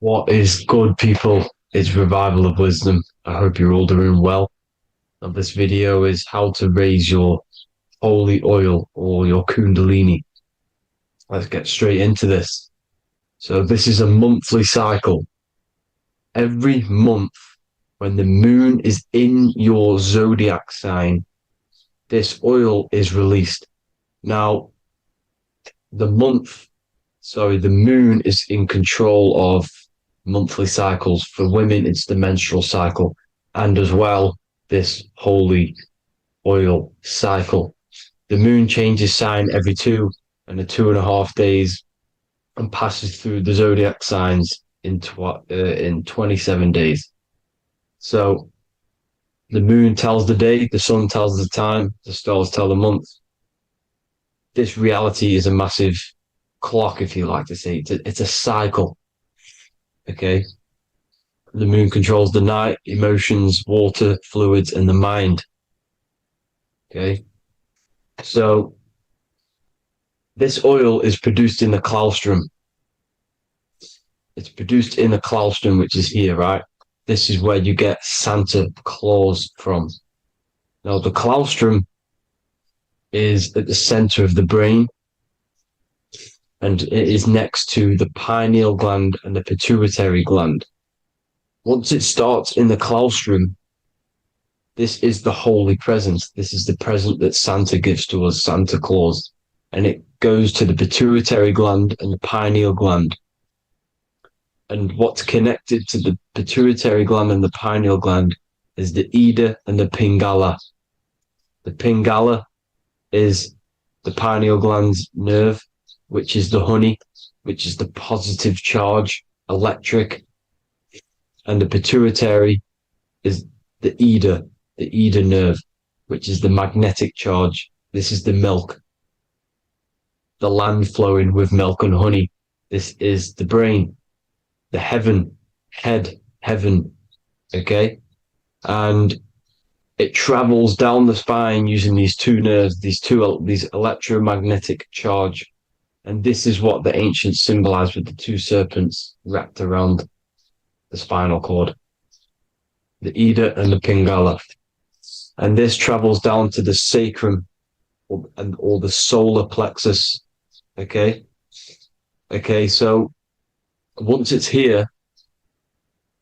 What is good, people? It's Revival of Wisdom. I hope you're all doing well. And this video is how to raise your holy oil or your Kundalini. Let's get straight into this. So, this is a monthly cycle. Every month, when the moon is in your zodiac sign, this oil is released. Now, the moon is in control of monthly cycles. For women, it's the menstrual cycle, and as well, this holy oil cycle. The moon changes sign every 2.5 days and passes through the zodiac signs in 27 days. So the moon tells the day, the sun tells the time, the stars tell the month. This reality is a massive clock, if you like to say. It's a cycle. Okay. The moon controls the night, emotions, water, fluids, and the mind. Okay. So this oil is produced in the claustrum. It's produced in the claustrum, which is here, right? This is where you get Santa Claus from. Now, the claustrum is at the center of the brain, and it is next to the pineal gland and the pituitary gland. Once it starts in the claustrum, this is the holy present. This is the present that Santa gives to us, Santa Claus. And it goes to the pituitary gland and the pineal gland. And what's connected to the pituitary gland and the pineal gland is the Ida and the Pingala. The Pingala is the pineal gland's nerve, which is the honey, which is the positive charge, electric. And the pituitary is the Ida nerve, which is the magnetic charge. This is the milk, the land flowing with milk and honey. This is the brain, the heaven, heaven, okay? And it travels down the spine using these two nerves, these electromagnetic charge. And this is what the ancients symbolized with the two serpents wrapped around the spinal cord, the Ida and the Pingala. And this travels down to the sacrum or the solar plexus. Okay. So once it's here,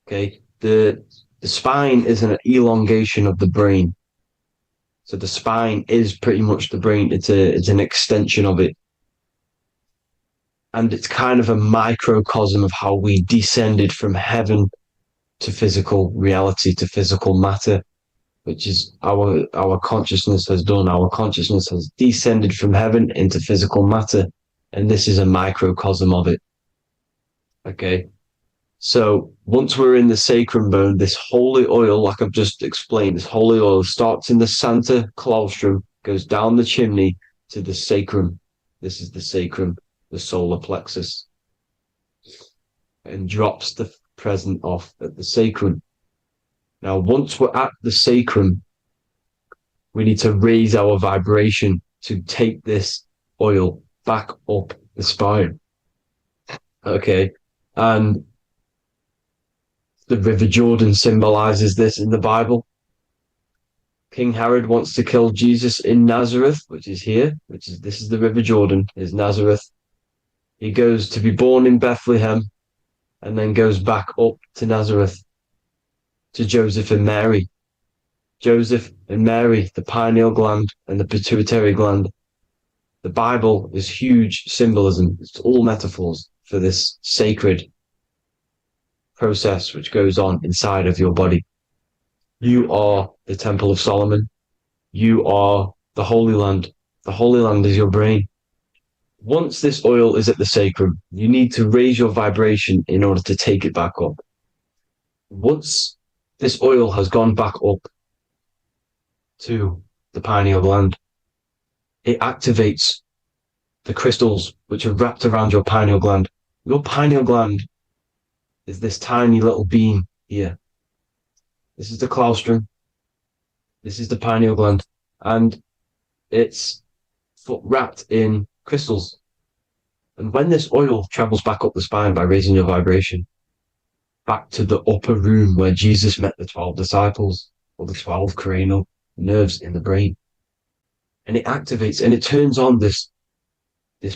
okay, the spine is an elongation of the brain. So the spine is pretty much the brain. It's an extension of it. And it's kind of a microcosm of how we descended from heaven to physical reality, to physical matter, which is our consciousness has done. Our consciousness has descended from heaven into physical matter, and this is a microcosm of it. Okay. So once we're in the sacrum bone, this holy oil, like I've just explained, this holy oil starts in the Santa claustrum, goes down the chimney to the sacrum. This is the sacrum, the solar plexus, and drops the present off at the sacrum. Now, once we're at the sacrum, we need to raise our vibration to take this oil back up the spine. Okay. And the River Jordan symbolizes this in the Bible. King Herod wants to kill Jesus in Nazareth, which is here, this is the River Jordan, is Nazareth. He goes to be born in Bethlehem and then goes back up to Nazareth to Joseph and Mary. Joseph and Mary, the pineal gland and the pituitary gland. The Bible is huge symbolism. It's all metaphors for this sacred process which goes on inside of your body. You are the Temple of Solomon. You are the Holy Land. The Holy Land is your brain. Once this oil is at the sacrum, you need to raise your vibration in order to take it back up. Once this oil has gone back up to the pineal gland, it activates the crystals which are wrapped around your pineal gland. Your pineal gland is this tiny little beam here. This is the claustrum. This is the pineal gland. And it's wrapped in crystals. And when this oil travels back up the spine by raising your vibration, back to the upper room where Jesus met the 12 disciples, or the 12 cranial nerves in the brain. And it activates and it turns on this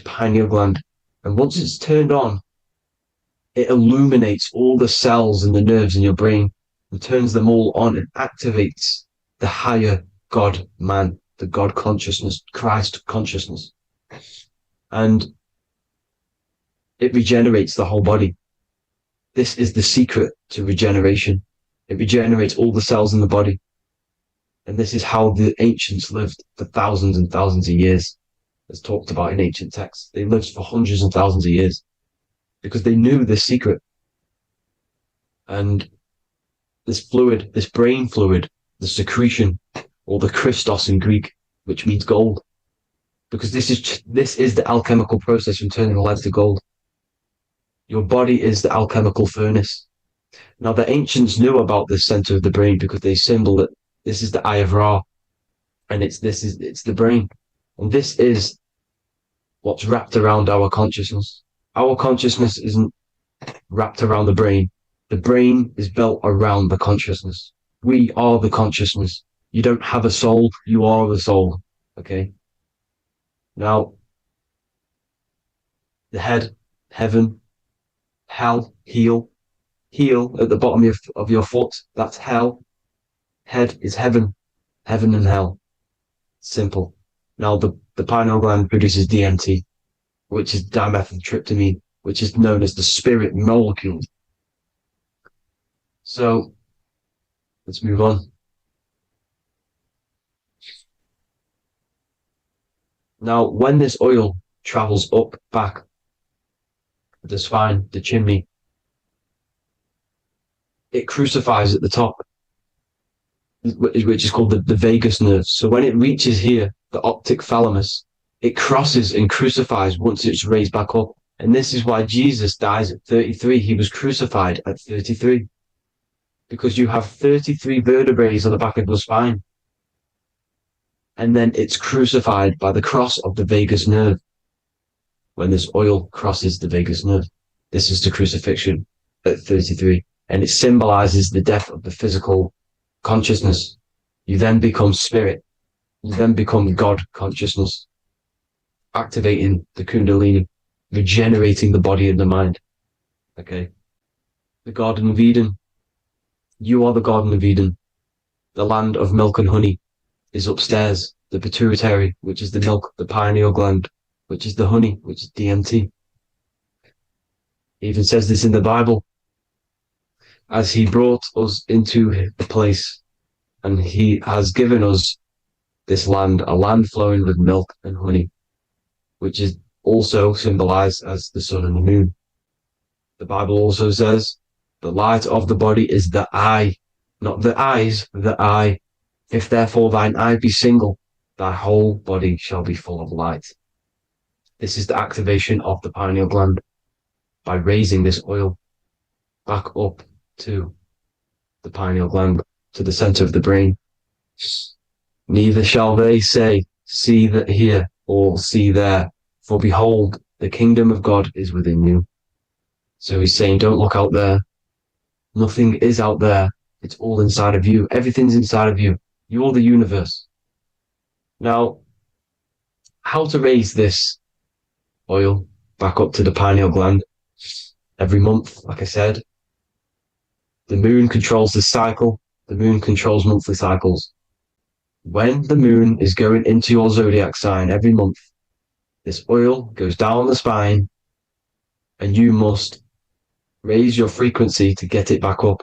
pineal gland. And once it's turned on, it illuminates all the cells and the nerves in your brain and turns them all on and activates the higher God man, the God consciousness, Christ consciousness. And it regenerates the whole body. This is the secret to regeneration. It regenerates all the cells in the body. And this is how the ancients lived for thousands and thousands of years, as talked about in ancient texts. They lived for hundreds and thousands of years because they knew this secret. And this fluid, this brain fluid, the secretion, or the Christos in Greek, which means gold, because this is the alchemical process from turning lead to gold. Your body is the alchemical furnace. Now, the ancients knew about this center of the brain because they symbol that this is the eye of Ra, and it's the brain, and this is what's wrapped around our consciousness. Our consciousness isn't wrapped around the brain. The brain is built around the consciousness. We are the consciousness. You don't have a soul, you are the soul. Okay? Now, the head, heaven, hell, heel at the bottom of your foot, that's hell. Head is heaven and hell. Simple. Now, the pineal gland produces DMT, which is dimethyltryptamine, which is known as the spirit molecule. So, let's move on. Now, when this oil travels up, back, the spine, the chimney, it crucifies at the top, which is called the vagus nerve. So when it reaches here, the optic thalamus, it crosses and crucifies once it's raised back up. And this is why Jesus dies at 33. He was crucified at 33. Because you have 33 vertebrae on the back of your spine. And then it's crucified by the cross of the vagus nerve. When this oil crosses the vagus nerve, this is the crucifixion at 33. And it symbolizes the death of the physical consciousness. You then become spirit. You then become God consciousness, activating the Kundalini, regenerating the body and the mind. Okay. The Garden of Eden. You are the Garden of Eden. The land of milk and honey is upstairs. The pituitary, which is the milk, the pineal gland, which is the honey, which is DMT. It even says this in the Bible. As he brought us into the place, and he has given us this land, a land flowing with milk and honey, which is also symbolized as the sun and the moon. The Bible also says, the light of the body is the eye, not the eyes, the eye. If therefore thine eye be single, thy whole body shall be full of light. This is the activation of the pineal gland by raising this oil back up to the pineal gland, to the center of the brain. Neither shall they say, see that here, or see there, for behold, the kingdom of God is within you. So he's saying, don't look out there. Nothing is out there. It's all inside of you. Everything's inside of you. You're the universe. Now, how to raise this oil back up to the pineal gland? Every month, like I said, the moon controls the cycle. The moon controls monthly cycles. When the moon is going into your zodiac sign every month, this oil goes down the spine and you must raise your frequency to get it back up.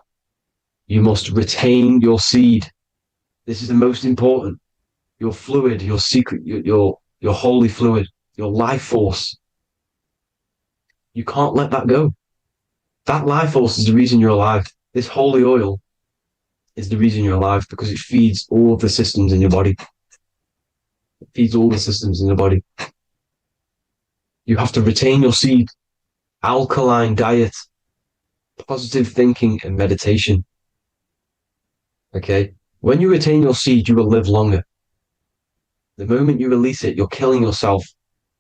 You must retain your seed. This is the most important. Your fluid, your secret, your holy fluid, your life force. You can't let that go. That life force is the reason you're alive. This holy oil is the reason you're alive because it feeds all of the systems in your body. It feeds all the systems in your body. You have to retain your seed, alkaline diet, positive thinking and meditation. Okay? When you retain your seed, you will live longer. The moment you release it, you're killing yourself.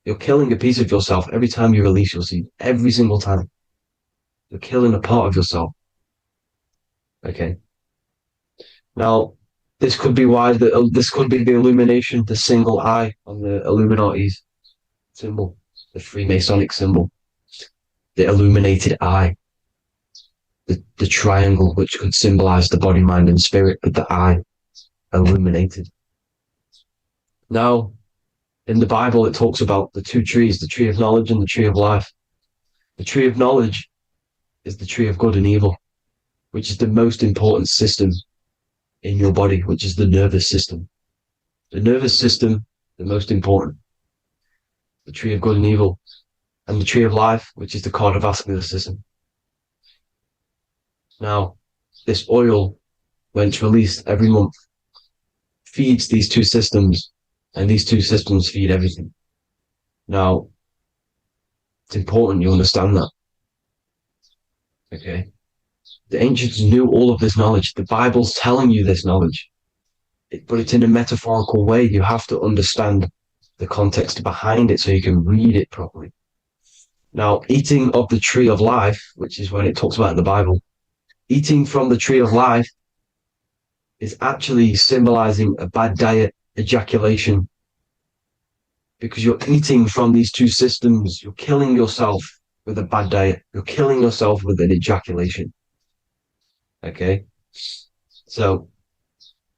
You're killing a piece of yourself every time you release your seed. Every single time. You're killing a part of yourself. Okay. Now, this could be the illumination, the single eye on the Illuminati's symbol, the Freemasonic symbol, the illuminated eye, the triangle, which could symbolize the body, mind, and spirit, but the eye illuminated. Now, in the Bible, it talks about the two trees, the tree of knowledge and the tree of life. The tree of knowledge is the tree of good and evil, which is the most important system in your body, which is the nervous system. The nervous system, the most important. The tree of good and evil, and the tree of life, which is the cardiovascular system. Now, this oil, when it's released every month, feeds these two systems, and these two systems feed everything. Now, it's important you understand that. Okay? The ancients knew all of this knowledge. The Bible's telling you this knowledge, but it's in a metaphorical way. You have to understand the context behind it so you can read it properly. Now, eating of the tree of life, which is when it talks about in the Bible, eating from the tree of life is actually symbolizing a bad diet, ejaculation, because you're eating from these two systems. You're killing yourself with a bad diet. You're killing yourself with an ejaculation. Okay? So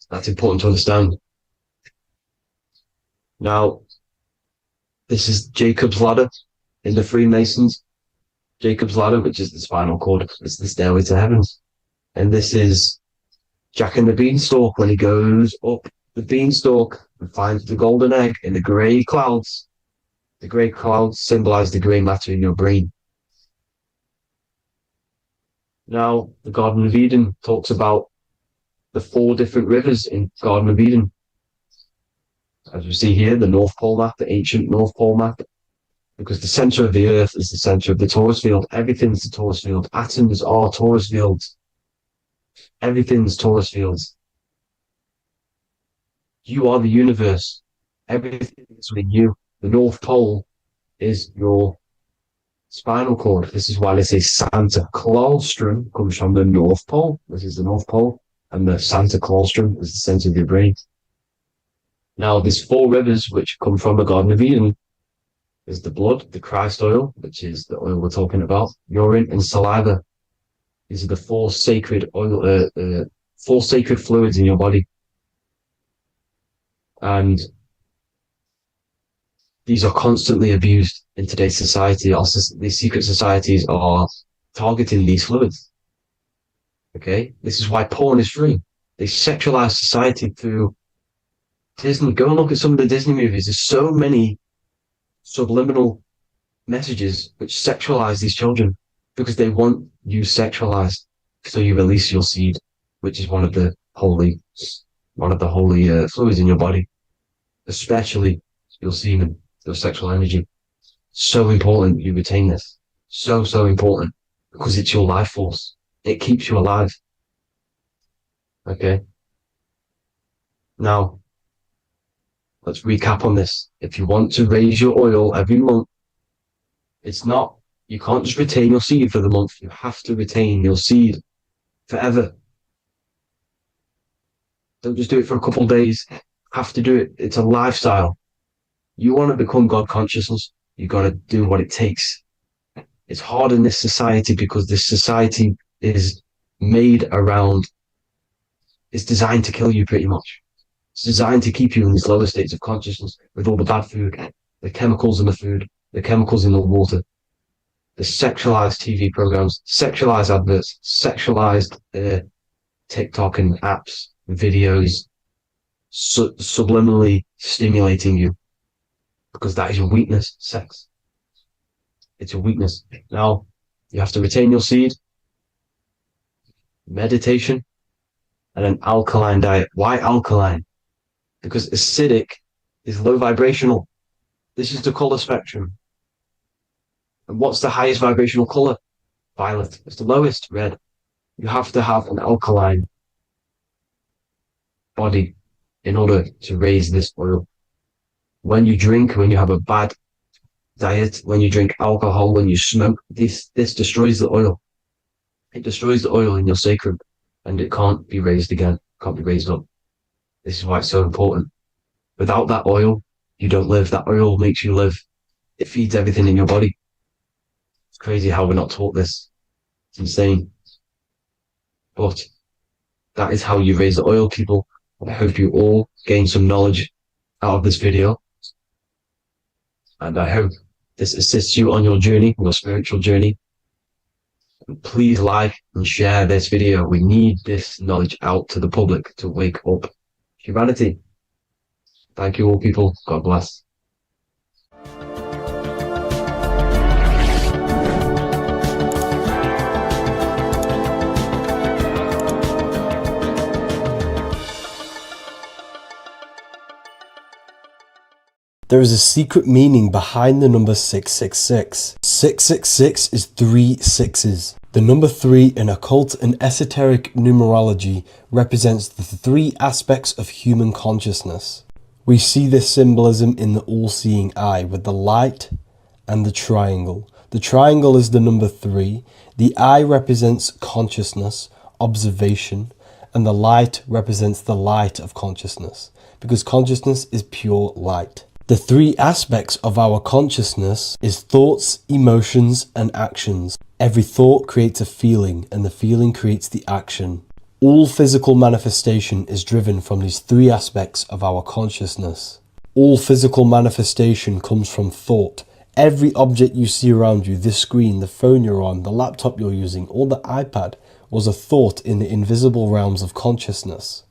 that's important to understand. Now, this is Jacob's ladder in the Freemasons. Jacob's ladder, which is the spinal cord, it's the stairway to heaven. And this is Jack and the Beanstalk when he goes up the beanstalk and finds the golden egg in the grey clouds. The grey clouds symbolize the grey matter in your brain. Now, the Garden of Eden talks about the 4 different rivers in Garden of Eden. As we see here, the North Pole map, the ancient North Pole map, because the center of the earth is the center of the torus field. Everything's the torus field. Atoms are torus fields. Everything's torus fields. You are the universe. Everything is within you. The North Pole is your spinal cord. This is why they say Santa Claustrum comes from the North Pole. This is the North Pole. And the Santa Claustrum is the center of your brain. Now, there's 4 rivers which come from the Garden of Eden. There's the blood, the Christ oil, which is the oil we're talking about, urine, and saliva. These are the 4 sacred oil, 4 sacred fluids in your body. And these are constantly abused in today's society. Also, these secret societies are targeting these fluids. Okay? This is why porn is free. They sexualize society through Disney. Go and look at some of the Disney movies. There's so many subliminal messages which sexualize these children because they want you sexualized. So you release your seed, which is one of the holy fluids in your body, especially your semen, your sexual energy. So important you retain this. So important because it's your life force. It keeps you alive. Okay. Now, let's recap on this. If you want to raise your oil every month, you can't just retain your seed for the month. You have to retain your seed forever. Don't just do it for a couple of days. You have to do it. It's a lifestyle. You want to become God consciousness, you got to do what it takes. It's hard in this society because this society is it's designed to kill you pretty much. It's designed to keep you in these lower states of consciousness with all the bad food, the chemicals in the food, the chemicals in the water, the sexualized TV programs, sexualized adverts, sexualized TikTok and apps, videos, subliminally stimulating you because that is your weakness, sex. It's your weakness. Now, you have to retain your seed, meditation, and an alkaline diet. Why alkaline? Because acidic is low vibrational. This is the color spectrum. And what's the highest vibrational color? Violet. It's the lowest, red. You have to have an alkaline body in order to raise this oil. When you drink, when you have a bad diet, when you drink alcohol, when you smoke, this destroys the oil. It destroys the oil in your sacrum. and it can't be raised again, can't be raised up. This is why it's so important. Without that oil, you don't live. That oil makes you live. It feeds everything in your body. It's crazy how we're not taught this. It's insane. But that is how you raise the oil, people. I hope you all gain some knowledge out of this video. And I hope this assists you on your journey, your spiritual journey. And please like and share this video. We need this knowledge out to the public to wake up humanity. Thank you all, people. God bless. There is a secret meaning behind the number 666. 666 is 3 sixes. The number 3 in occult and esoteric numerology represents the 3 aspects of human consciousness. We see this symbolism in the all-seeing eye with the light and the triangle. The triangle is the number 3. The eye represents consciousness, observation, and the light represents the light of consciousness, because consciousness is pure light. The 3 aspects of our consciousness is thoughts, emotions, and actions. Every thought creates a feeling, and the feeling creates the action. All physical manifestation is driven from these 3 aspects of our consciousness. All physical manifestation comes from thought. Every object you see around you, this screen, the phone you're on, the laptop you're using, or the iPad, was a thought in the invisible realms of consciousness.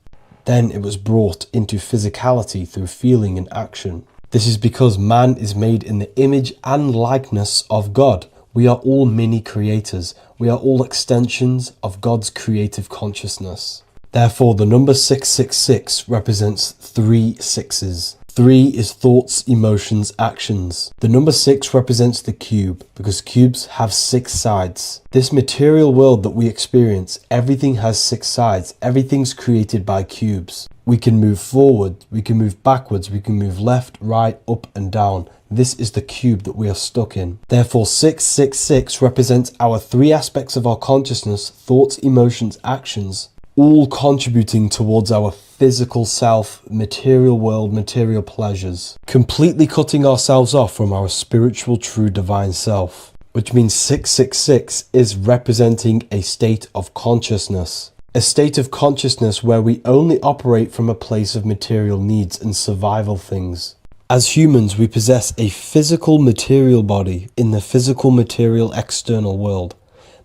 Then it was brought into physicality through feeling and action. This is because man is made in the image and likeness of God. We are all mini creators. We are all extensions of God's creative consciousness. Therefore, the number 666 represents 3 sixes. 3 is thoughts, emotions, actions. The number 6 represents the cube, because cubes have 6 sides. This material world that we experience, everything has 6 sides. Everything's created by cubes. We can move forward, we can move backwards, we can move left, right, up and down. This is the cube that we are stuck in. Therefore, 666 represents our 3 aspects of our consciousness, thoughts, emotions, actions, all contributing towards our physical self, material world, material pleasures, completely cutting ourselves off from our spiritual, true, divine self, which means 666 is representing a state of consciousness. A state of consciousness where we only operate from a place of material needs and survival things. As humans, we possess a physical material body in the physical material external world,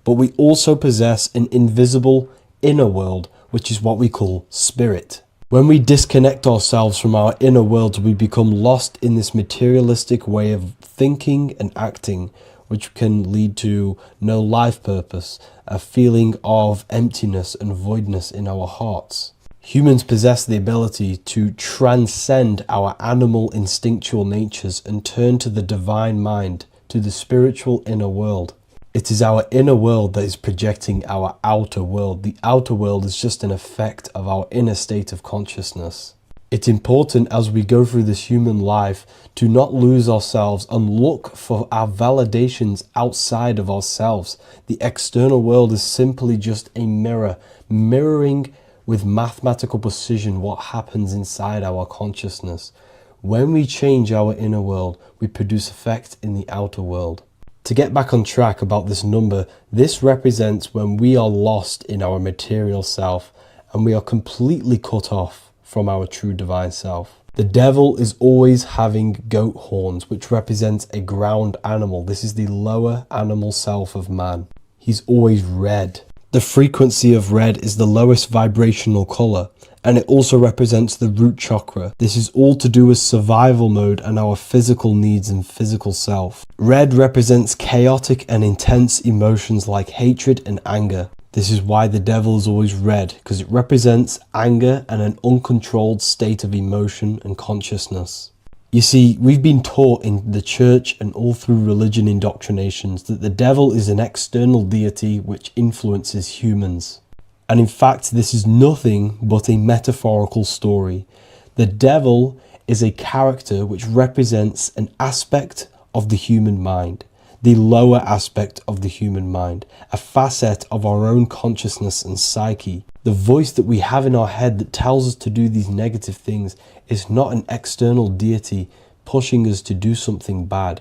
but we also possess an invisible inner world, which is what we call spirit. When we disconnect ourselves from our inner world, we become lost in this materialistic way of thinking and acting, which can lead to no life purpose, a feeling of emptiness and voidness in our hearts. Humans possess the ability to transcend our animal instinctual natures and turn to the divine mind, to the spiritual inner world. It is our inner world that is projecting our outer world. The outer world is just an effect of our inner state of consciousness. It's important as we go through this human life to not lose ourselves and look for our validations outside of ourselves. The external world is simply just a mirror, mirroring with mathematical precision what happens inside our consciousness. When we change our inner world, we produce effect in the outer world. To get back on track about this number, this represents when we are lost in our material self and we are completely cut off from our true divine self. The devil is always having goat horns, which represents a ground animal. This is the lower animal self of man. He's always red. The frequency of red is the lowest vibrational color, and it also represents the root chakra. This is all to do with survival mode and our physical needs and physical self. Red represents chaotic and intense emotions like hatred and anger. This is why the devil is always red, because it represents anger and an uncontrolled state of emotion and consciousness. You see, we've been taught in the church and all through religion indoctrinations that the devil is an external deity which influences humans. And in fact, this is nothing but a metaphorical story. The devil is a character which represents an aspect of the human mind, the lower aspect of the human mind, a facet of our own consciousness and psyche. The voice that we have in our head that tells us to do these negative things is not an external deity pushing us to do something bad.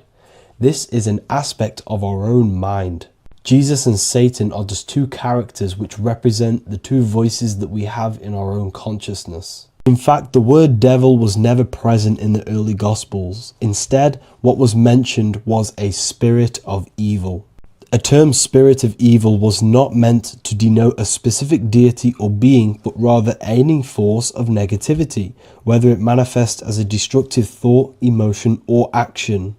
This is an aspect of our own mind. Jesus and Satan are just two characters which represent the two voices that we have in our own consciousness. In fact, the word devil was never present in the early Gospels. Instead, what was mentioned was a spirit of evil. A term spirit of evil was not meant to denote a specific deity or being, but rather any force of negativity, whether it manifests as a destructive thought, emotion, or action.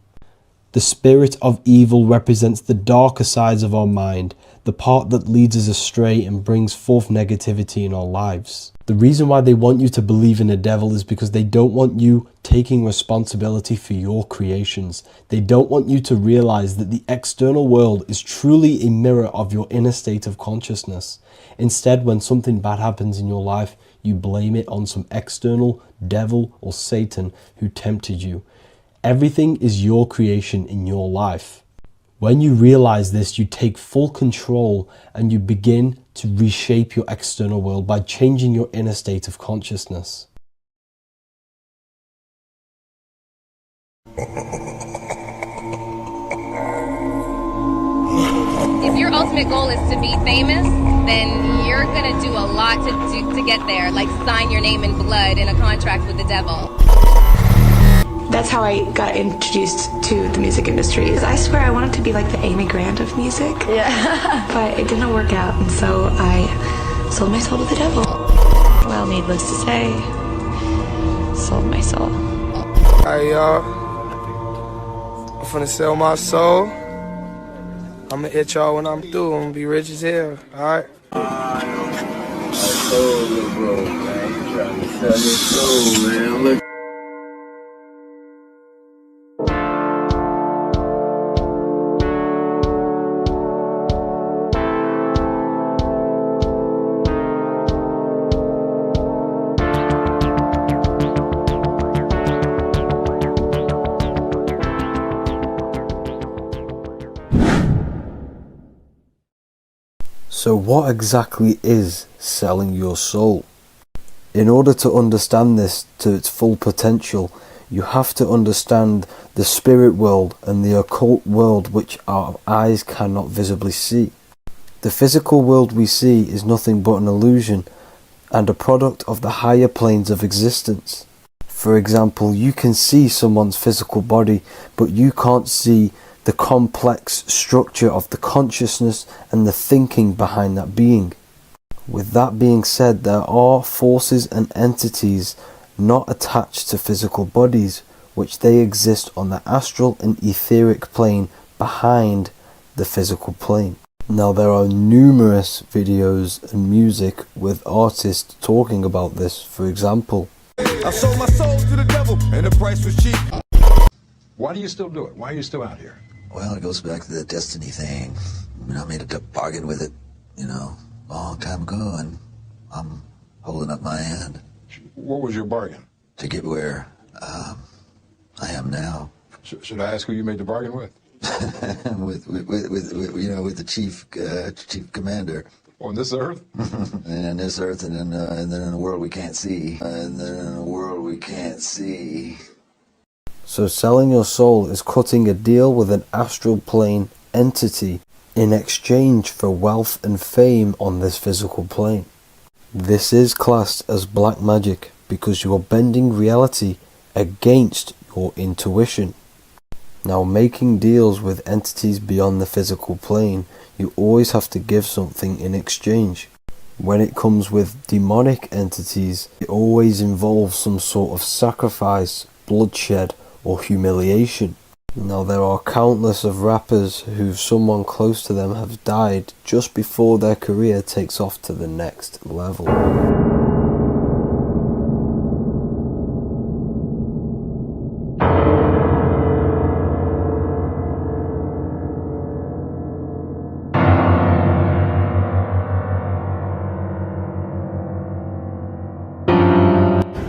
The spirit of evil represents the darker sides of our mind, the part that leads us astray and brings forth negativity in our lives. The reason why they want you to believe in a devil is because they don't want you taking responsibility for your creations. They don't want you to realize that the external world is truly a mirror of your inner state of consciousness. Instead, when something bad happens in your life, you blame it on some external devil or Satan who tempted you. Everything is your creation in your life. When you realize this, you take full control and you begin to reshape your external world by changing your inner state of consciousness. If your ultimate goal is to be famous, then you're gonna do a lot to get there, like sign your name in blood in a contract with the devil. That's how I got introduced to the music industry. I swear I wanted to be like the Amy Grant of music. Yeah. But it didn't work out, and so I sold my soul to the devil. Well, needless to say, sold my soul. Alright, y'all. I'm finna sell my soul. I'ma hit y'all when I'm through. I'm gonna be rich as hell, alright? I told you, bro, man. You trying to sell your soul, man. Look. So what exactly is selling your soul? In order to understand this to its full potential, you have to understand the spirit world and the occult world which our eyes cannot visibly see. The physical world we see is nothing but an illusion and a product of the higher planes of existence. For example, you can see someone's physical body, but you can't see the complex structure of the consciousness and the thinking behind that being. With that being said, there are forces and entities not attached to physical bodies, which they exist on the astral and etheric plane behind the physical plane. Now, there are numerous videos and music with artists talking about this. For example, I sold my soul to the devil and the price was cheap. Why do you still do it? Why are you still out here? Well, it goes back to the destiny thing. I mean, I made a bargain with it, a long time ago, and I'm holding up my hand. What was your bargain? To get where I am now. Should I ask who you made the bargain with? with the chief commander. On this earth? And on this earth, and then in a world we can't see. so selling your soul is cutting a deal with an astral plane entity in exchange for wealth and fame on this physical plane. This is classed as black magic because you are bending reality against your intuition. Now, making deals with entities beyond the physical plane, you always have to give something in exchange. When it comes with demonic entities, it always involves some sort of sacrifice, bloodshed, or humiliation. Now, there are countless of rappers who someone close to them have died just before their career takes off to the next level.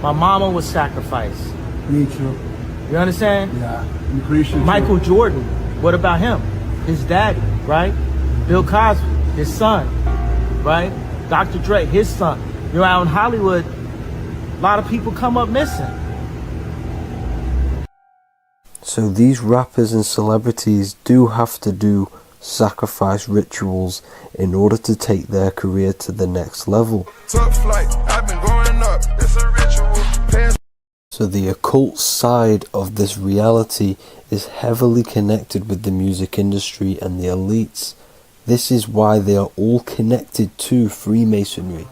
My mama was sacrificed. Me too. You understand? Yeah. I'm Christian. Michael Jordan, what about him? His daddy, right? Bill Cosby, his son, right? Dr. Dre, his son. You're out in Hollywood, a lot of people come up missing. So these rappers and celebrities do have to do sacrifice rituals in order to take their career to the next level. Tough flight, I've been growing up, it's a ritual. So the occult side of this reality is heavily connected with the music industry and the elites. This is why they are all connected to Freemasonry.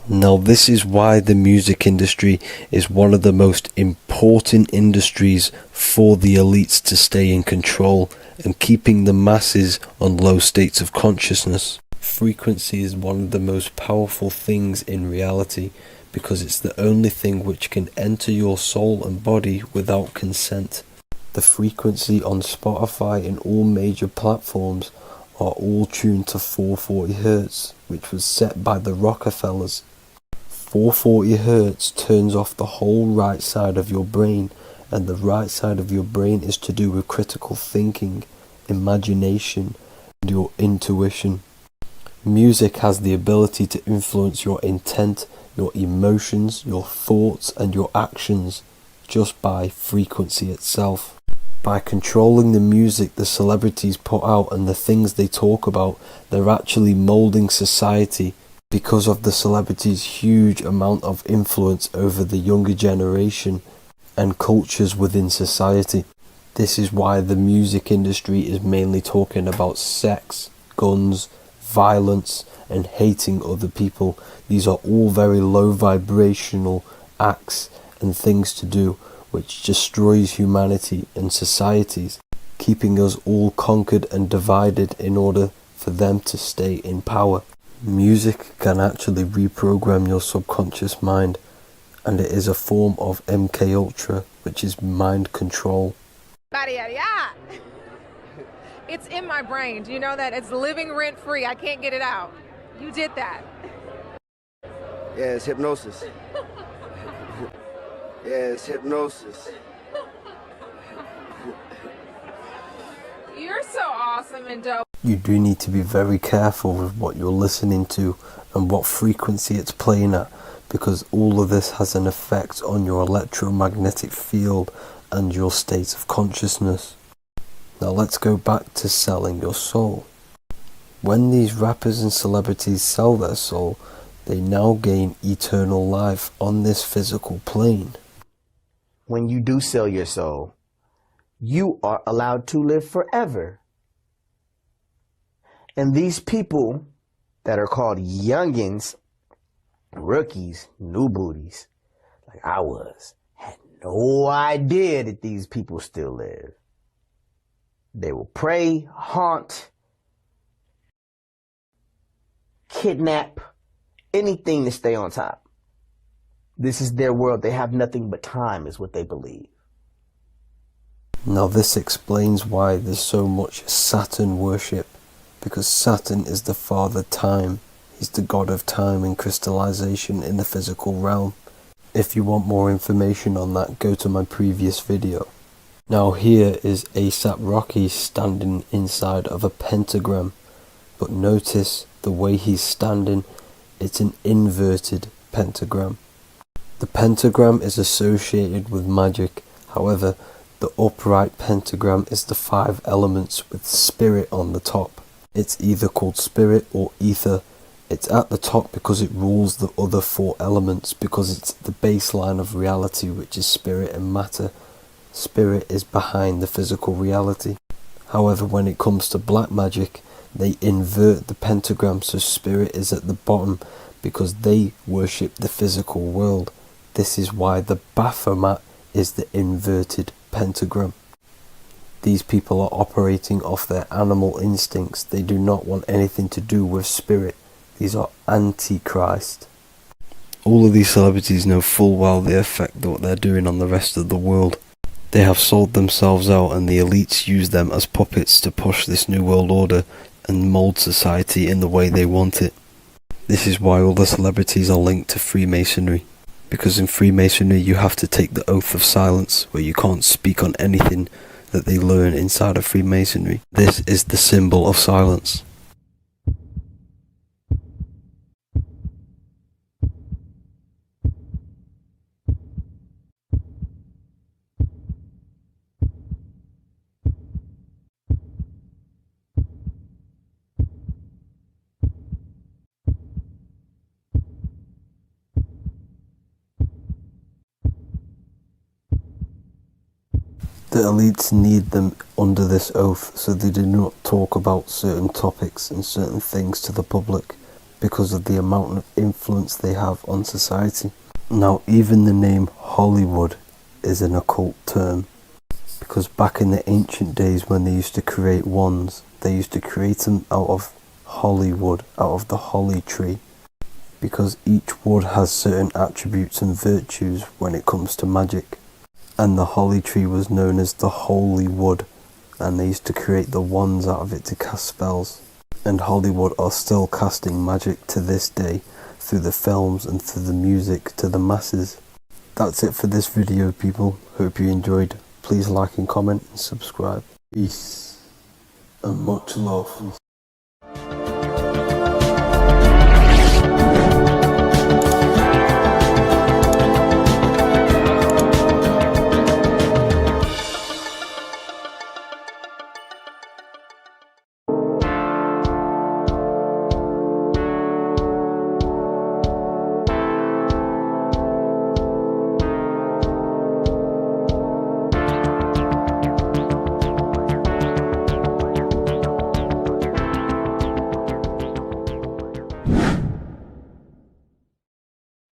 Now this is why the music industry is one of the most important industries for the elites to stay in control and keeping the masses on low states of consciousness. Frequency is one of the most powerful things in reality because it's the only thing which can enter your soul and body without consent. The frequency on Spotify and all major platforms are all tuned to 440 Hz, which was set by the Rockefellers. 440 Hz turns off the whole right side of your brain, and the right side of your brain is to do with critical thinking, imagination, and your intuition. Music has the ability to influence your intent, your emotions, your thoughts, and your actions just by frequency itself. By controlling the music the celebrities put out and the things they talk about, they're actually molding society because of the celebrities' huge amount of influence over the younger generation and cultures within society. This is why the music industry is mainly talking about sex, guns, violence, and hating other people. These are all very low vibrational acts and things to do which destroys humanity and societies, keeping us all conquered and divided in order for them to stay in power. Music can actually reprogram your subconscious mind, and it is a form of MK Ultra, which is mind control. It's in my brain. Do you know that? It's living rent free. I can't get it out. You did that. Yeah, it's hypnosis. Yeah, it's hypnosis. You're so awesome and dope. You do need to be very careful with what you're listening to and what frequency it's playing at, because all of this has an effect on your electromagnetic field and your state of consciousness. Now let's go back to selling your soul. When these rappers and celebrities sell their soul, they now gain eternal life on this physical plane. When you do sell your soul, you are allowed to live forever. And these people that are called youngins, rookies, new booties, like I was, had no idea that these people still live. They will prey, haunt, kidnap, anything to stay on top. This is their world. They have nothing but time, is what they believe. Now this explains why there's so much Saturn worship, because Saturn is the father time. He's the god of time and crystallization in the physical realm. If you want more information on that, go to my previous video. Now here is A$AP Rocky standing inside of a pentagram, but notice the way he's standing, it's an inverted pentagram. The pentagram is associated with magic, however, the upright pentagram is the 5 elements with spirit on the top. It's either called spirit or ether. It's at the top because it rules the other 4 elements, because it's the baseline of reality, which is spirit and matter. Spirit is behind the physical reality. However, when it comes to black magic, they invert the pentagram, so spirit is at the bottom because they worship the physical world. This is why the Baphomet is the inverted pentagram. These people are operating off their animal instincts. They do not want anything to do with spirit. These are antichrist. All of these celebrities know full well the effect that what they're doing on the rest of the world. They have sold themselves out, and the elites use them as puppets to push this new world order and mould society in the way they want it. This is why all the celebrities are linked to Freemasonry, because in Freemasonry you have to take the oath of silence, where you can't speak on anything that they learn inside of Freemasonry. This is the symbol of silence. The elites need them under this oath so they do not talk about certain topics and certain things to the public because of the amount of influence they have on society. Now, even the name Hollywood is an occult term, because back in the ancient days when they used to create wands, they used to create them out of holly wood, out of the holly tree, because each wood has certain attributes and virtues when it comes to magic. And the holly tree was known as the holy wood, and they used to create the wands out of it to cast spells. And Hollywood are still casting magic to this day through the films and through the music to the masses. That's it for this video, people. Hope you enjoyed. Please like and comment and subscribe. Peace and much love.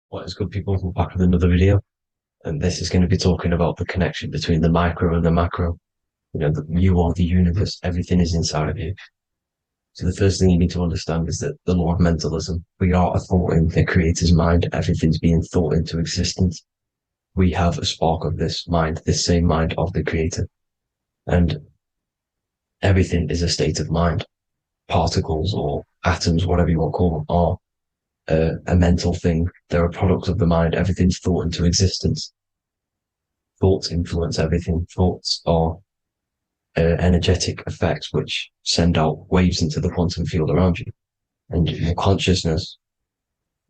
What is good, people? We're back with another video, and this is going to be talking about the connection between the micro and the macro. You know, you are the universe, everything is inside of you. So the first thing you need to understand is that the law of mentalism, we are a thought in the creator's mind, everything's being thought into existence. We have a spark of this mind, this same mind of the creator, and everything is a state of mind. Particles or atoms, whatever you want to call them, are a mental thing. They're a product of the mind. Everything's thought into existence. Thoughts influence everything. Thoughts are energetic effects which send out waves into the quantum field around you. And your consciousness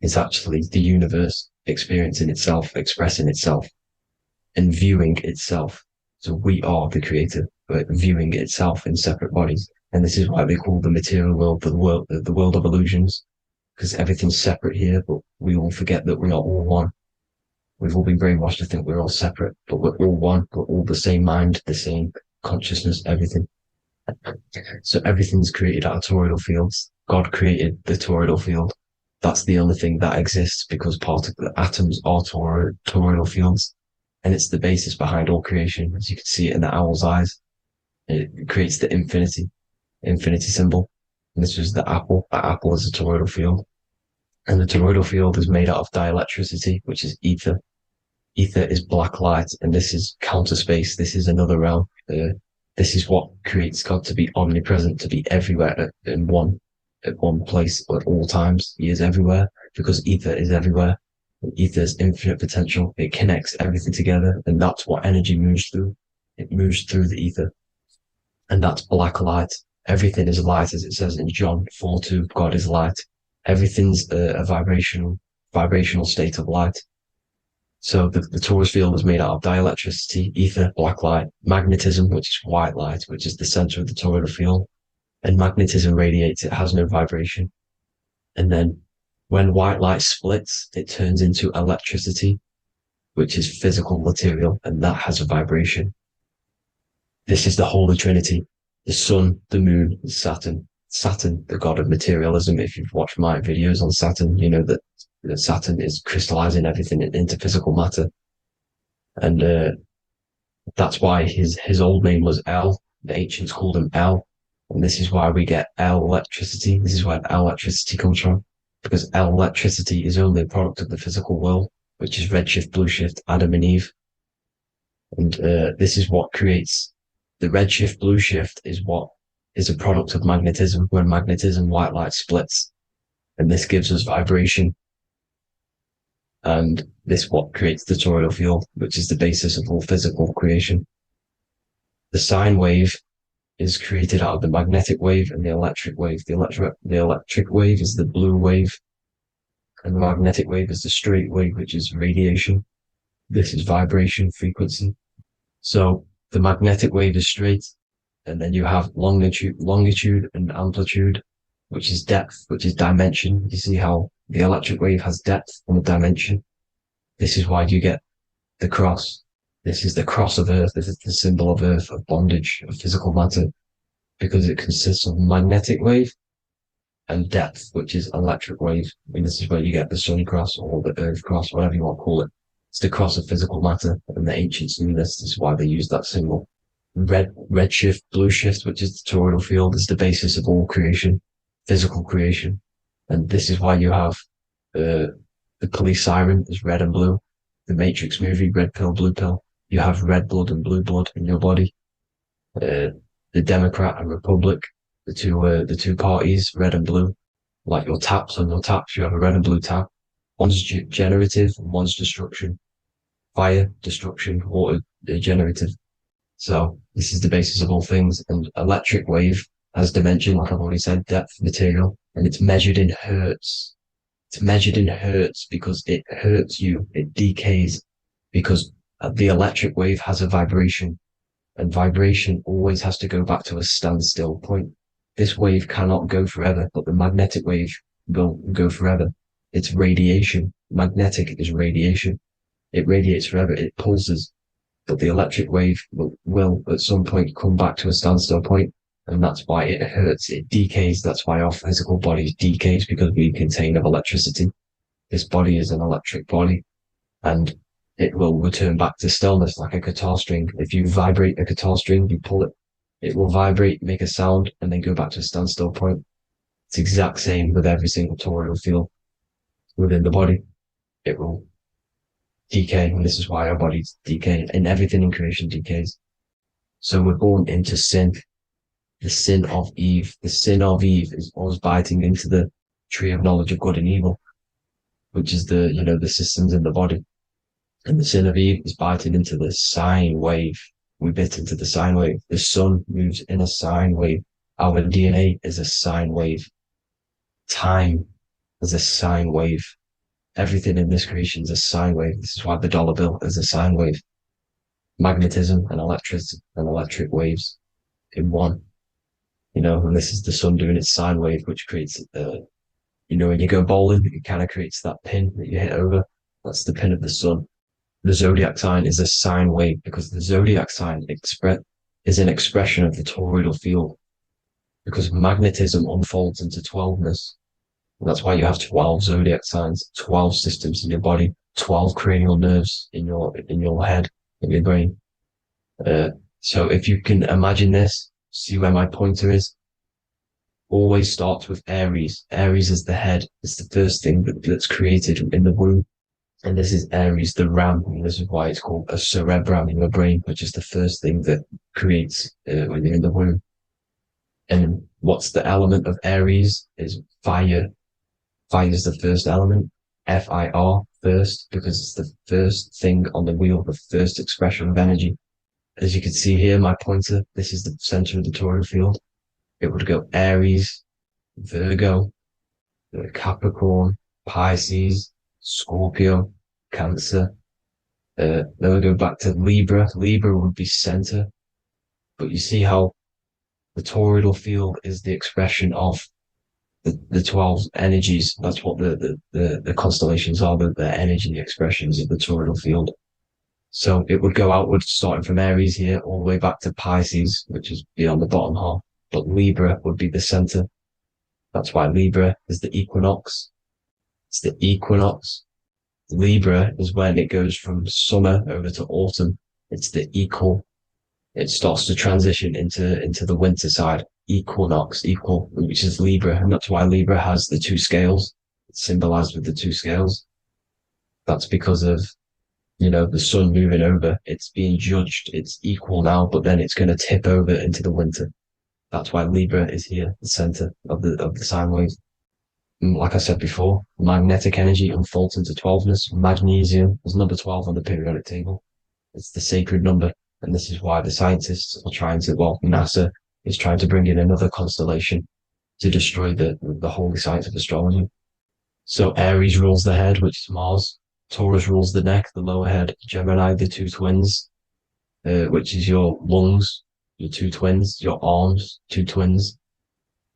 is actually the universe experiencing itself, expressing itself, and viewing itself. So we are the creator, but viewing itself in separate bodies. And this is why they call the material world the world of illusions. Because everything's separate here, but we all forget that we are all one. We've all been brainwashed to think we're all separate, but we're all one. We're all the same mind, the same consciousness, everything. So everything's created out of toroidal fields. God created the toroidal field. That's the only thing that exists because the atoms are toroidal fields. And it's the basis behind all creation. As you can see it in the owl's eyes. It creates the infinity symbol. And this was the apple. That apple is a toroidal field. And the toroidal field is made out of dielectricity, which is ether. Ether is black light, and this is counter space. This is another realm. This is what creates God to be omnipresent, to be everywhere at one place at all times. He is everywhere because ether is everywhere. And ether is infinite potential. It connects everything together, and that's what energy moves through. It moves through the ether. And that's black light. Everything is light, as it says in John 4:2. God is light. Everything's a vibrational state of light. So the torus field is made out of dielectricity, ether, black light, magnetism, which is white light, which is the center of the toroidal field. And magnetism radiates, it has no vibration. And then when white light splits, it turns into electricity, which is physical material, and that has a vibration. This is the Holy Trinity. The sun, the moon, and Saturn. Saturn, the god of materialism. If you've watched my videos on Saturn, you know that Saturn is crystallizing everything into physical matter. And that's why his old name was El. The ancients called him El. And this is why we get El electricity. This is where electricity comes from. because electricity is only a product of the physical world, which is redshift, blueshift, Adam and Eve. And this is what creates the redshift, blueshift is what is a product of magnetism. When magnetism, white light splits, and this gives us vibration. And this what creates the toroidal field, which is the basis of all physical creation. The sine wave is created out of the magnetic wave and the electric wave. The electric wave is the blue wave, and the magnetic wave is the straight wave, which is radiation. This is vibration frequency. So the magnetic wave is straight, and then you have longitude and amplitude, which is depth, which is dimension. You see how the electric wave has depth and a dimension. This is why you get the cross. This is the cross of Earth. This is the symbol of Earth, of bondage, of physical matter, because it consists of magnetic wave and depth, which is electric wave. I mean, this is where you get the sun cross or the earth cross, whatever you want to call it. It's the cross of physical matter, and the ancients knew this. This is why they used that symbol. Redshift, blueshift, which is the toroidal field, is the basis of all creation, physical creation. And this is why you have the police siren is red and blue. The Matrix movie, red pill, blue pill. You have red blood and blue blood in your body. The Democrat and Republic, the two parties, red and blue. Like your taps on your taps, you have a red and blue tap. One's generative and one's destruction. Fire, destruction, water, generative. So this is the basis of all things. And electric wave has dimension, like I've already said, depth, material, and it's measured in hertz. It's measured in hertz because it hurts you. It decays because the electric wave has a vibration, and vibration always has to go back to a standstill point. This wave cannot go forever, but the magnetic wave will go forever. It's radiation. Magnetic is radiation. It radiates forever. It pulses. But the electric wave will at some point come back to a standstill point, and that's why it hurts. It decays. That's why our physical body decays, because we contain of electricity. This body is an electric body, and it will return back to stillness like a guitar string. If you vibrate a guitar string, you pull it, it will vibrate, make a sound, and then go back to a standstill point. It's the exact same with every single toroidal field within the body. It will decay, and this is why our bodies decay, and everything in creation decays. So we're born into sin. The sin of Eve. The sin of Eve is us biting into the tree of knowledge of good and evil, which is the systems in the body. And the sin of Eve is biting into the sine wave. We bit into the sine wave. The sun moves in a sine wave. Our DNA is a sine wave. Time is a sine wave. Everything in this creation is a sine wave. This is why the dollar bill is a sine wave. Magnetism and electric waves in one. And this is the sun doing its sine wave, which creates, when you go bowling, it kind of creates that pin that you hit over. That's the pin of the sun. The zodiac sign is a sine wave because the zodiac sign is an expression of the toroidal field, because magnetism unfolds into 12ness. And that's why you have 12 zodiac signs, 12 systems in your body, 12 cranial nerves in your head, in your brain. So if you can imagine this, see where my pointer is. Always starts with Aries. Aries is the head. It's the first thing that's created in the womb. And this is Aries, the ram. And this is why it's called a cerebrum in your brain, which is the first thing that creates when you're in the womb. And what's the element of Aries is fire. Fire is the first element. Fire, first, because it's the first thing on the wheel, the first expression of energy. As you can see here, my pointer, this is the center of the toroidal field. It would go Aries, Virgo, Capricorn, Pisces, Scorpio, Cancer. Then we go back to Libra. Libra would be center. But you see how the toroidal field is the expression of the 12 energies. That's what the constellations are, the energy expressions of the toroidal field. So it would go outwards, starting from Aries here, all the way back to Pisces, which is beyond the bottom half. But Libra would be the center. That's why Libra is the equinox. It's the equinox. Libra is when it goes from summer over to autumn. It's the equal. It starts to transition into the winter side. Equinox, equal, which is Libra. And that's why Libra has the two scales. symbolized with the two scales. That's because of, the sun moving over. It's being judged. It's equal now, but then it's going to tip over into the winter. That's why Libra is here, the center of the sine wave. And like I said before, magnetic energy unfolds into 12ness. Magnesium is number 12 on the periodic table. It's the sacred number. And this is why the scientists are NASA is trying to bring in another constellation to destroy the holy science of astrology. So Aries rules the head, which is Mars. Taurus rules the neck, the lower head. Gemini, the two twins, which is your lungs, your two twins, your arms, two twins.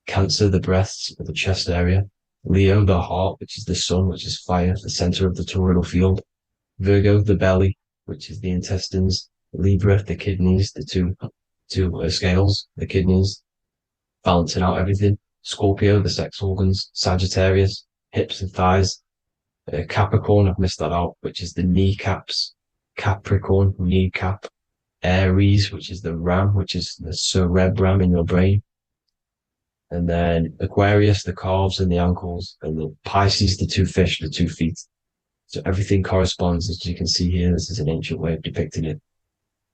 Cancer, the breasts, or the chest area. Leo, the heart, which is the sun, which is fire, the center of the toroidal field. Virgo, the belly, which is the intestines. Libra, the kidneys, the two scales, the kidneys, balancing out everything. Scorpio, the sex organs. Sagittarius, hips and thighs. Capricorn, I've missed that out, which is the kneecaps. Capricorn, kneecap. Aries, which is the ram, which is the cerebrum in your brain. And then Aquarius, the calves and the ankles. And the Pisces, the two fish, the 2 feet. So everything corresponds, as you can see here. This is an ancient way of depicting it,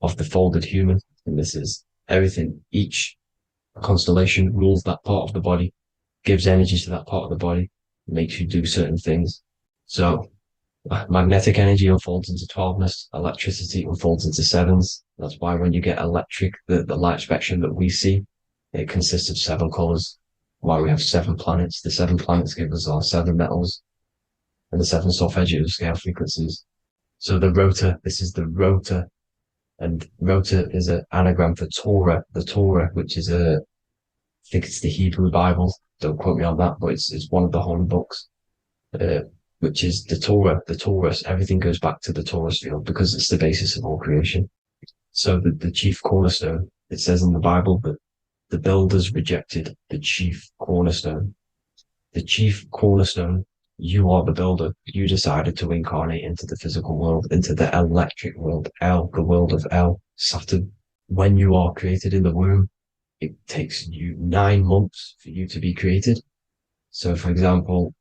of the folded human. And this is everything. Each constellation rules that part of the body, gives energy to that part of the body, makes you do certain things. So magnetic energy unfolds into 12ness, electricity unfolds into 7s. That's why when you get electric, the light spectrum that we see, it consists of 7 colors. Why we have 7 planets. The 7 planets give us our 7 metals and the 7 solfeggio scale frequencies. So the rotor, this is the rotor, and rotor is an anagram for Torah. The Torah, which is I think it's the Hebrew Bible. Don't quote me on that, but it's one of the holy books. Which is the Torah, the Taurus. Everything goes back to the Taurus field because it's the basis of all creation. So the chief cornerstone, it says in the Bible that the builders rejected the chief cornerstone. The chief cornerstone, you are the builder. You decided to incarnate into the physical world, into the electric world, the world of Saturn. When you are created in the womb, it takes you 9 months for you to be created. So for example,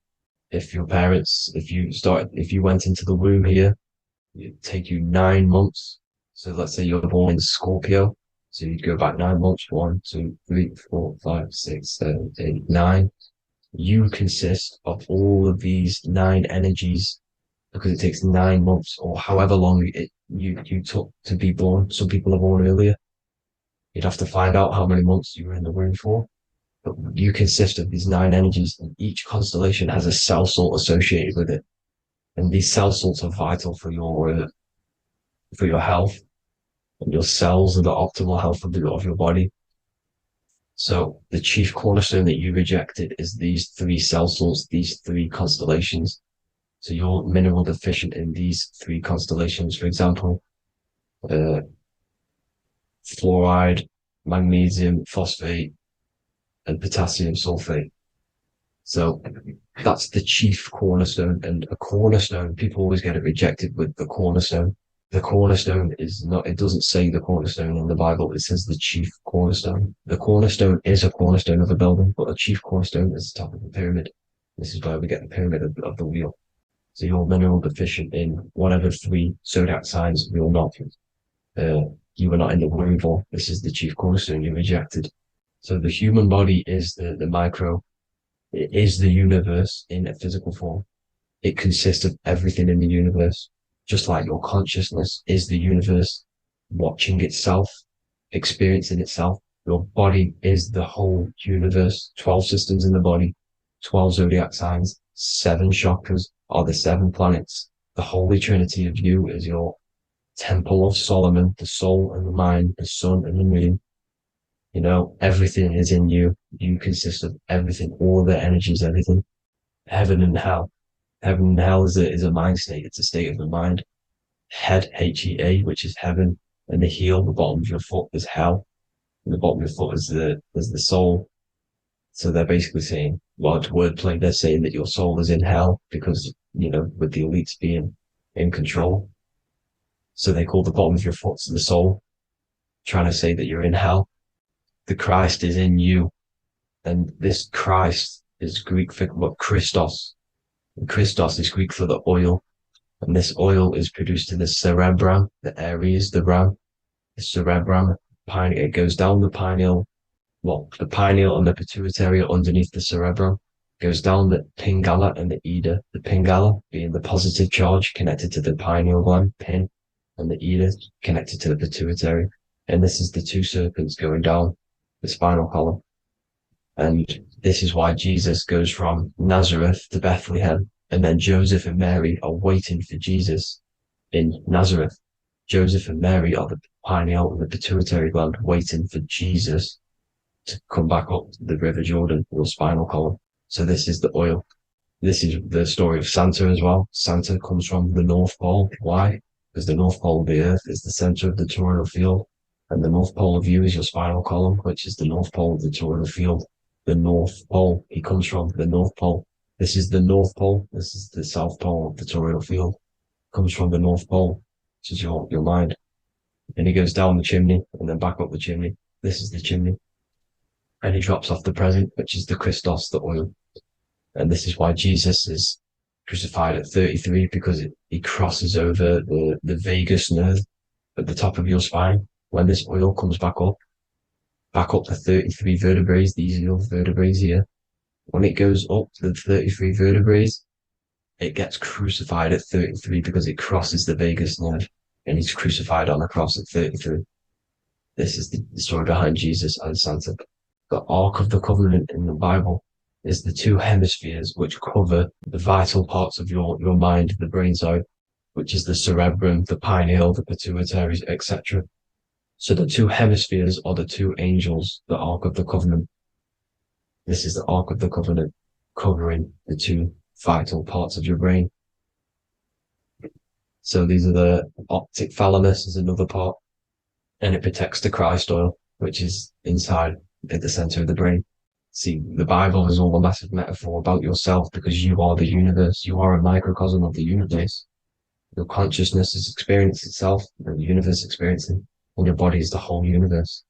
if you went into the womb here, it'd take you 9 months. So let's say you're born in Scorpio. So you'd go back 9 months, 1, 2, 3, 4, 5, 6, 7, 8, 9. You consist of all of these 9 energies because it takes 9 months or however long you took to be born. Some people are born earlier. You'd have to find out how many months you were in the womb for. But you consist of these 9 energies, and each constellation has a cell salt associated with it. And these cell salts are vital for your health and your cells and the optimal health of your body. So the chief cornerstone that you rejected is these 3 cell salts, these 3 constellations. So you're mineral deficient in these 3 constellations. For example, fluoride, magnesium, phosphate, and potassium sulfate. So that's the chief cornerstone. And a cornerstone, people always get it rejected with the cornerstone. The cornerstone is not, it doesn't say the cornerstone in the Bible. It says the chief cornerstone. The cornerstone is a cornerstone of a building, but a chief cornerstone is the top of the pyramid. This is where we get the pyramid of the wheel. So you're mineral deficient in one of the 3 zodiac signs. You're not. You were not in the womb for. This is the chief cornerstone you rejected. So the human body is the micro. It is the universe in a physical form. It consists of everything in the universe. Just like your consciousness is the universe watching itself, experiencing itself. Your body is the whole universe. 12 systems in the body, 12 zodiac signs, 7 chakras are the 7 planets. The Holy Trinity of you is your Temple of Solomon, the soul and the mind, the sun and the moon. Everything is in you. You consist of everything, all the energies, everything. Heaven and hell. Heaven and hell is a mind state. It's a state of the mind. Head, H-E-A, which is heaven, and the heel, the bottom of your foot, is hell. And the bottom of your foot is the soul. So they're basically saying, well, it's wordplay. They're saying that your soul is in hell because, with the elites being in control. So they call the bottom of your foot the soul, trying to say that you're in hell. The Christ is in you. And this Christ is Greek for Christos. And Christos is Greek for the oil. And this oil is produced in the cerebrum, the areas, the ram, the cerebrum. It goes down the pineal, the pineal and the pituitary are underneath the cerebrum. Goes down the pingala and the ida. The pingala being the positive charge connected to the pineal gland, pin, and the ida connected to the pituitary. And this is the two serpents going down the spinal column. And this is why Jesus goes from Nazareth to Bethlehem, and then Joseph and Mary are waiting for Jesus in Nazareth. Joseph and Mary are the pineal and the pituitary gland waiting for Jesus to come back up the River Jordan, your spinal column. So this is the oil. This is the story of Santa as well. Santa comes from the North Pole. Why? Because the North Pole of the Earth is the center of the toroidal field, and the North Pole of you is your spinal column, which is the North Pole of the toroidal field. The North Pole. He comes from the North Pole. This is the North Pole. This is the South Pole of the toroidal field. Comes from the North Pole, which is your mind. And he goes down the chimney and then back up the chimney. This is the chimney. And he drops off the present, which is the Christos, the oil. And this is why Jesus is crucified at 33, because he crosses over the vagus nerve at the top of your spine. When this oil comes back up the 33 vertebrae, these are your vertebrae here. When it goes up to the 33 vertebrae, it gets crucified at 33 because it crosses the vagus nerve, and he's crucified on a cross at 33. This is the story behind Jesus and Santa. The Ark of the Covenant in the Bible is the two hemispheres which cover the vital parts of your mind, the brain side, which is the cerebrum, the pineal, the pituitaries, etc. So the two hemispheres are the two angels, the Ark of the Covenant. This is the Ark of the Covenant covering the two vital parts of your brain. So these are the optic thalamus is another part, and it protects the Christ oil, which is inside at the center of the brain. See, the Bible is all a massive metaphor about yourself, because you are the universe. You are a microcosm of the universe. Your consciousness is experiencing itself, and the universe experiencing, and your body is the whole universe.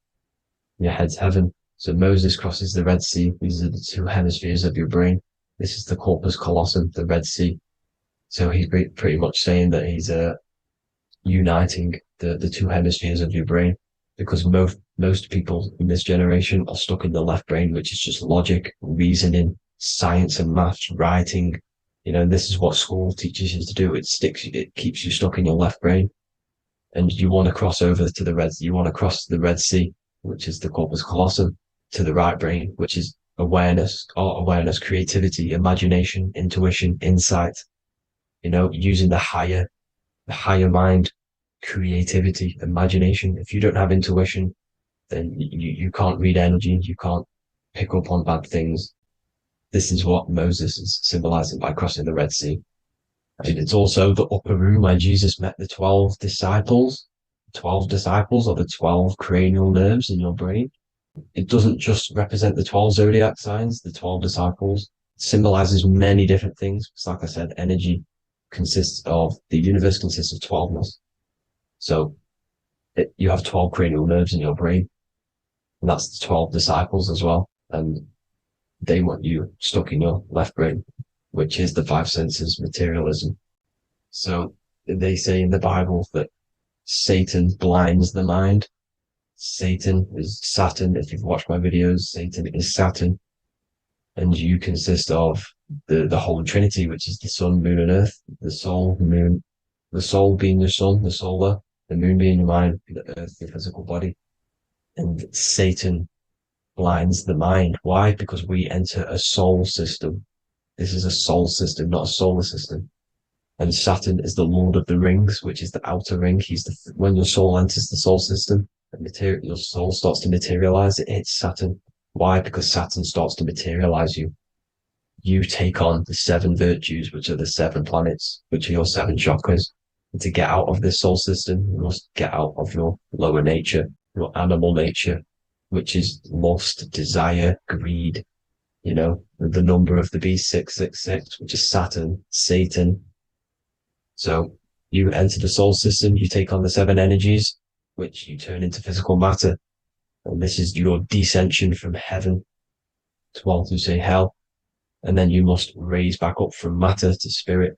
Your head's heaven. So Moses crosses the Red Sea. These are the two hemispheres of your brain. This is the corpus callosum, the Red Sea. So he's pretty much saying that he's uniting the two hemispheres of your brain, because most people in this generation are stuck in the left brain, which is just logic, reasoning, science and maths, writing. And this is what school teaches you to do. It keeps you stuck in your left brain. And you want to cross over to you want to cross the Red Sea, which is the corpus callosum, to the right brain, which is awareness, art awareness, creativity, imagination, intuition, insight, using the higher mind, creativity, imagination. If you don't have intuition, then you can't read energy, you can't pick up on bad things. This is what Moses is symbolizing by crossing the Red Sea. And it's also the upper room where Jesus met the 12 disciples. 12 disciples are the 12 cranial nerves in your brain. It doesn't just represent the 12 zodiac signs, the 12 disciples. It symbolizes many different things. It's like I said, the universe consists of 12ness. So you have 12 cranial nerves in your brain, and that's the 12 disciples as well. And they want you stuck in your left brain, which is the five senses, materialism. So they say in the Bible that Satan blinds the mind. Satan is Saturn. If you've watched my videos, Satan is Saturn. And you consist of the Holy Trinity, which is the sun, moon, and earth. The soul, moon, the soul being your sun, the solar, the moon being your mind, the earth, your physical body. And Satan blinds the mind. Why? Because we enter a soul system. This is a soul system, not a solar system. And Saturn is the Lord of the Rings, which is the outer ring. When your soul enters the soul system, your soul starts to materialize. It hits Saturn. Why? Because Saturn starts to materialize you. You take on the 7 virtues, which are the 7 planets, which are your 7 chakras. And to get out of this soul system, you must get out of your lower nature, your animal nature, which is lust, desire, greed. The number of the beast, 666, which is Saturn, Satan. So you enter the soul system, you take on the 7 energies, which you turn into physical matter. And this is your descension from heaven to all who say hell. and then you must raise back up from matter to spirit.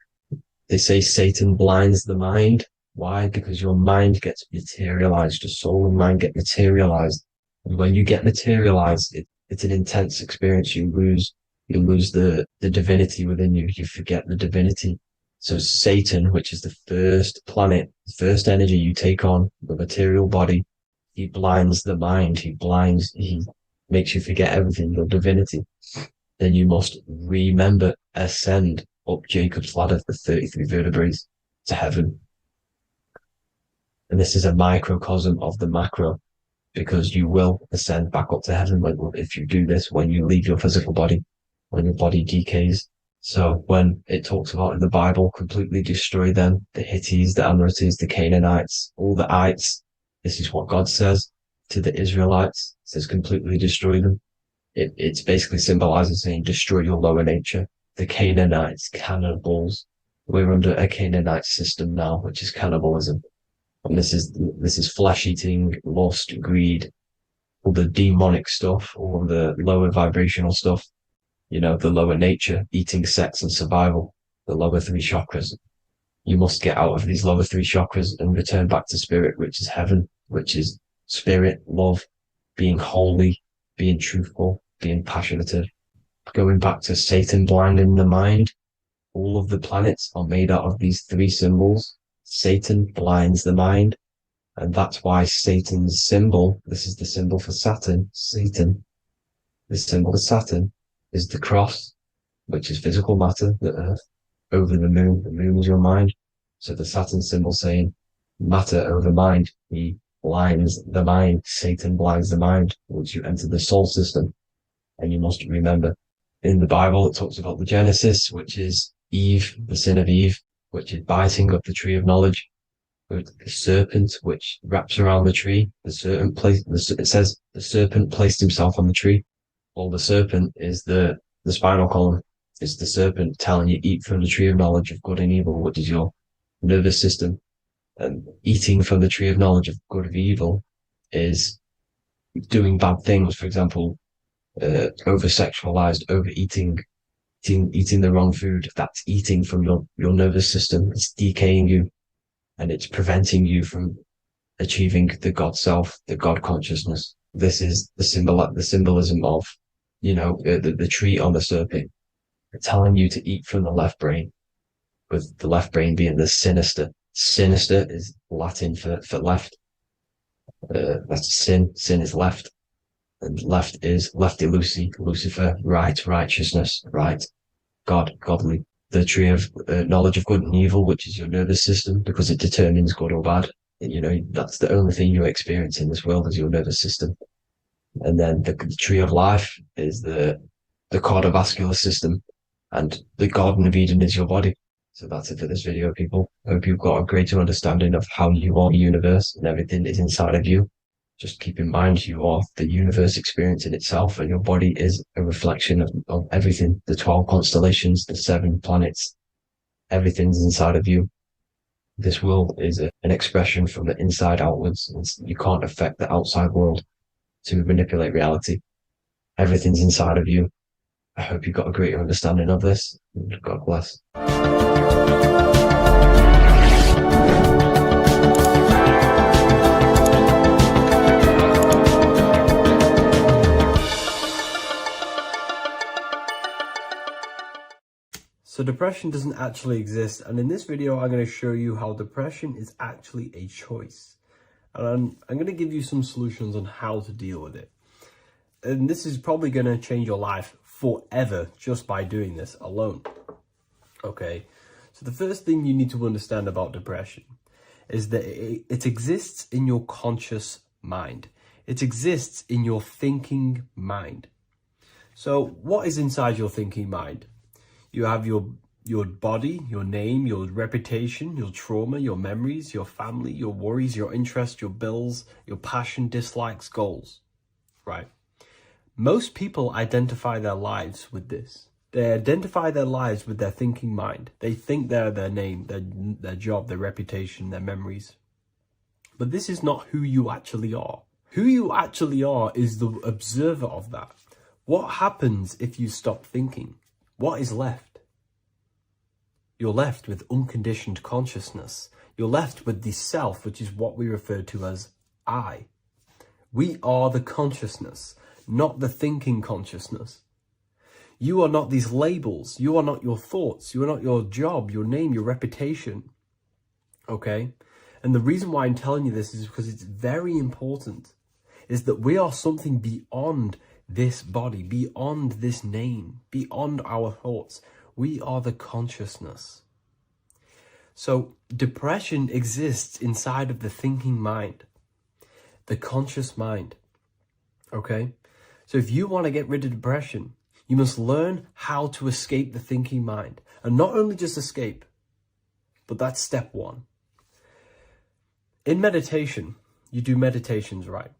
They say Satan blinds the mind. Why? Because your mind gets materialized, your soul and mind get materialized. And when you get materialized, it's an intense experience. You lose the divinity within you. You forget the divinity. So Satan, which is the first planet, the first energy you take on, the material body, he blinds the mind. He makes you forget everything, your divinity. Then you must remember, ascend up Jacob's ladder, the 33 vertebrae, to heaven. And this is a microcosm of the macro, because you will ascend back up to heaven if you do this, when you leave your physical body, when your body decays. So when it talks about in the Bible, completely destroy them, the Hittites, the Amorites, the Canaanites, all the ites, this is what God says to the Israelites. It says completely destroy them. It's basically symbolizing saying destroy your lower nature. The Canaanites, cannibals. We're under a Canaanite system now, which is cannibalism. And this is flesh eating, lust, greed, all the demonic stuff, all the lower vibrational stuff, the lower nature, eating, sex, and survival, the lower three chakras. You must get out of these lower three chakras and return back to spirit, which is heaven, which is spirit, love, being holy, being truthful, being passionate. Going back to Satan blinding the mind, all of the planets are made out of these three symbols. Satan blinds the mind, and that's why Satan's symbol, this is the symbol for Saturn, Satan, the symbol for Saturn is the cross, which is physical matter, the earth, over the moon is your mind. So the Saturn symbol saying matter over mind, he blinds the mind, Satan blinds the mind once you enter the soul system. And you must remember, in the Bible, it talks about the Genesis, which is Eve, the sin of Eve, which is biting of the tree of knowledge, with the serpent, which wraps around the tree. It says the serpent placed himself on the tree. Well, the serpent is the spinal column. It's the serpent telling you eat from the tree of knowledge of good and evil, which is your nervous system. And eating from the tree of knowledge of good and evil is doing bad things. For example, over-sexualized, overeating, eating the wrong food. That's eating from your nervous system. It's decaying you, and it's preventing you from achieving the God self, the God consciousness. This is the symbolism of, the tree on the serpent, telling you to eat from the left brain, with the left brain being the sinister. Sinister is Latin for left. That's sin. Sin is left. And left is lefty Lucy, Lucifer, right, righteousness, right, God, godly. The tree of knowledge of good and evil, which is your nervous system, because it determines good or bad. That's the only thing you experience in this world is your nervous system. And then the tree of life is the cardiovascular system, and the Garden of Eden is your body. So that's it for this video, people. I hope you've got a greater understanding of how you are the universe and everything is inside of you. Just keep in mind you are the universe experience in itself, and your body is a reflection of everything. The 12 constellations, the 7 planets, everything's inside of you. This world is an expression from the inside outwards. You can't affect the outside world to manipulate reality. Everything's inside of you. I hope you got a greater understanding of this. God bless. So depression doesn't actually exist, and in this video I'm going to show you how depression is actually a choice. And I'm going to give you some solutions on how to deal with it. And this is probably going to change your life forever just by doing this alone. Okay, so the first thing you need to understand about depression is that it exists in your conscious mind. It exists in your thinking mind. So what is inside your thinking mind? You have your body, your name, your reputation, your trauma, your memories, your family, your worries, your interests, your bills, your passion, dislikes, goals, right? Most people identify their lives with this. They identify their lives with their thinking mind. They think they're their name, their job, their reputation, their memories. But this is not who you actually are. Who you actually are is the observer of that. What happens if you stop thinking? what is left? You're left with unconditioned consciousness. You're left with the self, which is what we refer to as I. We are the consciousness, not the thinking consciousness. You are not these labels. You are not your thoughts. You are not your job, your name, your reputation. Okay? And the reason why I'm telling you this is because it's very important, is that we are something beyond this body, beyond this name, beyond our thoughts. We are the consciousness. So depression exists inside of the thinking mind, the conscious mind. Okay? So if you want to get rid of depression, you must learn how to escape the thinking mind. And not only just escape, but that's step one. In meditation, you do meditations, right?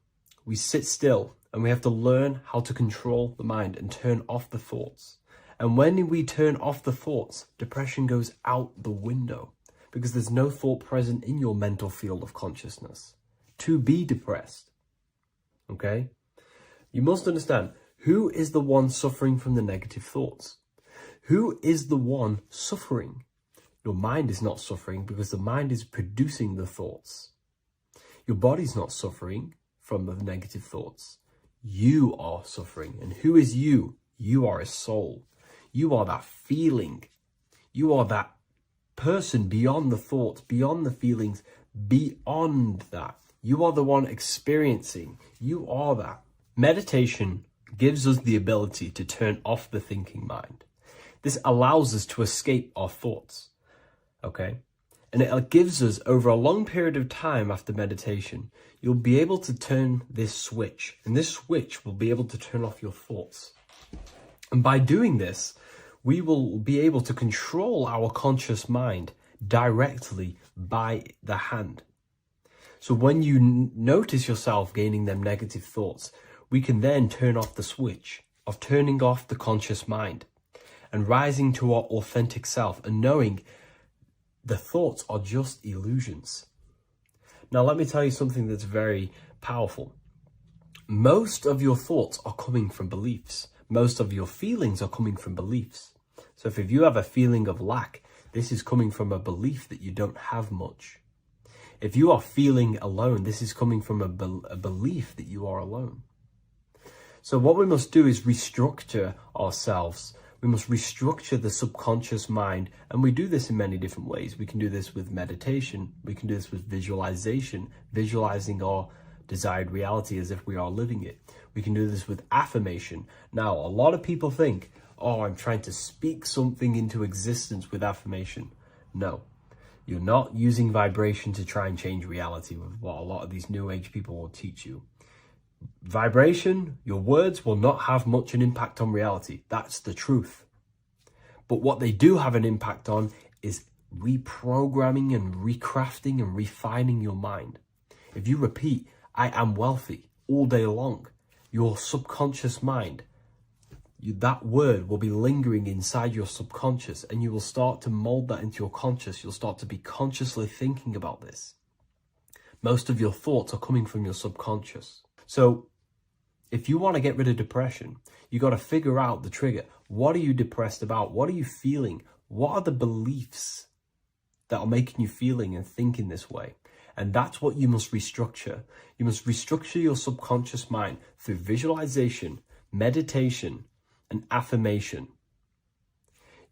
We sit still and we have to learn how to control the mind and turn off the thoughts. And when we turn off the thoughts, depression goes out the window because there's no thought present in your mental field of consciousness to be depressed. Okay? You must understand, who is the one suffering from the negative thoughts? Who is the one suffering? Your mind is not suffering because the mind is producing the thoughts. Your body's not suffering from the negative thoughts. You are suffering. And who is you? You are a soul. You are that feeling. You are that person beyond the thoughts, beyond the feelings, beyond that. You are the one experiencing. You are that. Meditation gives us the ability to turn off the thinking mind. This allows us to escape our thoughts. Okay? And it gives us, over a long period of time after meditation, you'll be able to turn this switch. And this switch will be able to turn off your thoughts. And by doing this, we will be able to control our conscious mind directly by the hand. So when you notice yourself gaining them negative thoughts, we can then turn off the switch of turning off the conscious mind and rising to our authentic self and knowing the thoughts are just illusions. Now, let me tell you something that's very powerful. Most of your thoughts are coming from beliefs. Most of your feelings are coming from beliefs. So if you have a feeling of lack, this is coming from a belief that you don't have much. If you are feeling alone, this is coming from a belief that you are alone. So what we must do is restructure ourselves. We must restructure the subconscious mind, and we do this in many different ways. We can do this with meditation. We can do this with visualization, visualizing our desired reality as if we are living it. We can do this with affirmation. Now, a lot of people think, oh, I'm trying to speak something into existence with affirmation. No, you're not using vibration to try and change reality with what a lot of these new age people will teach you. Vibration, your words will not have much an impact on reality. That's the truth. But what they do have an impact on is reprogramming and recrafting and refining your mind. If you repeat, I am wealthy all day long, your subconscious mind, that word will be lingering inside your subconscious, and you will start to mold that into your conscious. You'll start to be consciously thinking about this. Most of your thoughts are coming from your subconscious. So if you want to get rid of depression, you got to figure out the trigger. What are you depressed about? What are you feeling? What are the beliefs that are making you feeling and thinking this way? And that's what you must restructure. You must restructure your subconscious mind through visualization, meditation, and affirmation.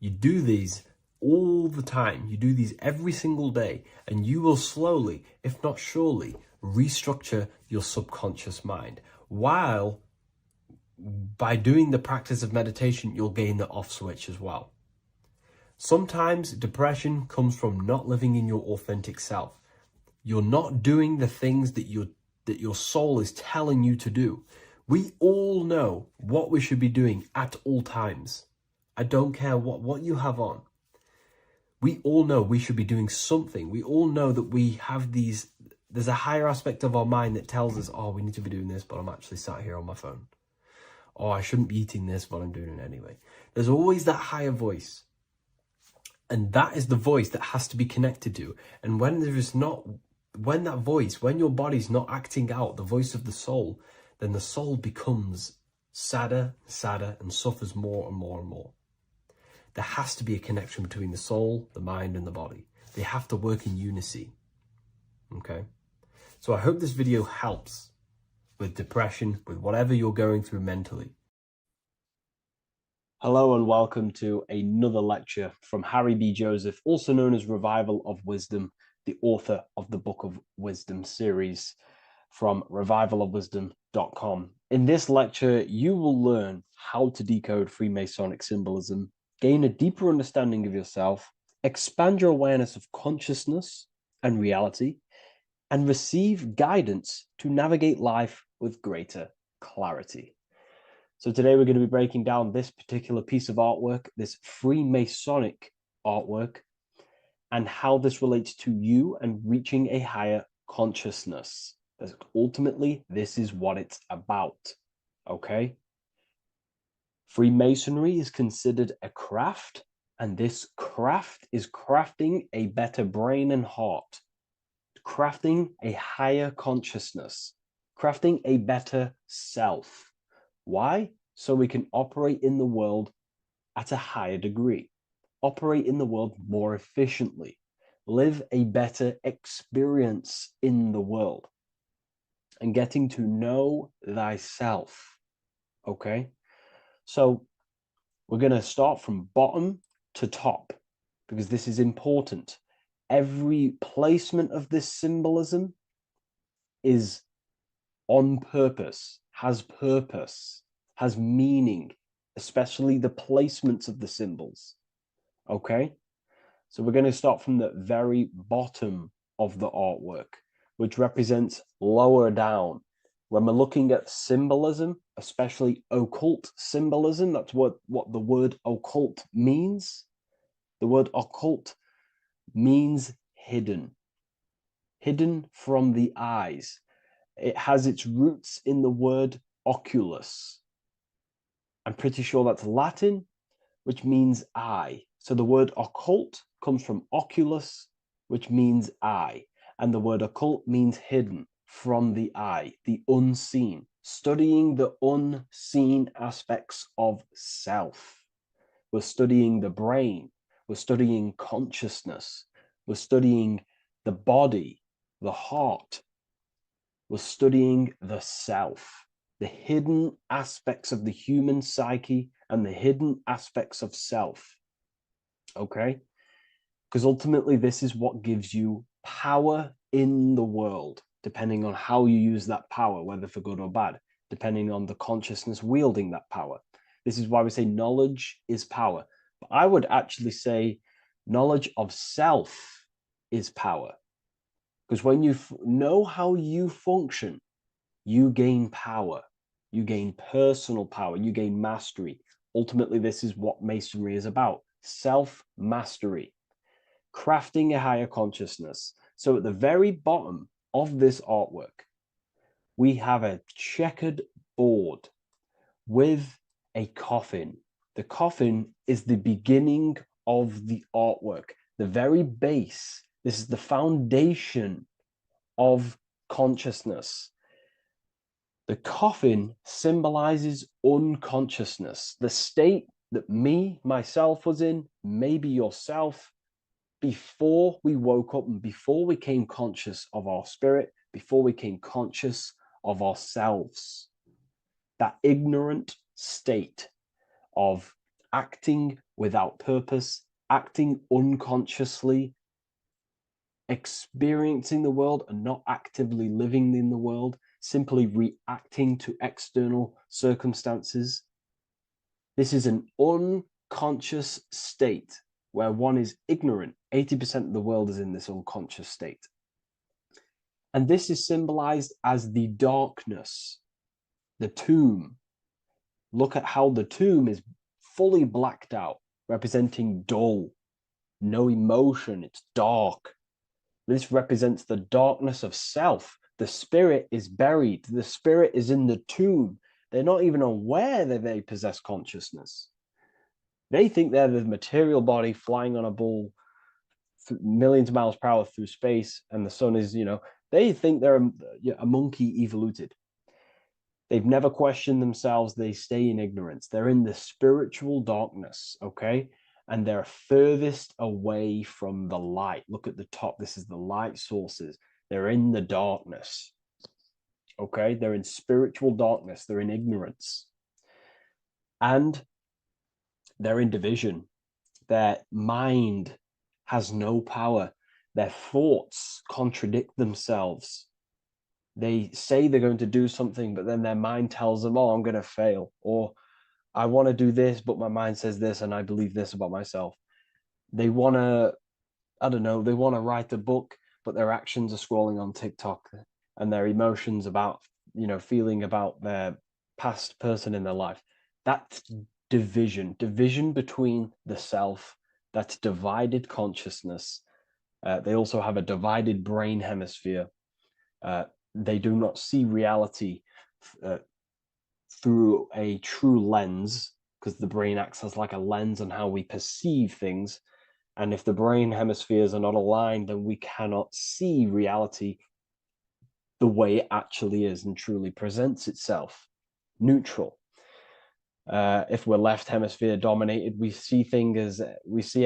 You do these all the time. You do these every single day, and you will slowly, if not surely, restructure your subconscious mind. While by doing the practice of meditation, you'll gain the off switch as well. Sometimes depression comes from not living in your authentic self. You're not doing the things that your soul is telling you to do. We all know what we should be doing at all times. I don't care what you have on. We all know we should be doing something. We all know that we have there's a higher aspect of our mind that tells us, oh, we need to be doing this, but I'm actually sat here on my phone. Oh, I shouldn't be eating this, but I'm doing it anyway. There's always that higher voice. And that is the voice that has to be connected to. And when that voice, when your body's not acting out the voice of the soul, then the soul becomes sadder, and suffers more and more and more. There has to be a connection between the soul, the mind, and the body. They have to work in unity. Okay? So I hope this video helps with depression, with whatever you're going through mentally. Hello and welcome to another lecture from Harry B. Joseph, also known as Revival of Wisdom, the author of the Book of Wisdom series from revivalofwisdom.com. In this lecture, you will learn how to decode Freemasonic symbolism, gain a deeper understanding of yourself, expand your awareness of consciousness and reality, and receive guidance to navigate life with greater clarity. So today we're going to be breaking down this particular piece of artwork, this Freemasonic artwork, and how this relates to you and reaching a higher consciousness. Because ultimately, this is what it's about, okay? Freemasonry is considered a craft, and this craft is crafting a better brain and heart, crafting a higher consciousness, crafting a better self. Why? So we can operate in the world at a higher degree, operate in the world more efficiently, live a better experience in the world, and getting to know thyself. Okay? So we're going to start from bottom to top because this is important. Every placement of this symbolism is on purpose, has meaning, especially the placements of the symbols. Okay? So we're going to start from the very bottom of the artwork, which represents lower down. When we're looking at symbolism, especially occult symbolism, that's what the word occult means. The word occult means hidden, hidden from the eyes. It has its roots in the word oculus. I'm pretty sure that's Latin, which means eye. So the word occult comes from oculus, which means eye. And the word occult means hidden from the eye, the unseen, studying the unseen aspects of self. We're studying the brain. We're studying consciousness. We're studying the body, the heart. We're studying the self, the hidden aspects of the human psyche and the hidden aspects of self. Okay? Because ultimately, this is what gives you power in the world, depending on how you use that power, whether for good or bad, depending on the consciousness wielding that power. This is why we say knowledge is power. But I would actually say knowledge of self is power. Because when you know how you function, you gain power. You gain personal power. You gain mastery. Ultimately, this is what Masonry is about. Self-mastery. Crafting a higher consciousness. So at the very bottom of this artwork, we have a checkered board with a coffin. The coffin is the beginning of the artwork. The very base. This is the foundation of consciousness. The coffin symbolizes unconsciousness, the state that myself was in, maybe yourself, before we woke up and before we came conscious of our spirit, before we came conscious of ourselves. That ignorant state of acting without purpose, acting unconsciously, experiencing the world and not actively living in the world, simply reacting to external circumstances. This is an unconscious state where one is ignorant. 80% of the world is in this unconscious state. And this is symbolized as the darkness, the tomb. Look at how the tomb is fully blacked out, representing dull, no emotion, it's dark. This represents the darkness of self. The spirit is buried. The spirit is in the tomb. They're not even aware that they possess consciousness. They think they're the material body flying on a ball millions of miles per hour through space, and the sun is, they think they're a monkey evoluted. They've never questioned themselves. They stay in ignorance. They're in the spiritual darkness, okay? and they're furthest away from the light. Look at the top. This is the light sources. They're in the darkness. Okay, they're in spiritual darkness. They're in ignorance. And they're in division. Their mind has no power. Their thoughts contradict themselves. They say they're going to do something, but then their mind tells them, oh, I'm going to fail. Or I want to do this, but my mind says this, and I believe this about myself. They want to, I don't know, they want to write a book, but their actions are scrolling on TikTok, and their emotions about, feeling about their past person in their life. That's division between the self. That's divided consciousness. They also have a divided brain hemisphere. They do not see reality through a true lens, because the brain acts as like a lens on how we perceive things. And if the brain hemispheres are not aligned, then we cannot see reality the way it actually is and truly presents itself, neutral. If we're left hemisphere dominated, we see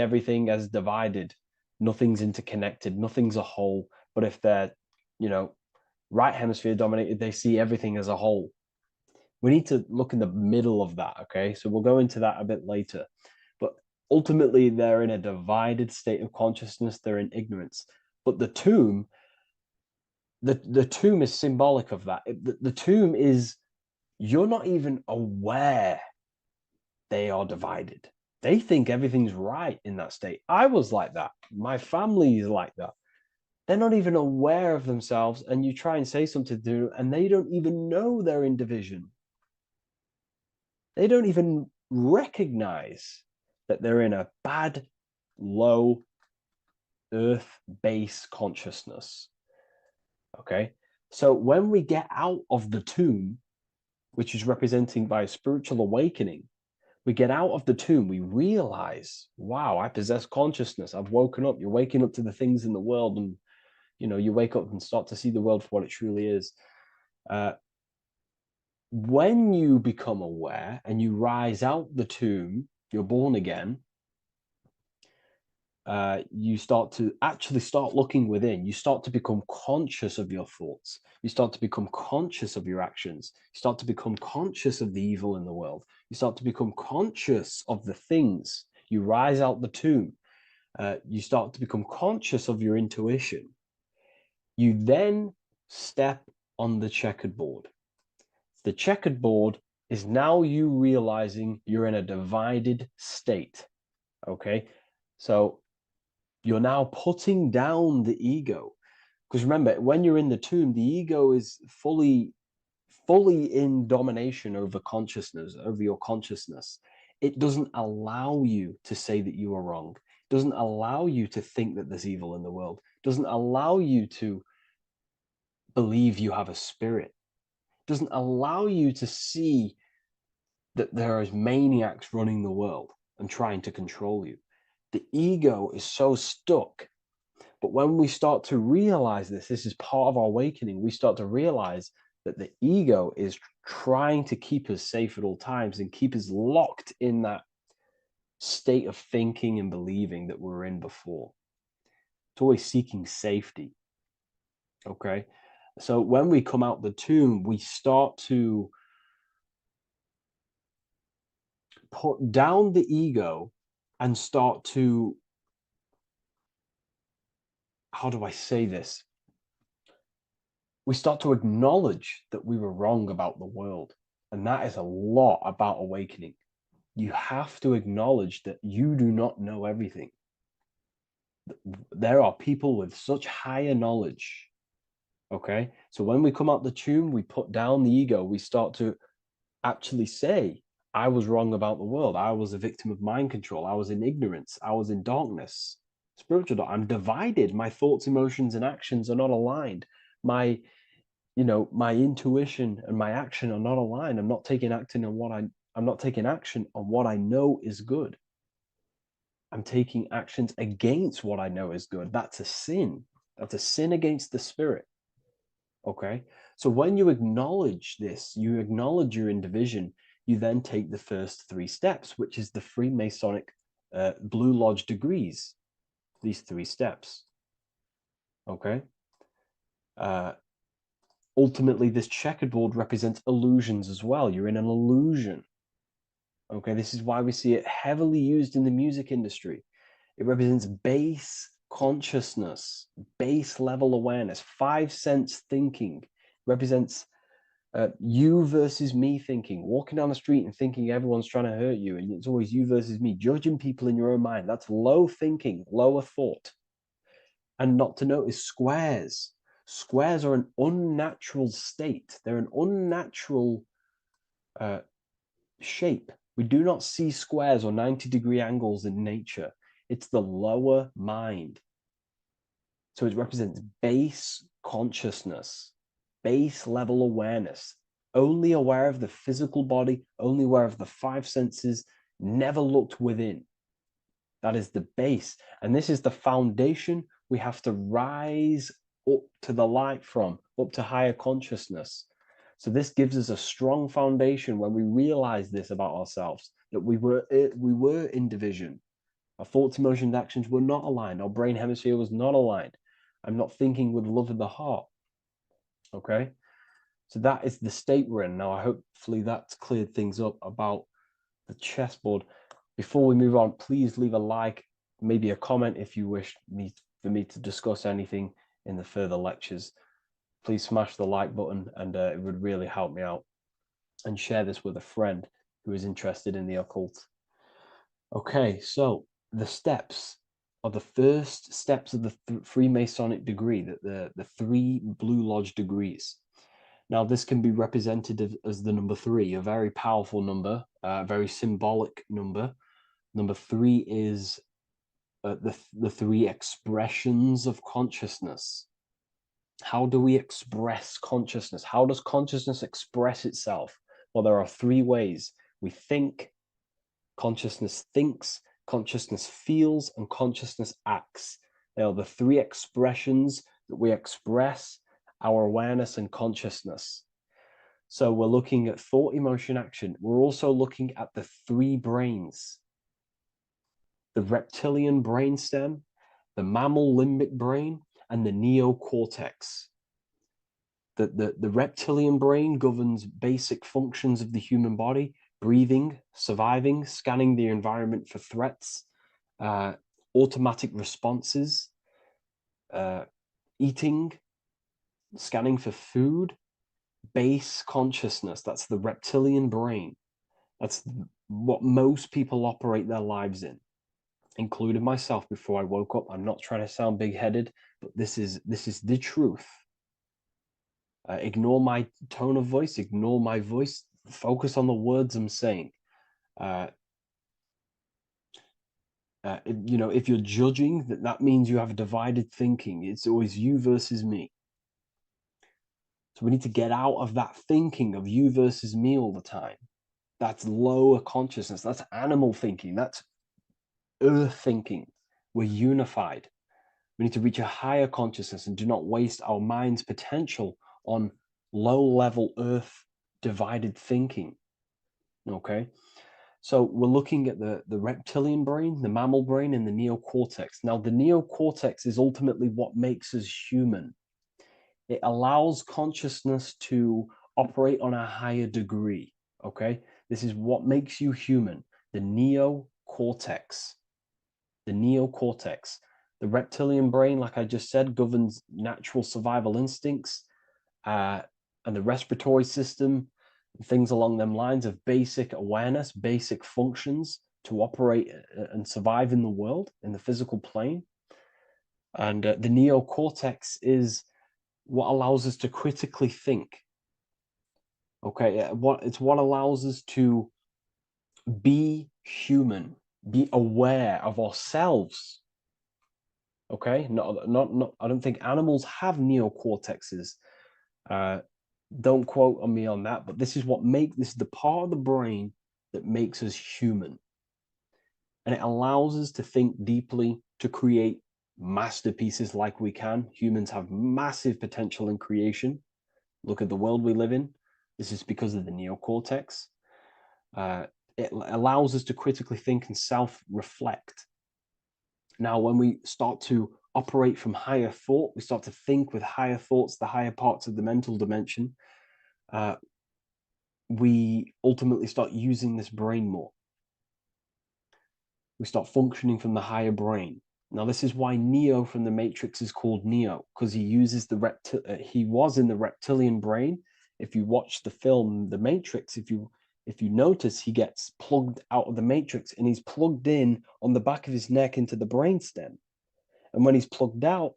everything as divided. Nothing's interconnected, nothing's a whole. But if they're, right hemisphere dominated, they see everything as a whole. We need to look in the middle of that, okay? So we'll go into that a bit later. But ultimately, they're in a divided state of consciousness. They're in ignorance. But the tomb is symbolic of that. The tomb is, you're not even aware they are divided. They think everything's right in that state. I was like that. My family is like that. They're not even aware of themselves, and you try and say something to them, and they don't even know they're in division. They don't even recognize that they're in a bad, low, earth base consciousness. Okay? So when we get out of the tomb, which is representing by a spiritual awakening, we get out of the tomb, we realize, wow, I possess consciousness. I've woken up. You're waking up to the things in the world, and you wake up and start to see the world for what it truly is. When you become aware and you rise out the tomb, you're born again. You start looking within. You start to become conscious of your thoughts. You start to become conscious of your actions. You start to become conscious of the evil in the world. You start to become conscious of the things. You rise out the tomb. You start to become conscious of your intuition. You then step on the checkered board. The checkered board is now you realizing you're in a divided state. Okay, so you're now putting down the ego, because remember, when you're in the tomb, the ego is fully in domination over consciousness, over your consciousness. It doesn't allow you to say that you are wrong. It doesn't allow you to think that there's evil in the world. It doesn't allow you to believe you have a spirit. It doesn't allow you to see that there is maniacs running the world and trying to control you. The ego is so stuck. But when we start to realize this is part of our awakening, we start to realize that the ego is trying to keep us safe at all times and keep us locked in that state of thinking and believing that we were in before. It's always seeking safety. Okay? So when we come out the tomb, we start to put down the ego and start to, how do I say this? We start to acknowledge that we were wrong about the world. And that is a lot about awakening. You have to acknowledge that you do not know everything. There are people with such higher knowledge. Okay? So when we come out the tomb, we put down the ego. We start to actually say, I was wrong about the world. I was a victim of mind control. I was in ignorance. I was in darkness. Spiritual dark. I'm divided. My thoughts, emotions, and actions are not aligned. My intuition and my action are not aligned. I'm not taking action on what I know is good. I'm taking actions against what I know is good. That's a sin. That's a sin against the spirit. Okay? So when you acknowledge this, you acknowledge you're in division, you then take the first 3 steps, which is the Freemasonic Blue Lodge degrees, these 3 steps. Okay. Ultimately, this checkerboard represents illusions as well. You're in an illusion. Okay, this is why we see it heavily used in the music industry. It represents base consciousness, base level awareness, 5 sense thinking. It represents you versus me thinking, walking down the street and thinking everyone's trying to hurt you, and it's always you versus me, judging people in your own mind. That's low thinking, lower thought. And not to notice squares. Squares are an unnatural state. They're an unnatural shape. We do not see squares or 90-degree angles in nature. It's the lower mind. So it represents base consciousness, base level awareness, only aware of the physical body, only aware of the 5 senses, never looked within. That is the base. And this is the foundation we have to rise up to the light from, up to higher consciousness. So this gives us a strong foundation when we realize this about ourselves, that we were in division. Our thoughts, emotions, actions were not aligned. Our brain hemisphere was not aligned. I'm not thinking with love in the heart. Okay? So that is the state we're in. Now, hopefully that's cleared things up about the chessboard. Before we move on, please leave a like, maybe a comment if you wish for me to discuss anything in the further lectures. Please smash the like button, and it would really help me out. And share this with a friend who is interested in the occult. Okay, so the steps are the first steps of the Freemasonic degree, the 3 Blue Lodge degrees. Now, this can be represented as the number 3, a very powerful number, a very symbolic number. Number 3 is the 3 expressions of consciousness. How do we express consciousness? How does consciousness express itself? Well, there are 3 ways. We think, consciousness thinks, consciousness feels, and consciousness acts. They are the 3 expressions that we express our awareness and consciousness. So we're looking at thought, emotion, action. We're also looking at the 3 brains: the reptilian brainstem, the mammal limbic brain, and the neocortex. The reptilian brain governs basic functions of the human body: breathing, surviving, scanning the environment for threats, automatic responses, eating, scanning for food. Base consciousness, that's the reptilian brain. That's what most people operate their lives in, including myself before I woke up. I'm not trying to sound big-headed, but this is the truth. Ignore my tone of voice, ignore my voice, focus on the words I'm saying. If you're judging, that means you have divided thinking. It's always you versus me. So we need to get out of that thinking of you versus me all the time. That's lower consciousness. That's animal thinking. That's earth thinking. We're unified. We need to reach a higher consciousness and do not waste our mind's potential on low-level earth divided thinking. Okay? So we're looking at the reptilian brain, the mammal brain, and the neocortex. Now, the neocortex is ultimately what makes us human. It allows consciousness to operate on a higher degree. Okay? This is what makes you human. The neocortex. The neocortex. The reptilian brain, like I just said, governs natural survival instincts and the respiratory system, things along them lines of basic awareness, basic functions to operate and survive in the world, in the physical plane. And the neocortex is what allows us to critically think. Okay, it's what allows us to be human, be aware of ourselves. Okay, not. I don't think animals have neocortexes. Don't quote on me on that, but this is the part of the brain that makes us human, and it allows us to think deeply, to create masterpieces like we can. Humans have massive potential in creation. Look at the world we live in. This is because of the neocortex. it allows us to critically think and self-reflect. Now, when we start to operate from higher thought, we start to think with higher thoughts, the higher parts of the mental dimension, we ultimately start using this brain more. We start functioning from the higher brain. Now, this is why Neo from the Matrix is called Neo, because he uses he was in the reptilian brain. If you watch the film The Matrix, if you notice, he gets plugged out of the Matrix and he's plugged in on the back of his neck into the brainstem. And when he's plugged out,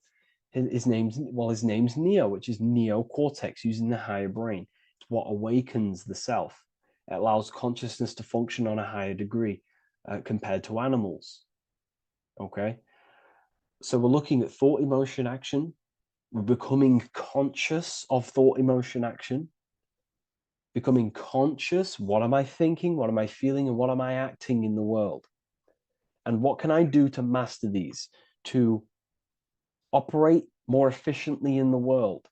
his name's Neo, which is neocortex, using the higher brain. It's what awakens the self. It allows consciousness to function on a higher degree compared to animals. Okay, so we're looking at thought, emotion, action. We're becoming conscious of thought, emotion, action. Becoming conscious, what am I thinking, what am I feeling, and what am I acting in the world? And what can I do to master these, to operate more efficiently in the world?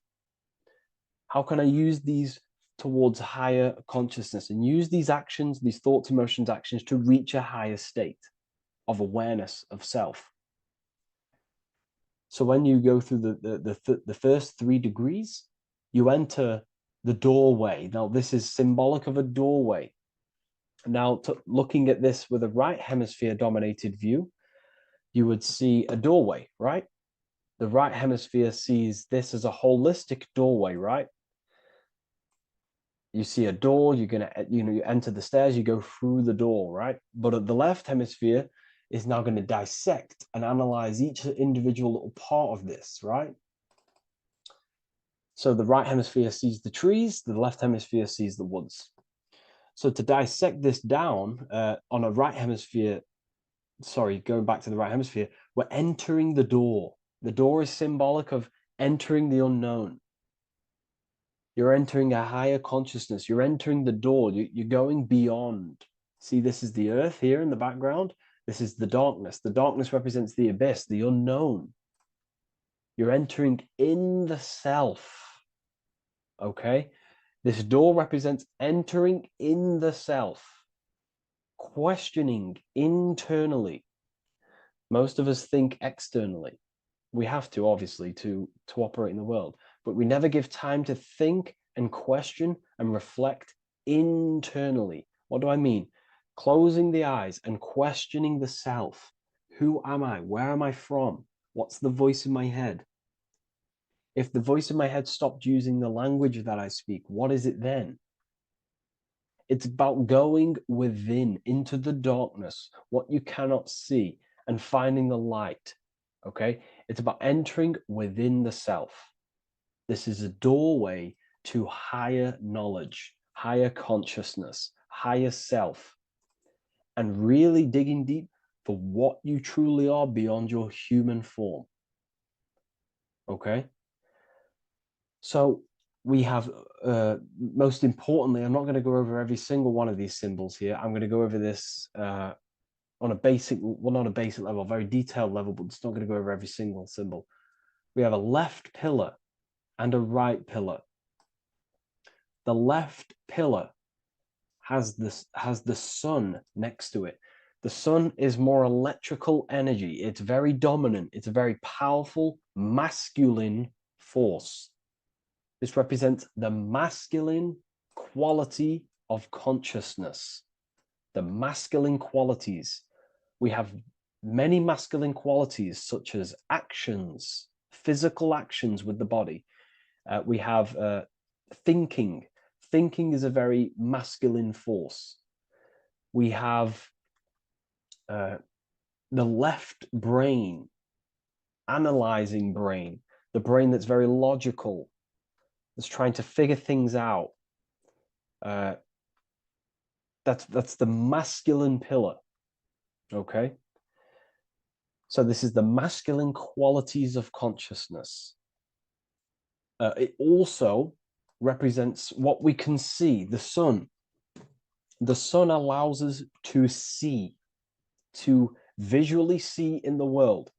How can I use these towards higher consciousness and use these actions, these thoughts, emotions, actions to reach a higher state of awareness of self? So when you go through the first 3 degrees, you enter the doorway. Now, this is symbolic of a doorway. Now, looking at this with a right hemisphere dominated view, you would see a doorway, right? The right hemisphere sees this as a holistic doorway, right? You see a door, you're going to, you enter the stairs, you go through the door, right? But at the left hemisphere is now going to dissect and analyze each individual little part of this, right? So the right hemisphere sees the trees, the left hemisphere sees the woods. So to dissect this down on a right hemisphere, going back to the right hemisphere, we're entering the door. The door is symbolic of entering the unknown. You're entering a higher consciousness. You're entering the door. You're going beyond. See, this is the earth here in the background. This is the darkness. The darkness represents the abyss, the unknown. You're entering in the self. Okay? This door represents entering in the self, questioning internally. Most of us think externally. We have to, obviously, to operate in the world, but we never give time to think and question and reflect internally. What do I mean? Closing the eyes and questioning the self. Who am I? Where am I from? What's the voice in my head? If the voice in my head stopped using the language that I speak, what is it then? It's about going within, into the darkness, what you cannot see, and finding the light. Okay? It's about entering within the self. This is a doorway to higher knowledge, higher consciousness, higher self, and really digging deep for what you truly are beyond your human form. Okay? So we have, most importantly, I'm not going to go over every single one of these symbols here. I'm going to go over this on a basic, well, not a basic level, a very detailed level, but it's not going to go over every single symbol. We have a left pillar and a right pillar. The left pillar has the sun next to it. The sun is more electrical energy. It's very dominant. It's a very powerful, masculine force. This represents the masculine quality of consciousness. The masculine qualities. We have many masculine qualities, such as actions, physical actions with the body. We have thinking. Thinking is a very masculine force. We have the left brain, analyzing brain, the brain that's very logical, that's trying to figure things out. That's the masculine pillar. Okay? So this is the masculine qualities of consciousness. It also represents what we can see, the sun. The sun allows us to see, to visually see in the world.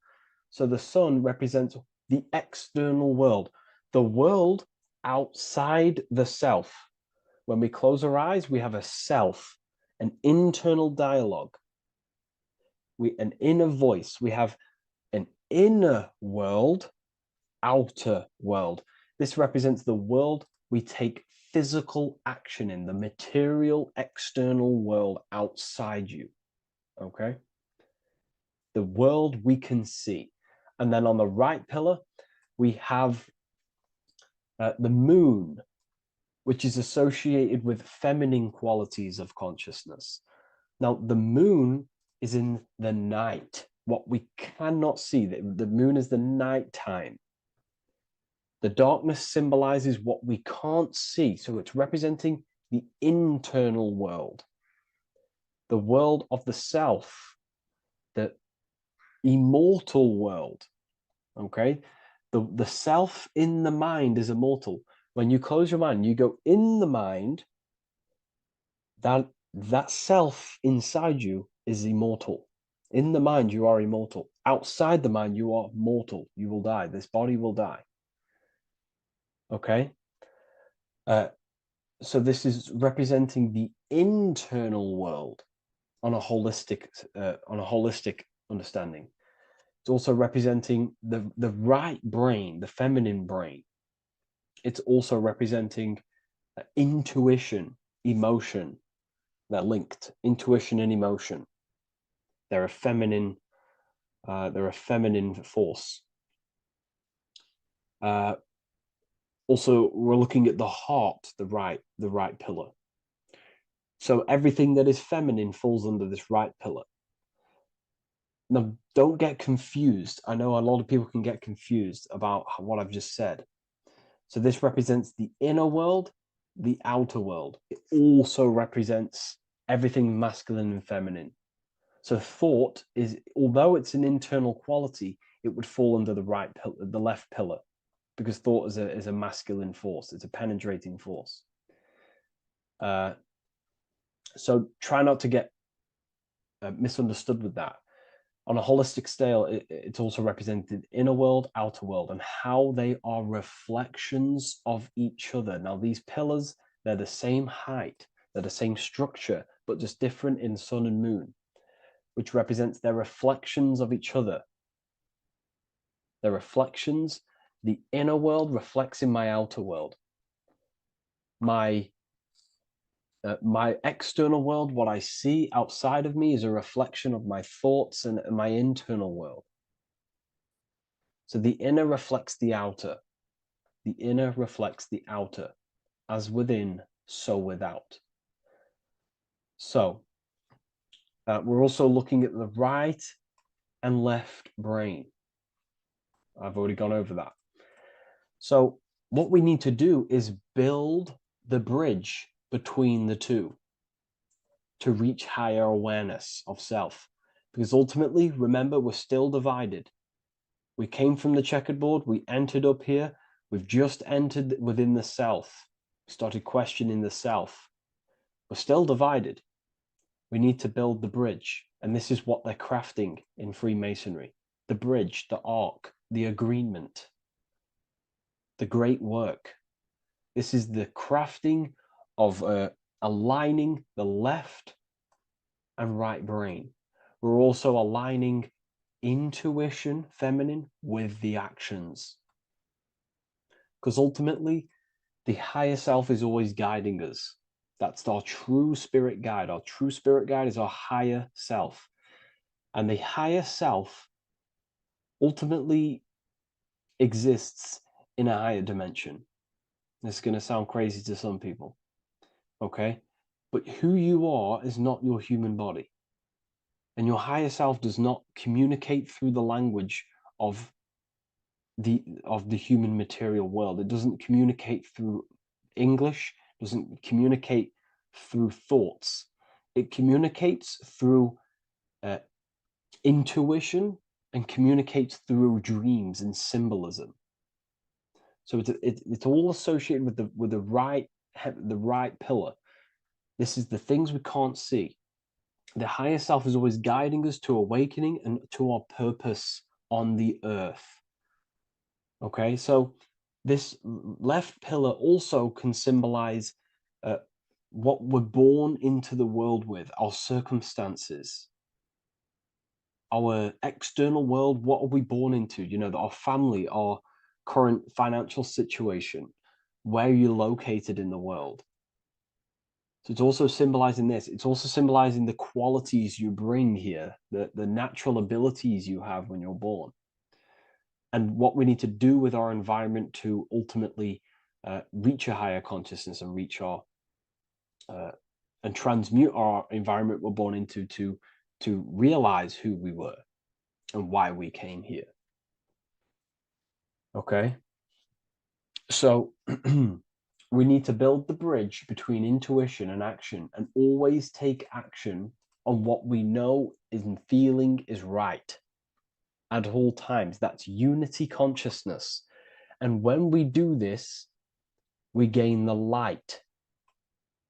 So the sun represents the external world, the world outside the self. When we close our eyes, we have a self. an internal dialogue, an inner voice. We have an inner world, outer world. This represents the world we take physical action in, the material external world outside you. Okay? The world we can see. And then on the right pillar, we have the moon, which is associated with feminine qualities of consciousness. Now, the moon is in the night, what we cannot see. The moon is the nighttime. The darkness symbolizes what we can't see, so it's representing the internal world, the world of the self, the immortal world. Okay, the self in the mind is immortal. When you close your mind, you go in the mind, that self inside you is immortal. In the mind, you are immortal. Outside the mind, you are mortal. You will die. This body will die. Okay? So this is representing the internal world on a holistic understanding. It's also representing the right brain, the feminine brain. It's also representing intuition, emotion. They're linked. Intuition and emotion. They're a feminine force. Also, we're looking at the heart, the right pillar. So everything that is feminine falls under this right pillar. Now, don't get confused. I know a lot of people can get confused about what I've just said. So this represents the inner world, the outer world. It also represents everything masculine and feminine. So thought is, although it's an internal quality, it would fall under the right pillar, the left pillar, because thought is a masculine force. It's a penetrating force. So try not to get misunderstood with that. On a holistic scale, it's also represented inner world, outer world, and how they are reflections of each other. Now, these pillars, they're the same height, they're the same structure, but just different in sun and moon, which represents their reflections of each other. Their reflections, the inner world reflects in my outer world. My external world, what I see outside of me, is a reflection of my thoughts and my internal world. So the inner reflects the outer. The inner reflects the outer. As within, so without. So we're also looking at the right and left brain. I've already gone over that. So what we need to do is build the bridge between the two to reach higher awareness of self. Because ultimately, remember, we're still divided. We came from the checkered board, we entered up here, we've just entered within the self, started questioning the self. We're still divided. We need to build the bridge. And this is what they're crafting in Freemasonry. The bridge, the arc, the agreement, the great work. This is the crafting of aligning the left and right brain. We're also aligning intuition, feminine, with the actions. Because ultimately, the higher self is always guiding us. That's our true spirit guide. Our true spirit guide is our higher self. And the higher self ultimately exists in a higher dimension. This is going to sound crazy to some people, okay? But who you are is not your human body. And your higher self does not communicate through the language of the human material world. It doesn't communicate through English, doesn't communicate through thoughts. It communicates through intuition and communicates through dreams and symbolism. So it's all associated with the right pillar. This is the things we can't see. The higher self is always guiding us to awakening and to our purpose on the earth. Okay, so this left pillar also can symbolize what we're born into the world with, our circumstances, our external world, what are we born into? You know, our family, our current financial situation, where you're located in the world. So it's also symbolizing this. It's also symbolizing the qualities you bring here, the natural abilities you have when you're born, and what we need to do with our environment to ultimately reach a higher consciousness and reach our and transmute our environment we're born into to realize who we were and why we came here. Okay, so we need to build the bridge between intuition and action, and always take action on what we know and feeling is right at all times. That's unity consciousness. And when we do this, we gain the light.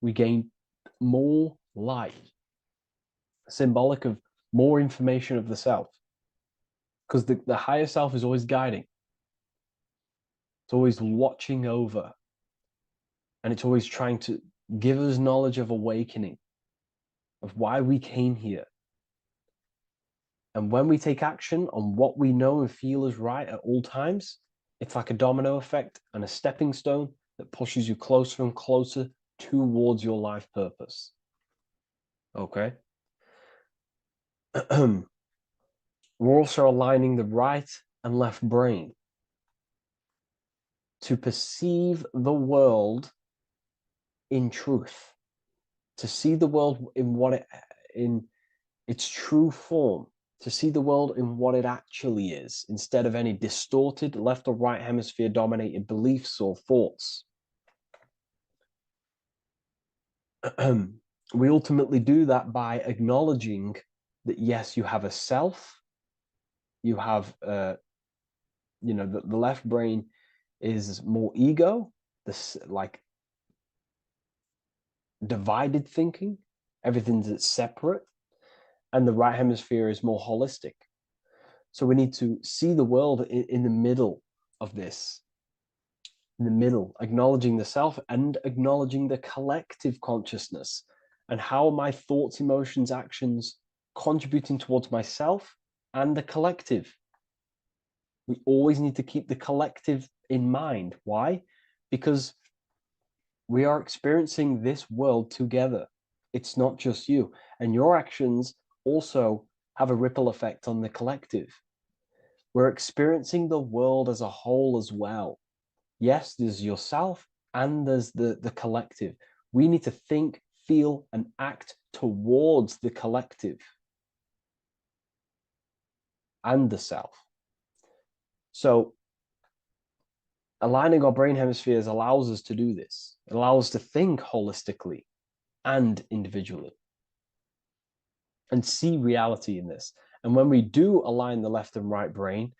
We gain more light, symbolic of more information of the self. Because the higher self is always guiding. It's always watching over. And it's always trying to give us knowledge of awakening, of why we came here. And when we take action on what we know and feel is right at all times, it's like a domino effect and a stepping stone that pushes you closer and closer towards your life purpose. Okay? We're also aligning the right and left brain to perceive the world in truth, to see the world in its true form, to see the world in what it actually is, instead of any distorted left or right hemisphere dominated beliefs or thoughts. We ultimately do that by acknowledging that, yes, you have a self, you have, you know, the left brain is more ego, this like divided thinking, everything's separate, and the right hemisphere is more holistic. So we need to see the world in the middle of this, in the middle, acknowledging the self and acknowledging the collective consciousness, and how my thoughts, emotions, actions contributing towards myself and the collective. We always need to keep the collective in mind. Why? Because we are experiencing this world together. It's not just you. And your actions also have a ripple effect on the collective. We're experiencing the world as a whole as well. Yes, there's yourself and there's the collective. We need to think, feel, and act towards the collective and the self. So aligning our brain hemispheres allows us to do this. It allows us to think holistically and individually and see reality in this. And when we do align the left and right brain,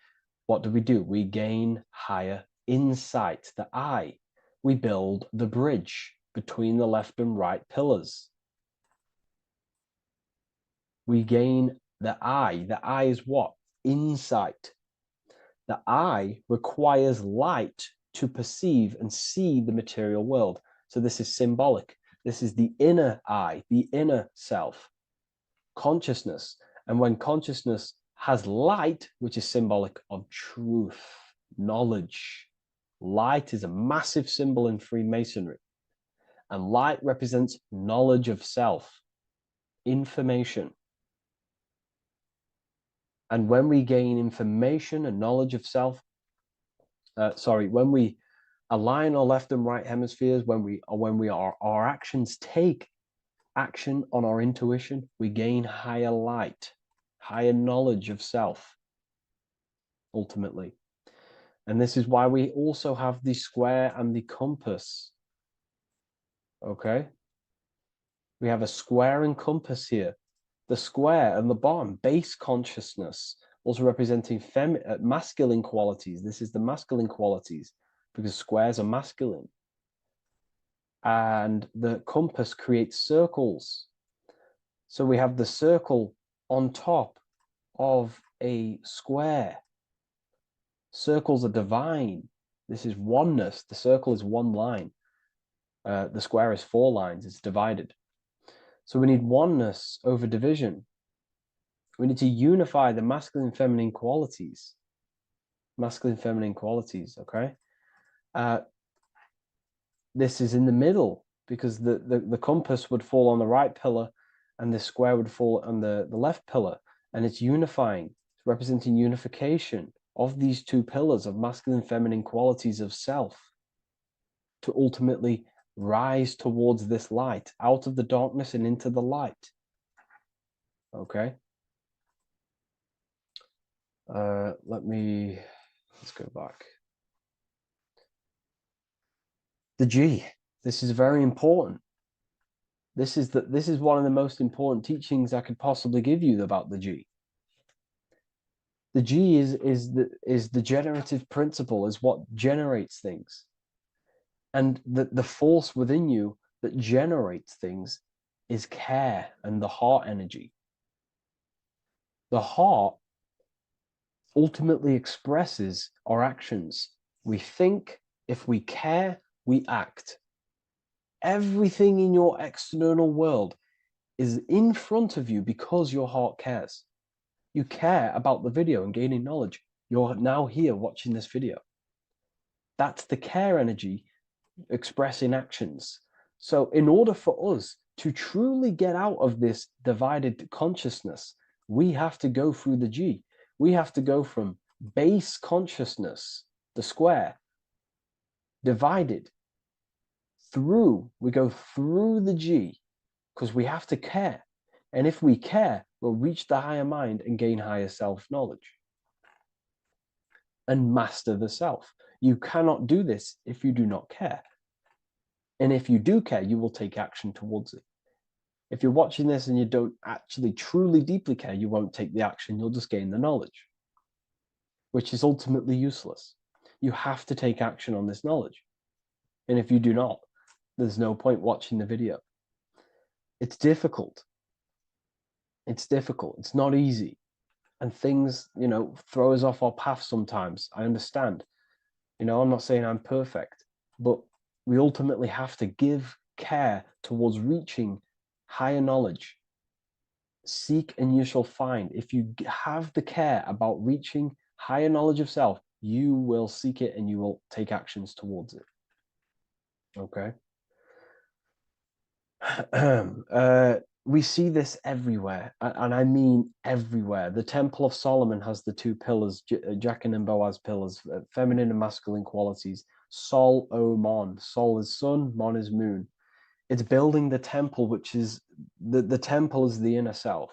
what do? We gain higher insight, the eye. We build the bridge between the left and right pillars. We gain the eye. The eye is what? Insight. The eye requires light to perceive and see the material world. So this is symbolic. This is the inner eye, the inner self, consciousness. And when consciousness has light, which is symbolic of truth, knowledge, light is a massive symbol in Freemasonry. And light represents knowledge of self, information. And when we gain information and knowledge of self, when we align our left and right hemispheres, our actions take action on our intuition, we gain higher light, higher knowledge of self, ultimately. And this is why we also have the square and the compass. Okay? We have a square and compass here. The square and the bottom, base consciousness, also representing masculine qualities. This is the masculine qualities because squares are masculine. And the compass creates circles. So we have the circle on top of a square. Circles are divine. This is oneness. The circle is one line. The square is 4 lines, it's divided. So we need oneness over division. We need to unify the masculine and feminine qualities. Masculine and feminine qualities, okay? This is in the middle because the compass would fall on the right pillar and the square would fall on the left pillar. And it's unifying, it's representing unification of these two pillars of masculine and feminine qualities of self to ultimately rise towards this light, out of the darkness and into the light. Okay. Let's go back. The G. This is very important. This is one of the most important teachings I could possibly give you about the G. The G is the generative principle, is what generates things. And the force within you that generates things is care and the heart energy. The heart ultimately expresses our actions. We think, if we care, we act. Everything in your external world is in front of you because your heart cares. You care about the video and gaining knowledge. You're now here watching this video. That's the care energy expressing actions. So in order for us to truly get out of this divided consciousness, we have to go through the G. We have to go from base consciousness, the square, divided, we go through the G, because we have to care. And if we care, we'll reach the higher mind and gain higher self-knowledge and master the self. You cannot do this if you do not care. And if you do care, you will take action towards it. If you're watching this and you don't actually truly deeply care, you won't take the action, you'll just gain the knowledge, which is ultimately useless. You have to take action on this knowledge. And if you do not, there's no point watching the video. It's difficult. It's difficult. It's not easy. And things, throw us off our path sometimes. I understand. I'm not saying I'm perfect, but we ultimately have to give care towards reaching higher knowledge. Seek and you shall find. If you have the care about reaching higher knowledge of self, you will seek it and you will take actions towards it. Okay. We see this everywhere, and I mean everywhere. The Temple of Solomon has the two pillars, Jachin and Boaz pillars, feminine and masculine qualities. Sol, O, Mon. Sol is sun, Mon is moon. It's building the temple, which is, the temple is the inner self,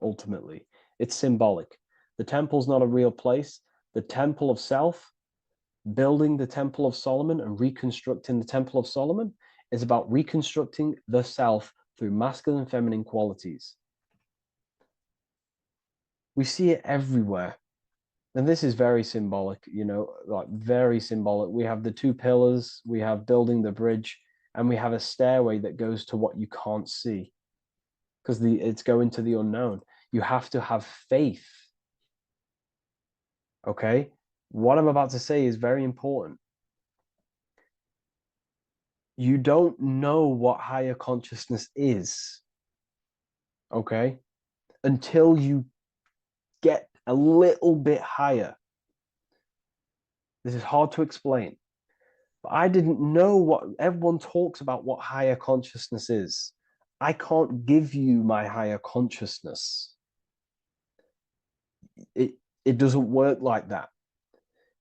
ultimately. It's symbolic. The temple's not a real place. The temple of self, building the Temple of Solomon and reconstructing the Temple of Solomon, is about reconstructing the self through masculine and feminine qualities. We see it everywhere. And this is very symbolic, like very symbolic. We have the two pillars, we have building the bridge, and we have a stairway that goes to what you can't see, because it's going to the unknown. You have to have faith. Okay? What I'm about to say is very important. You don't know what higher consciousness is, okay, until you get a little bit higher. This is hard to explain, but I didn't know what everyone talks about, what higher consciousness is. I can't give you my higher consciousness. It doesn't work like that.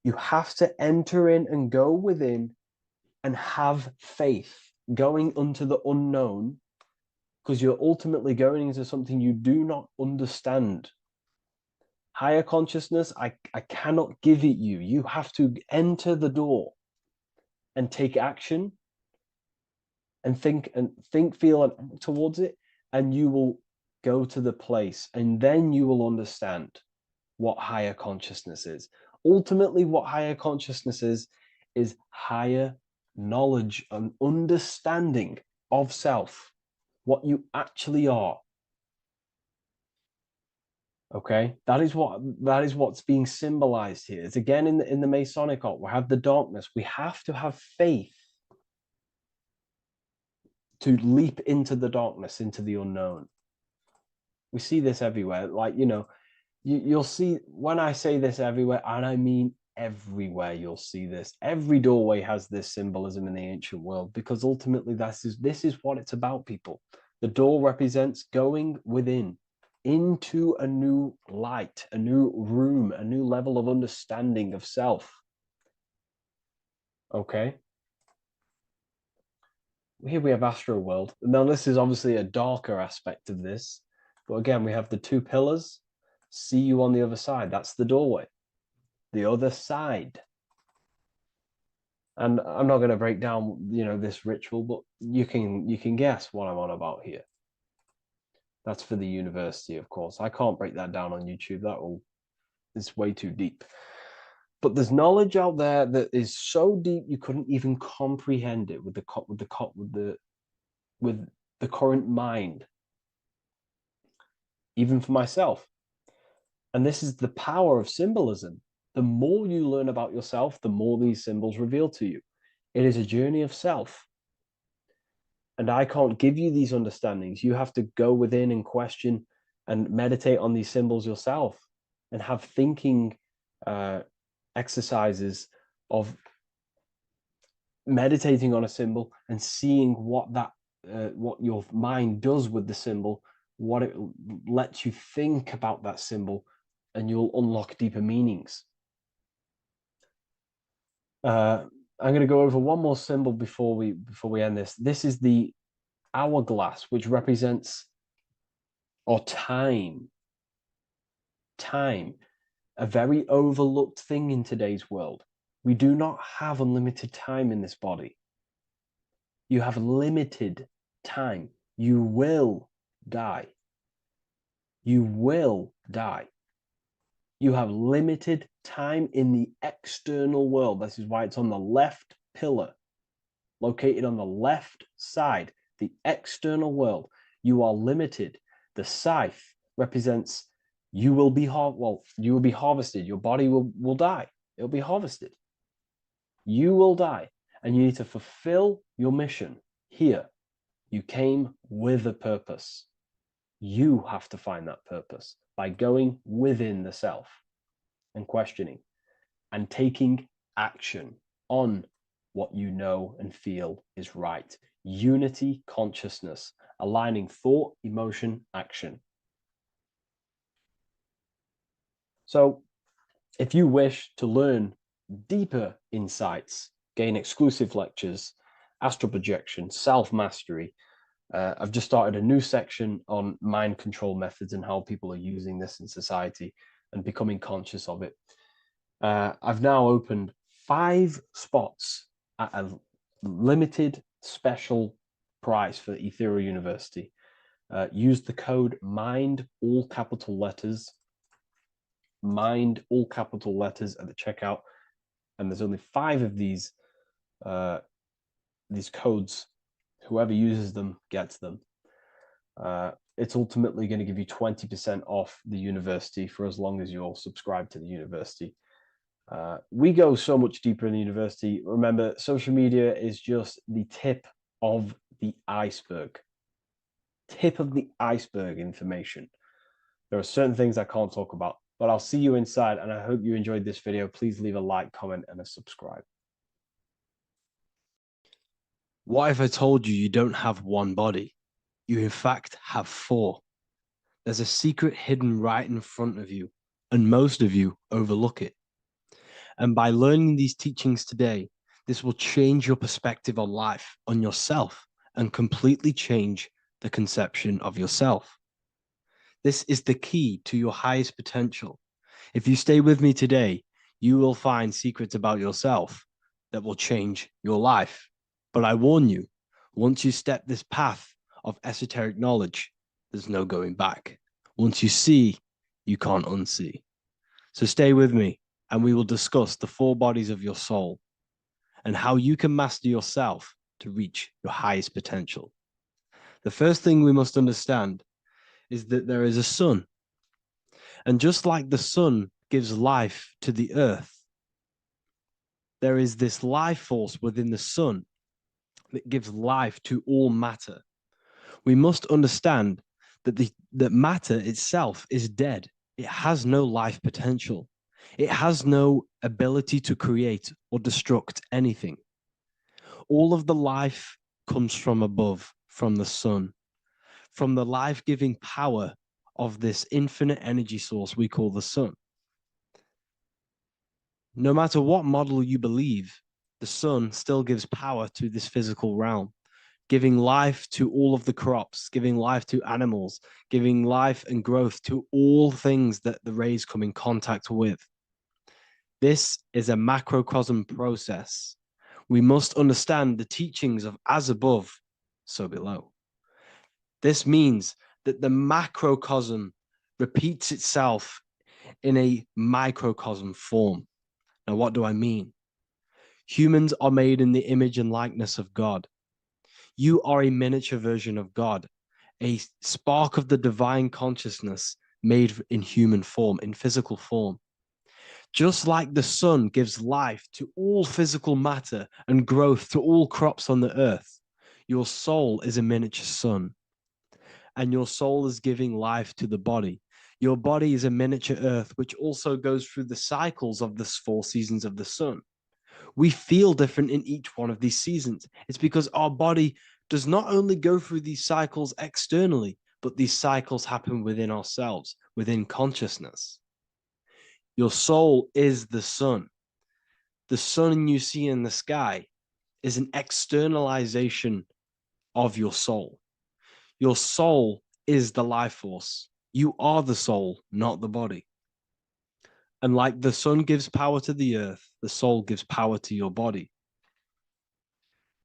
You have to enter in and go within and have faith, going into the unknown, because you're ultimately going into something you do not understand. Higher consciousness, I cannot give it you. You have to enter the door and take action and think, feel, and act towards it, and you will go to the place, and then you will understand what higher consciousness is. Ultimately, what higher consciousness is higher knowledge and understanding of self, what you actually are. Okay, that is what's being symbolized here. It's again in the Masonic art. We have the darkness. We have to have faith. to leap into the darkness, into the unknown. We see this everywhere. Like, you'll see, when I say this everywhere, and I mean everywhere, you'll see this. Every doorway has this symbolism in the ancient world, because ultimately this is what it's about, people. The door represents going within, into a new light, a new room, a new level of understanding of self. Okay. Here we have Astro World. Now, this is obviously a darker aspect of this. But again, we have the two pillars. See you on the other side. That's the doorway. The other side. And I'm not going to break down, this ritual, but you can guess what I'm on about here. That's for the university, of course. I can't break that down on YouTube. It's way too deep. But there's knowledge out there that is so deep you couldn't even comprehend it with the current mind, even for myself. And this is the power of symbolism. The more you learn about yourself, the more these symbols reveal to you. It is a journey of self. And I can't give you these understandings. You have to go within and question and meditate on these symbols yourself, and have thinking exercises of meditating on a symbol and seeing what your mind does with the symbol, what it lets you think about that symbol, and you'll unlock deeper meanings. I'm going to go over one more symbol before we end this. This is the hourglass, which represents time. Time, a very overlooked thing in today's world. We do not have unlimited time in this body. You have limited time. You will die. You will die. You have limited time in the external world. This is why it's on the left pillar, located on the left side, the external world. You are limited. The scythe represents you will be harvested. Your body will die. It'll be harvested. You will die, and you need to fulfill your mission here. You came with a purpose. You have to find that purpose by going within the self and questioning and taking action on what you know and feel is right. Unity consciousness, aligning thought, emotion, action. So if you wish to learn deeper insights, gain exclusive lectures, astral projection, self-mastery, I've just started a new section on mind control methods and how people are using this in society and becoming conscious of it. I've now opened 5 spots at a limited special price for Ethereal University. Use the code MIND, all capital letters, MIND, all capital letters at the checkout. And there's only 5 of these codes. Whoever uses them gets them. It's ultimately going to give you 20% off the university for as long as you're subscribed to the university. We go so much deeper in the university. Remember, social media is just the tip of the iceberg. Tip of the iceberg information. There are certain things I can't talk about, but I'll see you inside, and I hope you enjoyed this video. Please leave a like, comment, and a subscribe. What if I told you you don't have one body? You in fact have 4. There's a secret hidden right in front of you, and most of you overlook it. And by learning these teachings today, this will change your perspective on life, on yourself, and completely change the conception of yourself. This is the key to your highest potential. If you stay with me today, you will find secrets about yourself that will change your life. But I warn you, once you step this path of esoteric knowledge, there's no going back. Once you see, you can't unsee. So stay with me, and we will discuss the 4 bodies of your soul and how you can master yourself to reach your highest potential. The first thing we must understand is that there is a sun. And just like the sun gives life to the earth, there is this life force within the sun that gives life to all matter. We must understand that matter itself is dead. It has no life potential. It has no ability to create or destruct anything. All of the life comes from above, from the sun, from the life-giving power of this infinite energy source we call the sun. No matter what model you believe, the sun still gives power to this physical realm, giving life to all of the crops, giving life to animals, giving life and growth to all things that the rays come in contact with. This is a macrocosm process. We must understand the teachings of as above, so below. This means that the macrocosm repeats itself in a microcosm form. Now, what do I mean? Humans are made in the image and likeness of God. You are a miniature version of God, a spark of the divine consciousness made in human form, in physical form. Just like the sun gives life to all physical matter and growth to all crops on the earth, your soul is a miniature sun, and your soul is giving life to the body. Your body is a miniature earth, which also goes through the cycles of the 4 seasons of the sun. We feel different in each one of these seasons. It's because our body does not only go through these cycles externally, but these cycles happen within ourselves, within consciousness. Your soul is the sun. The sun you see in the sky is an externalization of your soul. Your soul is the life force. You are the soul, not the body. And like the sun gives power to the earth, the soul gives power to your body.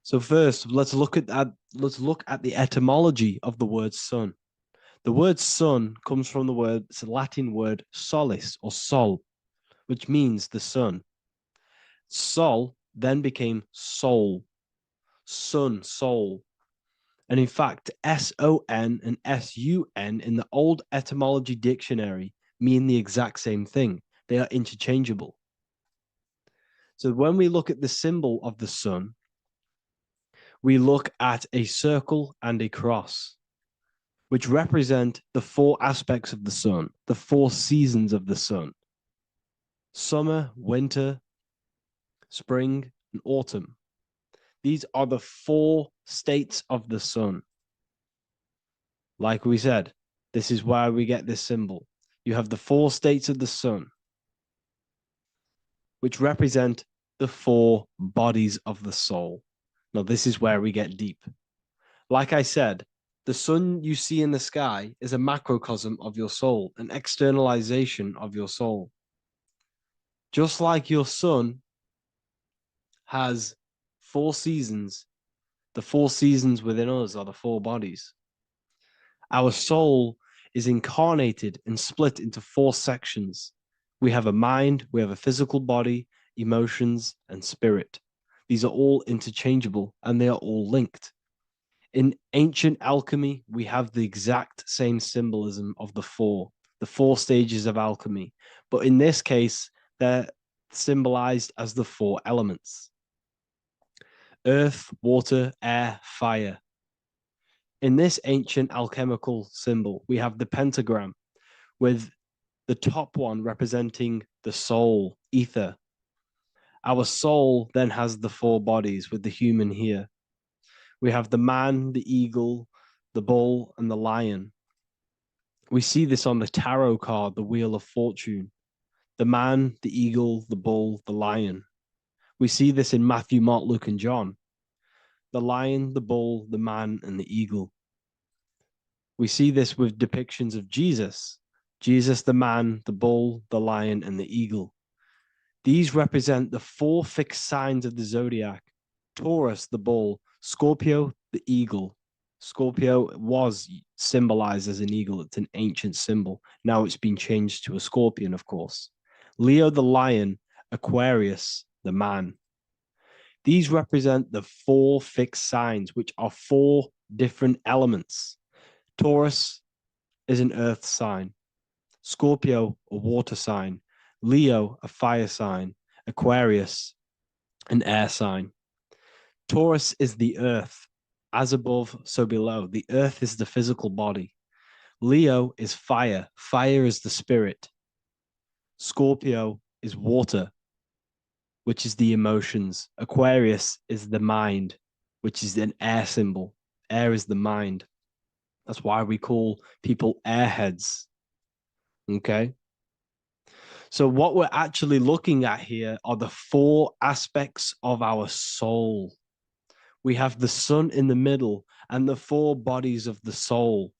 So first, let's look at the etymology of the word sun. The word sun comes from it's a Latin word solis or sol, which means the sun. Sol then became soul, sun, soul. And in fact, S-O-N and S-U-N in the old etymology dictionary mean the exact same thing. They are interchangeable. So when we look at the symbol of the sun, we look at a circle and a cross, which represent the 4 aspects of the sun, the 4 seasons of the sun: summer, winter, spring, and autumn. These are the 4 states of the sun. Like we said, this is where we get this symbol. You have the 4 states of the sun, which represent the 4 bodies of the soul. Now, this is where we get deep. Like I said, the sun you see in the sky is a macrocosm of your soul, an externalization of your soul. Just like your sun has 4 seasons, the 4 seasons within us are the 4 bodies. Our soul is incarnated and split into 4 sections. We have a mind, we have a physical body, emotions, and spirit. These are all interchangeable and they are all linked. In ancient alchemy, we have the exact same symbolism of the 4 stages of alchemy. But in this case, they're symbolized as the 4 elements: earth, water, air, fire. In this ancient alchemical symbol, we have the pentagram, with the top one representing the soul, ether. Our soul then has the 4 bodies, with the human here. We have the man, the eagle, the bull, and the lion. We see this on the tarot card, the Wheel of Fortune. The man, the eagle, the bull, the lion. We see this in Matthew, Mark, Luke, and John. The lion, the bull, the man, and the eagle. We see this with depictions of Jesus. Jesus, the man, the bull, the lion, and the eagle. These represent the 4 fixed signs of the zodiac: Taurus, the bull; Scorpio, the eagle. Scorpio was symbolized as an eagle. It's an ancient symbol. Now it's been changed to a scorpion, of course. Leo, the lion; Aquarius, the man. These represent the 4 fixed signs, which are 4 different elements. Taurus is an earth sign. Scorpio, a water sign. Leo, a fire sign. Aquarius, an air sign. Taurus is the earth. As above, so below. The earth is the physical body. Leo is fire. Fire is the spirit. Scorpio is water, which is the emotions. Aquarius is the mind, which is an air symbol. Air is the mind. That's why we call people airheads. Okay. So what we're actually looking at here are the 4 aspects of our soul. We have the sun in the middle and the 4 bodies of the soul.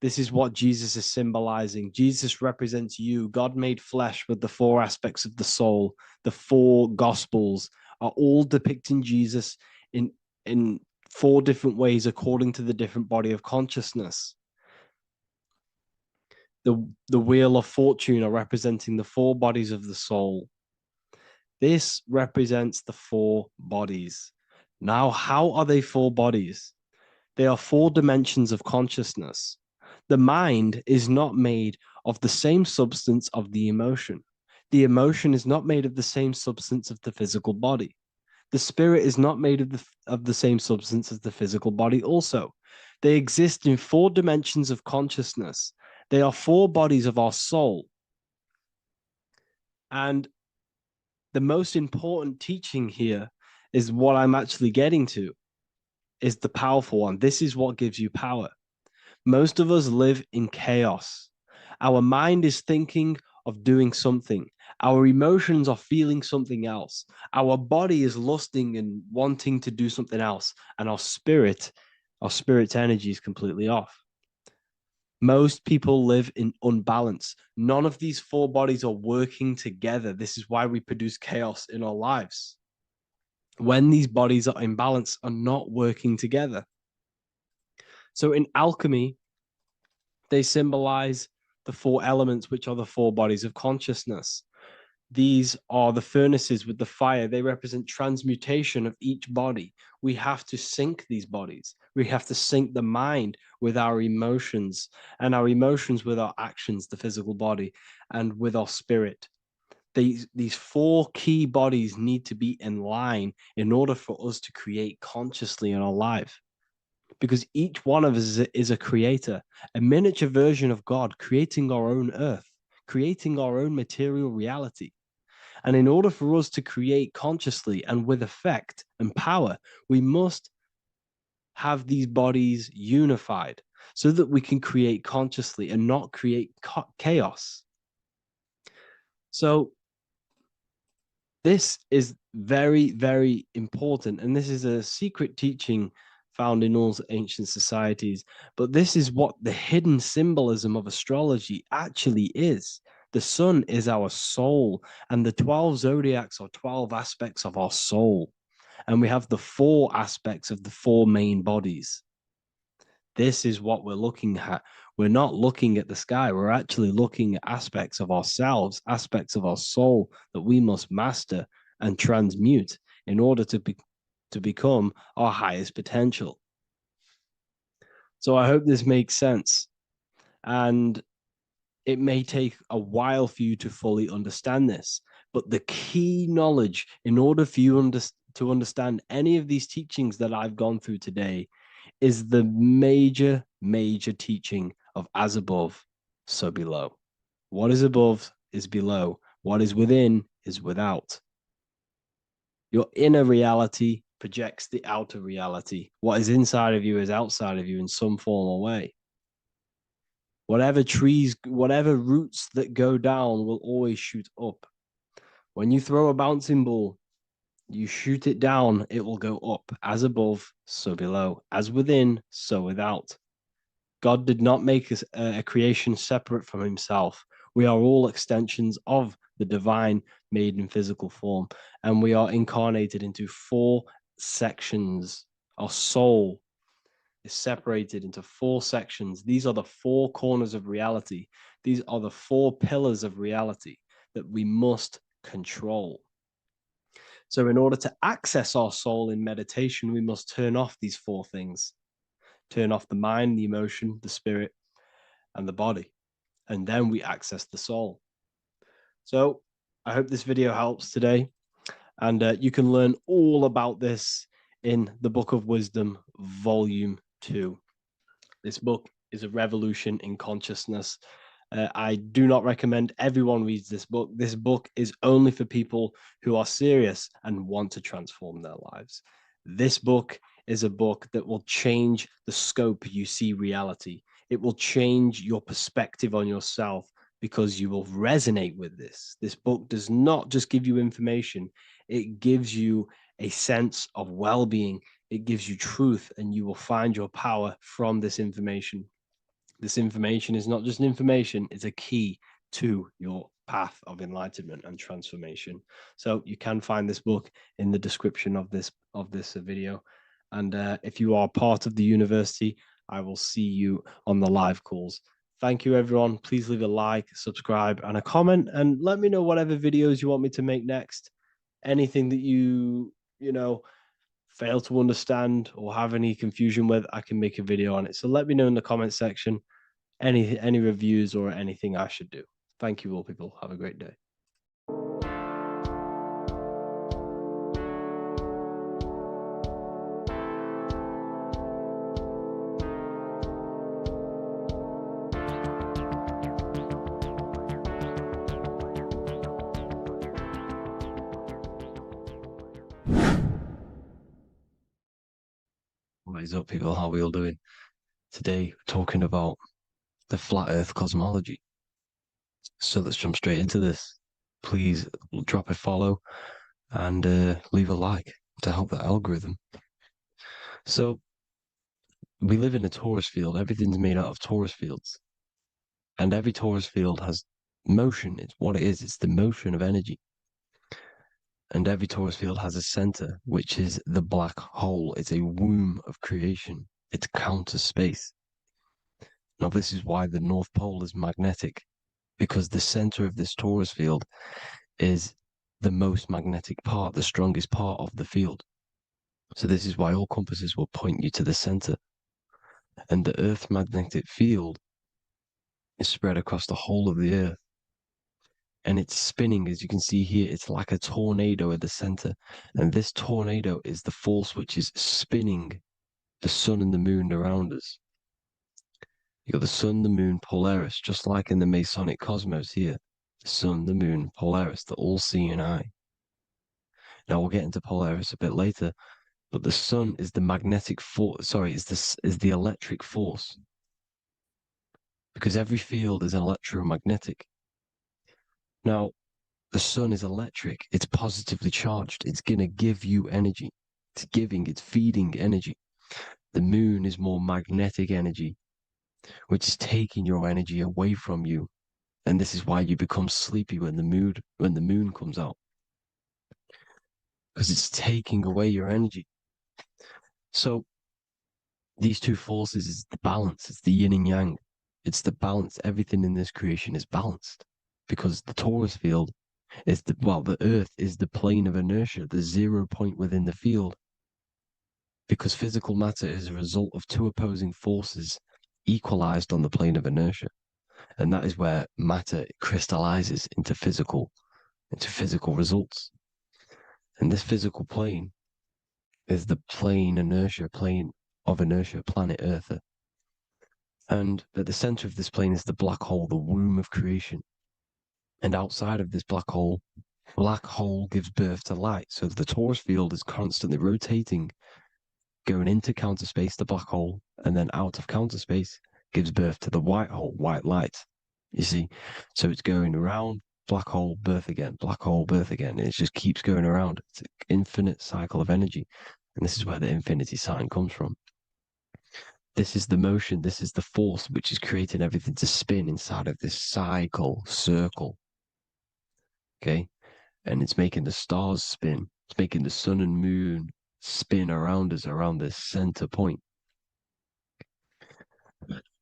This is what Jesus is symbolizing. Jesus represents you. God made flesh with the 4 aspects of the soul. The 4 gospels are all depicting Jesus in 4 different ways according to the different body of consciousness. The wheel of fortune are representing the 4 bodies of the soul. This represents the 4 bodies. Now, how are they 4 bodies? They are 4 dimensions of consciousness. The mind is not made of the same substance of the emotion. The emotion is not made of the same substance of the physical body. The spirit is not made of the same substance as the physical body also. They exist in 4 dimensions of consciousness. They are 4 bodies of our soul. And the most important teaching here is what I'm actually getting to, is the powerful one. This is what gives you power. Most of us live in chaos. Our mind is thinking of doing something. Our emotions are feeling something else. Our body is lusting and wanting to do something else. And our spirit's energy is completely off. Most people live in unbalance. None of these 4 bodies are working together. This is why we produce chaos in our lives. When these bodies are in balance, are not working together. So in alchemy, they symbolize the 4 elements, which are the 4 bodies of consciousness. These are the furnaces with the fire. They represent transmutation of each body. We have to sync these bodies. We have to sync the mind with our emotions, and our emotions with our actions, the physical body, and with our spirit. These 4 key bodies need to be in line in order for us to create consciously in our life. Because each one of us is a creator, a miniature version of God, creating our own earth, creating our own material reality. And in order for us to create consciously and with effect and power, we must have these bodies unified so that we can create consciously and not create chaos. So this is very, very important. And this is a secret teaching found in all ancient societies. But this is what the hidden symbolism of astrology actually is. The sun is our soul, and the 12 zodiacs are 12 aspects of our soul. And we have the 4 aspects of the 4 main bodies. This is what we're looking at. We're not looking at the sky. We're actually looking at aspects of ourselves, aspects of our soul that we must master and transmute in order to become our highest potential. So I hope this makes sense. And it may take a while for you to fully understand this, but the key knowledge in order for you to understand any of these teachings that I've gone through today is the major, major teaching of as above, so below. What is above is below. What is within is without. Your inner reality projects the outer reality. What is inside of you is outside of you in some form or way. Whatever roots that go down will always shoot up. When you throw a bouncing ball, you shoot it down, it will go up. As above, so below. As within, so without. God did not make a creation separate from himself. We are all extensions of the divine made in physical form. And we are incarnated into 4 sections. Our soul is separated into 4 sections. These are the 4 corners of reality. These are the 4 pillars of reality that we must control. So in order to access our soul in meditation, we must turn off these 4 things. Turn off the mind, the emotion, the spirit, and the body. And then we access the soul. So I hope this video helps today. And you can learn all about this in the Book of Wisdom, Volume 2. This book is a revolution in consciousness. I do not recommend everyone reads this book. This book is only for people who are serious and want to transform their lives. This book is a book that will change the scope you see reality. It will change your perspective on yourself because you will resonate with this. This book does not just give you information, it gives you a sense of well-being. It gives you truth, and you will find your power from this information. This information is not just information, it's a key to your path of enlightenment and transformation. So you can find this book in the description of this video. And if you are part of the university, I will see you on the live calls. Thank you, everyone. Please leave a like, subscribe, and a comment, and let me know whatever videos you want me to make next. Anything that you fail to understand or have any confusion with, I can make a video on it. So let me know in the comment section any reviews or anything I should do. Thank you all, people. Have a great day. What is up, people? How are we all doing? Today, we're talking about the flat earth cosmology. So let's jump straight into this. Please drop a follow and leave a like to help the algorithm. So we live in a torus field. Everything's made out of torus fields. And every torus field has motion. It's what it is. It's the motion of energy. And every torus field has a center, which is the black hole. It's a womb of creation. It's counter space. Now, this is why the North Pole is magnetic, because the center of this torus field is the most magnetic part, the strongest part of the field. So this is why all compasses will point you to the center. And the Earth's magnetic field is spread across the whole of the Earth. And it's spinning, as you can see here. It's like a tornado at the center. And this tornado is the force which is spinning the sun and the moon around us. You got the sun, the moon, Polaris, just like in the Masonic cosmos here. The sun, the moon, Polaris, the all-seeing eye. Now we'll get into Polaris a bit later, but the sun is the magnetic force. Sorry, is the electric force, because every field is electromagnetic. Now, the sun is electric. It's positively charged. It's gonna give you energy. It's feeding energy. The moon is more magnetic energy, which is taking your energy away from you. And this is why you become sleepy when the moon comes out, because it's taking away your energy. So these two forces is the balance. It's the yin and yang. It's the balance. Everything in this creation is balanced, because the torus field is the Earth is the plane of inertia, the 0 point within the field, because physical matter is a result of two opposing forces equalized on the plane of inertia. And that is where matter crystallizes into physical results. And this physical plane is the plane of inertia, planet Earth. And at the center of this plane is the black hole, the womb of creation. And outside of this black hole gives birth to light. So the torus field is constantly rotating, going into counter space, the black hole, and then out of counter space gives birth to the white hole, white light. You see? So it's going around, black hole, birth again, black hole, birth again. And it just keeps going around. It's an infinite cycle of energy. And this is where the infinity sign comes from. This is the motion, this is the force which is creating everything to spin inside of this circle. Okay? And it's making the stars spin. It's making the sun and moon spin around us, around this center point.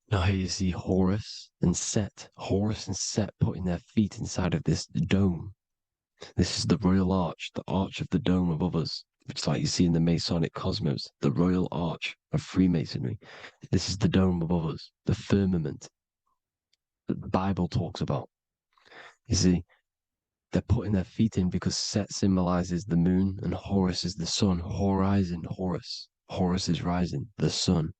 Now here you see Horus and Set putting their feet inside of this dome. This is the royal arch, the arch of the dome above us, which is like you see in the Masonic cosmos, the royal arch of Freemasonry. This is the dome above us, the firmament that the Bible talks about. You see, they're putting their feet in because Set symbolizes the moon and Horus is the sun. Horizon, Horus. Horus is rising, the sun.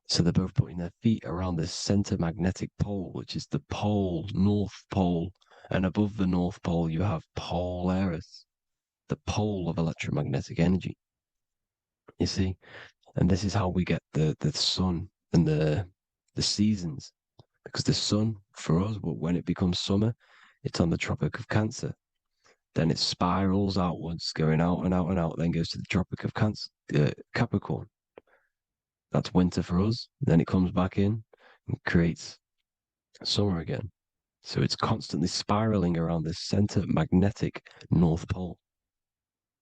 So they're both putting their feet around the center magnetic pole, which is the pole, North Pole. And above the North Pole, you have Polaris, the pole of electromagnetic energy. You see? And this is how we get the sun and the seasons. Because the sun, for us, when it becomes summer, it's on the Tropic of Cancer. Then it spirals outwards, going out and out and out, then goes to the Tropic of Capricorn. That's winter for us. Then it comes back in and creates summer again. So it's constantly spiraling around this center magnetic North Pole.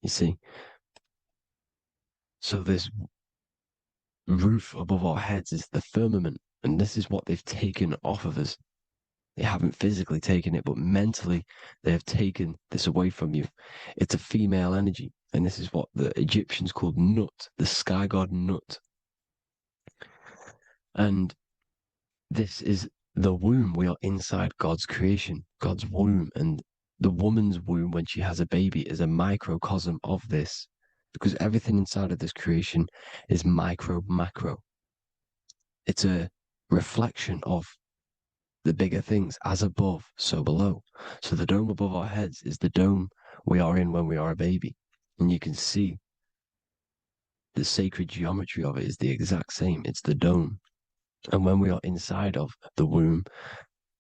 You see? So this roof above our heads is the firmament, and this is what they've taken off of us. They haven't physically taken it, but mentally they have taken this away from you. It's a female energy, and this is what the Egyptians called Nut, the sky god Nut. And this is the womb. We are inside God's creation, God's womb. And the woman's womb, when she has a baby, is a microcosm of this, because everything inside of this creation is macro. It's a reflection of the bigger things, as above, so below. So the dome above our heads is the dome we are in when we are a baby. And you can see the sacred geometry of it is the exact same. It's the dome. And when we are inside of the womb,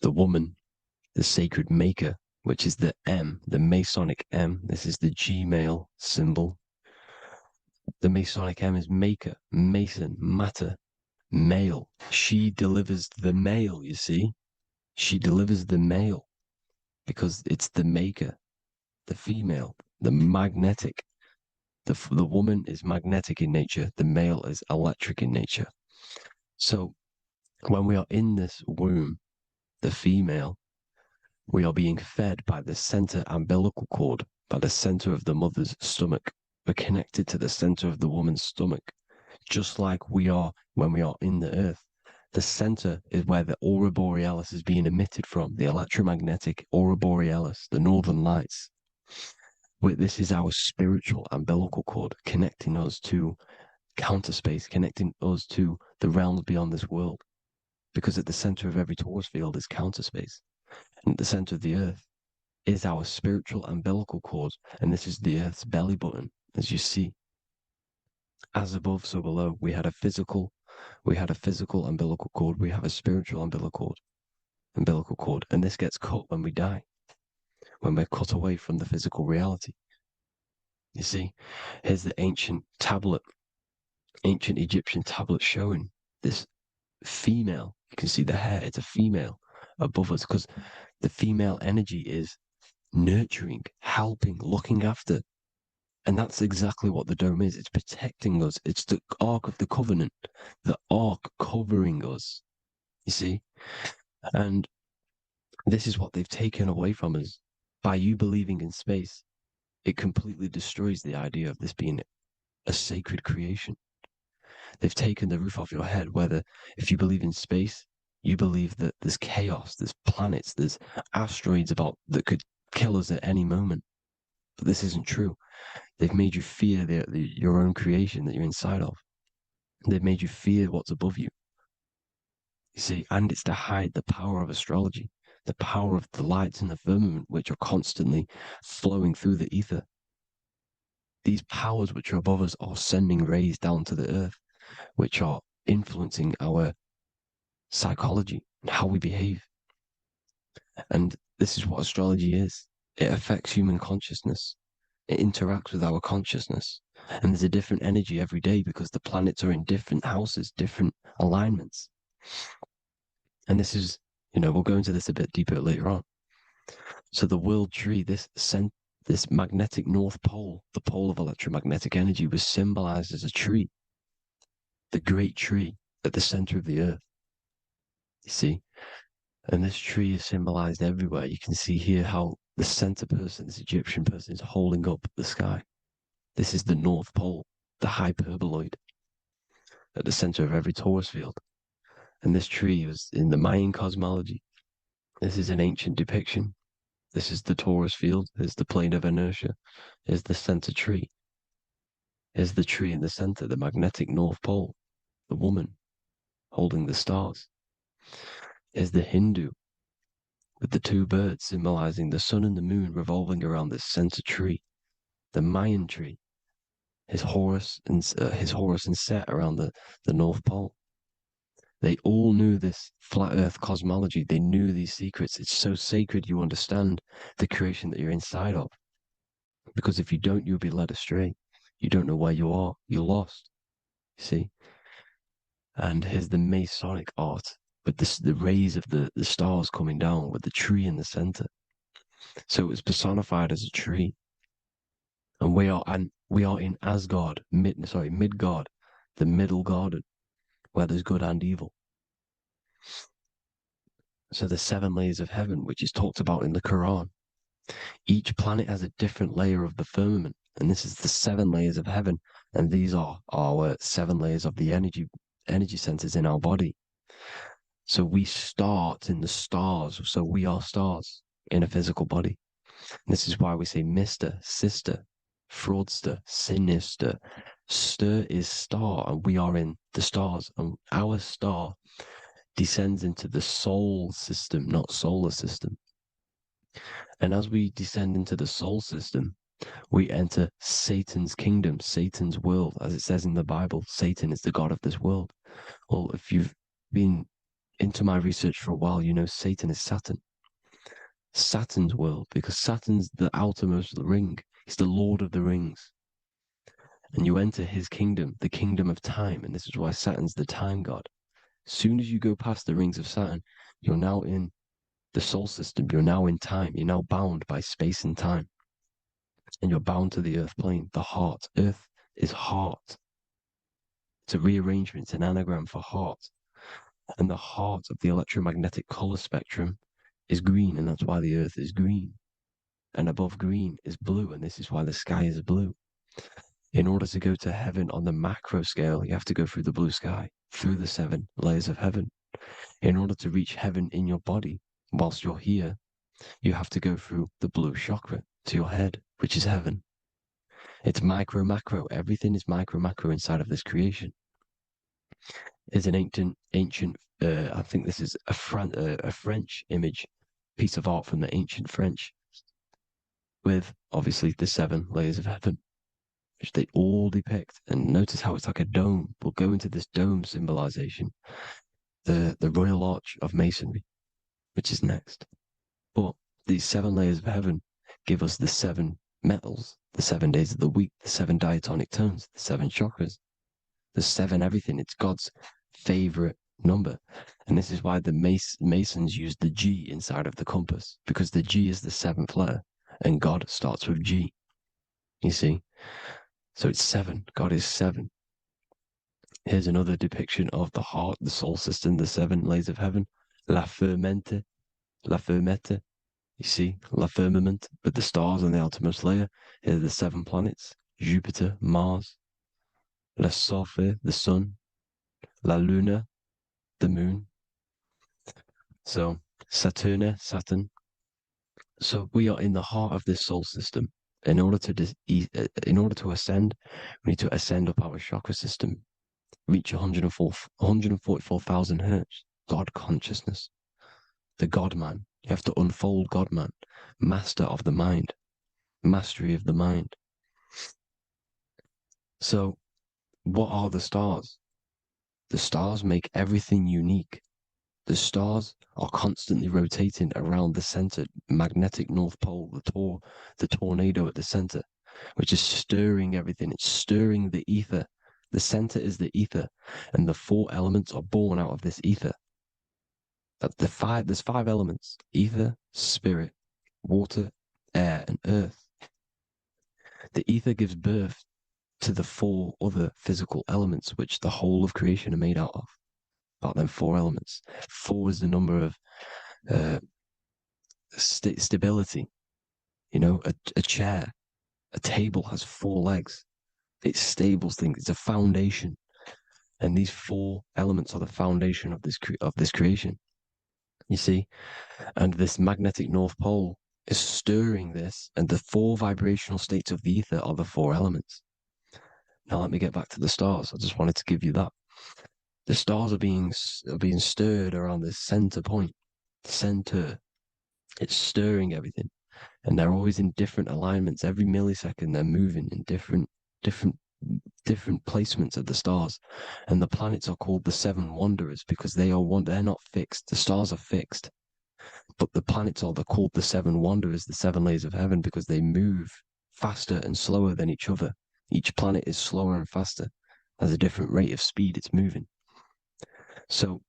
the woman, the sacred maker, which is the M, the Masonic M, this is the Gmail symbol. The Masonic M is maker, mason, matter, male. She delivers the male, you see. She delivers the male because it's the maker, the female, the magnetic. The woman is magnetic in nature. The male is electric in nature. So when we are in this womb, the female, we are being fed by the center umbilical cord, by the center of the mother's stomach. We're connected to the center of the woman's stomach, just like we are when we are in the earth. The center is where the aurora borealis is being emitted from, the electromagnetic aurora borealis, the northern lights. This is our spiritual umbilical cord, connecting us to counter space, connecting us to the realms beyond this world. Because at the center of every torus field is counter space. And at the center of the earth is our spiritual umbilical cord. And this is the earth's belly button, as you see. As above, so below. We had a physical umbilical cord. We have a spiritual umbilical cord. And this gets cut when we die, when we're cut away from the physical reality. You see, here's the ancient Egyptian tablet showing this female. You can see the hair. It's a female above us because the female energy is nurturing, helping, looking after. And that's exactly what the dome is. It's protecting us. It's the Ark of the Covenant, the Ark covering us. You see? And this is what they've taken away from us. By you believing in space, it completely destroys the idea of this being a sacred creation. They've taken the roof off your head, whether if you believe in space, you believe that there's chaos, there's planets, there's asteroids about that could kill us at any moment. But this isn't true. They've made you fear your own creation that you're inside of. They've made you fear what's above you. You see, and it's to hide the power of astrology, the power of the lights in the firmament, which are constantly flowing through the ether. These powers which are above us are sending rays down to the earth, which are influencing our psychology and how we behave. And this is what astrology is. It affects human consciousness. It interacts with our consciousness. And there's a different energy every day because the planets are in different houses, different alignments. And this is, we'll go into this a bit deeper later on. So the world tree, this magnetic North Pole, the pole of electromagnetic energy, was symbolized as a tree, the great tree at the center of the earth. You see? And this tree is symbolized everywhere. You can see here how the center person, this Egyptian person, is holding up the sky. This is the North Pole, the hyperboloid, at the center of every torus field. And this tree was in the Mayan cosmology. This is an ancient depiction. This is the torus field. Here's the plane of inertia. Here's the center tree. Here's the tree in the center, the magnetic North Pole, the woman holding the stars. Here's the Hindu with the two birds symbolizing the sun and the moon revolving around this center tree. The Mayan tree, his Horus and Set around the North Pole. They all knew this flat Earth cosmology. They knew these secrets. It's so sacred you understand the creation that you're inside of. Because if you don't, you'll be led astray. You don't know where you are. You're lost. You see? And here's the Masonic art with the rays of the stars coming down with the tree in the center. So it was personified as a tree. And we are in Asgard, Midgard, the middle garden, where there's good and evil. So the 7 layers of heaven, which is talked about in the Quran. Each planet has a different layer of the firmament, and this is the 7 layers of heaven, and these are our 7 layers of the energy centers in our body. So we start in the stars, so we are stars in a physical body. And this is why we say Mr., Sister, Fraudster, Sinister. Stir is star, and we are in the stars, and our star descends into the soul system, not solar system. And as we descend into the soul system, we enter Satan's kingdom, Satan's world. As it says in the Bible, Satan is the god of this world. Well, if you've been into my research for a while, you know Satan is Saturn. Saturn's world, because Saturn's the outermost ring. He's the Lord of the Rings. And you enter his kingdom, the kingdom of time, and this is why Saturn's the time god. As soon as you go past the rings of Saturn, you're now in the soul system. You're now in time. You're now bound by space and time. And you're bound to the earth plane, the heart. Earth is heart. It's a rearrangement, it's an anagram for heart. And the heart of the electromagnetic color spectrum is green, and that's why the earth is green. And above green is blue, and this is why the sky is blue. In order to go to heaven on the macro scale, you have to go through the blue sky, through the 7 layers of heaven. In order to reach heaven in your body, whilst you're here, you have to go through the blue chakra to your head, which is heaven. It's micro, macro. Everything is micro, macro inside of this creation. Is an ancient. I think this is a French image, piece of art from the ancient French, with obviously the 7 layers of heaven, which they all depict. And notice how it's like a dome. We'll go into this dome symbolization, the Royal Arch of Masonry, which is next. But these 7 layers of heaven give us the 7 metals, the 7 days of the week, the 7 diatonic tones, the 7 chakras, the 7 everything. It's God's favorite number. And this is why the Masons use the G inside of the compass, because the G is the 7th letter, and God starts with G. You see? So it's 7. God is 7. Here's another depiction of the heart, the soul system, the 7 layers of heaven. La Fermenta. You see, La Firmament, with the stars on the outermost layer. Here are the 7 planets: Jupiter, Mars, La Sophie, the sun, La Luna, the moon. So Saturn. So we are in the heart of this soul system. In order to ascend, we need to ascend up our chakra system, reach 144,000 hertz, God consciousness, the God man. You have to unfold God man, master of the mind, mastery of the mind. So what are the stars? The stars make everything unique. The stars are constantly rotating around the center, magnetic North Pole, the tornado at the center, which is stirring everything. It's stirring the ether. The center is the ether, and the 4 elements are born out of this ether. There's 5 elements: ether, spirit, water, air, and earth. The ether gives birth to the 4 other physical elements, which the whole of creation are made out of. About them 4 elements. 4 is the number of stability. You know, a chair, a table has 4 legs. It stables things. It's a foundation, and these 4 elements are the foundation of this creation. You see, and this magnetic North Pole is stirring this, and the four vibrational states of the ether are the four elements. Now let me get back to the stars. I just wanted to give you that. The stars are being stirred around this center point, center. It's stirring everything, and they're always in different alignments. Every millisecond, they're moving in different placements of the stars, and the planets are called the seven wanderers because they're not fixed. The stars are fixed, but the planets they're called the seven wanderers, the seven layers of heaven, because they move faster and slower than each other. Each planet is slower and faster, has a different rate of speed it's moving. So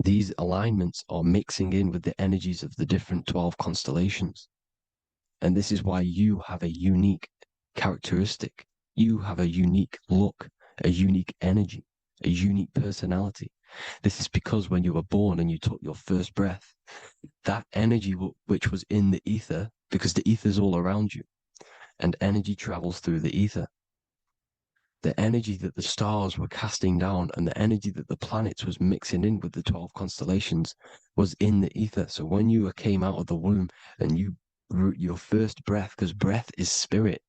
these alignments are mixing in with the energies of the different 12 constellations. And this is why you have a unique characteristic. You have a unique look, a unique energy, a unique personality. This is because when you were born and you took your first breath, that energy which was in the ether, because the ether is all around you, and energy travels through the ether. The energy that the stars were casting down and the energy that the planets was mixing in with the 12 constellations was in the ether. So when you came out of the womb and your first breath, because breath is spirit,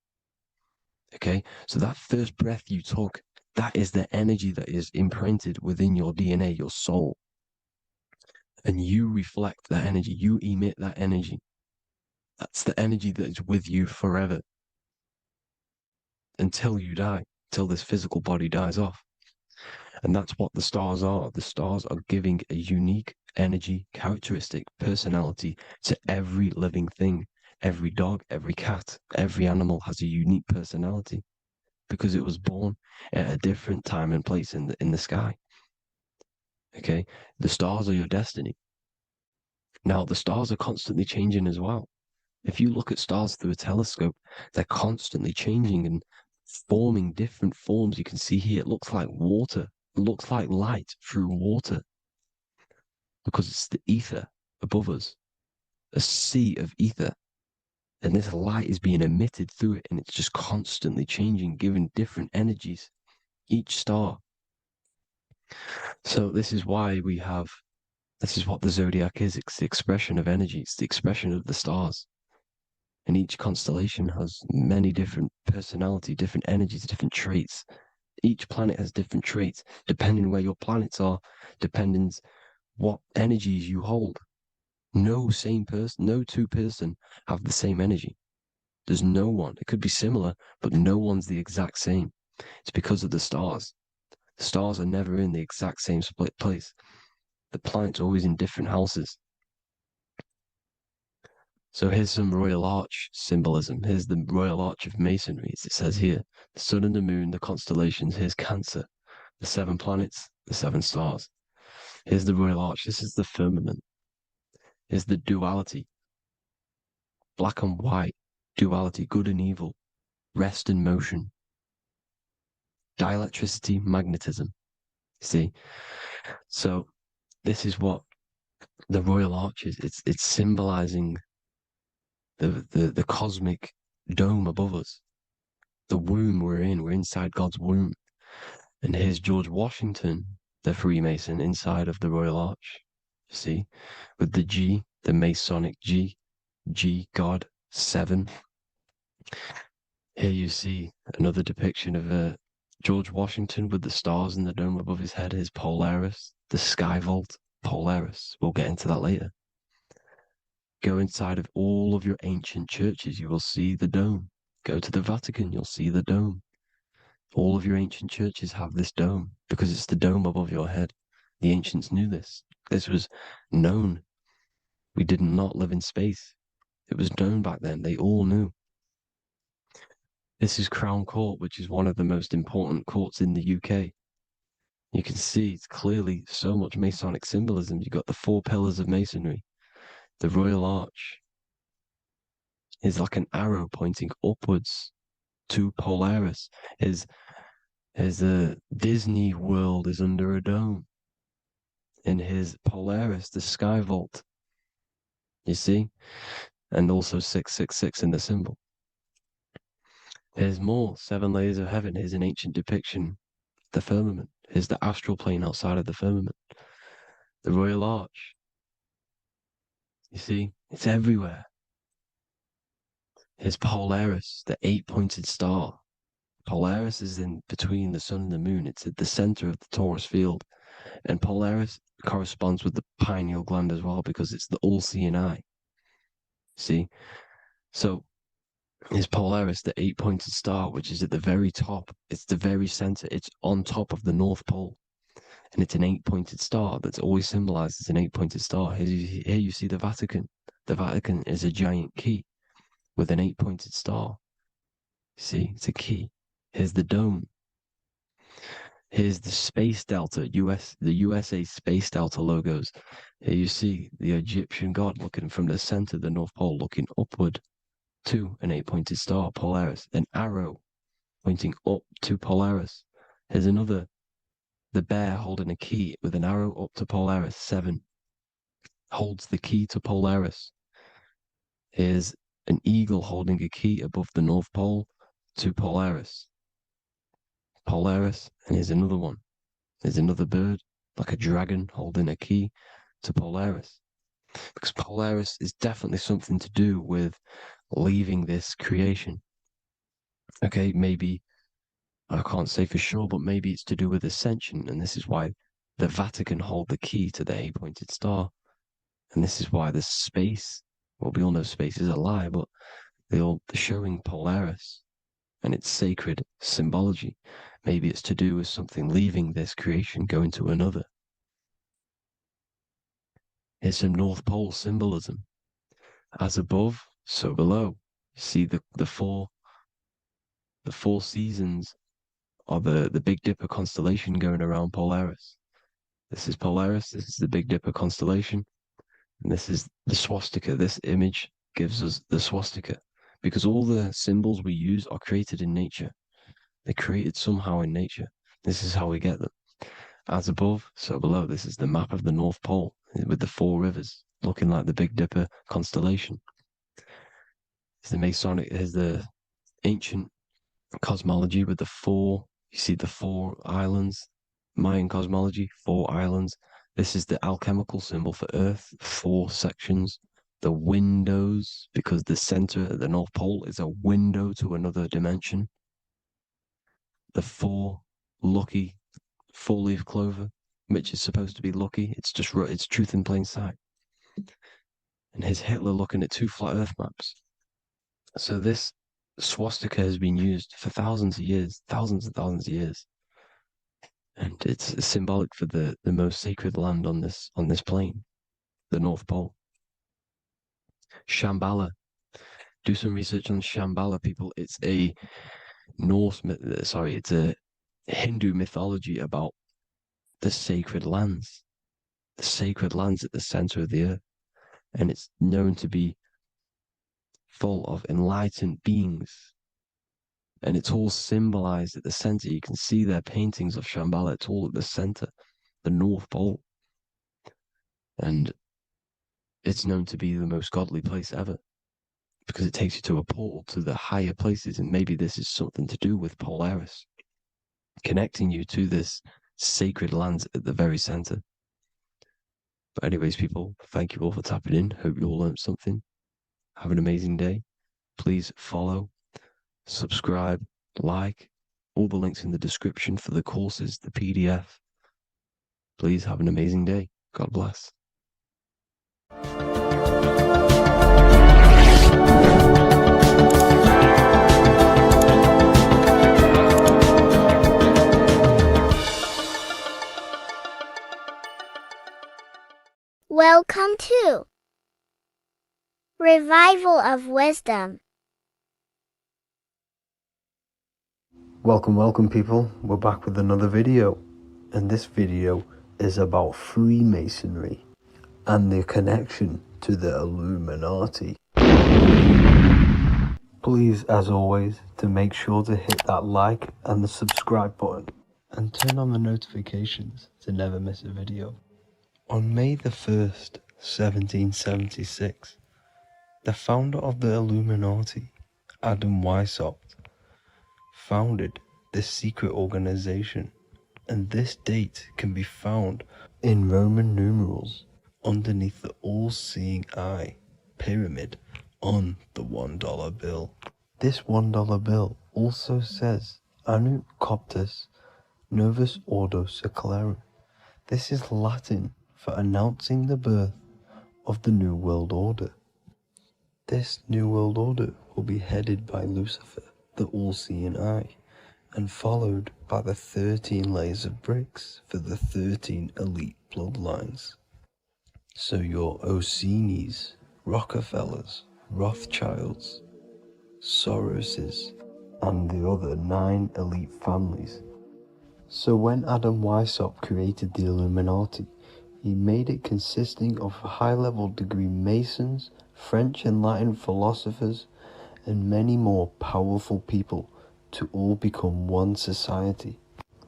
okay? So that first breath you took, that is the energy that is imprinted within your DNA, your soul. And you reflect that energy, you emit that energy. That's the energy that is with you forever until you die, till this physical body dies off. And that's what the stars are. The stars are giving a unique energy, characteristic, personality to every living thing. Every dog, every cat, every animal has a unique personality because it was born at a different time and place in the sky. Okay? The stars are your destiny. Now, the stars are constantly changing as well. If you look at stars through a telescope, they're constantly changing and forming different forms. You can see here, it looks like water. It looks like light through water because it's the ether above us, a sea of ether. And this light is being emitted through it, and it's just constantly changing, giving different energies, each star. So this is why this is what the zodiac is. It's the expression of energy. It's the expression of the stars. And each constellation has many different personality, different energies, different traits. Each planet has different traits, depending where your planets are, depending what energies you hold. No two person have the same energy. There's no one. It could be similar, but no one's the exact same. It's because of the stars. The stars are never in the exact same split place. The planets are always in different houses. So here's some Royal Arch symbolism. Here's the Royal Arch of Masonry. As it says here, the sun and the moon, the constellations. Here's Cancer, the seven planets, the seven stars. Here's the Royal Arch. This is the firmament. Here's the duality. Black and white, duality, good and evil, rest and motion, dielectricity, magnetism. See? So this is what the Royal Arch is. It's symbolizing the cosmic dome above us. The womb we're in. We're inside God's womb. And here's George Washington, the Freemason, inside of the Royal Arch. See? With the G, the Masonic G, God, 7. Here you see another depiction of George Washington with the stars in the dome above his head, his Polaris, the sky vault, Polaris. We'll get into that later. Go inside of all of your ancient churches, you will see the dome. Go to the Vatican, you'll see the dome. All of your ancient churches have this dome because it's the dome above your head. The ancients knew this. This was known. We did not live in space. It was known back then. They all knew. This is Crown Court, which is one of the most important courts in the UK. You can see it's clearly so much Masonic symbolism. You've got the 4 pillars of Masonry. The Royal Arch is like an arrow pointing upwards to Polaris. His Disney World is under a dome. In his Polaris, the sky vault. You see? And also 666 in the symbol. Here's more 7 layers of heaven. Here's an ancient depiction. The firmament. Here's the astral plane outside of the firmament. The Royal Arch. You see? It's everywhere. Here's Polaris, the 8-pointed star. Polaris is in between the sun and the moon. It's at the center of the Taurus field. And Polaris corresponds with the pineal gland as well, because it's the all-seeing eye. See? So is Polaris, the 8-pointed star, which is at the very top. It's the very center. It's on top of the North Pole. And it's an 8-pointed star that's always symbolized as an 8-pointed star. Here you see the Vatican. The Vatican is a giant key with an 8-pointed star. See, it's a key. Here's the dome. Here's the Space Delta, the USA Space Delta logos. Here you see the Egyptian god looking from the center of the North Pole, looking upward to an 8-pointed star, Polaris. An arrow pointing up to Polaris. Here's another, the bear holding a key with an arrow up to Polaris. 7 holds the key to Polaris. Here's an eagle holding a key above the North Pole to Polaris. Polaris, and here's another one. There's another bird, like a dragon, holding a key to Polaris. Because Polaris is definitely something to do with leaving this creation. Okay, maybe, I can't say for sure, but maybe it's to do with ascension, and this is why the Vatican hold the key to the 8-pointed star. And this is why the space, well, we all know space is a lie, but they're showing Polaris and its sacred symbology. Maybe it's to do with something leaving this creation, going to another. Here's some North Pole symbolism. As above, so below. See the four seasons of the Big Dipper constellation going around Polaris. This is Polaris, this is the Big Dipper constellation, and this is the swastika. This image gives us the swastika, because all the symbols we use are created in nature. They're created somehow in nature. This is how we get them. As above, so below. This is the map of the North Pole with the 4 rivers looking like the Big Dipper constellation. It's the Masonic, here's the ancient cosmology with the 4, you see the 4 islands, Mayan cosmology, 4 islands. This is the alchemical symbol for Earth, 4 sections. The windows, because the center of the North Pole is a window to another dimension. The 4 lucky 4-leaf clover, which is supposed to be lucky. It's truth in plain sight. And here's Hitler looking at 2 flat Earth maps. So this swastika has been used for thousands of years, thousands and thousands of years. And it's symbolic for the most sacred land on this plane, the North Pole. Shambhala. Do some research on Shambhala, people. It's a it's a Hindu mythology about the sacred lands at the center of the earth. And it's known to be full of enlightened beings. And it's all symbolized at the center. You can see their paintings of Shambhala. It's all at the center, the North Pole. And it's known to be the most godly place ever, because it takes you to a portal to the higher places. And maybe this is something to do with Polaris, connecting you to this sacred lands at the very center. But anyways, people, thank you all for tapping in. Hope you all learned something. Have an amazing day. Please follow, subscribe, like, all the links in the description for the courses, the PDF. Please have an amazing day. God bless. Welcome to Revival of Wisdom. Welcome people, we're back with another video, and this video is about Freemasonry and their connection to the Illuminati. Please, as always, to make sure to hit that like and the subscribe button and turn on the notifications to never miss a video. On May the 1st, 1776, the founder of the Illuminati, Adam Weishaupt, founded this secret organization, and this date can be found in Roman numerals underneath the all-seeing eye pyramid on the $1 bill. This $1 bill also says Anu Coptus Novus Ordo Secularum. This is Latin for announcing the birth of the New World Order. This New World Order will be headed by Lucifer, the all-seeing eye, and followed by the 13 layers of bricks for the 13 elite bloodlines. So your Orsini's, Rockefellers, Rothschilds, Soroses, and the other 9 elite families. So when Adam Weishaupt created the Illuminati, he made it consisting of high-level degree Masons, French and Latin philosophers, and many more powerful people to all become one society.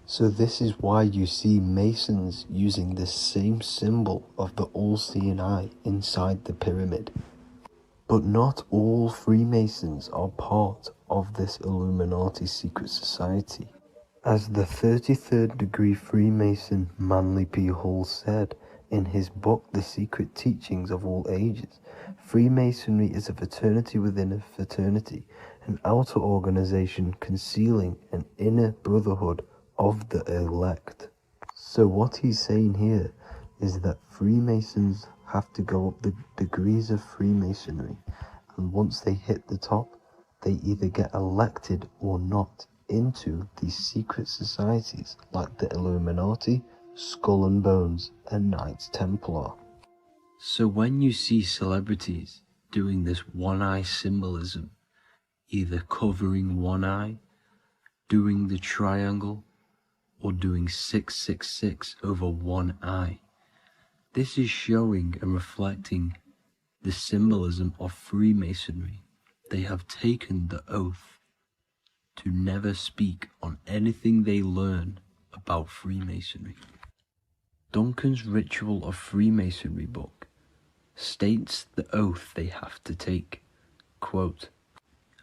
So this is why you see Masons using the same symbol of the all-seeing eye inside the pyramid. But not all Freemasons are part of this Illuminati secret society. As the 33rd degree Freemason Manly P. Hall said in his book The Secret Teachings of All Ages, Freemasonry is a fraternity within a fraternity, an outer organization concealing an inner brotherhood of the elect. So what he's saying here is that Freemasons have to go up the degrees of Freemasonry, and once they hit the top, they either get elected or not into these secret societies like the Illuminati, Skull and Bones, and Knights Templar. So when you see celebrities doing this one-eye symbolism, either covering one eye, doing the triangle, or doing 666 over one eye, this is showing and reflecting the symbolism of Freemasonry. They have taken the oath to never speak on anything they learn about Freemasonry. Duncan's Ritual of Freemasonry book states the oath they have to take. Quote,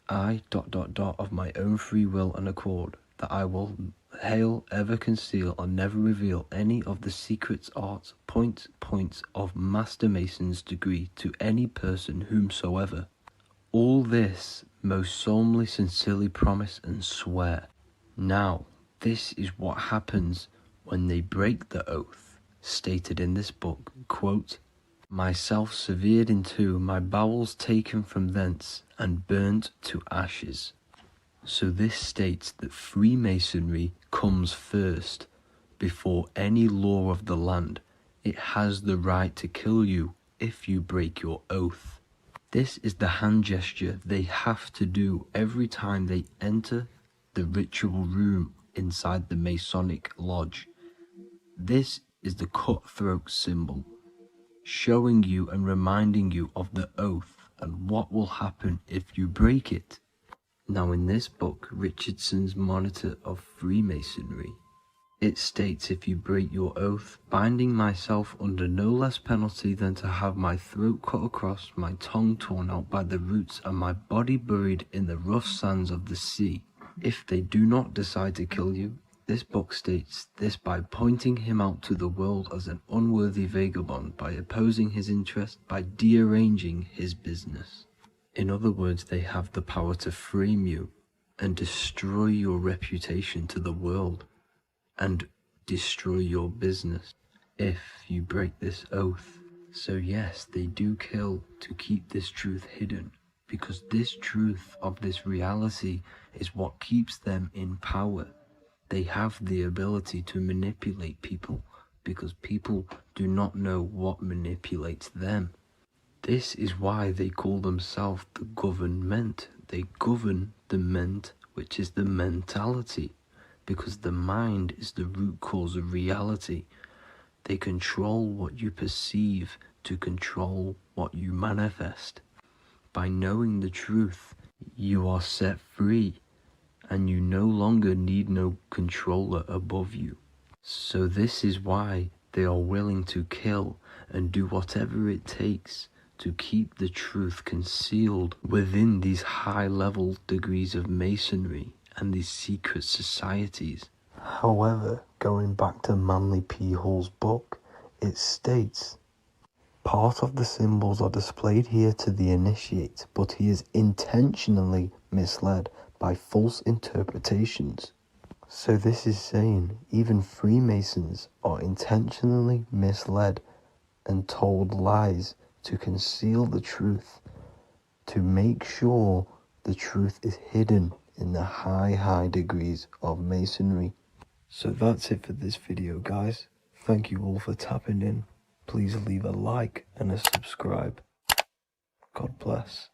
I ... of my own free will and accord, that I will ever conceal and never reveal any of the secrets, arts, points of Master Mason's degree to any person whomsoever. All this most solemnly, sincerely promise and swear. Now, this is what happens when they break the oath, stated in this book, quote, myself severed in two, my bowels taken from thence, and burnt to ashes. So this states that Freemasonry comes first, before any law of the land. It has the right to kill you if you break your oath. This is the hand gesture they have to do every time they enter the ritual room inside the Masonic lodge. This is the cutthroat symbol, showing you and reminding you of the oath and what will happen if you break it. Now in this book, Richardson's Monitor of Freemasonry, it states, if you break your oath, binding myself under no less penalty than to have my throat cut across, my tongue torn out by the roots, and my body buried in the rough sands of the sea. If they do not decide to kill you, this book states this by pointing him out to the world as an unworthy vagabond, by opposing his interest, by dearranging his business. In other words, they have the power to frame you and destroy your reputation to the world, and destroy your business if you break this oath. So yes, they do kill to keep this truth hidden, because this truth of this reality is what keeps them in power. They have the ability to manipulate people, because people do not know what manipulates them. This is why they call themselves the government. They govern the ment, which is the mentality, because the mind is the root cause of reality. They control what you perceive to control what you manifest. By knowing the truth, you are set free, and you no longer need no controller above you. So this is why they are willing to kill and do whatever it takes to keep the truth concealed within these high-level degrees of masonry and these secret societies. However, going back to Manly P. Hall's book, it states, Part of the symbols are displayed here to the initiate, but he is intentionally misled by false interpretations. So this is saying even Freemasons are intentionally misled and told lies to conceal the truth, to make sure the truth is hidden in the high degrees of Masonry. So that's it for this video, guys. Thank you all for tapping in. Please leave a like and a subscribe. God bless.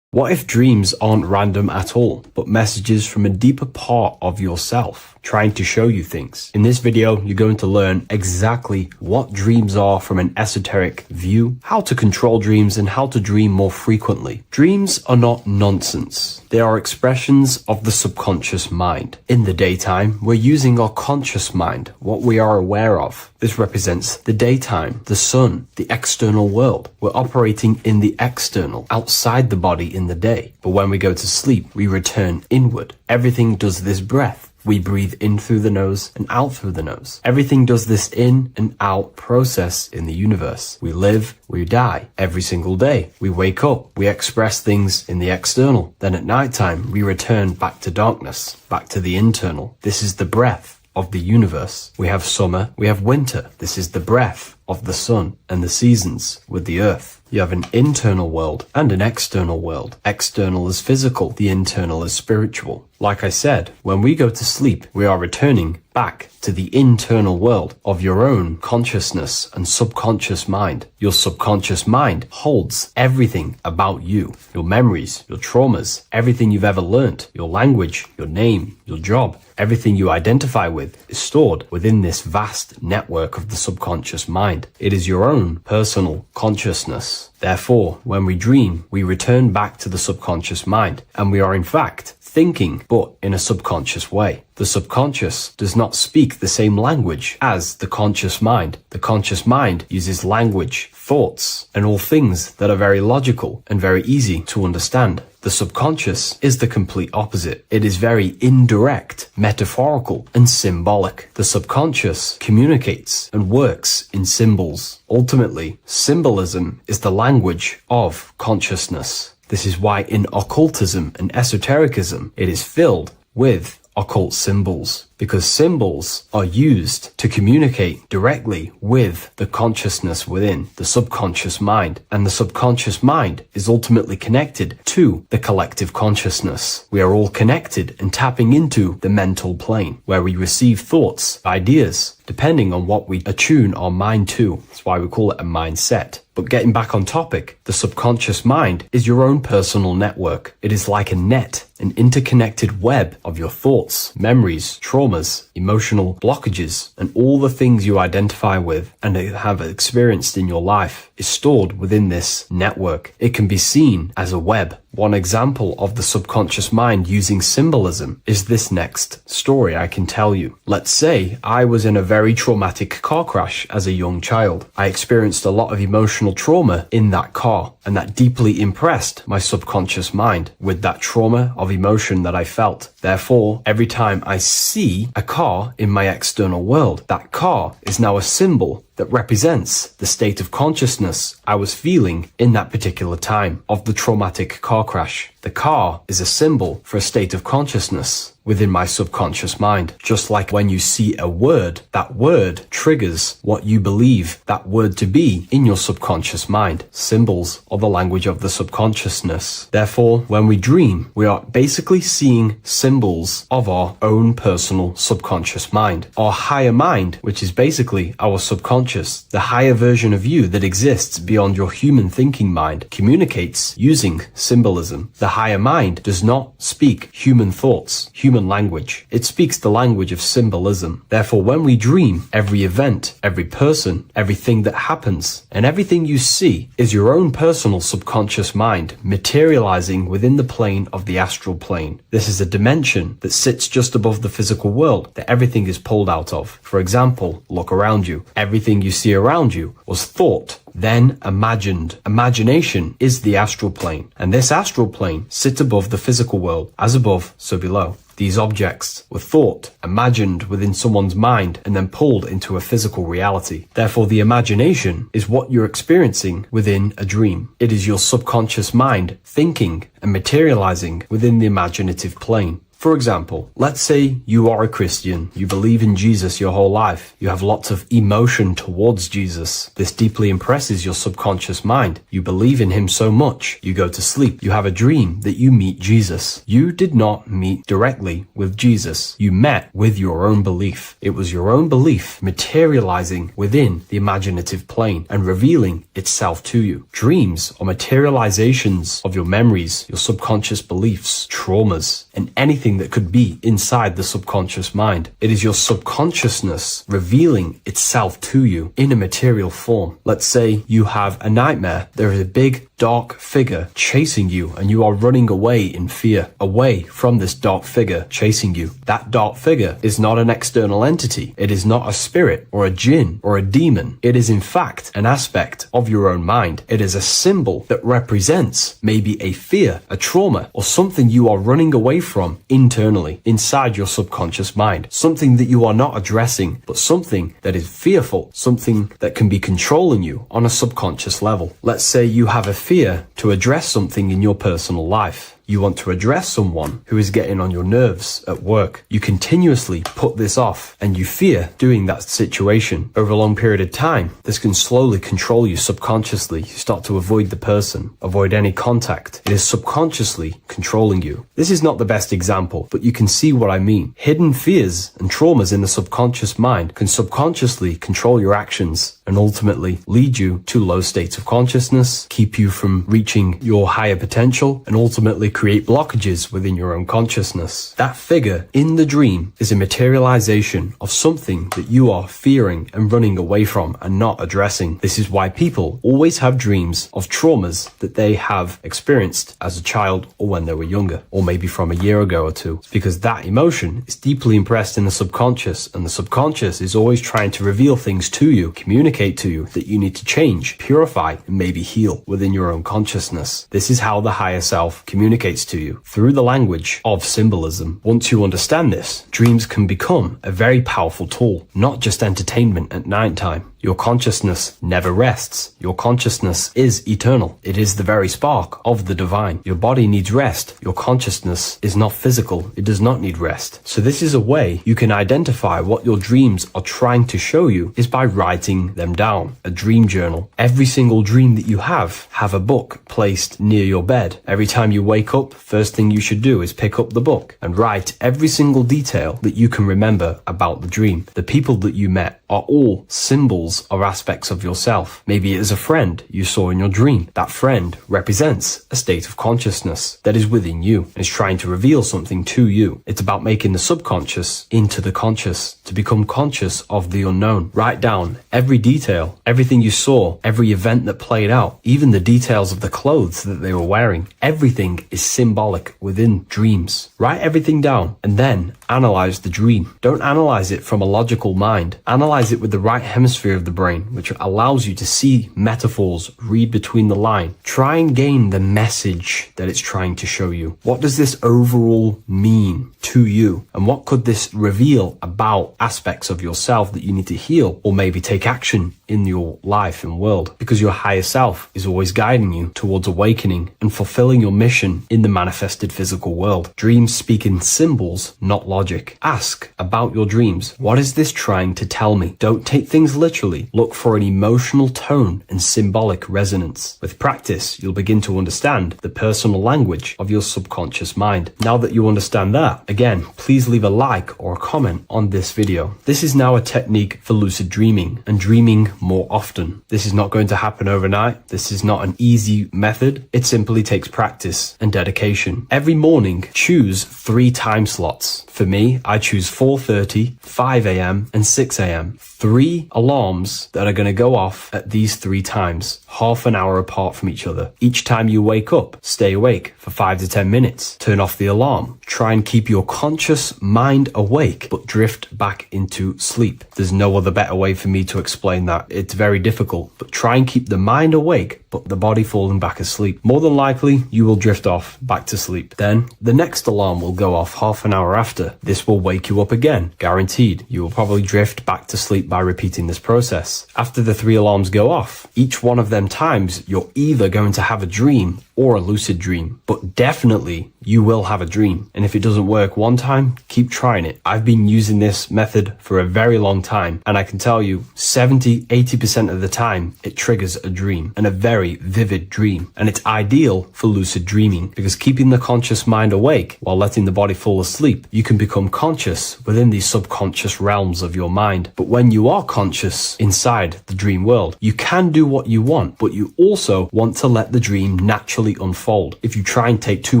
What if dreams aren't random at all, but messages from a deeper part of yourself, trying to show you things? In this video, you're going to learn exactly what dreams are from an esoteric view, how to control dreams, and how to dream more frequently. Dreams are not nonsense. They are expressions of the subconscious mind. In the daytime, we're using our conscious mind, what we are aware of. This represents the daytime, the sun, the external world. We're operating in the external, outside the body in the day. But when we go to sleep, we return inward. Everything does this breath. We breathe in through the nose and out through the nose. Everything does this in and out process in the universe. We live, we die every single day. We wake up, we express things in the external. Then at nighttime, we return back to darkness, back to the internal. This is the breath of the universe. We have summer, we have winter. This is the breath of the sun and the seasons with the earth. You have an internal world and an external world. External is physical, the internal is spiritual. Like I said, when we go to sleep, we are returning back to the internal world of your own consciousness and subconscious mind. Your subconscious mind holds everything about you, your memories, your traumas, everything you've ever learnt, your language, your name, your job, everything you identify with is stored within this vast network of the subconscious mind. It is your own personal consciousness. Therefore, when we dream, we return back to the subconscious mind, and we are in fact thinking, but in a subconscious way. The subconscious does not speak the same language as the conscious mind. The conscious mind uses language, thoughts, and all things that are very logical and very easy to understand. The subconscious is the complete opposite. It is very indirect, metaphorical, and symbolic. The subconscious communicates and works in symbols. Ultimately, symbolism is the language of consciousness. This is why in occultism and esotericism, it is filled with occult symbols, because symbols are used to communicate directly with the consciousness within, the subconscious mind. And the subconscious mind is ultimately connected to the collective consciousness. We are all connected and tapping into the mental plane, where we receive thoughts, ideas, depending on what we attune our mind to. That's why we call it a mindset. But getting back on topic, the subconscious mind is your own personal network. It is like a net, an interconnected web of your thoughts, memories, traumas, emotional blockages, and all the things you identify with and have experienced in your life is stored within this network. It can be seen as a web. One example of the subconscious mind using symbolism is this next story I can tell you. Let's say I was in a very traumatic car crash as a young child. I experienced a lot of emotional trauma in that car, and that deeply impressed my subconscious mind with that trauma of emotion that I felt. Therefore, every time I see a car in my external world, that car is now a symbol that represents the state of consciousness I was feeling in that particular time of the traumatic car crash. The car is a symbol for a state of consciousness within my subconscious mind. Just like when you see a word, that word triggers what you believe that word to be in your subconscious mind. Symbols are the language of the subconsciousness. Therefore, when we dream, we are basically seeing symbols of our own personal subconscious mind. Our higher mind, which is basically our subconscious, the higher version of you that exists beyond your human thinking mind, communicates using symbolism. The higher mind does not speak human thoughts, human language. It speaks the language of symbolism. Therefore, when we dream, every event, every person, everything that happens, and everything you see is your own personal subconscious mind materializing within the plane of the astral plane. This is a dimension that sits just above the physical world that everything is pulled out of. For example, look around you. Everything you see around you was thought, then imagined. Imagination is the astral plane, and this astral plane sits above the physical world. As above, so below. These objects were thought, imagined within someone's mind, and then pulled into a physical reality. Therefore, the imagination is what you're experiencing within a dream. It is your subconscious mind thinking and materializing within the imaginative plane. For example, let's say you are a Christian, you believe in Jesus your whole life, you have lots of emotion towards Jesus. This deeply impresses your subconscious mind. You believe in him so much, you go to sleep, you have a dream that you meet Jesus. You did not meet directly with Jesus. You met with your own belief. It was your own belief materializing within the imaginative plane and revealing itself to you. Dreams are materializations of your memories, your subconscious beliefs, traumas, and anything that could be inside the subconscious mind. It is your subconsciousness revealing itself to you in a material form. Let's say you have a nightmare. There is a big dark figure chasing you and you are running away in fear, away from this dark figure chasing you. That dark figure is not an external entity. It is not a spirit or a jinn or a demon. It is in fact an aspect of your own mind. It is a symbol that represents maybe a fear, a trauma, or something you are running away from internally, inside your subconscious mind. Something that you are not addressing, but something that is fearful, something that can be controlling you on a subconscious level. Let's say you have a fear to address something in your personal life. You want to address someone who is getting on your nerves at work. You continuously put this off and you fear doing that situation. Over a long period of time, this can slowly control you subconsciously. You start to avoid the person, avoid any contact. It is subconsciously controlling you. This is not the best example, but you can see what I mean. Hidden fears and traumas in the subconscious mind can subconsciously control your actions and ultimately lead you to low states of consciousness, keep you from reaching your higher potential, and ultimately create blockages within your own consciousness. That figure in the dream is a materialization of something that you are fearing and running away from and not addressing. This is why people always have dreams of traumas that they have experienced as a child or when they were younger, or maybe from a year ago or two. It's because that emotion is deeply impressed in the subconscious, and the subconscious is always trying to reveal things to you, communicate to you that you need to change, purify, and maybe heal within your own consciousness. This is how the higher self communicates to you through the language of symbolism. Once you understand this, dreams can become a very powerful tool, not just entertainment at nighttime. Your consciousness never rests. Your consciousness is eternal. It is the very spark of the divine. Your body needs rest. Your consciousness is not physical. It does not need rest. So this is a way you can identify what your dreams are trying to show you is by writing them down. A dream journal. Every single dream that you have a book placed near your bed. Every time you wake up, first thing you should do is pick up the book and write every single detail that you can remember about the dream. The people that you met are all symbols or aspects of yourself. Maybe it is a friend you saw in your dream. That friend represents a state of consciousness that is within you and is trying to reveal something to you. It's about making the subconscious into the conscious, to become conscious of the unknown. Write down every detail, everything you saw, every event that played out, even the details of the clothes that they were wearing. Everything is symbolic within dreams. Write everything down and then analyze the dream. Don't analyze it from a logical mind. Analyze it with the right hemisphere of the brain, which allows you to see metaphors, read between the lines. Try and gain the message that it's trying to show you. What does this overall mean to you? And what could this reveal about aspects of yourself that you need to heal or maybe take action in your life and world? Because your higher self is always guiding you towards awakening and fulfilling your mission in the manifested physical world. Dreams speak in symbols, not logic. Ask about your dreams. What is this trying to tell me? Don't take things literally. Look for an emotional tone and symbolic resonance. With practice, you'll begin to understand the personal language of your subconscious mind. Now that you understand that, again, please leave a like or a comment on this video. This is now a technique for lucid dreaming and dreaming more often. This is not going to happen overnight. This is not an easy method. It simply takes practice and dedication. Every morning, choose 3 time slots. For me, I choose 4:30, 5 a.m. and 6 a.m. 3 alarms that are going to go off at these 3 times. half an hour apart from each other. Each time you wake up, stay awake for 5 to 10 minutes. Turn off the alarm. Try and keep your conscious mind awake, but drift back into sleep. There's no other better way for me to explain that. It's very difficult, but try and keep the mind awake, but the body falling back asleep. More than likely, you will drift off back to sleep. Then the next alarm will go off half an hour after. This will wake you up again, guaranteed. You will probably drift back to sleep by repeating this process. After the 3 alarms go off, each one of them times, you're either going to have a dream or a lucid dream, but definitely you will have a dream. And if it doesn't work one time, keep trying it. I've been using this method for a very long time, and I can tell you 70-80% of the time it triggers a dream, and a very vivid dream. And it's ideal for lucid dreaming because keeping the conscious mind awake while letting the body fall asleep, you can become conscious within these subconscious realms of your mind. But when you are conscious inside the dream world, you can do what you want, but you also want to let the dream naturally unfold. If you try and take too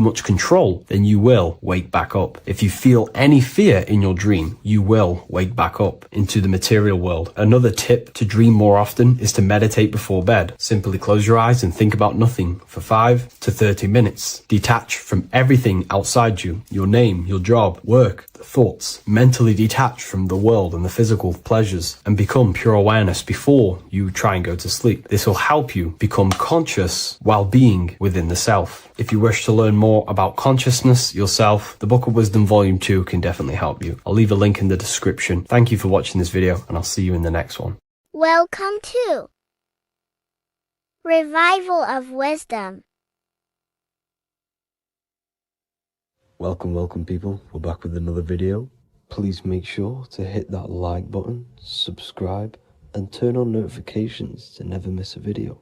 much control, then you will wake back up. If you feel any fear in your dream, you will wake back up into the material world. Another tip to dream more often is to meditate before bed. Simply close your eyes and think about nothing for 5 to 30 minutes. Detach from everything outside you, your name, your job, work, the thoughts. Mentally detach from the world and the physical pleasures and become pure awareness before you try and go to sleep. This will help you become conscious while being within the self. If you wish to learn more about consciousness yourself, the Book of Wisdom Volume 2 can definitely help you. I'll leave a link in the description. Thank you for watching this video, and I'll see you in the next one. Welcome to Revival of Wisdom. Welcome people. We're back with another video. Please make sure to hit that like button, subscribe, and turn on notifications to never miss a video.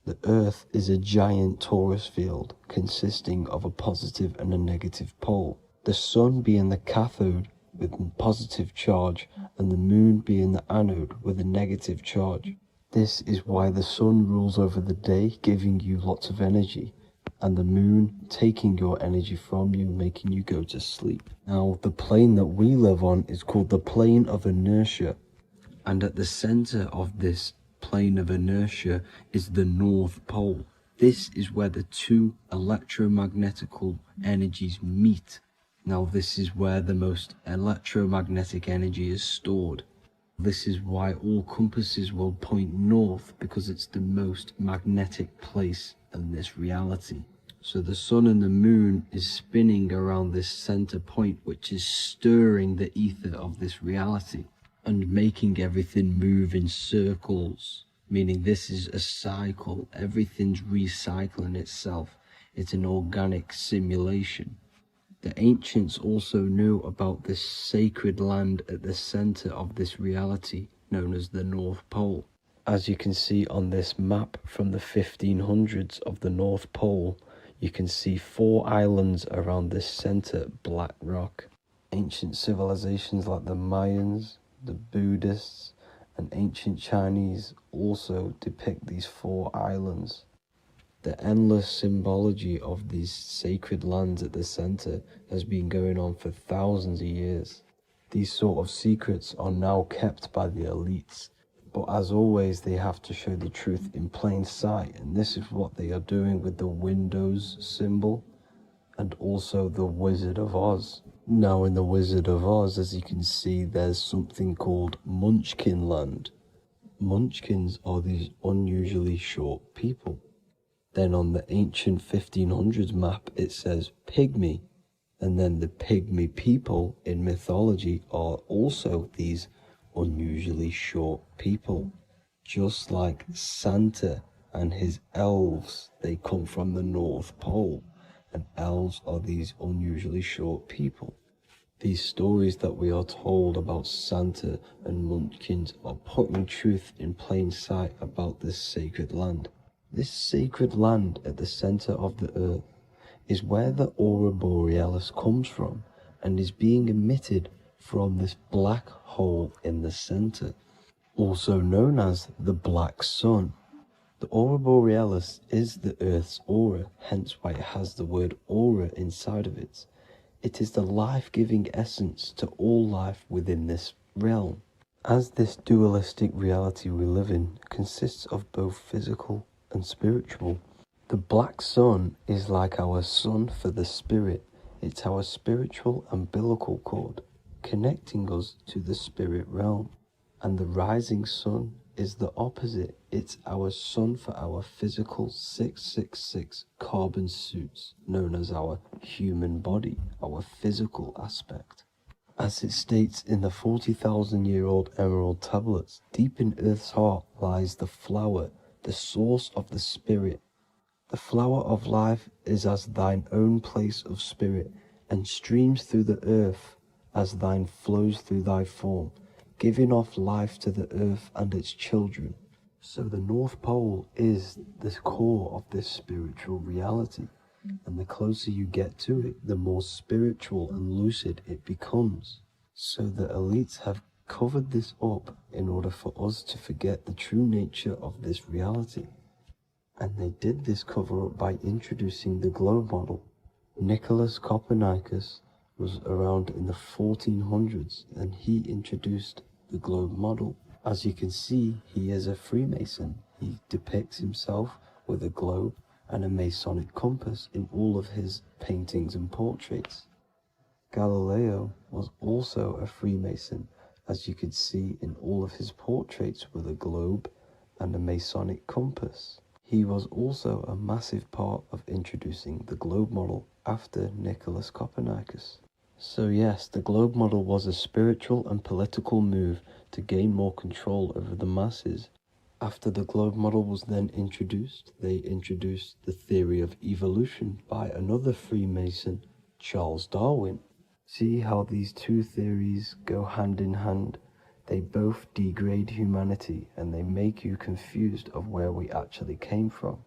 The Earth is a giant torus field consisting of a positive and a negative pole. The Sun being the cathode with a positive charge and the Moon being the anode with a negative charge. This is why the Sun rules over the day, giving you lots of energy, and the Moon taking your energy from you, making you go to sleep. Now, the plane that we live on is called the plane of inertia, and at the center of this plane of inertia is the North Pole. This is where the two electromagnetical energies meet. Now, this is where the most electromagnetic energy is stored. This is why all compasses will point north, because it's the most magnetic place in this reality. So the Sun and the Moon is spinning around this center point, which is stirring the ether of this reality and making everything move in circles, meaning this is a cycle. Everything's recycling itself. It's an organic simulation. The ancients also knew about this sacred land at the center of this reality, known as the North Pole. As you can see on this map from the 1500s of the North Pole, you can see 4 islands around this center black rock. Ancient civilizations like the Mayans, the Buddhists, and ancient Chinese also depict these 4 islands. The endless symbology of these sacred lands at the center has been going on for thousands of years. These sort of secrets are now kept by the elites, but as always they have to show the truth in plain sight, and this is what they are doing with the Windows symbol and also the Wizard of Oz. Now in the Wizard of Oz, as you can see, there's something called Munchkin Land. Munchkins are these unusually short people. Then on the ancient 1500s map it says Pygmy, and then the Pygmy people in mythology are also these unusually short people. Just like Santa and his elves, they come from the North Pole, and elves are these unusually short people. These stories that we are told about Santa and Munchkins are putting truth in plain sight about this sacred land. This sacred land at the center of the earth is where the aurora borealis comes from and is being emitted from this black hole in the center, also known as the black sun. The aurora borealis is the earth's aura, hence why it has the word aura inside of it. It is the life-giving essence to all life within this realm. As this dualistic reality we live in consists of both physical and spiritual. The black sun is like our sun for the spirit. It's our spiritual umbilical cord, connecting us to the spirit realm. And the rising sun is the opposite. It's our sun for our physical 666 carbon suits, known as our human body, our physical aspect. As it states in the 40,000-year-old emerald tablets, deep in Earth's heart lies the flower, the source of the spirit. The flower of life is as thine own place of spirit, and streams through the earth as thine flows through thy form, giving off life to the earth and its children. So the North Pole is the core of this spiritual reality, and the closer you get to it, the more spiritual and lucid it becomes. So the elites have covered this up in order for us to forget the true nature of this reality. And they did this cover-up by introducing the globe model. Nicholas Copernicus was around in the 1400s, and he introduced the globe model. As you can see, he is a Freemason. He depicts himself with a globe and a Masonic compass in all of his paintings and portraits. Galileo was also a Freemason, as you could see in all of his portraits with a globe and a Masonic compass. He was also a massive part of introducing the globe model after Nicholas Copernicus. So yes, the globe model was a spiritual and political move to gain more control over the masses. After the globe model was then introduced, they introduced the theory of evolution by another Freemason, Charles Darwin. See how these two theories go hand in hand? They both degrade humanity, and they make you confused of where we actually came from.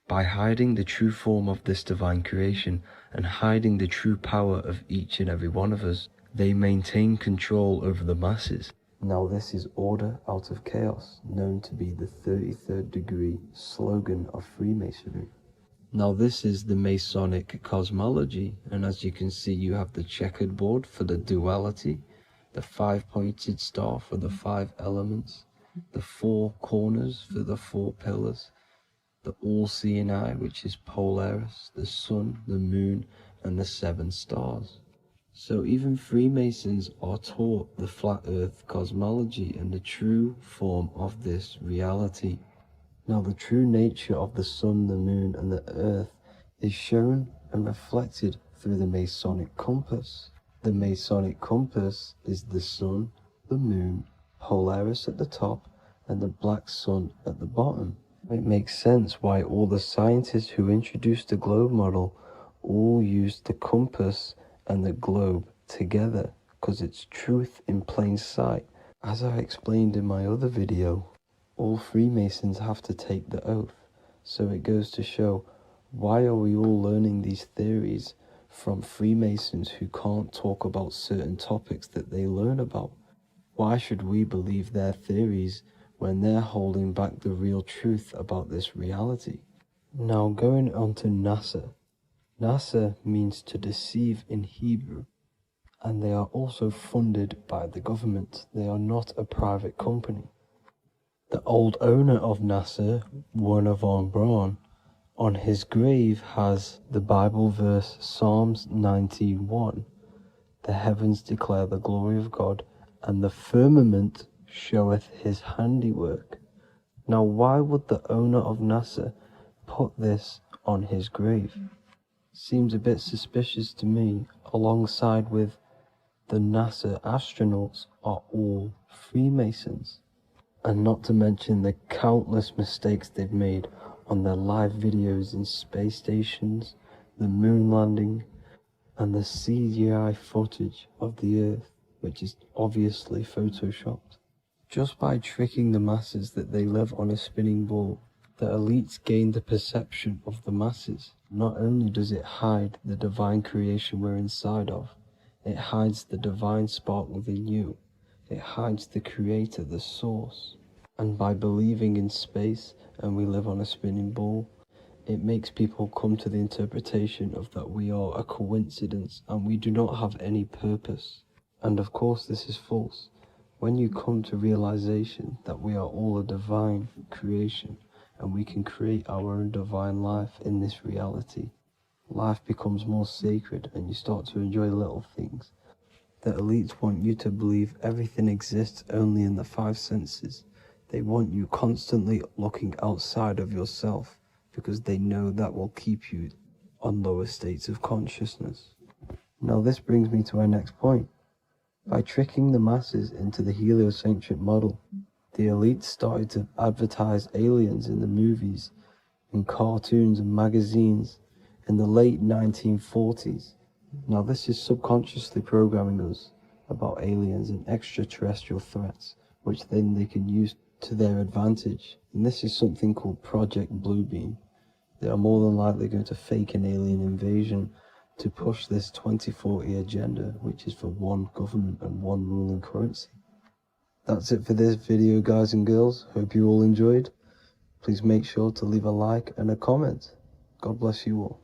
By hiding the true form of this divine creation and hiding the true power of each and every one of us, they maintain control over the masses. Now this is order out of chaos, known to be the 33rd degree slogan of Freemasonry. Now this is the Masonic cosmology, and as you can see, you have the checkered board for the duality, the 5-pointed star for the 5 elements, the 4 corners for the 4 pillars, the all-seeing eye, which is Polaris, the sun, the moon, and the 7 stars. So even Freemasons are taught the flat earth cosmology and the true form of this reality. Now the true nature of the sun, the moon, and the earth is shown and reflected through the Masonic compass. The Masonic compass is the sun, the moon, Polaris at the top, and the black sun at the bottom. It makes sense why all the scientists who introduced the globe model all used the compass and the globe together, because it's truth in plain sight. As I explained in my other video, all Freemasons have to take the oath, so it goes to show, why are we all learning these theories from Freemasons who can't talk about certain topics that they learn about? Why should we believe their theories when they're holding back the real truth about this reality? Now going on to NASA. NASA means to deceive in Hebrew, and they are also funded by the government. They are not a private company. The old owner of NASA, Werner von Braun, on his grave has the Bible verse Psalms 91. The heavens declare the glory of God, and the firmament showeth his handiwork. Now why would the owner of NASA put this on his grave? Seems a bit suspicious to me, alongside with the NASA astronauts are all Freemasons. And not to mention the countless mistakes they've made on their live videos in space stations, the moon landing, and the CGI footage of the Earth, which is obviously photoshopped. Just by tricking the masses that they live on a spinning ball, the elites gain the perception of the masses. Not only does it hide the divine creation we're inside of, it hides the divine spark within you. It hides the creator, the source. And by believing in space and we live on a spinning ball, it makes people come to the interpretation of that we are a coincidence and we do not have any purpose. And of course this is false. When you come to realization that we are all a divine creation and we can create our own divine life in this reality. Life becomes more sacred and you start to enjoy little things. The elites want you to believe everything exists only in the five senses. They want you constantly looking outside of yourself because they know that will keep you on lower states of consciousness. Now this brings me to our next point. By tricking the masses into the heliocentric model, the elites started to advertise aliens in the movies, in cartoons and magazines in the late 1940s. Now this is subconsciously programming us about aliens and extraterrestrial threats, which then they can use to their advantage. And this is something called Project Bluebeam. They are more than likely going to fake an alien invasion to push this 2040 agenda, which is for one government and one ruling currency. That's it for this video, guys and girls. Hope you all enjoyed. Please make sure to leave a like and a comment. God bless you all.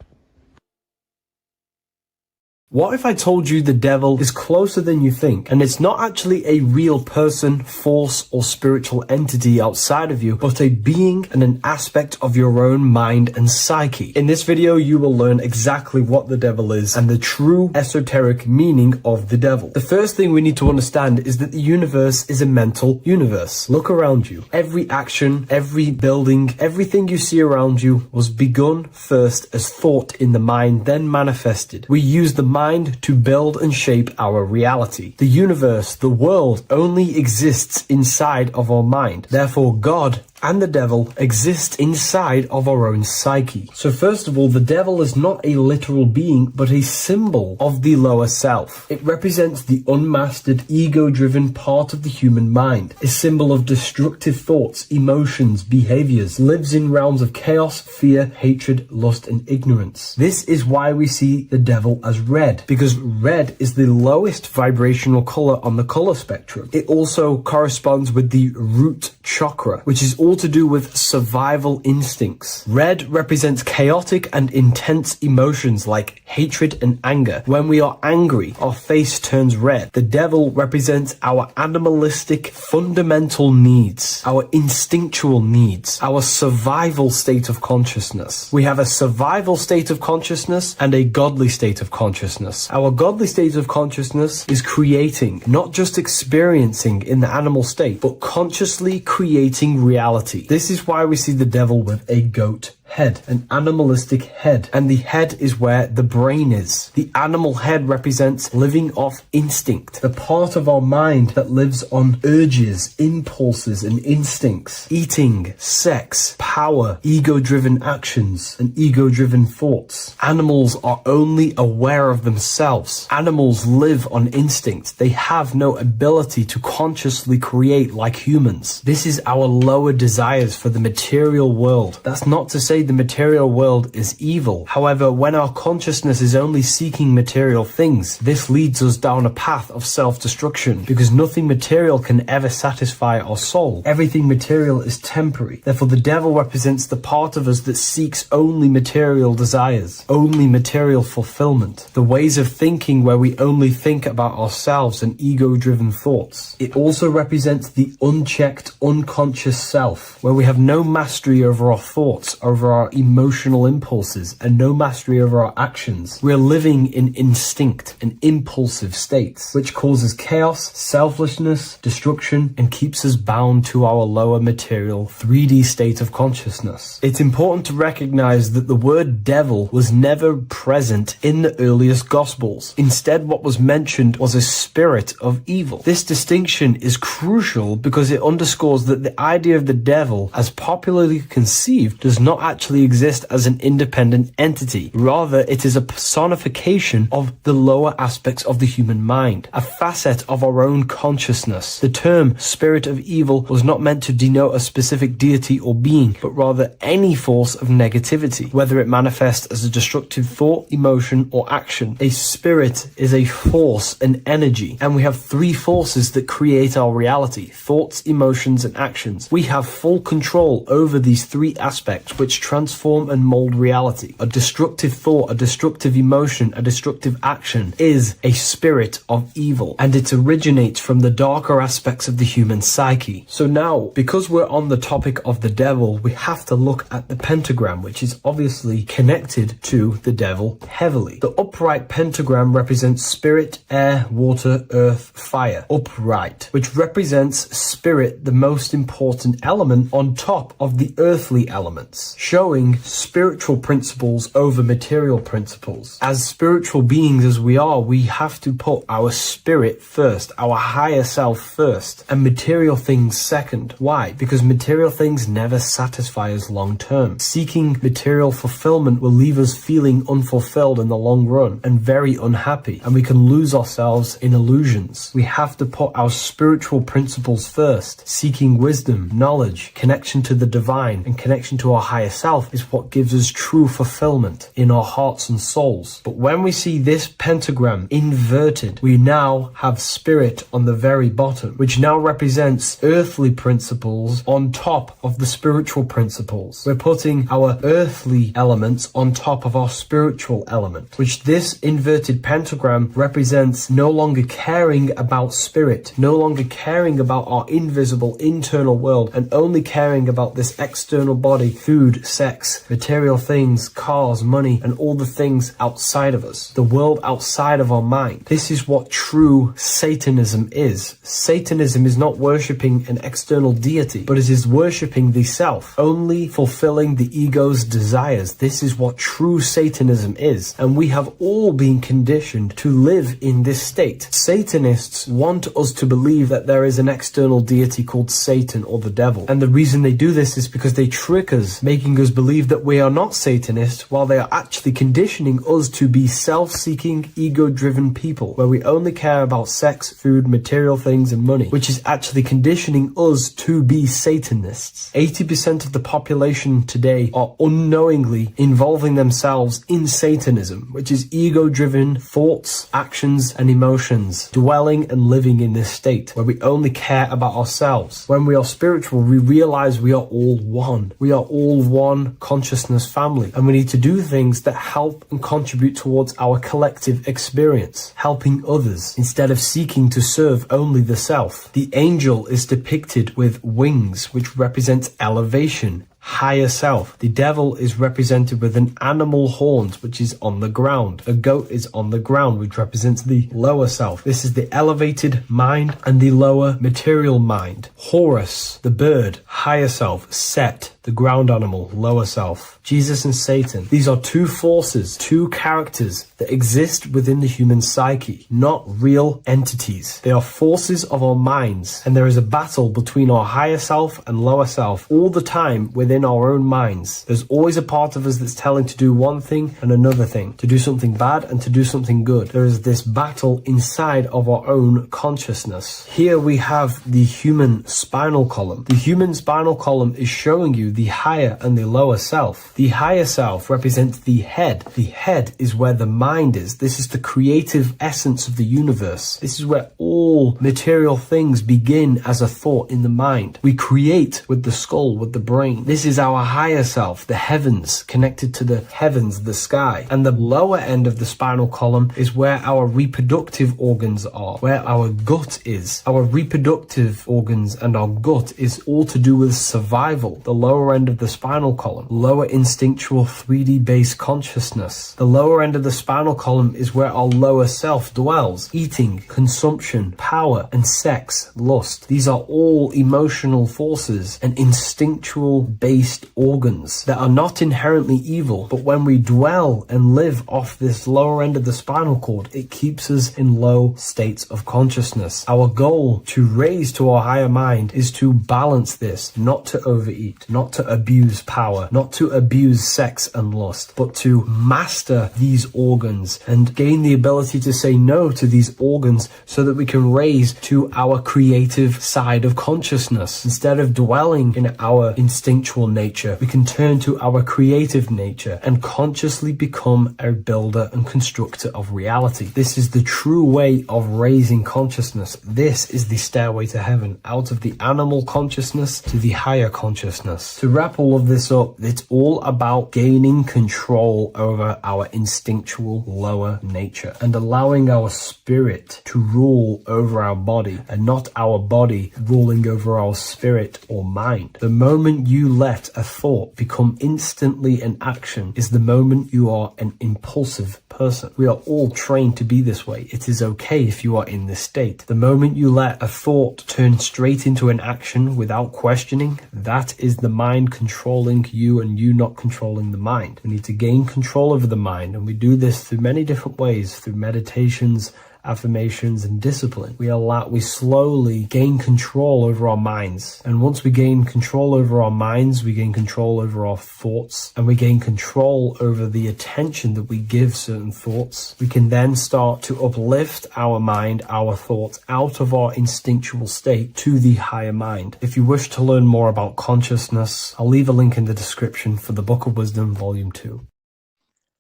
What if I told you the devil is closer than you think, and it's not actually a real person, force, or spiritual entity outside of you, but a being and an aspect of your own mind and psyche? In this video, you will learn exactly what the devil is and the true esoteric meaning of the devil. The first thing we need to understand is that the universe is a mental universe. Look around you. Every action, every building, everything you see around you was begun first as thought in the mind, then manifested. We use the mind to build and shape our reality. The universe, the world, only exists inside of our mind. Therefore, God and the devil exist inside of our own psyche. So first of all, the devil is not a literal being, but a symbol of the lower self. It represents the unmastered, ego-driven part of the human mind, a symbol of destructive thoughts, emotions, behaviors, lives in realms of chaos, fear, hatred, lust, and ignorance. This is why we see the devil as red, because red is the lowest vibrational color on the color spectrum. It also corresponds with the root chakra, which is all to do with survival instincts. Red represents chaotic and intense emotions like hatred and anger. When we are angry, our face turns red. The devil represents our animalistic fundamental needs, our instinctual needs, our survival state of consciousness. We have a survival state of consciousness and a godly state of consciousness. Our godly state of consciousness is creating, not just experiencing in the animal state, but consciously creating reality. This is why we see the devil with a goat head, an animalistic head, and the head is where the brain is. The animal head represents living off instinct, the part of our mind that lives on urges, impulses, and instincts, eating, sex, power, ego-driven actions, and ego-driven thoughts. Animals are only aware of themselves. Animals live on instinct. They have no ability to consciously create like humans. This is our lower desires for the material world. That's not to say the material world is evil. However, when our consciousness is only seeking material things, this leads us down a path of self-destruction, because nothing material can ever satisfy our soul. Everything material is temporary. Therefore, the devil represents the part of us that seeks only material desires, only material fulfillment, the ways of thinking where we only think about ourselves and ego-driven thoughts. It also represents the unchecked, unconscious self, where we have no mastery over our thoughts, over our emotional impulses, and no mastery over our actions. We're living in instinct and impulsive states, which causes chaos, selflessness, destruction, and keeps us bound to our lower material 3D state of consciousness. It's important to recognize that the word devil was never present in the earliest Gospels. Instead, what was mentioned was a spirit of evil. This distinction is crucial because it underscores that the idea of the devil, as popularly conceived, does not actually exist as an independent entity. Rather, it is a personification of the lower aspects of the human mind, a facet of our own consciousness. The term spirit of evil was not meant to denote a specific deity or being, but rather any force of negativity, whether it manifests as a destructive thought, emotion, or action. A spirit is a force, an energy, and we have three forces that create our reality: thoughts, emotions, and actions. We have full control over these three aspects, which transform and mold reality. A destructive thought, a destructive emotion, a destructive action is a spirit of evil, and it originates from the darker aspects of the human psyche. So now, because we're on the topic of the devil, we have to look at the pentagram, which is obviously connected to the devil heavily. The upright pentagram represents spirit, air, water, earth, fire. Upright, which represents spirit, the most important element on top of the earthly elements, showing spiritual principles over material principles. As spiritual beings as we are, we have to put our spirit first, our higher self first, and material things second. Why? Because material things never satisfy us long term. Seeking material fulfillment will leave us feeling unfulfilled in the long run and very unhappy, and we can lose ourselves in illusions. We have to put our spiritual principles first. Seeking wisdom, knowledge, connection to the divine, and connection to our higher self is what gives us true fulfillment in our hearts and souls. But when we see this pentagram inverted, we now have spirit on the very bottom, which now represents earthly principles on top of the spiritual principles. We're putting our earthly elements on top of our spiritual element, which this inverted pentagram represents no longer caring about spirit, no longer caring about our invisible internal world, and only caring about this external body, food, sex, material things, cars, money, and all the things outside of us, the world outside of our mind. This is what true Satanism is. Satanism is not worshipping an external deity, but it is worshipping the self, only fulfilling the ego's desires. This is what true Satanism is, and we have all been conditioned to live in this state. Satanists want us to believe that there is an external deity called Satan or the devil, and the reason they do this is because they trick us, making us believe that we are not Satanists, while they are actually conditioning us to be self-seeking, ego-driven people, where we only care about sex, food, material things, and money, which is actually conditioning us to be Satanists. 80% of the population today are unknowingly involving themselves in Satanism, which is ego-driven thoughts, actions, and emotions, dwelling and living in this state where we only care about ourselves. When we are spiritual, we realize we are all one. We are all one consciousness family, and we need to do things that help and contribute towards our collective experience, helping others instead of seeking to serve only the self. The angel is depicted with wings, which represents elevation, higher self. The devil is represented with an animal horns, which is on the ground. A goat is on the ground, which represents the lower self. This is the elevated mind and the lower material mind. Horus, the bird, higher self. Set, the ground animal, lower self. Jesus and Satan. These are two forces, two characters that exist within the human psyche, not real entities. They are forces of our minds, and there is a battle between our higher self and lower self all the time within our own minds. There's always a part of us that's telling to do one thing and another thing, to do something bad and to do something good. There is this battle inside of our own consciousness. Here we have the human spinal column. The human spinal column is showing you the higher and the lower self. The higher self represents the head. The head is where the mind is. This is the creative essence of the universe. This is where all material things begin as a thought in the mind. We create with the skull, with the brain. This is our higher self, the heavens, connected to the heavens, the sky. And the lower end of the spinal column is where our reproductive organs are, where our gut is. Our reproductive organs and our gut is all to do with survival. The lower end of the spinal column, lower instinctual 3D based consciousness. The lower end of the spinal column is where our lower self dwells. Eating, consumption, power, and sex, lust. These are all emotional forces and instinctual based organs that are not inherently evil, but when we dwell and live off this lower end of the spinal cord, it keeps us in low states of consciousness. Our goal to raise to our higher mind is to balance this, not to overeat, not to abuse power, not to abuse sex and lust, but to master these organs and gain the ability to say no to these organs so that we can raise to our creative side of consciousness. Instead of dwelling in our instinctual nature, we can turn to our creative nature and consciously become a builder and constructor of reality. This is the true way of raising consciousness. This is the stairway to heaven, out of the animal consciousness to the higher consciousness. To wrap all of this up, it's all about gaining control over our instinctual lower nature and allowing our spirit to rule over our body and not our body ruling over our spirit or mind. The moment you let a thought become instantly an action is the moment you are an impulsive person. We are all trained to be this way. It is okay if you are in this state. The moment you let a thought turn straight into an action without questioning, that is the mind controlling you and you not controlling the mind. We need to gain control over the mind, and we do this through many different ways, through meditations, affirmations, and discipline. We slowly gain control over our minds. And once we gain control over our minds, we gain control over our thoughts, and we gain control over the attention that we give certain thoughts. We can then start to uplift our mind, our thoughts, out of our instinctual state to the higher mind. If you wish to learn more about consciousness, I'll leave a link in the description for the Book of Wisdom, Volume 2.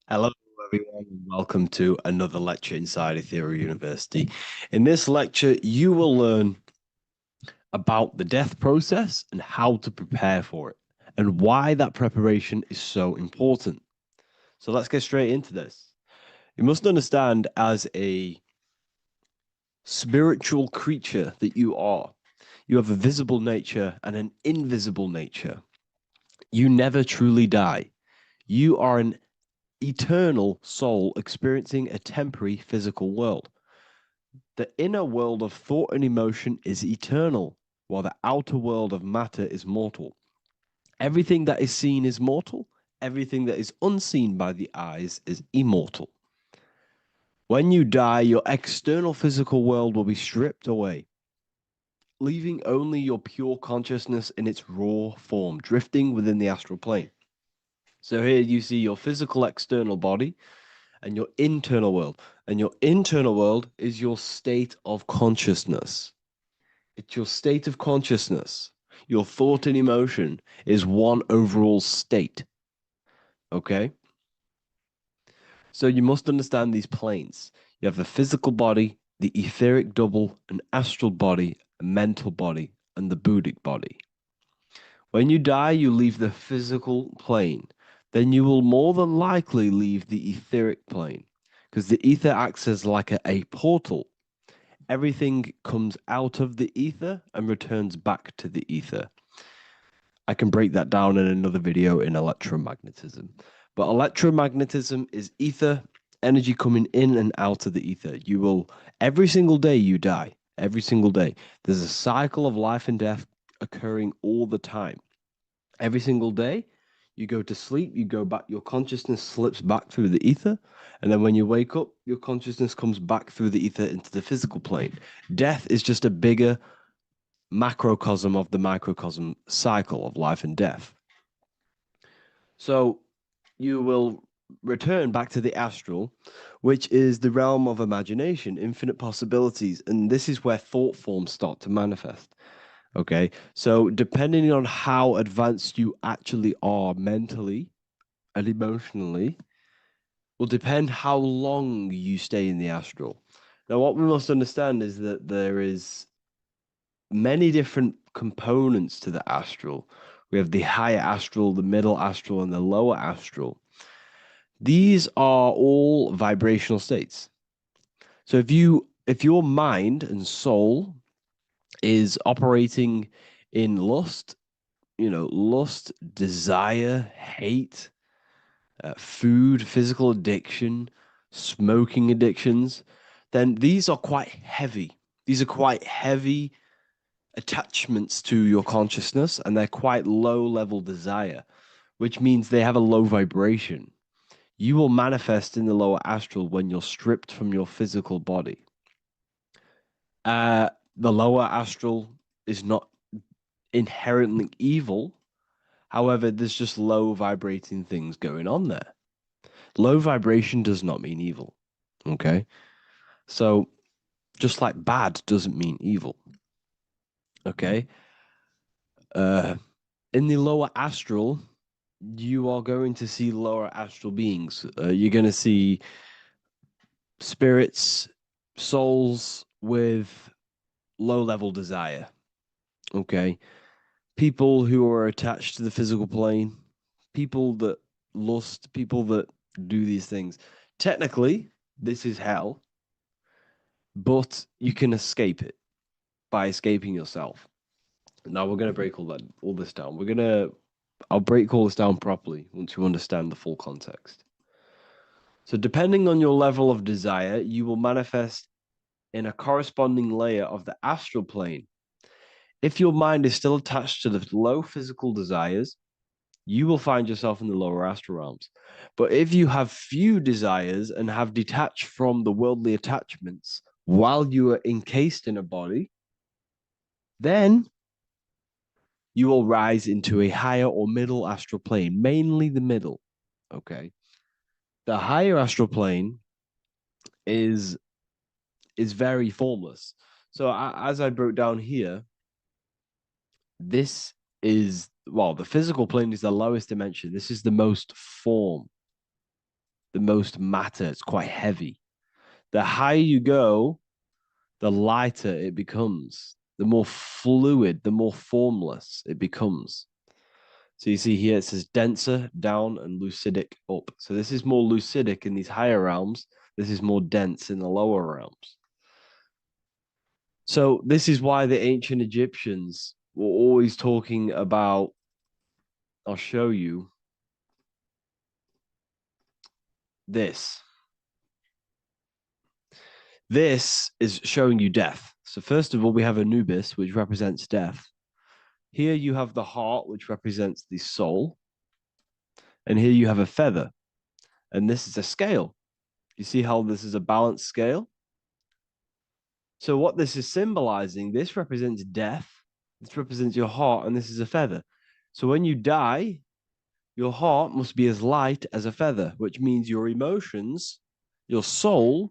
Hello everyone, and welcome to another lecture inside Ethereal University. In this lecture, you will learn about the death process and how to prepare for it, and why that preparation is so important. So let's get straight into this. You must understand, as a spiritual creature that you are, you have a visible nature and an invisible nature. You never truly die. You are an eternal soul experiencing a temporary physical world. The inner world of thought and emotion is eternal, while the outer world of matter is mortal. Everything that is seen is mortal. Everything that is unseen by the eyes is immortal. When you die, your external physical world will be stripped away, leaving only your pure consciousness in its raw form, drifting within the astral plane. So here you see your physical external body and your internal world. And your internal world is your state of consciousness. It's your state of consciousness. Your thought and emotion is one overall state. Okay? So you must understand these planes. You have the physical body, the etheric double, an astral body, a mental body, and the Buddhic body. When you die, you leave the physical plane. Then you will more than likely leave the etheric plane, because the ether acts as like a portal. Everything comes out of the ether and returns back to the ether. I can break that down in another video in electromagnetism. But electromagnetism is ether, energy coming in and out of the ether. You will, every single day you die, every single day. There's a cycle of life and death occurring all the time. Every single day, you go to sleep, you go back, your consciousness slips back through the ether, and then when you wake up, your consciousness comes back through the ether into the physical plane. Death is just a bigger macrocosm of the microcosm cycle of life and death. So you will return back to the astral, which is the realm of imagination, infinite possibilities, and this is where thought forms start to manifest. Okay, so depending on how advanced you actually are mentally and emotionally will depend how long you stay in the astral. Now, what we must understand is that there is many different components to the astral. We have the higher astral, the middle astral, and the lower astral. These are all vibrational states. So if your mind and soul is operating in lust, lust, desire, hate, food, physical addiction, smoking addictions, then these are quite heavy. These are quite heavy attachments to your consciousness, and they're quite low level desire, which means they have a low vibration. You will manifest in the lower astral when you're stripped from your physical body. The lower astral is not inherently evil. However, there's just low vibrating things going on there. Low vibration does not mean evil. Okay? So, just like bad doesn't mean evil. Okay? In the lower astral, you are going to see lower astral beings. You're going to see spirits, souls with low level desire. Okay? people who are attached to the physical plane, people that lust, people that do these things. Technically, this is hell, but you can escape it by escaping yourself. Now we're going to break all this down. I'll break all this down properly once you understand the full context. So depending on your level of desire, you will manifest in a corresponding layer of the astral plane. If your mind is still attached to the low physical desires, you will find yourself in the lower astral realms. But if you have few desires and have detached from the worldly attachments while you are encased in a body, then you will rise into a higher or middle astral plane, mainly the middle. Okay. The higher astral plane is very formless. So as I broke down here, this is, well, the physical plane is the lowest dimension. This is the most form, the most matter. It's quite heavy. The higher you go, the lighter it becomes, the more fluid, the more formless it becomes. So you see here, it says denser down and lucidic up. So this is more lucidic in these higher realms. This is more dense in the lower realms. So this is why the ancient Egyptians were always talking about, I'll show you this. This is showing you death. So first of all, we have Anubis, which represents death. Here you have the heart, which represents the soul. And here you have a feather. And this is a scale. You see how this is a balanced scale? So what this is symbolizing, this represents death. This represents your heart, and this is a feather. So when you die, your heart must be as light as a feather, which means your emotions, your soul,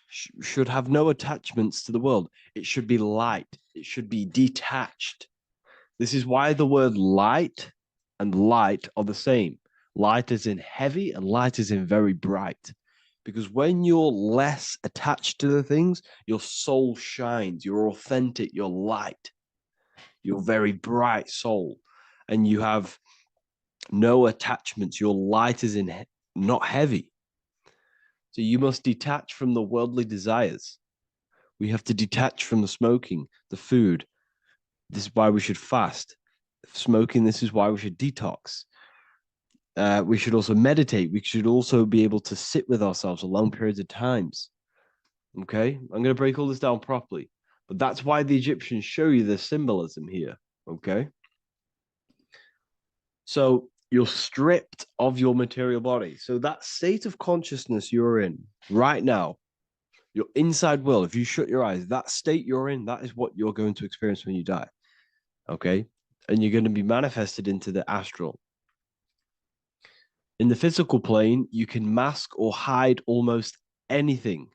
should have no attachments to the world. It should be light. It should be detached. This is why the word light and light are the same. Light is in heavy and light is in very bright. Because when you're less attached to the things, your soul shines. You're authentic. You're light. You're very bright soul. And you have no attachments. Your light is in not heavy. So you must detach from the worldly desires. We have to detach from the smoking, the food. This is why we should fast. Smoking, this is why we should detox. We should also meditate. We should also be able to sit with ourselves for long periods of times. Okay, I'm going to break all this down properly. But that's why the Egyptians show you the symbolism here. Okay. So you're stripped of your material body. So that state of consciousness you're in right now, your inside world, if you shut your eyes, that state you're in, that is what you're going to experience when you die. Okay. And you're going to be manifested into the astral. In the physical plane, you can mask or hide almost anything.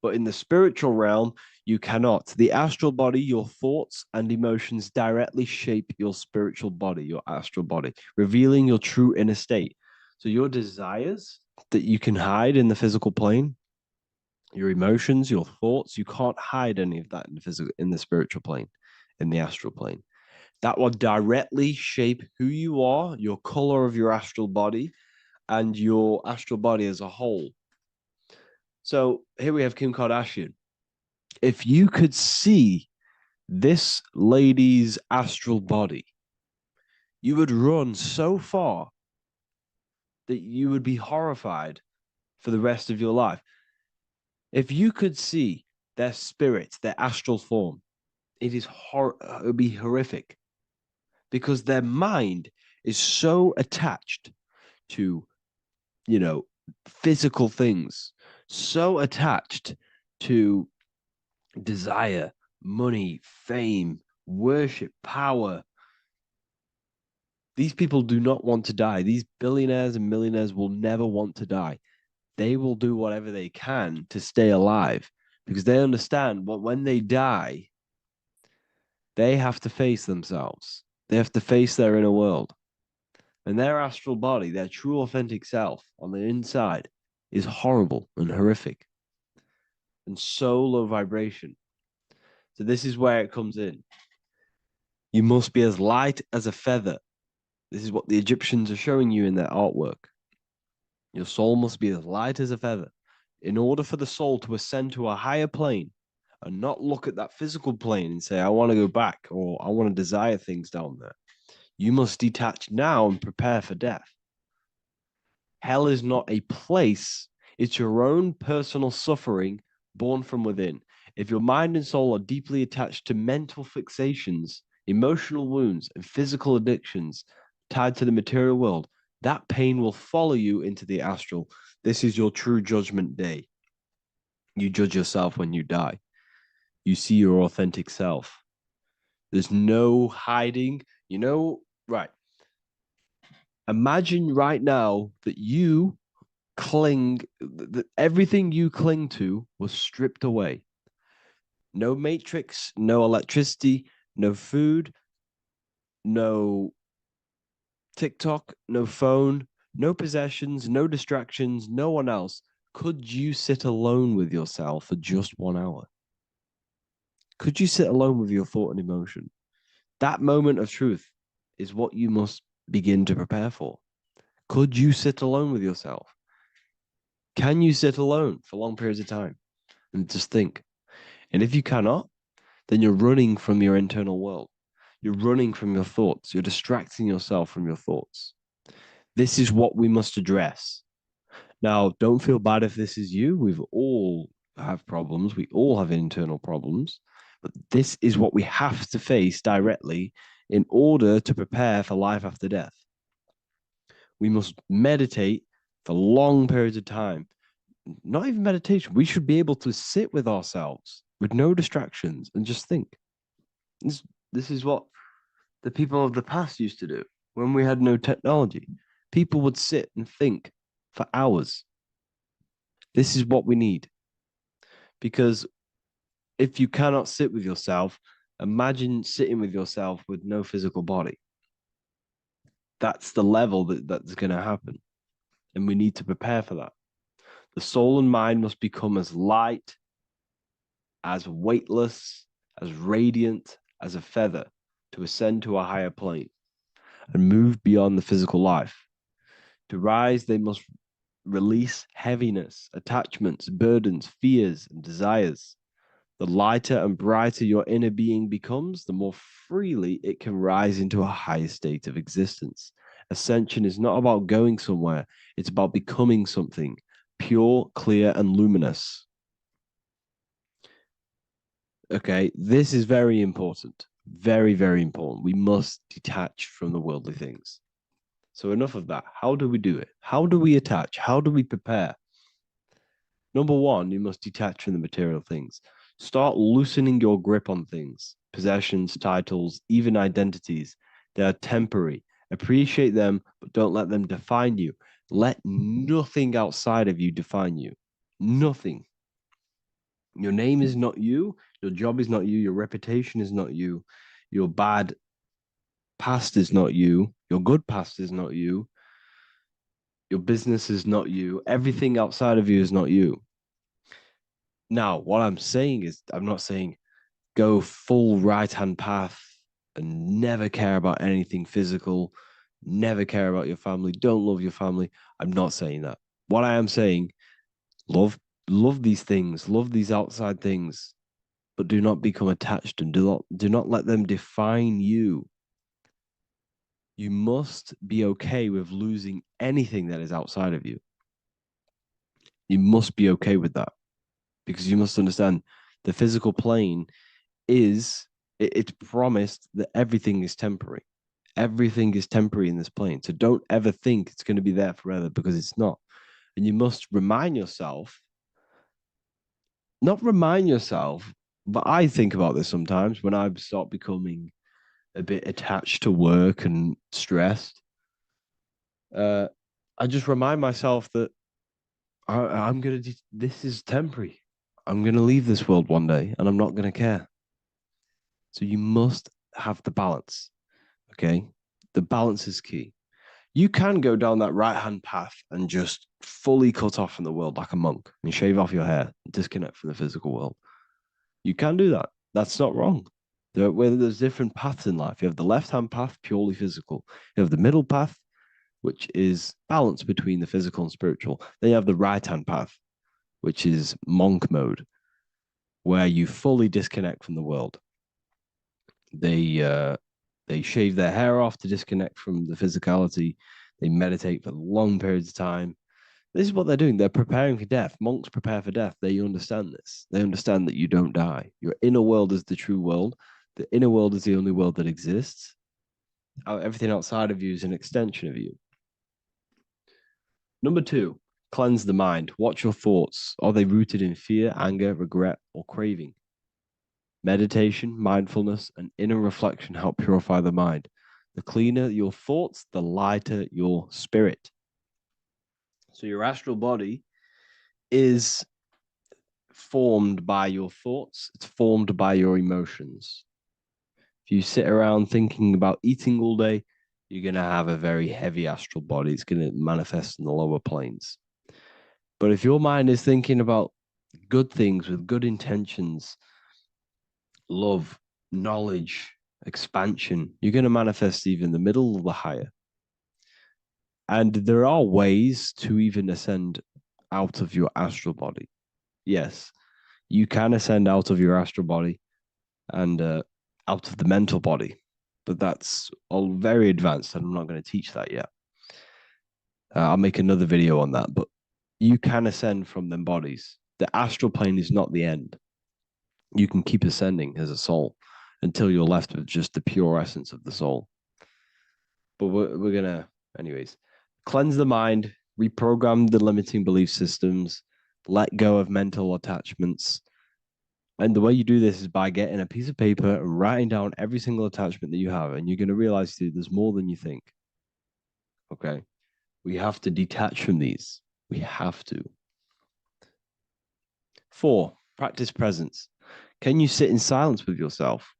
But in the spiritual realm, you cannot. The astral body, your thoughts and emotions directly shape your spiritual body, your astral body, revealing your true inner state. So your desires that you can hide in the physical plane, your emotions, your thoughts, you can't hide any of that in the spiritual plane, in the astral plane. That will directly shape who you are, your color of your astral body, and your astral body as a whole. So here we have Kim Kardashian. If you could see this lady's astral body, you would run so far that you would be horrified for the rest of your life. If you could see their spirit, their astral form, it would be horrific, because their mind is so attached to, physical things, so attached to desire, money, fame, worship, power. These people do not want to die. These billionaires and millionaires will never want to die. They will do whatever they can to stay alive, because they understand that when they die, they have to face themselves. They have to face their inner world. And their astral body, their true authentic self on the inside, is horrible and horrific and so low vibration. So this is where it comes in. You must be as light as a feather. This is what the Egyptians are showing you in their artwork. Your soul must be as light as a feather. In order for the soul to ascend to a higher plane and not look at that physical plane and say, I want to go back or I want to desire things down there, you must detach now and prepare for death. Hell is not a place, it's your own personal suffering born from within. If your mind and soul are deeply attached to mental fixations, emotional wounds, and physical addictions tied to the material world, that pain will follow you into the astral. This is your true judgment day. You judge yourself when you die. You see your authentic self. There's no hiding. Right. Imagine right now that you that everything you cling to was stripped away. No matrix, no electricity, no food, no TikTok, no phone, no possessions, no distractions, no one else. Could you sit alone with yourself for just 1 hour? Could you sit alone with your thought and emotion? That moment of truth is what you must begin to prepare for. Could you sit alone with yourself? Can you sit alone for long periods of time and just think? And if you cannot, then you're running from your internal world. You're running from your thoughts. You're distracting yourself from your thoughts. This is what we must address. Now, don't feel bad if this is you. We've all have problems. We all have internal problems. But this is what we have to face directly in order to prepare for life after death. We must meditate for long periods of time. Not even meditation. We should be able to sit with ourselves with no distractions and just think. This is what the people of the past used to do when we had no technology. People would sit and think for hours. This is what we need. Because if you cannot sit with yourself, imagine sitting with yourself with no physical body. That's the level that's going to happen. And we need to prepare for that. The soul and mind must become as light, as weightless, as radiant as a feather to ascend to a higher plane and move beyond the physical life. To rise, they must release heaviness, attachments, burdens, fears, and desires. The lighter and brighter your inner being becomes, the more freely it can rise into a higher state of existence. Ascension is not about going somewhere, it's about becoming something pure, clear, and luminous. Okay, this is very important. Very, very important. We must detach from the worldly things. So enough of that. How do we do it? How do we attach? How do we prepare? Number one, you must detach from the material things. Start loosening your grip on things, possessions, titles, even identities. They are temporary. Appreciate them, but don't let them define you. Let nothing outside of you define you. Nothing. Your name is not you. Your job is not you. Your reputation is not you. Your bad past is not you. Your good past is not you. Your business is not you. Everything outside of you is not you. Now, what I'm saying is, I'm not saying go full right-hand path and never care about anything physical, never care about your family, don't love your family. I'm not saying that. What I am saying, love these things, love these outside things, but do not become attached and do not let them define you. You must be okay with losing anything that is outside of you. You must be okay with that, because you must understand the physical plane it's promised that everything is temporary. Everything is temporary in this plane. So don't ever think it's going to be there forever, because it's not. And you must remind yourself, not remind yourself, but I think about this sometimes when I start becoming a bit attached to work and stressed. I just remind myself that this is temporary. I'm going to leave this world one day and I'm not going to care. So you must have the balance. Okay. The balance is key. You can go down that right-hand path and just fully cut off from the world like a monk and shave off your hair, disconnect from the physical world. You can do that. That's not wrong. Where there's different paths in life. You have the left-hand path, purely physical. You have the middle path, which is balance between the physical and spiritual. Then you have the right-hand path, which is monk mode, where you fully disconnect from the world. They shave their hair off to disconnect from the physicality. They meditate for long periods of time. This is what they're doing. They're preparing for death. Monks prepare for death. They understand this. They understand that you don't die. Your inner world is the true world. The inner world is the only world that exists. Everything outside of you is an extension of you. Number 2, cleanse the mind. Watch your thoughts. Are they rooted in fear, anger, regret, or craving? Meditation, mindfulness, and inner reflection help purify the mind. The cleaner your thoughts, the lighter your spirit. So your astral body is formed by your thoughts. It's formed by your emotions. If you sit around thinking about eating all day, you're going to have a very heavy astral body. It's going to manifest in the lower planes. But if your mind is thinking about good things with good intentions, love, knowledge, expansion, you're going to manifest even the middle or the higher. And there are ways to even ascend out of your astral body. Yes, you can ascend out of your astral body and out of the mental body, but that's all very advanced, and I'm not going to teach that yet. I'll make another video on that, but you can ascend from them bodies. The astral plane is not the end. You can keep ascending as a soul until you're left with just the pure essence of the soul. But we're going to, anyways, cleanse the mind, reprogram the limiting belief systems, let go of mental attachments. And the way you do this is by getting a piece of paper and writing down every single attachment that you have. And you're going to realize that there's more than you think. Okay. We have to detach from these. We have to. 4, practice presence. Can you sit in silence with yourself?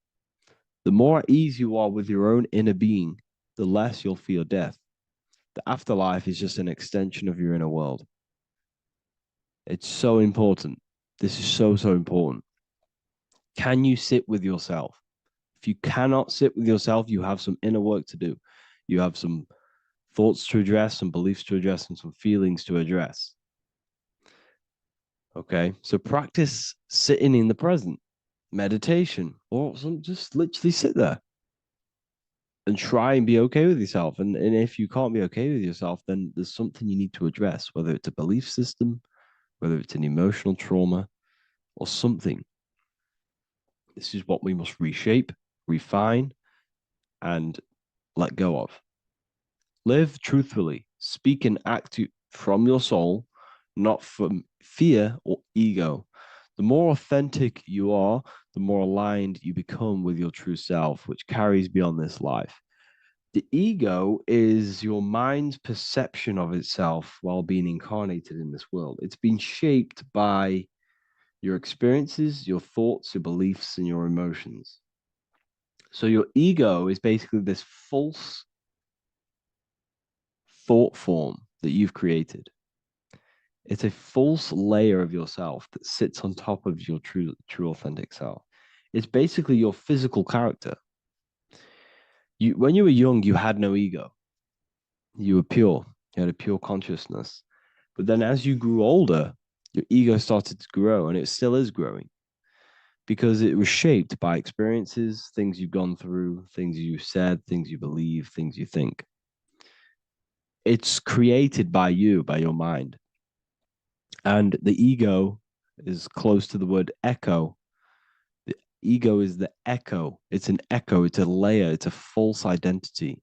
The more at ease you are with your own inner being, the less you'll feel death. The afterlife is just an extension of your inner world. It's so important. This is so, so important. Can you sit with yourself? If you cannot sit with yourself, you have some inner work to do. You have some thoughts to address, some beliefs to address, and some feelings to address. Okay, so practice sitting in the present, meditation, or just literally sit there and try and be okay with yourself. And if you can't be okay with yourself, then there's something you need to address, whether it's a belief system, whether it's an emotional trauma, or something. This is what we must reshape, refine, and let go of. Live truthfully. Speak and act from your soul, not from fear or ego. The more authentic you are, the more aligned you become with your true self, which carries beyond this life. The ego is your mind's perception of itself while being incarnated in this world. It's been shaped by your experiences, your thoughts, your beliefs, and your emotions. So your ego is basically this false thought form that you've created. It's a false layer of yourself that sits on top of your true authentic self. It's basically your physical character. When you were young, you had no ego. You were pure. You had a pure consciousness. But then as you grew older, your ego started to grow, and it still is growing because it was shaped by experiences, things you've gone through, things you said, things you believe, things you think. It's created by you, by your mind. And the ego is close to the word echo. The ego is the echo. It's an echo. It's a layer. It's a false identity.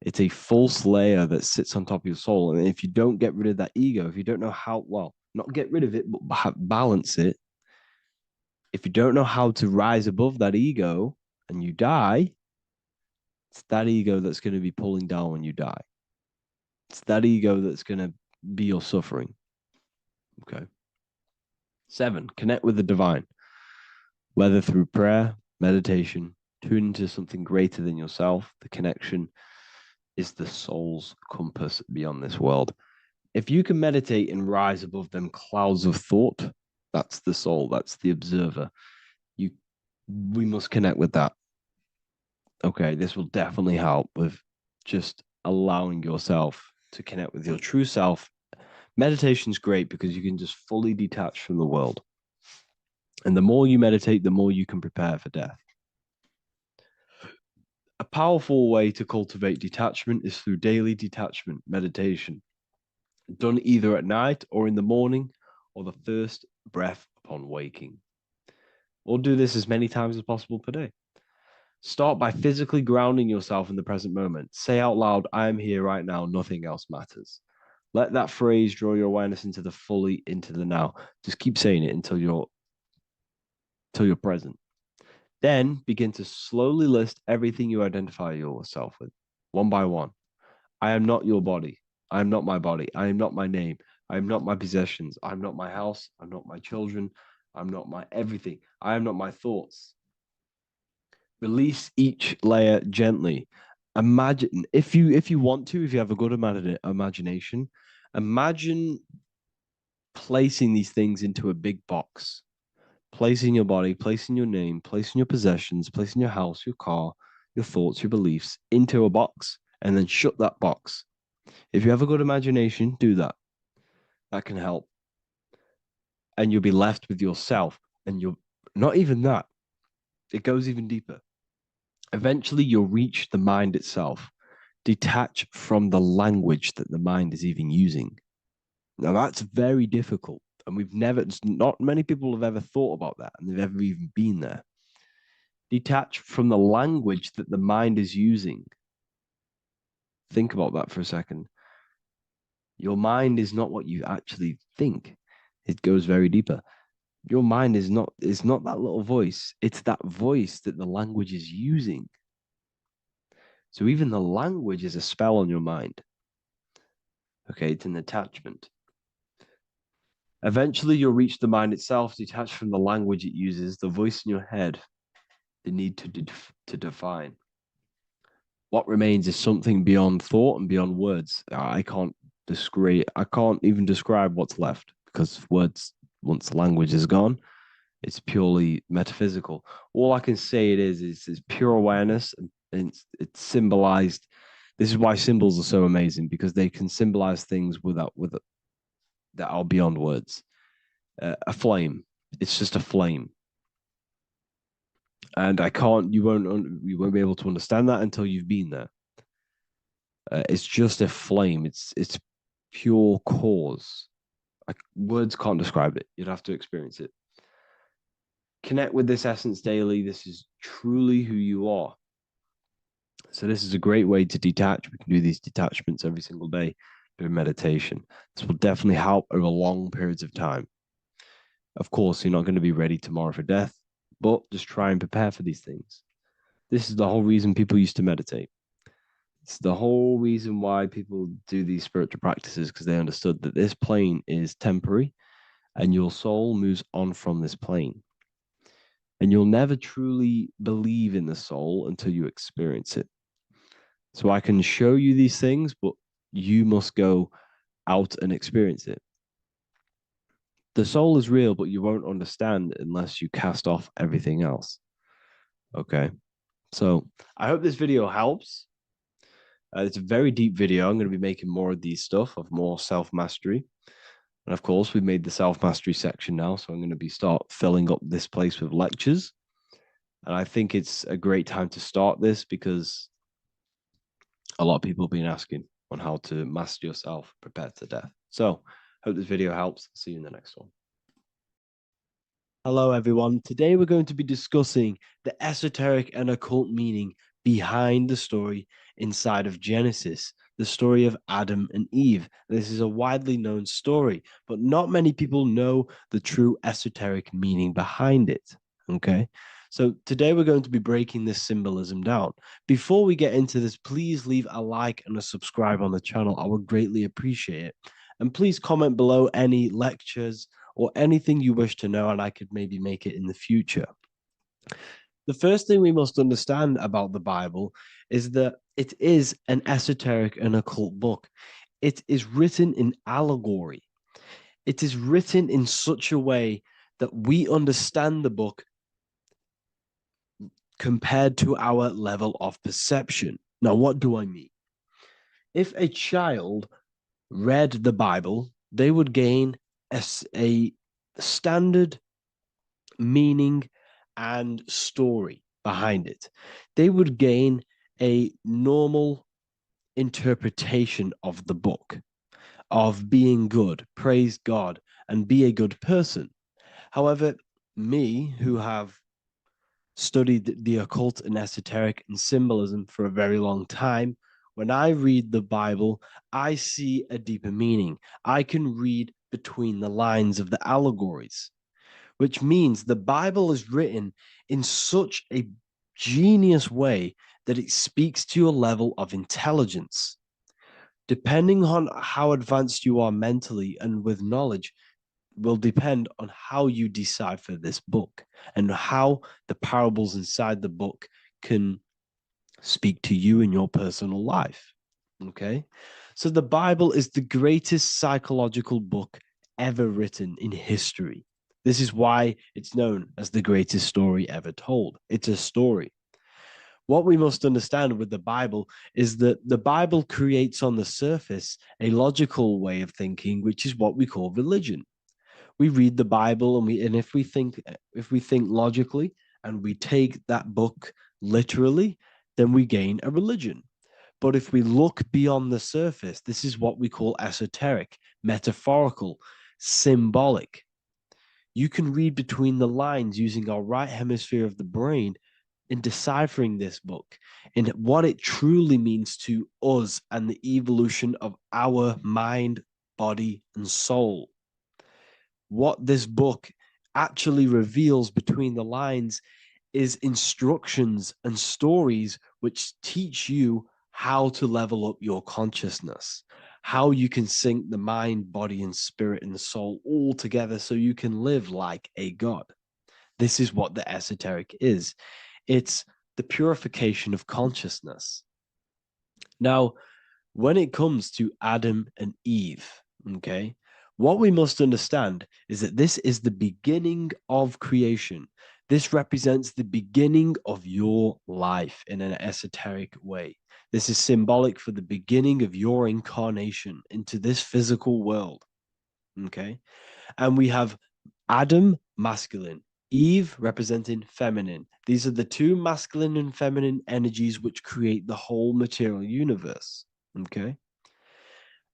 It's a false layer that sits on top of your soul. And if you don't get rid of that ego, if you don't know how, well, not get rid of it, but balance it. If you don't know how to rise above that ego and you die, it's that ego that's going to be pulling down when you die. It's that ego that's going to be your suffering. Okay. 7, connect with the divine, whether through prayer, meditation, tune into something greater than yourself. The connection is the soul's compass beyond this world. If you can meditate and rise above them clouds of thought, that's the soul, that's the observer. we must connect with that. Okay, this will definitely help with just allowing yourself to connect with your true self. Meditation's great because you can just fully detach from the world. And the more you meditate, the more you can prepare for death. A powerful way to cultivate detachment is through daily detachment meditation, done either at night or in the morning or the first breath upon waking. Or do this as many times as possible per day. Start by physically grounding yourself in the present moment. Say out loud, I am here right now, nothing else matters. Let that phrase draw your awareness into the now. Just keep saying it until you're present. Then begin to slowly list everything you identify yourself with, one by one. I am not your body. I am not my body. I am not my name. I am not my possessions. I am not my house. I'm not my children. I'm not my everything. I am not my thoughts. Release each layer gently. Imagine, if you want to, if you have a good imagination, imagine placing these things into a big box. Placing your body, placing your name, placing your possessions, placing your house, your car, your thoughts, your beliefs into a box, and then shut that box. If you have a good imagination, do that. That can help. And you'll be left with yourself. And you're not even that. It goes even deeper. Eventually, you'll reach the mind itself. Detach from the language that the mind is even using. Now, that's very difficult. And not many people have ever thought about that, and they've ever even been there. Detach from the language that the mind is using. Think about that for a second. Your mind is not what you actually think. It goes very deeper. Your mind is not that little voice. It's that voice that the language is using. So even the language is a spell on your mind. Okay, it's an attachment. Eventually, you'll reach the mind itself, detached from the language it uses, the voice in your head, the need to define. What remains is something beyond thought and beyond words. I can't even describe what's left because words, once the language is gone, it's purely metaphysical. All I can say it is pure awareness, and it's symbolized. This is why symbols are so amazing, because they can symbolize things that are beyond words. A flame, it's just a flame, and you won't be able to understand that until you've been there. It's just a flame. It's pure cause. Words can't describe it. You'd have to experience it. Connect with this essence daily. This is truly who you are. So this is a great way to detach. We can do these detachments every single day during meditation. This will definitely help over long periods of time. Of course, you're not going to be ready tomorrow for death, but just try and prepare for these things. This is the whole reason people used to meditate. It's the whole reason why people do these spiritual practices, because they understood that this plane is temporary and your soul moves on from this plane. And you'll never truly believe in the soul until you experience it. So I can show you these things, but you must go out and experience it. The soul is real, but you won't understand unless you cast off everything else. Okay. So I hope this video helps. It's a very deep video. I'm going to be making more of these stuff, of more self-mastery. And of course, we've made the self-mastery section now. So I'm going to start filling up this place with lectures. And I think it's a great time to start this because a lot of people have been asking on how to master yourself, prepare to death. So hope this video helps. See you in the next one. Hello, everyone. Today we're going to be discussing the esoteric and occult meaning behind the story inside of Genesis, the story of Adam and Eve. This is a widely known story, but not many people know the true esoteric meaning behind it. Okay, so today we're going to be breaking this symbolism down. Before we get into this, please leave a like and a subscribe on the channel. I would greatly appreciate it. And please comment below any lectures or anything you wish to know, and I could maybe make it in the future. The first thing we must understand about the Bible is that it is an esoteric and occult book. It is written in allegory. It is written in such a way that we understand the book compared to our level of perception. Now, what do I mean? If a child read the Bible, they would gain a standard meaning and story behind it. They would gain a normal interpretation of the book, of being good, praise God, and be a good person. However, me, who have studied the occult and esoteric and symbolism for a very long time, when I read the Bible, I see a deeper meaning. I can read between the lines of the allegories, which means the Bible is written in such a genius way that it speaks to your level of intelligence. Depending on how advanced you are mentally and with knowledge, will depend on how you decipher this book and how the parables inside the book can speak to you in your personal life. Okay? So the Bible is the greatest psychological book ever written in history. This is why it's known as the greatest story ever told. It's a story. What we must understand with the Bible is that the Bible creates on the surface a logical way of thinking, which is what we call religion. We read the Bible and if we think logically and we take that book literally, then we gain a religion. But if we look beyond the surface, this is what we call esoteric, metaphorical, symbolic. You can read between the lines using our right hemisphere of the brain in deciphering this book, in what it truly means to us and the evolution of our mind, body, and soul. What this book actually reveals between the lines is instructions and stories which teach you how to level up your consciousness, how you can sync the mind, body, and spirit and soul all together so you can live like a god. This is what the esoteric is. It's the purification of consciousness. Now, when it comes to Adam and Eve, okay, what we must understand is that this is the beginning of creation. This represents the beginning of your life in an esoteric way. This is symbolic for the beginning of your incarnation into this physical world. Okay. And we have Adam, masculine, Eve representing feminine. These are the two masculine and feminine energies which create the whole material universe. Okay.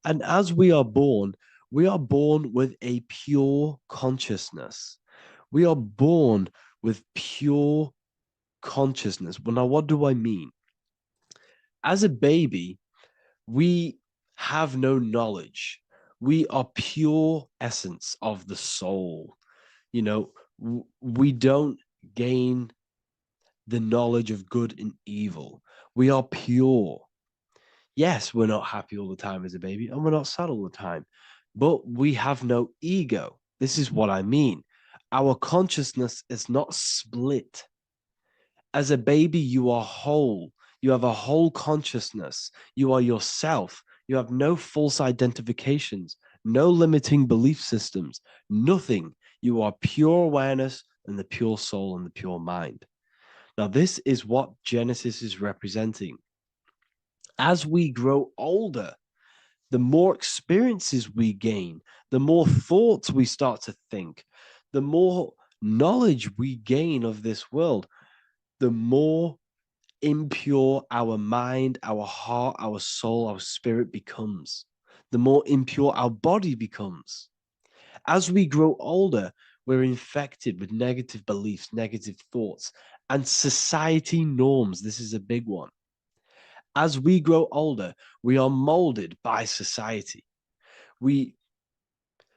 And as we are born with a pure consciousness. We are born with pure consciousness. Well, now, what do I mean? As a baby, we have no knowledge. We are pure essence of the soul. You know, we don't gain the knowledge of good and evil. We are pure. Yes, we're not happy all the time as a baby, and we're not sad all the time, but we have no ego. This is what I mean. Our consciousness is not split. As a baby, you are whole. You have a whole consciousness. You are yourself. You have no false identifications, no limiting belief systems, nothing. You are pure awareness and the pure soul and the pure mind. Now, this is what Genesis is representing. As we grow older, the more experiences we gain, the more thoughts we start to think, the more knowledge we gain of this world, the more impure our mind, our heart, our soul, our spirit becomes, the more impure our body becomes. As we grow older, we're infected with negative beliefs, negative thoughts, and society norms. This is a big one. As we grow older, we are molded by society. We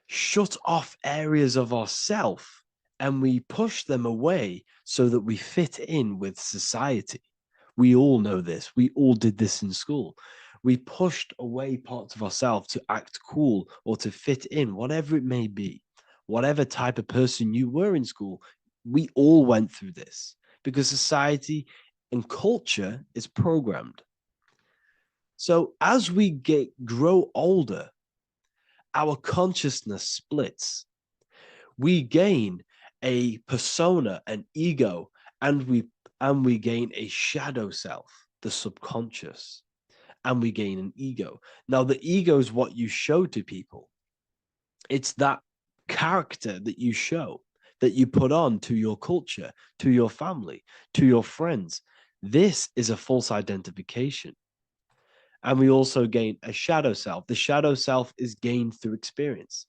shut off areas of ourself and we push them away so that we fit in with society. We all know this. We all did this in school. We pushed away parts of ourselves to act cool or to fit in, whatever it may be. Whatever type of person you were in school, we all went through this because society and culture is programmed. So as we grow older, our consciousness splits. We gain a persona, an ego, and we and we gain a shadow self, the subconscious, and we gain an ego. Now, the ego is what you show to people. It's that character that you show, that you put on to your culture, to your family, to your friends. This is a false identification. And we also gain a shadow self. The shadow self is gained through experience.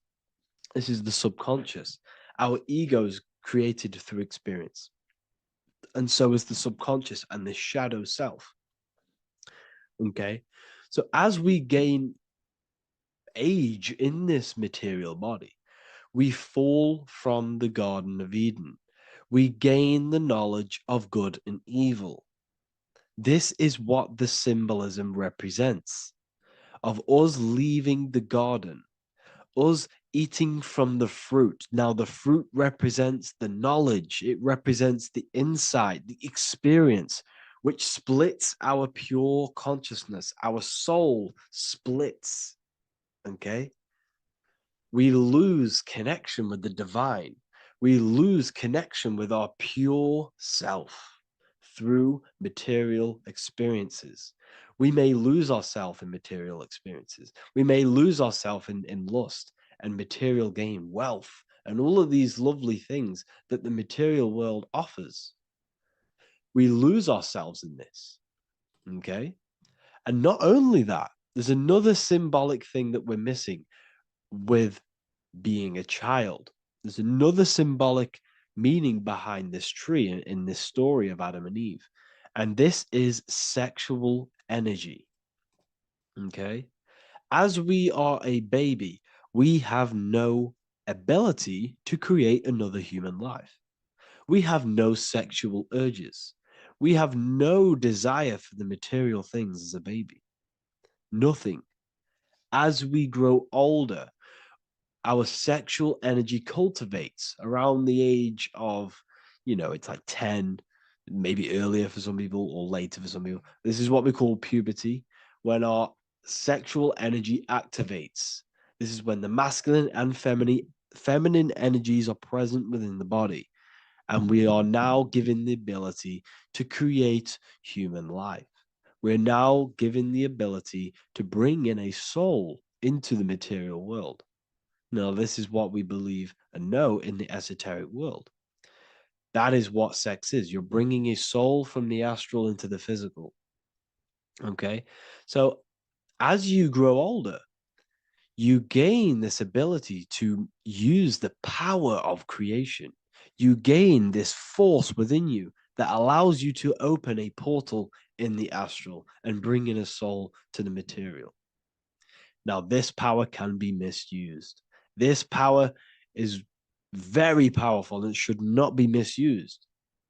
This is the subconscious. Our ego is created through experience. And so is the subconscious and the shadow self. Okay. So as we gain age in this material body, we fall from the Garden of Eden. We gain the knowledge of good and evil. This is what the symbolism represents of us leaving the garden, us eating from the fruit. Now, the fruit represents the knowledge, it represents the insight, the experience, which splits our pure consciousness. Our soul splits. Okay? We lose connection with the divine. We lose connection with our pure self through material experiences. We may lose ourselves in material experiences. We may lose ourselves in lust and material gain, wealth, and all of these lovely things that the material world offers. We lose ourselves in this. Okay? And not only that, there's another symbolic thing that we're missing with being a child. There's another symbolic meaning behind this tree in this story of Adam and Eve. And this is sexual energy. Okay? As we are a baby, we have no ability to create another human life. We have no sexual urges. We have no desire for the material things as a baby. Nothing. As we grow older, our sexual energy cultivates around the age of, it's like 10, maybe earlier for some people or later for some people. This is what we call puberty, when our sexual energy activates. This is when the masculine and feminine energies are present within the body. And we are now given the ability to create human life. We're now given the ability to bring in a soul into the material world. Now, this is what we believe and know in the esoteric world. That is what sex is. You're bringing a soul from the astral into the physical. Okay? So, as you grow older, you gain this ability to use the power of creation. You gain this force within you that allows you to open a portal in the astral and bring in a soul to the material. Now, this power can be misused. This power is very powerful and should not be misused.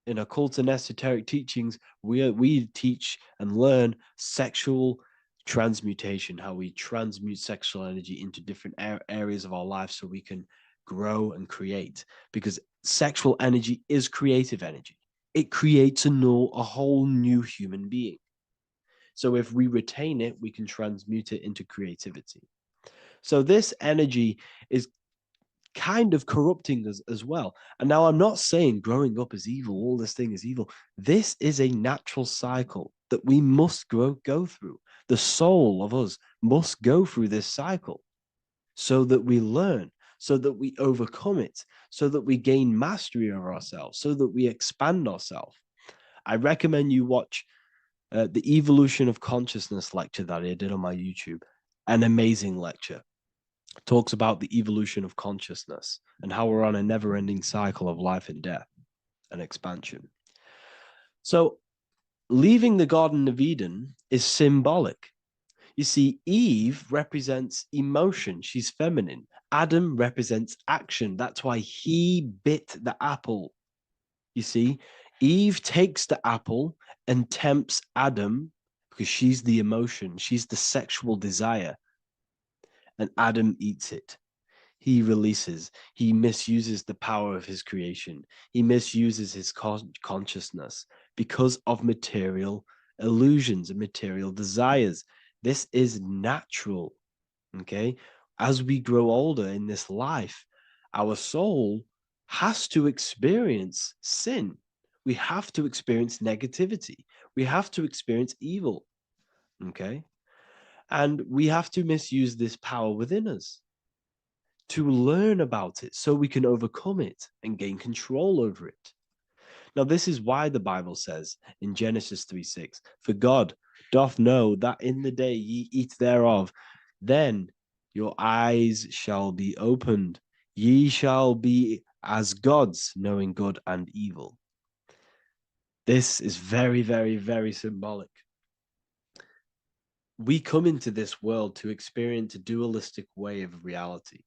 In occult and esoteric teachings, we teach and learn sexual transmutation, how we transmute sexual energy into different areas of our life so we can grow and create. Because sexual energy is creative energy. It creates a whole new human being. So if we retain it, we can transmute it into creativity. So this energy is kind of corrupting us as well. And now I'm not saying growing up is evil, all this thing is evil. This is a natural cycle that we must go through. The soul of us must go through this cycle so that we learn, so that we overcome it, so that we gain mastery over ourselves, so that we expand ourselves. I recommend you watch the Evolution of Consciousness lecture that I did on my YouTube. An amazing lecture. It talks about the evolution of consciousness and how we're on a never-ending cycle of life and death and expansion. So leaving the Garden of Eden is symbolic. You see, Eve represents emotion. She's feminine. Adam represents action. That's why he bit the apple. You see, Eve takes the apple and tempts Adam because she's the emotion. She's the sexual desire. And Adam eats it. He releases. He misuses the power of his creation. He misuses his consciousness because of material illusions and material desires. This is natural. Okay? As we grow older in this life, our soul has to experience sin. We have to experience negativity. We have to experience evil. Okay? And we have to misuse this power within us to learn about it so we can overcome it and gain control over it. Now, this is why the Bible says in Genesis 3:6, "For God doth know that in the day ye eat thereof, then your eyes shall be opened. Ye shall be as gods, knowing good and evil." This is very, very, very symbolic. We come into this world to experience a dualistic way of reality.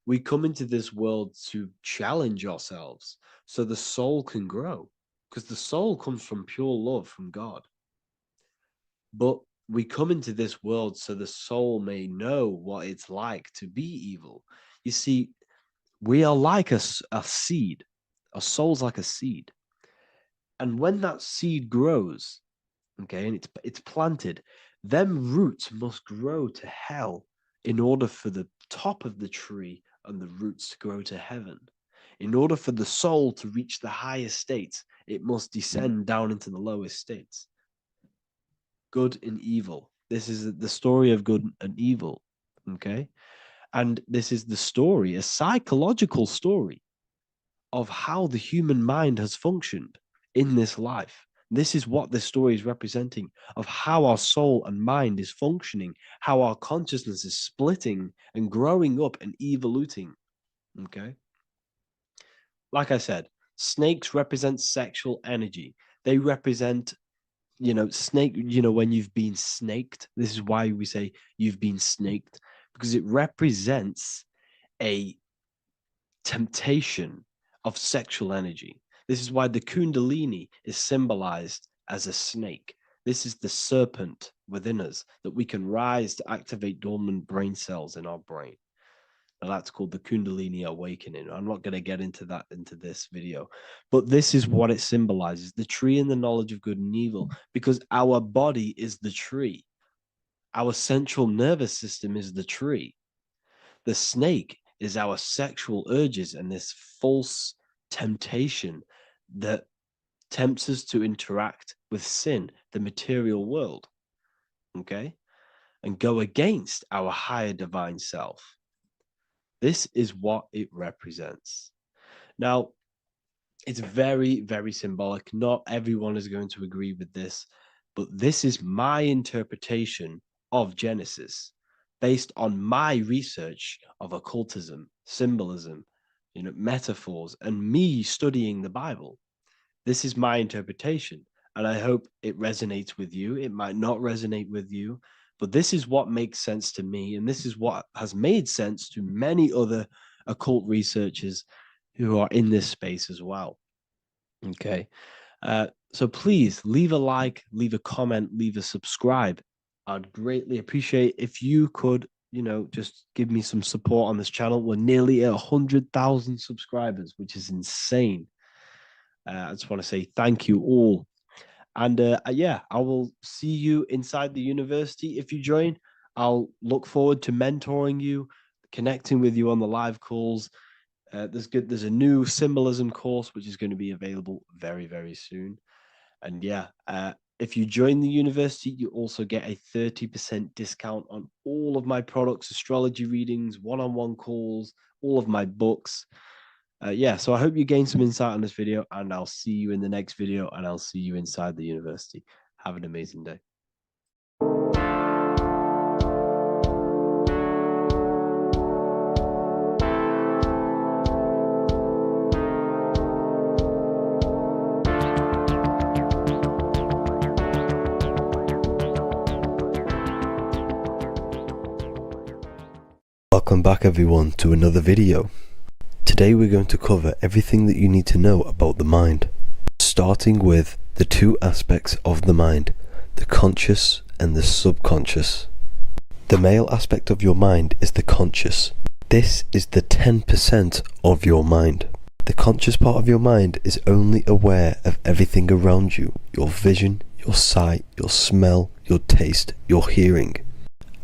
We come into this world to challenge ourselves so the soul can grow, because the soul comes from pure love from God. But we come into this world so the soul may know what it's like to be evil. You see, we are like a seed. Our soul's like a seed. And when that seed grows, okay, and it's planted, them roots must grow to hell in order for the top of the tree and the roots to grow to heaven. In order for the soul to reach the highest states, it must descend down into the lowest states. Good and evil. This is the story of good and evil, okay? And this is the story, a psychological story of how the human mind has functioned in this life. This is what this story is representing, of how our soul and mind is functioning, how our consciousness is splitting and growing up and evoluting. Okay? Like I said, snakes represent sexual energy. They represent, snake, when you've been snaked. This is why we say you've been snaked, because it represents a temptation of sexual energy. This is why the Kundalini is symbolized as a snake. This is the serpent within us that we can rise to activate dormant brain cells in our brain. Now that's called the Kundalini awakening. I'm not going to get into that into this video, but this is what it symbolizes, the tree and the knowledge of good and evil, because our body is the tree. Our central nervous system is the tree. The snake is our sexual urges and this false temptation that tempts us to interact with sin, the material world, okay, and go against our higher divine self. This is what it represents. Now, it's very, very symbolic. Not everyone is going to agree with this, but this is my interpretation of Genesis based on my research of occultism, symbolism, metaphors, and me studying the Bible. This is my interpretation, and I hope it resonates with you. It might not resonate with you, but this is what makes sense to me, and this is what has made sense to many other occult researchers who are in this space as well. Okay, so please leave a like, leave a comment, leave a subscribe. I'd greatly appreciate if you could, just give me some support on this channel. We're nearly at 100,000 subscribers, which is insane. I just want to say thank you all. And yeah, I will see you inside the university. If you join, I'll look forward to mentoring you, connecting with you on the live calls. There's a new symbolism course, which is going to be available very, very soon. And yeah, if you join the university, you also get a 30% discount on all of my products, astrology readings, one-on-one calls, all of my books. Yeah, so I hope you gain some insight on this video, and I'll see you in the next video, and I'll see you inside the university. Have an amazing day. Welcome back everyone to another video. Today we're going to cover everything that you need to know about the mind, starting with the two aspects of the mind, the conscious and the subconscious. The male aspect of your mind is the conscious. This is the 10% of your mind. The conscious part of your mind is only aware of everything around you, your vision, your sight, your smell, your taste, your hearing,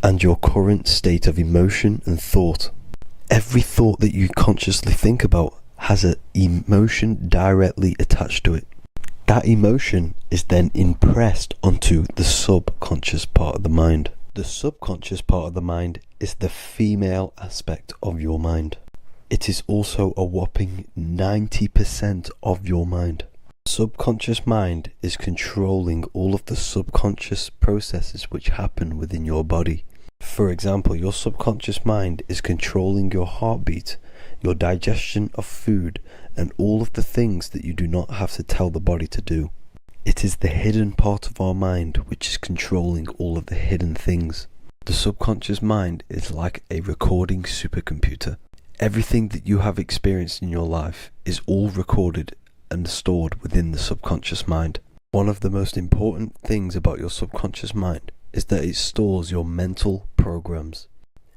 and your current state of emotion and thought. Every thought that you consciously think about has an emotion directly attached to it. That emotion is then impressed onto the subconscious part of the mind. The subconscious part of the mind is the female aspect of your mind. It is also a whopping 90% of your mind. Subconscious mind is controlling all of the subconscious processes which happen within your body. For example, your subconscious mind is controlling your heartbeat, your digestion of food, and all of the things that you do not have to tell the body to do. It is the hidden part of our mind which is controlling all of the hidden things. The subconscious mind is like a recording supercomputer. Everything that you have experienced in your life is all recorded and stored within the subconscious mind. One of the most important things about your subconscious mind is that it stores your mental programs.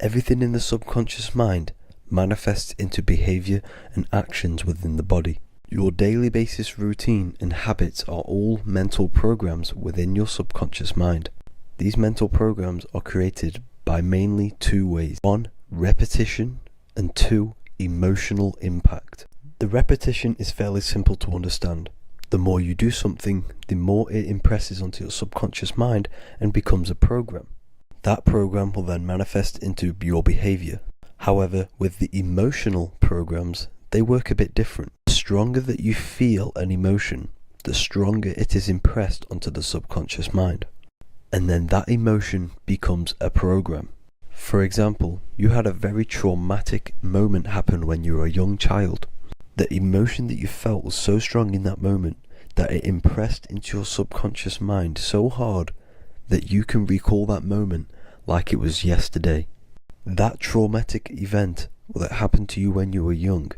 Everything in the subconscious mind manifests into behavior and actions within the body. Your daily basis routine and habits are all mental programs within your subconscious mind. These mental programs are created by mainly two ways. 1, repetition, and 2, emotional impact. The repetition is fairly simple to understand. The more you do something, the more it impresses onto your subconscious mind and becomes a program. That program will then manifest into your behavior. However, with the emotional programs, they work a bit different. The stronger that you feel an emotion, the stronger it is impressed onto the subconscious mind. And then that emotion becomes a program. For example, you had a very traumatic moment happen when you were a young child. The emotion that you felt was so strong in that moment that it impressed into your subconscious mind so hard that you can recall that moment like it was yesterday. That traumatic event that happened to you when you were young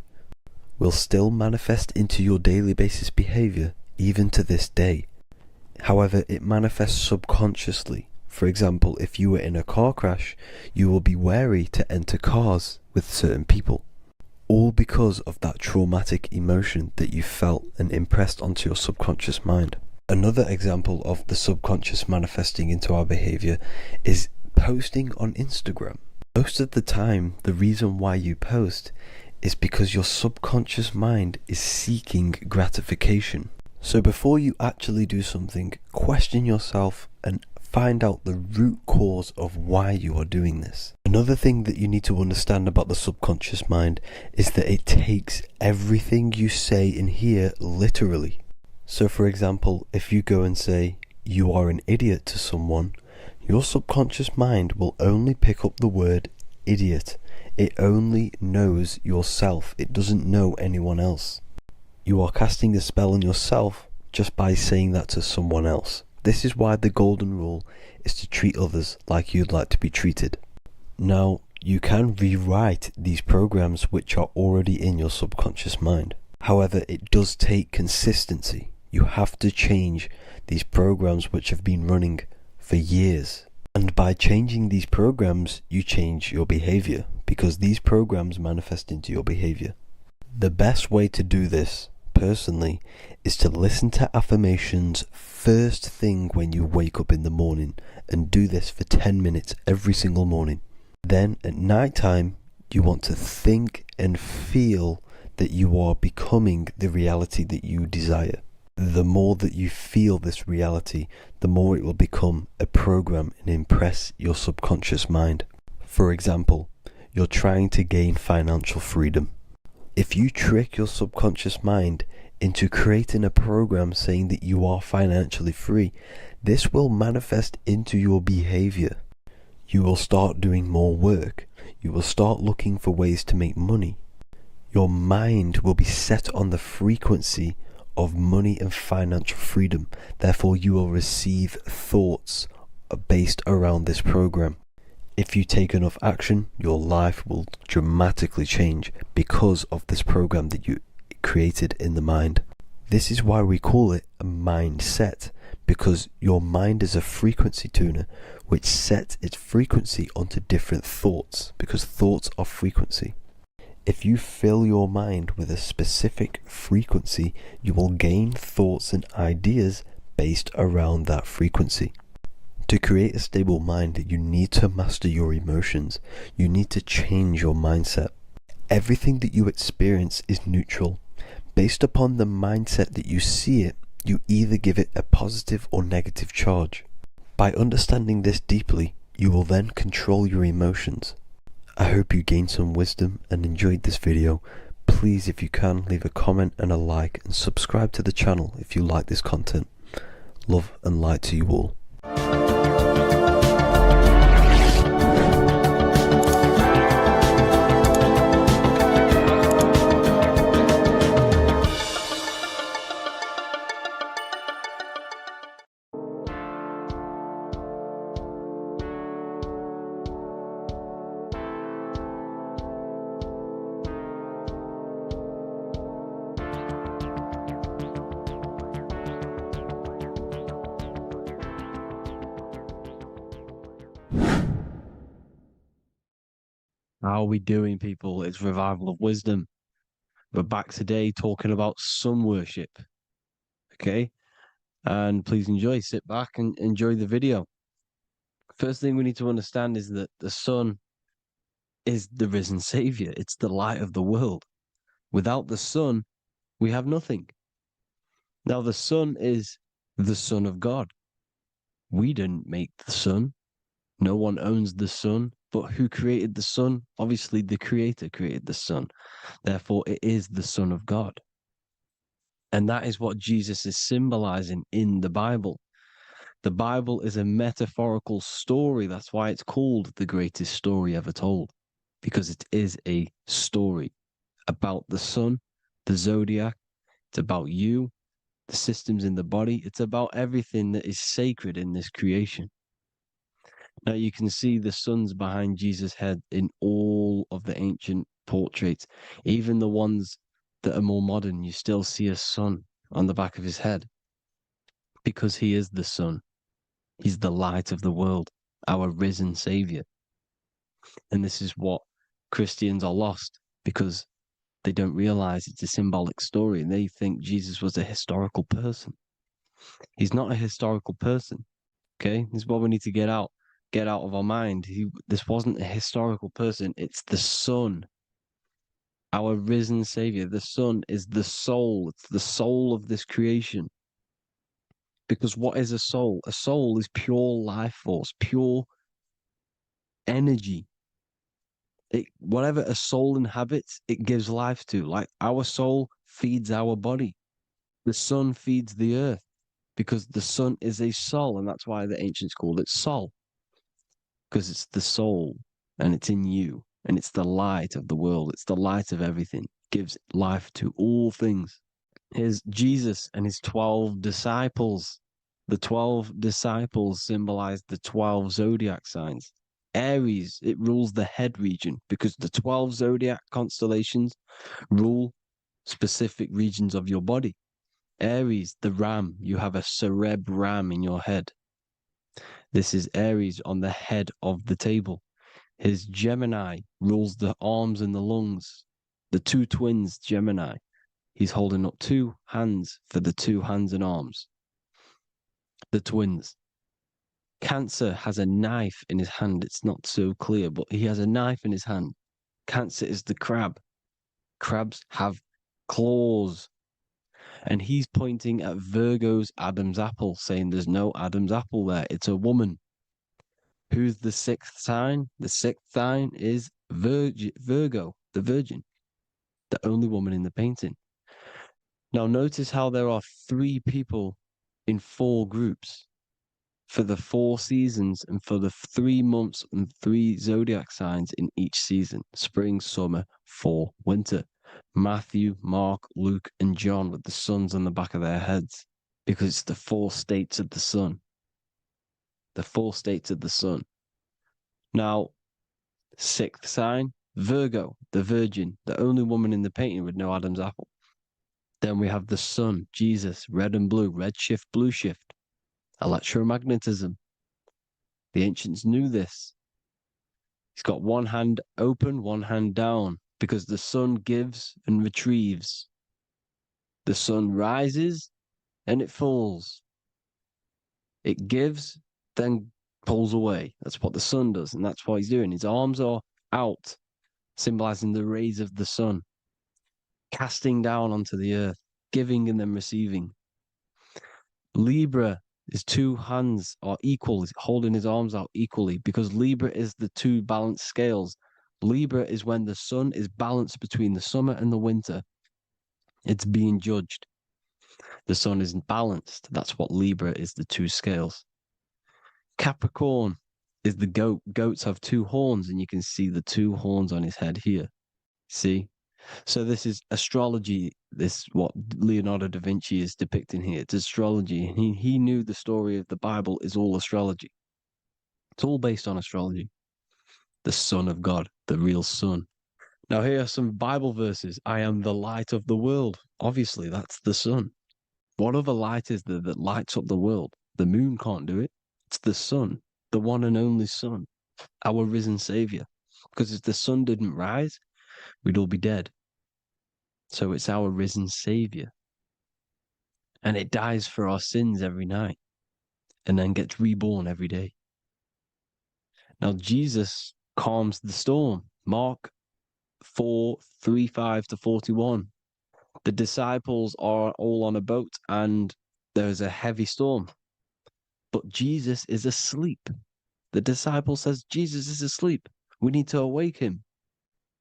will still manifest into your daily basis behavior even to this day. However, it manifests subconsciously. For example, if you were in a car crash, you will be wary to enter cars with certain people. All because of that traumatic emotion that you felt and impressed onto your subconscious mind. Another example of the subconscious manifesting into our behavior is posting on Instagram. Most of the time, the reason why you post is because your subconscious mind is seeking gratification. So before you actually do something, question yourself and find out the root cause of why you are doing this. Another thing that you need to understand about the subconscious mind is that it takes everything you say and hear literally. So for example, if you go and say, "You are an idiot" to someone, your subconscious mind will only pick up the word idiot. It only knows yourself. It doesn't know anyone else. You are casting a spell on yourself just by saying that to someone else. This is why the golden rule is to treat others like you'd like to be treated. Now, you can rewrite these programs which are already in your subconscious mind. However, it does take consistency. You have to change these programs which have been running for years. And by changing these programs, you change your behavior, because these programs manifest into your behavior. The best way to do this, personally, is to listen to affirmations first thing when you wake up in the morning, and do this for 10 minutes every single morning. Then at night time, you want to think and feel that you are becoming the reality that you desire. The more that you feel this reality, the more it will become a program and impress your subconscious mind. For example, you're trying to gain financial freedom. If you trick your subconscious mind into creating a program saying that you are financially free, this will manifest into your behavior. You will start doing more work. You will start looking for ways to make money. Your mind will be set on the frequency of money and financial freedom. Therefore, you will receive thoughts based around this program. If you take enough action, your life will dramatically change because of this program that you created in the mind. This is why we call it a mindset, because your mind is a frequency tuner which sets its frequency onto different thoughts, because thoughts are frequency. If you fill your mind with a specific frequency, you will gain thoughts and ideas based around that frequency. To create a stable mind, you need to master your emotions. You need to change your mindset. Everything that you experience is neutral. Based upon the mindset that you see it, you either give it a positive or negative charge. By understanding this deeply, you will then control your emotions. I hope you gained some wisdom and enjoyed this video. Please, if you can, leave a comment and a like, and subscribe to the channel if you like this content. Love and light to you all. How are we doing, people? It's Revival of Wisdom. We're back today talking about sun worship. Okay? And please enjoy, sit back and enjoy the video. First thing we need to understand is that the sun is the risen savior. It's the light of the world. Without the sun, we have nothing. Now, the sun is the Son of God. We didn't make the sun. No one owns the sun. But who created the sun? Obviously, the Creator created the sun. Therefore, it is the Son of God. And that is what Jesus is symbolizing in the Bible. The Bible is a metaphorical story. That's why it's called the greatest story ever told, because it is a story about the sun, the zodiac. It's about you, the systems in the body. It's about everything that is sacred in this creation. Now you can see the suns behind Jesus' head in all of the ancient portraits, even the ones that are more modern. You still see a sun on the back of his head because he is the sun. He's the light of the world, our risen savior. And this is what Christians are lost because they don't realize it's a symbolic story and they think Jesus was a historical person. He's not a historical person. Okay, this is what we need to get out of our mind. This wasn't a historical person. It's the Son, our risen Savior. The Son is the soul. It's the soul of this creation. Because what is a soul? A soul is pure life force, pure energy. Whatever a soul inhabits, it gives life to. Like our soul feeds our body. The sun feeds the earth because the sun is a soul, and that's why the ancients called it Sol. Because it's the soul and it's in you and it's the light of the world. It's the light of everything. It gives life to all things. Here's Jesus and his 12 disciples. The 12 disciples symbolize the 12 zodiac signs. Aries, it rules the head region because the 12 zodiac constellations rule specific regions of your body. Aries, the ram, you have a cerebrum in your head. This is Aries on the head of the table. His Gemini rules the arms and the lungs. The two twins, Gemini. He's holding up two hands for the two hands and arms. The twins. Cancer has a knife in his hand. It's not so clear, but he has a knife in his hand. Cancer is the crab. Crabs have claws. And he's pointing at Virgo's Adam's apple, saying there's no Adam's apple there. It's a woman. Who's the sixth sign? The sixth sign is Virgo, the Virgin, the only woman in the painting. Now notice how there are 3 people in 4 groups for the 4 seasons and for the 3 months and 3 zodiac signs in each season: spring, summer, fall, winter. Matthew, Mark, Luke, and John with the suns on the back of their heads, because it's the 4 states of the sun. The 4 states of the sun. Now, 6th sign, Virgo, the Virgin, the only woman in the painting with no Adam's apple. Then we have the sun, Jesus, red and blue, red shift, blue shift. Electromagnetism. The ancients knew this. He's got one hand open, one hand down, because the sun gives and retrieves. The sun rises and it falls. It gives, then pulls away. That's what the sun does, and that's what he's doing. His arms are out, symbolizing the rays of the sun, casting down onto the earth, giving and then receiving. Libra is two hands are equal, holding his arms out equally, because Libra is the two balanced scales. Libra is when the sun is balanced between the summer and the winter. It's being judged. The sun isn't balanced. That's what Libra is, the two scales. Capricorn is the goat. Goats have two horns, and you can see the two horns on his head here. See? So this is astrology. This what Leonardo da Vinci is depicting here. It's astrology. He knew the story of the Bible is all astrology. It's all based on astrology. The Son of God, the real Son. Now here are some Bible verses. I am the light of the world. Obviously, that's the sun. What other light is there that lights up the world? The moon can't do it. It's the sun, the one and only Son, our risen Savior. Because if the sun didn't rise, we'd all be dead. So it's our risen Savior. And it dies for our sins every night and then gets reborn every day. Now, Jesus calms the storm. Mark 4:35-41. The disciples are all on a boat and there's a heavy storm. But Jesus is asleep. The disciple says, Jesus is asleep. We need to awake him.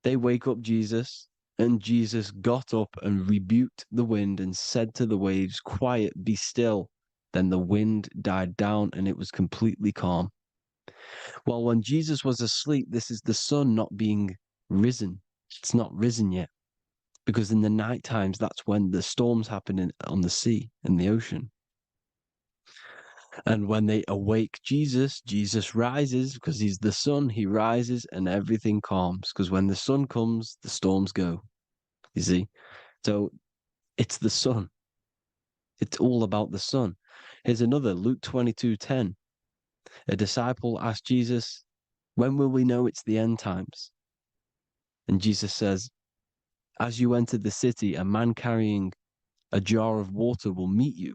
They wake up Jesus, and Jesus got up and rebuked the wind and said to the waves, quiet, be still. Then the wind died down and it was completely calm. Well, when Jesus was asleep, this is the sun not being risen. It's not risen yet. Because in the night times, that's when the storms happen on the sea and the ocean. And when they awake Jesus, Jesus rises because he's the sun. He rises and everything calms. Because when the sun comes, the storms go. You see? So it's the sun. It's all about the sun. Here's another, Luke 22:10. A disciple asked Jesus, when will we know it's the end times? And Jesus says, as you enter the city, a man carrying a jar of water will meet you.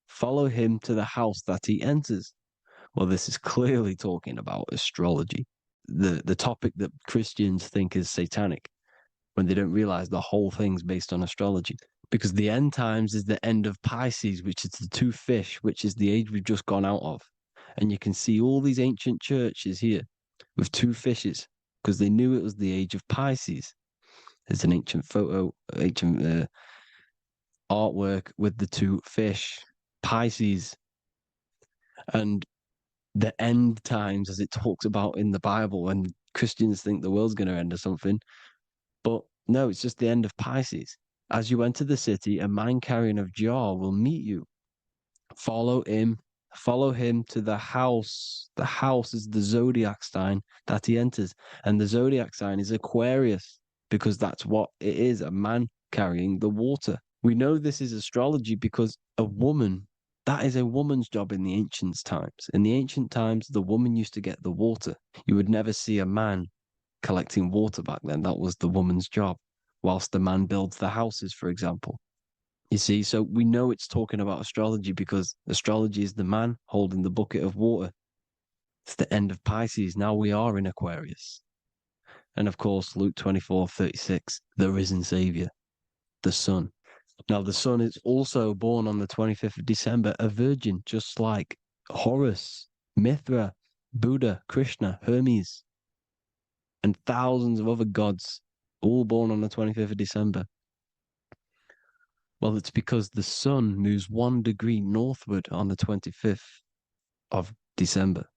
Follow him to the house that he enters. Well, this is clearly talking about astrology, the topic that Christians think is satanic, when they don't realize the whole thing's based on astrology. Because the end times is the end of Pisces, which is the two fish, which is the age we've just gone out of. And you can see all these ancient churches here with two fishes, because they knew it was the age of Pisces. There's an ancient photo, ancient artwork with the two fish, Pisces. And the end times, as it talks about in the Bible, when Christians think the world's going to end or something. But no, it's just the end of Pisces. As you enter the city, a man carrying a jar will meet you. Follow him to the house. The house is the zodiac sign that he enters. And the zodiac sign is Aquarius, because that's what it is, a man carrying the water. We know this is astrology because a woman, that is a woman's job in the ancient times. In the ancient times, the woman used to get the water. You would never see a man collecting water back then. That was the woman's job, whilst the man builds the houses, for example. You see, so we know it's talking about astrology because astrology is the man holding the bucket of water. It's the end of Pisces. Now we are in Aquarius. And of course, Luke 24:36, the risen Savior, the Son. Now, the Son is also born on the 25th of December, a virgin, just like Horus, Mithra, Buddha, Krishna, Hermes, and thousands of other gods, all born on the 25th of December. Well, it's because the sun moves 1 degree northward on the 25th of December.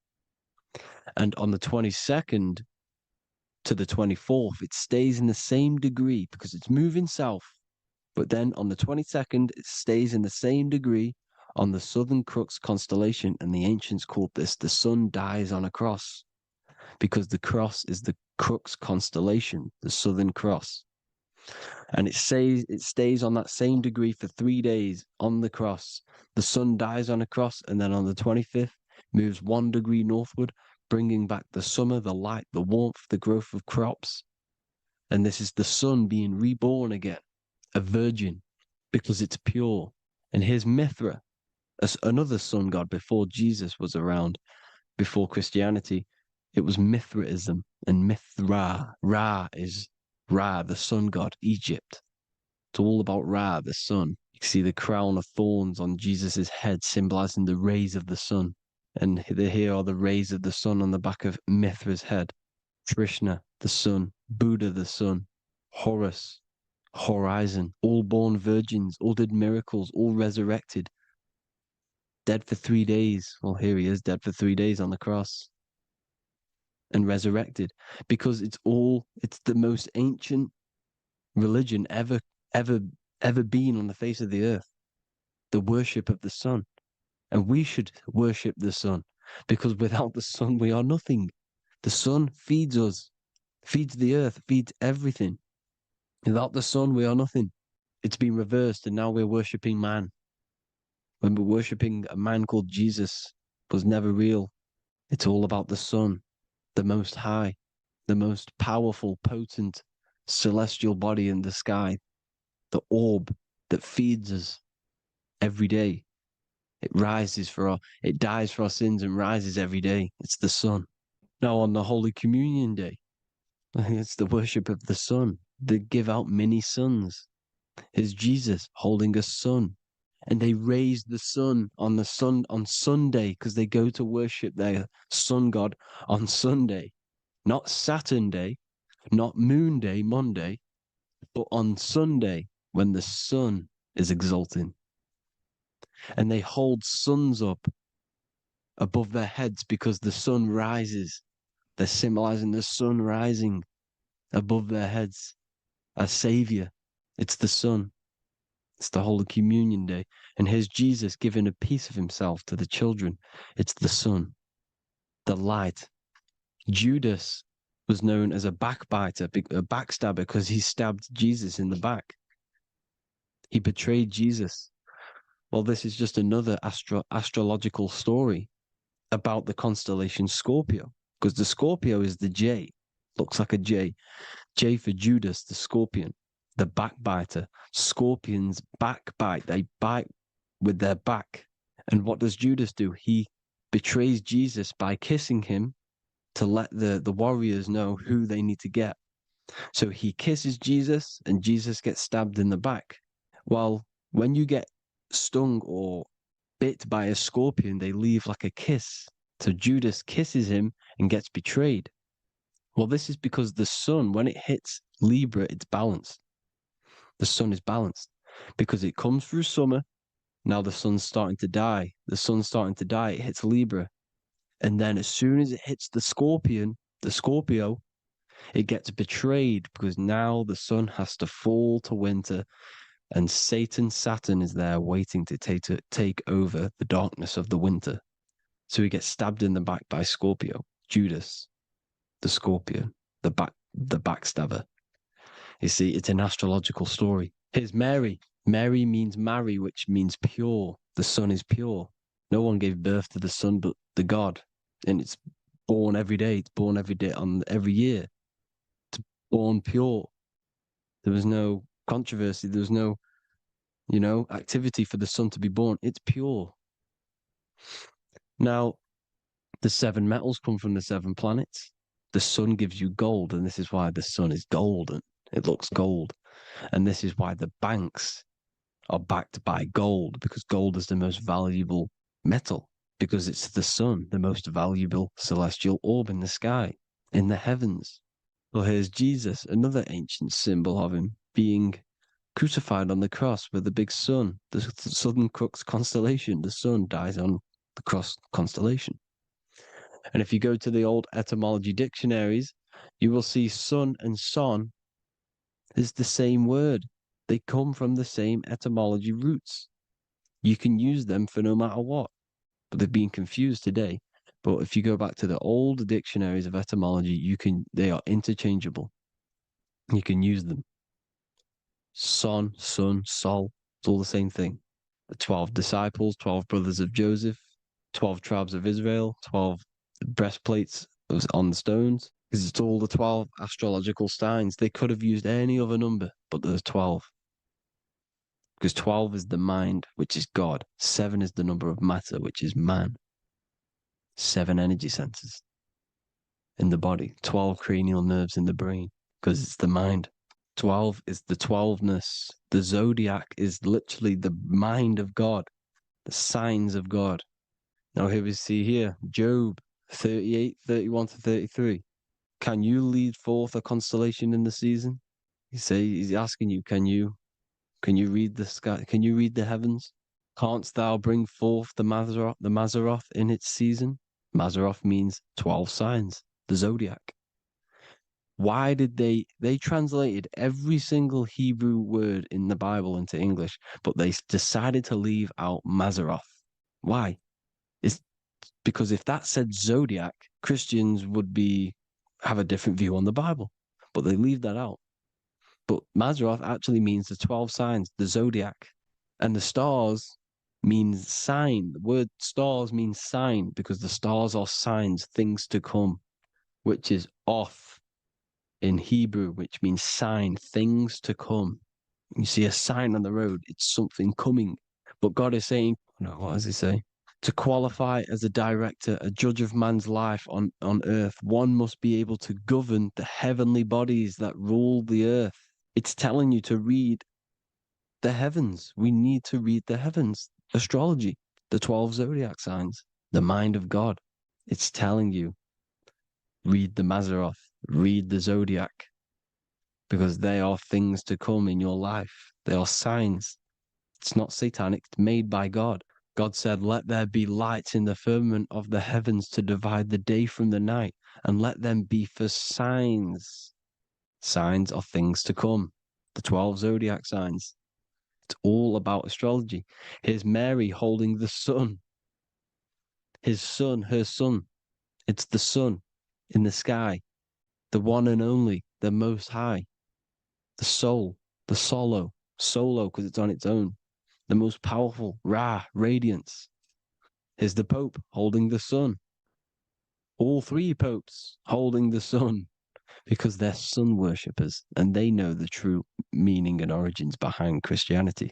And on the 22nd to the 24th, it stays in the same degree because it's moving south. But then on the 22nd, it stays in the same degree on the Southern Crux constellation. And the ancients called this the sun dies on a cross, because the cross is the Crux constellation, the Southern Cross. And it stays on that same degree for 3 days on the cross. The sun dies on a cross, and then on the 25th, moves 1 degree northward, bringing back the summer, the light, the warmth, the growth of crops. And this is the sun being reborn again, a virgin, because it's pure. And here's Mithra, another sun god before Jesus was around, before Christianity. It was Mithraism, and Mithra, Ra is Ra, the sun god, Egypt. It's all about Ra, the sun. You see the crown of thorns on Jesus' head, symbolizing the rays of the sun. And here are the rays of the sun on the back of Mithra's head. Krishna, the sun. Buddha, the sun. Horus, horizon. All born virgins, all did miracles, all resurrected. Dead for 3 days. Well, here he is, dead for 3 days on the cross. And resurrected. Because it's the most ancient religion ever been on the face of the earth. The worship of the sun. And we should worship the sun, because without the sun we are nothing. The sun feeds us, feeds the earth, feeds everything. Without the sun we are nothing. It's been reversed, and now we're worshipping man. When we're worshipping a man called Jesus, was never real. It's all about the sun, the most high, the most powerful, potent, celestial body in the sky, the orb that feeds us every day. It dies for our sins and rises every day. It's the sun. Now on the Holy Communion Day, it's the worship of the sun. They give out many suns. It's Jesus holding a sun. And they raise the sun on Sunday, because they go to worship their sun god on Sunday. Not Saturn Day, not Moon Day, Monday, but on Sunday when the sun is exalting. And they hold suns up above their heads because the sun rises. They're symbolizing the sun rising above their heads as Savior. It's the sun. It's the Holy Communion Day. And here's Jesus giving a piece of himself to the children. It's the sun, the light. Judas was known as a backbiter, a backstabber, because he stabbed Jesus in the back. He betrayed Jesus. Well, this is just another astrological story about the constellation Scorpio, because the Scorpio is the J, looks like a J. J for Judas, the scorpion, the backbiter. Scorpions backbite, they bite with their back. And what does Judas do? He betrays Jesus by kissing him to let the warriors know who they need to get. So he kisses Jesus, and Jesus gets stabbed in the back. Well, when you get stung or bit by a scorpion, they leave like a kiss. So Judas kisses him and gets betrayed. Well, this is because the sun, when it hits Libra, it's balanced. The sun is balanced because it comes through summer. Now the sun's starting to die. The sun's starting to die. It hits Libra. And then as soon as it hits the Scorpio, it gets betrayed, because now the sun has to fall to winter. And Saturn is there waiting to take over the darkness of the winter. So he gets stabbed in the back by Scorpio, Judas, the scorpion, the backstabber. You see, it's an astrological story. Here's Mary. Mary means marry, which means pure. The sun is pure. No one gave birth to the sun but the God. And it's born every day. It's born every day on every year. It's born pure. There was no controversy. There was no, activity for the sun to be born. It's pure. Now, the 7 metals come from the 7 planets. The sun gives you gold, and this is why the sun is golden. It looks gold. And this is why the banks are backed by gold, because gold is the most valuable metal, because it's the sun, the most valuable celestial orb in the sky, in the heavens. Well, here's Jesus, another ancient symbol of him being crucified on the cross with the big sun, the Southern Crux constellation. The sun dies on the cross constellation. And if you go to the old etymology dictionaries, you will see sun and son is the same word. They come from the same etymology roots. You can use them for no matter what, but they've been confused today. But if you go back to the old dictionaries of etymology, they are interchangeable. You can use them. Son, sun, sol, it's all the same thing. The 12 disciples, 12 brothers of Joseph, 12 tribes of Israel, 12 breastplates on the stones, because it's all the 12 astrological signs. They could have used any other number, but there's 12. Because 12 is the mind, which is God. 7 is the number of matter, which is man. 7 energy centers in the body. 12 cranial nerves in the brain, because it's the mind. 12 is the 12ness. The zodiac is literally the mind of God, the signs of God. Now here we see here, Job 38, 31 to 33. Can you lead forth a constellation in the season? He's asking you, can you read the sky? Can you read the heavens? Canst thou bring forth the Mazzaroth in its season? Mazzaroth means 12 signs, the zodiac. Why did they translated every single Hebrew word in the Bible into English, but they decided to leave out Mazzaroth? Why? It's because if that said zodiac, Christians would have a different view on the Bible, but they leave that out. But Mazzaroth actually means the 12 signs, the zodiac, and the stars means sign. The word stars means sign because the stars are signs, things to come, which is off in Hebrew, which means sign, things to come. You see a sign on the road, it's something coming. But God is saying, no, what does he say? To qualify as a director, a judge of man's life on earth, one must be able to govern the heavenly bodies that rule the earth. It's telling you to read the heavens. We need to read the heavens. Astrology, the 12 zodiac signs, the mind of God. It's telling you, read the Mazzaroth, read the zodiac, because they are things to come in your life. They are signs. It's not satanic, it's made by God. God said, let there be lights in the firmament of the heavens to divide the day from the night, and let them be for signs. Signs are things to come. The 12 zodiac signs. It's all about astrology. Here's Mary holding the sun. His son, her son. It's the sun in the sky. The one and only, the most high. The soul, the solo because it's on its own. The most powerful, Ra, radiance. Here's the Pope holding the sun. All three popes holding the sun because they're sun worshippers and they know the true meaning and origins behind Christianity.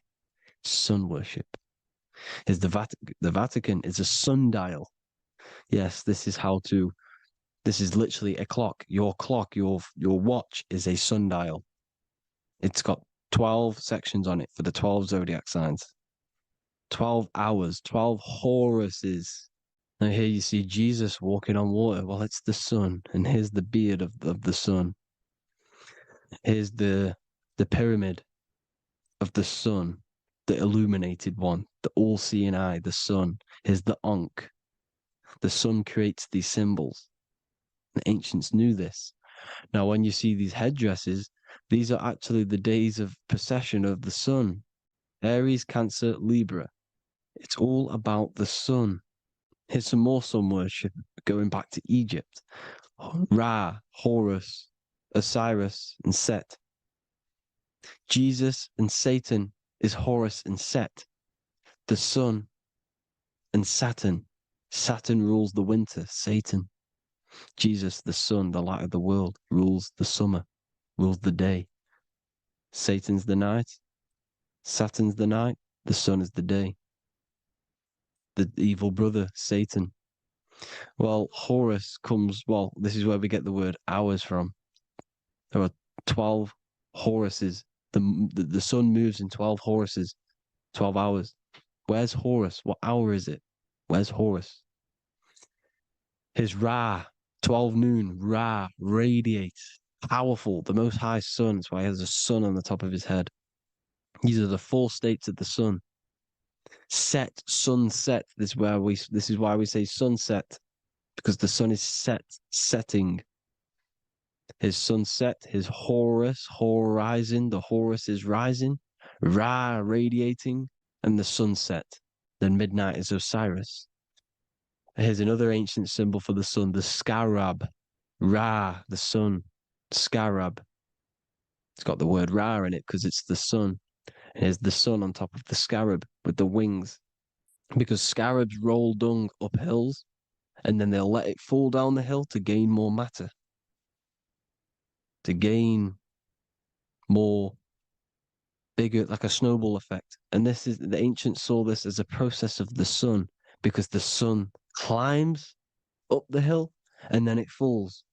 Sun worship. Here's the Vatican is a sundial. Yes, this is literally a clock. Your watch is a sundial. It's got 12 sections on it for the 12 zodiac signs. 12 hours, 12 Horuses. Now here you see Jesus walking on water. Well, it's the sun, and here's the beard of the sun. Here's the pyramid of the sun, the illuminated one, the all-seeing eye, the sun. Here's the Ankh. The sun creates these symbols. The ancients knew this. Now, when you see these headdresses, these are actually the days of procession of the sun. Aries, Cancer, Libra. It's all about the sun. Here's some more sun worship going back to Egypt. Ra, Horus, Osiris, and Set. Jesus and Satan is Horus and Set. The sun and Saturn. Saturn rules the winter, Satan. Jesus, the sun, the light of the world, rules the summer, rules the day. Satan's the night, Saturn's the night, the sun is the day. The evil brother, Satan. Well, Horus comes, this is where we get the word hours from. There are 12 Horuses. The sun moves in 12 Horuses, 12 hours. Where's Horus? What hour is it? Where's Horus? His Ra, 12 noon, Ra, radiates, powerful, the most high sun. That's why he has a sun on the top of his head. These are the four states of the sun. Set, sunset. This is why we say sunset, because the sun is setting. His sunset, his Horus, horizon, the Horus is rising, Ra radiating, and the sunset. Then midnight is Osiris. Here's another ancient symbol for the sun, the scarab. Ra, the sun, scarab. It's got the word Ra in it because it's the sun. And here's the sun on top of the scarab with the wings. Because scarabs roll dung up hills and then they'll let it fall down the hill to gain more matter. To gain more bigger, like a snowball effect. And the ancients saw this as a process of the sun because the sun climbs up the hill and then it falls.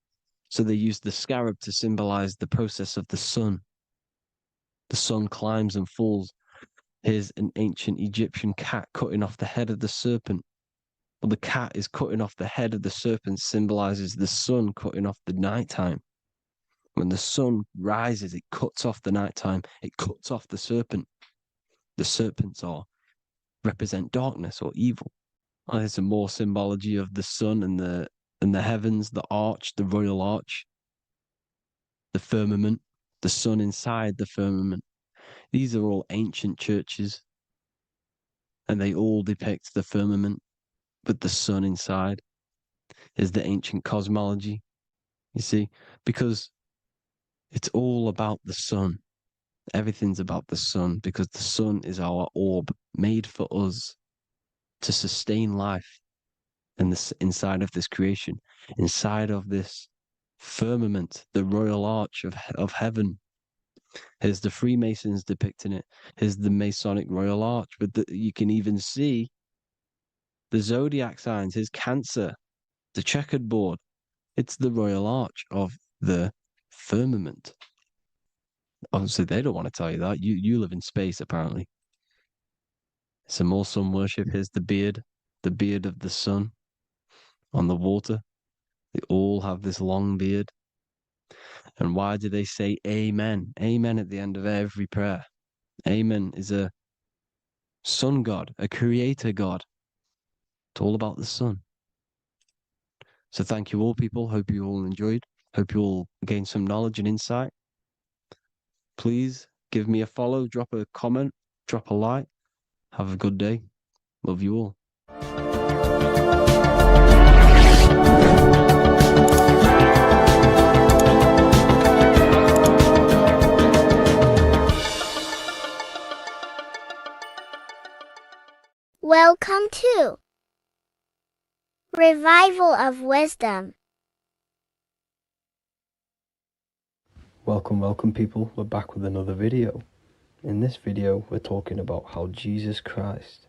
So they used the scarab to symbolize the process of the sun. The sun climbs and falls. Here's an ancient Egyptian cat cutting off the head of the serpent. Well, the cat is cutting off the head of the serpent, symbolizes the sun cutting off the nighttime. When the sun rises, it cuts off the nighttime. It cuts off the serpent. The serpents represent darkness or evil. Well, there's some more symbology of the sun and the heavens, the arch, the royal arch, the firmament, the sun inside the firmament. These are all ancient churches, and they all depict the firmament with the sun inside. Is the ancient cosmology, you see, because it's all about the sun. Everything's about the sun, because the sun is our orb made for us to sustain life in this, inside of this creation, inside of this firmament, the royal arch of heaven. Here's the Freemasons depicting it. Here's the Masonic royal arch, but you can even see the zodiac signs. Here's Cancer, the checkered board. It's the royal arch of the firmament. Obviously, they don't want to tell you that. You live in space, apparently. Some more sun worship. Here's the beard of the sun on the water. They all have this long beard. And why do they say amen? Amen at the end of every prayer. Amen is a sun god, a creator god. It's all about the sun. So thank you all, people. Hope you all enjoyed. Hope you all gained some knowledge and insight. Please give me a follow, drop a comment, drop a like. Have a good day. Love you all. Welcome to Revival of Wisdom. Welcome people, we're back with another video. In this video we're talking about how Jesus Christ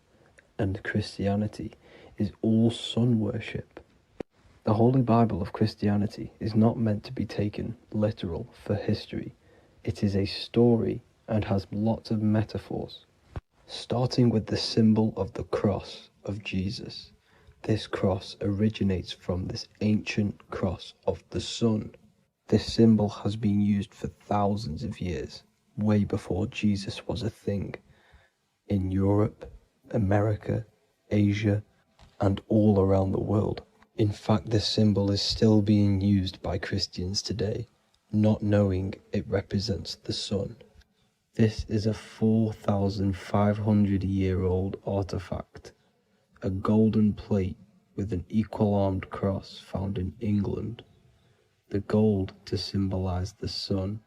and Christianity is all sun worship. The Holy Bible of Christianity is not meant to be taken literal for history. It is a story and has lots of metaphors. Starting with the symbol of the cross of Jesus. This cross originates from this ancient cross of the sun. This symbol has been used for thousands of years, way before Jesus was a thing, in Europe, America, Asia, and all around the world. In fact, this symbol is still being used by Christians today, not knowing it represents the sun. This is a 4,500-year-old artifact, a golden plate with an equal-armed cross found in England. The gold to symbolize the sun,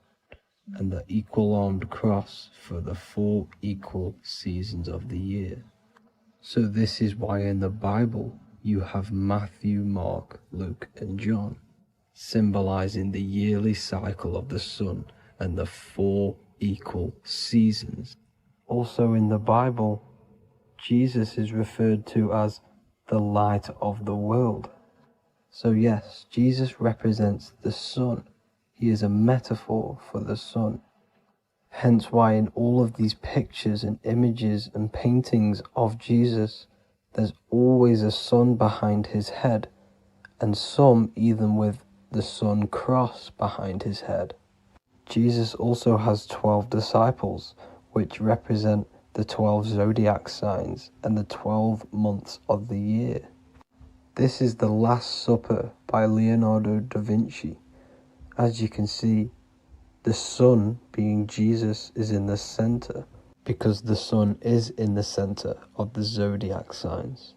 and the equal-armed cross for the 4 equal seasons of the year. So this is why in the Bible you have Matthew, Mark, Luke, and John, symbolizing the yearly cycle of the sun and the 4 equal seasons. Also in the Bible, Jesus is referred to as the light of the world. So yes, Jesus represents the sun. He is a metaphor for the sun. Hence why in all of these pictures and images and paintings of Jesus, there's always a sun behind his head, and some even with the sun cross behind his head. Jesus also has 12 disciples, which represent the 12 zodiac signs and the 12 months of the year. This is the Last Supper by Leonardo da Vinci. As you can see, the sun, being Jesus, is in the center, because the sun is in the center of the zodiac signs.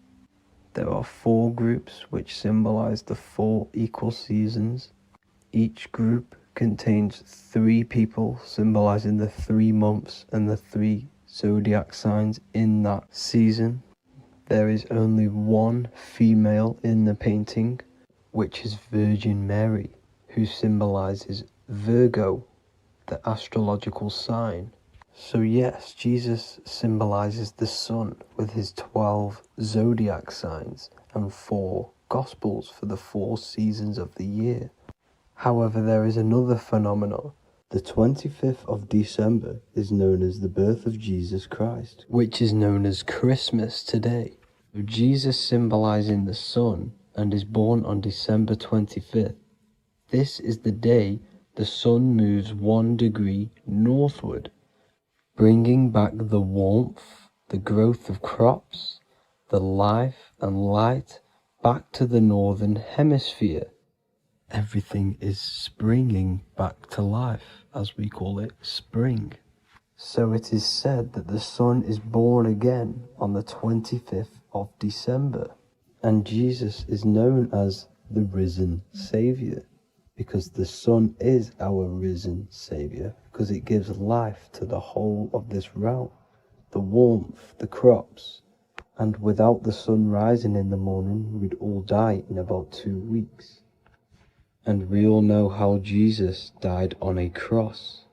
There are 4 groups which symbolize the 4 equal seasons. Each group contains 3 people symbolizing the 3 months and the 3 zodiac signs in that season. There is only 1 female in the painting, which is Virgin Mary, who symbolizes Virgo, the astrological sign. So yes, Jesus symbolizes the sun with his 12 zodiac signs and 4 gospels for the 4 seasons of the year. However, there is another phenomenon The 25th of December is known as the birth of Jesus Christ, which is known as Christmas today. Jesus symbolizing the sun and is born on December 25th. This is the day the sun moves 1 degree northward, bringing back the warmth, the growth of crops, the life and light back to the northern hemisphere. Everything is springing back to life, as we call it, spring. So it is said that the sun is born again on the 25th of December, and Jesus is known as the risen Saviour, because the sun is our risen Saviour, because it gives life to the whole of this realm, the warmth, the crops, and without the sun rising in the morning, we'd all die in about 2 weeks. And we all know how Jesus died on a cross.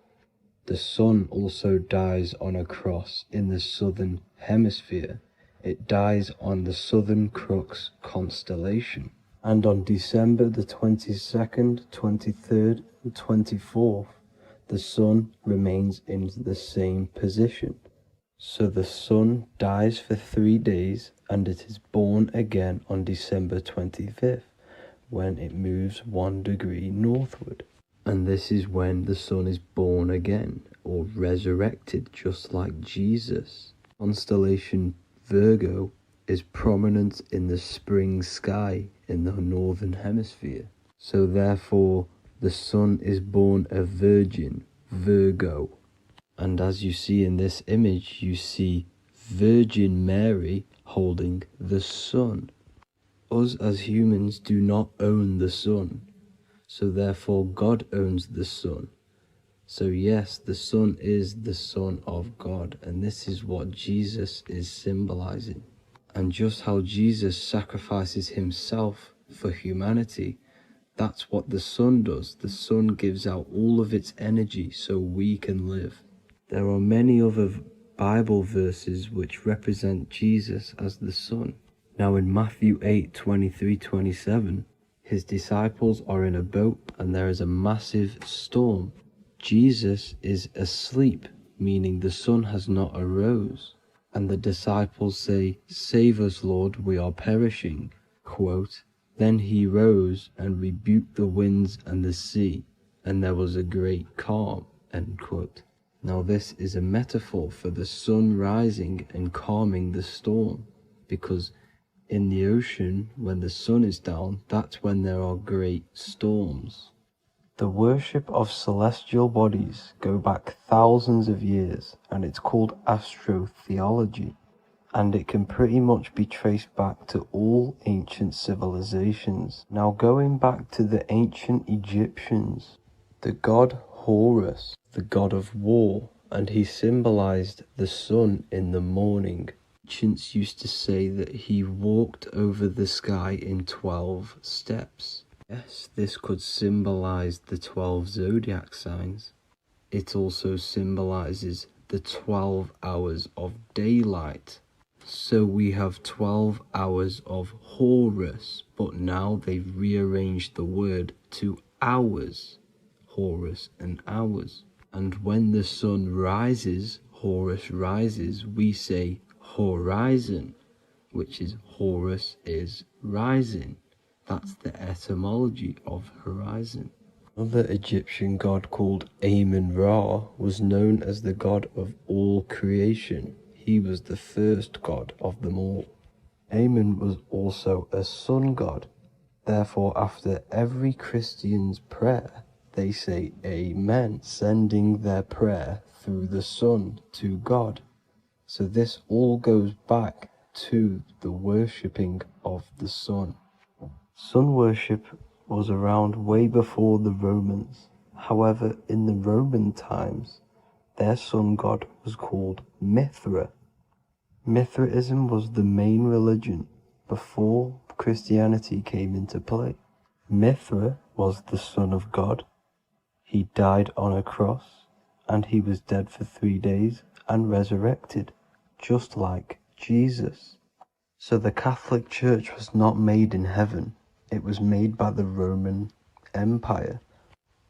The sun also dies on a cross in the southern hemisphere. It dies on the Southern Crux constellation. And on December the 22nd, 23rd, and 24th, the sun remains in the same position. So the sun dies for 3 days and it is born again on December 25th. When it moves 1 degree northward. And this is when the sun is born again, or resurrected, just like Jesus. Constellation Virgo is prominent in the spring sky in the northern hemisphere. So therefore, the sun is born a virgin, Virgo. And as you see in this image, you see Virgin Mary holding the sun. Us as humans do not own the sun, so therefore God owns the sun. So yes, the sun is the Son of God, and this is what Jesus is symbolizing. And just how Jesus sacrifices himself for humanity, that's what the sun does. The sun gives out all of its energy so we can live. There are many other Bible verses which represent Jesus as the sun. Now in Matthew 8:23-27, his disciples are in a boat and there is a massive storm. Jesus is asleep, meaning the sun has not arose. And the disciples say, "Save us, Lord, we are perishing." Quote, "Then he rose and rebuked the winds and the sea, and there was a great calm." End quote. Now this is a metaphor for the sun rising and calming the storm, because in the ocean, when the sun is down, that's when there are great storms. The worship of celestial bodies go back thousands of years, and it's called astrotheology, and it can pretty much be traced back to all ancient civilizations. Now going back to the ancient Egyptians, the god Horus, the god of war, and he symbolized the sun in the morning. Ancients used to say that he walked over the sky in 12 steps. Yes, this could symbolize the 12 zodiac signs. It also symbolizes the 12 hours of daylight. So we have 12 hours of Horus, but now they've rearranged the word to hours. Horus and hours. And when the sun rises, Horus rises, we say horizon, which is Horus is rising. That's the etymology of horizon. Another Egyptian god called Amun-Ra was known as the god of all creation. He was the first god of them all. Amun was also a sun god. Therefore, after every Christian's prayer, they say Amen, sending their prayer through the sun to God. So this all goes back to the worshipping of the sun. Sun worship was around way before the Romans. However, in the Roman times, their sun god was called Mithra. Mithraism was the main religion before Christianity came into play. Mithra was the son of God. He died on a cross, and he was dead for 3 days and resurrected, just like Jesus. So the Catholic Church was not made in heaven. It was made by the Roman Empire.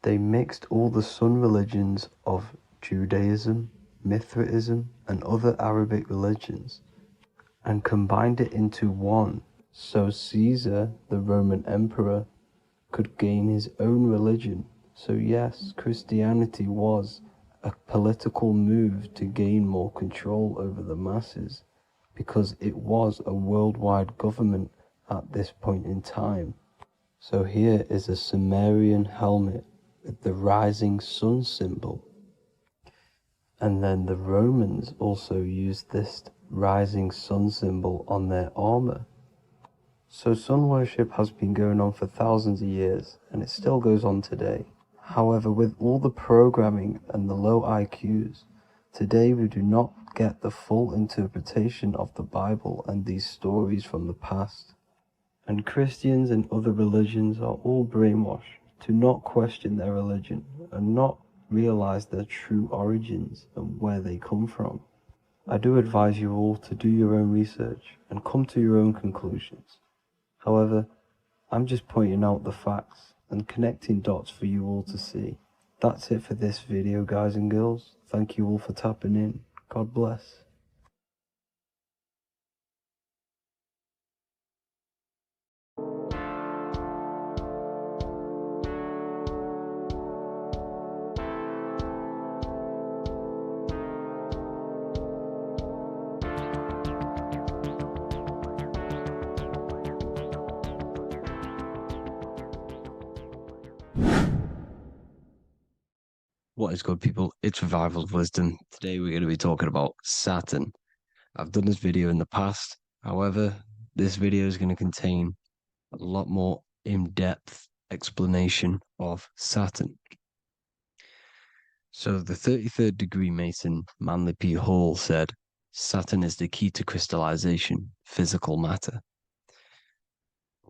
They mixed all the sun religions of Judaism, Mithraism, and other Arabic religions and combined it into one, so Caesar, the Roman emperor, could gain his own religion. So yes, Christianity was a political move to gain more control over the masses, because it was a worldwide government at this point in time. So here is a Sumerian helmet with the rising sun symbol. And then the Romans also used this rising sun symbol on their armor. So sun worship has been going on for thousands of years, and it still goes on today. However, with all the programming and the low IQs, today we do not get the full interpretation of the Bible and these stories from the past. And Christians and other religions are all brainwashed to not question their religion and not realize their true origins and where they come from. I do advise you all to do your own research and come to your own conclusions. However, I'm just pointing out the facts and connecting dots for you all to see. That's it for this video, guys and girls. Thank you all for tapping in. God bless. What is good, people? It's Revival of Wisdom. Today we're going to be talking about Saturn. I've done this video in the past. However, this video is going to contain a lot more in-depth explanation of Saturn. So the 33rd degree Mason, Manly P. Hall, said, Saturn is the key to crystallization, physical matter.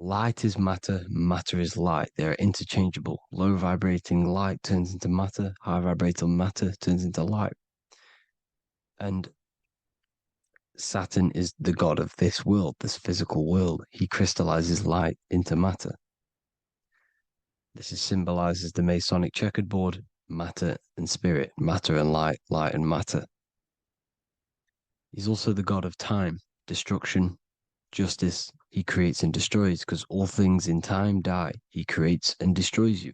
Light is matter, matter is light. They are interchangeable. Low vibrating light turns into matter, high vibrating matter turns into light. And Saturn is the god of this world, this physical world. He crystallizes light into matter. This is symbolized as the Masonic checkered board, matter and spirit, matter and light, light and matter. He's also the god of time, destruction, justice. He creates and destroys, because all things in time die. He creates and destroys you.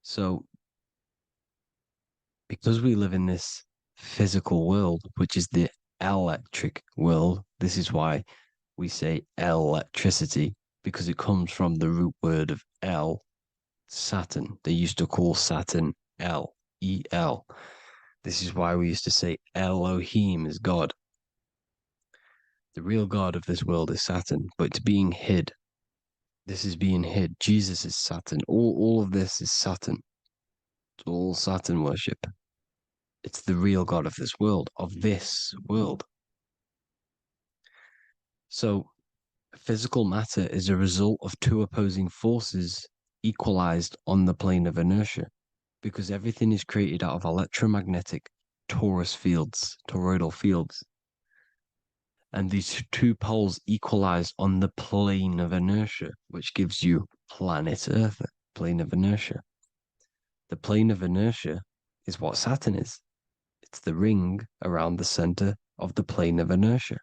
So, because we live in this physical world, which is the electric world, this is why we say electricity, because it comes from the root word of El, Saturn. They used to call Saturn El, E-L. This is why we used to say Elohim is God. The real God of this world is Saturn, but it's being hid. This is being hid. Jesus is Saturn. All of this is Saturn. It's all Saturn worship. It's the real God of this world, So, physical matter is a result of two opposing forces equalized on the plane of inertia, because everything is created out of electromagnetic toroidal fields. And these two poles equalize on the plane of inertia, which gives you planet Earth, plane of inertia. The plane of inertia is what Saturn is. It's the ring around the center of the plane of inertia.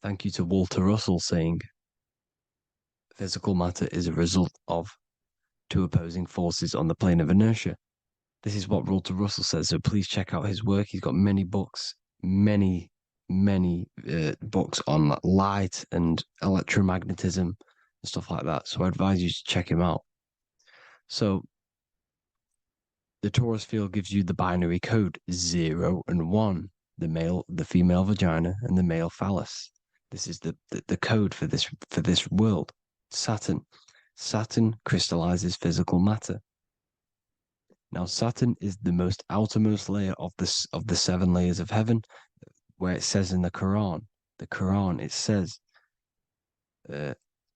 Thank you to Walter Russell saying, physical matter is a result of two opposing forces on the plane of inertia. This is what Walter Russell says, so please check out his work. He's got many books, many books on light and electromagnetism and stuff like that. So I advise you to check him out. So the torus field gives you the binary code 0 and 1, the female vagina and the male phallus. This is the code for this world. Saturn crystallizes physical matter. Now Saturn is the most outermost layer of the 7 layers of heaven, where it says in the Quran, it says,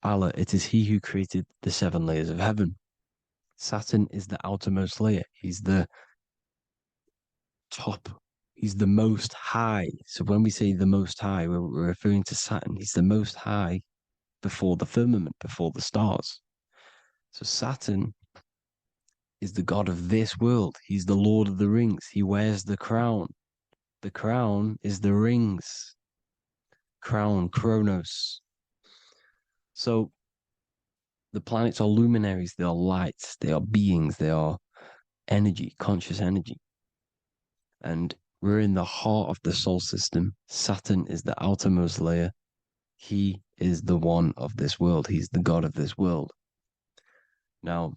Allah, it is He who created the 7 layers of heaven. Saturn is the outermost layer. He's the top. He's the most high. So when we say the most high, we're referring to Saturn. He's the most high before the firmament, before the stars. So Saturn is the god of this world. He's the Lord of the Rings. He wears the crown. The crown is the rings. Crown, Kronos. So the planets are luminaries. They are lights. They are beings. They are energy, conscious energy. And we're in the heart of the solar system. Saturn is the outermost layer. He is the one of this world. He's the god of this world. Now,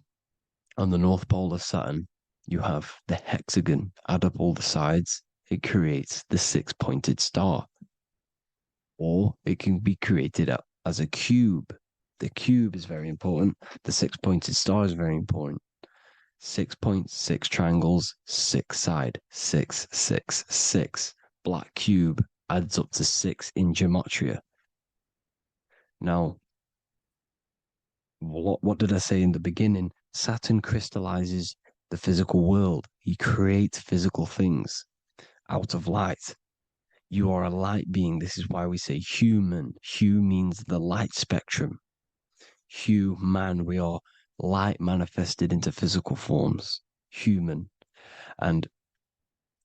on the North Pole of Saturn, you have the hexagon. Add up all the sides, it creates the six-pointed star. Or it can be created as a cube. The cube is very important. The six-pointed star is very important. 6 points, 6 triangles, 6 side, 6, 6, 6. Black cube adds up to 6 in gematria. Now, what did I say in the beginning? Saturn crystallizes the physical world. He creates physical things out of light. You are a light being. This is why we say human. Hue means the light spectrum. Hue, man, we are light manifested into physical forms. Human. And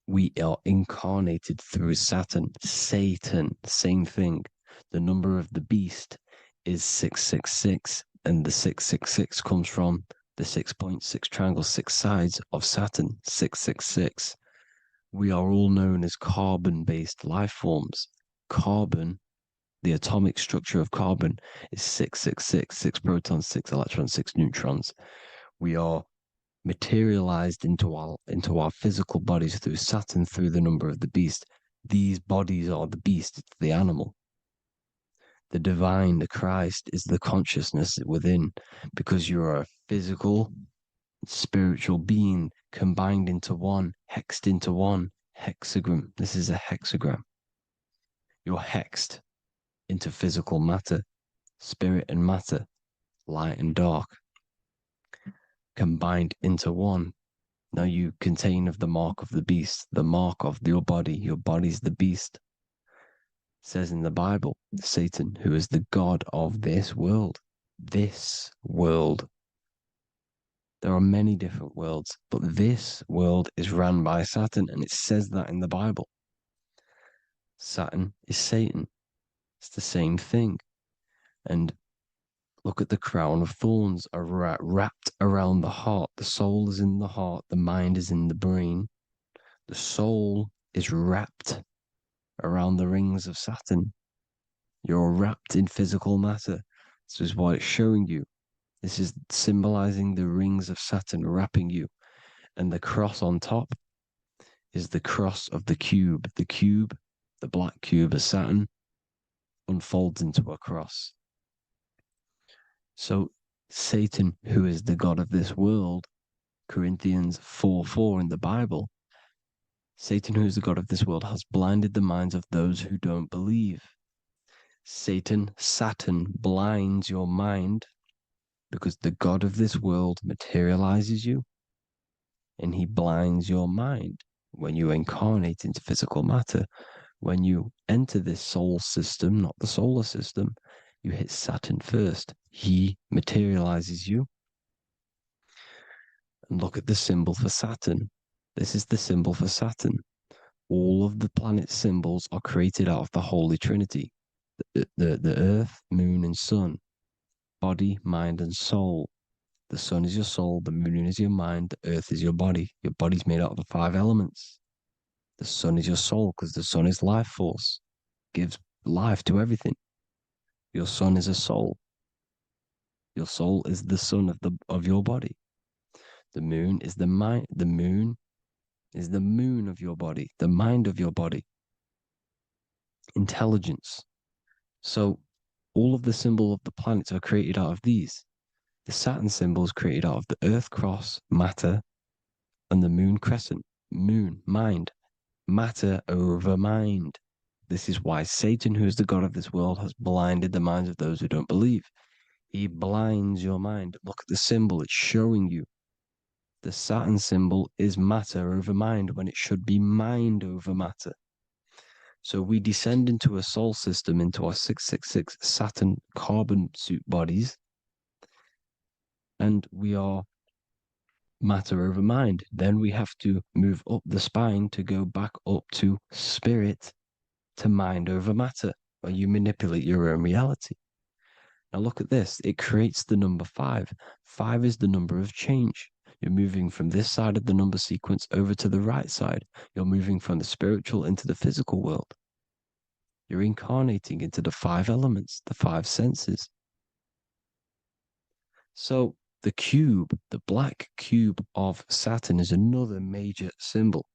we are incarnated through Saturn. Satan, same thing. The number of the beast is 666, and the 666 comes from the 6.6 triangle, 6 sides of Saturn, 666. We are all known as carbon-based life forms. Carbon, the atomic structure of carbon, is 666, 6 protons, 6 electrons, 6 neutrons. We are materialized into our physical bodies through Saturn, through the number of the beast. These bodies are the beast, it's the animal. The divine, the Christ, is the consciousness within, because you are a physical, spiritual being combined into one, hexed into one. Hexagram. This is a hexagram. You're hexed into physical matter, spirit and matter, light and dark, combined into one. Now you contain of the mark of the beast, the mark of your body. Your body's the beast. It says in the Bible, Satan, who is the god of this world. This world. There are many different worlds, but this world is run by Saturn, and it says that in the Bible. Saturn is Satan. It's the same thing. And look at the crown of thorns are wrapped around the heart. The soul is in the heart. The mind is in the brain. The soul is wrapped around the rings of Saturn. You're wrapped in physical matter. This is what it's showing you. This is symbolizing the rings of Saturn wrapping you. And the cross on top is the cross of the cube. The cube, the black cube of Saturn, unfolds into a cross. So Satan, who is the god of this world, Corinthians 4:4 in the Bible, Satan, who is the god of this world, has blinded the minds of those who don't believe. Satan blinds your mind because the god of this world materializes you, and he blinds your mind when you incarnate into physical matter. When you enter this soul system, not the solar system, you hit Saturn first. He materializes you. And look at the symbol for Saturn. This is the symbol for Saturn. All of the planet symbols are created out of the Holy Trinity. The earth, moon, and sun. Body, mind, and soul. The sun is your soul, the moon is your mind, the earth is your body. Your body's made out of the 5 elements. The sun is your soul because the sun is life force. Gives life to everything. Your sun is a soul. Your soul is the sun of your body. The moon is the mind. The moon is the moon of your body, the mind of your body. Intelligence. So all of the symbol of the planets are created out of these. The Saturn symbol is created out of the Earth cross, matter, and the moon crescent, moon, mind, matter over mind. This is why Satan, who is the god of this world, has blinded the minds of those who don't believe. He blinds your mind. Look at the symbol, it's showing you. The Saturn symbol is matter over mind when it should be mind over matter. So we descend into a soul system, into our 666 Saturn carbon suit bodies. and we are matter over mind. Then we have to move up the spine to go back up to spirit, to mind over matter, where you manipulate your own reality. Now look at this. It creates the number 5. 5 is the number of change. You're moving from this side of the number sequence over to the right side. You're moving from the spiritual into the physical world. You're incarnating into the 5 elements, the 5 senses. So the cube, the black cube of Saturn, is another major symbol.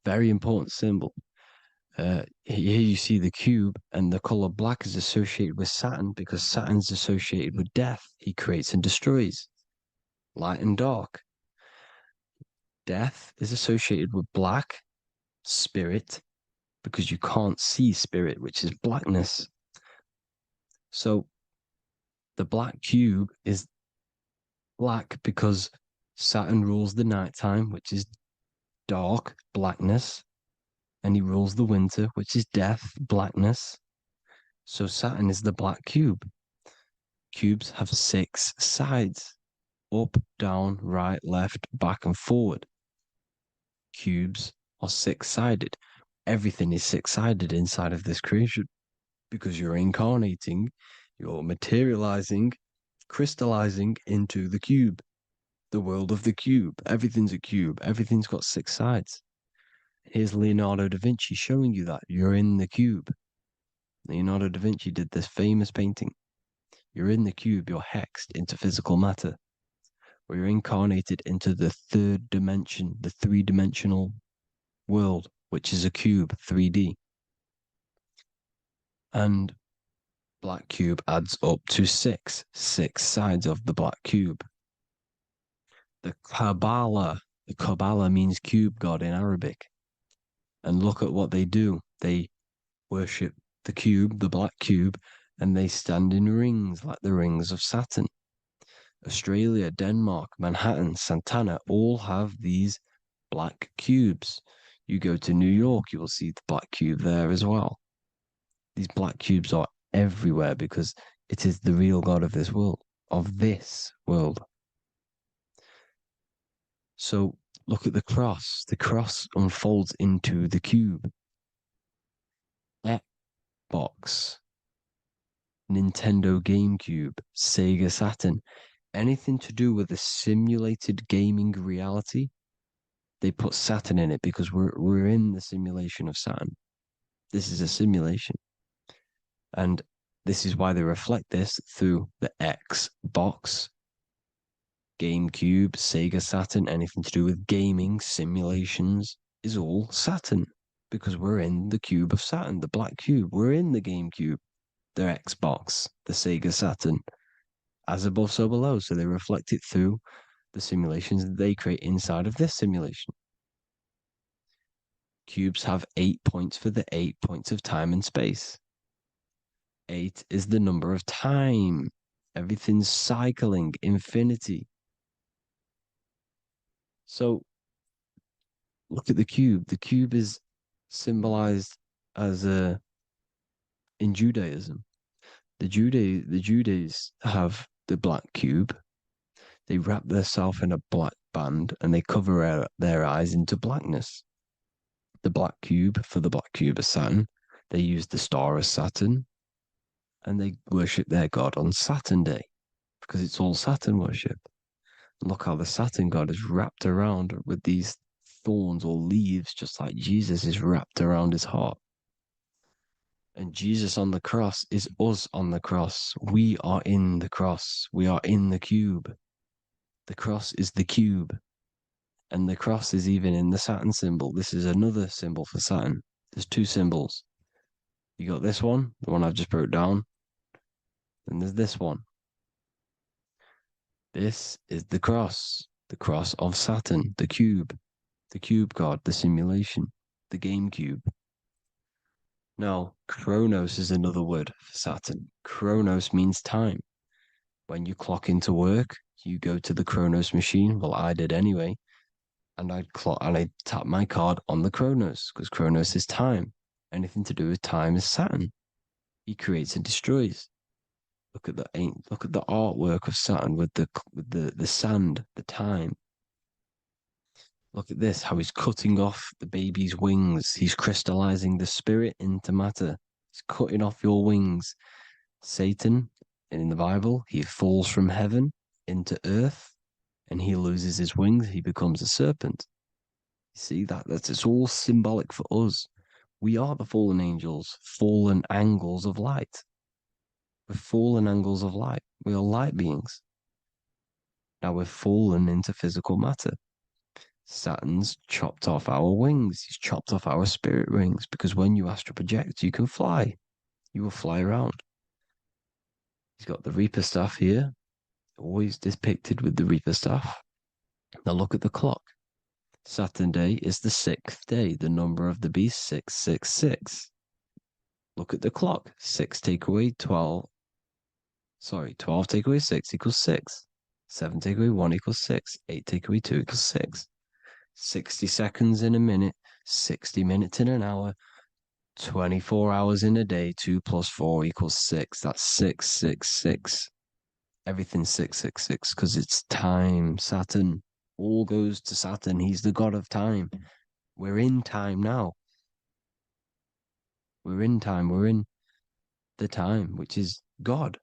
Very important symbol. Here you see the cube, and the color black is associated with Saturn because Saturn's associated with death. He creates and destroys, light and dark. Death is associated with black, spirit, because you can't see spirit, which is blackness. So the black cube is black because Saturn rules the nighttime, which is dark, blackness, and he rules the winter, which is death, blackness. So Saturn is the black cube. Cubes have 6 sides: up, down, right, left, back, and forward. Cubes are 6-sided. Everything is 6-sided inside of this creation because you're incarnating, you're materializing, crystallizing into the cube, the world of the cube. Everything's a cube. Everything's got 6 sides. Here's Leonardo da Vinci showing you that you're in the cube. Leonardo da Vinci did this famous painting. You're in the cube, you're hexed into physical matter, where you're incarnated into the 3rd dimension, the 3-dimensional world, which is a cube, 3D. And black cube adds up to 6 sides of the black cube. The Kabbalah means cube god in Arabic. And look at what they do. They worship the cube, the black cube, and they stand in rings like the rings of Saturn. Australia, Denmark, Manhattan, Santana all have these black cubes. You go to New York, you will see the black cube there as well. These black cubes are everywhere because it is the real God of this world, So look at the cross. The cross unfolds into the cube. Xbox, Nintendo GameCube, Sega Saturn, anything to do with a simulated gaming reality, they put Saturn in it because we're in the simulation of Saturn. This is a simulation. And this is why they reflect this through the Xbox, GameCube, Sega Saturn, anything to do with gaming, simulations, is all Saturn. Because we're in the cube of Saturn, the black cube. We're in the GameCube, the Xbox, the Sega Saturn. As above, so below. So they reflect it through the simulations that they create inside of this simulation. Cubes have 8 points for the 8 points of time and space. 8 is the number of time. Everything's cycling, infinity. So look at the cube. The cube is symbolized as in Judaism. The Judays have the black cube. They wrap themselves in a black band and they cover their eyes into blackness. The black cube, for the black cube of Saturn, they use the star of Saturn and they worship their god on Saturn Day because it's all Saturn worship. Look how the Saturn god is wrapped around with these thorns or leaves, just like Jesus is wrapped around his heart. And Jesus on the cross is us on the cross. We are in the cross. We are in the cube. The cross is the cube. And the cross is even in the Saturn symbol. This is another symbol for Saturn. There's 2 symbols. You got this one, the one I've just broke down. And there's this one. This is the cross of Saturn, the cube god, the simulation, the game cube. Now, Chronos is another word for Saturn. Chronos means time. When you clock into work, you go to the Chronos machine. Well, I did anyway. And I'd tap my card on the Chronos because Chronos is time. Anything to do with time is Saturn. He creates and destroys. Look at the artwork of Saturn with the sand, the time. Look at this, how he's cutting off the baby's wings. He's crystallizing the spirit into matter. He's cutting off your wings. Satan, in the Bible, he falls from heaven into earth and he loses his wings. He becomes a serpent. You see that's it's all symbolic for us. We are the fallen angels, fallen angles of light. We're fallen angles of light. We are light beings. Now we're fallen into physical matter. Saturn's chopped off our wings. He's chopped off our spirit wings because when you astral project, you can fly. You will fly around. He's got the Reaper staff here, always depicted with the Reaper staff. Now look at the clock. Saturn day is the 6th day. The number of the beast, 666. Look at the clock. 6 take away 12. Sorry, 12 take away 6 equals 6. 7 take away 1 equals 6. 8 take away 2 equals 6. 60 seconds in a minute. 60 minutes in an hour. 24 hours in a day. 2 plus 4 equals 6. That's 666. Everything's 666 because it's time. Saturn. All goes to Saturn. He's the god of time. We're in time now. We're in time. We're in the time, which is God,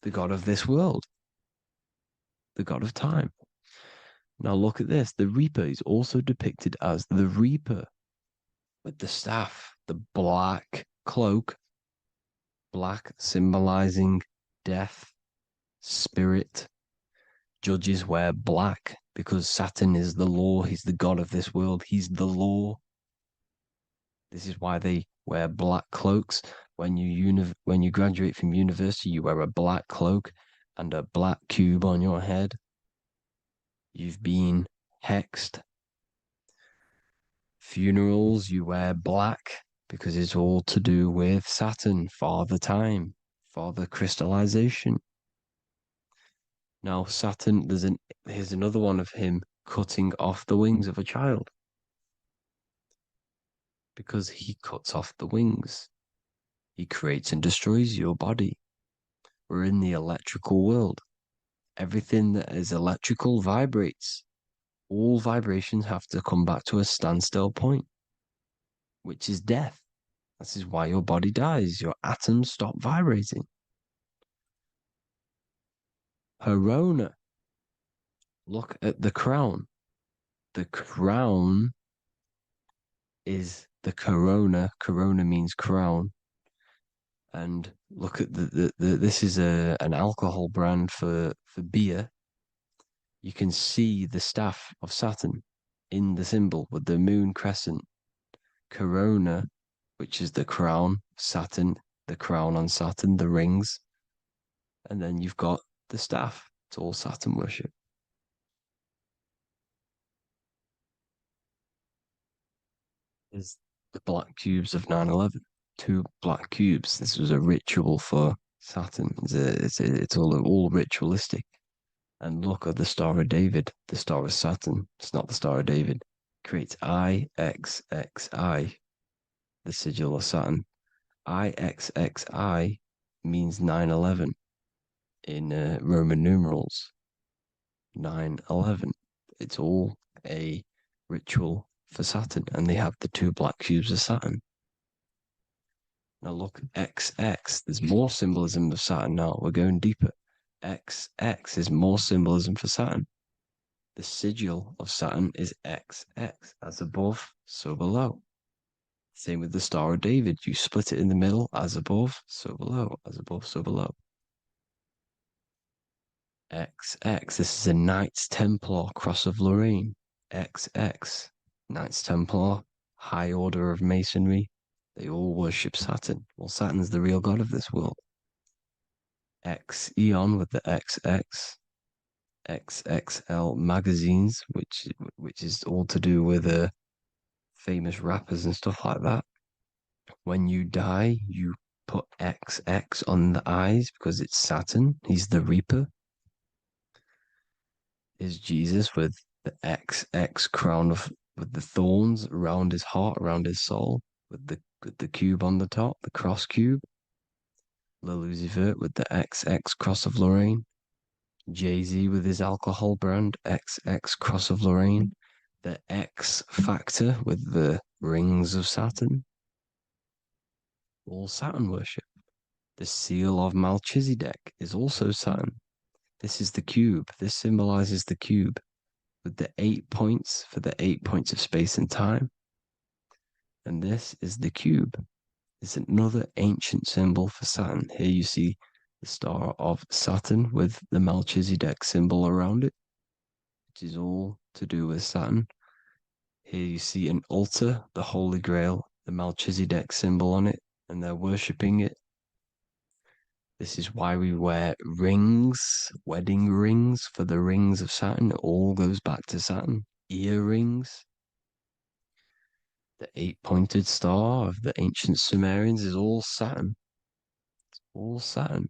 the god of this world, the god of time. Now look at this. The Reaper is also depicted as the Reaper with the staff, the black cloak, black symbolizing death, spirit. Judges wear black because Saturn is the law. He's the god of this world. He's the law. This is why they wear black cloaks. When you graduate from university, you wear a black cloak and a black cube on your head. You've been hexed. Funerals, you wear black because it's all to do with Saturn, Father Time, Father Crystallization. Now, Saturn, here's another one of him cutting off the wings of a child. Because he cuts off the wings. He creates and destroys your body. We're in the electrical world. Everything that is electrical vibrates. All vibrations have to come back to a standstill point, which is death. This is why your body dies. Your atoms stop vibrating. Corona. Look at the crown. The crown is the corona. Corona means crown. And look at this is an alcohol brand for beer. You can see the staff of Saturn in the symbol with the moon crescent. Corona, which is the crown, Saturn, the crown on Saturn, the rings. And then you've got the staff. It's all Saturn worship. Is the black cubes of 9/11. 2 black cubes. This was a ritual for Saturn. It's all ritualistic. And look at the Star of David, the Star of Saturn. It's not the Star of David. Creates IXXI, the sigil of Saturn. IXXI means 9/11 in Roman numerals. 9/11. It's all a ritual for Saturn, and they have the 2 black cubes of Saturn. Now look, XX. There's more symbolism of Saturn now. We're going deeper. XX is more symbolism for Saturn. The sigil of Saturn is XX. As above, so below. Same with the Star of David. You split it in the middle, as above, so below. As above, so below. XX. This is a Knights Templar Cross of Lorraine. XX. Knights Templar, high order of masonry. They all worship Saturn. Well, Saturn's the real god of this world. X Eon with the XX. XXL magazines, which is all to do with famous rappers and stuff like that. When you die, you put XX on the eyes because it's Saturn. He's the Reaper. Is Jesus with the XX crown with the thorns around his heart, around his soul, with the cube on the top, the cross cube. Lil Uzi Vert with the XX Cross of Lorraine. Jay-Z with his alcohol brand, XX Cross of Lorraine. The X Factor with the rings of Saturn. All Saturn worship. The seal of Melchizedek is also Saturn. This is the cube. This symbolizes the cube with the 8 points for the 8 points of space and time. And this is the cube. It's another ancient symbol for Saturn. Here you see the star of Saturn with the Melchizedek symbol around it, which is all to do with Saturn. Here you see an altar, the Holy Grail, the Melchizedek symbol on it, and they're worshipping it. This is why we wear rings, wedding rings for the rings of Saturn. It all goes back to Saturn. Earrings. The 8-pointed star of the ancient Sumerians is all Saturn. It's all Saturn.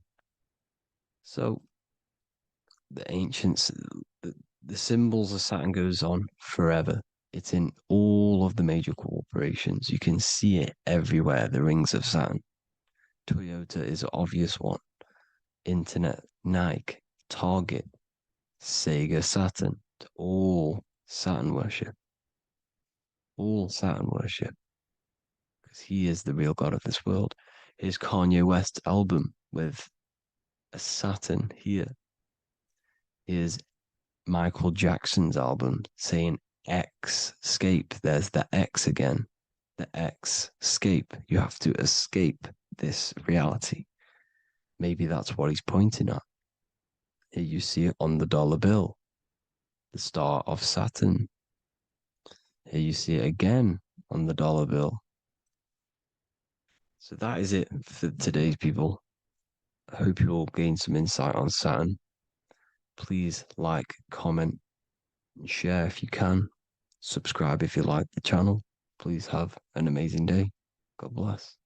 So the ancients, the symbols of Saturn goes on forever. It's in all of the major corporations. You can see it everywhere, the rings of Saturn. Toyota is an obvious one. Internet, Nike, Target, Sega, Saturn. All Saturn worship. All Saturn worship. Because he is the real god of this world. Here's Kanye West's album with a Saturn here. Here's Michael Jackson's album saying X, escape. There's the X again. The X, escape. You have to escape this reality. Maybe that's what he's pointing at. Here you see it on the dollar bill. The star of Saturn. Here you see it again on the dollar bill. So that is it for today's people. I hope you all gain some insight on Saturn. Please like, comment, and share if you can. Subscribe if you like the channel. Please have an amazing day. God bless.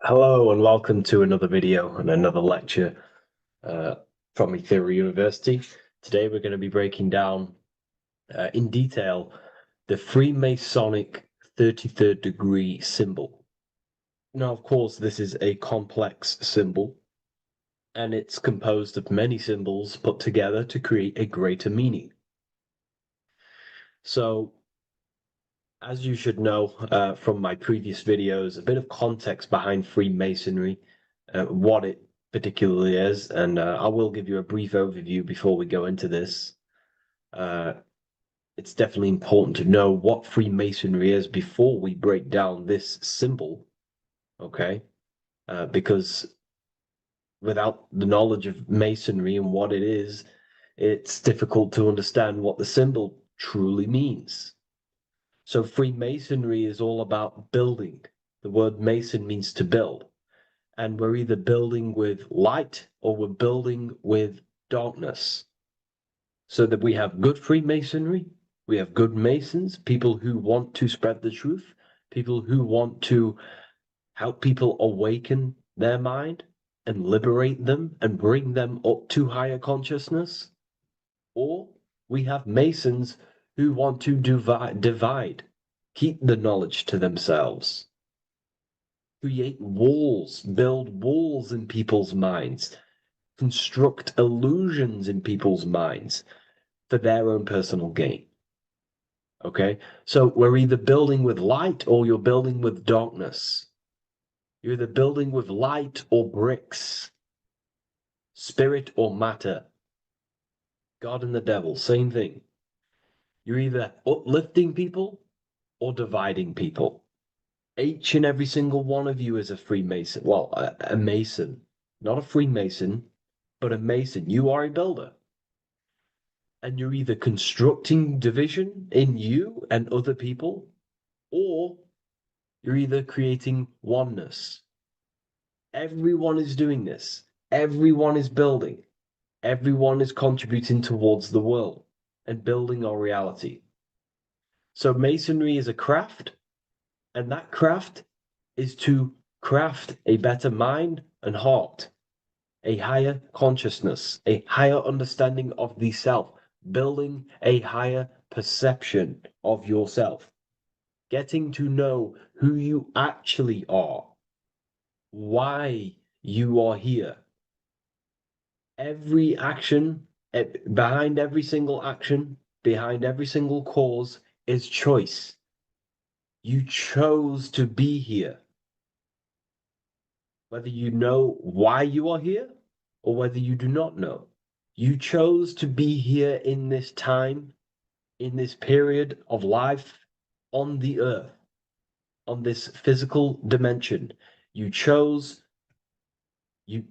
Hello and welcome to another video and another lecture from Ethereal University. Today we're going to be breaking down in detail the Freemasonic 33rd degree symbol. Now, of course, this is a complex symbol and it's composed of many symbols put together to create a greater meaning. So, as you should know from my previous videos, a bit of context behind Freemasonry, what it particularly is, and I will give you a brief overview before we go into this. It's definitely important to know what Freemasonry is before we break down this symbol, okay? Because without the knowledge of Masonry and what it is, it's difficult to understand what the symbol truly means. So Freemasonry is all about building. The word Mason means to build. And we're either building with light or we're building with darkness. So that we have good Freemasonry, we have good Masons, people who want to spread the truth, people who want to help people awaken their mind and liberate them and bring them up to higher consciousness. Or we have Masons who want to divide, keep the knowledge to themselves, create walls, build walls in people's minds, construct illusions in people's minds for their own personal gain. Okay, so we're either building with light or you're building with darkness. You're either building with light or bricks, spirit or matter. God and the devil, same thing. You're either uplifting people or dividing people. Each and every single one of you is a Freemason. Well, a Mason. Not a Freemason, but a Mason. You are a builder. And you're either constructing division in you and other people, or you're either creating oneness. Everyone is doing this. Everyone is building. Everyone is contributing towards the world and building our reality. So Masonry is a craft, and that craft is to craft a better mind, and heart, a higher consciousness, a higher understanding of the self, building a higher perception of yourself, getting to know who you actually are, why you are here. Every action, behind every single action, behind every single cause is choice. You chose to be here. Whether you know why you are here or whether you do not know, you chose to be here in this time, in this period of life on the earth, on this physical dimension. You chose, you,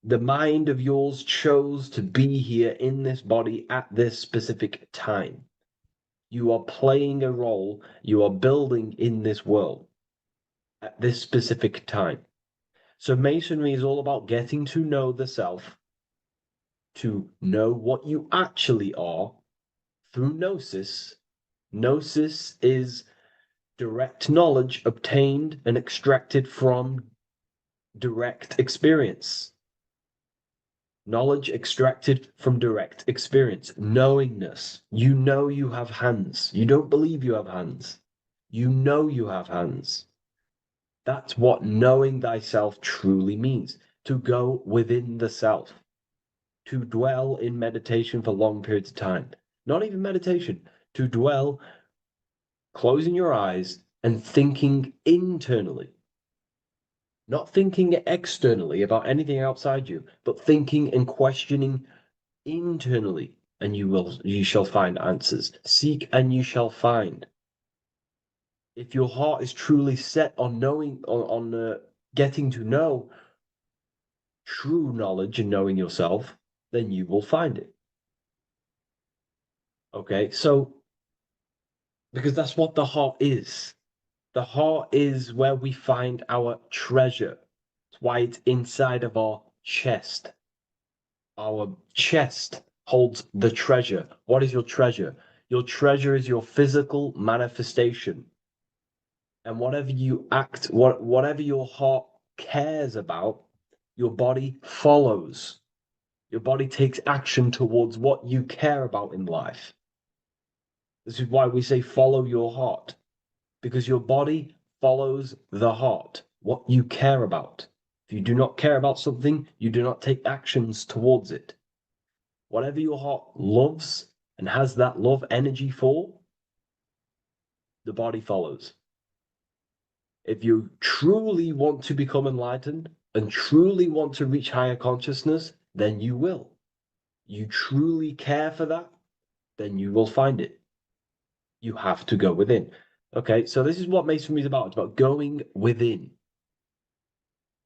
the mind of yours chose to be here in this body at this specific time. You are playing a role, you are building in this world at this specific time. So Masonry is all about getting to know the self, to know what you actually are through Gnosis. Gnosis is direct knowledge obtained and extracted from direct experience. Knowledge extracted from direct experience. Knowingness. You know you have hands. You don't believe you have hands. You know you have hands. That's what knowing thyself truly means. To go within the self. To dwell in meditation for long periods of time. Not even meditation. To dwell, closing your eyes and thinking internally. Not thinking externally about anything outside you, but thinking and questioning internally, and you shall find answers. Seek and you shall find. If your heart is truly set on knowing, on getting to know true knowledge and knowing yourself, then you will find it. Okay, so because that's what the heart is. The heart is where we find our treasure. It's why it's inside of our chest. Our chest holds the treasure. What is your treasure? Your treasure is your physical manifestation. And whatever you act, whatever your heart cares about, your body follows. Your body takes action towards what you care about in life. This is why we say follow your heart, because your body follows the heart, what you care about. If you do not care about something, you do not take actions towards it. Whatever your heart loves and has that love energy for, the body follows. If you truly want to become enlightened and truly want to reach higher consciousness, then you will. You truly care for that, then you will find it. You have to go within. Okay, so this is what Masonry is about. It's about going within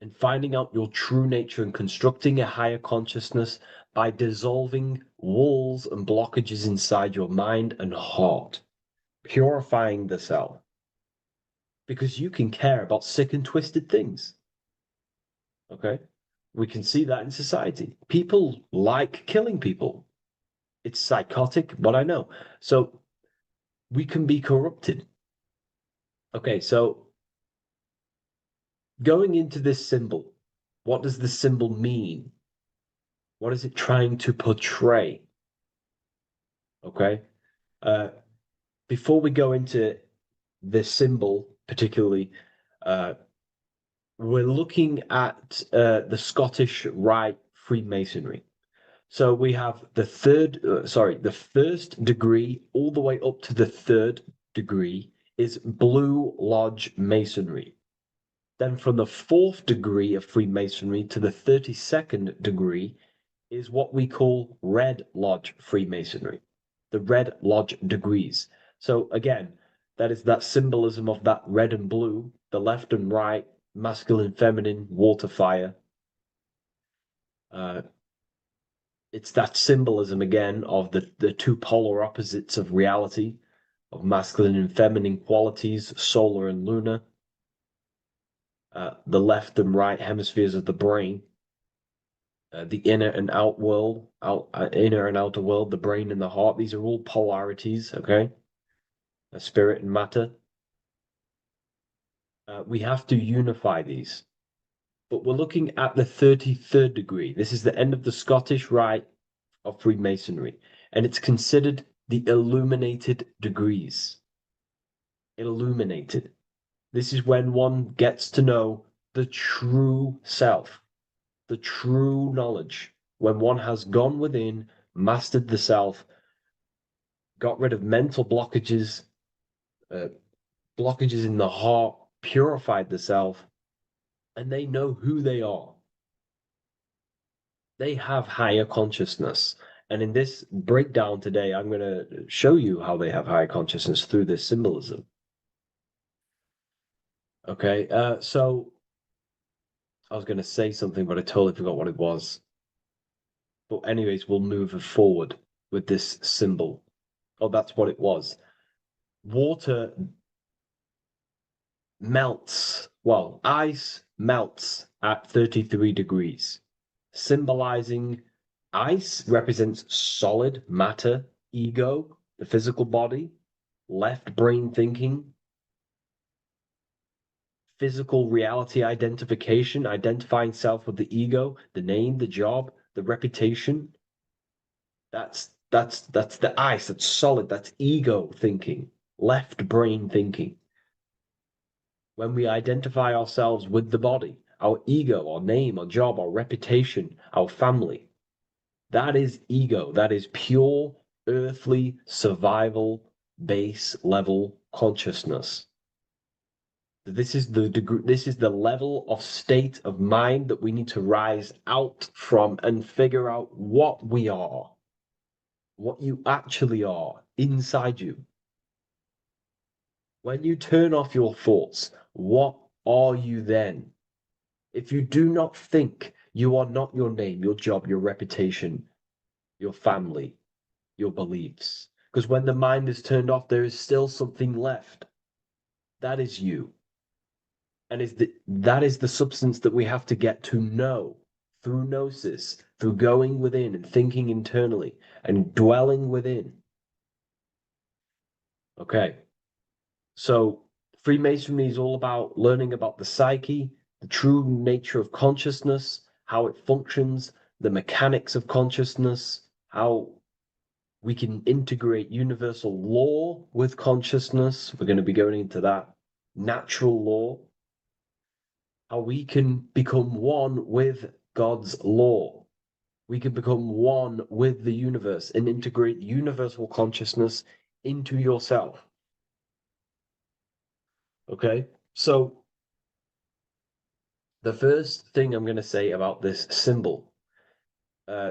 and finding out your true nature and constructing a higher consciousness by dissolving walls and blockages inside your mind and heart, purifying the self. Because you can care about sick and twisted things. Okay? We can see that in society. People like killing people. It's psychotic, but I know. So we can be corrupted. Okay, so going into this symbol, what does this symbol mean? What is it trying to portray? Okay. Before we go into this symbol, particularly, we're looking at the Scottish Rite Freemasonry. So we have the first degree all the way up to the third degree is Blue Lodge Masonry. Then from the fourth degree of Freemasonry to the 32nd degree is what we call Red Lodge Freemasonry, the Red Lodge degrees. So again, that is that symbolism of that red and blue, the left and right, masculine, feminine, water, fire. It's that symbolism again of the two polar opposites of reality, of masculine and feminine qualities, solar and lunar. The left and right hemispheres of the brain, the inner and out world, inner and outer world, the brain and the heart. These are all polarities, okay? Spirit and matter. We have to unify these. But we're looking at the 33rd degree. This is the end of the Scottish Rite of Freemasonry, and it's considered the illuminated degrees. Illuminated. This is when one gets to know the true self, the true knowledge, when one has gone within, mastered the self, got rid of mental blockages, blockages in the heart, purified the self, and they know who they are. They have higher consciousness. And in this breakdown today, I'm going to show you how they have higher consciousness through this symbolism. Okay, so I was going to say something, but I totally forgot what it was. But anyways, we'll move forward with this symbol. Oh, that's what it was. Water melts. Well, ice melts at 33 degrees, symbolizing ice represents solid matter, ego, the physical body, left brain thinking, physical reality identification, identifying self with the ego, the name, the job, the reputation. That's the ice, that's solid, that's ego thinking, left brain thinking. When we identify ourselves with the body, our ego, our name, our job, our reputation, our family, that is ego. That is pure earthly survival base level consciousness. This is the degree, this is the level of state of mind that we need to rise out from and figure out what we are, what you actually are inside you. When you turn off your thoughts, what are you then? If you do not think, you are not your name, your job, your reputation, your family, your beliefs. Because when the mind is turned off, there is still something left. That is you. And that is the substance that we have to get to know through gnosis, through going within and thinking internally and dwelling within. Okay. So Freemasonry is all about learning about the psyche, the true nature of consciousness, how it functions, the mechanics of consciousness, how we can integrate universal law with consciousness. We're going to be going into that. Natural law. How we can become one with God's law. We can become one with the universe and integrate universal consciousness into yourself. Okay, so the first thing I'm going to say about this symbol,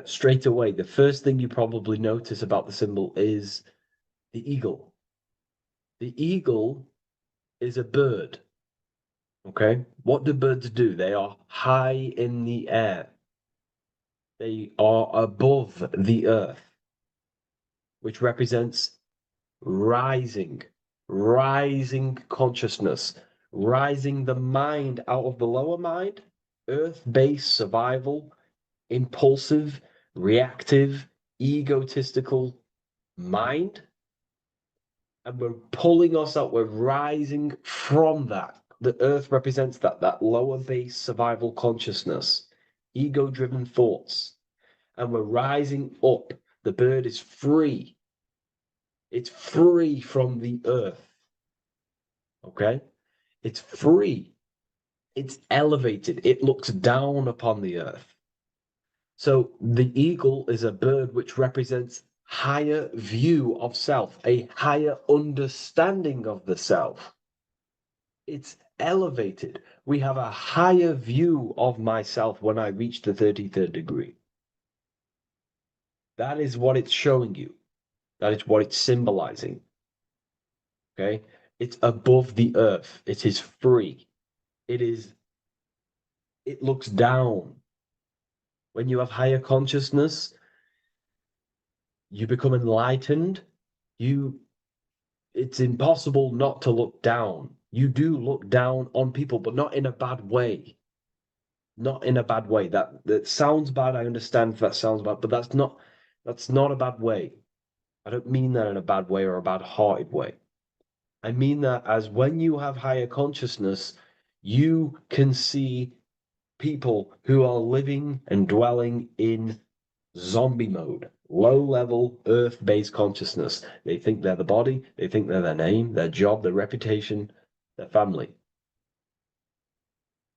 straight away, the first thing you probably notice about the symbol is the eagle. The eagle is a bird. Okay, what do birds do? They are high in the air. They are above the earth, which represents rising, rising consciousness, rising the mind out of the lower mind, earth-based survival, impulsive, reactive, egotistical mind. And we're pulling us up, we're rising from that. The earth represents that lower base survival consciousness, ego-driven thoughts. And we're rising up. The bird is free. It's free from the earth. Okay? It's free. It's elevated. It looks down upon the earth. So the eagle is a bird which represents higher view of self, a higher understanding of the self. It's elevated. We have a higher view of myself when I reach the 33rd degree. That is what it's showing you. That is what it's symbolizing. Okay? It's above the earth. It is free. It looks down. When you have higher consciousness, you become enlightened. It's impossible not to look down. You do look down on people, but not in a bad way. Not in a bad way. That sounds bad. I understand if that sounds bad, but that's not a bad way. I don't mean that in a bad way or a bad-hearted way. I mean that as when you have higher consciousness, you can see people who are living and dwelling in zombie mode, low level earth based consciousness. They think they're the body, they think they're their name, their job, their reputation, their family.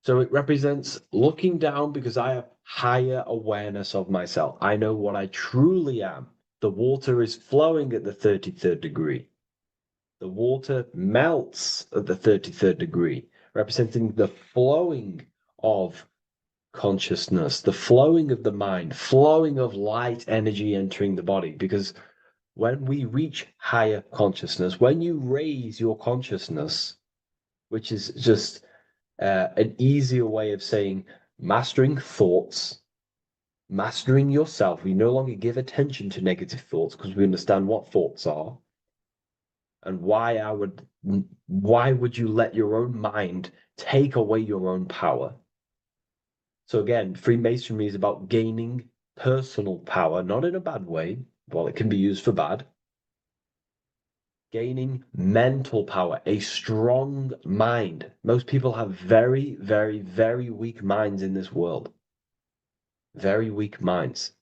So it represents looking down because I have higher awareness of myself. I know what I truly am. The water is flowing at the 33rd degree. The water melts at the 33rd degree, representing the flowing of consciousness, the flowing of the mind, flowing of light energy entering the body. Because when we reach higher consciousness, when you raise your consciousness, which is just an easier way of saying mastering thoughts, mastering yourself. We no longer give attention to negative thoughts because we understand what thoughts are and why would you let your own mind take away your own power? So again, Freemasonry is about gaining personal power, not in a bad way. Well, it can be used for bad. Gaining mental power, a strong mind. Most people have very, very, very weak minds in this world. Very weak minds.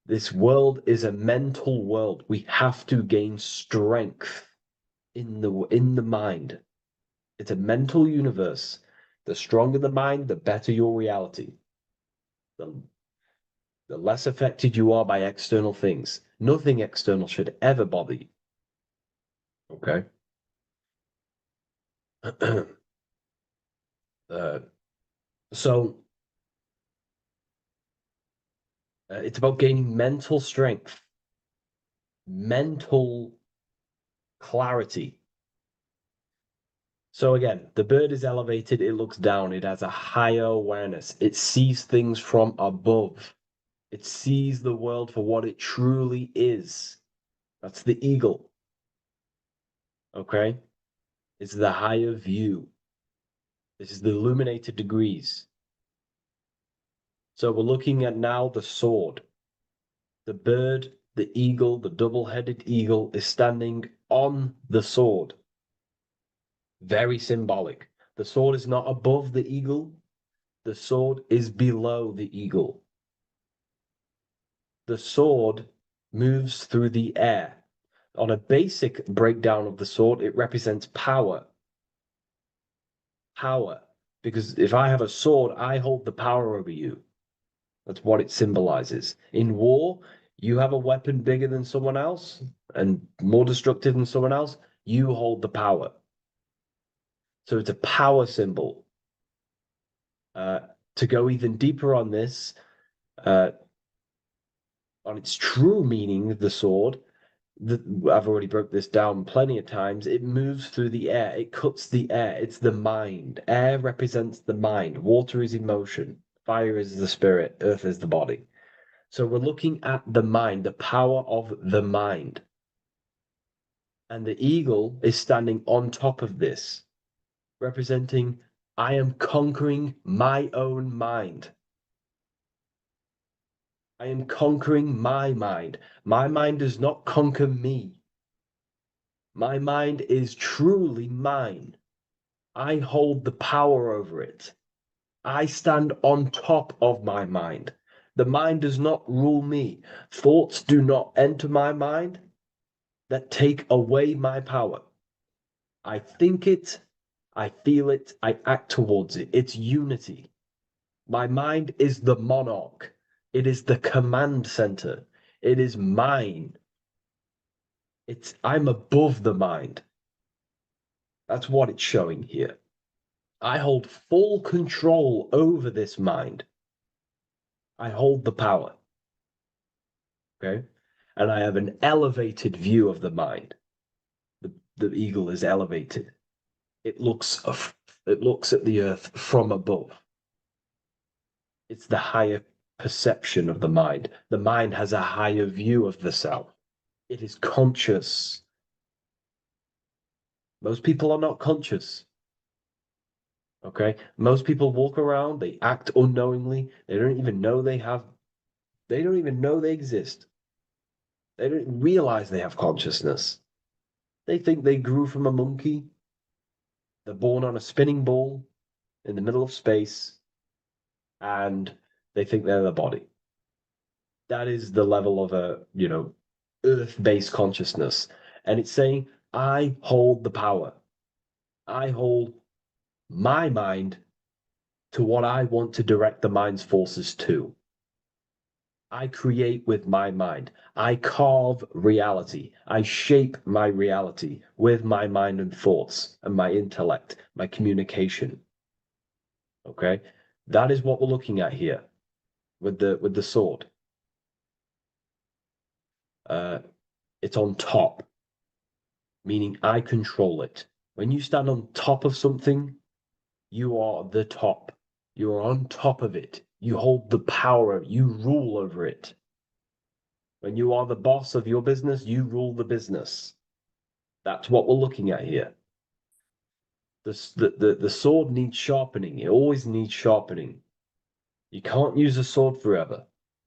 This world is a mental world. We have to gain strength in the mind. It's a mental universe. The stronger the mind, the better your reality. The less affected you are by external things. Nothing external should ever bother you. Okay? So it's about gaining mental strength, mental clarity. So again, the bird is elevated, it looks down, it has a higher awareness, it sees things from above, it sees the world for what it truly is. That's the eagle. Okay? It's the higher view. This is the illuminated degrees. So we're looking at now the sword. The bird, the eagle, the double-headed eagle is standing on the sword. Very symbolic. The sword is not above the eagle. The sword is below the eagle. The sword moves through the air. On a basic breakdown of the sword, it represents power. Power. Because if I have a sword, I hold the power over you. That's what it symbolizes. In war, you have a weapon bigger than someone else and more destructive than someone else, you hold the power. So it's a power symbol. To go even deeper on this, on its true meaning, the sword, I've already broke this down plenty of times. It moves through the air. It cuts the air. It's the mind. Air represents the mind. Water is emotion. Fire is the spirit. Earth is the body. So we're looking at the mind, the power of the mind. And the eagle is standing on top of this, representing, I am conquering my own mind. I am conquering my mind. My mind does not conquer me. My mind is truly mine. I hold the power over it. I stand on top of my mind. The mind does not rule me. Thoughts do not enter my mind that take away my power. I think it, I feel it, I act towards it. It's unity. My mind is the monarch. It is the command center. It is mine. I'm above the mind. That's what it's showing here. I hold full control over this mind. I hold the power. Okay? And I have an elevated view of the mind. The eagle is elevated. It looks at the earth from above. It's the higher perception of the mind. The mind has a higher view of the self. It is conscious. Most people are not conscious. Okay? Most people walk around, they act unknowingly, they don't even know they exist. They don't realize they have consciousness. They think they grew from a monkey. They're born on a spinning ball in the middle of space. and they think they're the body. That is the level of a, earth-based consciousness. And it's saying, I hold the power. I hold my mind to what I want to direct the mind's forces to. I create with my mind. I carve reality. I shape my reality with my mind and thoughts and my intellect, my communication. Okay? That is what we're looking at here with the sword. It's on top, meaning I control it. When you stand on top of something, you are the top. You are on top of it. You hold the power. You rule over it. When you are the boss of your business, you rule the business. That's what we're looking at here. The sword needs sharpening. It always needs sharpening. You can't use a sword forever.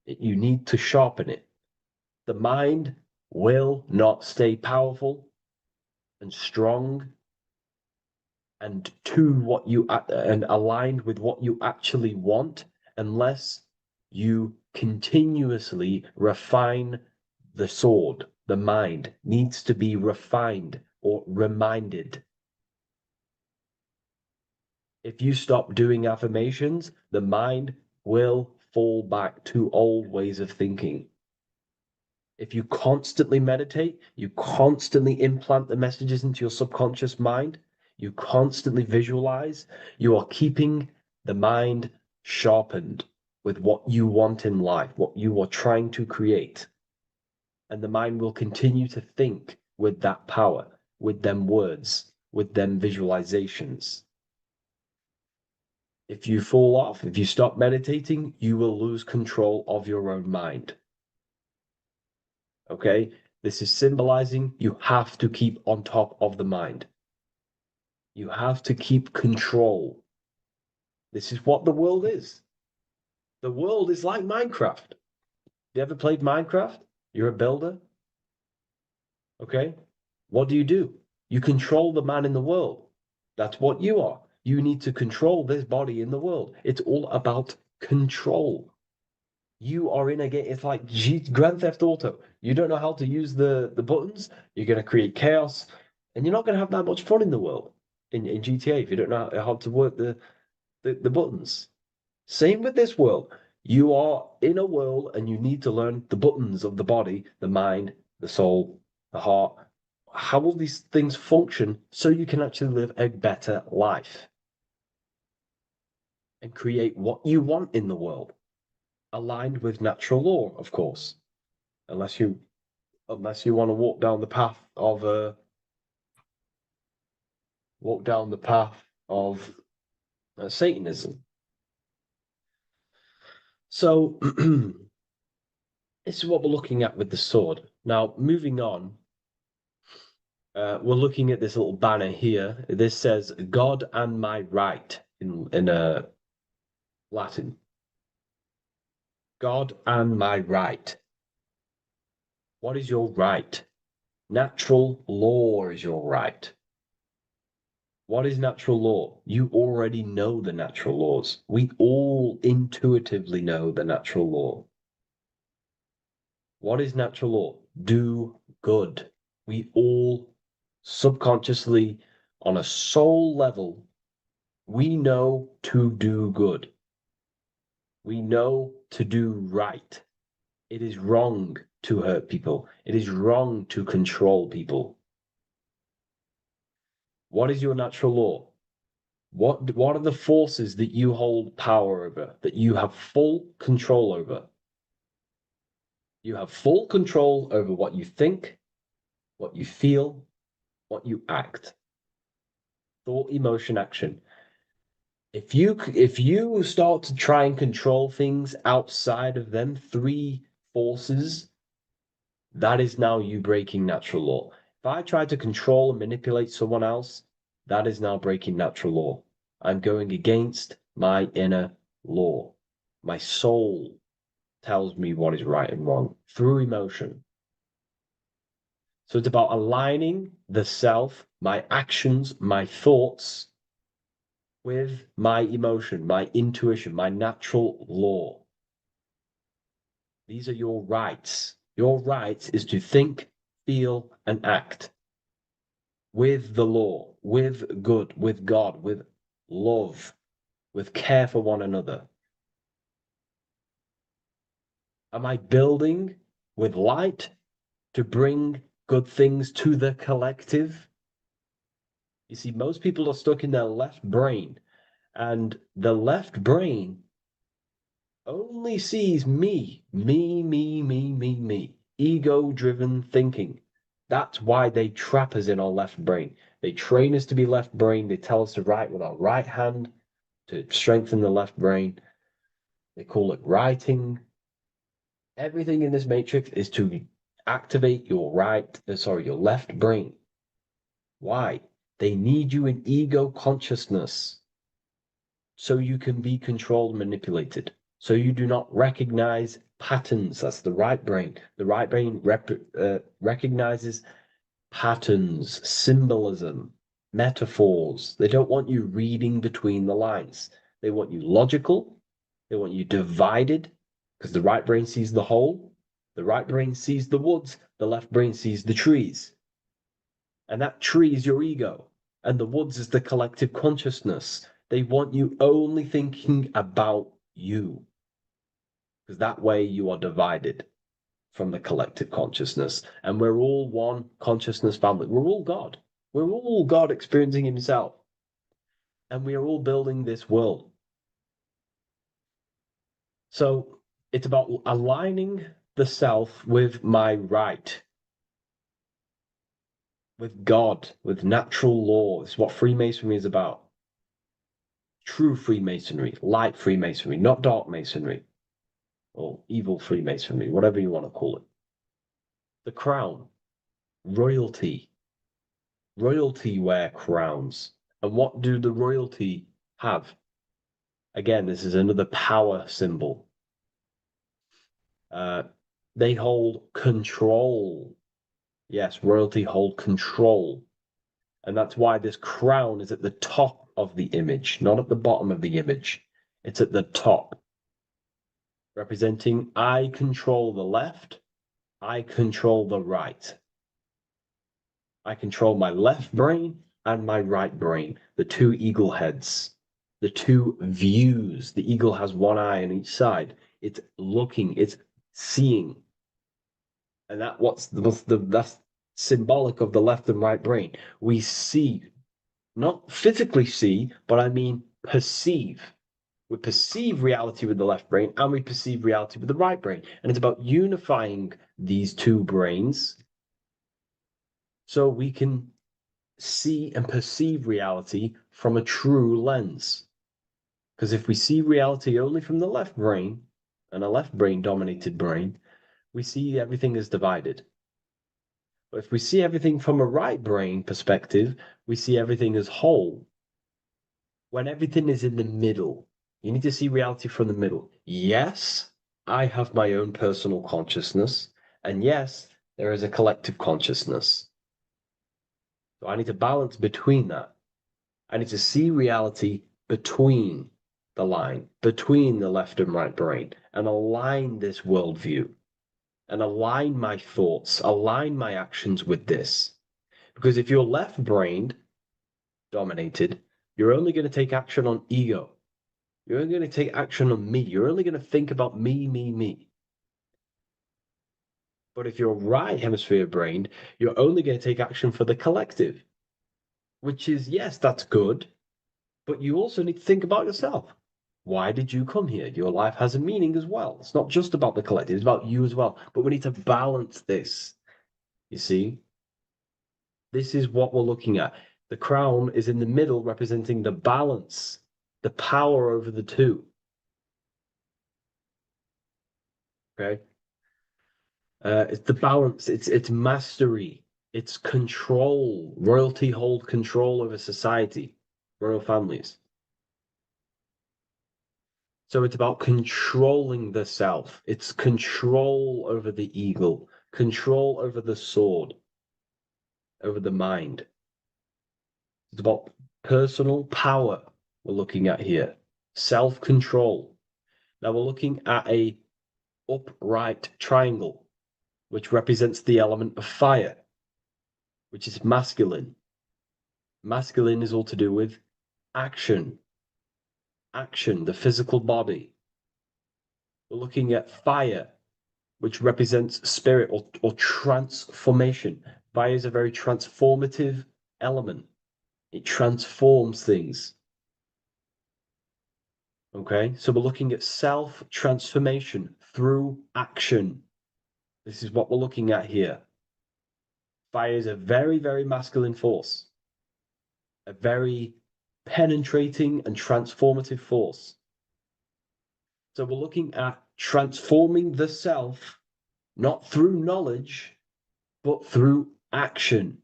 You need to sharpen it. The mind will not stay powerful and strong and and aligned with what you actually want unless you continuously refine the sword. The mind needs to be refined or reminded. If you stop doing affirmations, the mind will fall back to old ways of thinking. If you constantly meditate, you constantly implant the messages into your subconscious mind, you constantly visualize, you are keeping the mind sharpened with what you want in life, what you are trying to create. And the mind will continue to think with that power, with them words, with them visualizations. If you fall off, if you stop meditating, you will lose control of your own mind. Okay? This is symbolizing you have to keep on top of the mind. You have to keep control. This is what the world is. The world is like Minecraft. You ever played Minecraft? You're a builder. Okay? What do? You control the man in the world. That's what you are. You need to control this body in the world. It's all about control. You are in a game. It's like Grand Theft Auto. You don't know how to use the buttons. You're going to create chaos, and you're not going to have that much fun in the world in GTA if you don't know how to work the buttons. Same with this world. You are in a world, and you need to learn the buttons of the body, the mind, the soul, the heart. How will these things function so you can actually live a better life and create what you want in the world? Aligned with natural law, of course, unless you want to walk down the path of Satanism. So this is what we're looking at with the sword. Now, moving on, we're looking at this little banner here. This says "God and my right" in Latin. God and my right. What is your right? Natural law is your right. What is natural law? You already know the natural laws. We all intuitively know the natural law. What is natural law? Do good. We all subconsciously, on a soul level, we know to do good. We know to do right. It is wrong to hurt people. It is wrong to control people. What is your natural law? What are the forces that you hold power over, that you have full control over? You have full control over what you think, what you feel, what you act. Thought, emotion, action. If you start to try and control things outside of them three forces, that is now you breaking natural law. If I try to control and manipulate someone else, that is now breaking natural law. I'm going against my inner law. My soul tells me what is right and wrong through emotion. So it's about aligning the self, my actions, my thoughts with my emotion, my intuition, my natural law. These are your rights. Your rights is to think, feel, and act with the law, with good, with God, with love, with care for one another. Am I building with light to bring good things to the collective? You see, most people are stuck in their left brain, and the left brain only sees me, me, ego-driven thinking. That's why they trap us in our left brain. They train us to be left brain. They tell us to write with our right hand to strengthen the left brain. They call it writing. Everything in this matrix is to activate your your left brain. Why? They need you in ego consciousness so you can be controlled and manipulated. So you do not recognize patterns. That's the right brain. The right brain recognizes patterns, symbolism, metaphors. They don't want you reading between the lines. They want you logical. They want you divided, because the right brain sees the whole. The right brain sees the woods. The left brain sees the trees. And that tree is your ego. And the woods is the collective consciousness. They want you only thinking about you. Because that way you are divided from the collective consciousness. And we're all one consciousness family. We're all God. We're all God experiencing himself. And we are all building this world. So it's about aligning the self with my right, with God, with natural law. It's what Freemasonry is about. True Freemasonry, light Freemasonry, not dark Masonry, or evil Freemasonry, whatever you want to call it. The crown, royalty. Royalty wear crowns. And what do the royalty have? Again, this is another power symbol. They hold control. Yes, royalty hold control. And that's why this crown is at the top of the image, not at the bottom of the image. It's at the top, representing I control the left, I control the right. I control my left brain and my right brain, the two eagle heads, the two views. The eagle has one eye on each side. It's looking, it's seeing. And that's symbolic of the left and right brain. We see, not physically see, but I mean perceive. We perceive reality with the left brain and we perceive reality with the right brain. And it's about unifying these two brains so we can see and perceive reality from a true lens. Because if we see reality only from the left brain, and a left brain dominated brain, we see everything as divided. But if we see everything from a right brain perspective, we see everything as whole. When everything is in the middle, you need to see reality from the middle. Yes, I have my own personal consciousness, and yes, there is a collective consciousness. So I need to balance between that. I need to see reality between the line, between the left and right brain, and align this worldview, and align my thoughts, align my actions with this. Because if you're left-brained dominated, you're only going to take action on ego. You're only going to take action on me. You're only going to think about me. But if you're right hemisphere brained, you're only going to take action for the collective, which is, yes, that's good, but you also need to think about yourself. Why did you come here? Your life has a meaning as well. It's not just about the collective, it's about you as well. But we need to balance this. You see? This is what we're looking at. The crown is in the middle, representing the balance, the power over the two. Okay? It's the balance, it's mastery, it's control. Royalty hold control over society, royal families. So it's about controlling the self. It's control over the eagle, control over the sword, over the mind. It's about personal power we're looking at here. Self-control. Now we're looking at a upright triangle, which represents the element of fire, which is masculine. Masculine is all to do with action. Action, the physical body. We're looking at fire, which represents spirit or transformation. Fire is a very transformative element. It transforms things. Okay, so we're looking at self-transformation through action. This is what we're looking at here. Fire is a very, very masculine force. A very penetrating and transformative force. So we're looking at transforming the self, not through knowledge, but through action.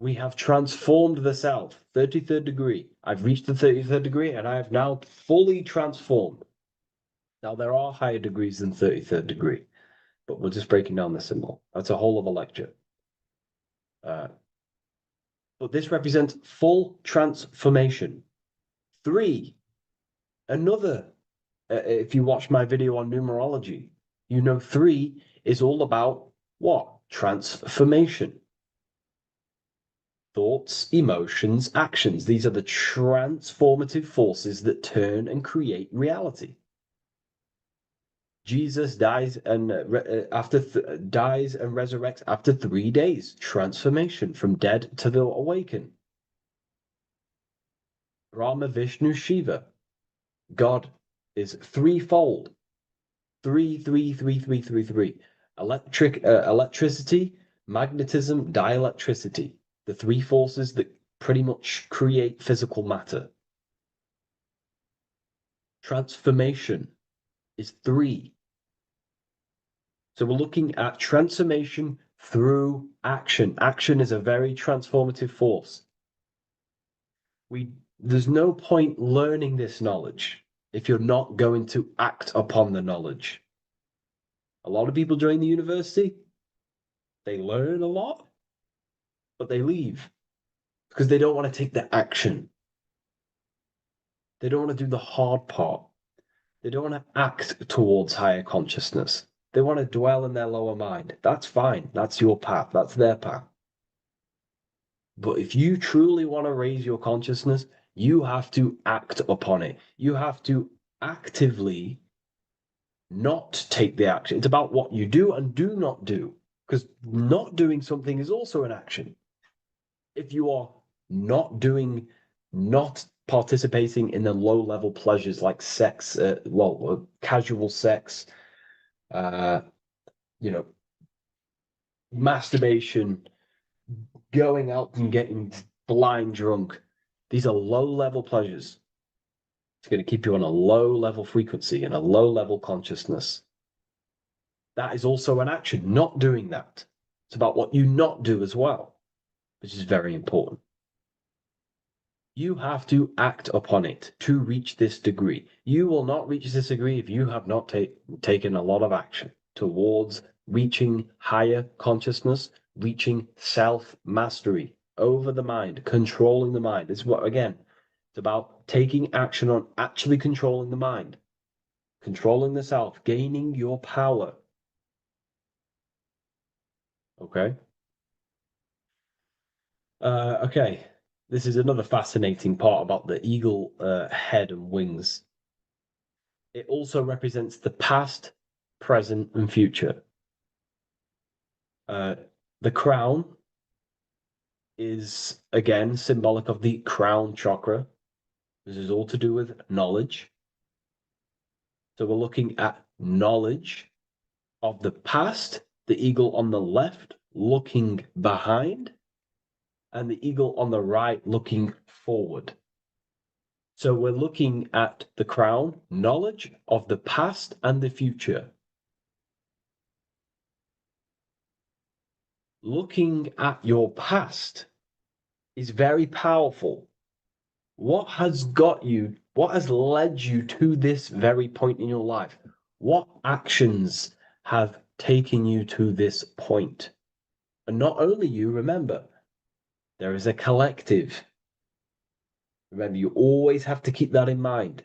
We have transformed the self. 33rd degree. I've reached the 33rd degree and I have now fully transformed. Now, there are higher degrees than 33rd degree, but we're just breaking down the symbol. That's a whole other lecture. But this represents full transformation. 3, another, if you watch my video on numerology, you know 3 is all about what? Transformation. Thoughts, emotions, actions. These are the transformative forces that turn and create reality. Jesus dies and dies and resurrects after 3 days. Transformation from dead to the awaken. Brahma, Vishnu, Shiva. God is threefold. 3, 3, 3, 3, 3, 3. Electricity, magnetism, dielectricity. The 3 forces that pretty much create physical matter. Transformation is 3. So we're looking at transformation through action. Action is a very transformative force. There's no point learning this knowledge if you're not going to act upon the knowledge. A lot of people join the university, they learn a lot, but they leave because they don't want to take the action. They don't want to do the hard part. They don't want to act towards higher consciousness. They want to dwell in their lower mind. That's fine. That's your path. That's their path. But if you truly want to raise your consciousness, you have to act upon it. You have to actively not take the action. It's about what you do and do not do, because not doing something is also an action. If you are not participating in the low-level pleasures like sex, casual sex, masturbation, going out and getting blind drunk. These are low-level pleasures. It's going to keep you on a low-level frequency and a low-level consciousness. That is also an action, not doing that. It's about what you not do as well, which is very important. You have to act upon it to reach this degree. You will not reach this degree if you have not taken a lot of action towards reaching higher consciousness, reaching self-mastery over the mind, controlling the mind. It's what, again, it's about taking action on actually controlling the mind, controlling the self, gaining your power. Okay? Okay. This is another fascinating part about the eagle head and wings. It also represents the past, present, and future. The crown is, again, symbolic of the crown chakra. This is all to do with knowledge. So we're looking at knowledge of the past, the eagle on the left looking behind, and the eagle on the right looking forward. So we're looking at the crown, knowledge of the past and the future. Looking at your past is very powerful. What has led you to this very point in your life? What actions have taken you to this point? And not only you, remember, there is a collective. Remember, you always have to keep that in mind.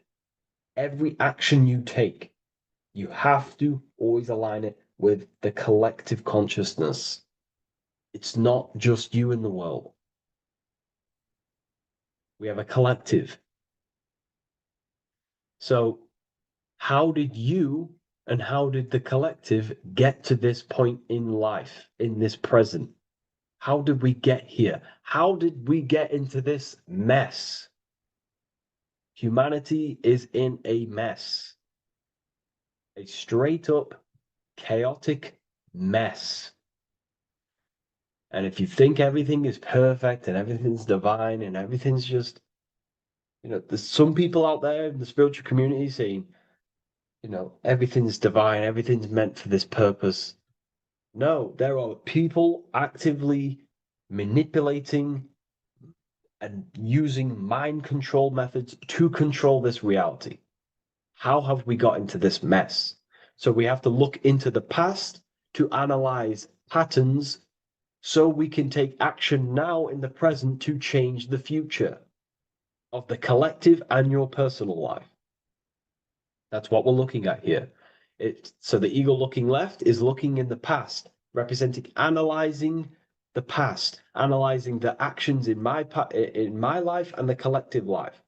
Every action you take, you have to always align it with the collective consciousness. It's not just you in the world. We have a collective. So, how did you and how did the collective get to this point in life, in this present? How did we get here? How did we get into this mess? Humanity is in a mess. A straight up chaotic mess. And if you think everything is perfect and everything's divine and everything's just, there's some people out there in the spiritual community saying, everything's divine, everything's meant for this purpose. No, there are people actively manipulating and using mind control methods to control this reality. How have we got into this mess? So we have to look into the past to analyze patterns so we can take action now in the present to change the future of the collective and your personal life. That's what we're looking at here. So the eagle looking left is looking in the past, representing analyzing the past, analyzing the actions in my life and the collective life.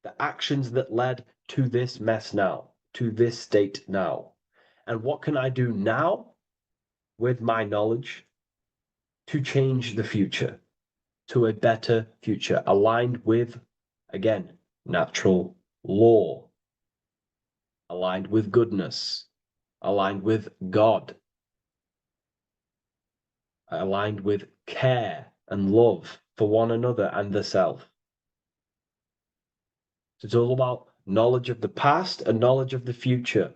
The actions that led to this mess now, to this state now. And what can I do now with my knowledge to change the future to a better future, aligned with, again, natural law, aligned with goodness, aligned with God, aligned with care and love for one another and the self. So it's all about knowledge of the past and knowledge of the future.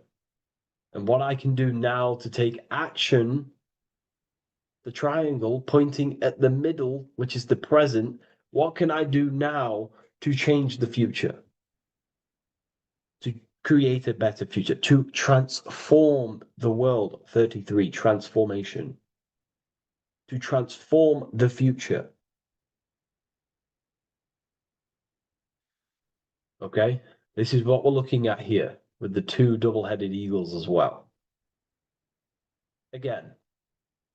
And what I can do now to take action, the triangle pointing at the middle, which is the present, what can I do now to change the future? To create a better future, to transform the world. 33, transformation. To transform the future. Okay, this is what we're looking at here with the two double-headed eagles as well. Again,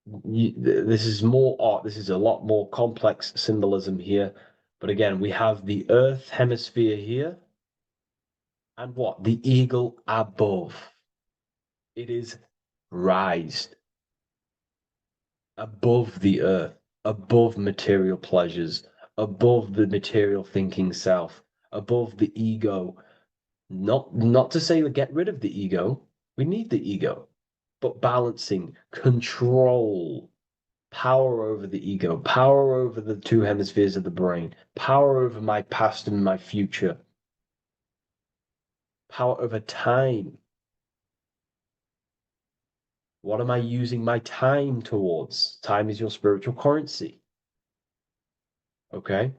this is more art. This is a lot more complex symbolism here. But again, we have the Earth hemisphere here. And what? The eagle above. It is raised above the earth, above material pleasures, above the material thinking self, above the ego. Not to say get rid of the ego. We need the ego, but balancing, control, power over the ego, power over the two hemispheres of the brain, power over my past and my future, power over time. What am I using my time towards? Time is your spiritual currency. Okay?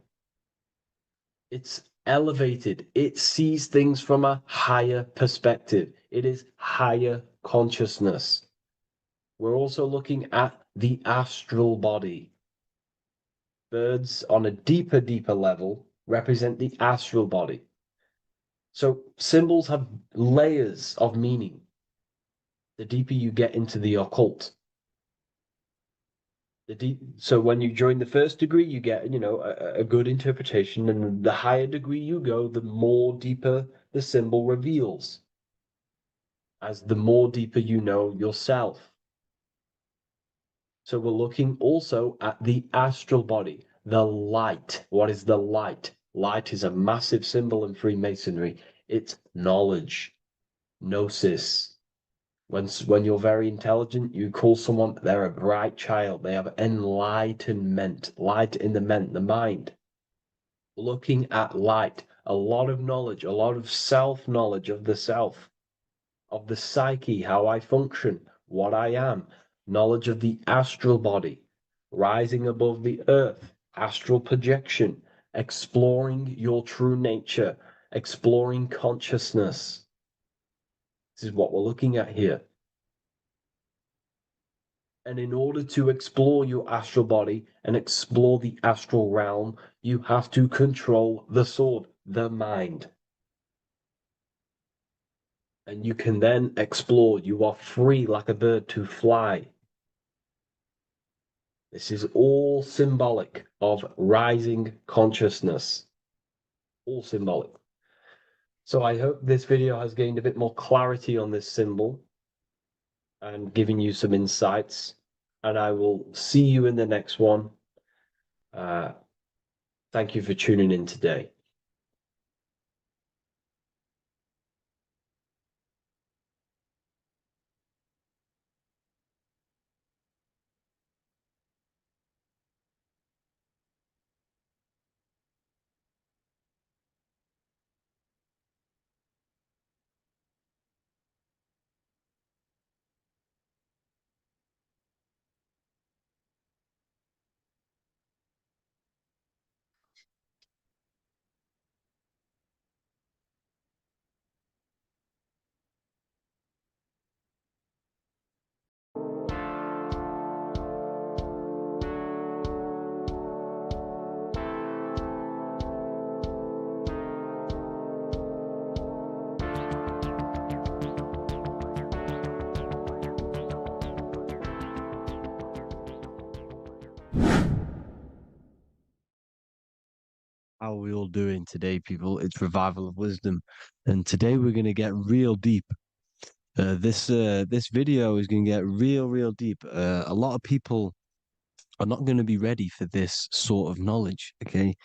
It's elevated. It sees things from a higher perspective. It is higher consciousness. We're also looking at the astral body. Birds on a deeper level represent the astral body. So symbols have layers of meaning. The deeper you get into the occult. So when you join the first degree, you get, a good interpretation, and the higher degree you go, the more deeper the symbol reveals. As the more deeper you know yourself. So we're looking also at the astral body, the light. What is the light? Light is a massive symbol in Freemasonry. It's knowledge, gnosis. When you're very intelligent, you call someone, they're a bright child. They have enlightenment, light in the mind. Looking at light, a lot of knowledge, a lot of self-knowledge of the self, of the psyche, how I function, what I am, knowledge of the astral body, rising above the earth, astral projection, exploring your true nature, exploring consciousness. This is what we're looking at here. And in order to explore your astral body and explore the astral realm, you have to control the sword, the mind. And you can then explore. You are free like a bird to fly. This is all symbolic of rising consciousness. All symbolic. So I hope this video has gained a bit more clarity on this symbol and given you some insights. And I will see you in the next one. Thank you for tuning in today. How are we all doing today, people? It's Revival of Wisdom, and today we're going to get real deep. This video is going to get real deep. A lot of people are not going to be ready for this sort of knowledge. Okay,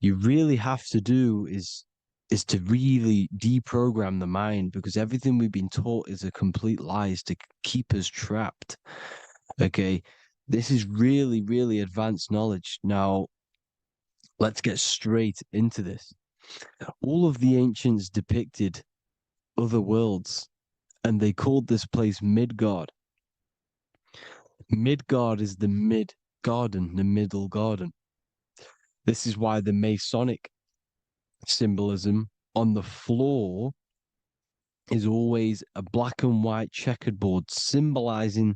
you really have to do is to really deprogram the mind, because everything we've been taught is a complete lie, is to keep us trapped. Okay, this is really advanced knowledge. Now, let's get straight into this. All of the ancients depicted other worlds, and they called this place Midgard. Midgard is the mid garden, the middle garden. This is why the Masonic symbolism on the floor is always a black and white checkered board, symbolizing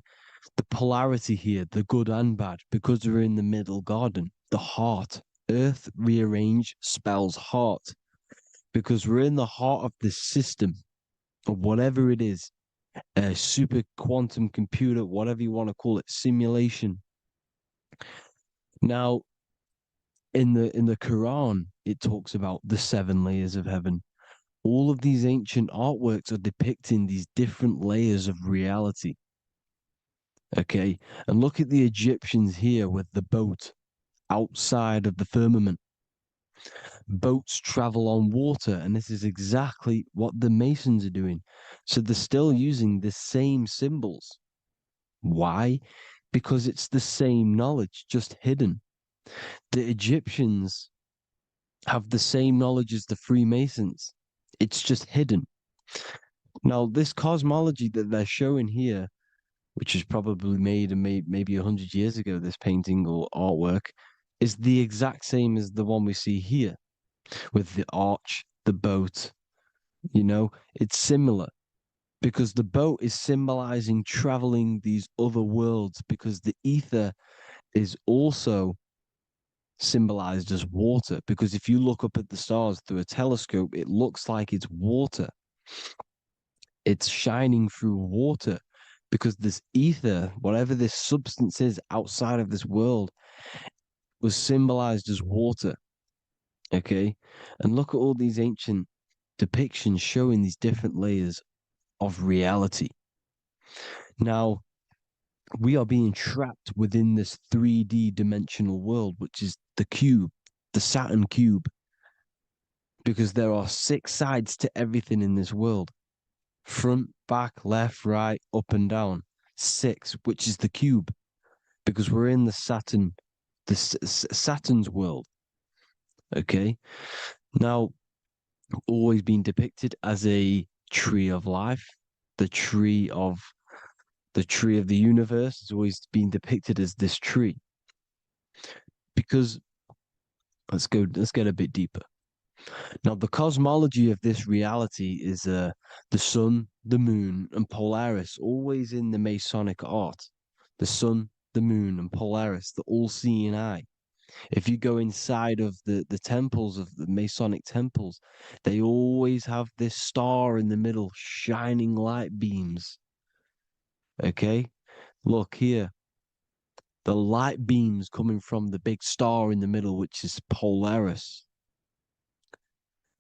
the polarity here, the good and bad, because we're in the middle garden, the heart. Earth rearranged spells heart, because we're in the heart of this system, or whatever it is, a super quantum computer, whatever you want to call it, simulation. Now, in the Quran, it talks about the 7 layers of heaven. All of these ancient artworks are depicting these different layers of reality. Okay, and look at the Egyptians here with the boat outside of the firmament. Boats travel on water, and this is exactly what the Masons are doing. So they're still using the same symbols. Why? Because it's the same knowledge, just hidden. The Egyptians have the same knowledge as the Freemasons. It's just hidden. Now, this cosmology that they're showing here, which is probably made maybe 100 years ago, this painting or artwork, is the exact same as the one we see here, with the arch, the boat. You know, it's similar, because the boat is symbolizing traveling these other worlds, because the ether is also symbolized as water, because if you look up at the stars through a telescope, it looks like it's water. It's shining through water, because this ether, whatever this substance is outside of this world, was symbolized as water. Okay, and look at all these ancient depictions showing these different layers of reality. Now, we are being trapped within this 3D dimensional world, which is the cube, the Saturn cube, because there are 6 sides to everything in this world: front, back, left, right, up and down. 6, which is the cube, because we're in the Saturn, Saturn's world. Okay, now, always been depicted as a tree of life, the tree of the universe has always been depicted as this tree. Because let's get a bit deeper. Now, the cosmology of this reality is the sun, the moon, and Polaris, always in the Masonic art. the sun, the moon, and Polaris, the all-seeing eye. If you go inside of the temples, of the Masonic temples, they always have this star in the middle, shining light beams. Okay? Look here. The light beams coming from the big star in the middle, which is Polaris.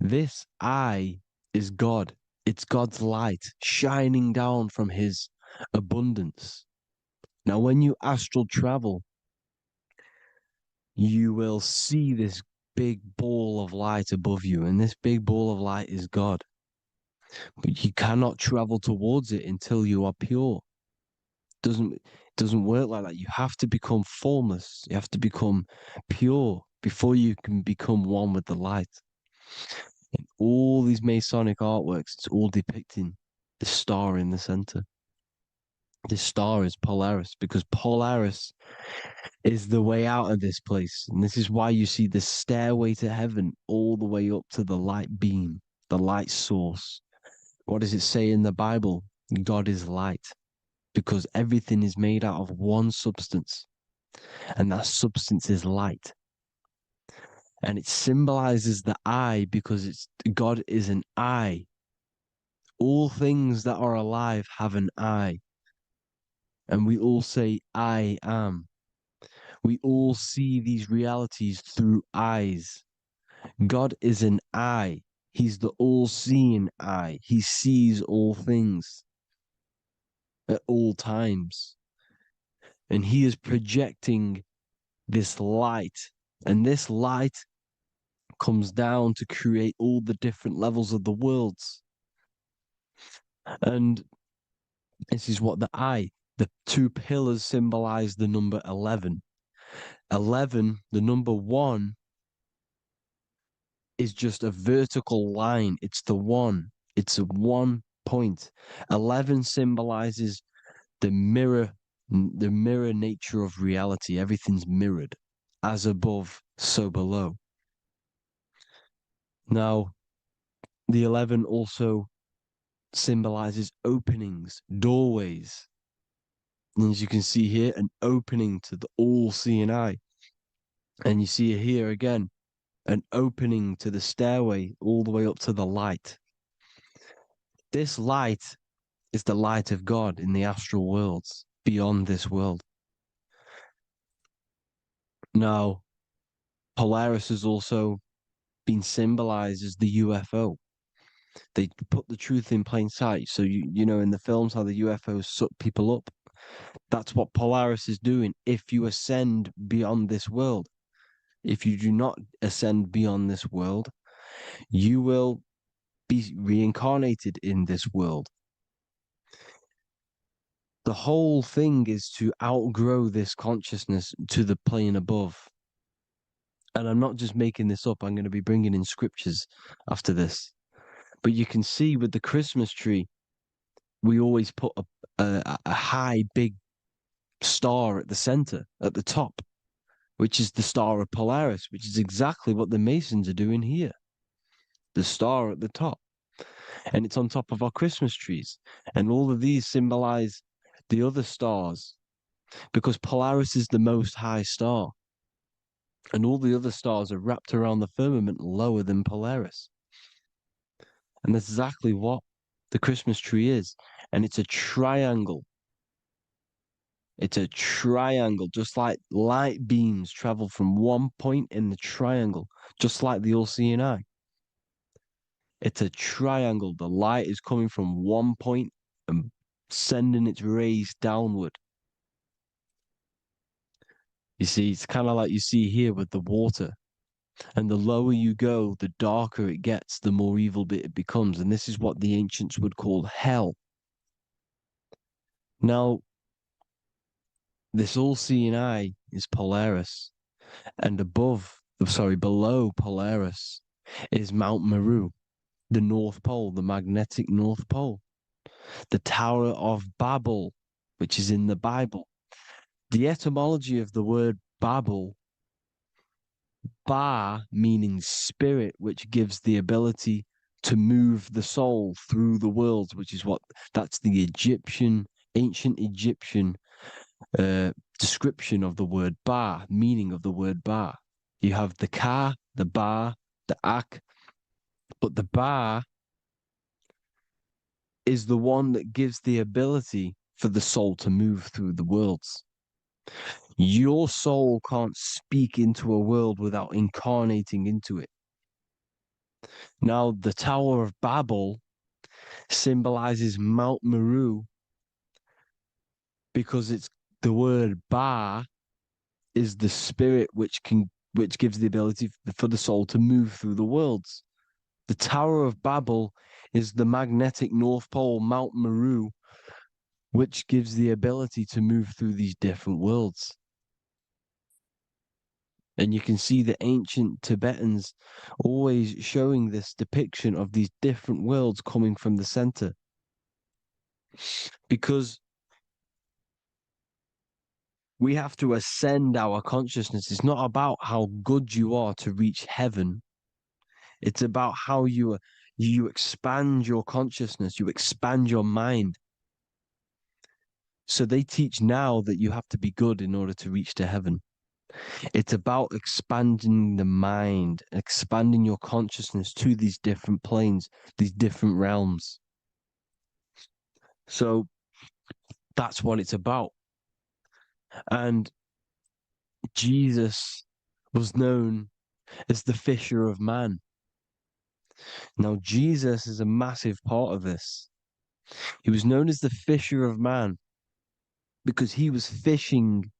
This eye is God. It's God's light shining down from his abundance. Now, when you astral travel, you will see this big ball of light above you, and this big ball of light is God. But you cannot travel towards it until you are pure. Doesn't work like that. You have to become formless. You have to become pure before you can become one with the light. In all these Masonic artworks, it's all depicting the star in the center. This star is Polaris, because Polaris is the way out of this place. And this is why you see the stairway to heaven all the way up to the light beam, the light source. What does it say in the Bible? God is light, because everything is made out of one substance, and that substance is light. And it symbolizes the eye because God is an eye. All things that are alive have an eye. And we all say, I am. We all see these realities through eyes. God is an eye. He's the all-seeing eye. He sees all things at all times. And he is projecting this light. And this light comes down to create all the different levels of the worlds. And this is what the two pillars symbolize the number 11. 11, the number 1, is just a vertical line. It's the one. It's a 1 point. 11 symbolizes the mirror nature of reality. Everything's mirrored. As above, so below. Now, the 11 also symbolizes openings, doorways. And as you can see here, an opening to the all-seeing eye. And you see here again, an opening to the stairway all the way up to the light. This light is the light of God in the astral worlds, beyond this world. Now, Polaris has also been symbolized as the UFO. They put the truth in plain sight. So, you know, in the films, how the UFOs suck people up. That's what Polaris is doing. If you ascend beyond this world, if you do not ascend beyond this world, you will be reincarnated in this world. The whole thing is to outgrow this consciousness to the plane above. And I'm not just making this up. I'm going to be bringing in scriptures after this. But you can see with the Christmas tree, we always put a high, big star at the center, at the top, which is the star of Polaris, which is exactly what the Masons are doing here. The star at the top. And it's on top of our Christmas trees. And all of these symbolize the other stars, because Polaris is the most high star. And all the other stars are wrapped around the firmament lower than Polaris. And that's exactly what the Christmas tree is. And it's a triangle. It's a triangle, just like light beams travel from one point in the triangle, just like the all-seeing eye. It's a triangle. The light is coming from one point and sending its rays downward. You see, it's kind of like you see here with the water. And the lower you go, the darker it gets, the more evil it becomes. And this is what the ancients would call hell. Now, this all-seeing eye is Polaris. And below Polaris is Mount Meru, the North Pole, the magnetic North Pole. The Tower of Babel, which is in the Bible. The etymology of the word Babel, Ba meaning spirit, which gives the ability to move the soul through the worlds, which is that's the ancient Egyptian description of the word bar, meaning of the word bar. You have the ka, the bar, the ak, but the bar is the one that gives the ability for the soul to move through the worlds. Your soul can't speak into a world without incarnating into it. Now, the Tower of Babel symbolizes Mount Meru because it's the word Ba is the spirit which gives the ability for the soul to move through the worlds. The Tower of Babel is the magnetic North Pole, Mount Meru, which gives the ability to move through these different worlds. And you can see the ancient Tibetans always showing this depiction of these different worlds coming from the center. Because we have to ascend our consciousness. It's not about how good you are to reach heaven. It's about how you expand your consciousness, you expand your mind. So they teach now that you have to be good in order to reach to heaven. It's about expanding the mind, expanding your consciousness to these different planes, these different realms. So that's what it's about. And Jesus was known as the fisher of man. Now, Jesus is a massive part of this. He was known as the fisher of man because he was fishing.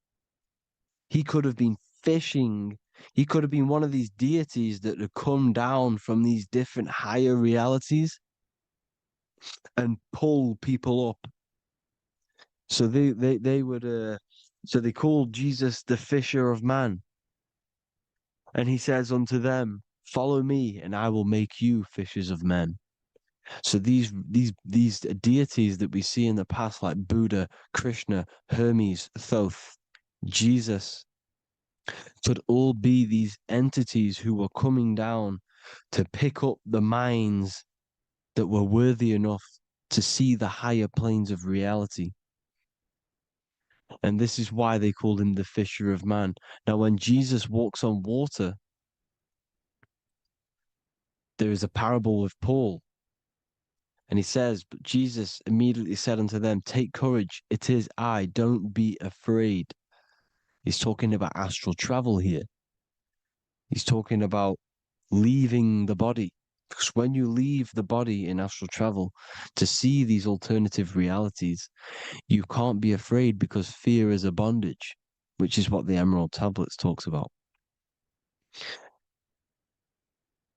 He could have been fishing. He could have been one of these deities that had come down from these different higher realities and pull people up. So they would so they called Jesus the fisher of man. And he says unto them, follow me and I will make you fishers of men. So these deities that we see in the past, like Buddha, Krishna, Hermes, Thoth, Jesus, could all be these entities who were coming down to pick up the minds that were worthy enough to see the higher planes of reality. And this is why they called him the fisher of man. Now, when Jesus walks on water, there is a parable of Paul. And he says, but Jesus immediately said unto them, take courage, it is I, don't be afraid. He's talking about astral travel here. He's talking about leaving the body. Because when you leave the body in astral travel to see these alternative realities, you can't be afraid because fear is a bondage, which is what the Emerald Tablets talks about.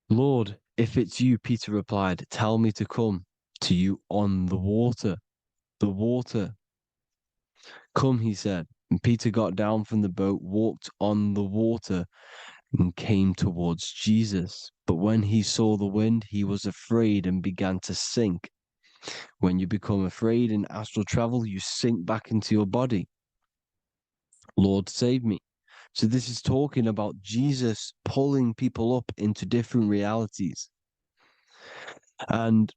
Lord, if it's you, Peter replied, tell me to come to you on the water. The water. Come, he said. And Peter got down from the boat, walked on the water, and came towards Jesus. But when he saw the wind, he was afraid and began to sink. When you become afraid in astral travel, you sink back into your body. Lord, save me. So this is talking about Jesus pulling people up into different realities. And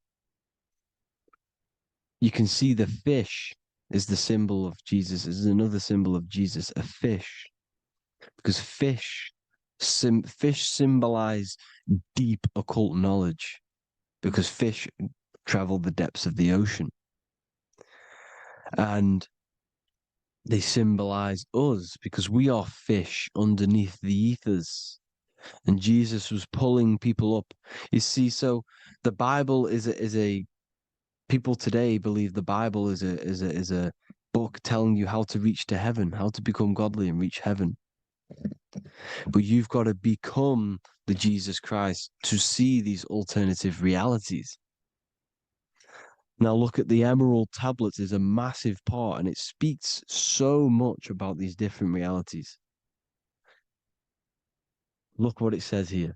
you can see the fish is the symbol of Jesus, is another symbol of Jesus, a fish. Because fish symbolize deep occult knowledge, because fish travel the depths of the ocean. And they symbolize us because we are fish underneath the ethers. And Jesus was pulling people up. You see, so the Bible is a people today believe the Bible is a book telling you how to reach to heaven, how to become godly and reach heaven. But you've got to become the Jesus Christ to see these alternative realities. Now look at the Emerald Tablets is a massive part, and it speaks so much about these different realities. Look what it says here.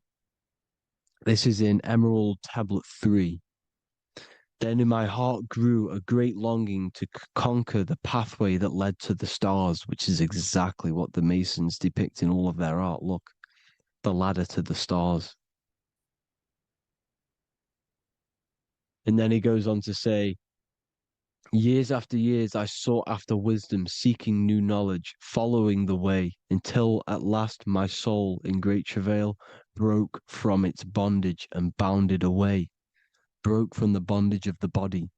This is in Emerald Tablet 3. Then in my heart grew a great longing to conquer the pathway that led to the stars, which is exactly what the Masons depict in all of their art. Look, the ladder to the stars. And then he goes on to say, Years after years, I sought after wisdom, seeking new knowledge, following the way, until at last my soul, in great travail, broke from its bondage and bounded away, broke from the bondage of the body.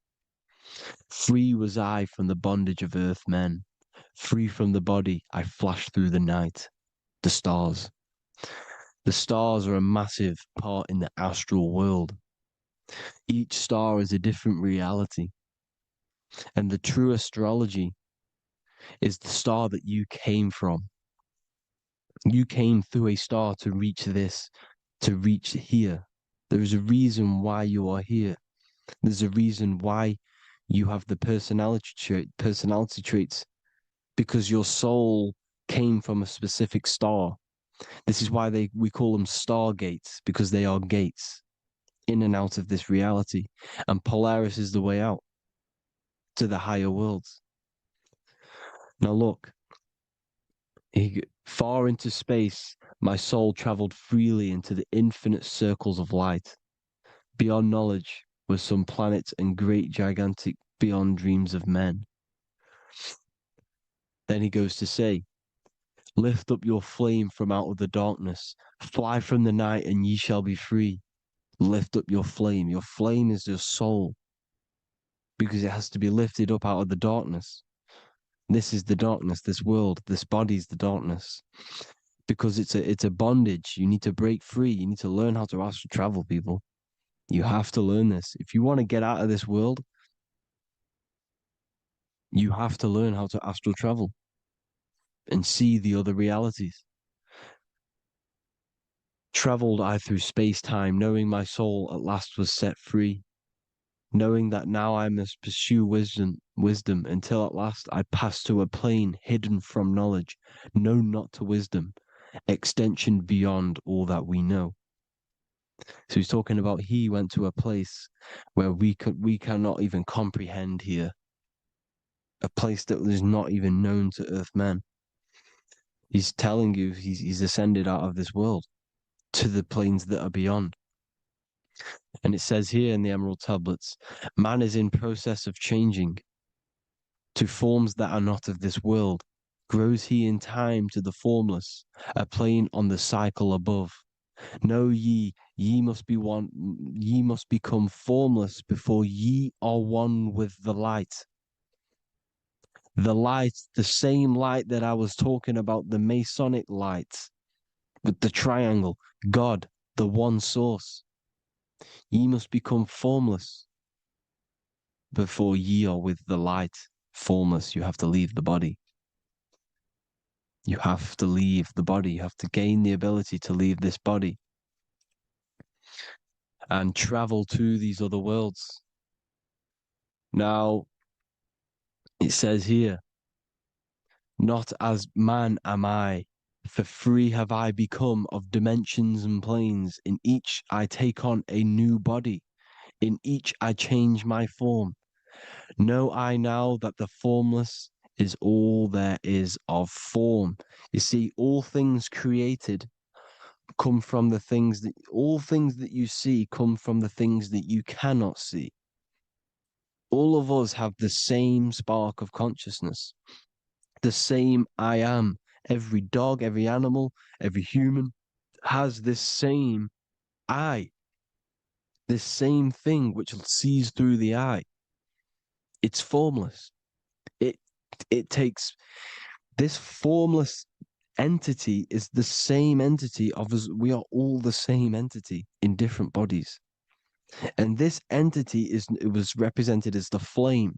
Free was I from the bondage of earth men. Free from the body, I flashed through the night. The stars. The stars are a massive part in the astral world. Each star is a different reality. And the true astrology is the star that you came from. You came through a star to reach this, to reach here. There is a reason why you are here. There's a reason why you have the personality traits, because your soul came from a specific star. This is why we call them stargates, because they are gates in and out of this reality. And Polaris is the way out to the higher worlds. Now look, far into space, my soul traveled freely into the infinite circles of light. Beyond knowledge were some planets and great gigantic beyond dreams of men. Then he goes to say, lift up your flame from out of the darkness, fly from the night and ye shall be free. Lift up your flame. Your flame is your soul, because it has to be lifted up out of the darkness. This is the darkness, this world, this body is the darkness. Because it's a bondage. You need to break free. You need to learn how to astral travel, people. You have to learn this. If you want to get out of this world, you have to learn how to astral travel and see the other realities. Traveled I through space-time, knowing my soul at last was set free, knowing that now I must pursue wisdom until at last I pass to a plane hidden from knowledge, known not to wisdom, extension beyond all that we know. So he's talking about he went to a place where we cannot even comprehend here, a place that is not even known to Earthmen. He's telling you he's ascended out of this world to the planes that are beyond. And it says here in the Emerald Tablets, man is in process of changing to forms that are not of this world. Grows he in time to the formless, a plane on the cycle above. Know ye must be one, ye must become formless before ye are one with the light. The light, the same light that I was talking about, the Masonic light, with the triangle, God, the one source. Ye must become formless before ye are with the light. Formless, you have to leave the body. You have to leave the body. You have to gain the ability to leave this body and travel to these other worlds. Now, it says here, not as man am I, for free have I become of dimensions and planes. In each I take on a new body. In each I change my form. Know I now that the formless is all there is of form. You see, all things created come from the things that, all things that you see come from the things that you cannot see. All of us have the same spark of consciousness, the same I am. Every dog, every animal, every human has this same I, this same thing which sees through the eye. It's formless. It takes this formless entity is the same entity of us. We are all the same entity in different bodies. And this entity it was represented as the flame,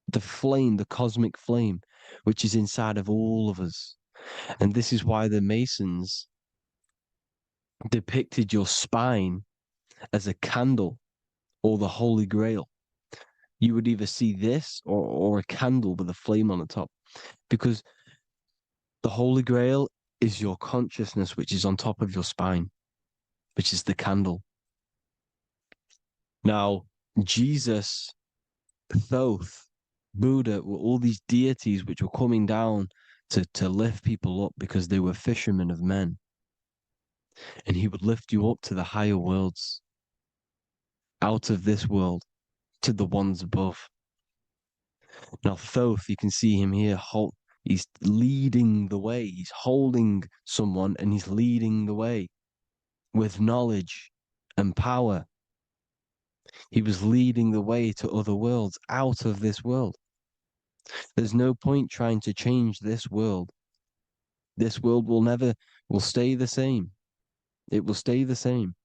the cosmic flame, which is inside of all of us. And this is why the Masons depicted your spine as a candle or the Holy Grail. You would either see this or a candle with a flame on the top, because the Holy Grail is your consciousness, which is on top of your spine, which is the candle. Now, Jesus, Thoth, Buddha were all these deities which were coming down to lift people up because they were fishermen of men. And he would lift you up to the higher worlds, out of this world, to the ones above. Now, Thoth, you can see him here. He's leading the way. He's holding someone and he's leading the way with knowledge and power. He was leading the way to other worlds, out of this world. There's no point trying to change this world. This world will stay the same. It will stay the same.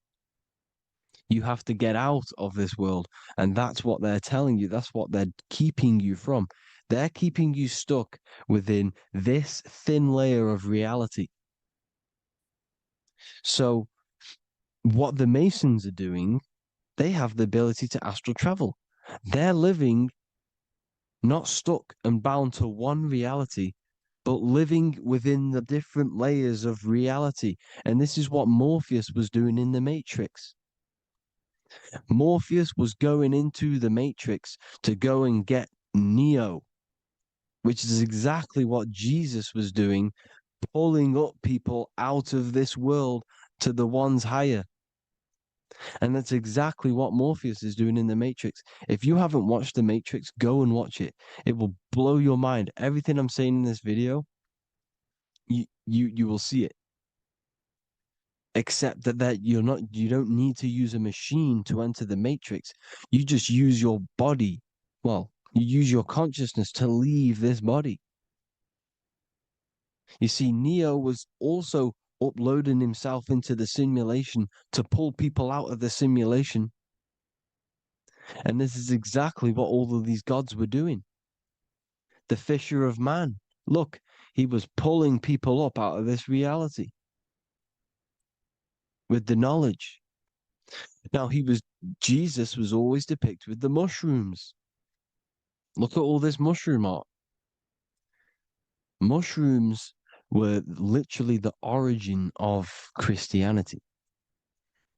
You have to get out of this world. And that's what they're telling you. That's what they're keeping you from. They're keeping you stuck within this thin layer of reality. So what the Masons are doing, they have the ability to astral travel. They're living not stuck and bound to one reality, but living within the different layers of reality. And this is what Morpheus was doing in the Matrix. Morpheus was going into the Matrix to go and get Neo, which is exactly what Jesus was doing, pulling up people out of this world to the ones higher. And that's exactly what Morpheus is doing in the Matrix. If you haven't watched the Matrix, go and watch it. It will blow your mind. Everything I'm saying in this video, you will see it. Except that you don't need to use a machine to enter the Matrix. You just use your body. Well, you use your consciousness to leave this body. You see, Neo was also uploading himself into the simulation to pull people out of the simulation. And this is exactly what all of these gods were doing. The Fisher of Man. Look, he was pulling people up out of this reality with the knowledge. Now, Jesus was always depicted with the mushrooms. Look at all this mushroom art. Mushrooms were literally the origin of Christianity.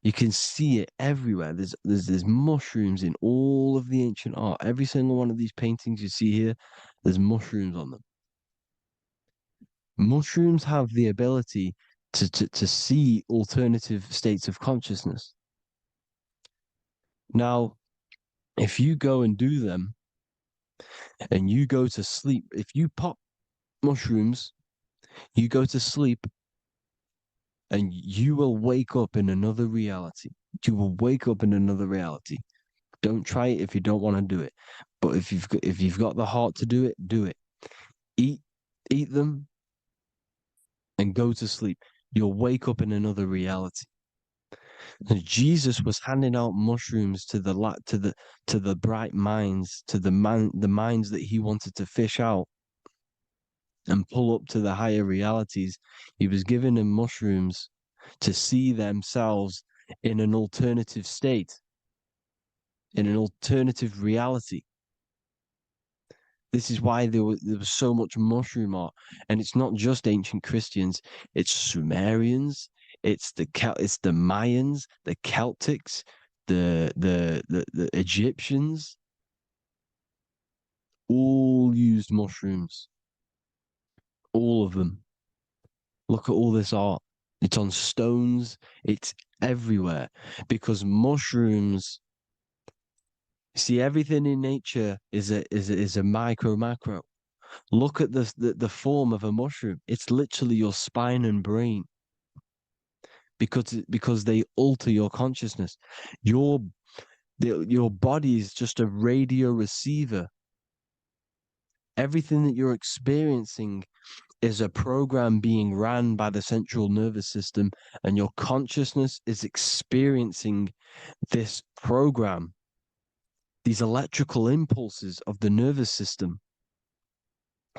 You can see it everywhere. There's mushrooms in all of the ancient art. Every single one of these paintings you see here, there's mushrooms on them. Mushrooms have the ability to see alternative states of consciousness. Now, if you go and do them and you go to sleep, if you pop mushrooms, you go to sleep and you will wake up in another reality. You will wake up in another reality. Don't try it if you don't want to do it. But if you've got the heart to do it, do it. Eat them and go to sleep. You'll wake up in another reality. And Jesus was handing out mushrooms to the bright minds, to the minds that he wanted to fish out and pull up to the higher realities. He was giving them mushrooms to see themselves in an alternative state, in an alternative reality. This is why there was so much mushroom art, and it's not just ancient Christians. It's Sumerians, it's the Mayans, the Celtics, the Egyptians. All used mushrooms. All of them. Look at all this art. It's on stones. It's everywhere because mushrooms. See, everything in nature is a macro. Look at the form of a mushroom. It's literally your spine and brain because they alter your consciousness. Your body is just a radio receiver. Everything that you're experiencing is a program being ran by the central nervous system, and your consciousness is experiencing this program, these electrical impulses of the nervous system,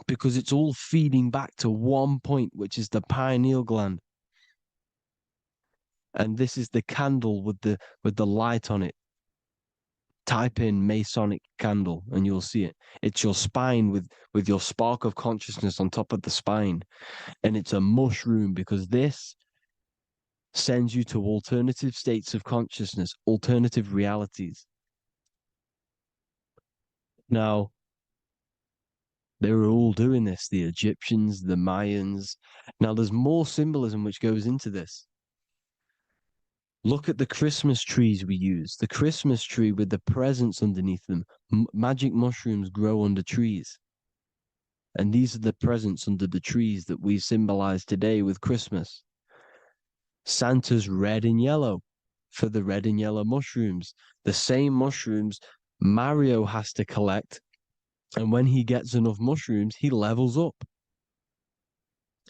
because it's all feeding back to one point, which is the pineal gland. And this is the candle with the light on it. Type in Masonic candle and you'll see it. It's your spine with your spark of consciousness on top of the spine. And it's a mushroom because this sends you to alternative states of consciousness, alternative realities. Now, they were all doing this, the Egyptians, the Mayans. Now, there's more symbolism which goes into this. Look at the Christmas trees we use. The Christmas tree with the presents underneath them. Magic mushrooms grow under trees. And these are the presents under the trees that we symbolize today with Christmas. Santa's red and yellow for the red and yellow mushrooms. The same mushrooms Mario has to collect. And when he gets enough mushrooms, he levels up.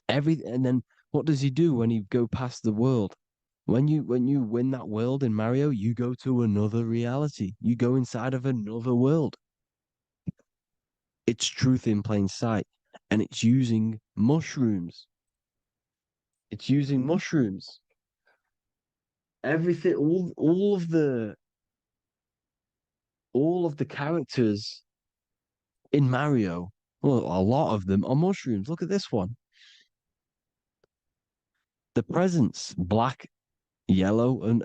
And then what does he do when he go past the world? When you win that world in Mario, you go to another reality. You go inside of another world. It's truth in plain sight. And it's using mushrooms. It's using mushrooms. Everything, all of the characters in Mario, well, a lot of them are mushrooms. Look at this one. The presents, black, yellow, and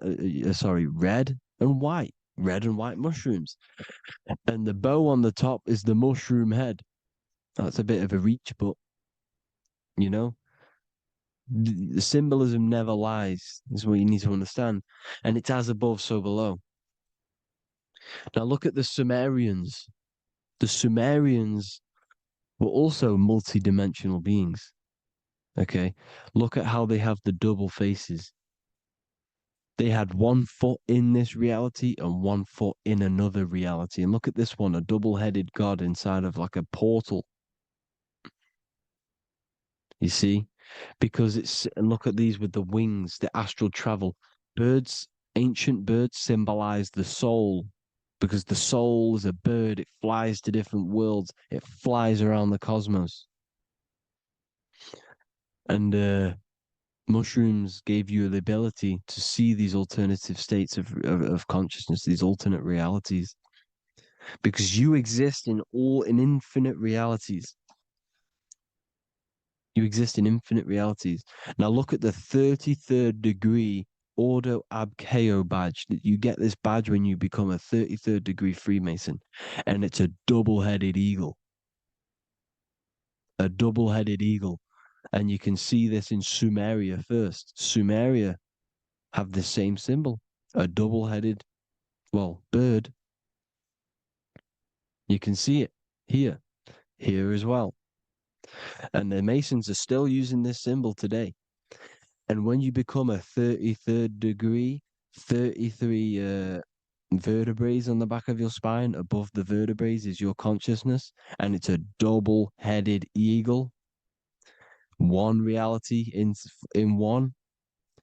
red and white. Red and white mushrooms. And the bow on the top is the mushroom head. That's a bit of a reach, but you know, the symbolism never lies, is what you need to understand. And it's as above, so below. Now look at the Sumerians. The Sumerians were also multi-dimensional beings. Okay, look at how they have the double faces. They had 1 foot in this reality and 1 foot in another reality. And look at this one, a double-headed god inside of like a portal. You see? Because and look at these with the wings, the astral travel. Birds, ancient birds symbolize the soul. Because the soul is a bird, it flies to different worlds. It flies around the cosmos. And mushrooms gave you the ability to see these alternative states of consciousness, these alternate realities. Because you exist in infinite realities. You exist in infinite realities. Now look at the 33rd degree Ordo Ab Chao badge. You get this badge when you become a 33rd degree Freemason. And it's a double-headed eagle. A double-headed eagle. And you can see this in Sumeria first. Sumeria have the same symbol. A double-headed, bird. You can see it here as well. And the Masons are still using this symbol today. And when you become a 33rd degree, 33 vertebrae on the back of your spine, above the vertebrae is your consciousness, and it's a double-headed eagle. One reality in one,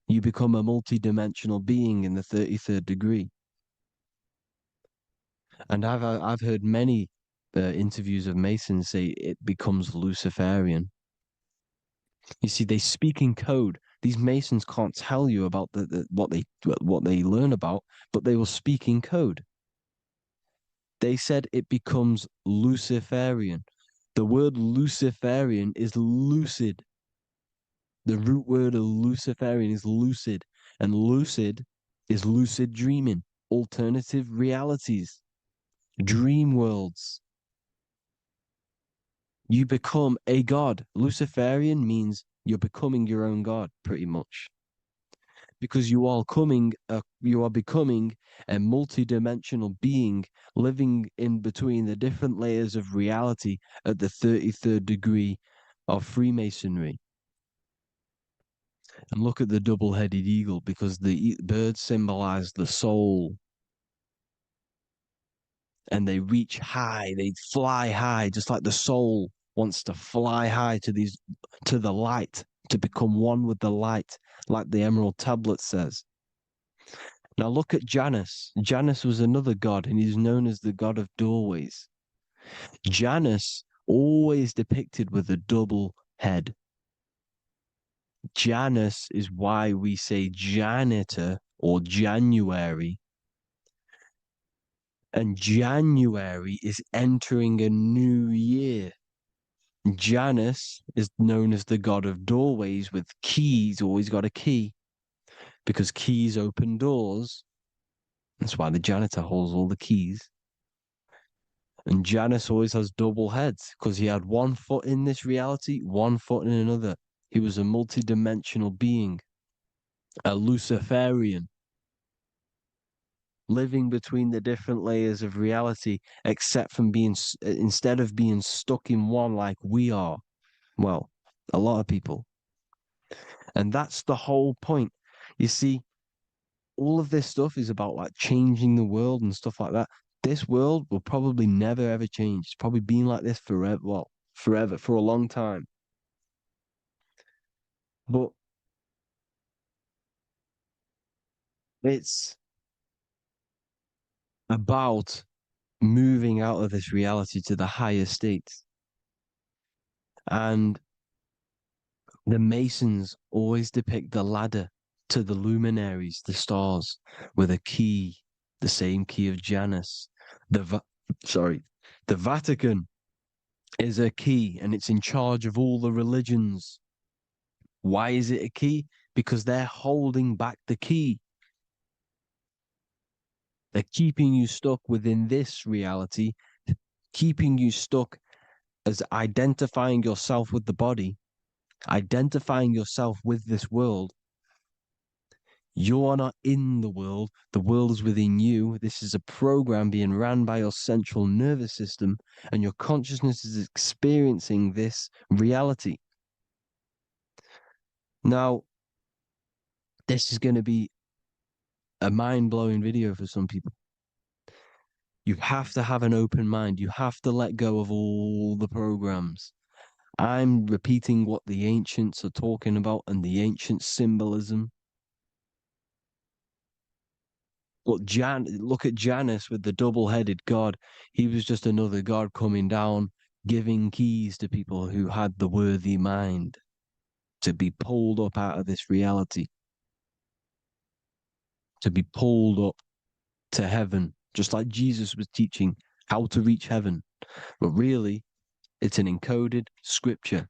you become a multi-dimensional being in the 33rd degree. And I've heard many interviews of Masons say it becomes Luciferian. You see, they speak in code. These Masons can't tell you about what they learn about, but they will speak in code. They said it becomes Luciferian. The word Luciferian is lucid. The root word of Luciferian is lucid, and lucid is lucid dreaming, alternative realities, dream worlds. You become a god. Luciferian means you're becoming your own god, pretty much. Because you are becoming a multi-dimensional being living in between the different layers of reality at the 33rd degree of Freemasonry. And look at the double-headed eagle, because the birds symbolize the soul. And they reach high, they fly high, just like the soul wants to fly high to the light, to become one with the light, like the Emerald Tablet says. Now look at Janus. Janus was another god, and he's known as the god of doorways. Janus always depicted with a double head. Janus is why we say janitor or January. And January is entering a new year. Janus is known as the god of doorways with keys, always got a key. Because keys open doors. That's why the janitor holds all the keys. And Janus always has double heads, because he had 1 foot in this reality, 1 foot in another. He was a multi-dimensional being, a Luciferian. living between the different layers of reality, except from instead of being stuck in one like we are. Well, a lot of people. And that's the whole point. You see, all of this stuff is about like changing the world and stuff like that. This world will probably never ever change. It's probably been like this forever. Well, forever, for a long time. But it's about moving out of this reality to the higher states. And the Masons always depict the ladder to the luminaries, the stars, with a key, the same key of Janus. The Vatican is a key, and it's in charge of all the religions. Why is it a key? Because they're holding back the key. They're keeping you stuck within this reality, keeping you stuck as identifying yourself with the body, identifying yourself with this world. You are not in the world is within you. This is a program being ran by your central nervous system, and your consciousness is experiencing this reality. Now, this is going to be a mind-blowing video for some people. You have to have an open mind. You have to let go of all the programs. I'm repeating what the ancients are talking about and the ancient symbolism. Look at Janus with the double-headed god. He was just another god coming down, giving keys to people who had the worthy mind to be pulled up out of this reality, to be pulled up to heaven, just like Jesus was teaching how to reach heaven. But really, it's an encoded scripture.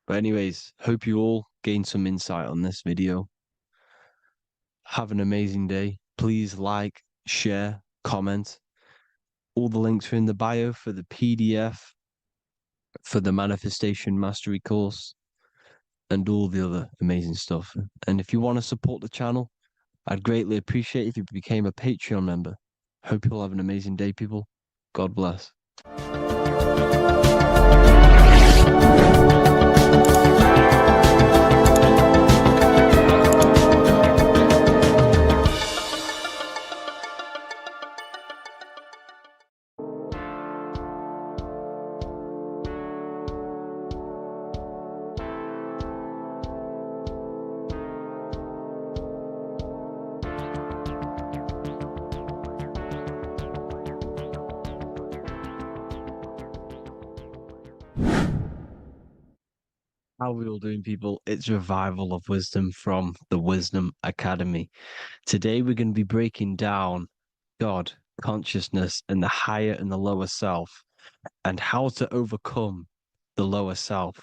But anyways, hope you all gained some insight on this video. Have an amazing day. Please like, share, comment. All the links are in the bio for the PDF, for the Manifestation Mastery course, and all the other amazing stuff. And if you want to support the channel, I'd greatly appreciate if you became a Patreon member. Hope you'll have an amazing day, people. God bless. How are we all doing, people? It's Revival of Wisdom from the Wisdom Academy. Today we're going to be breaking down God, consciousness, and the higher and the lower self, and how to overcome the lower self.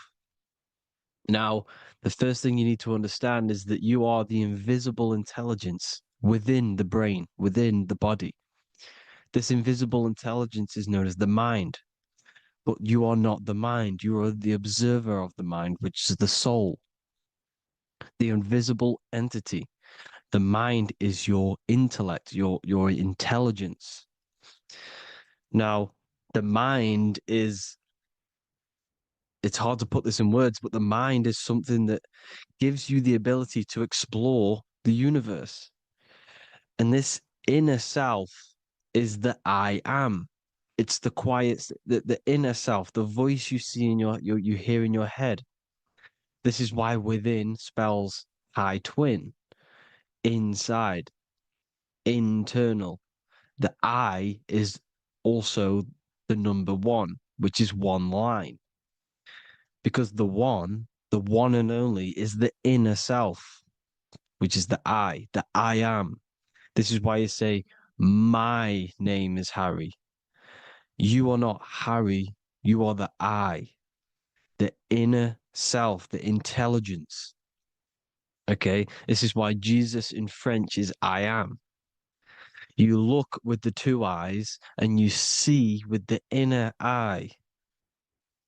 Now, the first thing you need to understand is that you are the invisible intelligence within the brain, within the body. This invisible intelligence is known as the mind. But you are not the mind. You are the observer of the mind, which is the soul, the invisible entity. The mind is your intellect, your intelligence. Now, the mind is, it's hard to put this in words, but the mind is something that gives you the ability to explore the universe. And this inner self is the I am. It's the quiet, the inner self, the voice you see in you hear in your head. This is why within spells high twin, inside, internal. The I is also the number one, which is one line. Because the one and only, is the inner self, which is the I am. This is why you say, my name is Harry. You are not Harry, you are the I, the inner self, the intelligence. Okay, this is why Jesus in French is I am. You look with the two eyes and you see with the inner eye.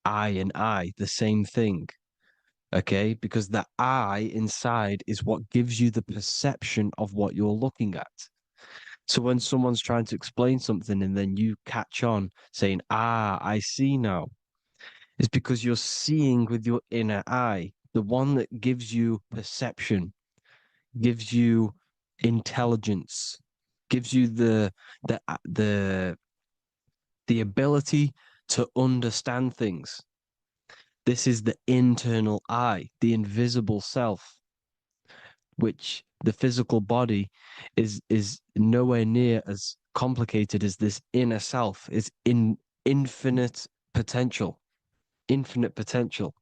I and I, the same thing. Okay, because the I inside is what gives you the perception of what you're looking at. So when someone's trying to explain something and then you catch on saying, I see now, it's because you're seeing with your inner eye, the one that gives you perception, gives you intelligence, gives you the the ability to understand things. This is the internal eye, the invisible self, which the physical body is nowhere near as complicated as this inner self. Is in infinite potential, infinite potential.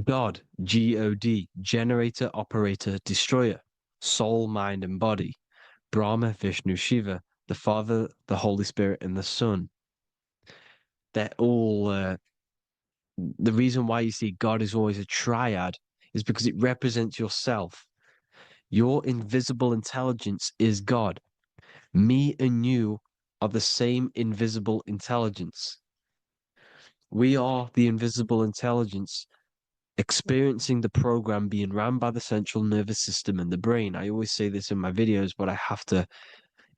God, God, generator, operator, destroyer, soul, mind, and body. Brahma, Vishnu, Shiva, the Father, the Holy Spirit, and the Son. They're all the reason why you see God is always a triad is because it represents yourself. Your invisible intelligence is God. Me and you are the same invisible intelligence. We are the invisible intelligence experiencing the program being ran by the central nervous system and the brain. I always say this in my videos, but I have to,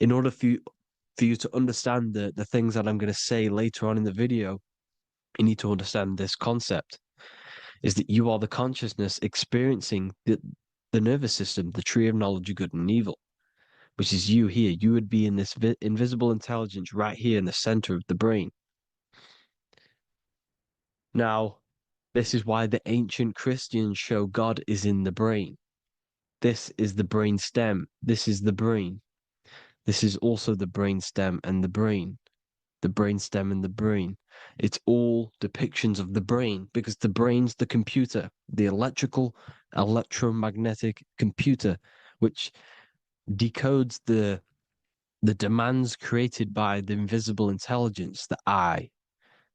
in order for you to understand the things that I'm going to say later on in the video, you need to understand this concept, is that you are the consciousness experiencing the nervous system, the tree of knowledge of good and evil, which is you here. You would be in this invisible intelligence right here in the center of the brain. Now, this is why the ancient Christians show God is in the brain. This is the brain stem. This is the brain. This is also the brain stem and the brain. The brain stem and the brain. It's all depictions of the brain because the brain's the computer, the electromagnetic computer, which decodes the demands created by the invisible intelligence, the I,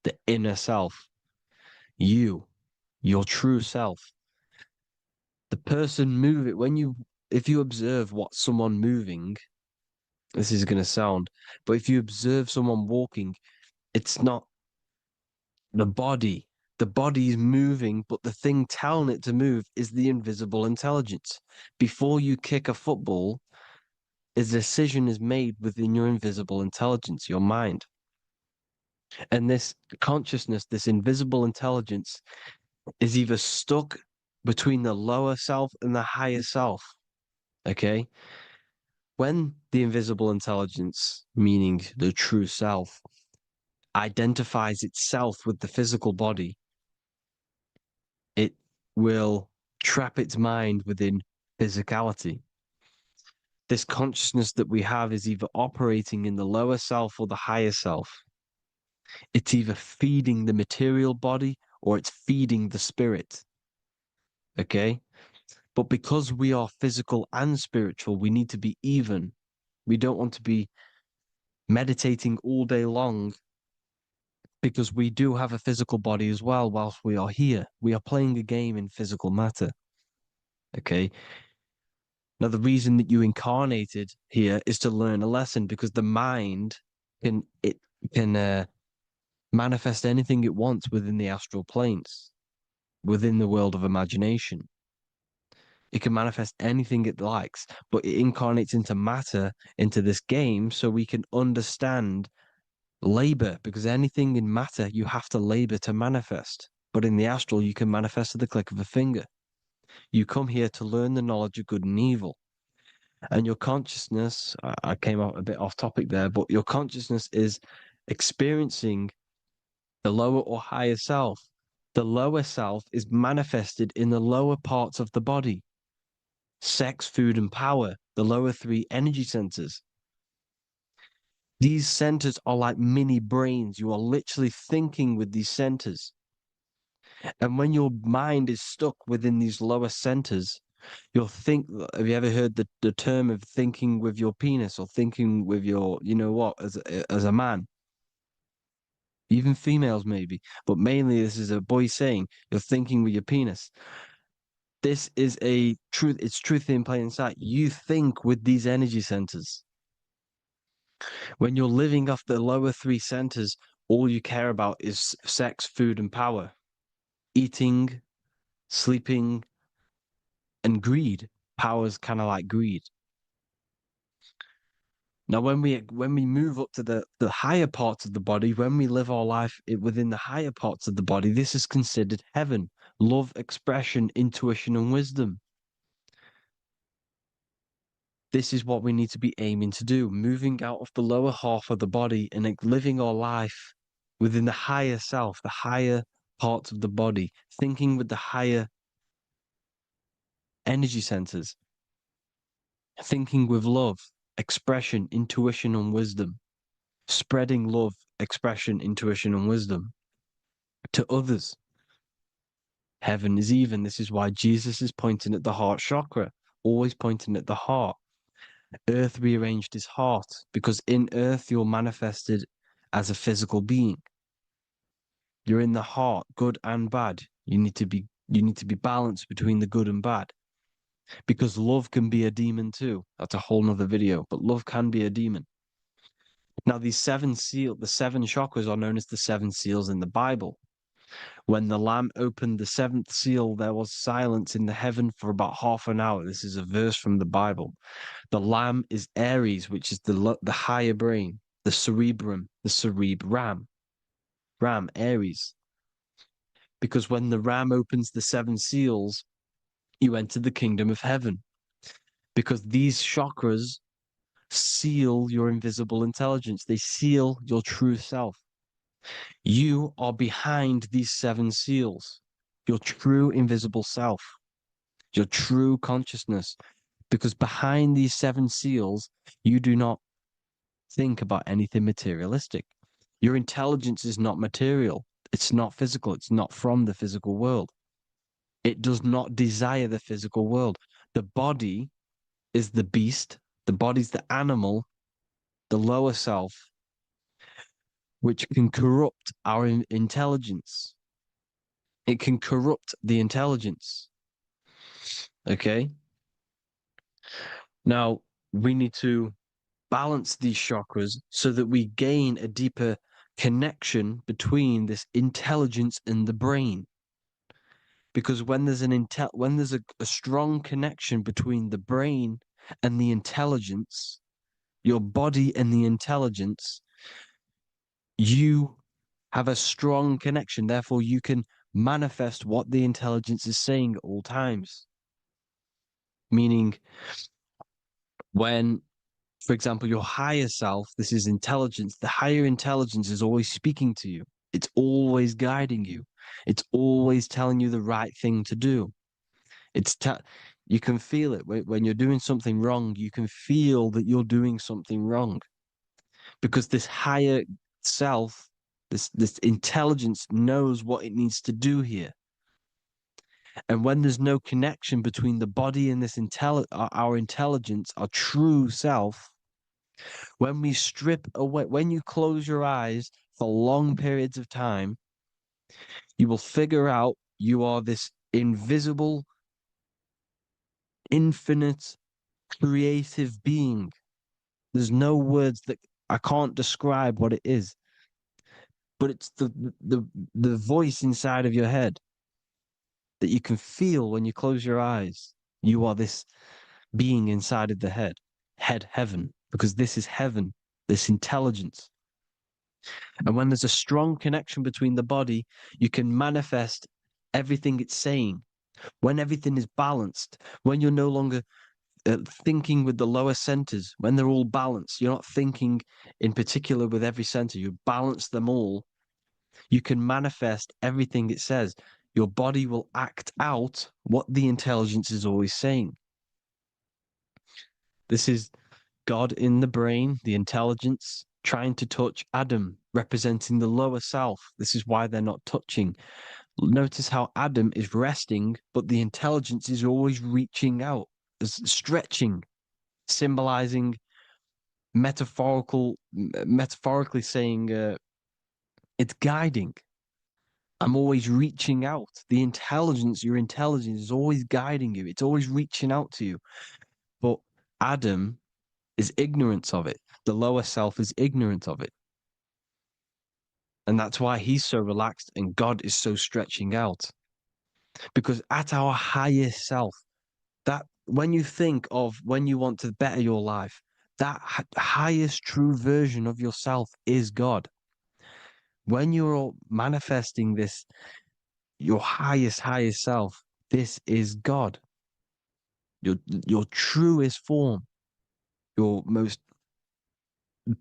the inner self, you, your true self. The person moving, if you observe what someone moving, this is going to sound, but if you observe someone walking, it's not the body. The body is moving, but the thing telling it to move is the invisible intelligence. Before you kick a football, a decision is made within your invisible intelligence, your mind. And this consciousness, this invisible intelligence, is either stuck between the lower self and the higher self. Okay? When the invisible intelligence, meaning the true self, identifies itself with the physical body, it will trap its mind within physicality. This consciousness that we have is either operating in the lower self or the higher self. It's either feeding the material body or it's feeding the spirit. Okay? But because we are physical and spiritual, we need to be even. We don't want to be meditating all day long because we do have a physical body as well whilst we are here. We are playing a game in physical matter. Okay? Now, the reason that you incarnated here is to learn a lesson because the mind can manifest anything it wants within the astral planes, within the world of imagination. It can manifest anything it likes, but it incarnates into matter, into this game, so we can understand labor, because anything in matter, you have to labor to manifest. But in the astral, you can manifest at the click of a finger. You come here to learn the knowledge of good and evil. And your consciousness, I came out a bit off topic there, but your consciousness is experiencing the lower or higher self. The lower self is manifested in the lower parts of the body. Sex, food, and power, the lower three energy centers. These centers are like mini brains. You are literally thinking with these centers. And when your mind is stuck within these lower centers, you'll think, have you ever heard the term of thinking with your penis or thinking with your, you know what, as a man? Even females maybe, but mainly this is a boy saying, you're thinking with your penis. This is a truth, it's truth in plain sight. You think with these energy centers. When you're living off the lower three centers, all you care about is sex, food, and power. eating, sleeping, and greed. Power is kind of like greed. Now, when we move up to the higher parts of the body, when we live our life within the higher parts of the body, this is considered heaven. Love, expression, intuition, and wisdom. This is what we need to be aiming to do, moving out of the lower half of the body and living our life within the higher self, the higher parts of the body, thinking with the higher energy centers, thinking with love, expression, intuition, and wisdom, spreading love, expression, intuition, and wisdom to others. Heaven is even. This is why Jesus is pointing at the heart chakra, always pointing at the heart. Earth rearranged his heart because in earth you're manifested as a physical being. You're in the heart, good and bad. You need to be balanced between the good and bad. Because love can be a demon too. That's a whole nother video, but love can be a demon. Now, the seven chakras are known as the seven seals in the Bible. When the Lamb opened the seventh seal, there was silence in the heaven for about half an hour. This is a verse from the Bible. The Lamb is Aries, which is the higher brain, the cerebrum, Ram, Aries. Because when the Ram opens the seven seals, you enter the kingdom of heaven. Because these chakras seal your invisible intelligence. They seal your true self. You are behind these seven seals, your true invisible self, your true consciousness. Because behind these seven seals, you do not think about anything materialistic. Your intelligence is not material. It's not physical. It's not from the physical world. It does not desire the physical world. The body is the beast. The body's the animal, the lower self, which can corrupt our intelligence. It can corrupt the intelligence. Okay? Now, we need to balance these chakras so that we gain a deeper connection between this intelligence and the brain. Because when there's a strong connection between the brain and the intelligence, your body and the intelligence, you have a strong connection. Therefore, you can manifest what the intelligence is saying at all times. Meaning, when, for example, your higher self, this is intelligence, the higher intelligence is always speaking to you. It's always guiding you. It's always telling you the right thing to do. You can feel it when you're doing something wrong. You can feel that you're doing something wrong because this higher self, this intelligence knows what it needs to do here. And when there's no connection between the body and our intelligence, our true self, when we strip away, when you close your eyes for long periods of time, you will figure out you are this invisible, infinite, creative being. There's no words that I can't describe what it is, but it's the voice inside of your head that you can feel when you close your eyes. You are this being inside of the heaven, because this is heaven, this intelligence. And when there's a strong connection between the body, you can manifest everything it's saying. When everything is balanced, when you're no longer thinking with the lower centers, when they're all balanced, you're not thinking in particular with every center, you balance them all, you can manifest everything it says. Your body will act out what the intelligence is always saying. This is God in the brain, the intelligence, trying to touch Adam, representing the lower self. This is why they're not touching. Notice how Adam is resting, but the intelligence is always reaching out, stretching, symbolizing metaphorically saying it's guiding. I'm always reaching out. The intelligence, your intelligence is always guiding you. It's always reaching out to you. But Adam is ignorant of it. The lower self is ignorant of it. And that's why he's so relaxed and God is so stretching out. Because at our highest self, that when you think of when you want to better your life, that highest true version of yourself is God. When you're manifesting this, your highest self, this is God. Your truest form, your most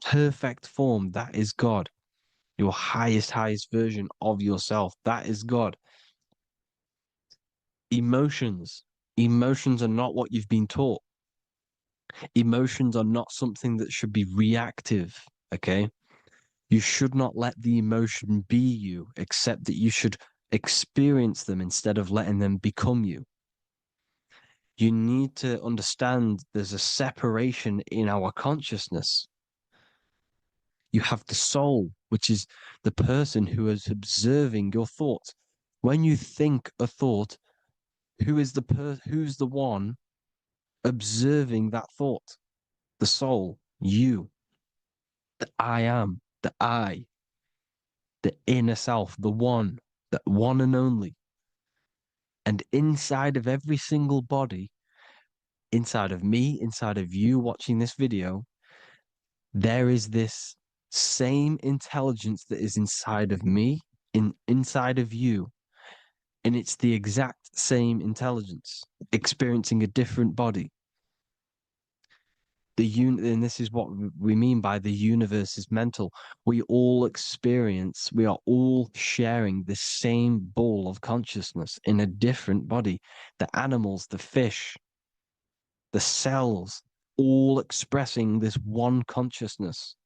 perfect form, that is God. Your highest version of yourself, that is God. Emotions. Emotions are not what you've been taught. Emotions are not something that should be reactive, okay? You should not let the emotion be you, except that you should experience them instead of letting them become you. You need to understand there's a separation in our consciousness. You have the soul, which is the person who is observing your thoughts. When you think a thought, who's the one observing that thought? The soul, you, the I am, the I, the inner self, the one and only. And inside of every single body, inside of me, inside of you watching this video, there is this same intelligence that is inside of me, inside of you. And it's the exact same intelligence, experiencing a different body. And this is what we mean by the universe is mental. We all are all sharing the same ball of consciousness in a different body. The animals, the fish, the cells, all expressing this one consciousness.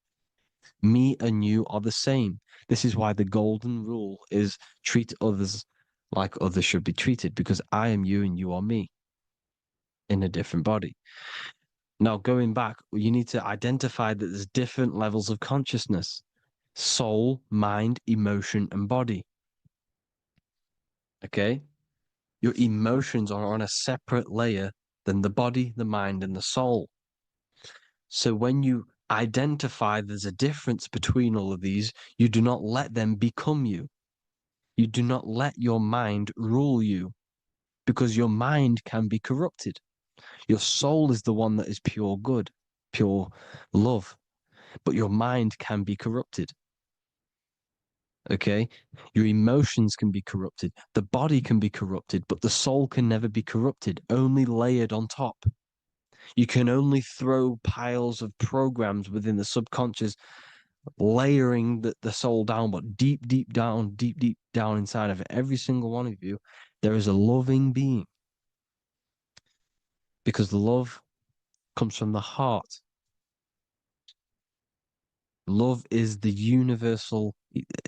Me and you are the same. This is why the golden rule is treat others like others should be treated, because I am you and you are me in a different body. Now, going back, you need to identify that there's different levels of consciousness: soul, mind, emotion, and body. Okay? Your emotions are on a separate layer than the body, the mind, and the soul. So when you identify there's a difference between all of these, you do not let them become you. You do not let your mind rule you, because your mind can be corrupted. Your soul is the one that is pure good, pure love, but your mind can be corrupted. Okay? Your emotions can be corrupted. The body can be corrupted, but the soul can never be corrupted, only layered on top. You can only throw piles of programs within the subconscious, layering the soul down, but deep down inside of every single one of you, there is a loving being. Because love comes from the heart. Love is the universal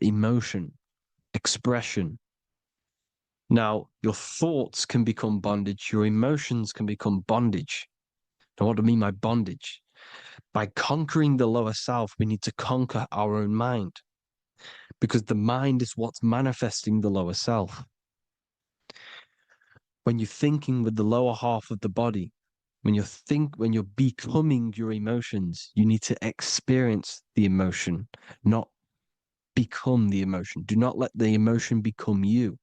emotion, expression. Now, your thoughts can become bondage, your emotions can become bondage. Now, what do I mean by bondage? By conquering the lower self, we need to conquer our own mind, because the mind is what's manifesting the lower self. When you're thinking with the lower half of the body, when you're becoming your emotions, you need to experience the emotion, not become the emotion. Do not let the emotion become you.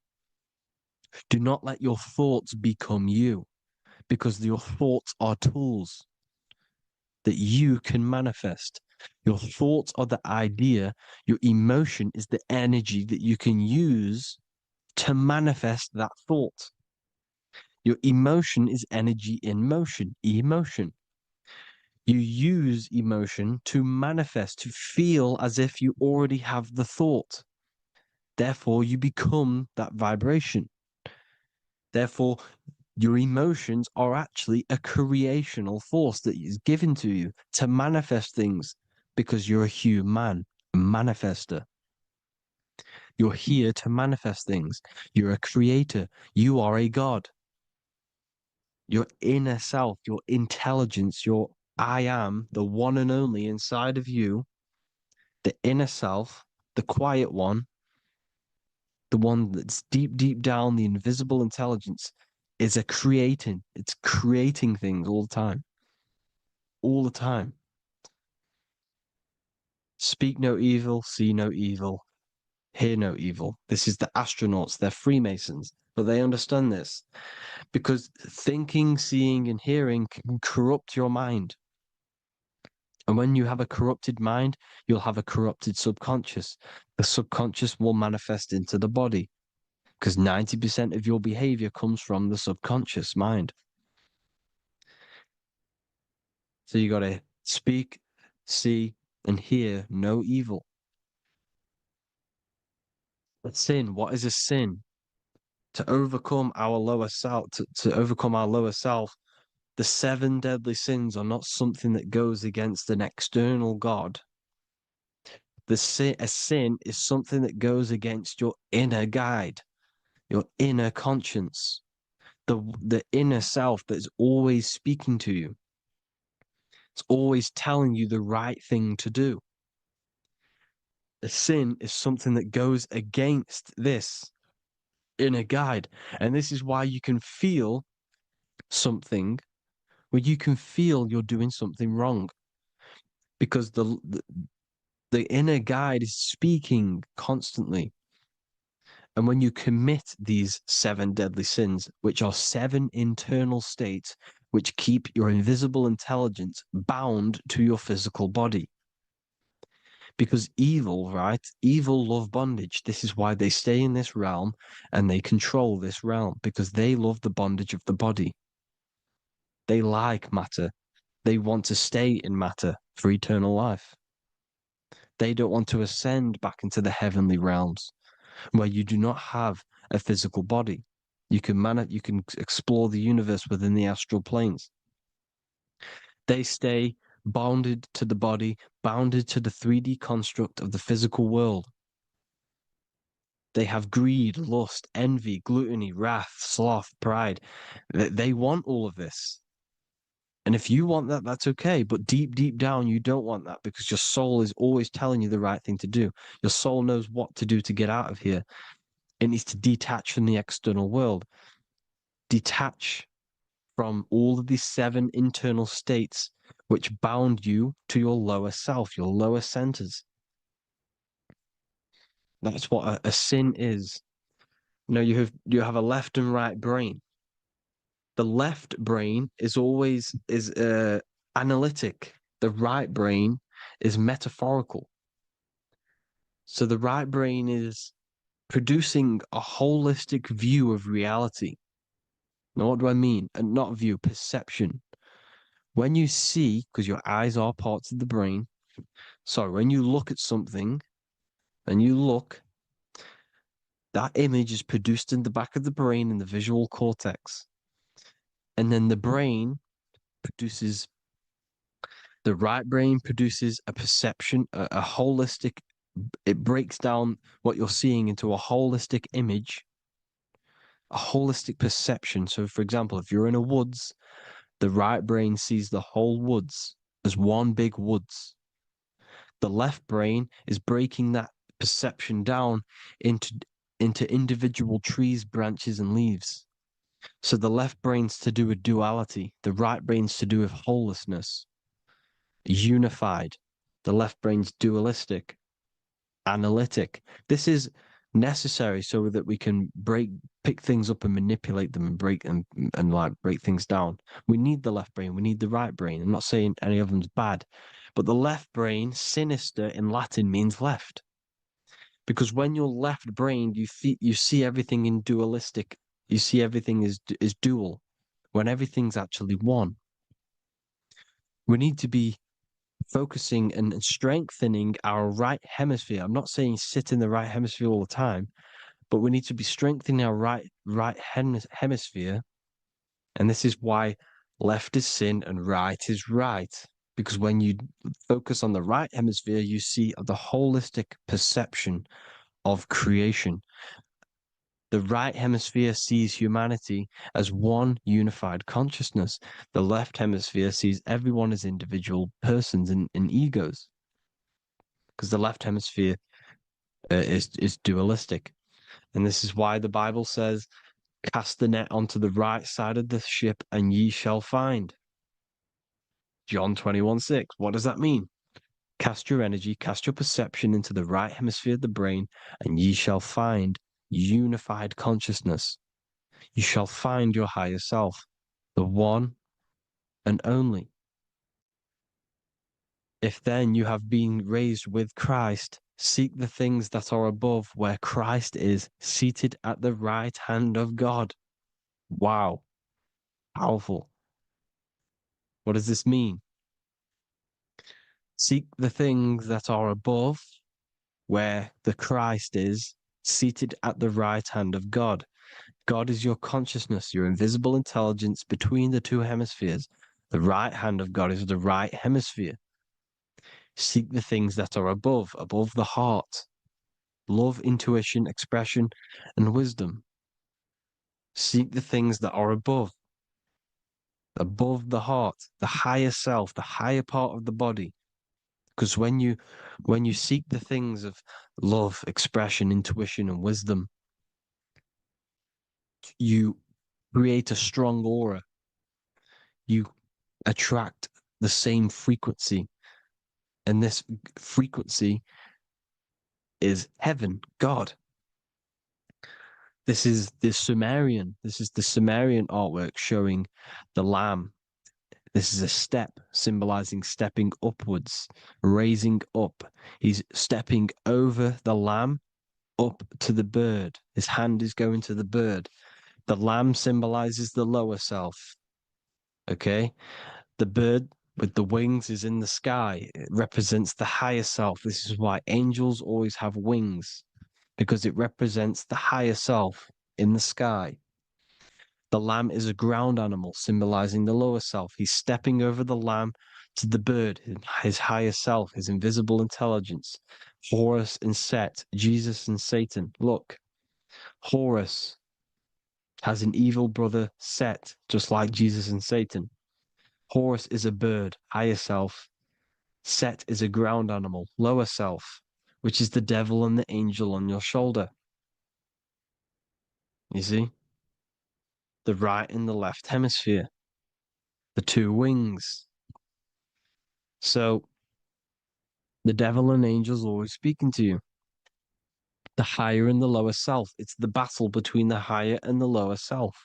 Do not let your thoughts become you, because your thoughts are tools that you can manifest. Your thoughts are the idea. Your emotion is the energy that you can use to manifest that thought. Your emotion is energy in motion, emotion. You use emotion to manifest, to feel as if you already have the thought. Therefore, you become that vibration. Therefore, your emotions are actually a creational force that is given to you to manifest things, because you're a human, a manifester. You're here to manifest things. You're a creator. You are a god. Your inner self, your intelligence, your I am, the one and only inside of you, the inner self, the quiet one, the one that's deep down, the invisible intelligence, is it's creating things all the time. All the time. Speak no evil, see no evil, hear no evil. This is the astronauts, they're Freemasons. But they understand this because thinking, seeing, and hearing can corrupt your mind. And when you have a corrupted mind, you'll have a corrupted subconscious. The subconscious will manifest into the body because 90% of your behavior comes from the subconscious mind. So you got to speak, see, and hear no evil. A sin, what is a sin? To overcome our lower self, to overcome our lower self, the 7 deadly sins are not something that goes against an external God. A sin is something that goes against your inner guide, your inner conscience, the inner self that is always speaking to you. It's always telling you the right thing to do. A sin is something that goes against this inner guide. And this is why you can feel something where you can feel you're doing something wrong. Because the inner guide is speaking constantly. And when you commit these 7 deadly sins, which are 7 internal states which keep your invisible intelligence bound to your physical body. Because evil, right? Evil love bondage. This is why they stay in this realm and they control this realm, because they love the bondage of the body. They like matter. They want to stay in matter for eternal life. They don't want to ascend back into the heavenly realms where you do not have a physical body. You can explore the universe within the astral planes. They stay bounded to the body, bounded to the 3D construct of the physical world. They have greed, lust, envy, gluttony, wrath, sloth, pride. They want all of this. And if you want that, that's okay. But deep, deep down, you don't want that because your soul is always telling you the right thing to do. Your soul knows what to do to get out of here. It needs to detach from the external world. Detach from all of these 7 internal states which bound you to your lower self, your lower centers. That's what a sin is. You have a left and right brain. The left brain is always analytic. The right brain is metaphorical. So the right brain is producing a holistic view of reality. Now, what do I mean? And not view, perception. When you see, because your eyes are parts of the brain, so when you look at something and you look, that image is produced in the back of the brain in the visual cortex. And then the right brain produces a perception, a holistic, it breaks down what you're seeing into a holistic image, a holistic perception. So, for example, if you're in a woods, the right brain sees the whole woods as one big woods. The left brain is breaking that perception down into individual trees, branches, and leaves. So the left brain's to do with duality, the right brain's to do with wholeness, unified. The left brain's dualistic, analytic. This is necessary so that we can pick things up and manipulate them and break things down. We need the left brain, we need the right brain. I'm not saying any of them's bad, but the left brain, sinister in Latin, means left. Because when you're left-brained, you see everything in dualistic. You see everything is dual, when everything's actually one. We need to be focusing and strengthening our right hemisphere. I'm not saying sit in the right hemisphere all the time, but we need to be strengthening our right hemisphere. And this is why left is sin and right is right. Because when you focus on the right hemisphere, you see the holistic perception of creation. The right hemisphere sees humanity as one unified consciousness. The left hemisphere sees everyone as individual persons and egos. Because the left hemisphere is dualistic. And this is why the Bible says, cast the net onto the right side of the ship and ye shall find. John 21:6. What does that mean? Cast your energy, cast your perception into the right hemisphere of the brain, and ye shall find unified consciousness. You shall find your higher self, the one and only. If then you have been raised with Christ, seek the things that are above, where Christ is seated at the right hand of God. Wow. Powerful. What does this mean? Seek the things that are above, where the Christ is seated at the right hand of God. God is your consciousness, your invisible intelligence between the two hemispheres. The right hand of God is the right hemisphere. Seek the things that are above the heart. Love, intuition, expression, and wisdom. Seek the things that are above the heart, the higher self, the higher part of the body. Because when you seek the things of love, expression, intuition, and wisdom, you create a strong aura. You attract the same frequency. And this frequency is heaven, God. This is the Sumerian artwork showing the lamb. This is a step symbolizing stepping upwards, raising up. He's stepping over the lamb up to the bird. His hand is going to the bird. The lamb symbolizes the lower self. Okay? The bird with the wings is in the sky. It represents the higher self. This is why angels always have wings, because it represents the higher self in the sky. The lamb is a ground animal, symbolizing the lower self. He's stepping over the lamb to the bird, his higher self, his invisible intelligence. Horus and Set, Jesus and Satan. Look, Horus has an evil brother, Set, just like Jesus and Satan. Horus is a bird, higher self. Set is a ground animal, lower self, which is the devil and the angel on your shoulder. You see? The right and the left hemisphere, the two wings. So the devil and angels always speaking to you. The higher and the lower self. It's the battle between the higher and the lower self,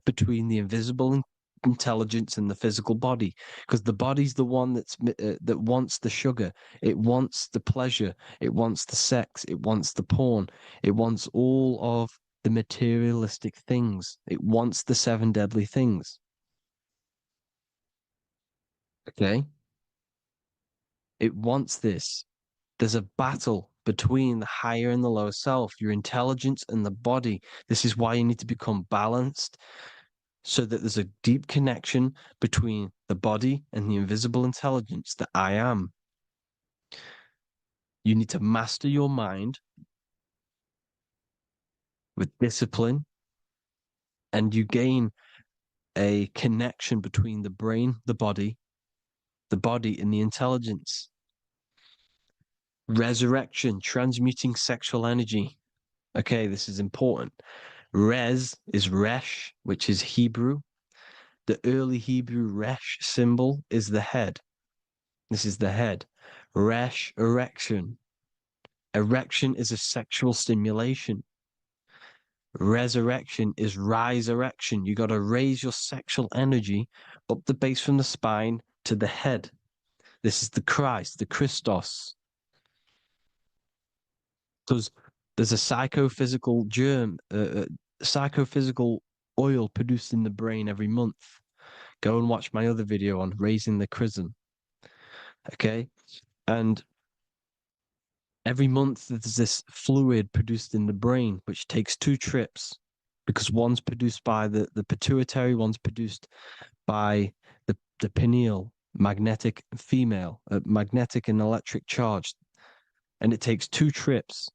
between the invisible intelligence and the physical body, because the body's the one that wants the sugar, it wants the pleasure, it wants the sex, it wants the porn, it wants all of the materialistic things, it wants the 7 deadly things. Okay, it wants this. There's a battle between the higher and the lower self, your intelligence and the body. This is why you need to become balanced, so that there's a deep connection between the body and the invisible intelligence, the I am. You need to master your mind with discipline, and you gain a connection between the brain, the body and the intelligence. Resurrection, transmuting sexual energy. Okay, this is important. Res is Resh, which is Hebrew. The early Hebrew Resh symbol is the head. This is the head. Resh, erection. Erection is a sexual stimulation. Resurrection is rise erection. You got to raise your sexual energy up the base from the spine to the head. This is the Christ, the Christos. Because there's a psychophysical psychophysical oil produced in the brain every month. Go and watch my other video on raising the chrism. Okay? And every month there's this fluid produced in the brain, which takes 2 trips, because one's produced by the pituitary, one's produced by the pineal, magnetic female, magnetic and electric charge. And it takes 2 trips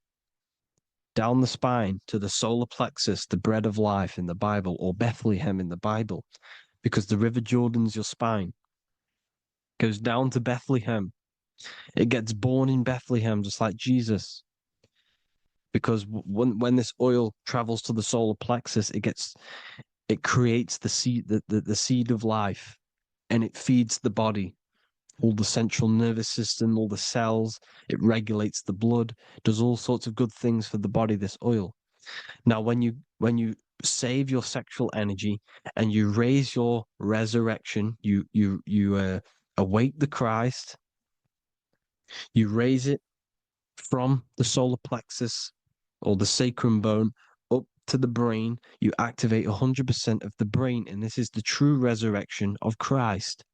down the spine to the solar plexus, the bread of life in the Bible, or Bethlehem in the Bible, because the River Jordan's your spine. Goes down to Bethlehem. It gets born in Bethlehem, just like Jesus. Because when this oil travels to the solar plexus, it creates the seed, the seed of life, and it feeds the body, all the central nervous system, all the cells. It regulates the blood, does all sorts of good things for the body. This oil. Now, when you save your sexual energy and you raise your resurrection. You awake the Christ. You raise it from the solar plexus or the sacrum bone up to the brain. You activate 100% of the brain, and this is the true resurrection of Christ.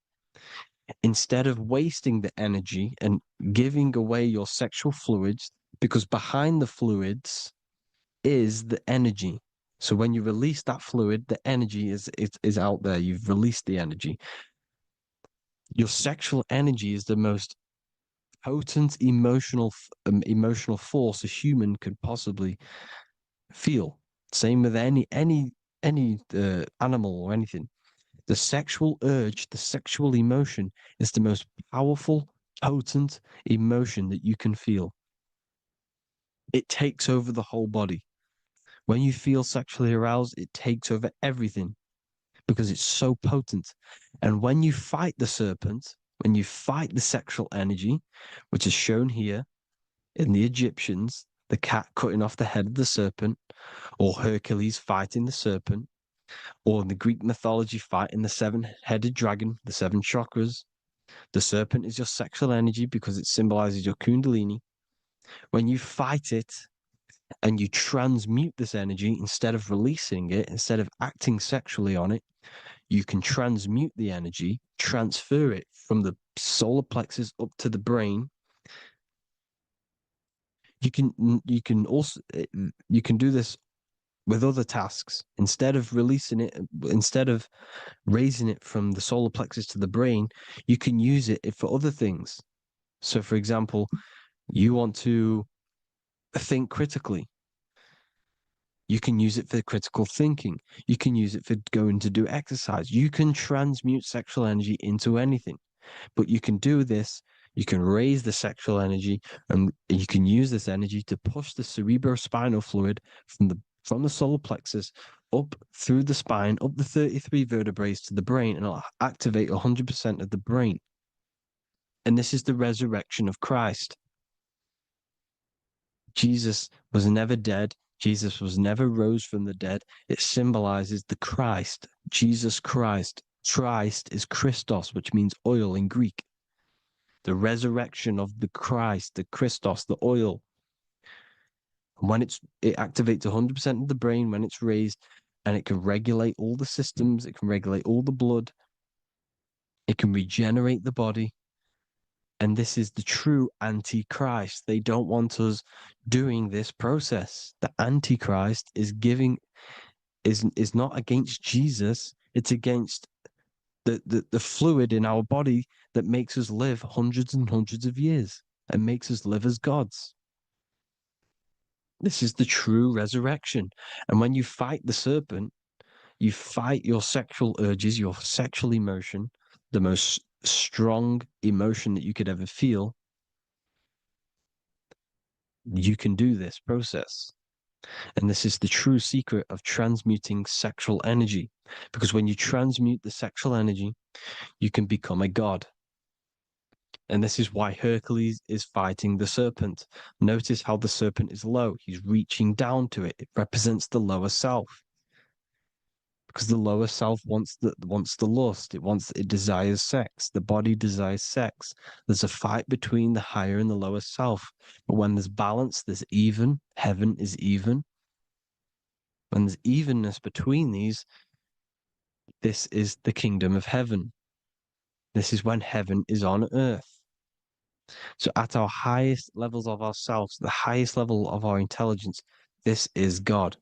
Instead of wasting the energy and giving away your sexual fluids, because behind the fluids is the energy. So when you release that fluid, the energy is out there. You've released the energy. Your sexual energy is the most potent emotional force a human could possibly feel. Same with any animal or anything. The sexual urge, the sexual emotion is the most powerful, potent emotion that you can feel. It takes over the whole body. When you feel sexually aroused, it takes over everything because it's so potent. And when you fight the serpent, when you fight the sexual energy, which is shown here in the Egyptians, the cat cutting off the head of the serpent, or Hercules fighting the serpent, or in the Greek mythology fighting the seven-headed dragon, the seven chakras. The serpent is your sexual energy because it symbolizes your kundalini. When you fight it and you transmute this energy, instead of releasing it, instead of acting sexually on it, you can transmute the energy, transfer it from the solar plexus up to the brain. You can also do this with other tasks. Instead of releasing it, instead of raising it from the solar plexus to the brain, you can use it for other things. So, for example, you want to think critically. You can use it for critical thinking. You can use it for going to do exercise. You can transmute sexual energy into anything. But you can do this. You can raise the sexual energy, and you can use this energy to push the cerebrospinal fluid from the solar plexus up through the spine, up the 33 vertebrae to the brain, and it'll activate 100% of the brain. And this is the resurrection of Christ. Jesus was never dead. Jesus was never rose from the dead. It symbolizes the Christ, Jesus Christ. Christ is Christos, which means oil in Greek. The resurrection of the Christ, the Christos, the oil. When it activates 100% of the brain when it's raised, and it can regulate all the systems, it can regulate all the blood, it can regenerate the body. And this is the true Antichrist. They don't want us doing this process. The Antichrist is not against Jesus, it's against the fluid in our body that makes us live hundreds and hundreds of years and makes us live as gods. This is the true resurrection. And when you fight the serpent, you fight your sexual urges, your sexual emotion, the most strong emotion that you could ever feel. You can do this process. And this is the true secret of transmuting sexual energy. Because when you transmute the sexual energy, you can become a god. And this is why Hercules is fighting the serpent. Notice how the serpent is low. He's reaching down to it. It represents the lower self. Because the lower self wants the lust. It desires sex. The body desires sex. There's a fight between the higher and the lower self. But when there's balance, there's even. Heaven is even. When there's evenness between these, this is the kingdom of heaven. This is when heaven is on earth. So at our highest levels of ourselves, the highest level of our intelligence, this is God.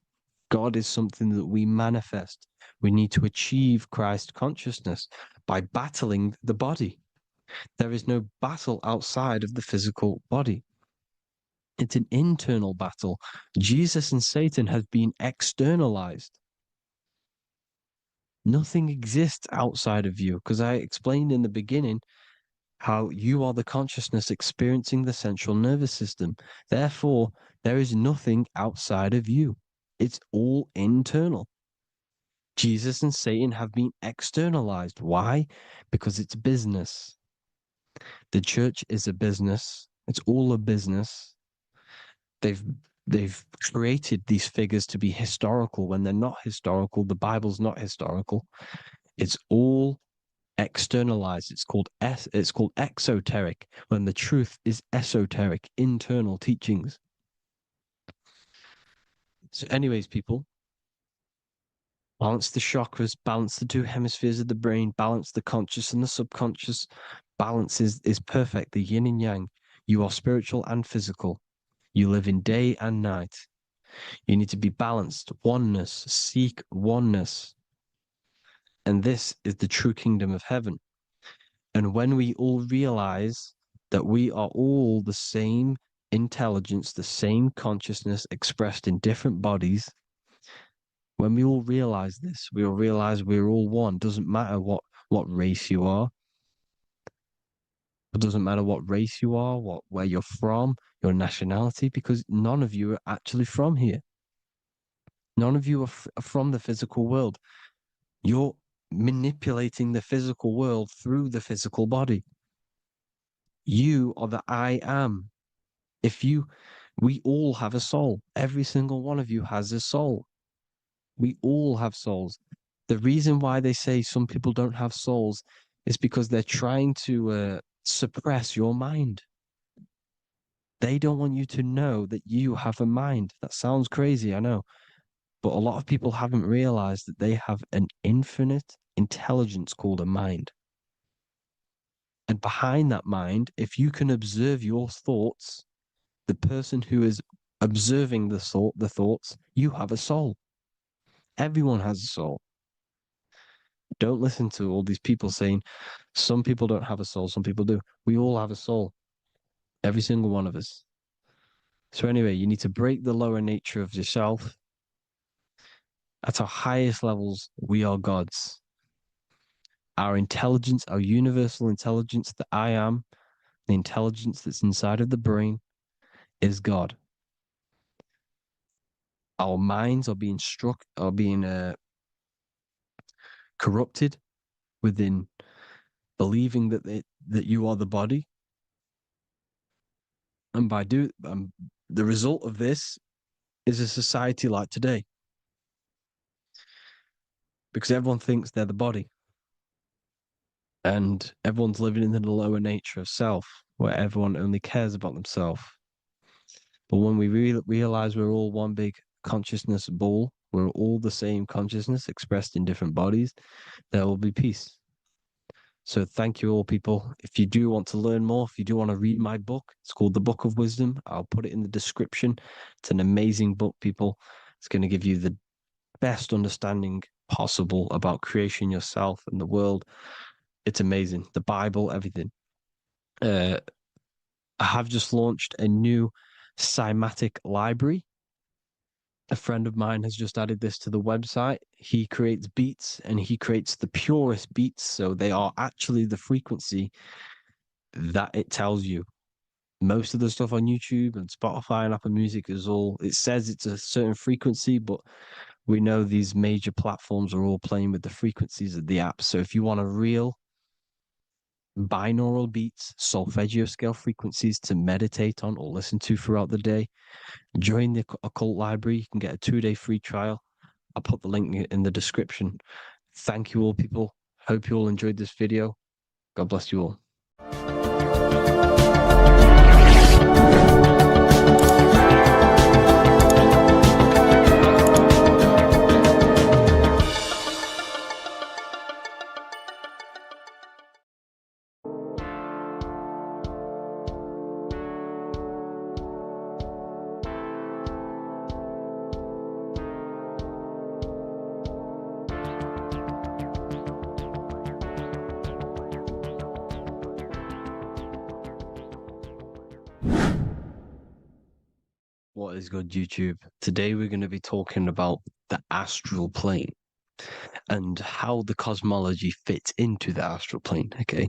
God is something that we manifest. We need to achieve Christ consciousness by battling the body. There is no battle outside of the physical body. It's an internal battle. Jesus and Satan have been externalized. Nothing exists outside of you, because I explained in the beginning how you are the consciousness experiencing the central nervous system. Therefore, there is nothing outside of you. It's all internal. Jesus and Satan have been externalized. Why? Because it's business. The church is a business. It's all a business. They've They've created these figures to be historical when they're not historical. The Bible's not historical. It's all externalized. It's called exoteric, when the truth is esoteric, internal teachings. So anyways, people, balance the chakras, balance the two hemispheres of the brain, balance the conscious and the subconscious. Balance is perfect, the yin and yang. You are spiritual and physical. You live in day and night. You need to be balanced. Oneness. Seek oneness. And this is the true kingdom of heaven. And when we all realize that we are all the same intelligence, the same consciousness expressed in different bodies, when we all realize this, we all realize we're all one. Doesn't matter what race you are. It doesn't matter what race you are, where you're from, your nationality, because none of you are actually from here. None of you are from the physical world. You're manipulating the physical world through the physical body. You are the I am. We all have a soul. Every single one of you has a soul. We all have souls. The reason why they say some people don't have souls is because they're trying to suppress your mind. They don't want you to know that you have a mind. That sounds crazy, I know. But a lot of people haven't realized that they have an infinite intelligence called a mind. And behind that mind, if you can observe your thoughts, the person who is observing the thoughts, you have a soul. Everyone has a soul. Don't listen to all these people saying some people don't have a soul, some people do. We all have a soul. Every single one of us. So anyway, you need to break the lower nature of yourself. At our highest levels, we are gods. Our intelligence, our universal intelligence, the I am, the intelligence that's inside of the brain, is God. Our minds are being corrupted within believing that you are the body, and by the result of this is a society like today, because everyone thinks they're the body, and everyone's living in the lower nature of self, where everyone only cares about themselves. But when we realize we're all one big consciousness ball, we're all the same consciousness expressed in different bodies, there will be peace. So thank you all, people. If you do want to learn more, if you do want to read my book, it's called The Book of Wisdom. I'll put it in the description. It's an amazing book, people. It's going to give you the best understanding possible about creation, yourself, and the world. It's amazing. The Bible, everything. I have just launched a new cymatic library. A friend of mine has just added this to the website. He creates beats, and he creates the purest beats. So they are actually the frequency that it tells you. Most of the stuff on YouTube and Spotify and Apple Music it says it's a certain frequency, but we know these major platforms are all playing with the frequencies of the apps. So if you want a real binaural beats, solfeggio scale frequencies to meditate on or listen to throughout the day, join the Occult Library. You can get a 2-day free trial. I'll put the link in the description. Thank you all, people. Hope you all enjoyed this video. God bless you all. What is good, YouTube? Today we're going to be talking about the astral plane and how the cosmology fits into the astral plane. Okay,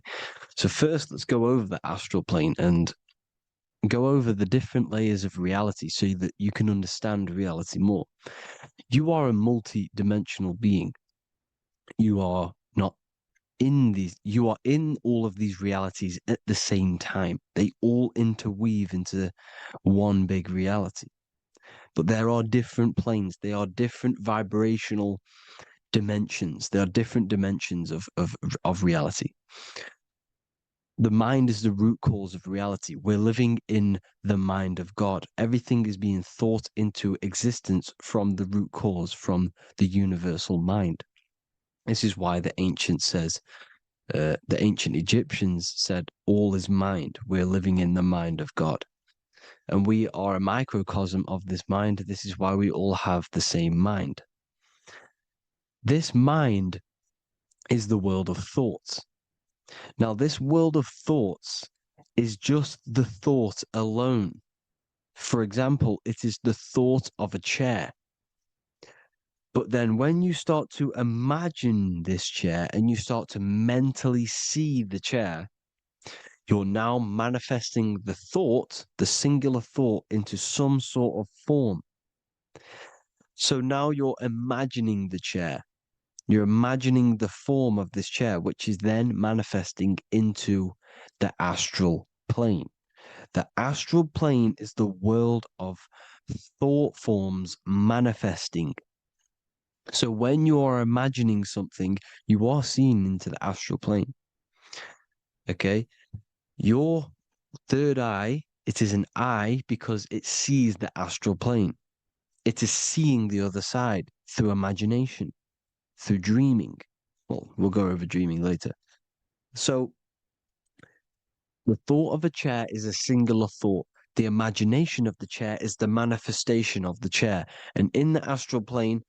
so first let's go over the astral plane and go over the different layers of reality so that you can understand reality more. You are a multi-dimensional being. You are not you are in all of these realities at the same time. They all interweave into one big reality. but there are different planes. They are different vibrational dimensions. There are different dimensions of reality. The mind is the root cause of reality. We're living in the mind of God. Everything is being thought into existence from the root cause, from the universal mind. This is why the ancient Egyptians said, all is mind. We're living in the mind of God. And we are a microcosm of this mind. This is why we all have the same mind. This mind is the world of thoughts. Now, this world of thoughts is just the thought alone. For example, it is the thought of a chair. But then when you start to imagine this chair and you start to mentally see the chair, you're now manifesting the thought, the singular thought, into some sort of form. So now you're imagining the chair. You're imagining the form of this chair, which is then manifesting into the astral plane. The astral plane is the world of thought forms manifesting. So when you are imagining something, you are seeing into the astral plane. Okay? Your third eye, it is an eye because it sees the astral plane. It is seeing the other side through imagination, through dreaming. Well, we'll go over dreaming later. So the thought of a chair is a singular thought. The imagination of the chair is the manifestation of the chair. And in the astral plane,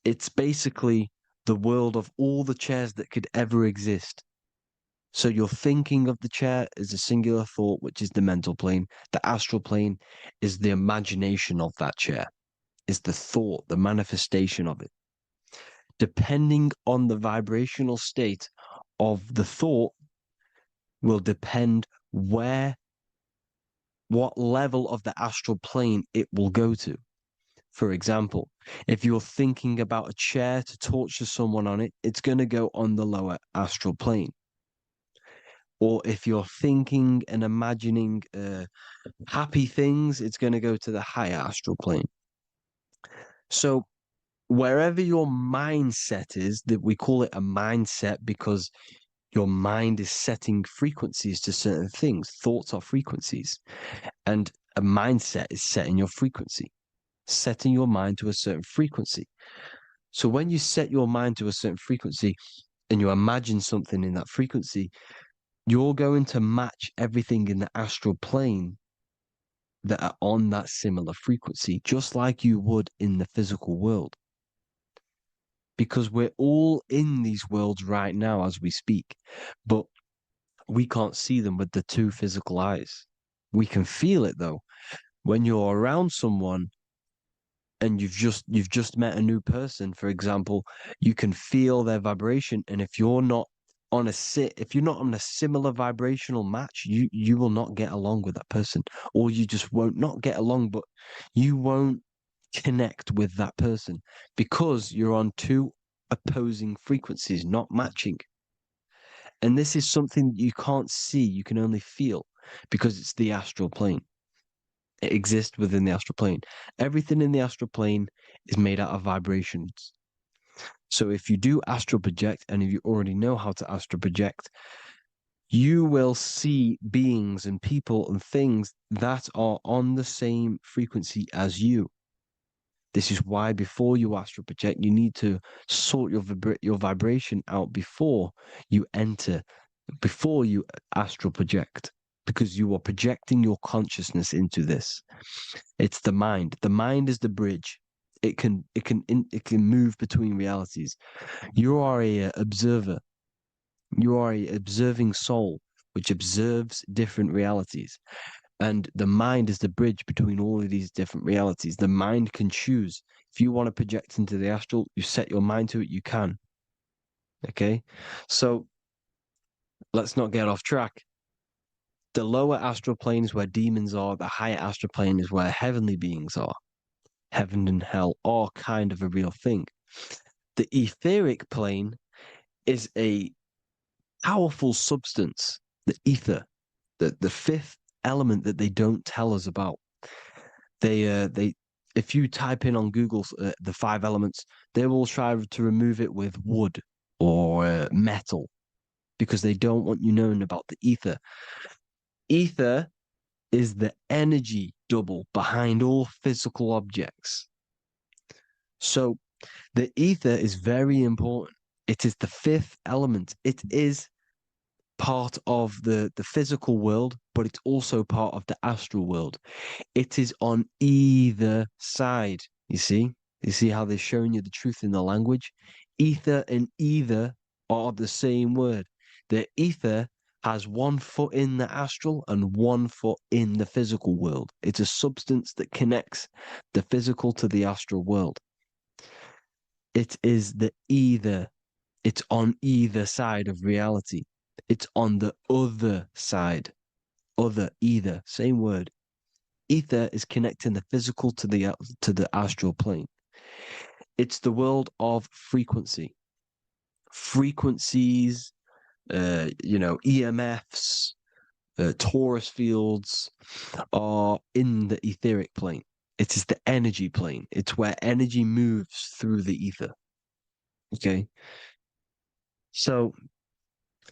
it's basically the world of all the chairs that could ever exist. So you're thinking of the chair as a singular thought, which is the mental plane. The astral plane is the imagination of that chair, is the thought, the manifestation of it. Depending on the vibrational state of the thought will depend what level of the astral plane it will go to. For example, if you're thinking about a chair to torture someone on it, it's going to go on the lower astral plane. Or if you're thinking and imagining happy things, it's going to go to the higher astral plane. So wherever your mindset is, that we call it a mindset because your mind is setting frequencies to certain things. Thoughts are frequencies. And a mindset is setting your frequency, setting your mind to a certain frequency. So when you set your mind to a certain frequency and you imagine something in that frequency, you're going to match everything in the astral plane that are on that similar frequency, just like you would in the physical world. Because we're all in these worlds right now as we speak, but we can't see them with the two physical eyes. We can feel it though. When you're around someone and you've just met a new person, for example, you can feel their vibration, and if you're not on a similar vibrational match, you will not get along with that person, or you just won't not get along, but you won't connect with that person because you're on two opposing frequencies, not matching. And this is something you can't see, you can only feel because it's the astral plane. It exists within the astral plane. Everything in the astral plane is made out of vibrations. So if you do astral project, and if you already know how to astral project, you will see beings and people and things that are on the same frequency as you. This is why before you astral project, you need to sort your vibration out before you astral project, because you are projecting your consciousness into this. It's the mind. The mind is the bridge. It can move between realities. You are a observer. You are a observing soul which observes different realities. And the mind is the bridge between all of these different realities. The mind can choose. If you want to project into the astral, you set your mind to it, you can. Okay? So let's not get off track. The lower astral plane is where demons are. The higher astral plane is where heavenly beings are. Heaven and hell are kind of a real thing. The etheric plane is a powerful substance, the ether, the fifth element that they don't tell us about. if you type in on Google the 5 elements, they will try to remove it with wood or metal because they don't want you knowing about the ether. Ether is the energy double behind all physical objects. So the ether is very important. It is the 5th element. It is part of the physical world, but it's also part of the astral world. It is on either side. You see how they're showing you the truth in the language? Ether and either are the same word. The ether has 1 foot in the astral and 1 foot in the physical world. It's a substance that connects the physical to the astral world. It is the either. It's on either side of reality. It's on the other side. Other, either, same word. Ether is connecting the physical to the astral plane. It's the world of frequency. Frequencies, EMFs, torus fields are in the etheric plane. It is the energy plane. It's where energy moves through the ether. Okay? So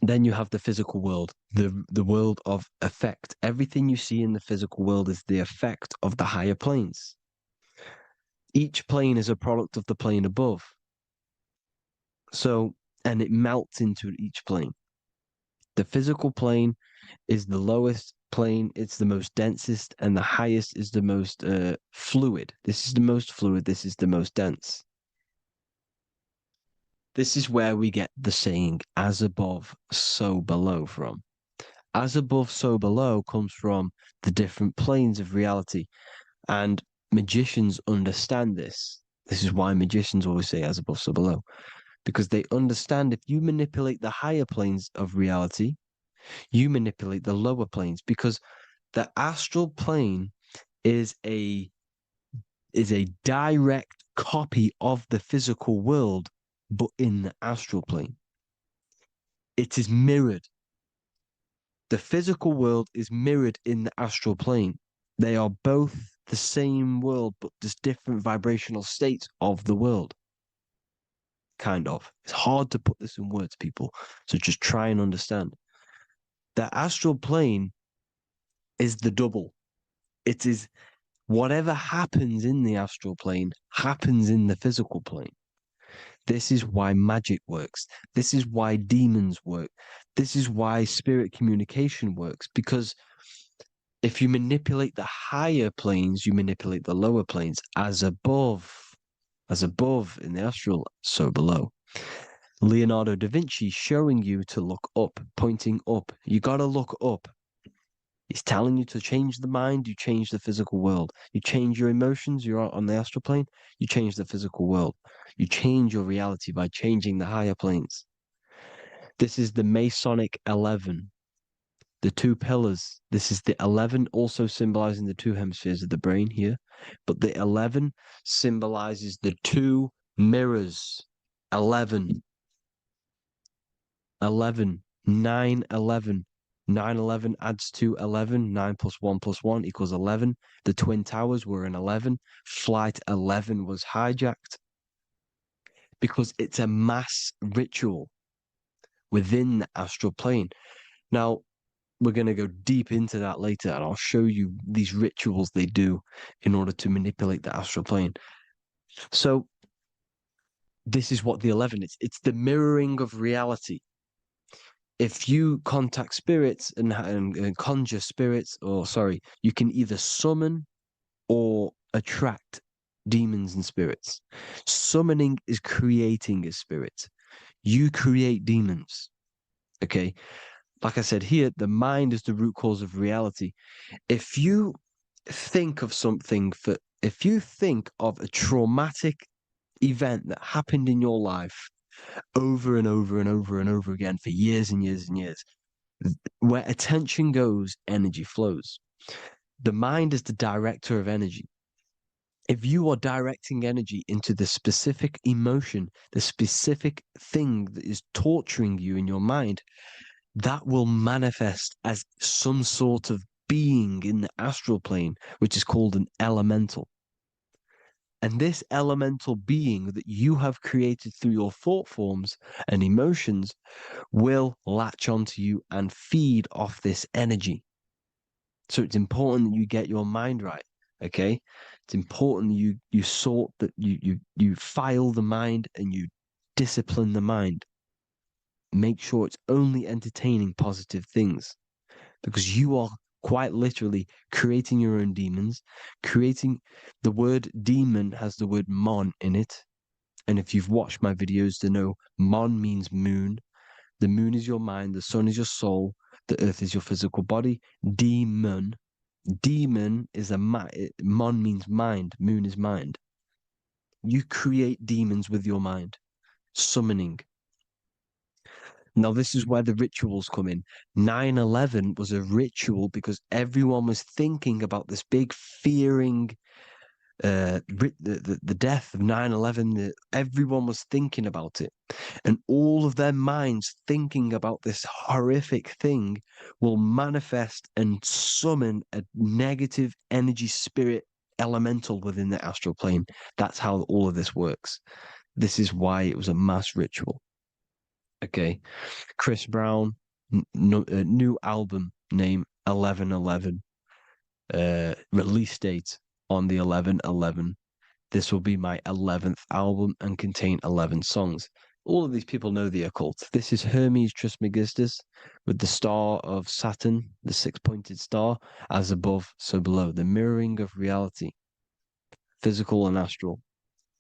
then you have the physical world, the world of effect. Everything you see in the physical world is the effect of the higher planes. Each plane is a product of the plane above. So, and it melts into each plane. The physical plane is the lowest plane, it's the most densest, and the highest is the most fluid. This is the most fluid, this is the most dense. This is where we get the saying, as above, so below from. As above, so below comes from the different planes of reality. And magicians understand this. This is why magicians always say as above, so below. Because they understand if you manipulate the higher planes of reality, you manipulate the lower planes. Because the astral plane is a direct copy of the physical world, but in the astral plane. It is mirrored. The physical world is mirrored in the astral plane. They are both the same world, but there's different vibrational states of the world. Kind of. It's hard to put this in words, people. So just try and understand. The astral plane is the double. It is whatever happens in the astral plane happens in the physical plane. This is why magic works. This is why demons work. This is why spirit communication works. Because if you manipulate the higher planes, you manipulate the lower planes. As above in the astral, so below. Leonardo da Vinci showing you to look up, pointing up. You got to look up. He's telling you to change the mind, you change the physical world. You change your emotions, you're on the astral plane, you change the physical world. You change your reality by changing the higher planes. This is the Masonic 11, the 2 pillars. This is the 11 also symbolizing the 2 hemispheres of the brain here. But the 11 symbolizes the 2 mirrors. 11, 9, 11. 9, 11 adds to 11. 9 plus 1 plus 1 equals 11. The Twin Towers were in 11. Flight 11 was hijacked because it's a mass ritual within the astral plane. Now, we're going to go deep into that later, and I'll show you these rituals they do in order to manipulate the astral plane. So, this is what the 11 is. It's the mirroring of reality. If you contact spirits and conjure spirits, you can either summon or attract demons and spirits. Summoning is creating a spirit. You create demons. Okay? Like I said here, the mind is the root cause of reality. If you think of if you think of a traumatic event that happened in your life over and over and over and over again for years and years and years, where attention goes, energy flows. The mind is the director of energy. If you are directing energy into the specific emotion, the specific thing that is torturing you in your mind, that will manifest as some sort of being in the astral plane, which is called an elemental. And this elemental being that you have created through your thought forms and emotions will latch onto you and feed off this energy. So it's important that you get your mind right. Okay, it's important you sort that you file the mind and you discipline the mind. Make sure it's only entertaining positive things, because you are quite literally creating your own demons. Creating the word demon has the word mon in it, and if you've watched my videos to know mon means moon. The moon is your mind, the sun is your soul, the earth is your physical body. Demon is mon means mind, moon is mind. You create demons with your mind, summoning. Now, this is where the rituals come in. 9/11 was a ritual because everyone was thinking about this big fearing, the death of 9/11. Everyone was thinking about it. And all of their minds thinking about this horrific thing will manifest and summon a negative energy spirit elemental within the astral plane. That's how all of this works. This is why it was a mass ritual. Okay. Chris Brown, new album name 11/11. Release date on the 11/11. This will be my 11th album and contain 11 songs. All of these people know the occult. This is Hermes Trismegistus with the star of Saturn, the six-pointed star, as above, so below. The mirroring of reality, physical and astral.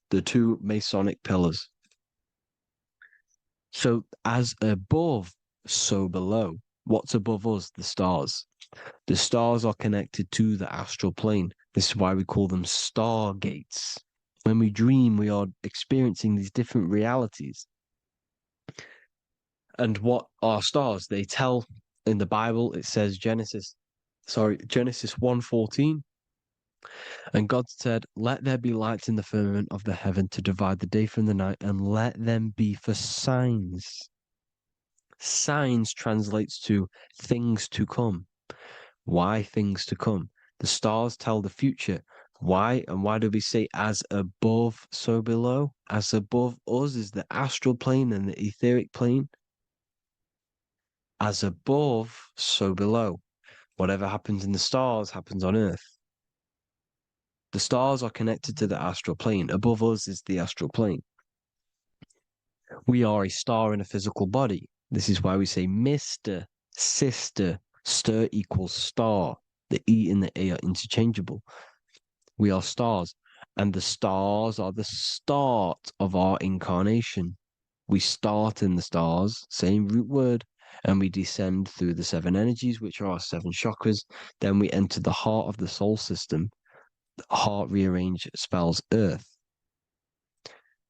The two Masonic pillars. So as above, so below. What's above us? The stars. The stars are connected to the astral plane. This is why we call them stargates. When we dream, we are experiencing these different realities. And what are stars? They tell in the Bible, it says Genesis 1:14. And God said, "Let there be lights in the firmament of the heaven to divide the day from the night, and let them be for signs." Signs translates to things to come. Why things to come? The stars tell the future. Why? And why do we say as above, so below? As above us is the astral plane and the etheric plane. As above, so below. Whatever happens in the stars happens on Earth. The stars are connected to the astral plane. Above us is the astral plane. We are a star in a physical body. This is why we say Mr., sister, stir equals star. The E and the A are interchangeable. We are stars, and the stars are the start of our incarnation. We start in the stars, same root word, and we descend through the seven energies, which are our seven chakras. Then we enter the heart of the soul system. The heart rearranged spells earth.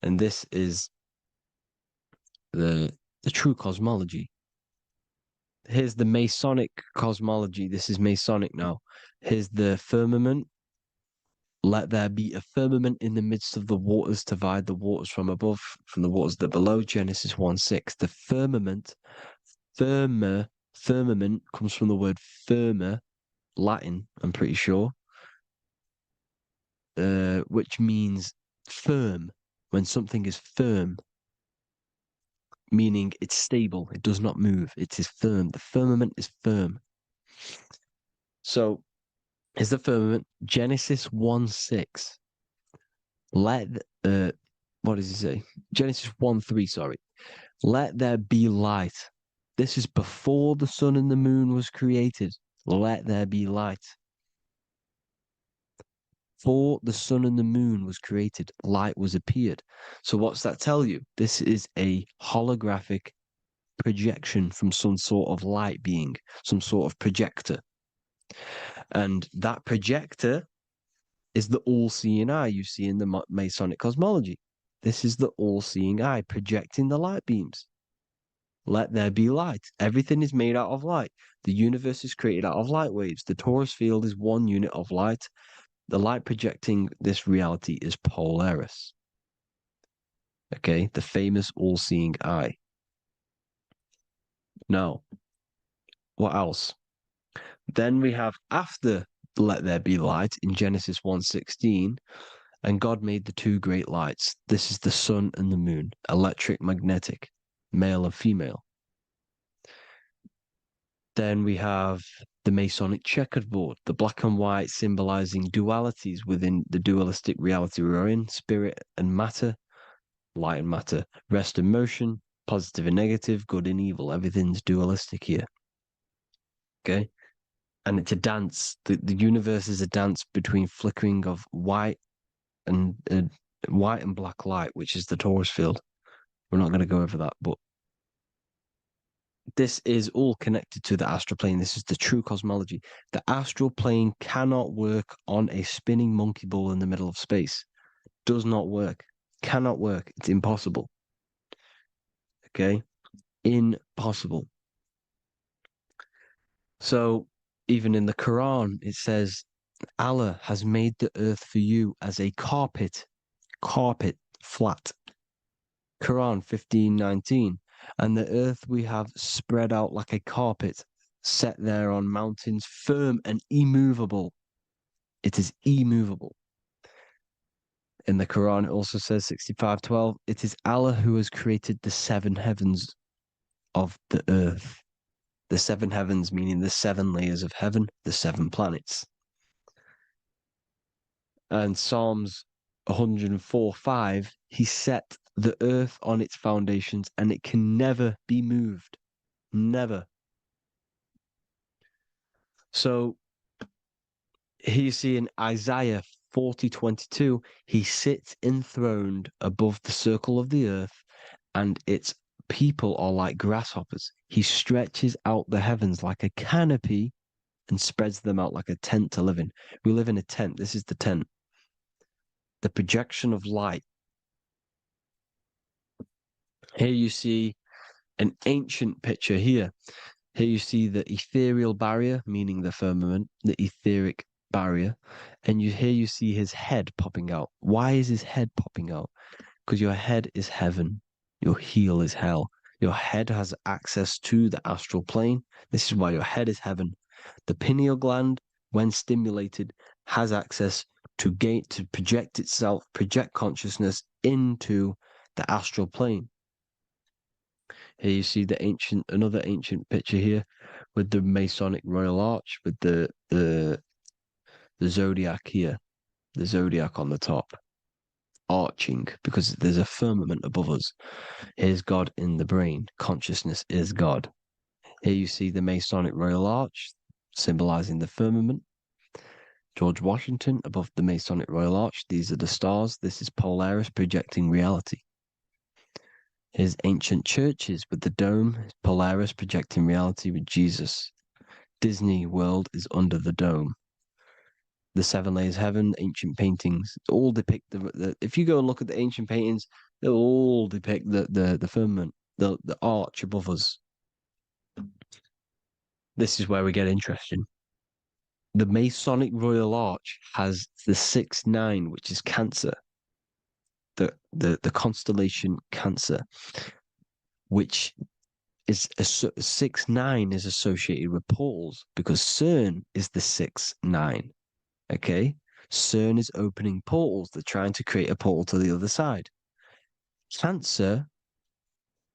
And this is the true cosmology. Here's the Masonic cosmology. This is Masonic now. Here's the firmament. Let there be a firmament in the midst of the waters to divide the waters from above, from the waters that below. Genesis 1:6. The firmament, firmament comes from the word firma, Latin, I'm pretty sure, which means firm. When something is firm, meaning it's stable, it does not move, it is firm. The firmament is firm. So, is the firmament Genesis 1:6. What does he say? Genesis 1:3, sorry. Let there be light. This is before the sun and the moon was created. Let there be light. Before the sun and the moon was created, light was appeared. So what's that tell you? This is a holographic projection from some sort of light being, some sort of projector. And that projector is the all-seeing eye you see in the Masonic cosmology. This is the all-seeing eye projecting the light beams. Let there be light. Everything is made out of light. The universe is created out of light waves. The torus field is one unit of light. The light projecting this reality is Polaris. Okay, the famous all-seeing eye. Now, what else? Then we have after let there be light in Genesis 1:16, And God made the two great lights. This is the sun and the moon, electric, magnetic, male and female. Then we have the Masonic checkerboard, the black and white symbolizing dualities within the dualistic reality we're in, spirit and matter, light and matter, rest and motion, positive and negative, good and evil. Everything's dualistic here. Okay? And it's a dance. The universe is a dance between flickering of white and black light, which is the Taurus field. We're not going to go over that, but this is all connected to the astral plane. This is the true cosmology. The astral plane cannot work on a spinning monkey ball in the middle of space. Does not work. Cannot work. It's impossible. Okay? Impossible. So even in the Quran, it says, Allah has made the earth for you as a carpet, flat. Quran 15:19. And the earth we have spread out like a carpet, set there on mountains, firm and immovable. It is immovable. In the Quran, it also says 65:12, it is Allah who has created the seven heavens of the earth. The seven heavens meaning the seven layers of heaven, the seven planets. And Psalms 104:5, he set the earth on its foundations and it can never be moved. Never. So here you see in Isaiah 40:22, he sits enthroned above the circle of the earth and its people are like grasshoppers. He stretches out the heavens like a canopy and spreads them out like a tent to live in. We live in a tent. This is the tent. The projection of light. Here you see an ancient picture here. Here you see the ethereal barrier, meaning the firmament, the etheric barrier. And here you see his head popping out. Why is his head popping out? Because your head is heaven. Your heel is hell. Your head has access to the astral plane. This is why your head is heaven. The pineal gland, when stimulated, has access to project itself, project consciousness into the astral plane. Here you see another ancient picture here with the Masonic Royal Arch, with the zodiac here, the zodiac on the top, arching, because there's a firmament above us. Here's God in the brain. Consciousness is God. Here you see the Masonic Royal Arch, symbolizing the firmament. George Washington above the Masonic Royal Arch. These are the stars. This is Polaris projecting reality. Here's ancient churches with the dome. Polaris projecting reality with Jesus. Disney World is under the dome. The seven layers of heaven, ancient paintings, all depict if you go and look at the ancient paintings, they'll all depict the firmament, the arch above us. This is where we get interesting. The Masonic Royal Arch has the 6-9, which is Cancer. The constellation Cancer, which is 6-9 is associated with portals because CERN is the 6-9. Okay, CERN is opening portals. They're trying to create a portal to the other side. Cancer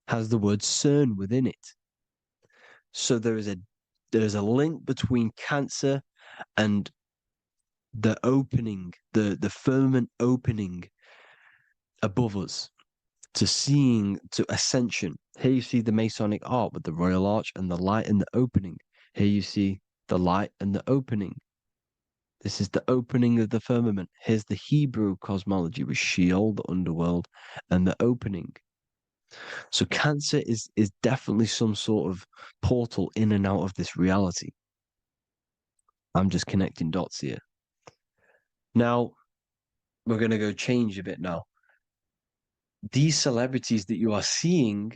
has the word CERN within it, so there is a link between Cancer and the opening, the firmament opening above us to ascension. Here you see the Masonic art with the Royal Arch and the light and the opening. Here you see the light and the opening. This is the opening of the firmament. Here's the Hebrew cosmology with Sheol, the underworld, and the opening. So Cancer is definitely some sort of portal in and out of this reality. I'm just connecting dots here. Now, we're going to go change a bit now. These celebrities that you are seeing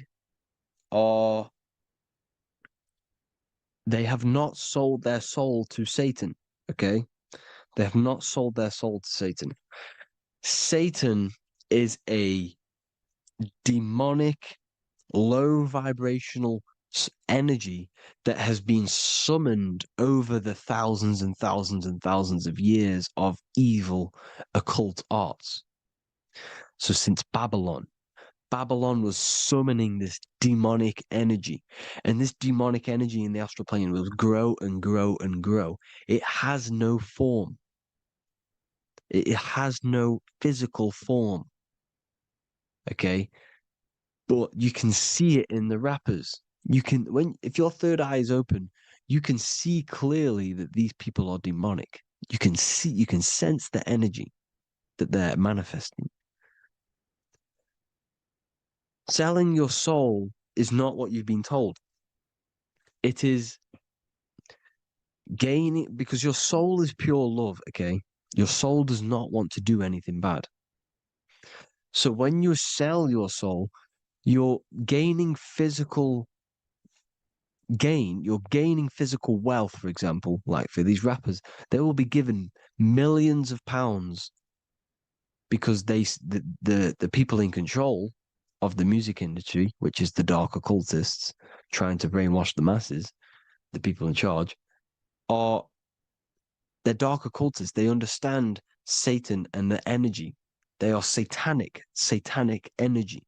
they have not sold their soul to Satan, okay? They have not sold their soul to Satan. Satan is a demonic, low vibrational energy that has been summoned over the thousands and thousands and thousands of years of evil occult arts. So since Babylon was summoning this demonic energy, and this demonic energy in the astral plane will grow and grow and grow. It has no form. It has no physical form. Okay? But you can see it in the rappers. If your third eye is open, you can see clearly that these people are demonic. You can sense the energy that they're manifesting. Selling your soul is not what you've been told. It is gaining, because your soul is pure love, okay? Your soul does not want to do anything bad. So when you sell your soul, you're gaining physical gain. You're gaining physical wealth, for example, like for these rappers, they will be given millions of pounds because the people in control of the music industry, which is the dark occultists trying to brainwash the masses, the people in charge, they're dark occultists. They understand Satan and the energy. They are satanic energy,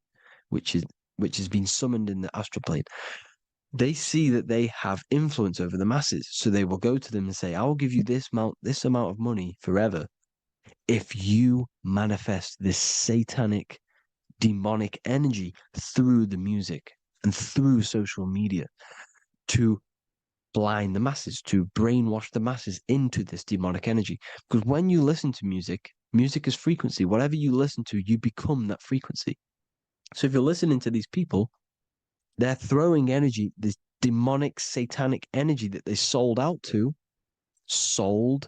which has been summoned in the astral plane. They see that they have influence over the masses, so they will go to them and say, "I will give you this amount of money forever if you manifest this satanic, demonic energy through the music and through social media to blind the masses, to brainwash the masses into this demonic energy." Because when you listen to music, music is frequency. Whatever you listen to, you become that frequency. So if you're listening to these people, they're throwing energy, this demonic, satanic energy that they sold out to. Soul,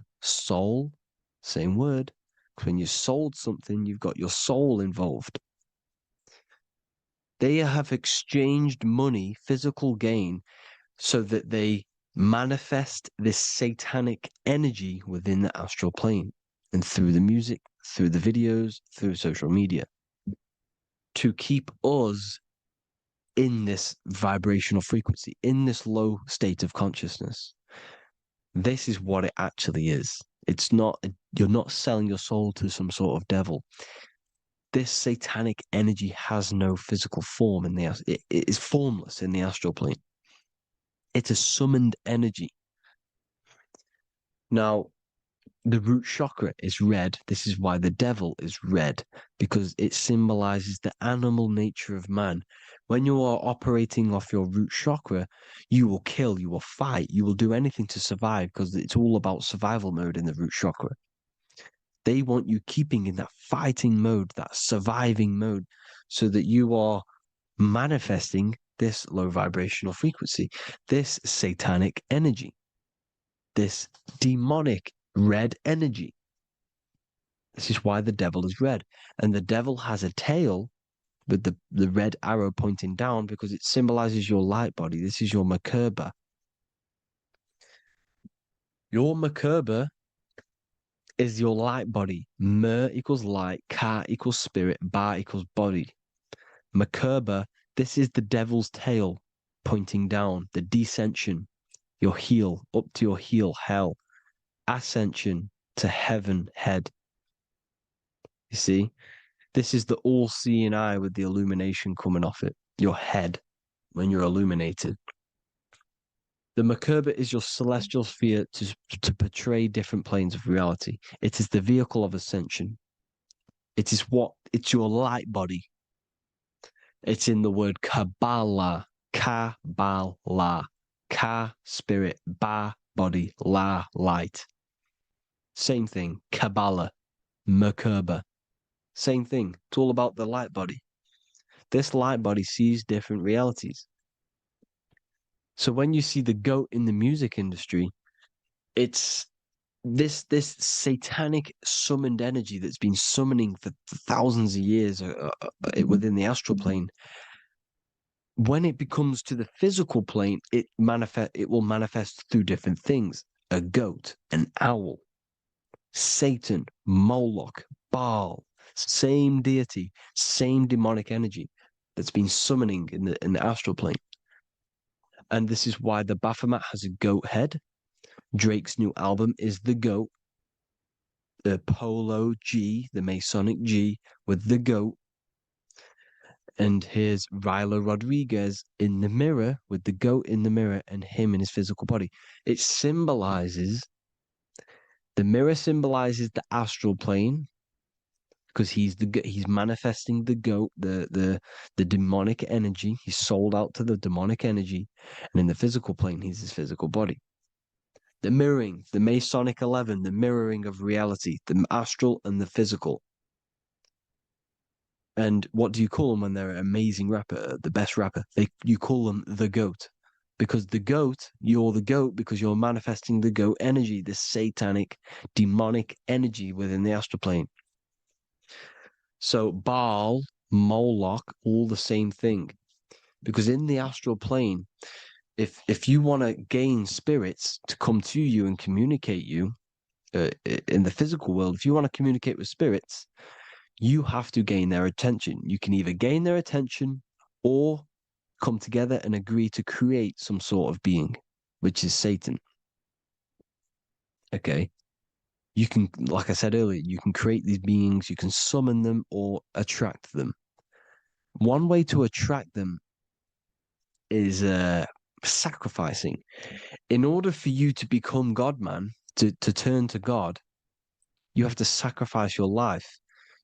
same word. When you sold something, you've got your soul involved. They have exchanged money, physical gain, so that they manifest this satanic energy within the astral plane and through the music, through the videos, through social media, to keep us in this vibrational frequency, in this low state of consciousness. This is what it actually is. It's not, you're not selling your soul to some sort of devil. This satanic energy has no physical form it is formless in the astral plane. It's a summoned energy. Now, the root chakra is red. This is why the devil is red, because it symbolizes the animal nature of man. When you are operating off your root chakra, you will kill, you will fight, you will do anything to survive, because it's all about survival mode in the root chakra. They want you keeping in that fighting mode, that surviving mode, so that you are manifesting this low vibrational frequency, this satanic energy, this demonic red energy. This is why the devil is red. And the devil has a tail with the red arrow pointing down, because it symbolizes your light body. This is your Merkaba. Your Merkaba is your light body. Mer equals light, Ka equals spirit, Ba equals body. Merkaba, this is the devil's tail pointing down, the descension, your heel, up to your heel, hell. Ascension to heaven, head. You see, this is the all-seeing eye with the illumination coming off it, your head, when you're illuminated. The Merkaba is your celestial sphere to portray different planes of reality. It is the vehicle of ascension. It's your light body. It's in the word Kabbalah, Kabbalah, Ka, spirit, Ba, body, La, light. Same thing, Kabbalah, Merkaba. Same thing. It's all about the light body. This light body sees different realities. So when you see the goat in the music industry, it's this satanic summoned energy that's been summoning for thousands of years within the astral plane. When it becomes to the physical plane, it will manifest through different things. A goat, an owl, Satan, Moloch, Baal, same deity, same demonic energy that's been summoning in the astral plane. And this is why the Baphomet has a goat head. Drake's new album is the goat. The Polo G, the Masonic G, with the goat. And here's Rylo Rodriguez in the mirror with the goat in the mirror and him in his physical body. It symbolizes, the mirror symbolizes the astral plane because he's manifesting the goat, the demonic energy. He's sold out to the demonic energy, and in the physical plane, he's his physical body. The mirroring, the Masonic 11, the mirroring of reality, the astral and the physical. And what do you call them when they're an amazing rapper, the best rapper? You call them the GOAT. Because the GOAT, you're the GOAT because you're manifesting the GOAT energy, the satanic, demonic energy within the astral plane. So Baal, Moloch, all the same thing. Because in the astral plane, if you want to gain spirits to come to you and communicate you, in the physical world, if you want to communicate with spirits, you have to gain their attention. You can either gain their attention or come together and agree to create some sort of being, which is Satan. Okay. You can, like I said earlier, you can create these beings, you can summon them or attract them. One way to attract them is sacrificing. In order for you to become God, man, to turn to God, you have to sacrifice your life.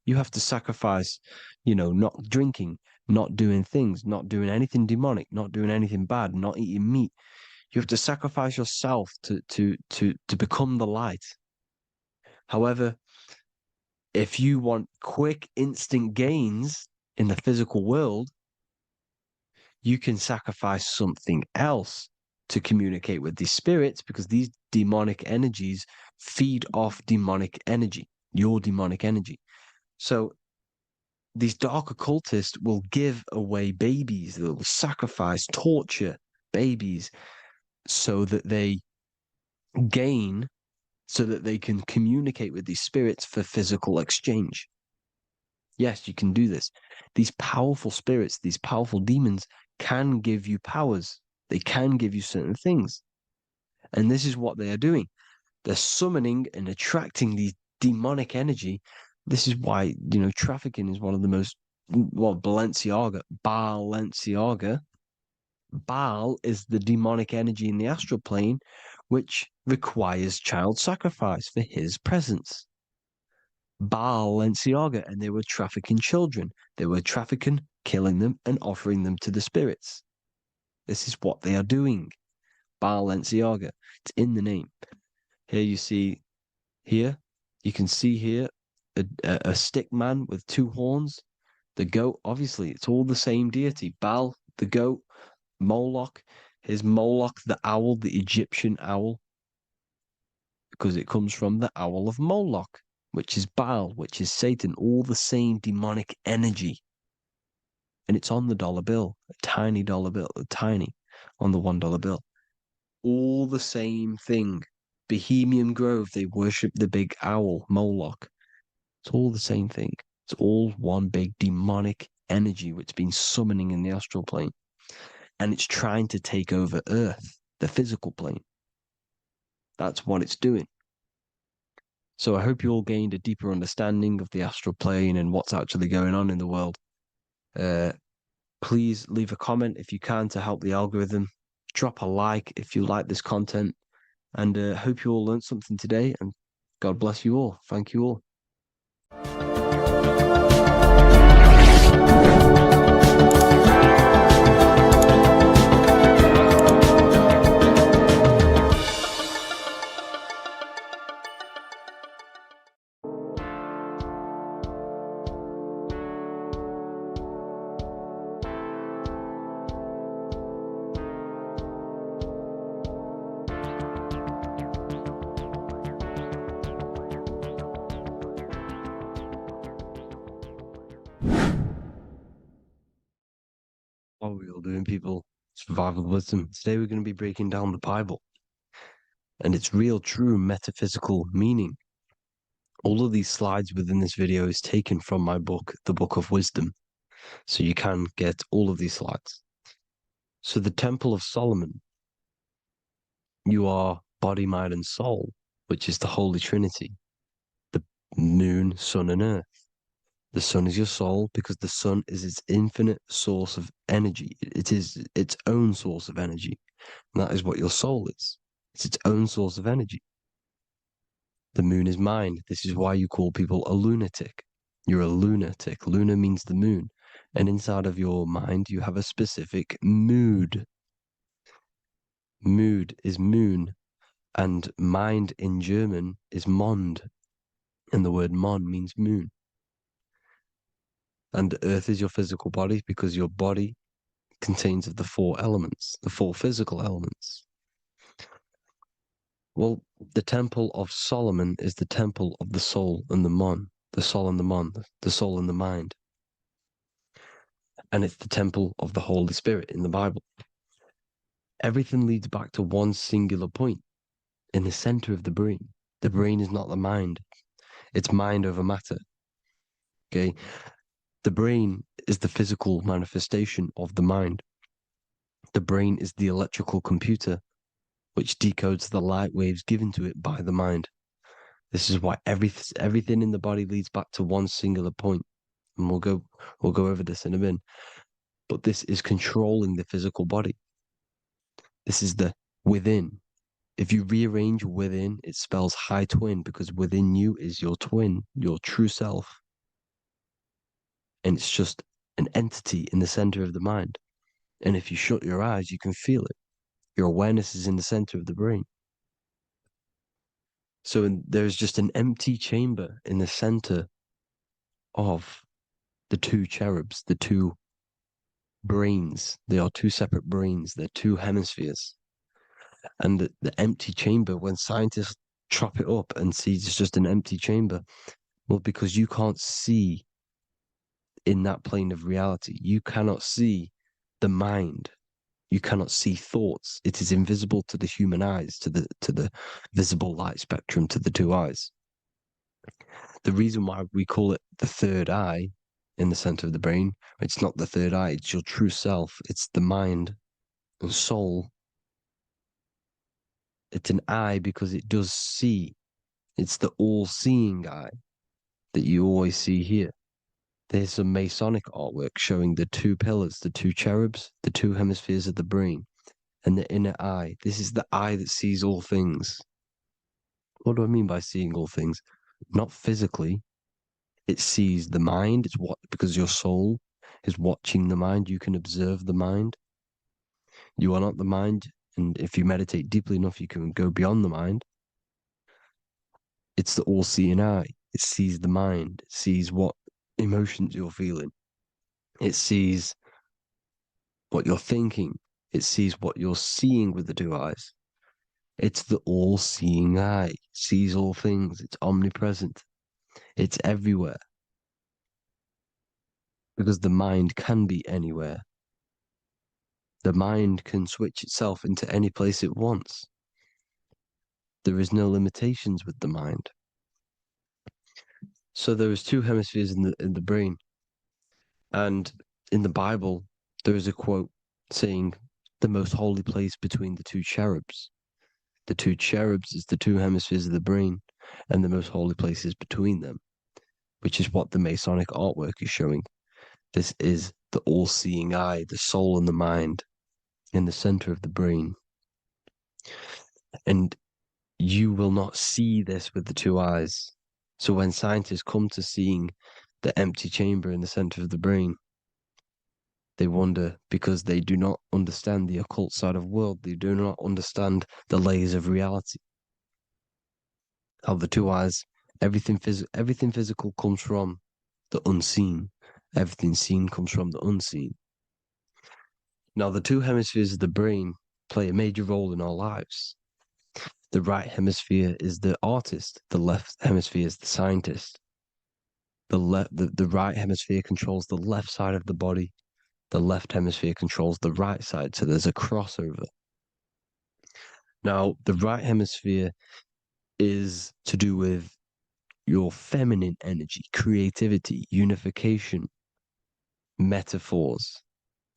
You have to sacrifice, not drinking, not doing things, not doing anything demonic, not doing anything bad, not eating meat. You have to sacrifice yourself to become the light. However, if you want quick, instant gains in the physical world, you can sacrifice something else to communicate with these spirits, because these demonic energies feed off demonic energy, your demonic energy. So these dark occultists will give away babies, they'll sacrifice, torture babies so that they gain, so that they can communicate with these spirits for physical exchange. Yes, you can do this. These powerful spirits, these powerful demons can give you powers. They can give you certain things. And this is what they are doing. They're summoning and attracting these demonic energy. This is why, trafficking is one of the most, Balenciaga. Baal is the demonic energy in the astral plane, which requires child sacrifice for his presence. Balenciaga, and they were trafficking children. They were trafficking, killing them, and offering them to the spirits. This is what they are doing. Balenciaga. It's in the name. Here you see, you can see here a stick man with two horns. The goat, obviously, it's all the same deity. Baal, the goat, Moloch. Here's Moloch, the owl, the Egyptian owl, because it comes from the owl of Moloch, which is Baal, which is Satan, all the same demonic energy. And it's on the dollar bill, a tiny dollar bill, on the $1 bill. All the same thing. Bohemian Grove, they worship the big owl, Moloch. It's all the same thing. It's all one big demonic energy which has been summoning in the astral plane. And it's trying to take over Earth, the physical plane. That's what it's doing. So I hope you all gained a deeper understanding of the astral plane and what's actually going on in the world. Please leave a comment if you can to help the algorithm. Drop a like if you like this content. And hope you all learned something today. And God bless you all. Thank you all. What are we all doing, people? Survival wisdom. Today we're going to be breaking down the Bible and its real, true metaphysical meaning. All of these slides within this video is taken from my book, The Book of Wisdom. So you can get all of these slides. So the Temple of Solomon, you are body, mind, and soul, which is the Holy Trinity, the moon, sun, and earth. The sun is your soul because the sun is its infinite source of energy. It is its own source of energy. And that is what your soul is. It's its own source of energy. The moon is mind. This is why you call people a lunatic. You're a lunatic. Luna means the moon. And inside of your mind, you have a specific mood. Mood is moon. And mind in German is Mond. And the word Mon means moon. And earth is your physical body because your body contains of the four elements, the four physical elements. Well, the Temple of Solomon is the temple of the soul and the Mon, the soul and the Mon, the soul and the mind. And it's the temple of the Holy Spirit in the Bible. Everything leads back to one singular point in the center of the brain. The brain is not the mind. It's mind over matter. Okay? The brain is the physical manifestation of the mind. The brain is the electrical computer which decodes the light waves given to it by the mind. This is why everything in the body leads back to one singular point. And we'll go over this in a minute. But this is controlling the physical body. This is the within. If you rearrange within, it spells high twin because within you is your twin, your true self. And it's just an entity in the center of the mind. And if you shut your eyes, you can feel it. Your awareness is in the center of the brain. So there's just an empty chamber in the center of the two cherubs, the two brains. They are two separate brains. They're two hemispheres. And the empty chamber, when scientists chop it up and see it's just an empty chamber, well, because you can't see in that plane of reality, you cannot see the mind. You cannot see thoughts. It is invisible to the human eyes, to the visible light spectrum, to the two eyes. The reason why we call it the third eye in the center of the brain, it's not the third eye, it's your true self. It's the mind and soul. It's an eye because it does see. It's the all-seeing eye that you always see here. There's some Masonic artwork showing the two pillars, the two cherubs, the two hemispheres of the brain, and the inner eye. This is the eye that sees all things. What do I mean by seeing all things? Not physically. It sees the mind. It's what, because your soul is watching the mind. You can observe the mind. You are not the mind. And if you meditate deeply enough, you can go beyond the mind. It's the all-seeing eye. It sees the mind. It sees what emotions you're feeling. It sees what you're thinking. It sees what you're seeing with the two eyes. It's the all-seeing eye. It sees all things. It's omnipresent. It's everywhere. Because the mind can be anywhere. The mind can switch itself into any place it wants. There is no limitations with the mind. So there is two hemispheres in the brain. And in the Bible, there is a quote saying the most holy place between the two cherubs. The two cherubs is the two hemispheres of the brain, and the most holy place is between them, which is what the Masonic artwork is showing. This is the all-seeing eye, the soul and the mind in the center of the brain. And you will not see this with the two eyes. So when scientists come to seeing the empty chamber in the center of the brain, they wonder because they do not understand the occult side of the world. They do not understand the layers of reality. How the two eyes, everything physical comes from the unseen. Everything seen comes from the unseen. Now, the two hemispheres of the brain play a major role in our lives. The right hemisphere is the artist. The left hemisphere is the scientist. The right hemisphere controls the left side of the body. The left hemisphere controls the right side. So there's a crossover. Now, the right hemisphere is to do with your feminine energy, creativity, unification, metaphors,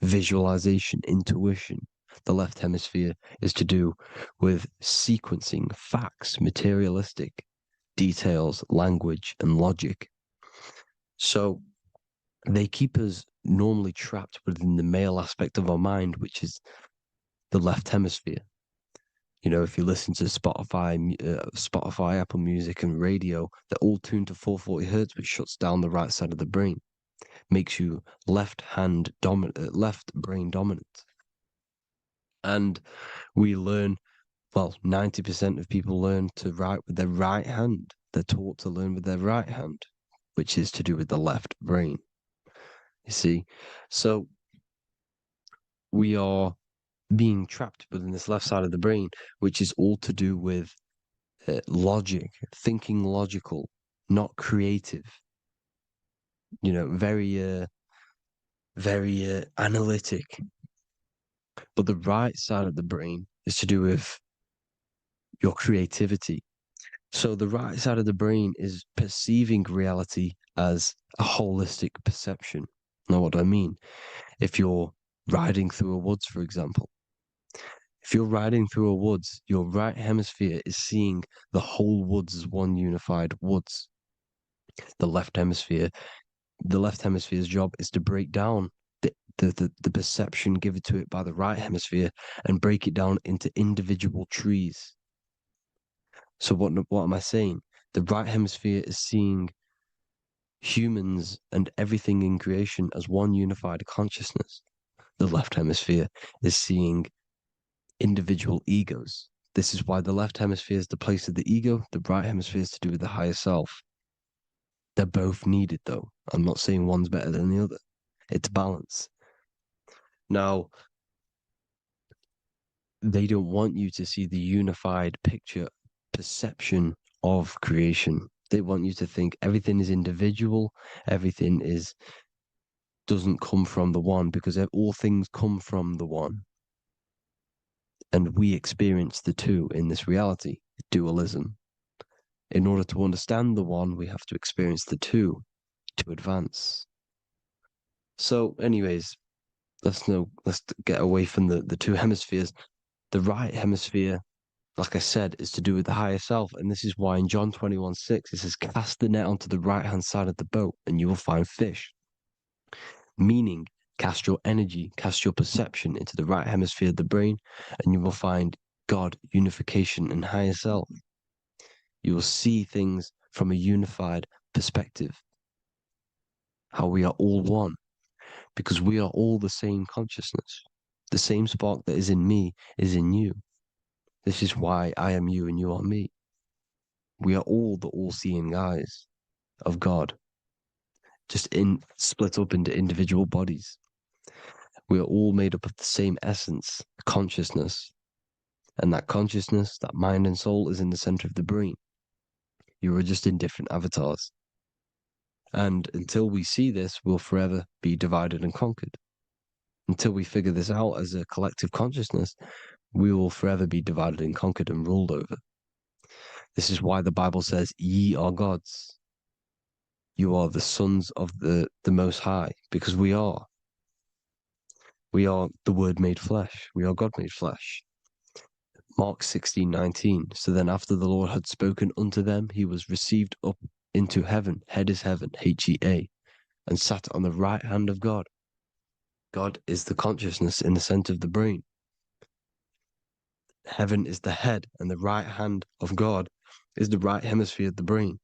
visualization, intuition. The left hemisphere is to do with sequencing, facts, materialistic details, language, and logic. So they keep us normally trapped within the male aspect of our mind, which is the left hemisphere. You know, if you listen to Spotify, Apple Music, and radio, they're all tuned to 440 hertz, which shuts down the right side of the brain, makes you left brain dominant. And we learn, well, 90% of people learn to write with their right hand. They're taught to learn with their right hand, which is to do with the left brain. You see, so we are being trapped within this left side of the brain, which is all to do with logic, thinking logical, not creative. You know, very analytic. But the right side of the brain is to do with your creativity. So the right side of the brain is perceiving reality as a holistic perception. Now, what do I mean? If you're riding through a woods, for example, if you're riding through a woods, your right hemisphere is seeing the whole woods as one unified woods. The left hemisphere's job is to break down the perception given to it by the right hemisphere and break it down into individual trees. So what am I saying? The right hemisphere is seeing humans and everything in creation as one unified consciousness. The left hemisphere is seeing individual egos. This is why the left hemisphere is the place of the ego, the right hemisphere is to do with the higher self. They're both needed, though. I'm not saying one's better than the other. It's balance. Now, they don't want you to see the unified picture, perception of creation. They want you to think everything is individual, everything doesn't come from the one, because all things come from the one. And we experience the two in this reality, dualism. In order to understand the one, we have to experience the two to advance. So, anyways, let's get away from the two hemispheres. The right hemisphere, like I said, is to do with the higher self. And this is why in John 21:6, it says, cast the net onto the right-hand side of the boat and you will find fish. Meaning, cast your energy, cast your perception into the right hemisphere of the brain, and you will find God, unification, and higher self. You will see things from a unified perspective. How we are all one, because we are all the same consciousness. The same spark that is in me is in you. This is why I am you and you are me. We are all the all-seeing eyes of God, just split up into individual bodies. We are all made up of the same essence, consciousness. And that consciousness, that mind and soul, is in the center of the brain. You are just in different avatars. And until we see this, we'll forever be divided and conquered. Until we figure this out as a collective consciousness, we will forever be divided and conquered and ruled over. This is why the Bible says, ye are gods. You are the sons of the Most High, because we are. We are the Word made flesh. We are God made flesh. Mark 16:19. So then after the Lord had spoken unto them, he was received up into heaven. Head is heaven, H-E-A, and sat on the right hand of God. God is the consciousness in the center of the brain. Heaven is the head, and the right hand of God is the right hemisphere of the brain,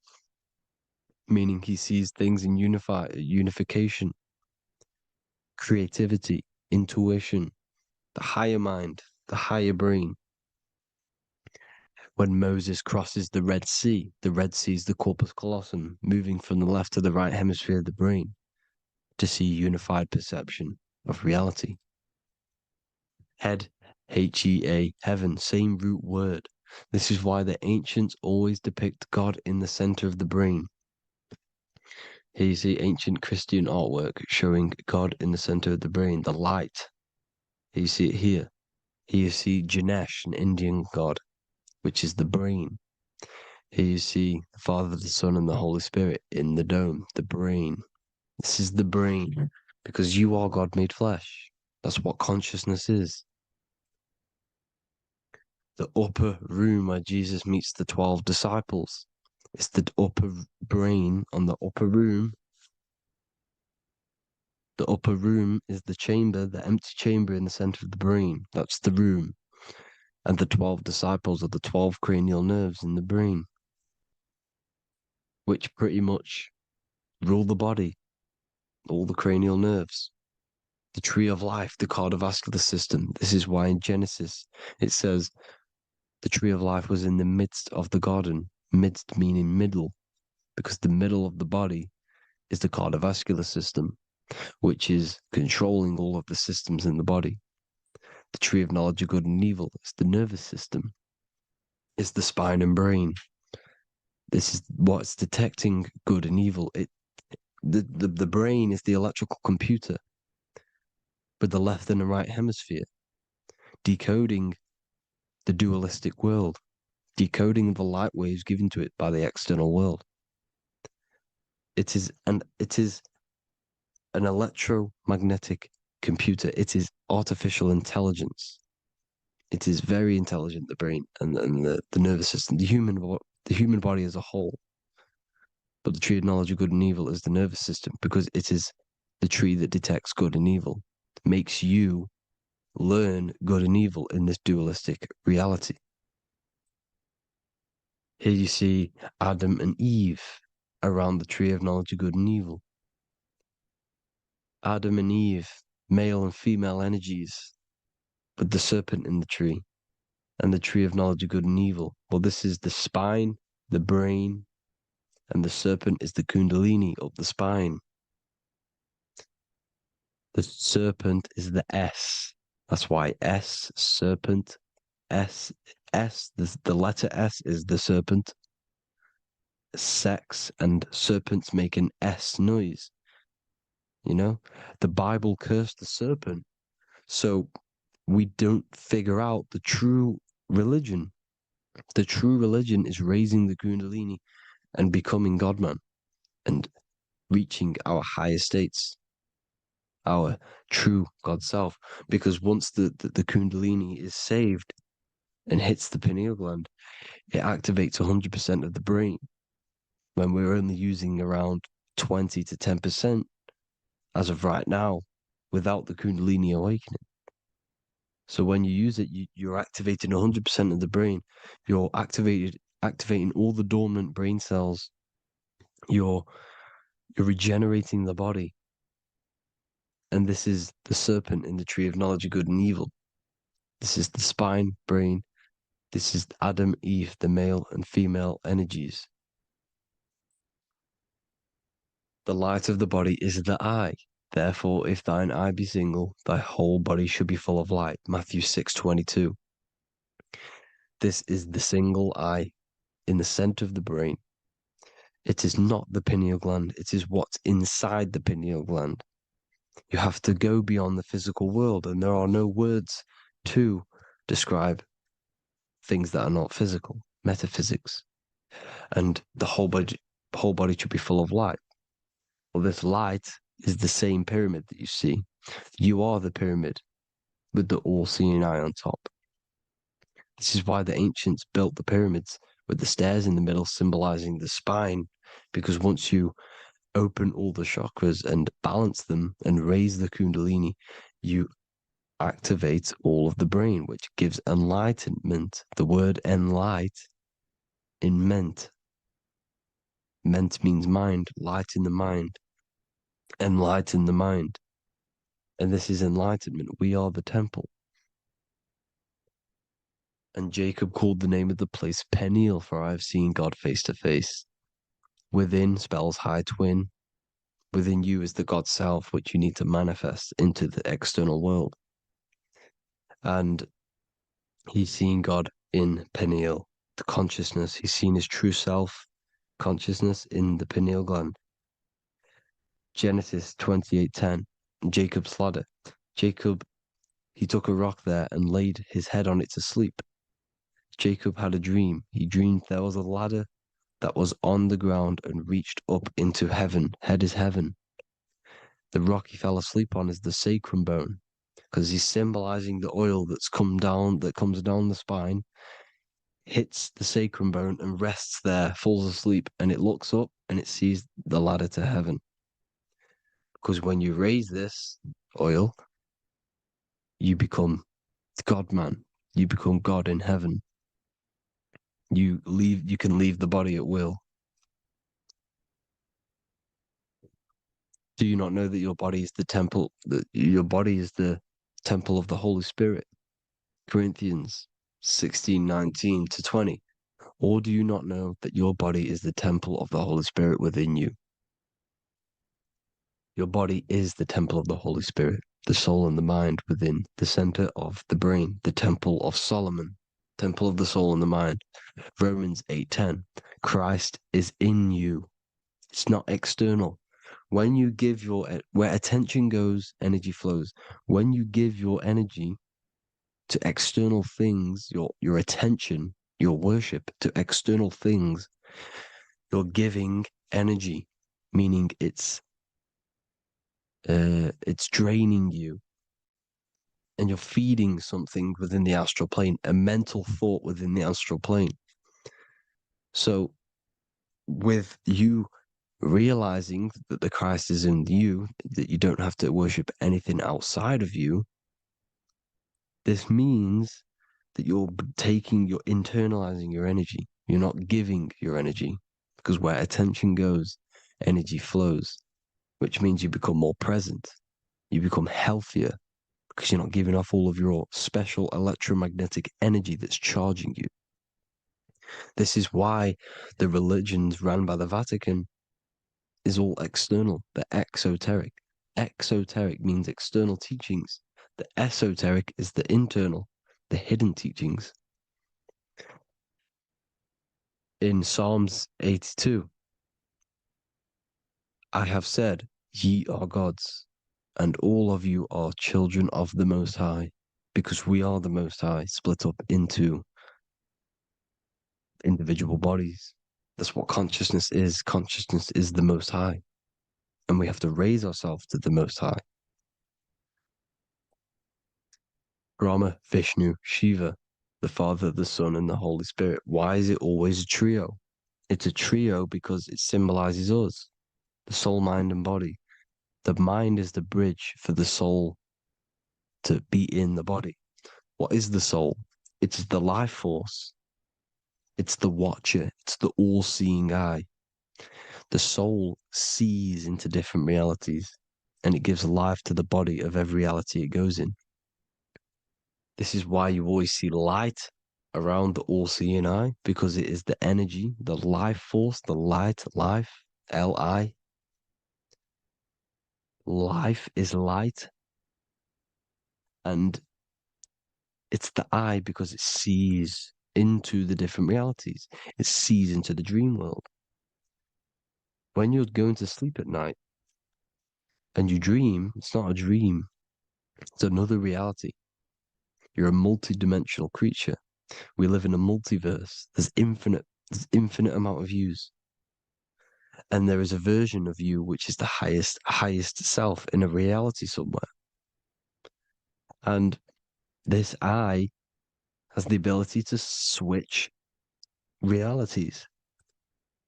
meaning he sees things in unification, creativity, intuition, the higher mind, the higher brain. When Moses crosses the Red Sea is the corpus callosum, moving from the left to the right hemisphere of the brain to see unified perception of reality. Head, H-E-A, heaven, same root word. This is why the ancients always depict God in the center of the brain. Here you see ancient Christian artwork showing God in the center of the brain, the light. Here you see it here. Here you see Ganesh, an Indian god, which is the brain. Here you see the Father, the Son, and the Holy Spirit in the dome, the brain. This is the brain, because you are God made flesh. That's what consciousness is. The upper room where Jesus meets the 12 disciples. It's the upper brain on the upper room. The upper room is the chamber, the empty chamber in the center of the brain. That's the room. And the 12 disciples are the 12 cranial nerves in the brain, which pretty much rule the body, all the cranial nerves. The tree of life, the cardiovascular system. This is why in Genesis it says the tree of life was in the midst of the garden. Midst meaning middle, because the middle of the body is the cardiovascular system, which is controlling all of the systems in the body. The tree of knowledge of good and evil is the nervous system, is the spine and brain. This is what's detecting good and evil. The brain is the electrical computer with the left and the right hemisphere, decoding the dualistic world, decoding the light waves given to it by the external world. It is an electromagnetic computer. It is artificial intelligence. It is very intelligent, the brain and the nervous system, the human body as a whole. But the tree of knowledge of good and evil is the nervous system, because it is the tree that detects good and evil, makes you learn good and evil in this dualistic reality. Here you see Adam and Eve around the tree of knowledge of good and evil. Adam and Eve, male and female energies, with the serpent in the tree, and the tree of knowledge of good and evil. Well, this is the spine, the brain, and the serpent is the kundalini of the spine. The serpent is the S. That's why S, serpent, S, the letter S is the serpent. Sex and serpents make an S noise. You know, the Bible cursed the serpent. So we don't figure out the true religion. The true religion is raising the kundalini and becoming God-man and reaching our higher states, our true God self. Because once the kundalini is saved and hits the pineal gland, it activates 100% of the brain, when we're only using around 20 to 10% as of right now, without the kundalini awakening. So when you use it, you're activating 100% of the brain. You're activating all the dormant brain cells. You're regenerating the body. And this is the serpent in the tree of knowledge of good and evil. This is the spine, brain. This is Adam, Eve, the male and female energies. The light of the body is the eye. Therefore, if thine eye be single, thy whole body should be full of light. Matthew 6:22. This is the single eye in the center of the brain. It is not the pineal gland. It is what's inside the pineal gland. You have to go beyond the physical world, and there are no words to describe things that are not physical, metaphysics. And the whole body should be full of light. Well, this light is the same pyramid that you see. You are the pyramid with the all-seeing eye on top. This is why the ancients built the pyramids with the stairs in the middle symbolizing the spine, because once you open all the chakras and balance them and raise the kundalini, you activate all of the brain, which gives enlightenment. The word enlight in ment. Ment means mind, light in the mind. Enlighten the mind. And this is enlightenment. We are the temple. And Jacob called the name of the place Peniel, for I have seen God face to face. Within spells high twin. Within you is the God self, which you need to manifest into the external world. And he's seen God in Peniel, the consciousness. He's seen his true self, consciousness, in the pineal gland. Genesis 28:10, Jacob's ladder. Jacob, he took a rock there and laid his head on it to sleep. Jacob had a dream. He dreamed there was a ladder that was on the ground and reached up into heaven. Head is heaven. The rock he fell asleep on is the sacrum bone. because he's symbolizing the oil that comes down the spine, hits the sacrum bone and rests there, falls asleep, and it looks up and it sees the ladder to heaven. Because when you raise this oil, you become God-man. You become God in heaven. You can leave the body at will. Do you not know that your body is the temple, that your body is the temple of the Holy Spirit? Corinthians 16:19-20. Or do you not know that your body is the temple of the Holy Spirit within you? Your body is the temple of the Holy Spirit, the soul and the mind within, the center of the brain, the temple of Solomon, temple of the soul and the mind. Romans 8:10. Christ is in you. It's not external. When you give where attention goes, energy flows. When you give your energy to external things, your attention, your worship to external things, you're giving energy, meaning it's draining you, and you're feeding something within the astral plane, a mental thought within the astral plane. So with you realizing that the Christ is in you, that you don't have to worship anything outside of you, this means that you're internalizing your energy. You're not giving your energy, because where attention goes, energy flows, which means you become more present. You become healthier because you're not giving off all of your special electromagnetic energy that's charging you. This is why the religions ran by the Vatican is all external. They're exoteric. Exoteric means external teachings. The esoteric is the internal, the hidden teachings. In Psalms 82, I have said, ye are gods, and all of you are children of the Most High, because we are the Most High, split up into individual bodies. That's what consciousness is. Consciousness is the Most High. And we have to raise ourselves to the Most High. Brahma, Vishnu, Shiva, the Father, the Son, and the Holy Spirit. Why is it always a trio? It's a trio because it symbolizes us, the soul, mind, and body. The mind is the bridge for the soul to be in the body. What is the soul? It's the life force. It's the watcher. It's the all-seeing eye. The soul sees into different realities, and it gives life to the body of every reality it goes in. This is why you always see light around the all-seeing eye, because it is the energy, the life force, the light, life, L-I. Life is light, and it's the eye because it sees into the different realities. It sees into the dream world. When you're going to sleep at night and you dream, it's not a dream. It's another reality. You're a multi-dimensional creature. We live in a multiverse. There's infinite amount of yous. And there is a version of you which is the highest self in a reality somewhere. And this I has the ability to switch realities,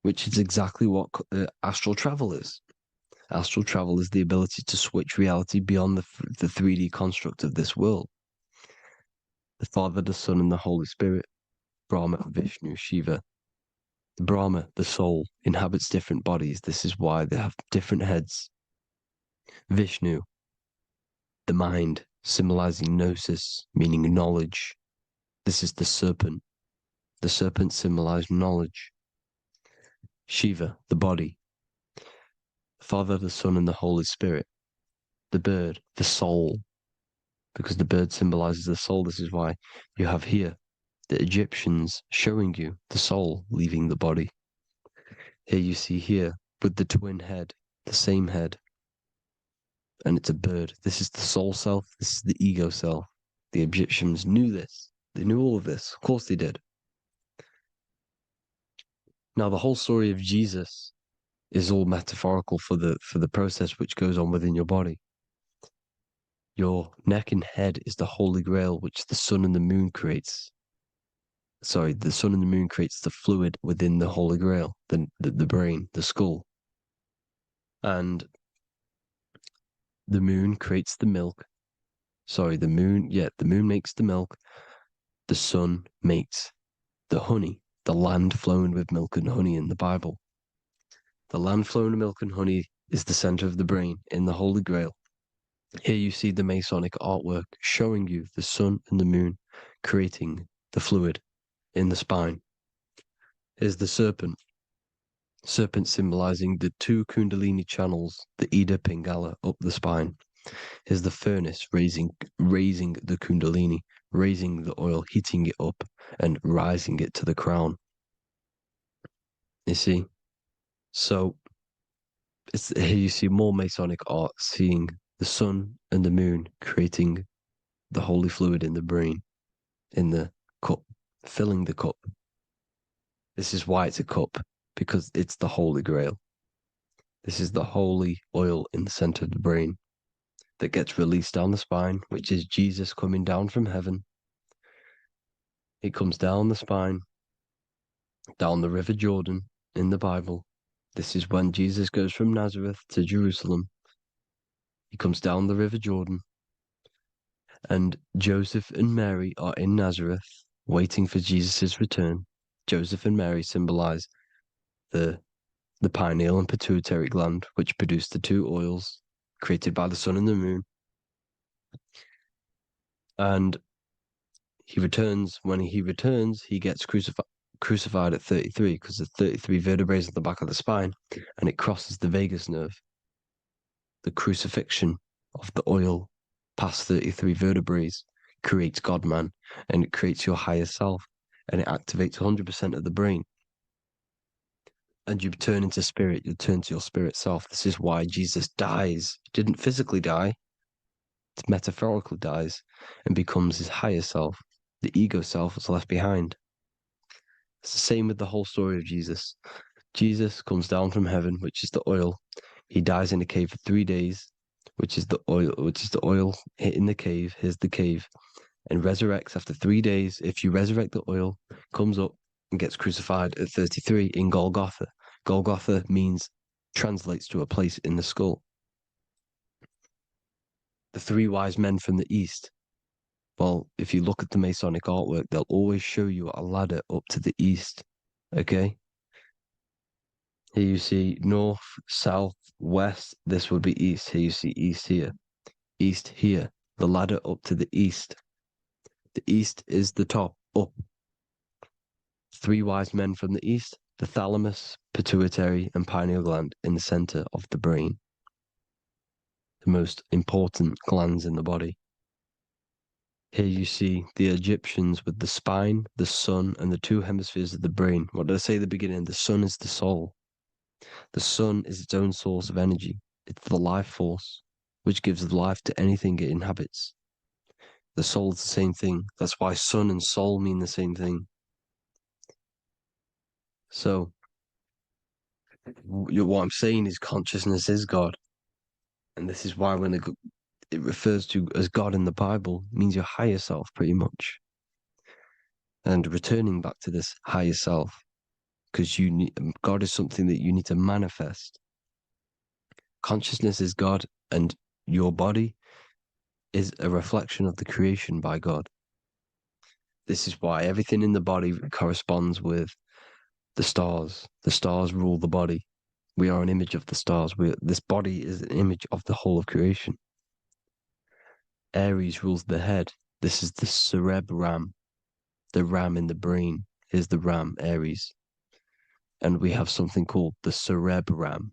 which is exactly what astral travel is. Astral travel is the ability to switch reality beyond the 3D construct of this world. The Father, the Son, and the Holy Spirit, Brahma, Vishnu, Shiva. Brahma, the soul, inhabits different bodies. This is why they have different heads. Vishnu, the mind, symbolizing gnosis, meaning knowledge. This is the serpent. The serpent symbolized knowledge. Shiva, the body. Father, the Son, and the Holy Spirit. The bird, the soul, because the bird symbolizes the soul. This is why you have here the Egyptians showing you the soul leaving the body. Here you see here with the twin head, the same head, and it's a bird. This is the soul self. This is the ego self. The Egyptians knew this. They knew all of this. Of course they did. Now the whole story of Jesus is all metaphorical for the process which goes on within your body. Your neck and head is the Holy Grail, which the sun and the moon creates. Sorry, the sun and the moon creates the fluid within the Holy Grail, the brain, the skull. And the moon creates the milk. Sorry, the moon makes the milk. The sun makes the honey, the land flowing with milk and honey in the Bible. The land flowing with milk and honey is the center of the brain in the Holy Grail. Here you see the Masonic artwork showing you the sun and the moon creating the fluid in the spine. Here's the serpent. Serpent symbolizing the two Kundalini channels, the Ida Pingala up the spine. Here's the furnace raising the Kundalini, raising the oil, heating it up, and rising it to the crown. You see? So here you see more Masonic art, seeing the sun and the moon creating the holy fluid in the brain, in the cup, filling the cup. This is why it's a cup, because it's the Holy Grail. This is the holy oil in the center of the brain that gets released down the spine, which is Jesus coming down from heaven. It comes down the spine, down the River Jordan in the Bible. This is when Jesus goes from Nazareth to Jerusalem. He comes down the River Jordan, and Joseph and Mary are in Nazareth waiting for Jesus' return. Joseph and Mary symbolize the pineal and pituitary gland, which produce the two oils created by the sun and the moon. And he returns. When he returns, he gets crucified at 33, because there's 33 vertebrae at the back of the spine, and it crosses the vagus nerve. The crucifixion of the oil past 33 vertebrae creates God-man, and it creates your higher self, and it activates 100% of the brain. And you turn into spirit, you turn to your spirit self. This is why Jesus dies. He didn't physically die, it metaphorically dies, and becomes his higher self. The ego self is left behind. It's the same with the whole story of Jesus. Jesus comes down from heaven, which is the oil. He dies in a cave for 3 days, which is the oil hitting the cave. Here's the cave. And resurrects after 3 days. If you resurrect the oil, comes up and gets crucified at 33 in Golgotha. Golgotha translates to a place in the skull. The three wise men from the east. Well, if you look at the Masonic artwork, they'll always show you a ladder up to the east. Okay? Here you see north, south, west. This would be east. Here you see east here. East here. The ladder up to the east. The east is the top, up. Three wise men from the east. The thalamus, pituitary, and pineal gland in the center of the brain. The most important glands in the body. Here you see the Egyptians with the spine, the sun, and the two hemispheres of the brain. What did I say at the beginning? The sun is the soul. The sun is its own source of energy. It's the life force, which gives life to anything it inhabits. The soul is the same thing. That's why sun and soul mean the same thing. So, what I'm saying is consciousness is God. And this is why when it refers to as God in the Bible, means your higher self, pretty much. And returning back to this higher self, because God is something that you need to manifest. Consciousness is God, and your body is a reflection of the creation by God. This is why everything in the body corresponds with the stars. The stars rule the body. We are an image of the stars. This body is an image of the whole of creation. Aries rules the head. This is the cerebrum, the ram in the brain. Here's the ram, Aries. And we have something called the cerebrum,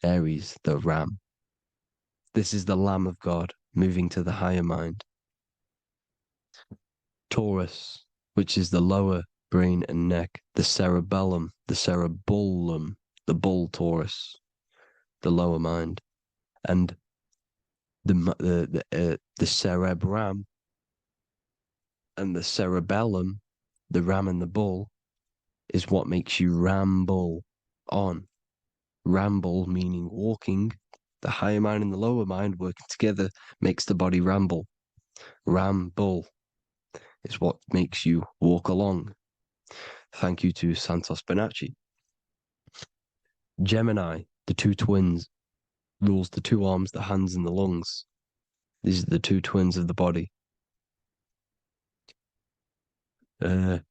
Aries, the ram. This is the Lamb of God moving to the higher mind. Taurus, which is the lower brain and neck, the cerebellum, the bull Taurus, the lower mind, and the cerebrum and the cerebellum, the ram and the bull, is what makes you ramble on. Ramble meaning walking, The higher mind and the lower mind working together makes the body ramble. Ramble is what makes you walk along. Thank you to Santos Bonacci. Gemini, the two twins, rules the two arms, the hands, and the lungs. These are the two twins of the body.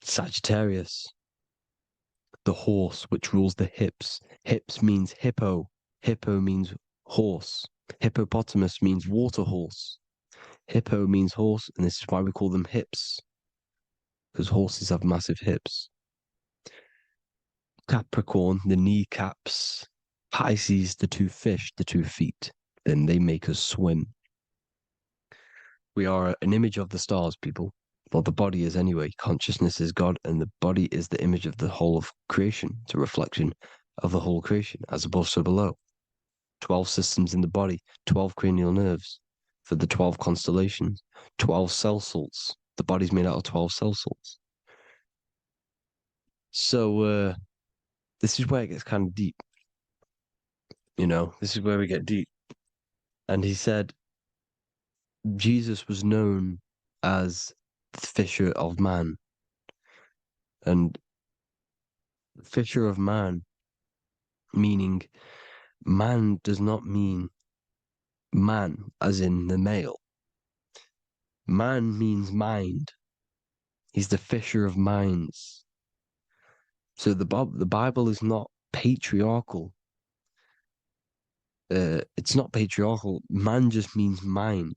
Sagittarius, the horse, which rules the hips. Hips means hippo. Hippo means horse. Hippopotamus means water horse. Hippo means horse, and this is why we call them hips, because horses have massive hips. Capricorn, the kneecaps. Pisces, the two fish, the 2 feet. Then they make us swim. We are an image of the stars, people. Well, the body is anyway. Consciousness is God, and the body is the image of the whole of creation. It's a reflection of the whole creation, as above, so below. 12 systems in the body, 12 cranial nerves for the 12 constellations, 12 cell salts. The body's made out of 12 cell salts. So, this is where it gets kind of deep. You know, this is where we get deep. And he said Jesus was known as the fisher of man. And fisher of man, meaning man does not mean man as in the male. Man means mind. He's the fisher of minds. So the Bible is not patriarchal. It's not patriarchal. Man just means mind,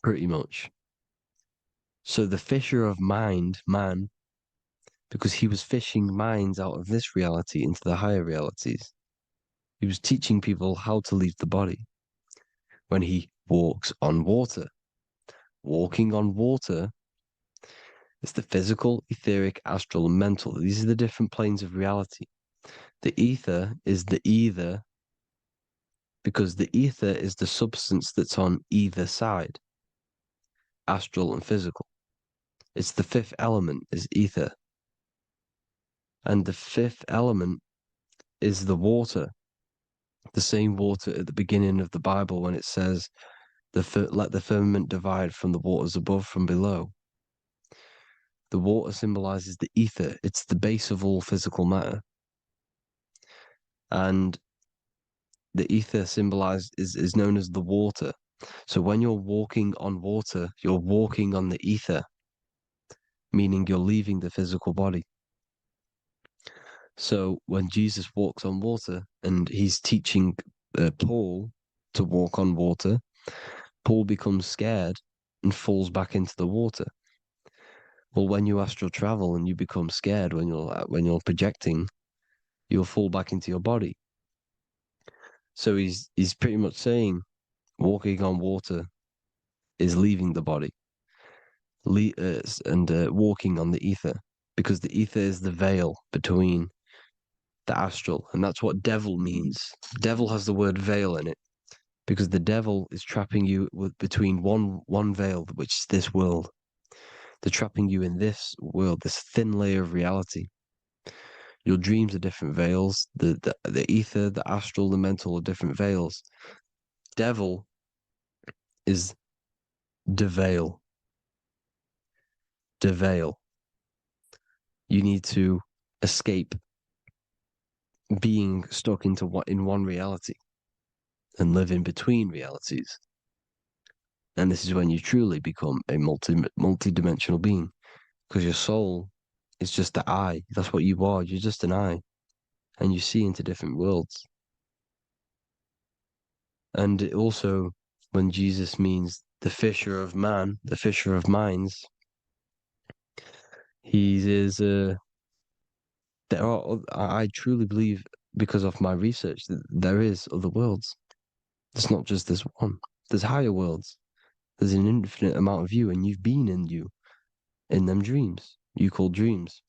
pretty much. So the fisher of mind, man, because he was fishing minds out of this reality into the higher realities. He was teaching people how to leave the body when he walks on water. Walking on water is the physical, etheric, astral, and mental. These are the different planes of reality. The ether is the either, because the ether is the substance that's on either side, astral and physical. It's the fifth element is ether. And the fifth element is the water. The same water at the beginning of the Bible when it says, let the firmament divide from the waters above from below. The water symbolizes the ether. It's the base of all physical matter. And the ether is known as the water. So when you're walking on water, you're walking on the ether, meaning you're leaving the physical body. So when Jesus walks on water and he's teaching Paul to walk on water, Paul becomes scared and falls back into the water. Well, when you astral travel and you become scared when you're projecting, you'll fall back into your body. So he's pretty much saying walking on water is leaving the body, and walking on the ether, because the ether is the veil between the astral, and that's what devil means. Devil has the word veil in it, because the devil is trapping you between one veil, which is this world. They're trapping you in this world, this thin layer of reality. Your dreams are different veils. The ether, the astral, the mental are different veils. Devil is the veil. The veil. You need to escape being stuck in one reality and live in between realities. And this is when you truly become a multi-dimensional being, because your soul is just the eye. That's what you are. You're just an eye, and you see into different worlds. And it also, when Jesus means the fisher of man, the fisher of minds, he is. I truly believe, because of my research, that there is other worlds. It's not just this one. There's higher worlds. There's an infinite amount of you, and you've been in them dreams you call dreams.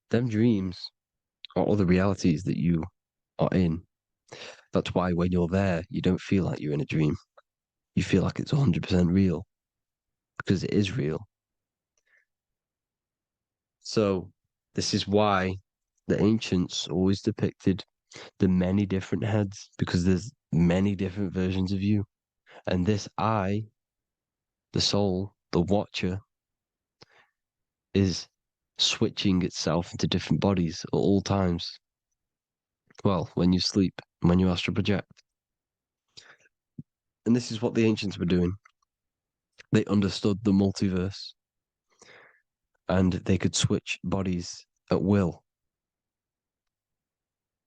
Them dreams are other realities that you are in. That's why when you're there, you don't feel like you're in a dream. You feel like it's 100% real, because it is real. So this is why the ancients always depicted the many different heads, because there's many different versions of you. And this I, the soul, the watcher, is switching itself into different bodies at all times. Well, when you sleep, when you astral project. And this is what the ancients were doing. They understood the multiverse, and they could switch bodies at will.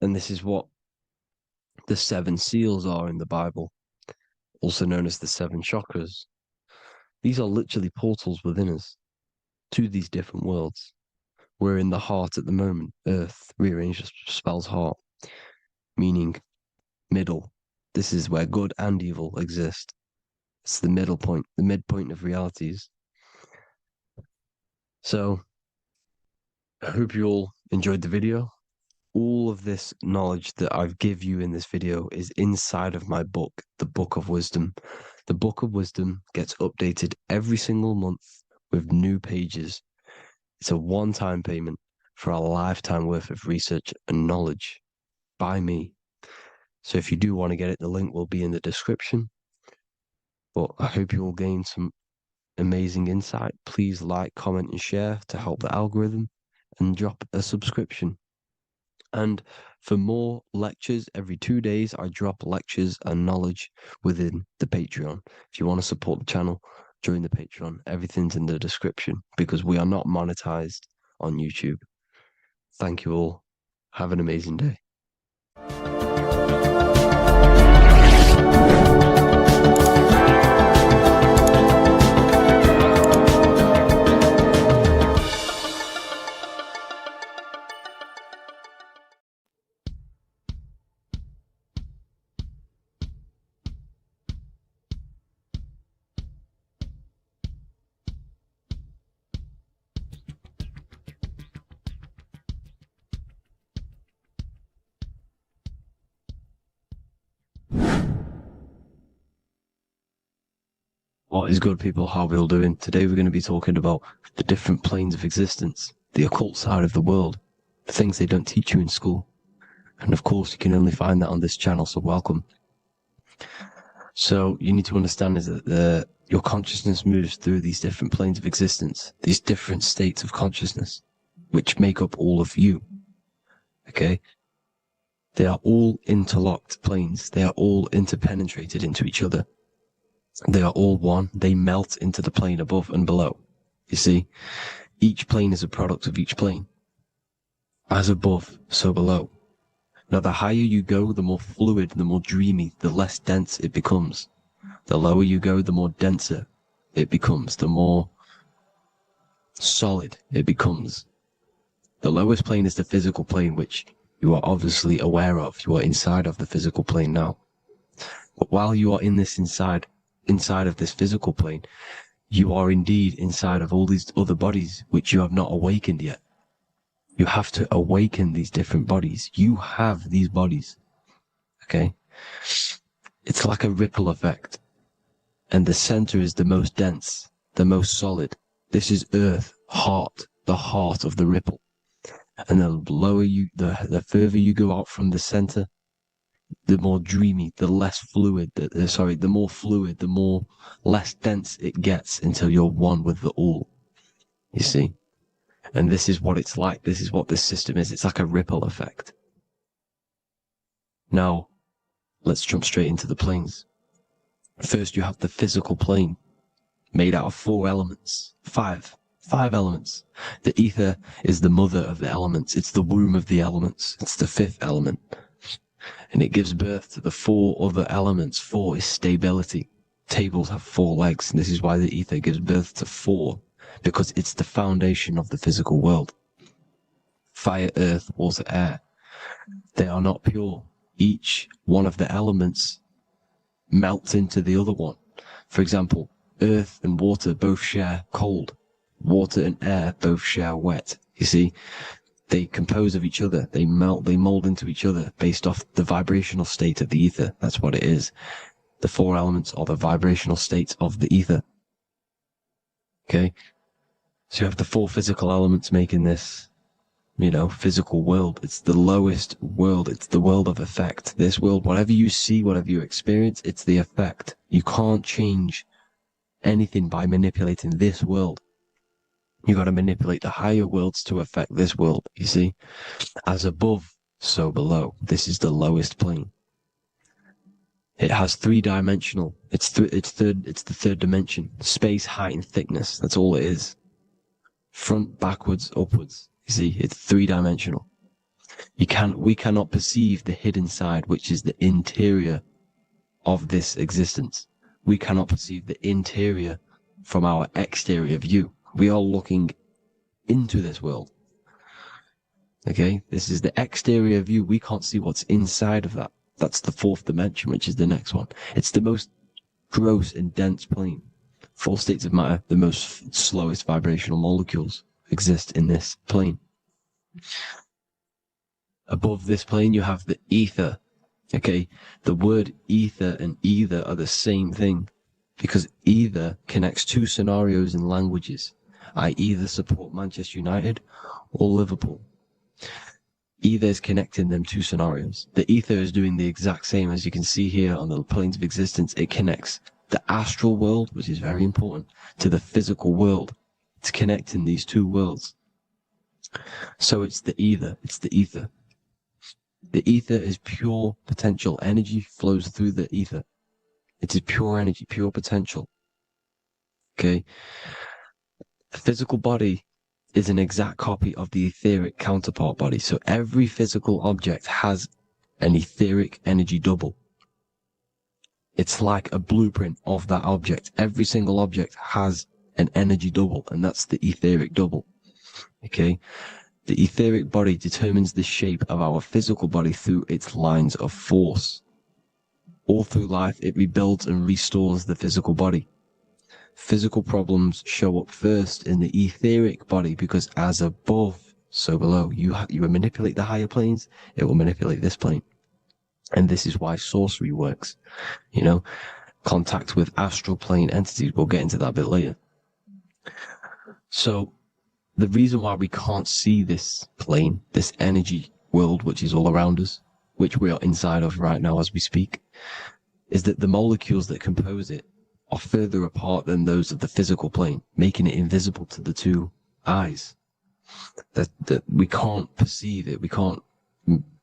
And this is what the 7 seals are in the Bible, also known as the 7 chakras. These are literally portals within us to these different worlds. We're in the heart at the moment. Earth, rearranged, spells heart, meaning middle. This is where good and evil exist. It's the middle point, the midpoint of realities. So, I hope you all enjoyed the video. All of this knowledge that I've give you in this video is inside of my book, the Book of Wisdom. The Book of Wisdom gets updated every single month with new pages. It's a one-time payment for a lifetime worth of research and knowledge by me. So if you do want to get it, the link will be in the description. But I hope you all gain some amazing insight. Please like, comment, and share to help the algorithm, and drop a subscription. And for more lectures, every 2 days, I drop lectures and knowledge within the Patreon. If you want to support the channel, join the Patreon. Everything's in the description because we are not monetized on YouTube. Thank you all. Have an amazing day. What is good, people? How are we all doing? Today we're going to be talking about the different planes of existence, the occult side of the world, the things they don't teach you in school. And of course, you can only find that on this channel, so welcome. So you need to understand is that your consciousness moves through these different planes of existence, these different states of consciousness, which make up all of you. Okay? They are all interlocked planes. They are all interpenetrated into each other. They are all one. They melt into the plane above and below. You see, each plane is a product of each plane. As above, so below. Now, the higher you go, the more fluid, the more dreamy, the less dense it becomes. The lower you go, the more denser it becomes, the more solid it becomes. The lowest plane is the physical plane, which you are obviously aware of. You are inside of the physical plane now. But while you are in this inside of this physical plane, you are indeed inside of all these other bodies which you have not awakened yet. You have to awaken these different bodies. You have these bodies. Okay? It's like a ripple effect. And the center is the most dense, the most solid. This is Earth, heart, the heart of the ripple. And the lower you, the further you go out from the center, the more dreamy, the less fluid, the more fluid, the more less dense it gets until you're one with the all. You see? And this is what it's like. This is what this system is. It's like a ripple effect. Now, let's jump straight into the planes. First, you have the physical plane, made out of 4 elements. 5 elements. The ether is the mother of the elements. It's the womb of the elements. It's the 5th element. And it gives birth to the 4 other elements. 4 is stability. Tables have 4 legs, and this is why the ether gives birth to 4, because it's the foundation of the physical world. Fire, earth, water, air. They are not pure. Each one of the elements melts into the other one. For example, earth and water both share cold. Water and air both share wet. You see? They compose of each other. They melt, they mold into each other based off the vibrational state of the ether. That's what it is. The 4 elements are the vibrational states of the ether. Okay? So you have the 4 physical elements making this physical world. It's the lowest world. It's the world of effect. This world, whatever you see, whatever you experience, it's the effect. You can't change anything by manipulating this world. You got to manipulate the higher worlds to affect this world. You see, as above, so below. This is the lowest plane. It has three-dimensional. It's the third dimension. Space, height, and thickness. That's all it is. Front, backwards, upwards. You see, it's three-dimensional. We cannot perceive the hidden side, which is the interior of this existence. We cannot perceive the interior from our exterior view. We are looking into this world. Okay, this is the exterior view. We can't see what's inside of that. That's the fourth dimension, which is the next one. It's the most gross and dense plane. Four states of matter, the most slowest vibrational molecules exist in this plane. Above this plane, you have the ether. Okay, the word ether and either are the same thing, because either connects two scenarios in languages. I either support Manchester United or Liverpool. Either is connecting them two scenarios. The ether is doing the exact same, as you can see here on the planes of existence. It connects the astral world, which is very important, to the physical world. It's connecting these two worlds. So it's the ether. It's the ether. The ether is pure potential. Energy flows through the ether. It is pure energy, pure potential. Okay? The physical body is an exact copy of the etheric counterpart body. So every physical object has an etheric energy double. It's like a blueprint of that object. Every single object has an energy double, and that's the etheric double. Okay? The etheric body determines the shape of our physical body through its lines of force. All through life, it rebuilds and restores the physical body. Physical problems show up first in the etheric body, because as above, so below. You manipulate the higher planes, it will manipulate this plane. And this is why sorcery works. Contact with astral plane entities. We'll get into that a bit later. So the reason why we can't see this plane, this energy world, which is all around us, which we are inside of right now as we speak, is that the molecules that compose it are further apart than those of the physical plane, making it invisible to the two eyes. That we can't perceive it.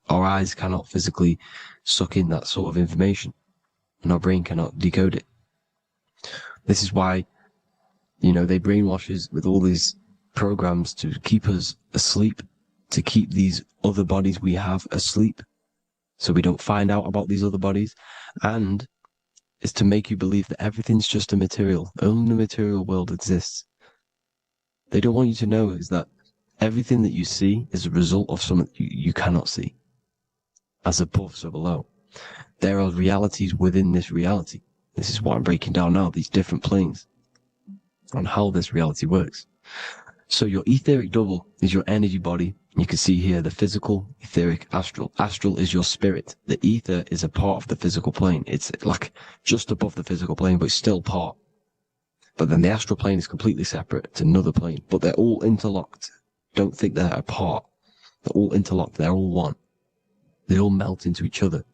Our eyes cannot physically suck in that sort of information, and our brain cannot decode it. This is why, they brainwash us with all these programs to keep us asleep, to keep these other bodies we have asleep, so we don't find out about these other bodies, and is to make you believe that everything's just a material. Only the material world exists. They don't want you to know is that everything that you see is a result of something you cannot see. As above, so below. There are realities within this reality. This is what I'm breaking down now, these different planes, on how this reality works. So your etheric double is your energy body. You can see here the physical, etheric, astral. Astral is your spirit. The ether is a part of the physical plane. It's like just above the physical plane, but it's still part. But then the astral plane is completely separate. It's another plane, but they're all interlocked. Don't think they're apart. They're all interlocked. They're all one. They all melt into each other.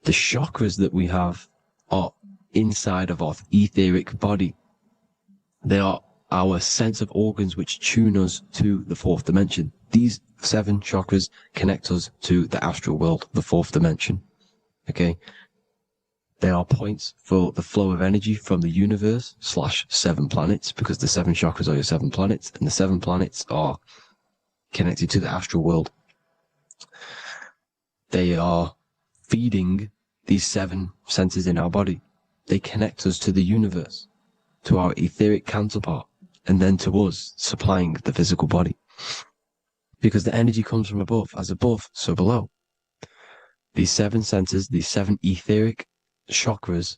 The chakras that we have are inside of our etheric body. They are our sense of organs which tune us to the fourth dimension. These 7 chakras connect us to the astral world, the fourth dimension. Okay? They are points for the flow of energy from the universe / 7 planets, because the 7 chakras are your 7 planets, and the 7 planets are connected to the astral world. They are feeding these 7 senses in our body. They connect us to the universe, to our etheric counterpart, and then to us, supplying the physical body. Because the energy comes from above. As above, so below. These 7 senses, these 7 etheric chakras,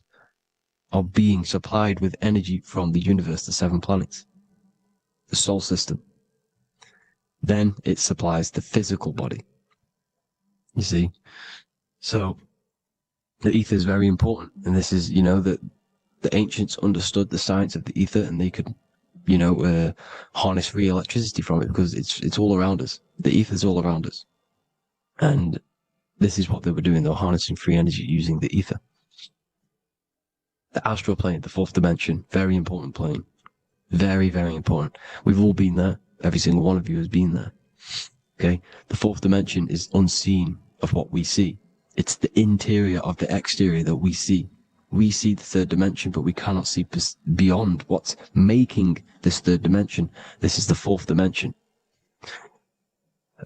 are being supplied with energy from the universe, the 7 planets, the solar system. Then it supplies the physical body. You see? So, the ether is very important. And this is, that the ancients understood the science of the ether, and they could harness free electricity from it, because it's all around us. The ether's all around us. And this is what they were doing. They were harnessing free energy using the ether. The astral plane, the fourth dimension, very important plane. Very, very important. We've all been there. Every single one of you has been there. Okay? The fourth dimension is unseen of what we see. It's the interior of the exterior that we see. We see the third dimension, but we cannot see beyond what's making this third dimension. This is the fourth dimension.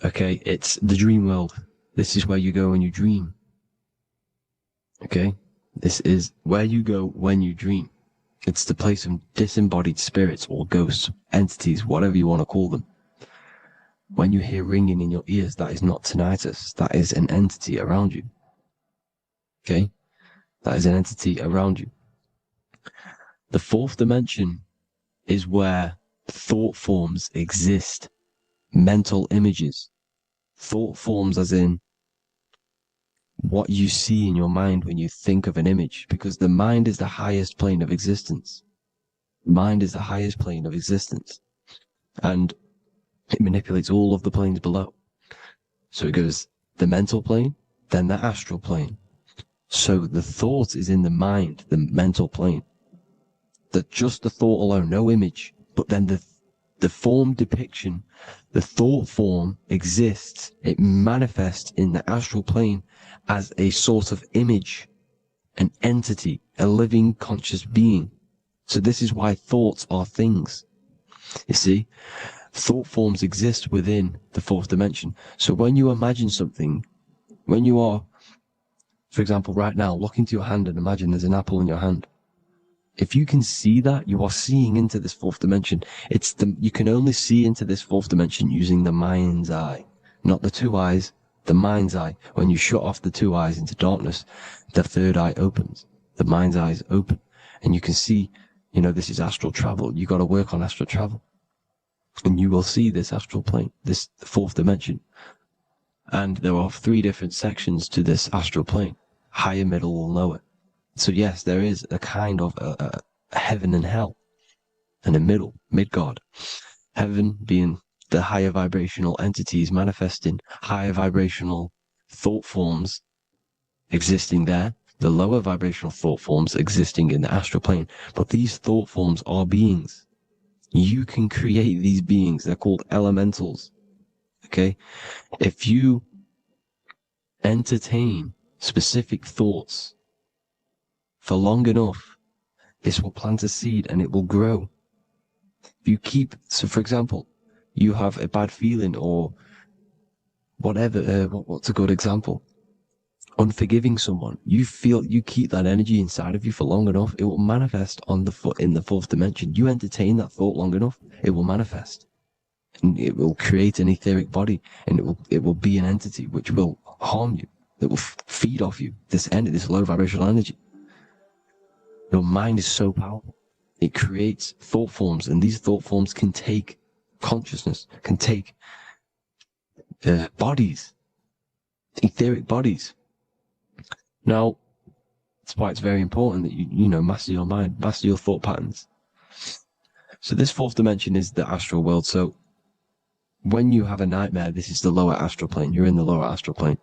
Okay? It's the dream world. This is where you go when you dream. Okay? This is where you go when you dream. It's the place of disembodied spirits or ghosts, entities, whatever you want to call them. When you hear ringing in your ears, that is not tinnitus. That is an entity around you. Okay? That is an entity around you. The fourth dimension is where thought forms exist. Mental images. Thought forms as in what you see in your mind when you think of an image, because the mind is the highest plane of existence. Mind is the highest plane of existence. And it manipulates all of the planes below. So it goes the mental plane, then the astral plane. So the thought is in the mind, the mental plane. That just the thought alone, no image, but then the form depiction, the thought form exists. It manifests in the astral plane as a sort of image, an entity, a living conscious being. So this is why thoughts are things. You see, thought forms exist within the fourth dimension. So when you imagine something, when you are, for example, right now, look into your hand and imagine there's an apple in your hand. If you can see that, you are seeing into this fourth dimension. You can only see into this fourth dimension using the mind's eye, not the two eyes, the mind's eye. When you shut off the two eyes into darkness, the third eye opens. The mind's eye is open. And you can see, this is astral travel. You got to work on astral travel. And you will see this astral plane, this fourth dimension. And there are 3 different sections to this astral plane: higher, middle, and lower. So yes, there is a kind of a heaven and hell, and a mid-God. Heaven being the higher vibrational entities manifesting higher vibrational thought forms existing there, the lower vibrational thought forms existing in the astral plane. But these thought forms are beings. You can create these beings. They're called elementals. Okay? If you entertain specific thoughts for long enough, this will plant a seed and it will grow. If you keep, so for example, you have a bad feeling or whatever, what's a good example? Unforgiving someone. You keep that energy inside of you for long enough, it will manifest in the fourth dimension. You entertain that thought long enough, it will manifest. And it will create an etheric body, and it will be an entity which will harm you, that will feed off you, this low vibrational energy. Your mind is so powerful. It creates thought forms, and these thought forms can take consciousness, can take bodies, etheric bodies. Now, that's why it's very important that you master your mind, master your thought patterns. So this fourth dimension is the astral world. So when you have a nightmare, this is the lower astral plane. You're in the lower astral plane.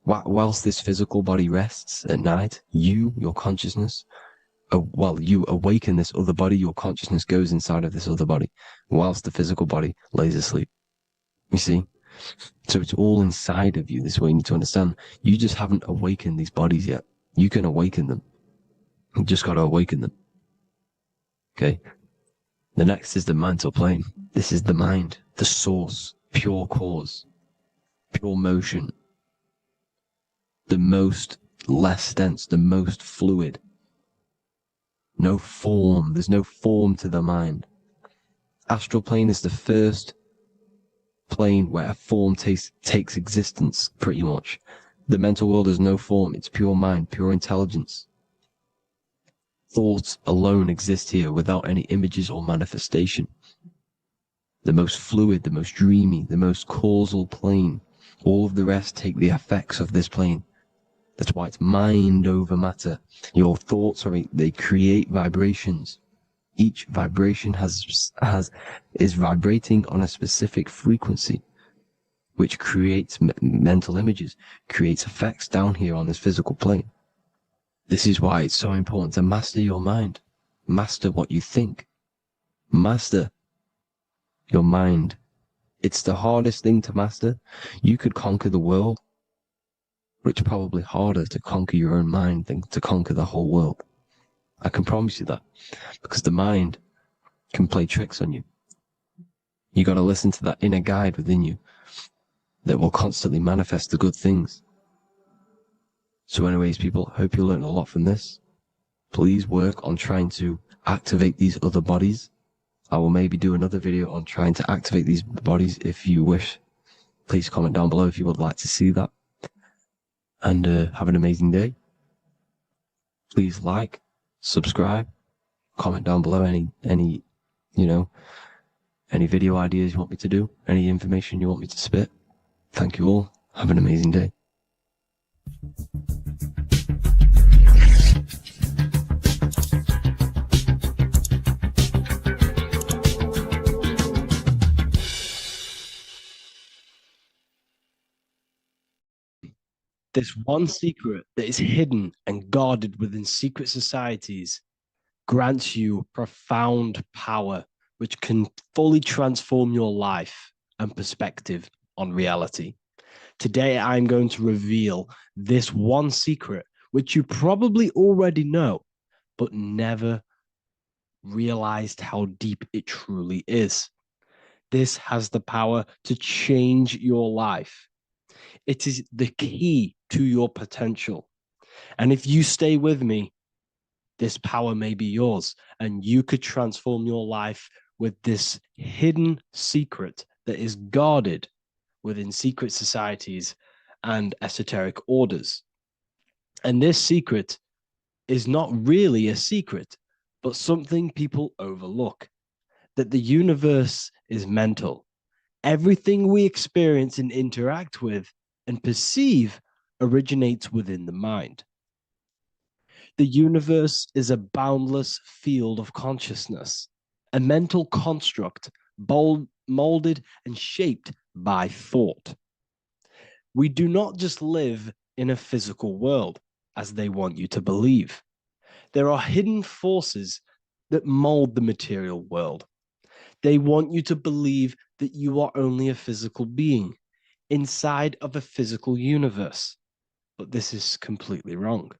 Whilst this physical body rests at night, your consciousness, you awaken this other body, your consciousness goes inside of this other body, whilst the physical body lays asleep. You see? So it's all inside of you. This is what you need to understand. You just haven't awakened these bodies yet. You can awaken them. You just got to awaken them. Okay? The next is the mental plane. This is the mind, the source, pure cause, pure motion. The most less dense, the most fluid. No form. There's no form to the mind. Astral plane is the first plane where a form takes existence, pretty much. The mental world has no form. It's pure mind, pure intelligence. Thoughts alone exist here without any images or manifestation. The most fluid, the most dreamy, the most causal plane. All of the rest take the effects of this plane. That's why it's mind over matter. Your thoughts they create vibrations. Each vibration is vibrating on a specific frequency, which creates mental images, creates effects down here on this physical plane. This is why it's so important to master your mind, master what you think, master your mind. It's the hardest thing to master. You could conquer the world, but it's probably harder to conquer your own mind than to conquer the whole world. I can promise you that, because the mind can play tricks on you. You got to listen to that inner guide within you that will constantly manifest the good things. So anyways, people, hope you learned a lot from this. Please work on trying to activate these other bodies. I will maybe do another video on trying to activate these bodies if you wish. Please comment down below if you would like to see that. And have an amazing day. Please like, subscribe, comment down below any video ideas you want me to do, any information you want me to spit. Thank you all. Have an amazing day. This one secret that is hidden and guarded within secret societies grants you profound power, which can fully transform your life and perspective on reality. Today, I'm going to reveal this one secret, which you probably already know, but never realized how deep it truly is. This has the power to change your life. It is the key to your potential. And if you stay with me, this power may be yours, and you could transform your life with this hidden secret that is guarded within secret societies and esoteric orders. And this secret is not really a secret, but something people overlook, that the universe is mental. Everything we experience and interact with and perceive originates within the mind. The universe is a boundless field of consciousness, a mental construct molded and shaped by thought. We do not just live in a physical world, as they want you to believe. There are hidden forces that mold the material world. They want you to believe that you are only a physical being inside of a physical universe. But this is completely wrong.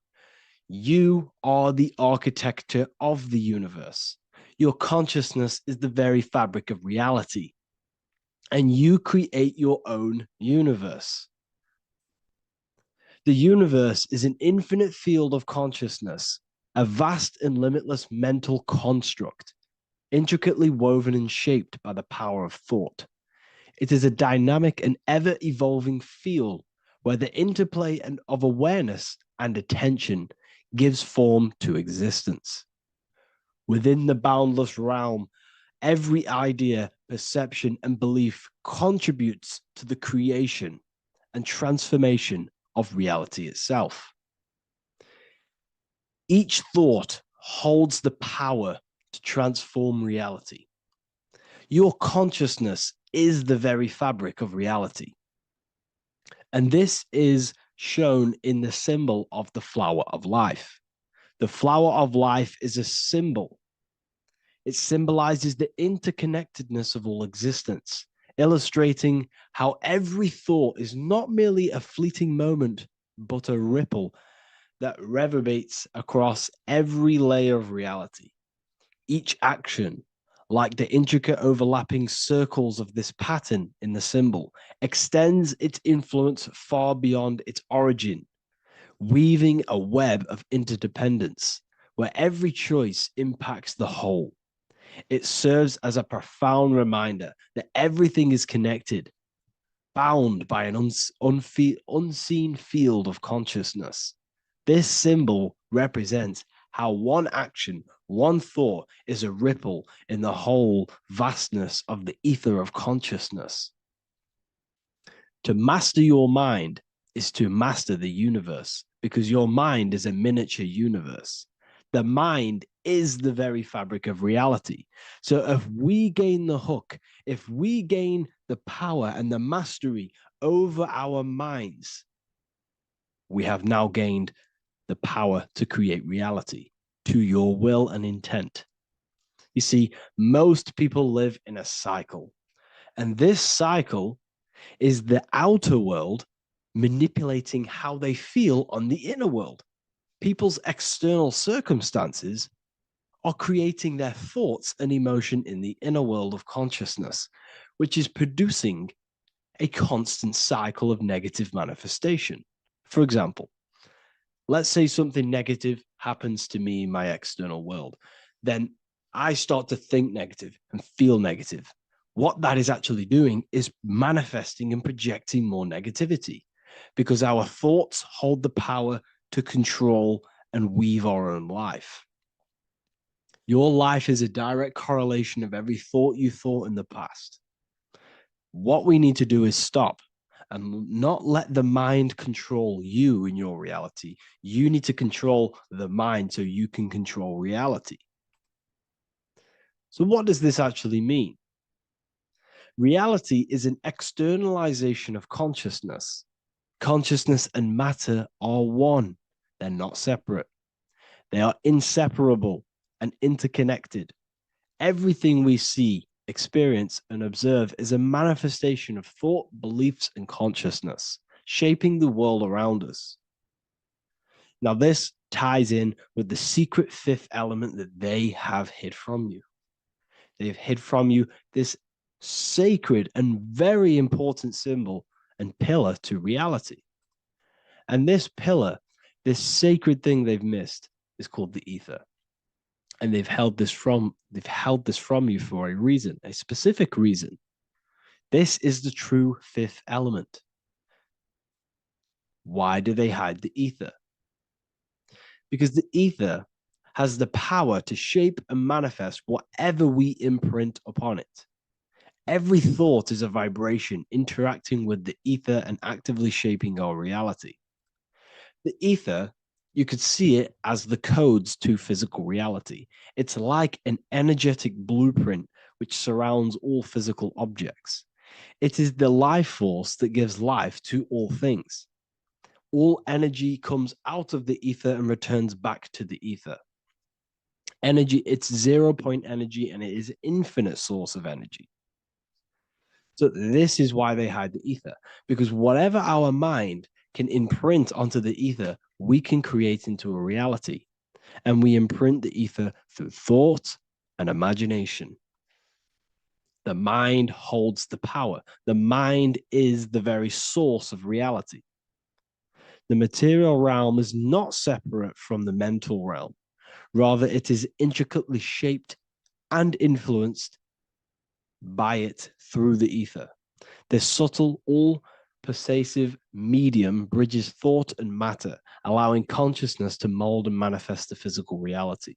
You are the architecture of the universe. Your consciousness is the very fabric of reality. And you create your own universe. The universe is an infinite field of consciousness, a vast and limitless mental construct, intricately woven and shaped by the power of thought. It is a dynamic and ever-evolving field where the interplay of awareness and attention gives form to existence. Within the boundless realm, every idea, perception, and belief contributes to the creation and transformation of reality itself. Each thought holds the power to transform reality. Your consciousness is the very fabric of reality. And this is shown in the symbol of the flower of life. The flower of life is a symbol. It symbolizes the interconnectedness of all existence, illustrating how every thought is not merely a fleeting moment, but a ripple that reverberates across every layer of reality. Each action, like the intricate overlapping circles of this pattern in the symbol, extends its influence far beyond its origin, weaving a web of interdependence where every choice impacts the whole. It serves as a profound reminder that everything is connected, bound by an unseen field of consciousness. This symbol represents how one action, one thought is a ripple in the whole vastness of the ether of consciousness. To master your mind is to master the universe, because your mind is a miniature universe. The mind is the very fabric of reality. So if we gain the hook, if we gain the power and the mastery over our minds, we have now gained the power to create reality to your will and intent. You see, most people live in a cycle, and this cycle is the outer world manipulating how they feel on the inner world. People's external circumstances are creating their thoughts and emotion in the inner world of consciousness, which is producing a constant cycle of negative manifestation. For example, let's say something negative happens to me in my external world. Then I start to think negative and feel negative. What that is actually doing is manifesting and projecting more negativity, because our thoughts hold the power to control and weave our own life. Your life is a direct correlation of every thought you thought in the past. What we need to do is stop and not let the mind control you in your reality. You need to control the mind so you can control reality. So what does this actually mean? Reality is an externalization of consciousness. Consciousness and matter are one. They're not separate. They are inseparable and interconnected. Everything we see, experience, and observe is a manifestation of thought, beliefs, and consciousness, shaping the world around us. Now, this ties in with the secret fifth element that they have hid from you. They've hid from you this sacred and very important symbol and pillar to reality. And this pillar, this sacred thing they've missed, is called the ether. And they've held this from you for a reason, a specific reason. This is the true fifth element. Why do they hide the ether? Because the ether has the power to shape and manifest whatever we imprint upon it. Every thought is a vibration interacting with the ether and actively shaping our reality. The ether, you could see it as the codes to physical reality. It's like an energetic blueprint which surrounds all physical objects. It is the life force that gives life to all things. All energy comes out of the ether and returns back to the ether. Energy, it's 0 point energy, and it is an infinite source of energy. So this is why they hide the ether, because whatever our mind can imprint onto the ether, we can create into a reality. And we imprint the ether through thought and imagination. The mind holds the power. The mind is the very source of reality. The material realm is not separate from the mental realm. Rather, it is intricately shaped and influenced by it through the ether. This subtle, all-pervasive medium bridges thought and matter, allowing consciousness to mold and manifest the physical reality.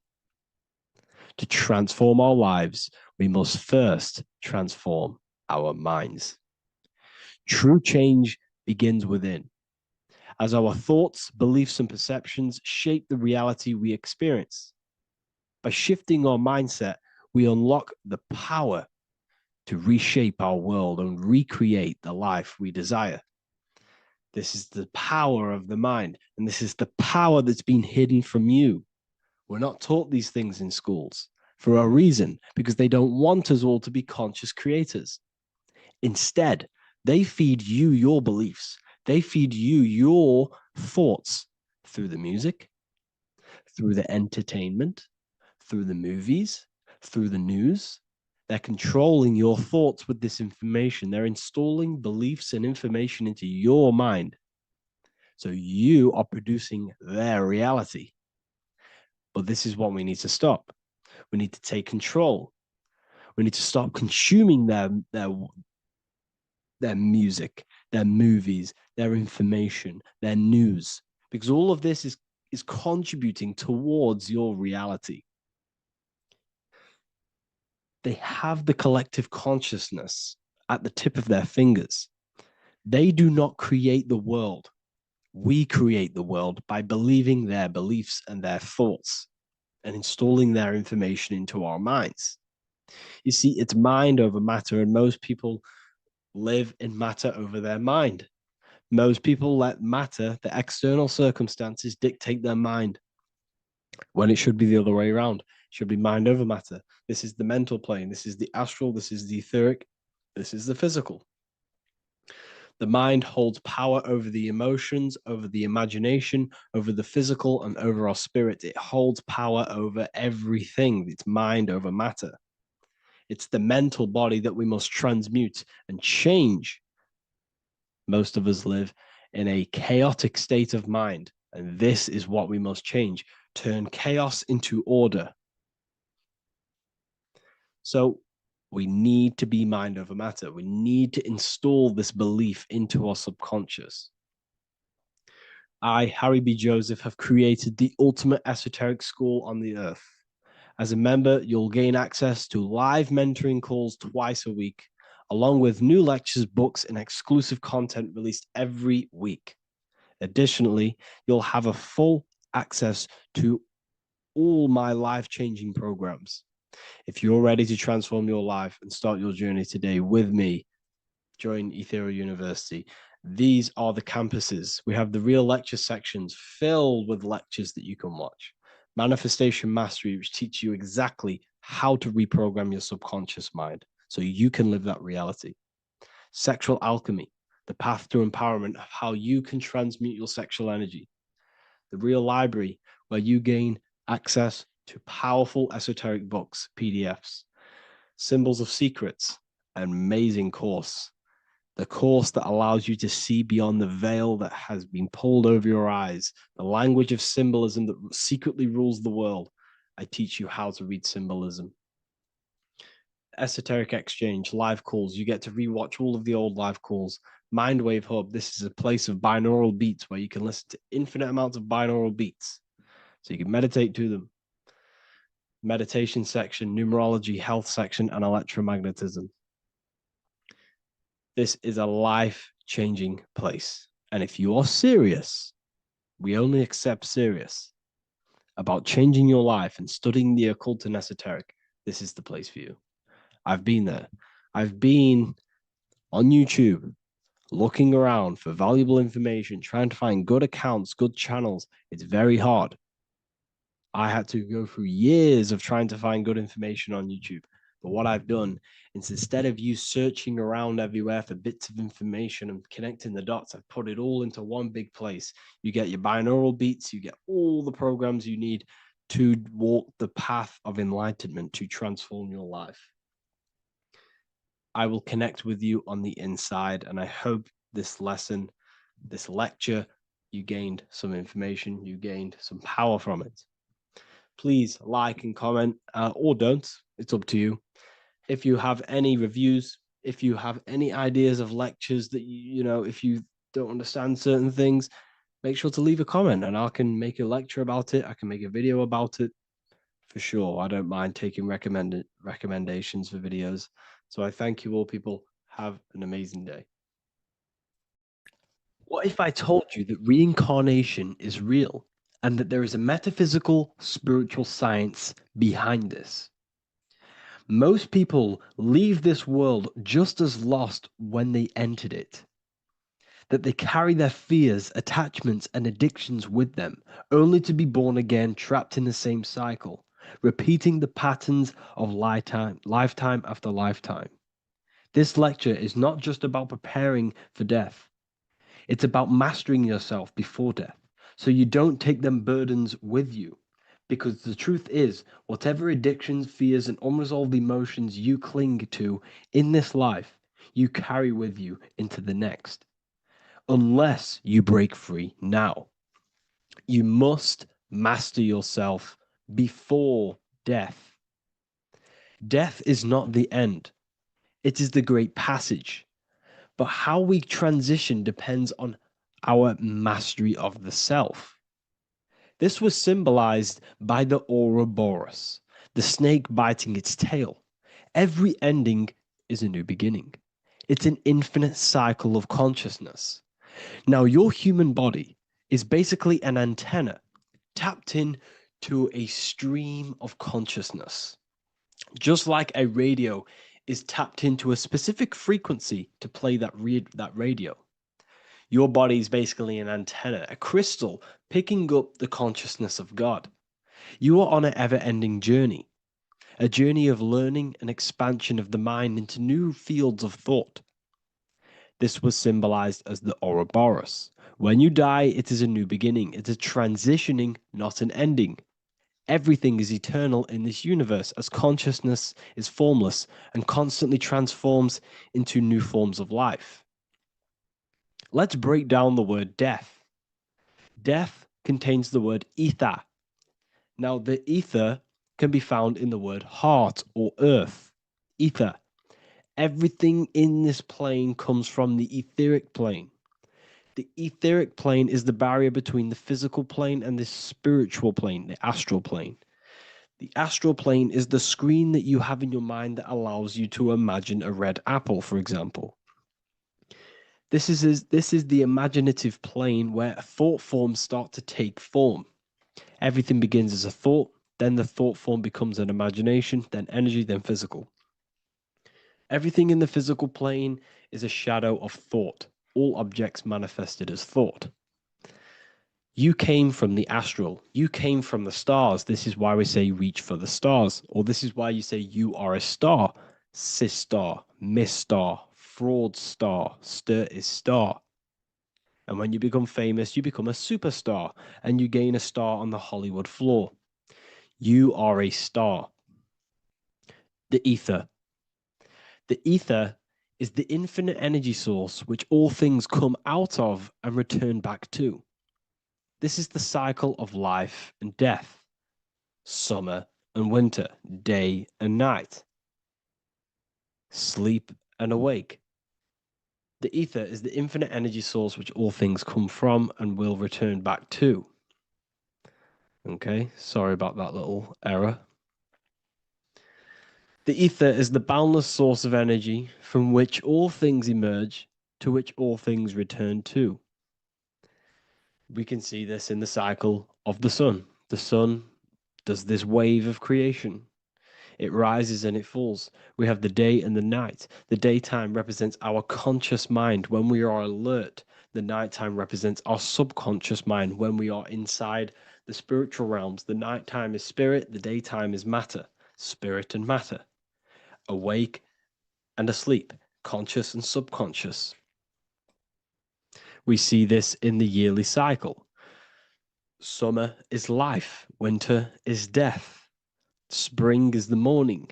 To transform our lives, we must first transform our minds. True change begins within, as our thoughts, beliefs, and perceptions shape the reality we experience. By shifting our mindset, we unlock the power to reshape our world and recreate the life we desire. This is the power of the mind, and this is the power that's been hidden from you. We're not taught these things in schools for a reason, because they don't want us all to be conscious creators. Instead, they feed you your beliefs. They feed you your thoughts through the music, through the entertainment, through the movies, through the news. They're controlling your thoughts with this information. They're installing beliefs and information into your mind. So you are producing their reality. But this is what we need to stop. We need to take control. We need to stop consuming their music, their movies, their information, their news, because all of this is contributing towards your reality. They have the collective consciousness at the tip of their fingers. They do not create the world. We create the world by believing their beliefs and their thoughts. and installing their information into our minds. You see, it's mind over matter, and most people live in matter over their mind. Most people let matter, the external circumstances, dictate their mind, when it should be the other way around. It should be mind over matter. This is the mental plane. This is the astral. This is the etheric. This is the physical. The mind holds power over the emotions, over the imagination, over the physical, and over our spirit. It holds power over everything. It's mind over matter. It's the mental body that we must transmute and change. Most of us live in a chaotic state of mind, and this is what we must change. Turn chaos into order. So we need to be mind over matter. We need to install this belief into our subconscious. I, Harry B. Joseph, have created the ultimate esoteric school on the earth. As a member, you'll gain access to live mentoring calls twice a week, along with new lectures, books, and exclusive content released every week. Additionally, you'll have a full access to all my life-changing programs. If you're ready to transform your life and start your journey today with me, join Ethereal University. These are the campuses. We have the real lecture sections filled with lectures that you can watch. Manifestation Mastery, which teach you exactly how to reprogram your subconscious mind so you can live that reality. Sexual Alchemy, the path to empowerment of how you can transmute your sexual energy. The Real Library, where you gain access to powerful esoteric books, PDFs. Symbols of Secrets, an amazing course. The course that allows you to see beyond the veil that has been pulled over your eyes, the language of symbolism that secretly rules the world. I teach you how to read symbolism. Esoteric Exchange, live calls. You get to rewatch all of the old live calls. Mindwave Hub, this is a place of binaural beats where you can listen to infinite amounts of binaural beats. So you can meditate to them. Meditation section, numerology, health section, and electromagnetism. This is a life-changing place. And if you are serious, we only accept serious about changing your life and studying the occult and esoteric, this is the place for you. I've been there. I've been on YouTube looking around for valuable information, trying to find good accounts, good channels. It's very hard. I had to go through years of trying to find good information on YouTube. But what I've done is, instead of you searching around everywhere for bits of information and connecting the dots, I've put it all into one big place. You get your binaural beats, you get all the programs you need to walk the path of enlightenment to transform your life. I will connect with you on the inside, and I hope this lesson, this lecture, you gained some information, you gained some power from it. Please like and comment, or don't. It's up to you. If you have any reviews, if you have any ideas of lectures that you know, if you don't understand certain things, make sure to leave a comment and I can make a lecture about it. I can make a video about it for sure. I don't mind taking recommendations for videos. So I thank you all, people. Have an amazing day. What if I told you that reincarnation is real and that there is a metaphysical, spiritual science behind this? Most people leave this world just as lost when they entered it. That they carry their fears, attachments, and addictions with them, only to be born again, trapped in the same cycle, repeating the patterns of lifetime after lifetime. This lecture is not just about preparing for death. It's about mastering yourself before death, so you don't take them burdens with you. Because the truth is, whatever addictions, fears, and unresolved emotions you cling to in this life, you carry with you into the next. Unless you break free now. You must master yourself before death. Death is not the end. It is the great passage. But how we transition depends on our mastery of the self. This was symbolized by the Ouroboros, the snake biting its tail. Every ending is a new beginning. It's an infinite cycle of consciousness. Now, your human body is basically an antenna tapped in to a stream of consciousness. Just like a radio is tapped into a specific frequency to play that radio. Your body is basically an antenna, a crystal picking up the consciousness of God. You are on an ever-ending journey, a journey of learning and expansion of the mind into new fields of thought. This was symbolized as the Ouroboros. When you die, it is a new beginning. It's a transitioning, not an ending. Everything is eternal in this universe as consciousness is formless and constantly transforms into new forms of life. Let's break down the word death. Death contains the word ether. Now, the ether can be found in the word heart or earth. Ether. Everything in this plane comes from the etheric plane. The etheric plane is the barrier between the physical plane and the spiritual plane, the astral plane. The astral plane is the screen that you have in your mind that allows you to imagine a red apple, for example. This is the imaginative plane where thought forms start to take form. Everything begins as a thought, then the thought form becomes an imagination, then energy, then physical. Everything in the physical plane is a shadow of thought, all objects manifested as thought. You came from the astral. You came from the stars. This is why we say reach for the stars. Or this is why you say you are a star. Cis star, miss star, fraud star, stir is star. And when you become famous, you become a superstar and you gain a star on the Hollywood floor. You are a star. The ether. The ether is the infinite energy source which all things come out of and return back to. This is the cycle of life and death, summer and winter, day and night, sleep and awake. The ether is the infinite energy source which all things come from and will return back to. Okay, sorry about that little error. The ether is the boundless source of energy from which all things emerge, to which all things return to. We can see this in the cycle of the sun. The sun does this wave of creation. It rises and it falls. We have the day and the night. The daytime represents our conscious mind when we are alert. The nighttime represents our subconscious mind when we are inside the spiritual realms. The nighttime is spirit, the daytime is matter, spirit and matter. Awake and asleep, conscious and subconscious. We see this in the yearly cycle. Summer is life, winter is death. Spring is the morning,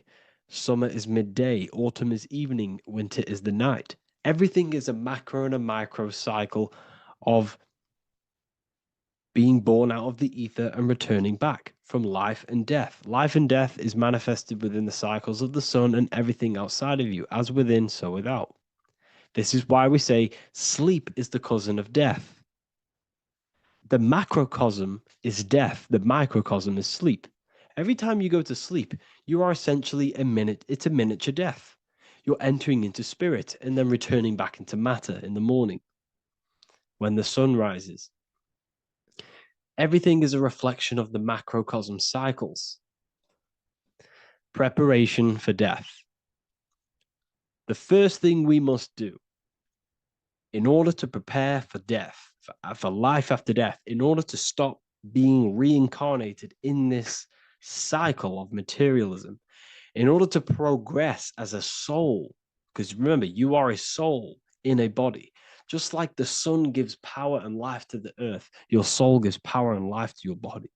summer is midday, autumn is evening, winter is the night. Everything is a macro and a micro cycle of being born out of the ether and returning back from life and death. Life and death is manifested within the cycles of the sun and everything outside of you, as within, so without. This is why we say sleep is the cousin of death. The macrocosm is death, the microcosm is sleep. Every time you go to sleep, you are essentially it's a miniature death. You're entering into spirit and then returning back into matter in the morning when the sun rises. Everything is a reflection of the macrocosm cycles. Preparation for death. The first thing we must do in order to prepare for death, for life after death, in order to stop being reincarnated in this cycle of materialism, in order to progress as a soul, because remember, you are a soul in a body. Just like the sun gives power and life to the earth, your soul gives power and life to your body.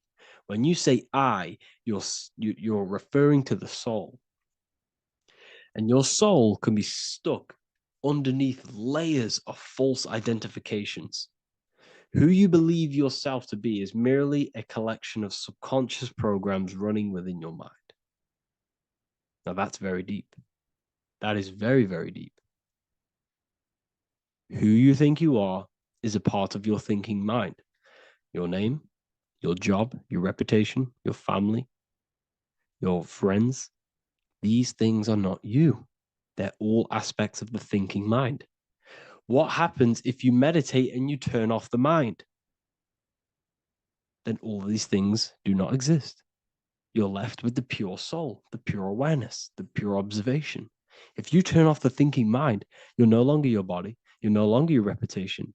When you say I, you're referring to the soul. And your soul can be stuck underneath layers of false identifications. Who you believe yourself to be is merely a collection of subconscious programs running within your mind. Now that's very deep. That is very, very deep. Who you think you are is a part of your thinking mind. Your name, your job, your reputation, your family, your friends. These things are not you. They're all aspects of the thinking mind. What happens if you meditate and you turn off the mind? then all these things do not exist. You're left with the pure soul, the pure awareness, the pure observation. If you turn off the thinking mind, you're no longer your body, you're no longer your reputation,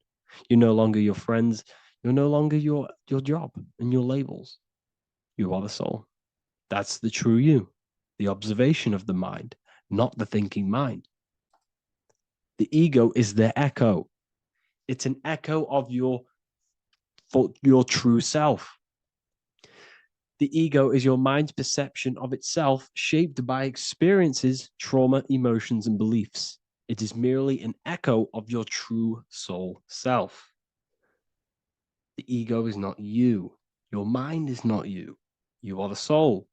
you're no longer your friends, you're no longer your job and your labels. You are the soul. That's the true you, the observation of the mind, not the thinking mind. The ego is the echo. It's an echo of your true self. The ego is your mind's perception of itself, shaped by experiences, trauma, emotions, and beliefs. It is merely an echo of your true soul self. The ego is not you. Your mind is not you. You are the soul.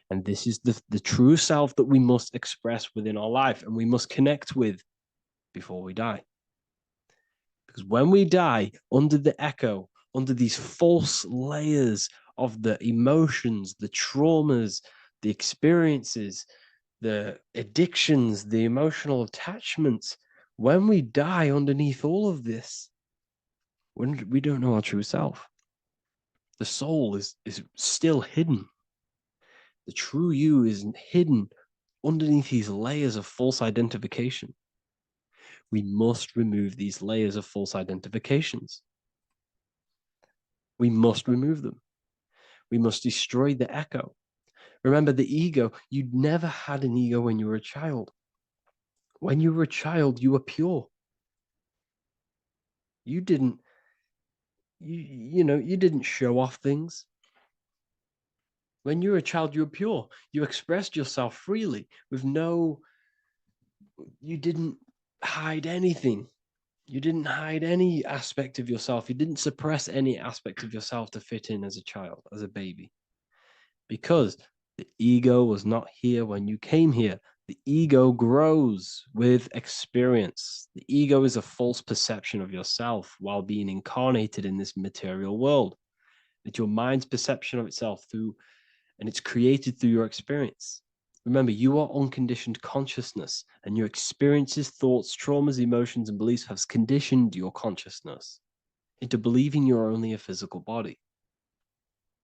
And this is the true self that we must express within our life and we must connect with before we die. Because when we die under the echo, under these false layers of the emotions, the traumas, the experiences, the addictions, the emotional attachments, when we die underneath all of this, when we don't know our true self, the soul is still hidden. The true you is hidden underneath these layers of false identification. We must remove these layers of false identifications. We must remove them. We must destroy the echo. Remember the ego, you never had an ego when you were a child. When you were a child, you were pure. You didn't, you didn't show off things. When you were a child, you were pure. You expressed yourself freely with you didn't hide anything. You didn't hide any aspect of yourself. You didn't suppress any aspect of yourself to fit in as a child, as a baby. Because the ego was not here when you came here. The ego grows with experience. The ego is a false perception of yourself while being incarnated in this material world. It's your mind's perception of itself and it's created through your experience. Remember, you are unconditioned consciousness, and your experiences, thoughts, traumas, emotions, and beliefs have conditioned your consciousness into believing you're only a physical body,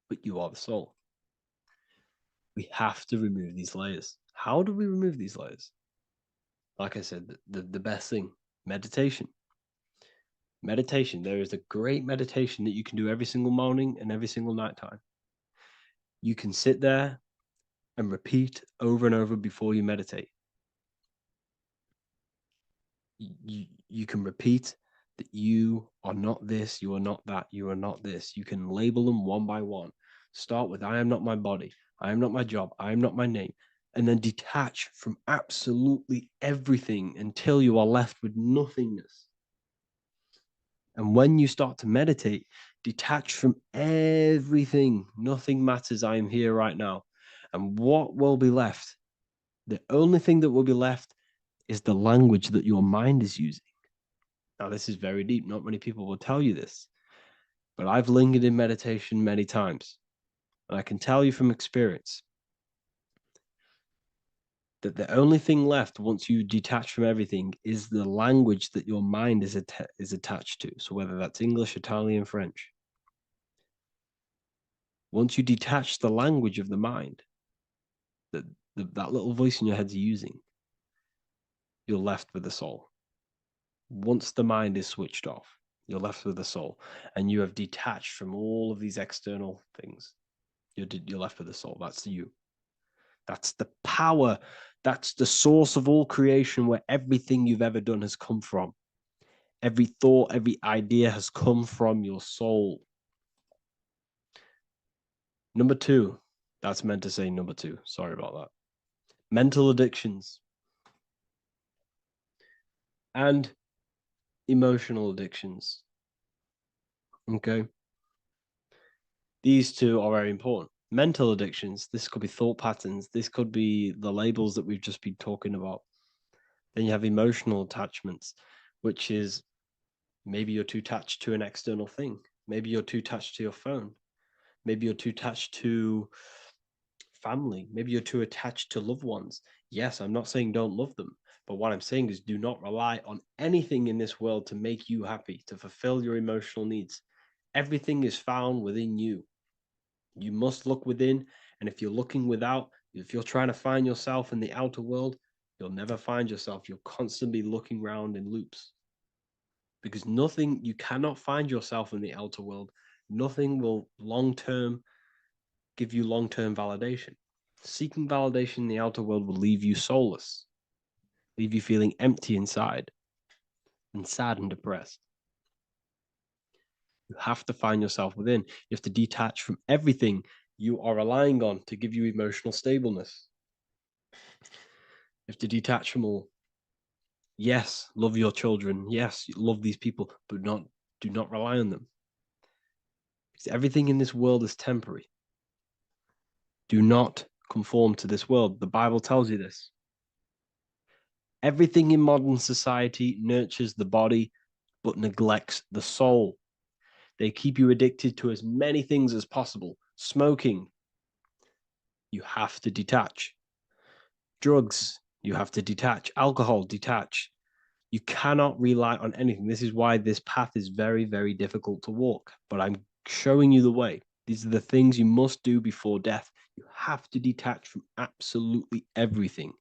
but you are the soul. We have to remove these layers. How do we remove these layers? Like I said, the best thing, meditation. Meditation. There is a great meditation that you can do every single morning and every single nighttime. You can sit there and repeat over and over before you meditate. You can repeat that you are not this, you are not that, you are not this. You can label them one by one. Start with, I am not my body, I am not my job, I am not my name, and then detach from absolutely everything until you are left with nothingness. And when you start to meditate, detach from everything. Nothing matters. I am here right now. And what will be left? The only thing that will be left is the language that your mind is using. Now, this is very deep. Not many people will tell you this, but I've lingered in meditation many times. And I can tell you from experience that the only thing left once you detach from everything is the language that your mind is attached to. So whether that's English, Italian, French. Once you detach the language of the mind that that little voice in your head's using, you're left with the soul. Once the mind is switched off, you're left with the soul, and you have detached from all of these external things. You're left with the soul. That's you. That's the power. That's the source of all creation, where everything you've ever done has come from. Every thought, every idea has come from your soul. Number two, that's meant to say number two. Sorry about that. Mental addictions and emotional addictions. Okay. These two are very important. Mental addictions, this could be thought patterns, this could be the labels that we've just been talking about. Then you have emotional attachments, which is maybe you're too attached to an external thing. Maybe you're too attached to your phone. Maybe you're too attached to family. Maybe you're too attached to loved ones. Yes, I'm not saying don't love them, but what I'm saying is do not rely on anything in this world to make you happy, to fulfill your emotional needs. Everything is found within you. You must look within, and if you're looking without, if you're trying to find yourself in the outer world, you'll never find yourself. You'll constantly be looking around in loops. Because nothing, you cannot find yourself in the outer world. Nothing will long-term give you long-term validation. Seeking validation in the outer world will leave you soulless, leave you feeling empty inside and sad and depressed. You have to find yourself within. You have to detach from everything you are relying on to give you emotional stableness. You have to detach from all. Yes, love your children. Yes, love these people, but do not rely on them. Because everything in this world is temporary. Do not conform to this world. The Bible tells you this. Everything in modern society nurtures the body, but neglects the soul. They keep you addicted to as many things as possible. Smoking, you have to detach. Drugs, you have to detach. Alcohol, detach. You cannot rely on anything. This is why this path is very, very difficult to walk. But I'm showing you the way. These are the things you must do before death. You have to detach from absolutely everything.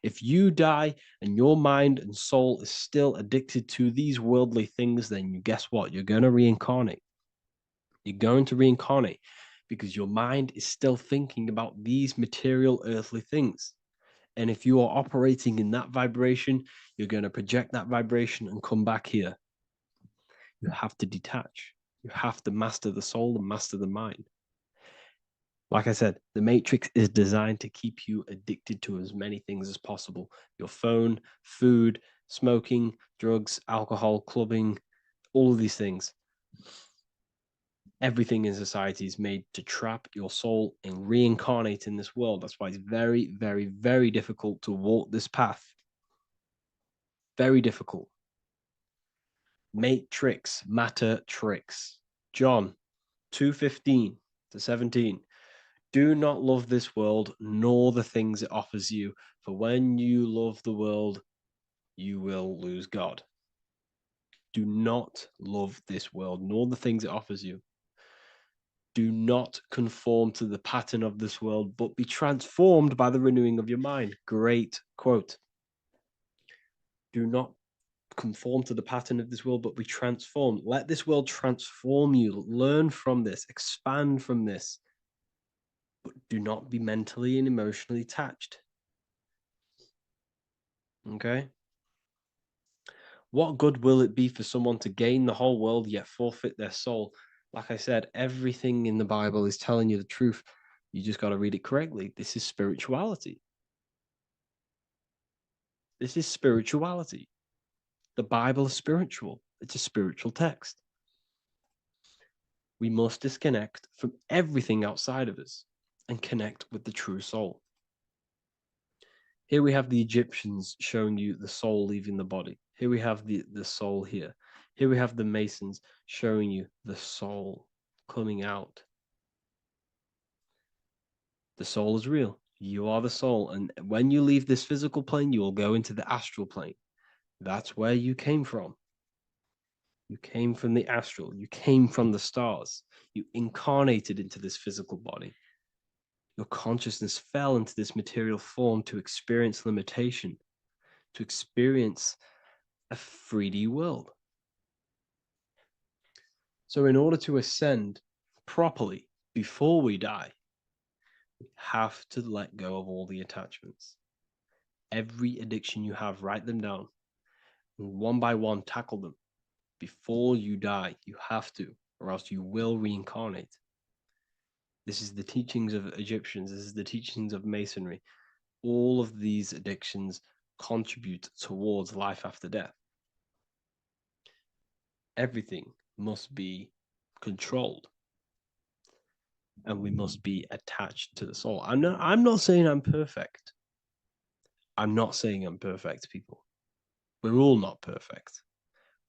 If you die and your mind and soul is still addicted to these worldly things, then you guess what? You're going to reincarnate. You're going to reincarnate because your mind is still thinking about these material earthly things. And if you are operating in that vibration, you're going to project that vibration and come back here. You have to detach. You have to master the soul and master the mind. Like I said, the matrix is designed to keep you addicted to as many things as possible. Your phone, food, smoking, drugs, alcohol, clubbing, all of these things. Everything in society is made to trap your soul and reincarnate in this world. That's why it's very, very, very difficult to walk this path. Very difficult. Matrix, matter tricks. John 2:15 to 17. Do not love this world, nor the things it offers you. For when you love the world, you will lose God. Do not love this world, nor the things it offers you. Do not conform to the pattern of this world, but be transformed by the renewing of your mind. Great quote. Do not conform to the pattern of this world, but be transformed. Let this world transform you. Learn from this, expand from this, but do not be mentally and emotionally attached. Okay? What good will it be for someone to gain the whole world yet forfeit their soul? Like I said, everything in the Bible is telling you the truth. You just got to read it correctly. This is spirituality. This is spirituality. The Bible is spiritual. It's a spiritual text. We must disconnect from everything outside of us and connect with the true soul. Here we have the Egyptians showing you the soul leaving the body. Here we have the soul here. Here we have the Masons showing you the soul coming out. The soul is real. You are the soul. And when you leave this physical plane, you will go into the astral plane. That's where you came from. You came from the astral. You came from the stars. You incarnated into this physical body. Your consciousness fell into this material form to experience limitation, to experience a 3D world. So in order to ascend properly before we die, we have to let go of all the attachments. Every addiction you have, write them down. And one by one, tackle them. Before you die, you have to, or else you will reincarnate. This is the teachings of Egyptians. This is the teachings of Masonry. All of these addictions contribute towards life after death. Everything must be controlled, and we must be attached to the soul. I'm not saying I'm perfect. I'm not saying I'm perfect, people. We're all not perfect.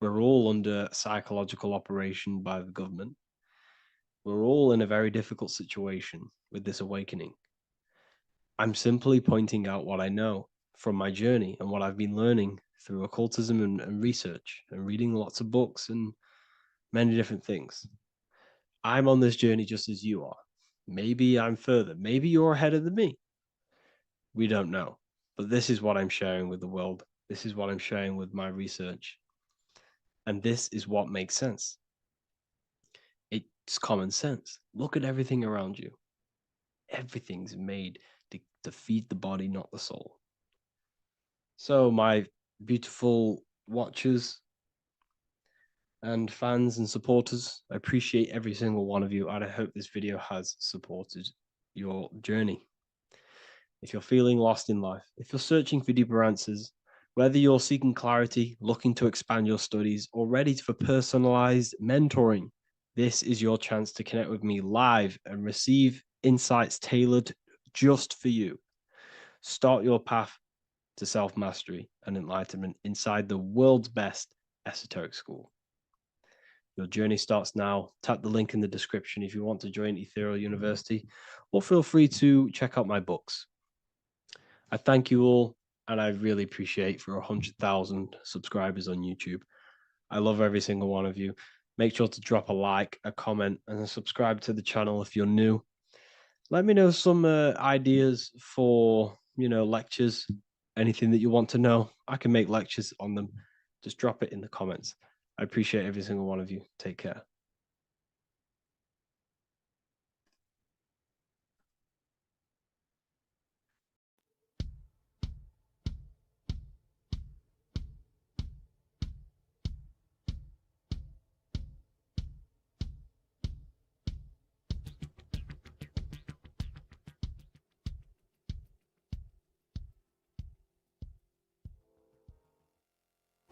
We're all under psychological operation by the government. We're all in a very difficult situation with this awakening. I'm simply pointing out what I know from my journey and what I've been learning through occultism and research and reading lots of books and many different things. I'm on this journey just as you are. Maybe I'm further. Maybe you're ahead of me. We don't know. But this is what I'm sharing with the world. This is what I'm sharing with my research. And this is what makes sense. It's common sense. Look at everything around you. Everything's made to feed the body, not the soul. So, my beautiful watchers and fans and supporters, I appreciate every single one of you, and I hope this video has supported your journey. If you're feeling lost in life, if you're searching for deeper answers, whether you're seeking clarity, looking to expand your studies, or ready for personalized mentoring, this is your chance to connect with me live and receive insights tailored just for you. Start your path to self-mastery and enlightenment inside the world's best esoteric school. Your journey starts now. Tap the link in the description if you want to join Ethereal University, or feel free to check out my books. I thank you all, and I really appreciate for 100,000 subscribers on YouTube. I love every single one of you. Make sure to drop a like, a comment, and subscribe to the channel if you're new. Let me know some ideas for, lectures, anything that you want to know. I can make lectures on them. Just drop it in the comments. I appreciate every single one of you. Take care.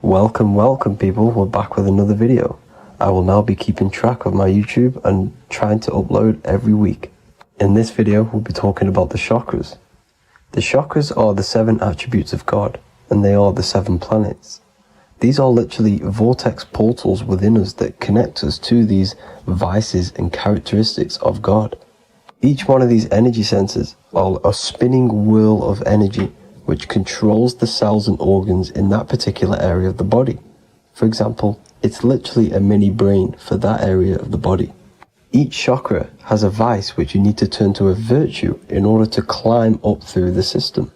Welcome people, we're back with another video. I will now be keeping track of my YouTube and trying to upload every week. In this video, we'll be talking about the chakras. The chakras are the 7 attributes of God, and they are the 7 planets. These are literally vortex portals within us that connect us to these vices and characteristics of God. Each one of these energy centers are a spinning wheel of energy which controls the cells and organs in that particular area of the body. For example, it's literally a mini brain for that area of the body. Each chakra has a vice which you need to turn to a virtue in order to climb up through the system.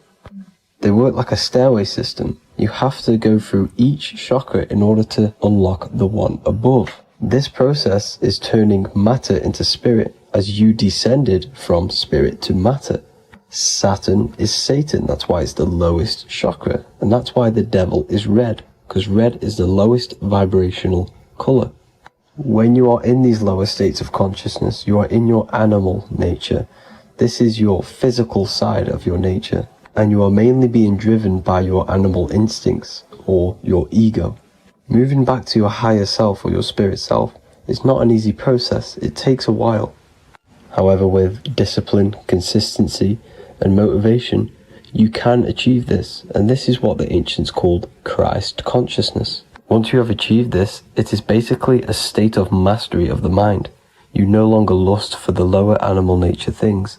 They work like a stairway system. You have to go through each chakra in order to unlock the one above. This process is turning matter into spirit, as you descended from spirit to matter. Saturn is Satan, that's why it's the lowest chakra, and that's why the devil is red, because red is the lowest vibrational color. When you are in these lower states of consciousness, you are in your animal nature. This is your physical side of your nature, and you are mainly being driven by your animal instincts, or your ego. Moving back to your higher self or your spirit self is not an easy process, it takes a while. However, with discipline, consistency, and motivation, you can achieve this, and this is what the ancients called Christ consciousness. Once you have achieved this, it is basically a state of mastery of the mind. You no longer lust for the lower animal nature things.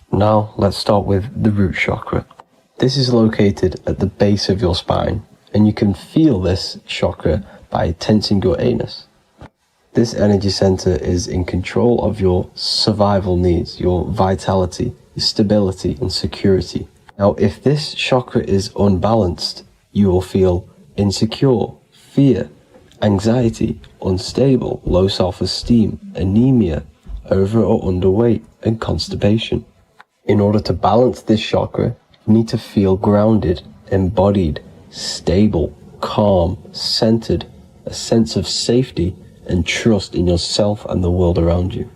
Now, let's start with the root chakra. This is located at the base of your spine, and you can feel this chakra by tensing your anus. This energy center is in control of your survival needs, your vitality, stability, and security. Now, if this chakra is unbalanced, you will feel insecure, fear, anxiety, unstable, low self-esteem, anemia, over or underweight, and constipation. In order to balance this chakra, you need to feel grounded, embodied, stable, calm, centered, a sense of safety, and trust in yourself and the world around you.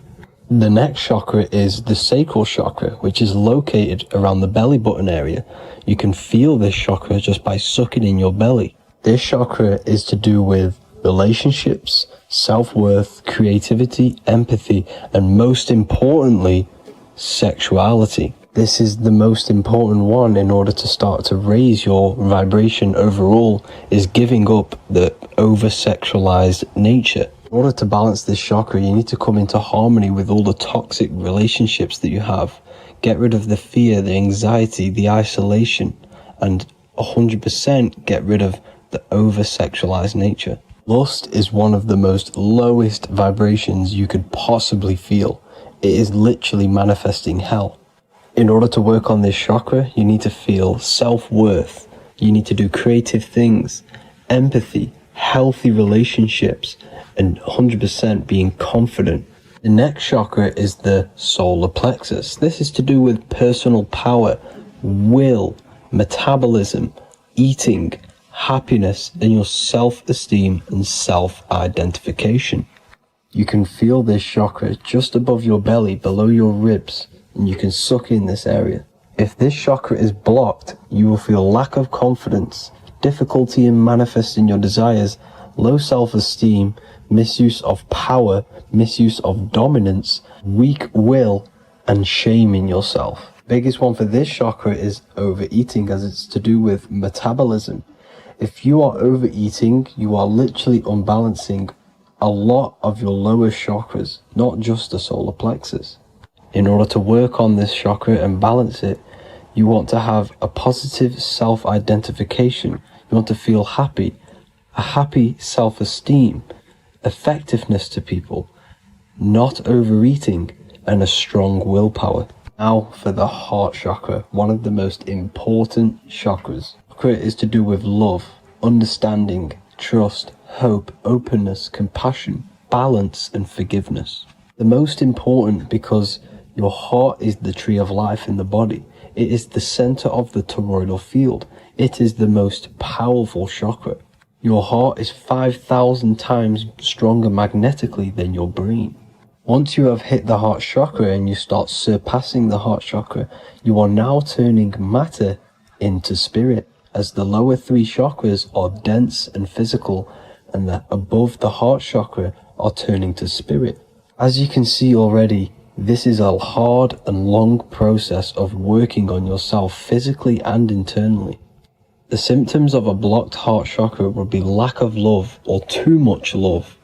The next chakra is the sacral chakra, which is located around the belly button area. You can feel this chakra just by sucking in your belly. This chakra is to do with relationships, self-worth, creativity, empathy, and most importantly, sexuality. This is the most important one in order to start to raise your vibration overall, is giving up the over-sexualized nature. In order to balance this chakra, you need to come into harmony with all the toxic relationships that you have. Get rid of the fear, the anxiety, the isolation, and 100% get rid of the over-sexualized nature. Lust is one of the most lowest vibrations you could possibly feel. It is literally manifesting hell. In order to work on this chakra, you need to feel self-worth. You need to do creative things, empathy, healthy relationships, and 100% being confident. The next chakra is the solar plexus. This is to do with personal power, will, metabolism, eating, happiness, and your self-esteem and self-identification. You can feel this chakra just above your belly, below your ribs, and you can suck in this area. If this chakra is blocked, you will feel lack of confidence, difficulty in manifesting your desires, low self-esteem, misuse of power, misuse of dominance, weak will, and shame in yourself. Biggest one for this chakra is overeating, as it's to do with metabolism. If you are overeating, you are literally unbalancing a lot of your lower chakras, not just the solar plexus. In order to work on this chakra and balance it, you want to have a positive self-identification. You want to feel happy, a happy self-esteem, effectiveness to people, not overeating, and a strong willpower. Now for the heart chakra, one of the most important chakras. Chakra is to do with love, understanding, trust, hope, openness, compassion, balance, and forgiveness. The most important because your heart is the tree of life in the body. It is the center of the toroidal field. It is the most powerful chakra. Your heart is 5,000 times stronger magnetically than your brain. Once you have hit the heart chakra and you start surpassing the heart chakra, you are now turning matter into spirit, as the lower three chakras are dense and physical, and the above the heart chakra are turning to spirit. As you can see already, this is a hard and long process of working on yourself physically and internally. The symptoms of a blocked heart chakra would be lack of love or too much love,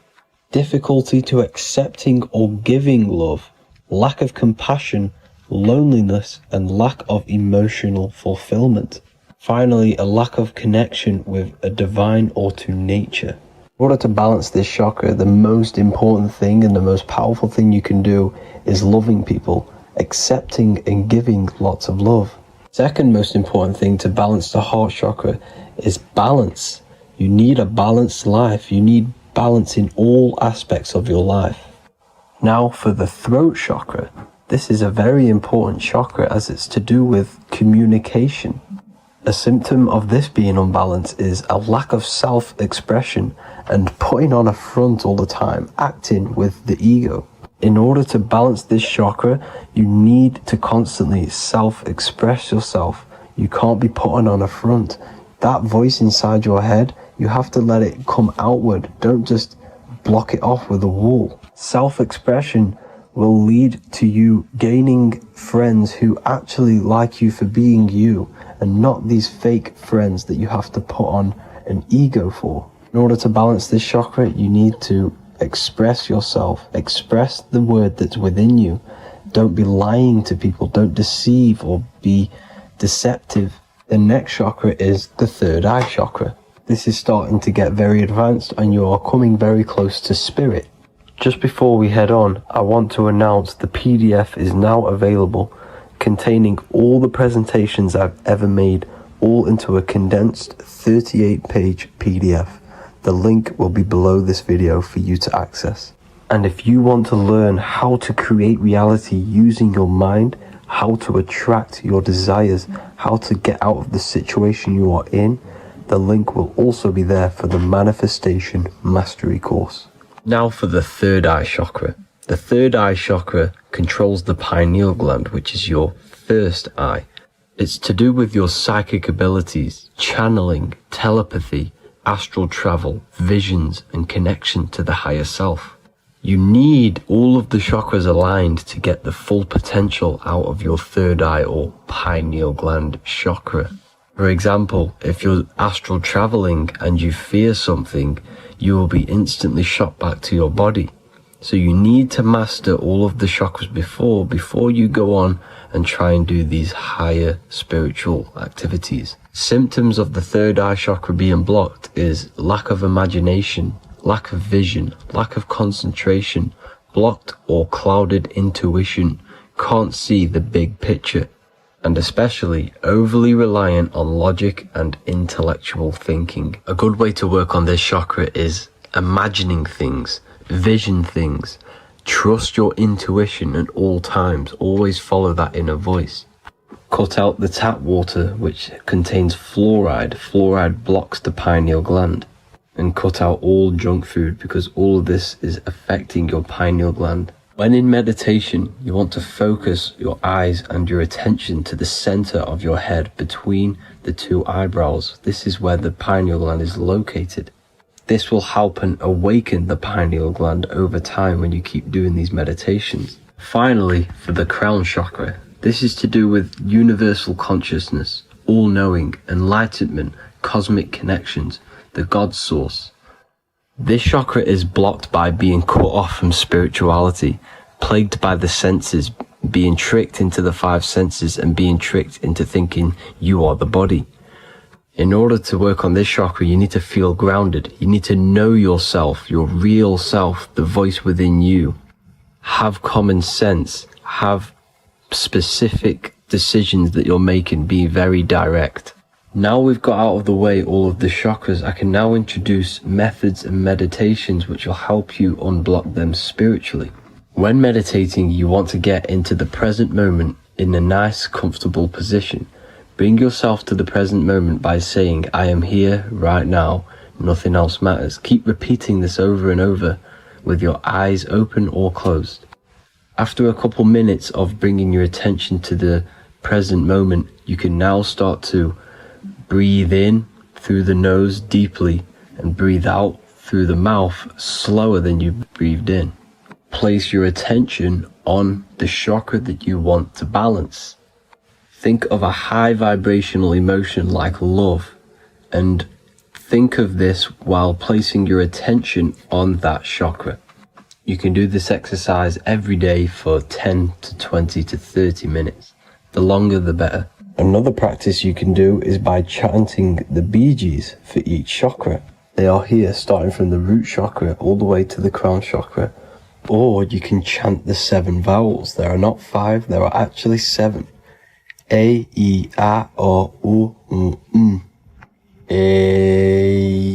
difficulty to accepting or giving love, lack of compassion, loneliness, and lack of emotional fulfillment. Finally, a lack of connection with a divine or to nature. In order to balance this chakra, the most important thing and the most powerful thing you can do is loving people, accepting and giving lots of love. Second most important thing to balance the heart chakra is balance. You need a balanced life. You need balance in all aspects of your life. Now for the throat chakra. This is a very important chakra as it's to do with communication. A symptom of this being unbalanced is a lack of self-expression and putting on a front all the time, acting with the ego. In order to balance this chakra, you need to constantly self-express yourself. You can't be putting on a front. That voice inside your head, you have to let it come outward. Don't just block it off with a wall. Self-expression will lead to you gaining friends who actually like you for being you, and not these fake friends that you have to put on an ego for. In order to balance this chakra, you need to express yourself, express the word that's within you. Don't be lying to people, don't deceive or be deceptive. The next chakra is the third eye chakra. This is starting to get very advanced and you are coming very close to spirit. Just before we head on, I want to announce the PDF is now available, containing all the presentations I've ever made, all into a condensed 38-page PDF. The link will be below this video for you to access. And if you want to learn how to create reality using your mind, how to attract your desires, how to get out of the situation you are in, the link will also be there for the Manifestation Mastery course. Now for the third eye chakra. The third eye chakra controls the pineal gland, which is your first eye. It's to do with your psychic abilities, channeling, telepathy, astral travel, visions, and connection to the higher self. You need all of the chakras aligned to get the full potential out of your third eye or pineal gland chakra. For example, if you're astral traveling and you fear something, you will be instantly shot back to your body. So you need to master all of the chakras before you go on and try and do these higher spiritual activities. Symptoms of the third eye chakra being blocked is lack of imagination, lack of vision, lack of concentration, blocked or clouded intuition, can't see the big picture, and especially overly reliant on logic and intellectual thinking. A good way to work on this chakra is imagining things, vision things, trust your intuition at all times, always follow that inner voice. Cut out the tap water which contains fluoride. Fluoride blocks the pineal gland. And cut out all junk food because all of this is affecting your pineal gland. When in meditation, you want to focus your eyes and your attention to the center of your head between the two eyebrows. This is where the pineal gland is located. This will help and awaken the pineal gland over time when you keep doing these meditations. Finally, for the crown chakra, this is to do with universal consciousness, all-knowing, enlightenment, cosmic connections, the God source. This chakra is blocked by being cut off from spirituality, plagued by the senses, being tricked into the five senses and being tricked into thinking you are the body. In order to work on this chakra, you need to feel grounded. You need to know yourself, your real self, the voice within you. Have common sense, have specific decisions that you're making, be very direct. Now we've got out of the way all of the chakras, I can now introduce methods and meditations which will help you unblock them spiritually. When meditating, you want to get into the present moment in a nice, comfortable position. Bring yourself to the present moment by saying, I am here right now, nothing else matters. Keep repeating this over and over with your eyes open or closed. After a couple minutes of bringing your attention to the present moment, you can now start to breathe in through the nose deeply and breathe out through the mouth slower than you breathed in. Place your attention on the chakra that you want to balance. Think of a high vibrational emotion like love, and think of this while placing your attention on that chakra. You can do this exercise every day for 10 to 20 to 30 minutes. The longer the better. Another practice you can do is by chanting the Bee Gees for each chakra. They are here starting from the root chakra all the way to the crown chakra. Or you can chant the 7 vowels. There are not 5, there are actually 7. A, E, A, O, U, M. A,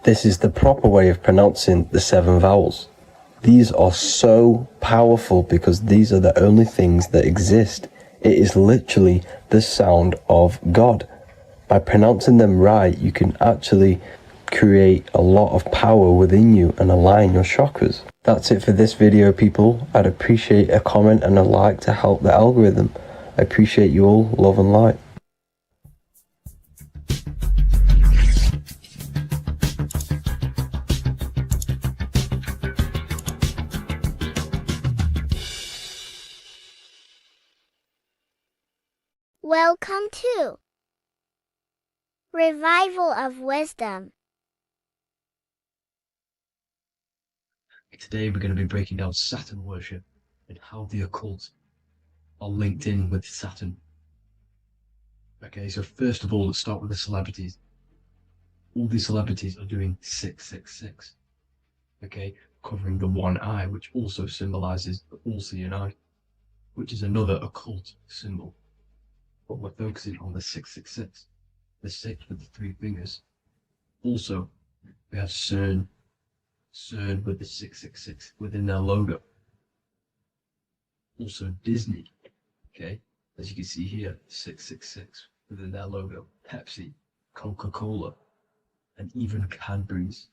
This is the proper way of pronouncing the 7 vowels. These are so powerful because these are the only things that exist. It is literally the sound of God. By pronouncing them right, you can actually create a lot of power within you and align your chakras. That's it for this video, people. I'd appreciate a comment and a like to help the algorithm. I appreciate you all. Love and light. Welcome to Revival of Wisdom. Today we're going to be breaking down Saturn worship and how the occult are linked in with Saturn. Okay, so first of all, let's start with the celebrities. All these celebrities are doing 666. Okay, covering the one eye, which also symbolizes the all-seeing eye, which is another occult symbol. But we're focusing on the 666, the 6 with the 3 fingers. Also, we have CERN with the 666 within their logo. Also Disney, okay, as you can see here, 666 within their logo. Pepsi, Coca-Cola, and even Cadbury's.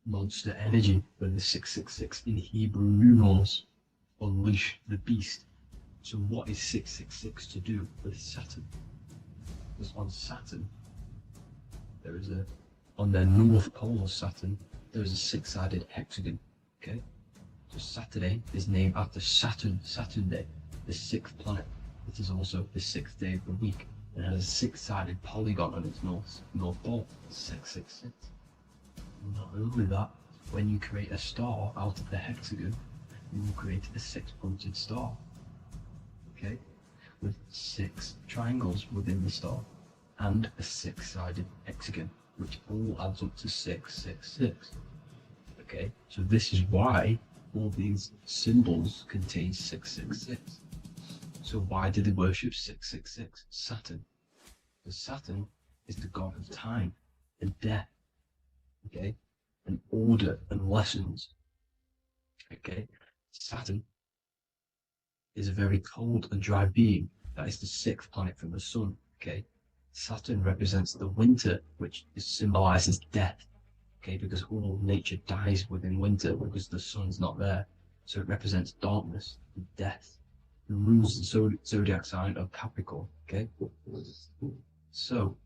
Monster Energy with the 666 in Hebrew numerals. Unleash the beast. So what is 666 to do with Saturn? Because on Saturn, there is on their north pole of Saturn, there is a 6-sided hexagon, okay? So Saturday is named after Saturn Day, the 6th planet. It is also the 6th day of the week, and has a 6-sided polygon on its north pole, 666. Not only that, when you create a star out of the hexagon, you will create a 6-pointed star. Okay, with 6 triangles within the star and a 6-sided hexagon, which all adds up to 666. Okay, so this is why all these symbols contain 666. So why do they worship 666? Saturn. Because Saturn is the god of time and death, okay, and order and lessons. Okay, Saturn is a very cold and dry being. That is the 6th planet from the sun. Okay, Saturn represents the winter, which symbolizes death. Okay, because all nature dies within winter because the sun's not there. So it represents darkness and death. It rules the zodiac sign of Capricorn. Okay, so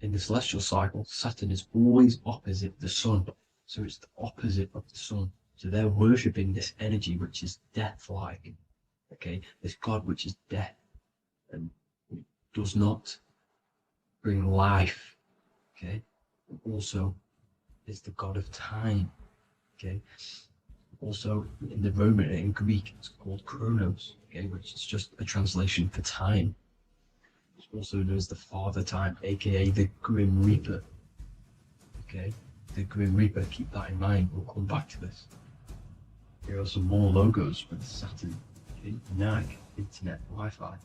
in the celestial cycle, Saturn is always opposite the sun. So it's the opposite of the sun. So they're worshipping this energy which is death-like. Okay, this god which is death and does not bring life. Okay, also is the god of time. Okay, also in the Roman and in Greek it's called Chronos. Okay, which is just a translation for time. It's also known as the Father Time, aka the Grim Reaper. Okay, the Grim Reaper. Keep that in mind. We'll come back to this. Here are some more logos with Saturn. Okay, Nike, Internet, Wi-Fi.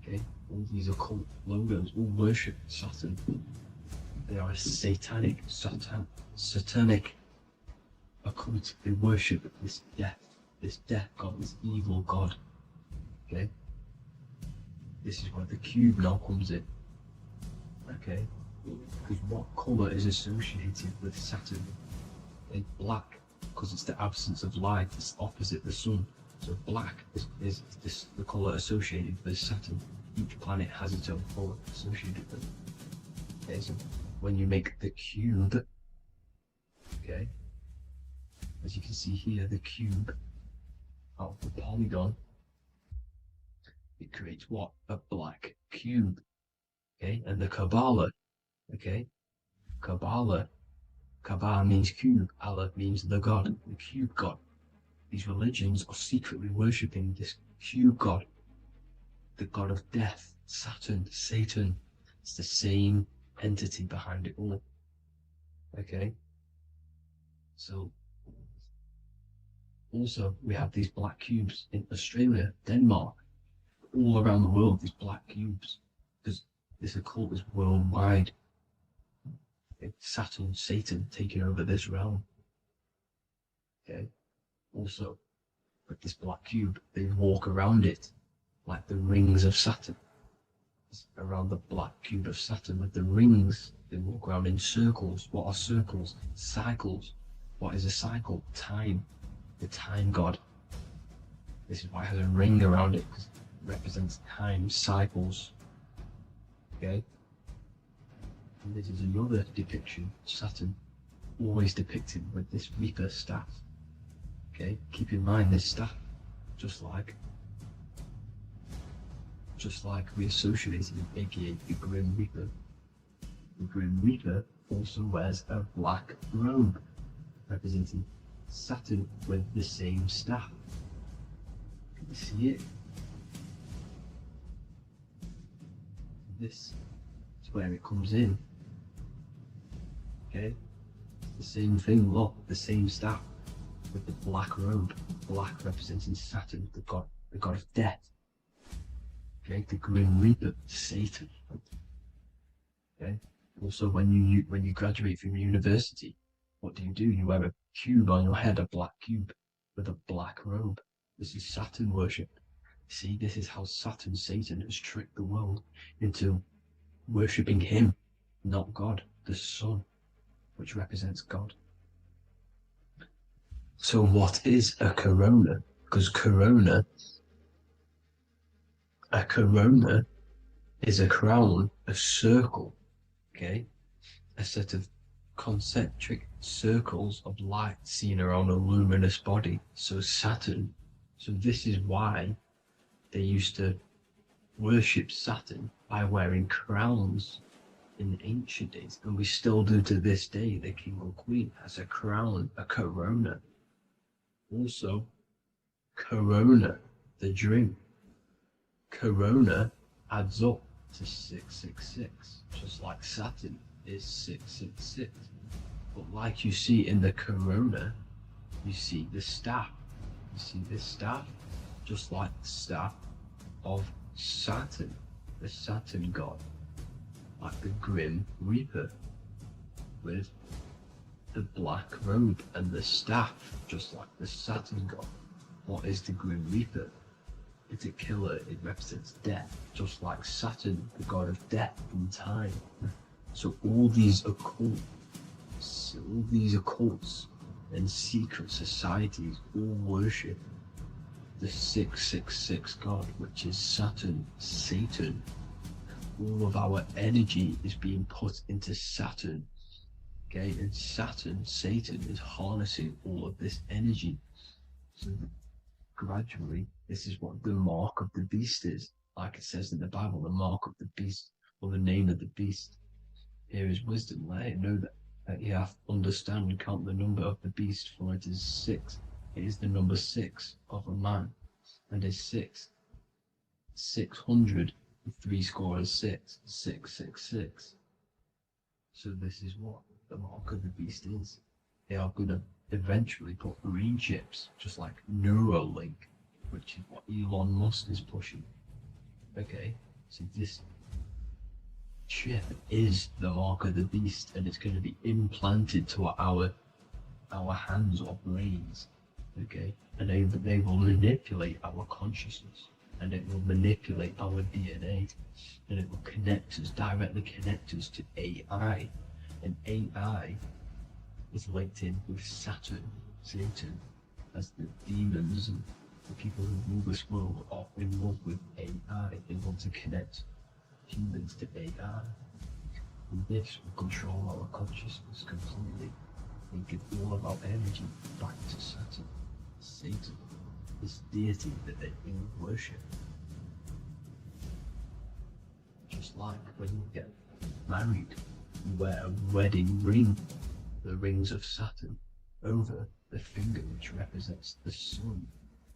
Okay, all these occult logos all worship Saturn. They are a satanic occult. They worship this death god, this evil god. Okay, this is where the cube now comes in. Okay, because what color is associated with Saturn? It's black, because it's the absence of light. It's opposite the sun. So black is the color associated with Saturn. Each planet has its own color associated with it. Okay, so when you make the cube, okay, as you can see here, the cube out of the polygon, it creates what? A black cube. Okay, and the Kabbalah, okay, Kabbalah means cube, Allah means the god, the cube god. These religions are secretly worshipping this cube god, the god of death, Saturn, Satan. It's the same entity behind it all. Okay, so also we have these black cubes in Australia, Denmark, all around the world, these black cubes, because this occult is worldwide. It's Saturn, Satan taking over this realm. Okay, also with this black cube, they walk around it like the rings of Saturn. Around the black cube of Saturn with the rings, they walk around in circles. What are circles? Cycles. What is a cycle? Time. The time god. This is why it has a ring around it, because it represents time, cycles. Okay, and this is another depiction. Saturn, always depicted with this Reaper staff. Okay, keep in mind this staff, just like we associated with aka the Grim Reaper. The Grim Reaper also wears a black robe, representing Saturn with the same staff. Can you see it? This is where it comes in. Okay, the same thing. Look, the same staff with the black robe. Black representing Saturn, the god of death. Okay, the Grim Reaper, Satan. Okay. Also, when you graduate from university, what do? You wear a cube on your head, a black cube with a black robe. This is Saturn worship. See, this is how Saturn, Satan, has tricked the world into worshipping him, not God, the sun, which represents God. So what is a corona? Because a corona is a crown, a circle, okay? A set of concentric circles of light seen around a luminous body. So Saturn. So this is why they used to worship Saturn by wearing crowns in ancient days. And we still do to this day. The king or queen has a crown, a corona. Also, corona the dream. Corona adds up to 666, just like Saturn is 666. But like you see in the corona, you see the staff. You see this staff, just like the staff of Saturn, the Saturn god, like the Grim Reaper, with the black robe and the staff, just like the Saturn god. What is the Grim Reaper? It's a killer. It represents death, just like Saturn, the god of death and time. So all these occults and secret societies all worship the 666 god, which is Saturn, Satan. All of our energy is being put into Saturn. Okay, and Saturn, Satan, is harnessing all of this energy. So gradually, this is what the mark of the beast is. Like it says in the Bible, the mark of the beast, or the name of the beast. Here is wisdom. Let it know that you have to understand and count the number of the beast, for it is 6. It is the number 6 of a man, and is 6. 600, 3 score is 6, 666. So this is what the mark of the beast is. They are going to eventually put green chips, just like Neuralink, which is what Elon Musk is pushing. Okay, so this chip is the mark of the beast, and it's going to be implanted to our hands or brains. Okay, and they will manipulate our consciousness, and it will manipulate our DNA, and it will directly connect us to AI, and AI is linked in with Saturn, Satan, as the demons and the people who rule this world are in love with AI. They want to connect humans to AI. And this will control our consciousness completely and give all of our energy back to Saturn, Satan, this deity that they all worship. Just like when you get married, you wear a wedding ring, the rings of Saturn, over the finger, which represents the sun.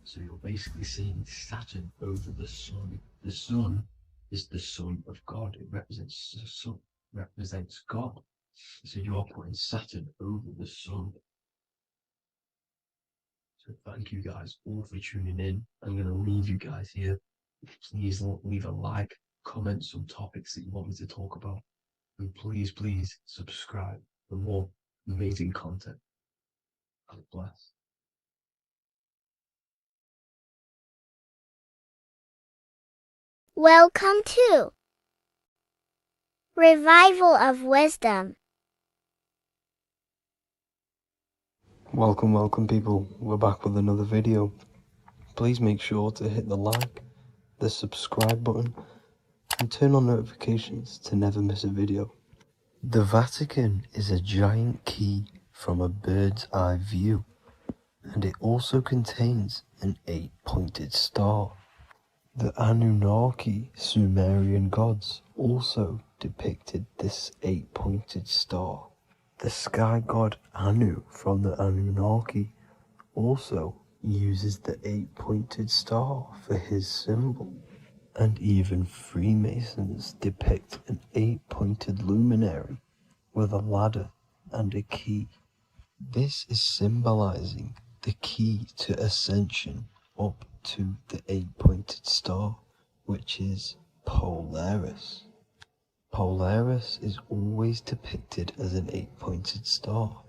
So you're basically seeing Saturn over the sun. The sun is the son of God. It represents the sun, represents God. So you're putting Saturn over the sun. So thank you guys all for tuning in. I'm going to leave you guys here. Please leave a like, comment some topics that you want me to talk about. And please subscribe for more amazing content. God bless. Welcome to Revival of Wisdom. Welcome people, we're back with another video. Please make sure to hit the like, the subscribe button, and turn on notifications to never miss a video. The Vatican is a giant key from a bird's eye view, and it also contains an 8-pointed star. The Anunnaki Sumerian gods also depicted this 8-pointed star. The sky god Anu from the Anunnaki also uses the 8-pointed star for his symbol. And even Freemasons depict an 8-pointed luminary with a ladder and a key. This is symbolizing the key to ascension up to the 8-pointed star, which is Polaris. Polaris is always depicted as an 8-pointed star.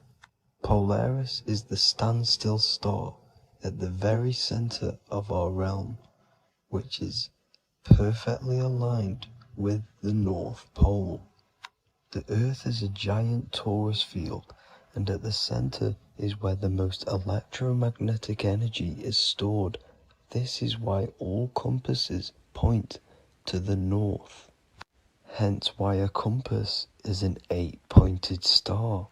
Polaris is the standstill star at the very center of our realm, which is perfectly aligned with the North Pole. The Earth is a giant torus field, and at the center is where the most electromagnetic energy is stored. This is why all compasses point to the north. Hence why a compass is an 8-pointed star,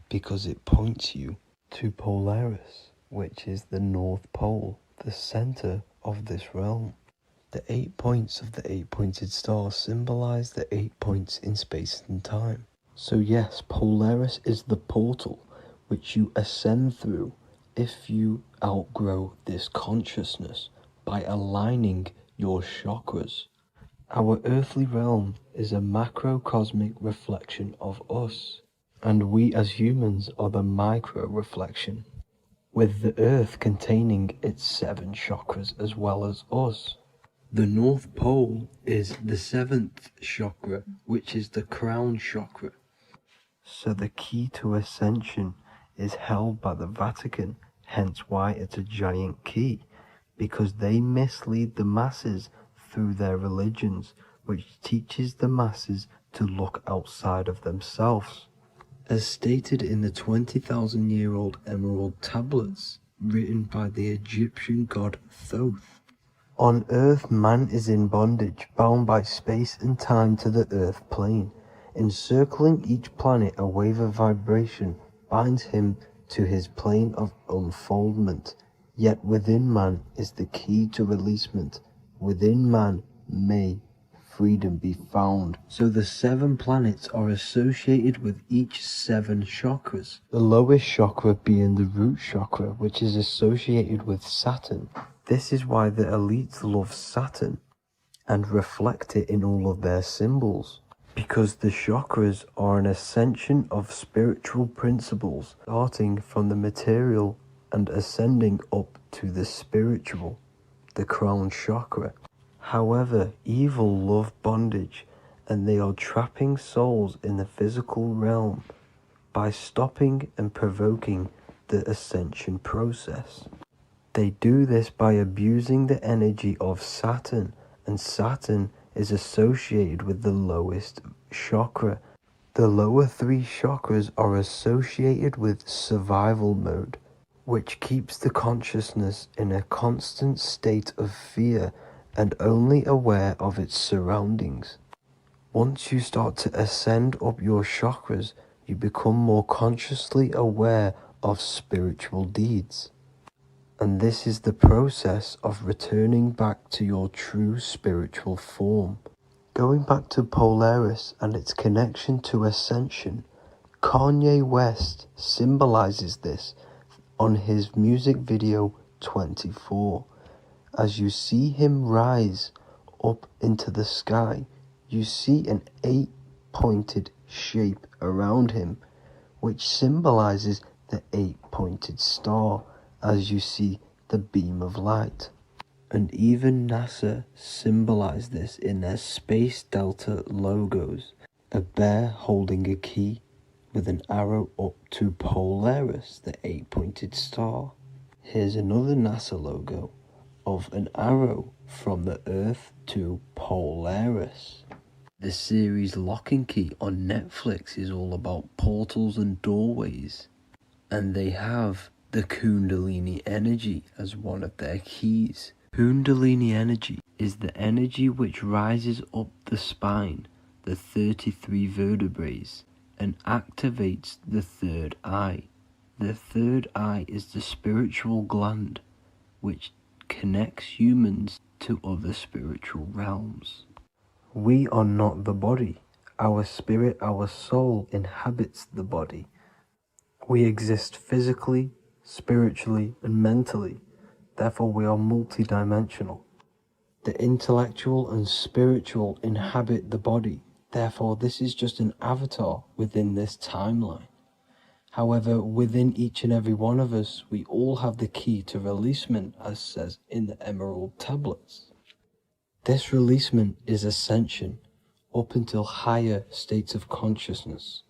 because it points you to Polaris, which is the North Pole, the center of this realm. The 8 points of the 8-pointed star symbolize the 8 points in space and time. So yes, Polaris is the portal which you ascend through if you outgrow this consciousness, by aligning your chakras. Our earthly realm is a macrocosmic reflection of us, and we as humans are the micro reflection, with the earth containing its 7 chakras as well as us. The North Pole is the 7th chakra, which is the crown chakra. So the key to ascension is held by the Vatican, hence why it's a giant key, because they mislead the masses through their religions, which teaches the masses to look outside of themselves. As stated in the 20,000-year-old emerald tablets, written by the Egyptian god Thoth. On earth man is in bondage, bound by space and time to the earth plane. Encircling each planet a wave of vibration binds him to his plane of unfoldment. Yet within man is the key to releasement. Within man may freedom be found. So the 7 planets are associated with each 7 chakras. The lowest chakra being the root chakra, which is associated with Saturn. This is why the elites love Saturn and reflect it in all of their symbols. Because the chakras are an ascension of spiritual principles, starting from the material and ascending up to the spiritual, the crown chakra. However, evil love bondage, and they are trapping souls in the physical realm by stopping and provoking the ascension process. They do this by abusing the energy of Saturn, and Saturn is associated with the lowest chakra. The lower 3 chakras are associated with survival mode, which keeps the consciousness in a constant state of fear and only aware of its surroundings. Once you start to ascend up your chakras, you become more consciously aware of spiritual deeds. And this is the process of returning back to your true spiritual form. Going back to Polaris and its connection to ascension, Kanye West symbolizes this on his music video 24. As you see him rise up into the sky, you see an 8-pointed shape around him, which symbolizes the 8-pointed star, as you see the beam of light. And even NASA symbolized this in their Space Delta logos, a bear holding a key with an arrow up to Polaris, the 8-pointed star. Here's another NASA logo of an arrow from the Earth to Polaris. The series Lock and Key on Netflix is all about portals and doorways, and they have the Kundalini energy as one of their keys. Kundalini energy is the energy which rises up the spine, the 33 vertebrae, and activates the third eye. The third eye is the spiritual gland, which connects humans to other spiritual realms. We are not the body. Our spirit, our soul inhabits the body. We exist physically, spiritually, and mentally. Therefore, we are multidimensional. The intellectual and spiritual inhabit the body. Therefore, this is just an avatar within this timeline. However, within each and every one of us, we all have the key to releasement, as says in the Emerald tablets. This releasement is ascension, up until higher states of consciousness.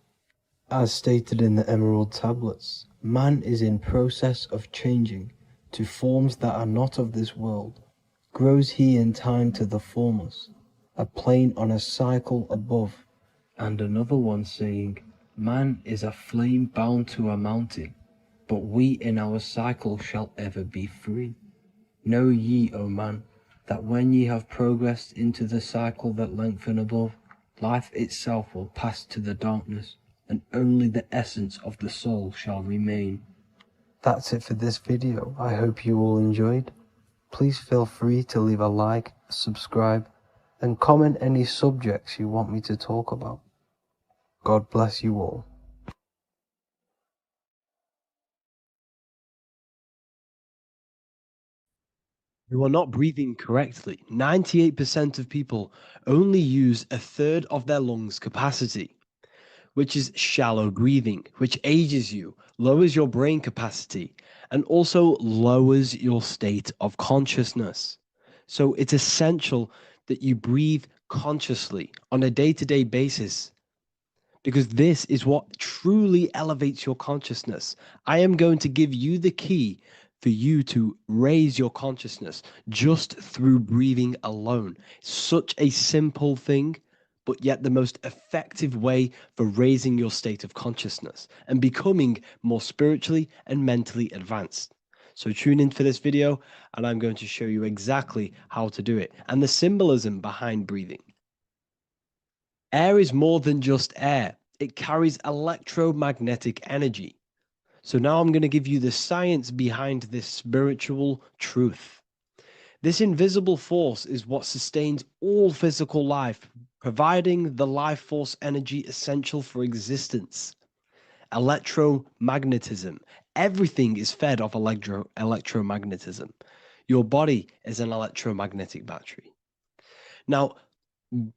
As stated in the Emerald tablets, man is in process of changing to forms that are not of this world. Grows he in time to the formless, a plane on a cycle above. And another one saying, man is a flame bound to a mountain, but we in our cycle shall ever be free. Know ye, O man, that when ye have progressed into the cycle that lengthen above, life itself will pass to the darkness, and only the essence of the soul shall remain. That's it for this video. I hope you all enjoyed. Please feel free to leave a like, subscribe, and comment any subjects you want me to talk about. God bless you all. You are not breathing correctly. 98% of people only use a third of their lungs capacity, which is shallow breathing, which ages you, lowers your brain capacity, and also lowers your state of consciousness. So it's essential that you breathe consciously on a day-to-day basis, because this is what truly elevates your consciousness. I am going to give you the key for you to raise your consciousness just through breathing alone. Such a simple thing, but yet the most effective way for raising your state of consciousness and becoming more spiritually and mentally advanced. So tune in for this video and I'm going to show you exactly how to do it and the symbolism behind breathing. Air is more than just air. It carries electromagnetic energy. So now I'm going to give you the science behind this spiritual truth. This invisible force is what sustains all physical life, providing the life force energy essential for existence. Electromagnetism. Everything is fed off electromagnetism. Your body is an electromagnetic battery. Now,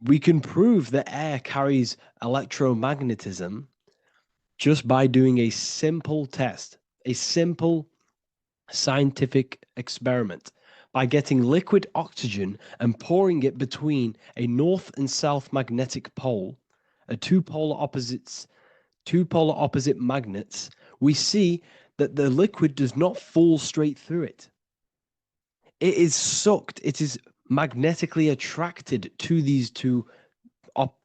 we can prove that air carries electromagnetism just by doing a simple test, a simple scientific experiment, by getting liquid oxygen and pouring it between a north and south magnetic pole, two polar opposite magnets. We see that the liquid does not fall straight through it. It is sucked, it is magnetically attracted to these two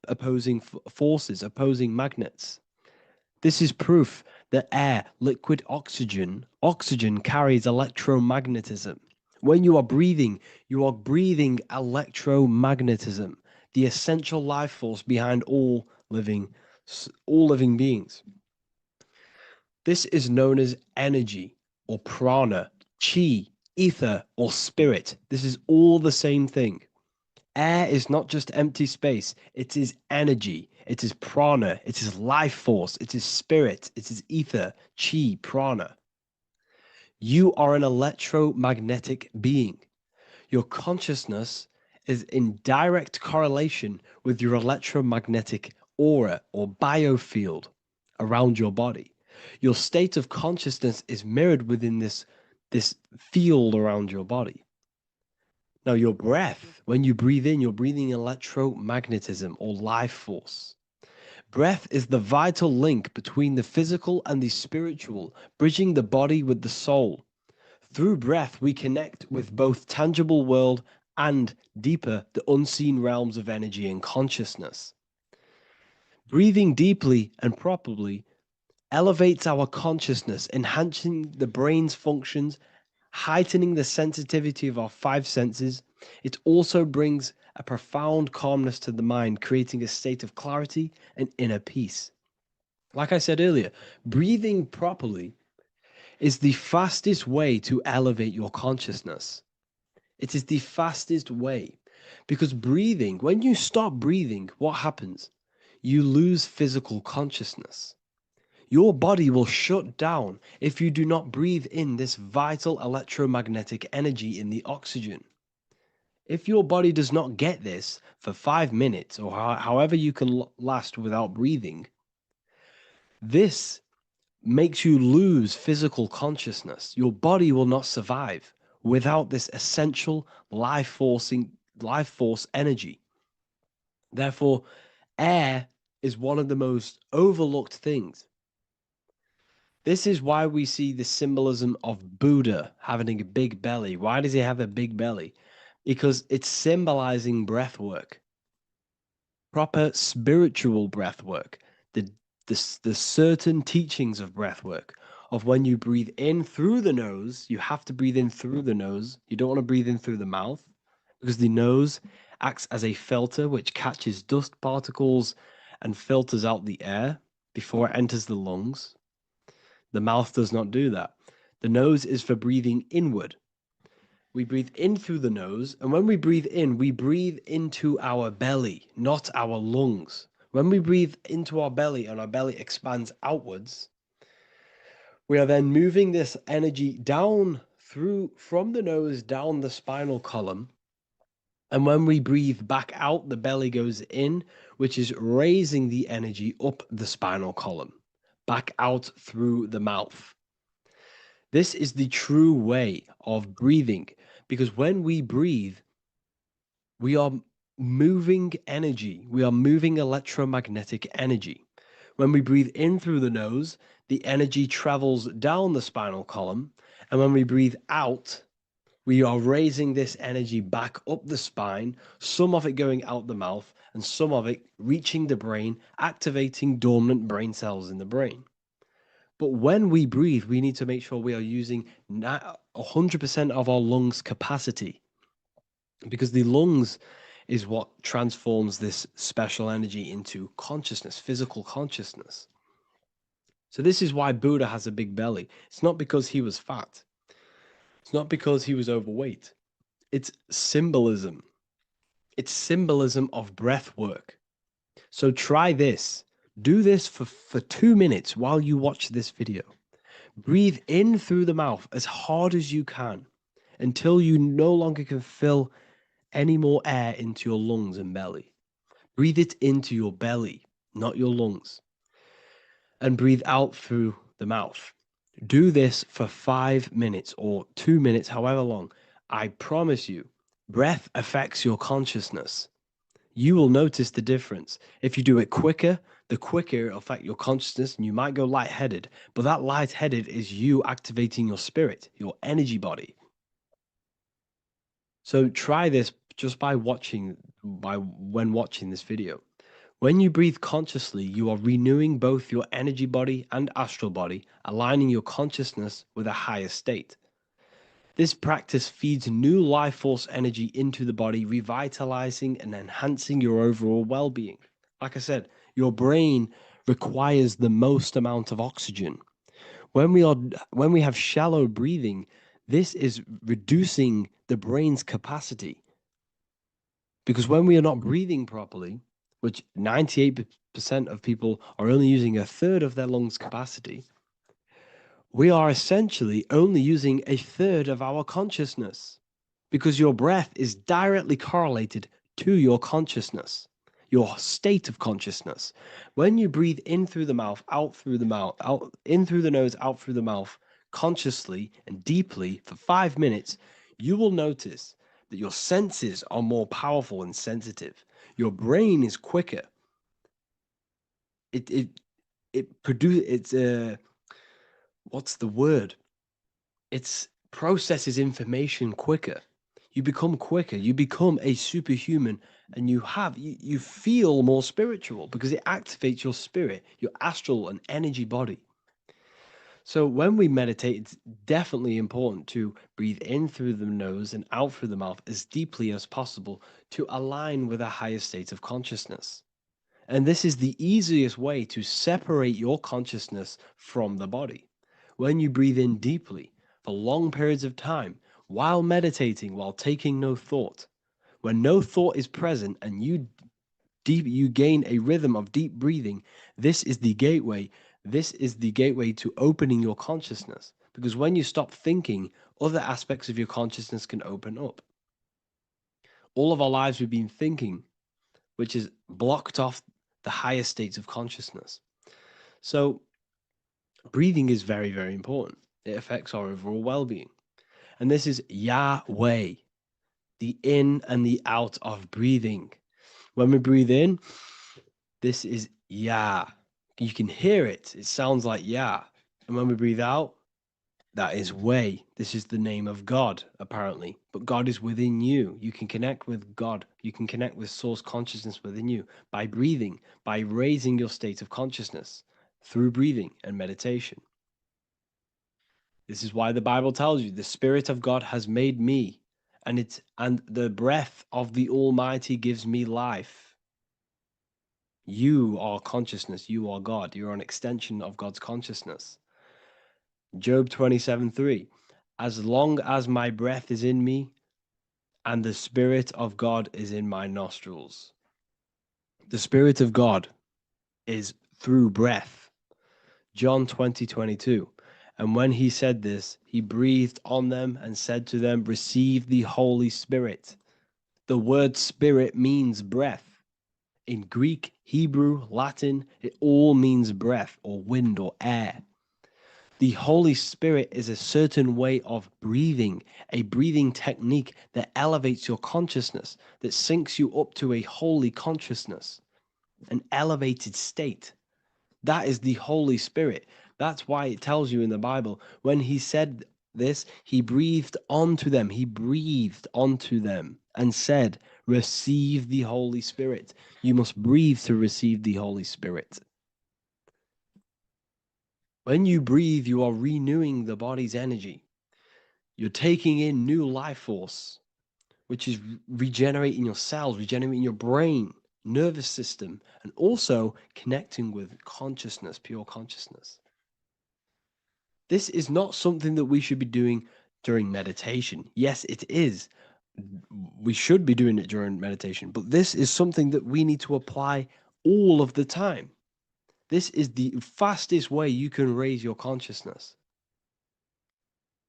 opposing forces, opposing magnets. This is proof that air, liquid oxygen carries electromagnetism. When you are breathing electromagnetism, the essential life force behind all living beings. This is known as energy or prana, chi, ether, or spirit. This is all the same thing. Air is not just empty space, it is energy, it is prana, it is life force, it is spirit, it is ether, chi, prana. You are an electromagnetic being. Your consciousness is in direct correlation with your electromagnetic aura or biofield around your body. Your state of consciousness is mirrored within this field around your body. Now, your breath, when you breathe in, you're breathing electromagnetism or life force. Breath is the vital link between the physical and the spiritual, bridging the body with the soul. Through breath, we connect with both tangible world and deeper, the unseen realms of energy and consciousness. Breathing deeply and properly elevates our consciousness, enhancing the brain's functions, heightening the sensitivity of our five senses. It also brings a profound calmness to the mind, creating a state of clarity and inner peace. Like I said earlier, breathing properly is the fastest way to elevate your consciousness. It is the fastest way because breathing, when you stop breathing, what happens? You lose physical consciousness. Your body will shut down if you do not breathe in this vital electromagnetic energy in the oxygen. If your body does not get this for 5 minutes or however you can last without breathing, this makes you lose physical consciousness. Your body will not survive without this essential life force energy. Therefore, air is one of the most overlooked things. This is why we see the symbolism of Buddha having a big belly. Why does he have a big belly? Because it's symbolizing breath work, proper spiritual breath work, the certain teachings of breath work, of when you breathe in through the nose, you have to breathe in through the nose. You don't want to breathe in through the mouth because the nose acts as a filter which catches dust particles and filters out the air before it enters the lungs. The mouth does not do that. The nose is for breathing inward. We breathe in through the nose, and when we breathe in, we breathe into our belly, not our lungs. When we breathe into our belly and our belly expands outwards, we are then moving this energy down from the nose down the spinal column. And when we breathe back out, the belly goes in, which is raising the energy up the spinal column, back out through the mouth. This is the true way of breathing, because when we breathe, we are moving energy. We are moving electromagnetic energy. When we breathe in through the nose, the energy travels down the spinal column. And when we breathe out, we are raising this energy back up the spine, some of it going out the mouth, and some of it reaching the brain, activating dormant brain cells in the brain. But when we breathe, we need to make sure we are using 100% of our lungs' capacity, because the lungs is what transforms this special energy into consciousness, physical consciousness. So this is why Buddha has a big belly. It's not because he was fat. It's not because he was overweight. It's symbolism. It's symbolism of breath work. So try this. Do this for 2 minutes while you watch this video. Breathe in through the mouth as hard as you can until you no longer can fill any more air into your lungs and belly. Breathe it into your belly, not your lungs. And breathe out through the mouth. Do this for 5 minutes or 2 minutes, however long. I promise you, breath affects your consciousness. You will notice the difference. If you do it quicker, the quicker it'll affect your consciousness, and you might go lightheaded. But that lightheaded is you activating your spirit, your energy body. So try this just when watching this video. When you breathe consciously, you are renewing both your energy body and astral body, aligning your consciousness with a higher state. This practice feeds new life force energy into the body, revitalizing and enhancing your overall well-being. Like I said, your brain requires the most amount of oxygen. When we have shallow breathing, this is reducing the brain's capacity. Because when we are not breathing properly, which 98% of people are only using a third of their lungs capacity, we are essentially only using a third of our consciousness, because your breath is directly correlated to your consciousness, your state of consciousness. When you breathe in through the mouth, out through the mouth, out in through the nose, out through the mouth, consciously and deeply for 5 minutes, you will notice that your senses are more powerful and sensitive. Your brain is quicker. What's the word? It processes information quicker. You become quicker. You become a superhuman, and you feel more spiritual because it activates your spirit, your astral and energy body. So when we meditate, it's definitely important to breathe in through the nose and out through the mouth as deeply as possible to align with a higher state of consciousness. And this is the easiest way to separate your consciousness from the body. When you breathe in deeply for long periods of time, while meditating, while taking no thought, when no thought is present and you gain a rhythm of deep breathing, this is the gateway. This is the gateway to opening your consciousness. Because when you stop thinking, other aspects of your consciousness can open up. All of our lives we've been thinking, which is blocked off the higher states of consciousness. So breathing is very, very important. It affects our overall well-being. And this is Yahweh, the in and the out of breathing. When we breathe in, this is Yah. You can hear it. It sounds like Yah. And when we breathe out, that is Way. This is the name of God, apparently. But God is within you. You can connect with God. You can connect with source consciousness within you by breathing, by raising your state of consciousness through breathing and meditation. This is why the Bible tells you the Spirit of God has made me, and the breath of the Almighty gives me life. You are consciousness. You are God. You're an extension of God's consciousness. Job 27:3. As long as my breath is in me and the Spirit of God is in my nostrils. The Spirit of God is through breath. John 20:22. And when he said this, he breathed on them and said to them, receive the Holy Spirit. The word spirit means breath. In Greek, Hebrew, Latin, it all means breath or wind or air. The Holy Spirit is a certain way of breathing, a breathing technique that elevates your consciousness, that syncs you up to a holy consciousness, an elevated state. That is the Holy Spirit. That's why it tells you in the Bible, when he said this, he breathed onto them. He breathed onto them and said, receive the Holy Spirit. You must breathe to receive the Holy Spirit. When you breathe, you are renewing the body's energy. You're taking in new life force, which is regenerating your cells, regenerating your brain, nervous system, and also connecting with consciousness, pure consciousness. This is not something that we should be doing during meditation. Yes, it is. We should be doing it during meditation, but this is something that we need to apply all of the time. This is the fastest way you can raise your consciousness.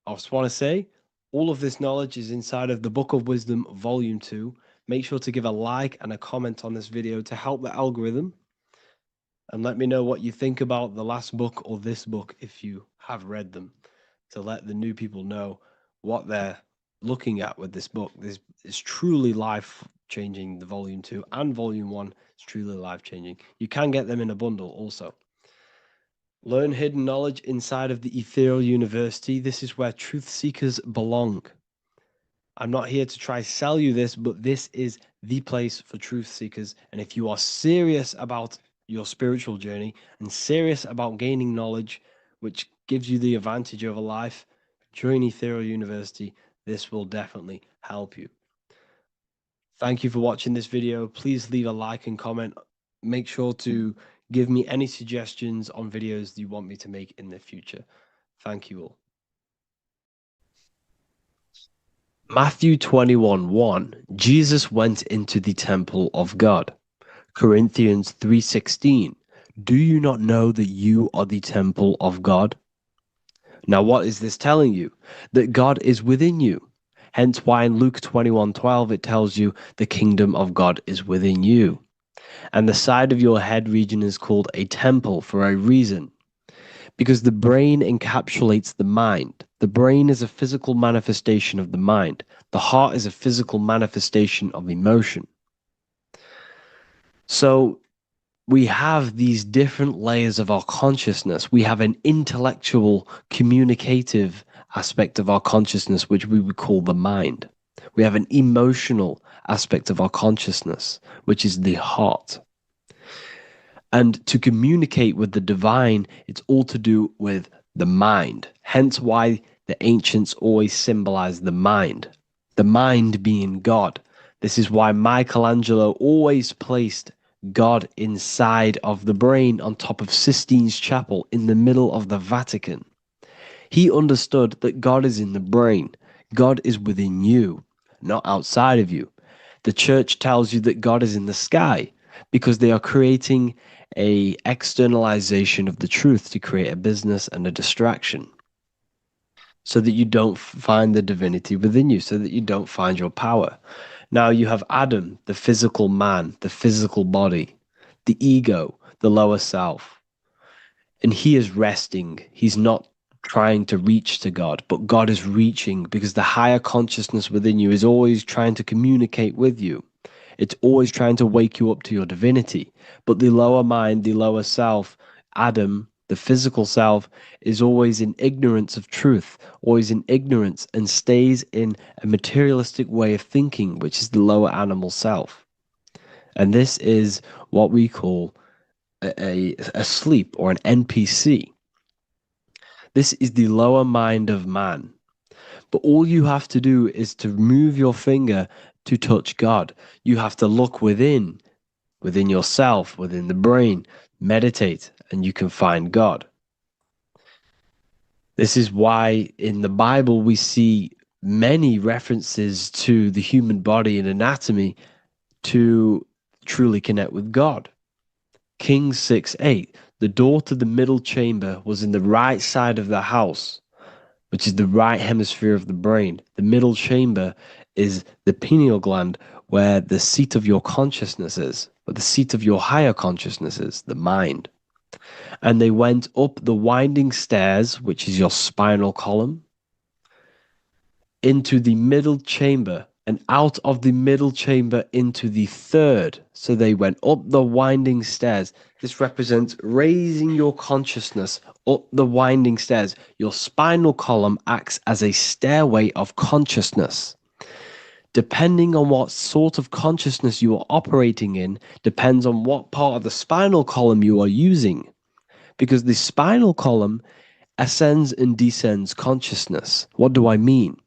I just want to say, all of this knowledge is inside of the Book of Wisdom, Volume 2. Make sure to give a like and a comment on this video to help the algorithm. And let me know what you think about the last book or this book if you have read them, to let the new people know what they're looking at with this book. This is truly life-changing, the Volume 2 and Volume 1 is truly life-changing. You can get them in a bundle also. Learn hidden knowledge inside of the Ethereal University. This is where truth seekers belong. I'm not here to try sell you this, but this is the place for truth seekers. And if you are serious about your spiritual journey and serious about gaining knowledge, which gives you the advantage over life, join Ethereal University. This will definitely help you. Thank you for watching this video. Please leave a like and comment. Make sure to give me any suggestions on videos you want me to make in the future. Thank you all. Matthew 21:1, Jesus went into the temple of God. Corinthians 3:16, do you not know that you are the temple of God? Now what is this telling you? That God is within you. Hence why in Luke 21:12 it tells you the kingdom of God is within you. And the side of your head region is called a temple for a reason. Because the brain encapsulates the mind. The brain is a physical manifestation of the mind. The heart is a physical manifestation of emotion. So we have these different layers of our consciousness. We have an intellectual, communicative aspect of our consciousness, which we would call the mind. We have an emotional aspect of our consciousness, which is the heart. And to communicate with the divine, it's all to do with the mind. Hence why the ancients always symbolize the mind being God. This is why Michelangelo always placed God inside of the brain on top of Sistine Chapel in the middle of the Vatican. He understood that God is in the brain. God is within you, not outside of you. The church tells you that God is in the sky because they are creating a externalization of the truth to create a business and a distraction so that you don't find the divinity within you, so that you don't find your power. Now you have Adam, the physical man, the physical body, the ego, the lower self. And he is resting. He's not trying to reach to God, but God is reaching because the higher consciousness within you is always trying to communicate with you. It's always trying to wake you up to your divinity. But the lower mind, the lower self, Adam, the physical self, is always in ignorance of truth, always in ignorance, and stays in a materialistic way of thinking, which is the lower animal self. And this is what we call a sleep or an NPC. This is the lower mind of man. But all you have to do is to move your finger to touch God. You have to look within yourself, within the brain, meditate, and you can find God. This is why in the Bible we see many references to the human body and anatomy to truly connect with God. Kings 6:8, The door to the middle chamber was in the right side of the house, which is the right hemisphere of the brain. The middle chamber is the pineal gland, where the seat of your consciousness is, where the seat of your higher consciousness is, the mind. And they went up the winding stairs, which is your spinal column, into the middle chamber, and out of the middle chamber into the third. So they went up the winding stairs. This represents raising your consciousness up the winding stairs. Your spinal column acts as a stairway of consciousness. Depending on what sort of consciousness you are operating in, depends on what part of the spinal column you are using. Because the spinal column ascends and descends consciousness. What do I mean?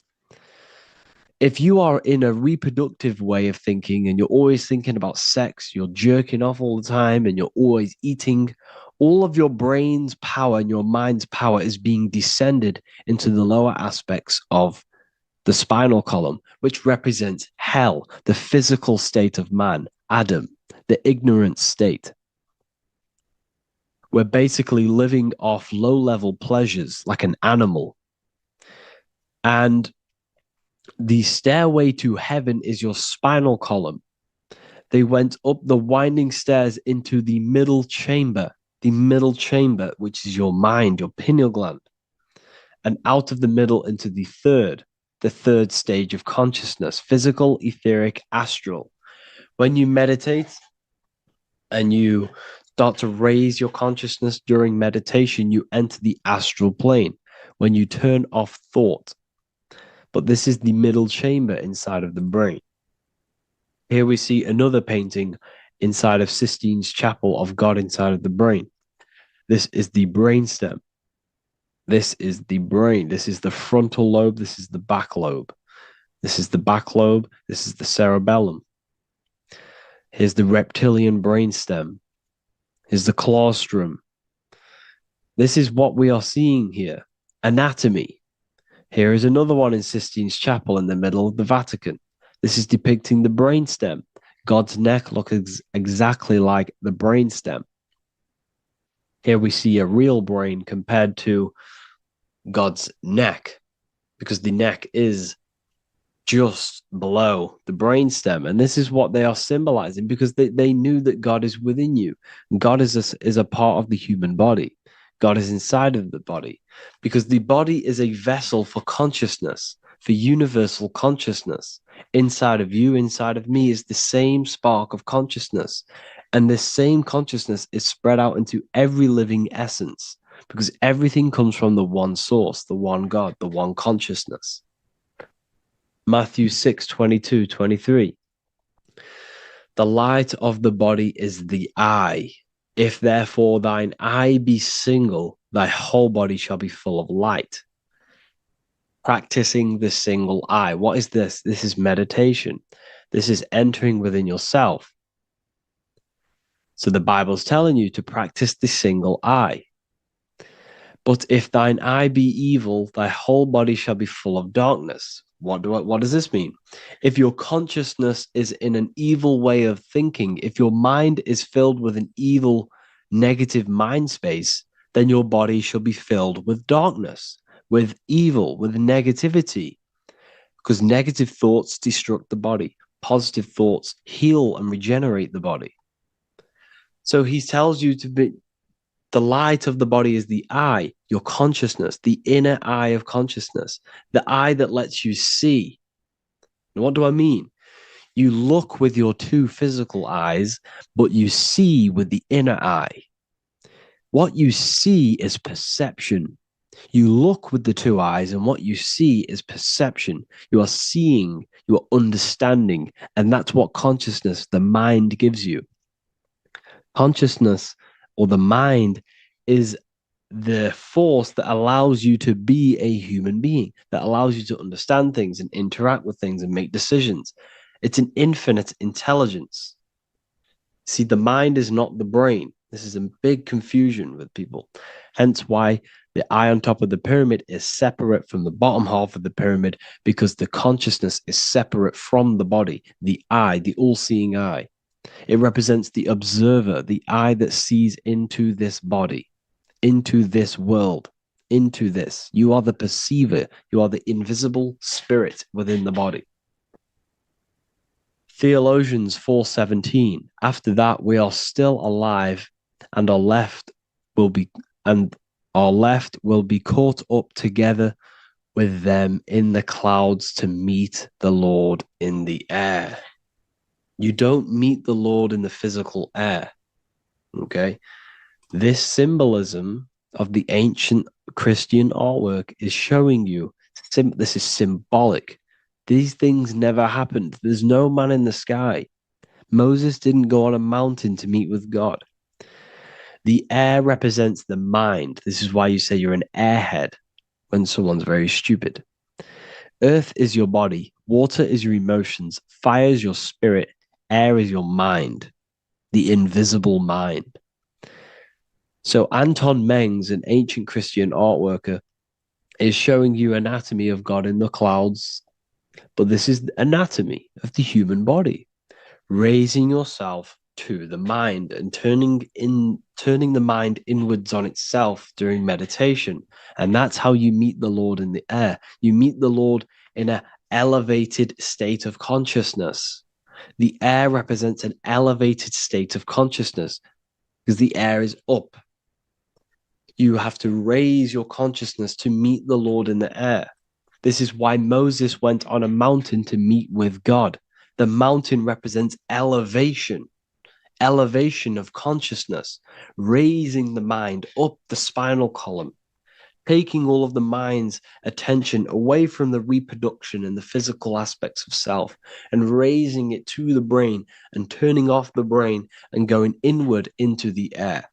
If you are in a reproductive way of thinking and you're always thinking about sex, you're jerking off all the time and you're always eating, all of your brain's power and your mind's power is being descended into the lower aspects of the spinal column, which represents hell, the physical state of man, Adam, the ignorant state. We're basically living off low-level pleasures like an animal. And the stairway to heaven is your spinal column. They went up the winding stairs into the middle chamber, which is your mind, your pineal gland, and out of the middle into the third stage of consciousness, physical, etheric, astral. When you meditate and you start to raise your consciousness during meditation, you enter the astral plane when you turn off thought. But this is the middle chamber inside of the brain. Here we see another painting inside of Sistine's chapel of God inside of the brain. This is the brainstem. This is the brain. This is the frontal lobe. This is the back lobe. This is the back lobe. This is the cerebellum. Here's the reptilian brainstem. Here's the claustrum. This is what we are seeing here. Anatomy. Here is another one in Sistine's chapel in the middle of the Vatican. This is depicting the brainstem. God's neck looks exactly like the brainstem. Here we see a real brain compared to God's neck, because the neck is just below the brainstem. And this is what they are symbolizing, because they knew that God is within you. God is a part of the human body. God is inside of the body, because the body is a vessel for consciousness, for universal consciousness. Inside of you, inside of me, is the same spark of consciousness. And this same consciousness is spread out into every living essence, because everything comes from the one source, the one God, the one consciousness. Matthew 6:22-23. The light of the body is the eye. If therefore thine eye be single, thy whole body shall be full of light. Practicing the single eye. What is this? This is meditation. This is entering within yourself. So the Bible's telling you to practice the single eye. But if thine eye be evil, thy whole body shall be full of darkness. What does this mean? If your consciousness is in an evil way of thinking, if your mind is filled with an evil, negative mind space, then your body shall be filled with darkness, with evil, with negativity. Because negative thoughts destruct the body. Positive thoughts heal and regenerate the body. So he tells you to be, the light of the body is the eye, your consciousness, the inner eye of consciousness, the eye that lets you see. And what do I mean? You look with your two physical eyes, but you see with the inner eye. What you see is perception. You look with the two eyes, and what you see is perception. You are seeing, you are understanding, and that's what consciousness, the mind, gives you. Consciousness, or the mind, is the force that allows you to be a human being, that allows you to understand things and interact with things and make decisions. It's an infinite intelligence. See, the mind is not the brain. This is a big confusion with people. Hence why the eye on top of the pyramid is separate from the bottom half of the pyramid, because the consciousness is separate from the body, the eye, the all-seeing eye. It represents the observer, the eye that sees into this body, into this world, into this. You are the perceiver. You are the invisible spirit within the body. Theologians 4:17. After that, we are still alive, and our left will be caught up together with them in the clouds to meet the Lord in the air. You don't meet the Lord in the physical air. Okay? This symbolism of the ancient Christian artwork is showing you this is symbolic. These things never happened. There's no man in the sky. Moses didn't go on a mountain to meet with God. The air represents the mind. This is why you say you're an airhead when someone's very stupid. Earth is your body. Water is your emotions. Fire is your spirit. Air is your mind, the invisible mind. So Anton Mengs, an ancient Christian art worker, is showing you anatomy of God in the clouds. But this is anatomy of the human body, raising yourself to the mind and turning the mind inwards on itself during meditation. And that's how you meet the Lord in the air. You meet the Lord in an elevated state of consciousness. The air represents an elevated state of consciousness because the air is up. You have to raise your consciousness to meet the Lord in the air. This is why Moses went on a mountain to meet with God. The mountain represents elevation of consciousness, raising the mind up the spinal column, taking all of the mind's attention away from the reproduction and the physical aspects of self and raising it to the brain and turning off the brain and going inward into the air.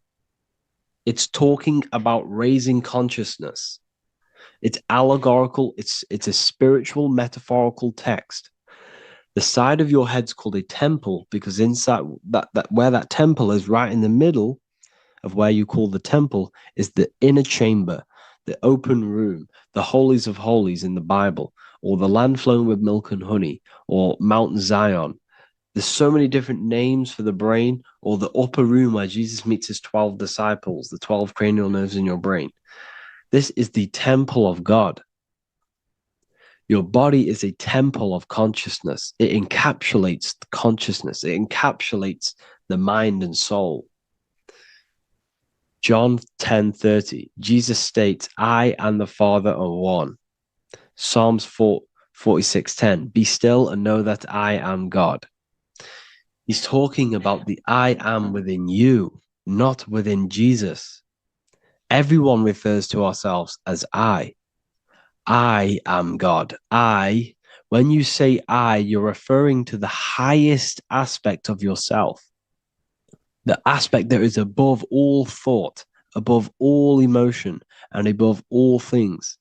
It's talking about raising consciousness. It's allegorical. It's a spiritual, metaphorical text. The side of your head's called a temple because inside that where that temple is, right in the middle of where you call the temple, is the inner chamber, the open room, the holies of holies in the Bible, or the land flowing with milk and honey, or Mount Zion. There's so many different names for the brain, or the upper room where Jesus meets his 12 disciples, the 12 cranial nerves in your brain. This is the temple of God. Your body is a temple of consciousness. It encapsulates the consciousness. It encapsulates the mind and soul. John 10:30, Jesus states, I and the Father are one. Psalms 46:10, be still and know that I am God. He's talking about the I am within you, not within Jesus. Everyone refers to ourselves as I. I am God. When you say I, you're referring to the highest aspect of yourself. The aspect that is above all thought, above all emotion, and above all things.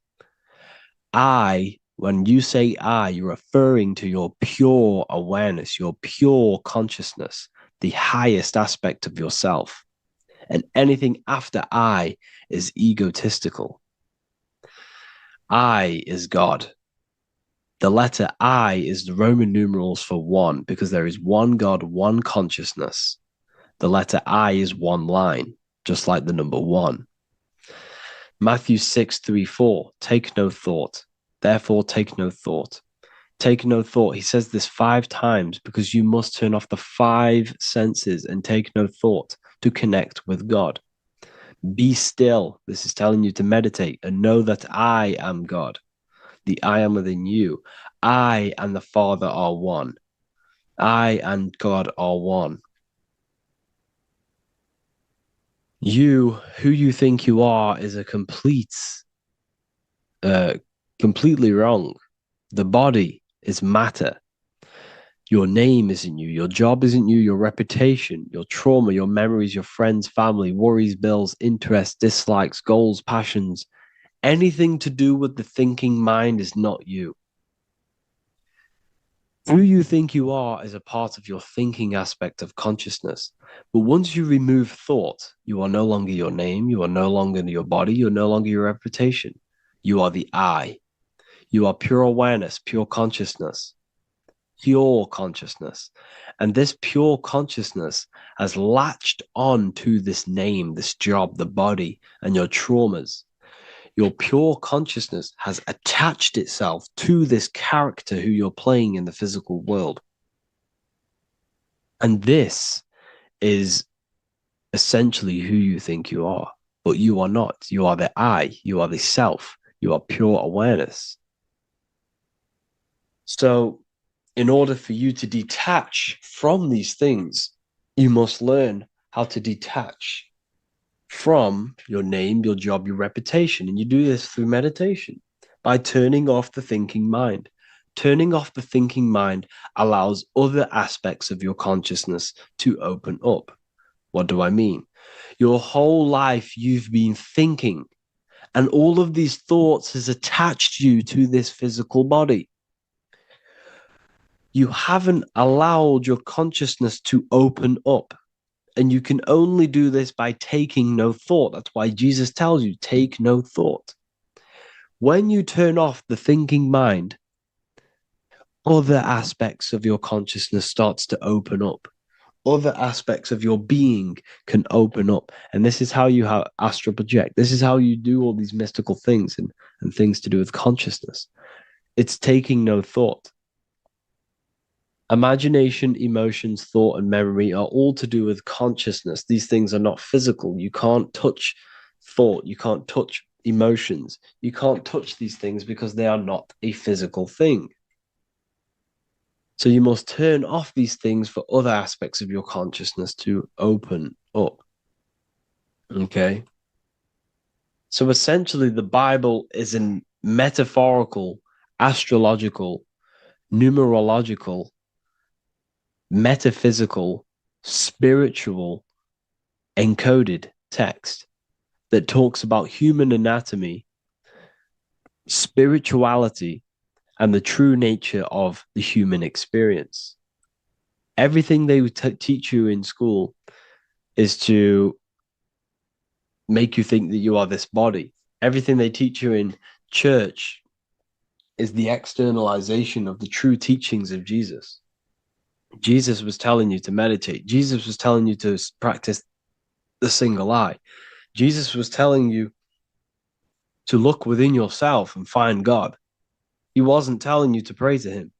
When you say I, you're referring to your pure awareness, your pure consciousness, the highest aspect of yourself. And anything after I is egotistical. I is God. The letter I is the Roman numerals for one, because there is one God, one consciousness. The letter I is one line, just like the number one. Matthew 6:3-4, take no thought. Therefore, take no thought. Take no thought. He says this 5 times because you must turn off the 5 senses and take no thought to connect with God. Be still. This is telling you to meditate and know that I am God. The I am within you. I and the Father are one. I and God are one. You, who you think you are, is a completely wrong. The body is matter. Your name isn't you. Your job isn't you. Your reputation, your trauma, your memories, your friends, family, worries, bills, interests, dislikes, goals, passions. Anything to do with the thinking mind is not you. Who you think you are is a part of your thinking aspect of consciousness. But once you remove thought, you are no longer your name. You are no longer your body. You're no longer your reputation. You are the I. You are pure awareness, pure consciousness. pure consciousness. And this pure consciousness has latched on to this name, this job, the body, and your traumas. Your pure consciousness has attached itself to this character who you're playing in the physical world. And this is essentially who you think you are, but you are not. You are the I, you are the self, you are pure awareness. So, in order for you to detach from these things, you must learn how to detach from your name, your job, your reputation. And you do this through meditation by turning off the thinking mind. Turning off the thinking mind allows other aspects of your consciousness to open up. What do I mean? Your whole life you've been thinking, and all of these thoughts has attached you to this physical body. You haven't allowed your consciousness to open up. And you can only do this by taking no thought. That's why Jesus tells you, take no thought. When you turn off the thinking mind, other aspects of your consciousness starts to open up. Other aspects of your being can open up. And this is how you astral project. This is how you do all these mystical things and things to do with consciousness. It's taking no thought. Imagination, emotions, thought, and memory are all to do with consciousness. These things are not physical. You can't touch thought. You can't touch emotions. You can't touch these things because they are not a physical thing. So you must turn off these things for other aspects of your consciousness to open up. Okay? So essentially, the Bible is a metaphorical, astrological, numerological, metaphysical, spiritual, encoded text that talks about human anatomy, spirituality, and the true nature of the human experience. Everything they teach you in school is to make you think that you are this body. Everything they teach you in church is the externalization of the true teachings of Jesus. Jesus was telling you to meditate. Jesus was telling you to practice the single eye. Jesus was telling you to look within yourself and find God. He wasn't telling you to pray to him.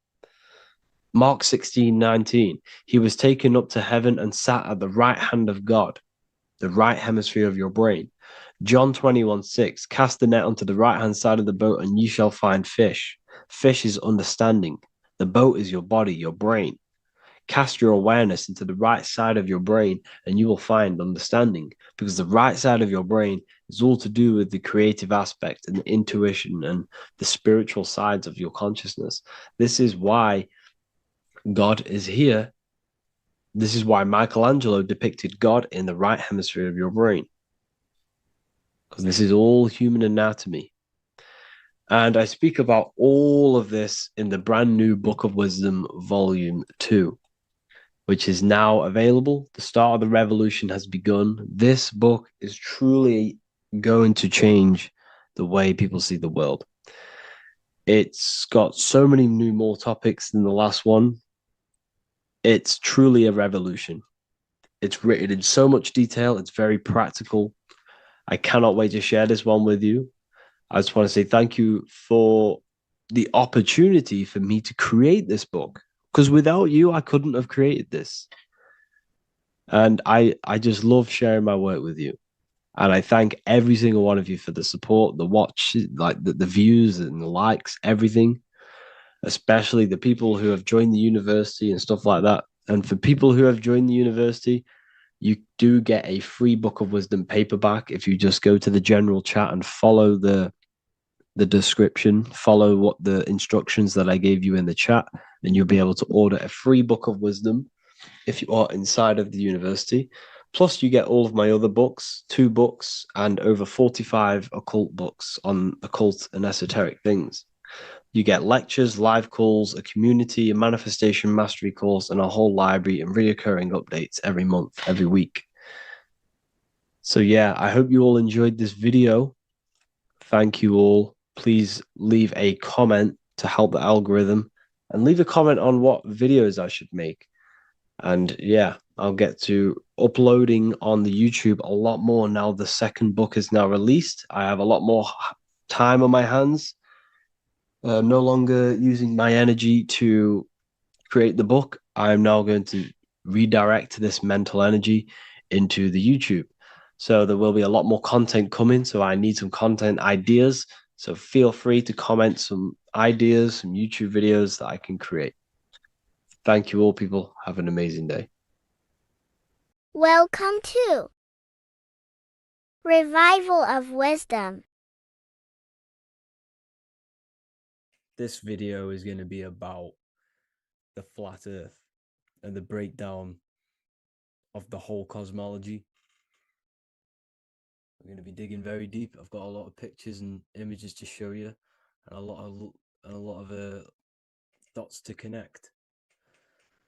Mark 16:19, he was taken up to heaven and sat at the right hand of God, the right hemisphere of your brain. John 21:6, cast the net onto the right hand side of the boat and you shall find fish. Fish is understanding. The boat is your body, your brain. Cast your awareness into the right side of your brain and you will find understanding, because the right side of your brain is all to do with the creative aspect and the intuition and the spiritual sides of your consciousness. This is why God is here. This is why Michelangelo depicted God in the right hemisphere of your brain, because this is all human anatomy. And I speak about all of this in the brand new Book of Wisdom, Volume 2. Which is now available. The start of the revolution has begun. This book is truly going to change the way people see the world. It's got so many more topics than the last one. It's truly a revolution. It's written in so much detail. It's very practical. I cannot wait to share this one with you. I just want to say thank you for the opportunity for me to create this book. Because without you, I couldn't have created this. And I just love sharing my work with you. And I thank every single one of you for the support, the watch, like the views and the likes, everything. Especially the people who have joined the university and stuff like that. And for people who have joined the university, you do get a free Book of Wisdom paperback if you just go to the general chat and follow the description, follow what the instructions that I gave you in the chat, and you'll be able to order a free Book of Wisdom if you are inside of the university. Plus, you get all of my other books, 2 books, and over 45 occult books on occult and esoteric things. You get lectures, live calls, a community, a manifestation mastery course, and a whole library and reoccurring updates every month, every week. So yeah, I hope you all enjoyed this video. Thank you all. Please leave a comment to help the algorithm and leave a comment on what videos I should make. And yeah, I'll get to uploading on the YouTube a lot more now the second book is now released. I have a lot more time on my hands. No longer using my energy to create the book. I'm now going to redirect this mental energy into the YouTube. So there will be a lot more content coming. So I need some content ideas. So feel free to comment some ideas, some YouTube videos that I can create. Thank you all, people. Have an amazing day. Welcome to Revival of Wisdom. This video is going to be about the flat earth and the breakdown of the whole cosmology. I'm going to be digging very deep. I've got a lot of pictures and images to show you, and a lot of dots to connect.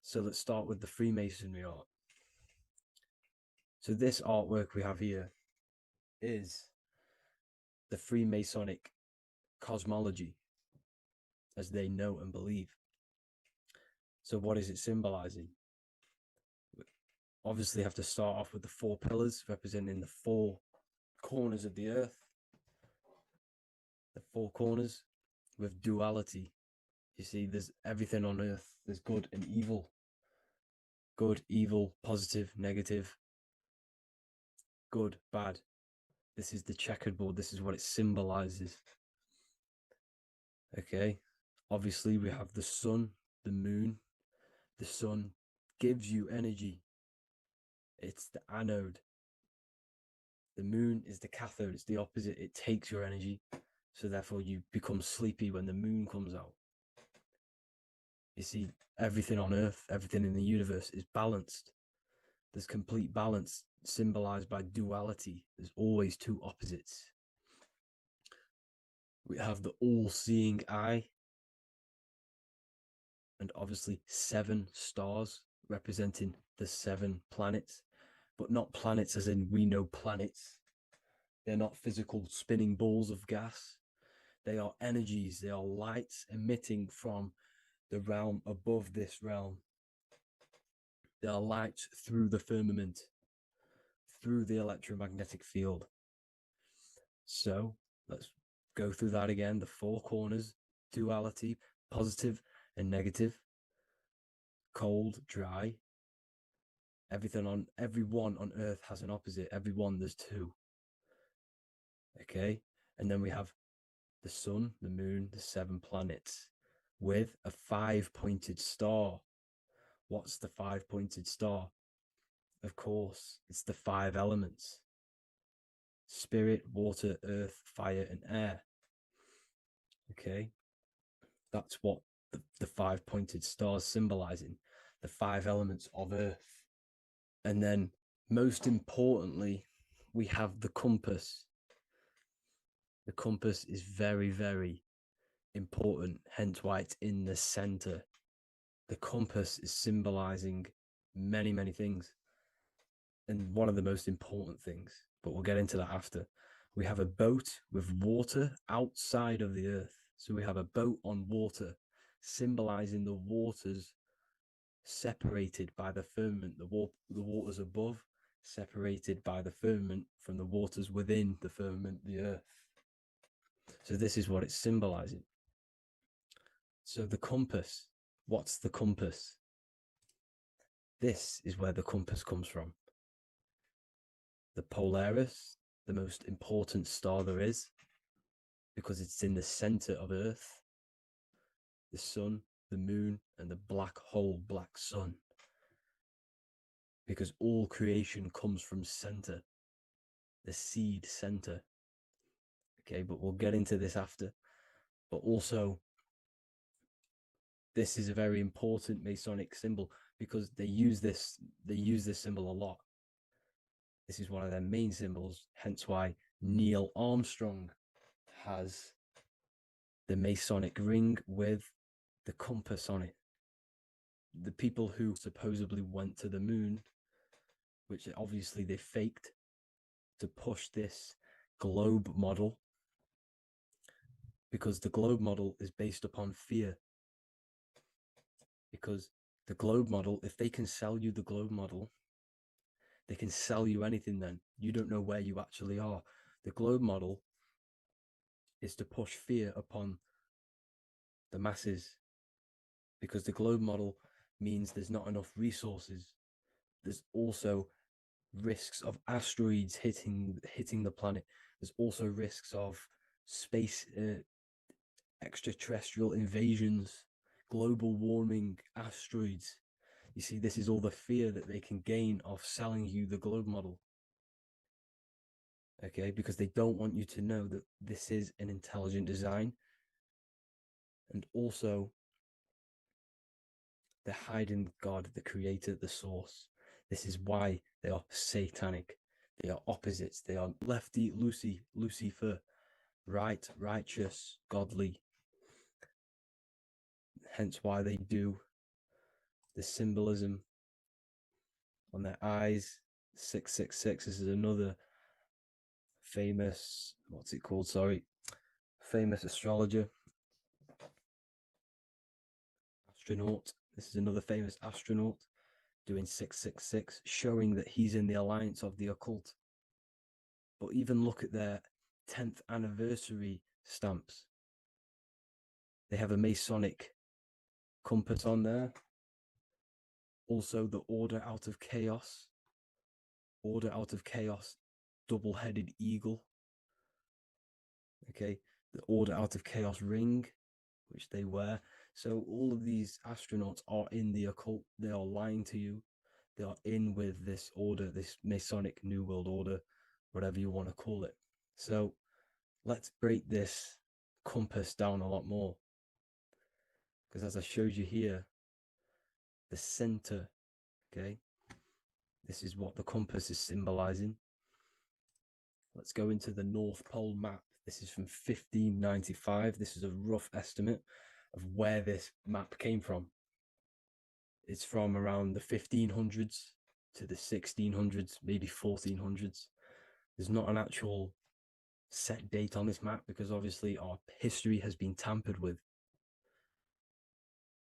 So let's start with the Freemasonry art. So this artwork we have here is the Freemasonic cosmology as they know and believe. So what is it symbolizing? Obviously have to start off with the 4 pillars representing the 4 corners of the earth. The 4 corners with duality. You see, there's everything on earth. There's good and evil. Good, evil, positive, negative. Good, bad. This is the checkerboard. This is what it symbolizes. Okay. Obviously, we have the sun, the moon. The sun gives you energy. It's the anode. The moon is the cathode. It's the opposite. It takes your energy. So therefore, you become sleepy when the moon comes out. You see, everything on Earth, everything in the universe is balanced. There's complete balance symbolized by duality. There's always 2 opposites. We have the all-seeing eye, and obviously 7 stars representing the 7 planets, but not planets as in we know planets. They're not physical spinning balls of gas. They are energies. They are lights emitting from the realm above this realm. They are lights through the firmament, through the electromagnetic field. So let's go through that again. The 4 corners, duality, positive and negative, cold, dry. Everyone on Earth has an opposite. Everyone, there's 2. Okay, and then we have the sun, the moon, the 7 planets with a 5-pointed star. What's the 5-pointed star? Of course, it's the 5 elements: spirit, water, earth, fire, and air. Okay, that's what the 5-pointed star is symbolizing, the 5 elements of Earth. And then, most importantly, we have the compass. The compass is very, very important, hence why it's in the center. The compass is symbolizing many, many things. And one of the most important things, but we'll get into that after. We have a boat with water outside of the earth. So we have a boat on water, symbolizing the waters separated by the firmament, the waters above, separated by the firmament from the waters within the firmament, the earth. So this is what it's symbolizing. So the compass, what's the compass? This is where the compass comes from. The Polaris, the most important star there is, because it's in the center of Earth, the sun, the moon, and the black hole, black sun. Because all creation comes from center, the seed center. Okay, but we'll get into this after. But also, this is a very important Masonic symbol because they use this symbol a lot. This is one of their main symbols, hence why Neil Armstrong has the Masonic ring with the compass on it. The people who supposedly went to the moon, which obviously they faked to push this globe model, because the globe model is based upon fear. Because the globe model, if they can sell you the globe model, they can sell you anything then. You don't know where you actually are. The globe model is to push fear upon the masses, because the globe model means there's not enough resources. There's also risks of asteroids hitting the planet. There's also risks of space extraterrestrial invasions, global warming, asteroids. You see, this is all the fear that they can gain off selling you the globe model. Okay, because they don't want you to know that this is an intelligent design. And also, they're hiding God, the creator, the source. This is why they are satanic. They are opposites. They are lefty, Lucifer, right, righteous, godly. Hence why they do the symbolism on their eyes. 666. This is another famous, what's it called? Sorry, famous astrologer, astronaut. This is another famous astronaut doing 666, showing that he's in the alliance of the occult. But even look at their 10th anniversary stamps. They have a Masonic compass on there. Also, the Order Out of Chaos. Order Out of Chaos, double-headed eagle. Okay, the Order Out of Chaos ring, which they wear. So all of these astronauts are in the occult. They are lying to you. They are in with this order, this Masonic New World Order, whatever you want to call it. So let's break this compass down a lot more. Because as I showed you here, the center, okay, this is what the compass is symbolizing. Let's go into the North Pole map. This is from 1595. This is a rough estimate of where this map came from. It's from around the 1500s to the 1600s, maybe 1400s. There's not an actual set date on this map because obviously our history has been tampered with.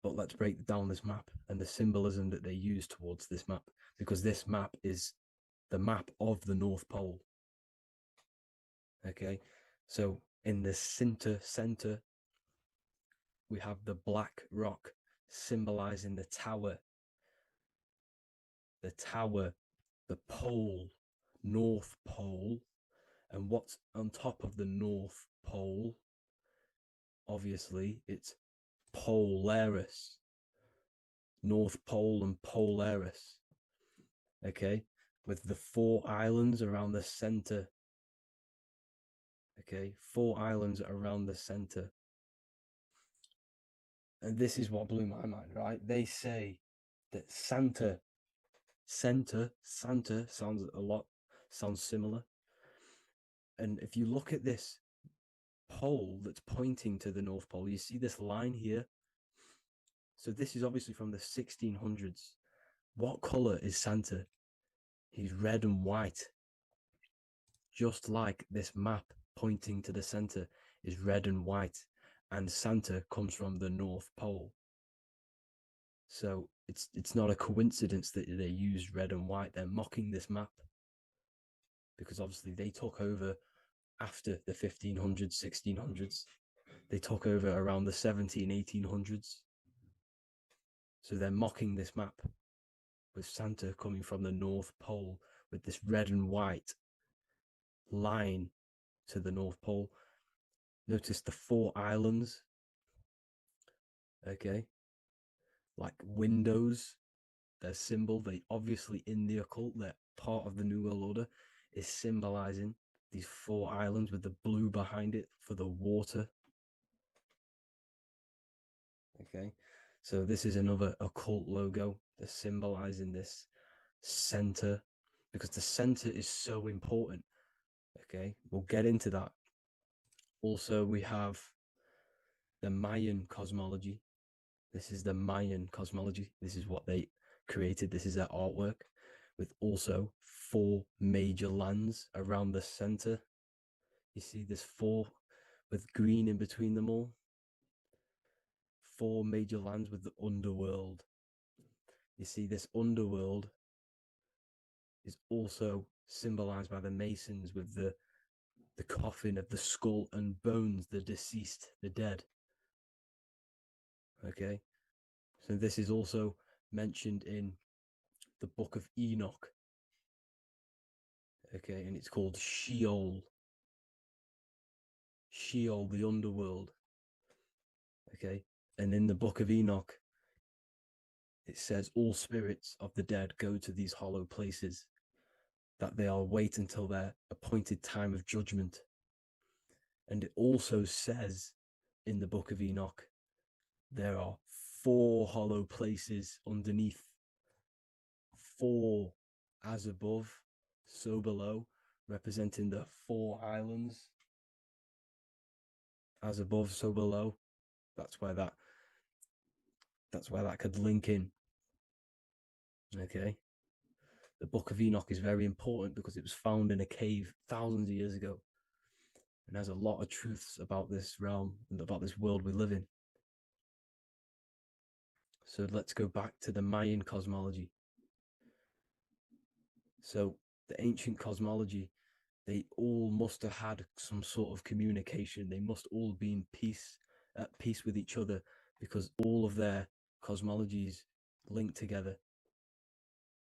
But let's break down this map and the symbolism that they use towards this map, because this map is the map of the North Pole. Okay, so in the center, we have the black rock symbolizing the tower, the pole, North Pole. And what's on top of the North Pole? Obviously, it's Polaris. North Pole and Polaris. Okay, with the 4 islands around the center. Okay, 4 islands around the center. And this is what blew my mind, right? They say that Santa sounds similar. And if you look at this pole that's pointing to the North Pole, you see this line here. So this is obviously from the 1600s. What color is Santa? He's red and white. Just like this map pointing to the center is red and white, and Santa comes from the North Pole. So it's not a coincidence that they use red and white. They're mocking this map because obviously they took over after the 1500s, 1600s. They took over around the 1800s. So they're mocking this map with Santa coming from the North Pole with this red and white line to the North Pole. Notice the 4 islands. Okay. Like windows, their symbol, they obviously in the occult, they're part of the New World Order, is symbolizing these 4 islands with the blue behind it for the water. Okay, so this is another occult logo that's symbolizing this center, because the center is so important. Okay, we'll get into that. Also, we have the Mayan cosmology. This is the Mayan cosmology. This is what they created. This is their artwork, with also 4 major lands around the center. You see there's 4 with green in between them all. 4 major lands with the underworld. You see, this underworld is also symbolized by the Masons with the coffin of the skull and bones, the deceased, the dead. Okay, so this is also mentioned in the book of Enoch. Okay, and it's called Sheol. Sheol, the underworld. Okay, and in the book of Enoch, it says all spirits of the dead go to these hollow places, that they will wait until their appointed time of judgment. And it also says in the book of Enoch, there are 4 hollow places underneath. 4 as above, so below, representing the 4 islands. As above, so below. That's where that could link in. Okay. The book of Enoch is very important because it was found in a cave thousands of years ago, and has a lot of truths about this realm and about this world we live in. So let's go back to the Mayan cosmology. So the ancient cosmology, they all must have had some sort of communication. They must all be at peace with each other, because all of their cosmologies link together.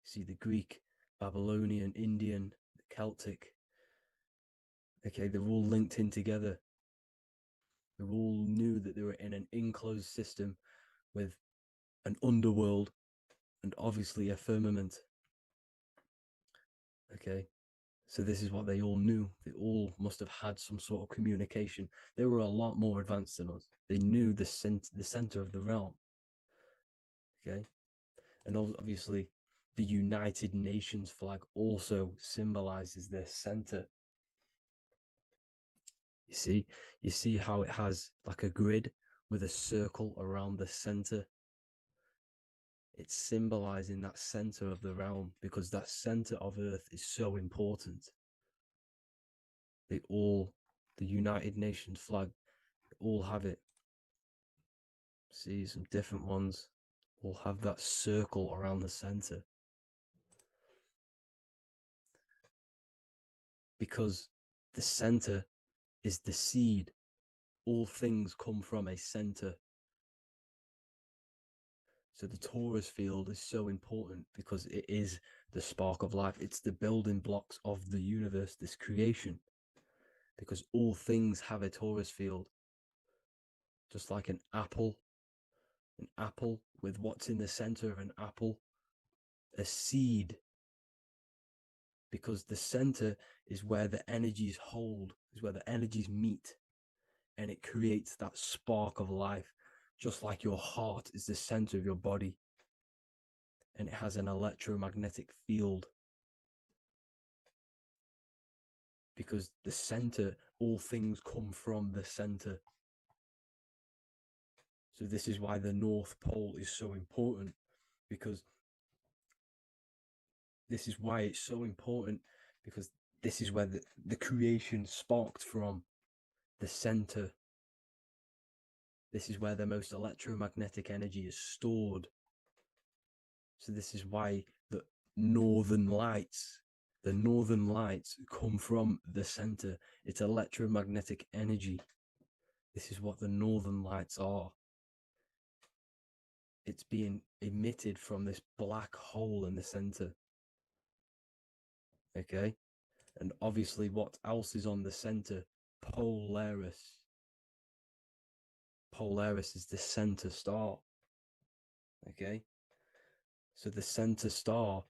See, the Greek, Babylonian, Indian, the Celtic. Okay, they're all linked in together. They all knew that they were in an enclosed system with an underworld and obviously a firmament. Okay, so this is what they all knew. They all must have had some sort of communication. They were a lot more advanced than us. They knew the center of the realm. Okay, and obviously the United Nations flag also symbolizes their center. You see how it has like a grid with a circle around the center. It's symbolizing that center of the realm, because that center of Earth is so important. The United Nations flag, they all have it. See, some different ones all have that circle around the center. Because the center is the seed. All things come from a center. So the torus field is so important because it is the spark of life. It's the building blocks of the universe, this creation. Because all things have a torus field. Just like an apple with what's in the center of an apple, a seed. Because the center is where the energies hold, is where the energies meet, and it creates that spark of life. Just like your heart is the center of your body, and it has an electromagnetic field. Because the center, all things come from the center. So this is why the North Pole is so important, because this is why it's so important, because this is where the creation sparked from, the center. This is where the most electromagnetic energy is stored. So this is why the northern lights come from the center. It's electromagnetic energy. This is what the northern lights are. It's being emitted from this black hole in the center. Okay, and obviously what else is on the center? Polaris. Polaris is the center star. Okay, so the center star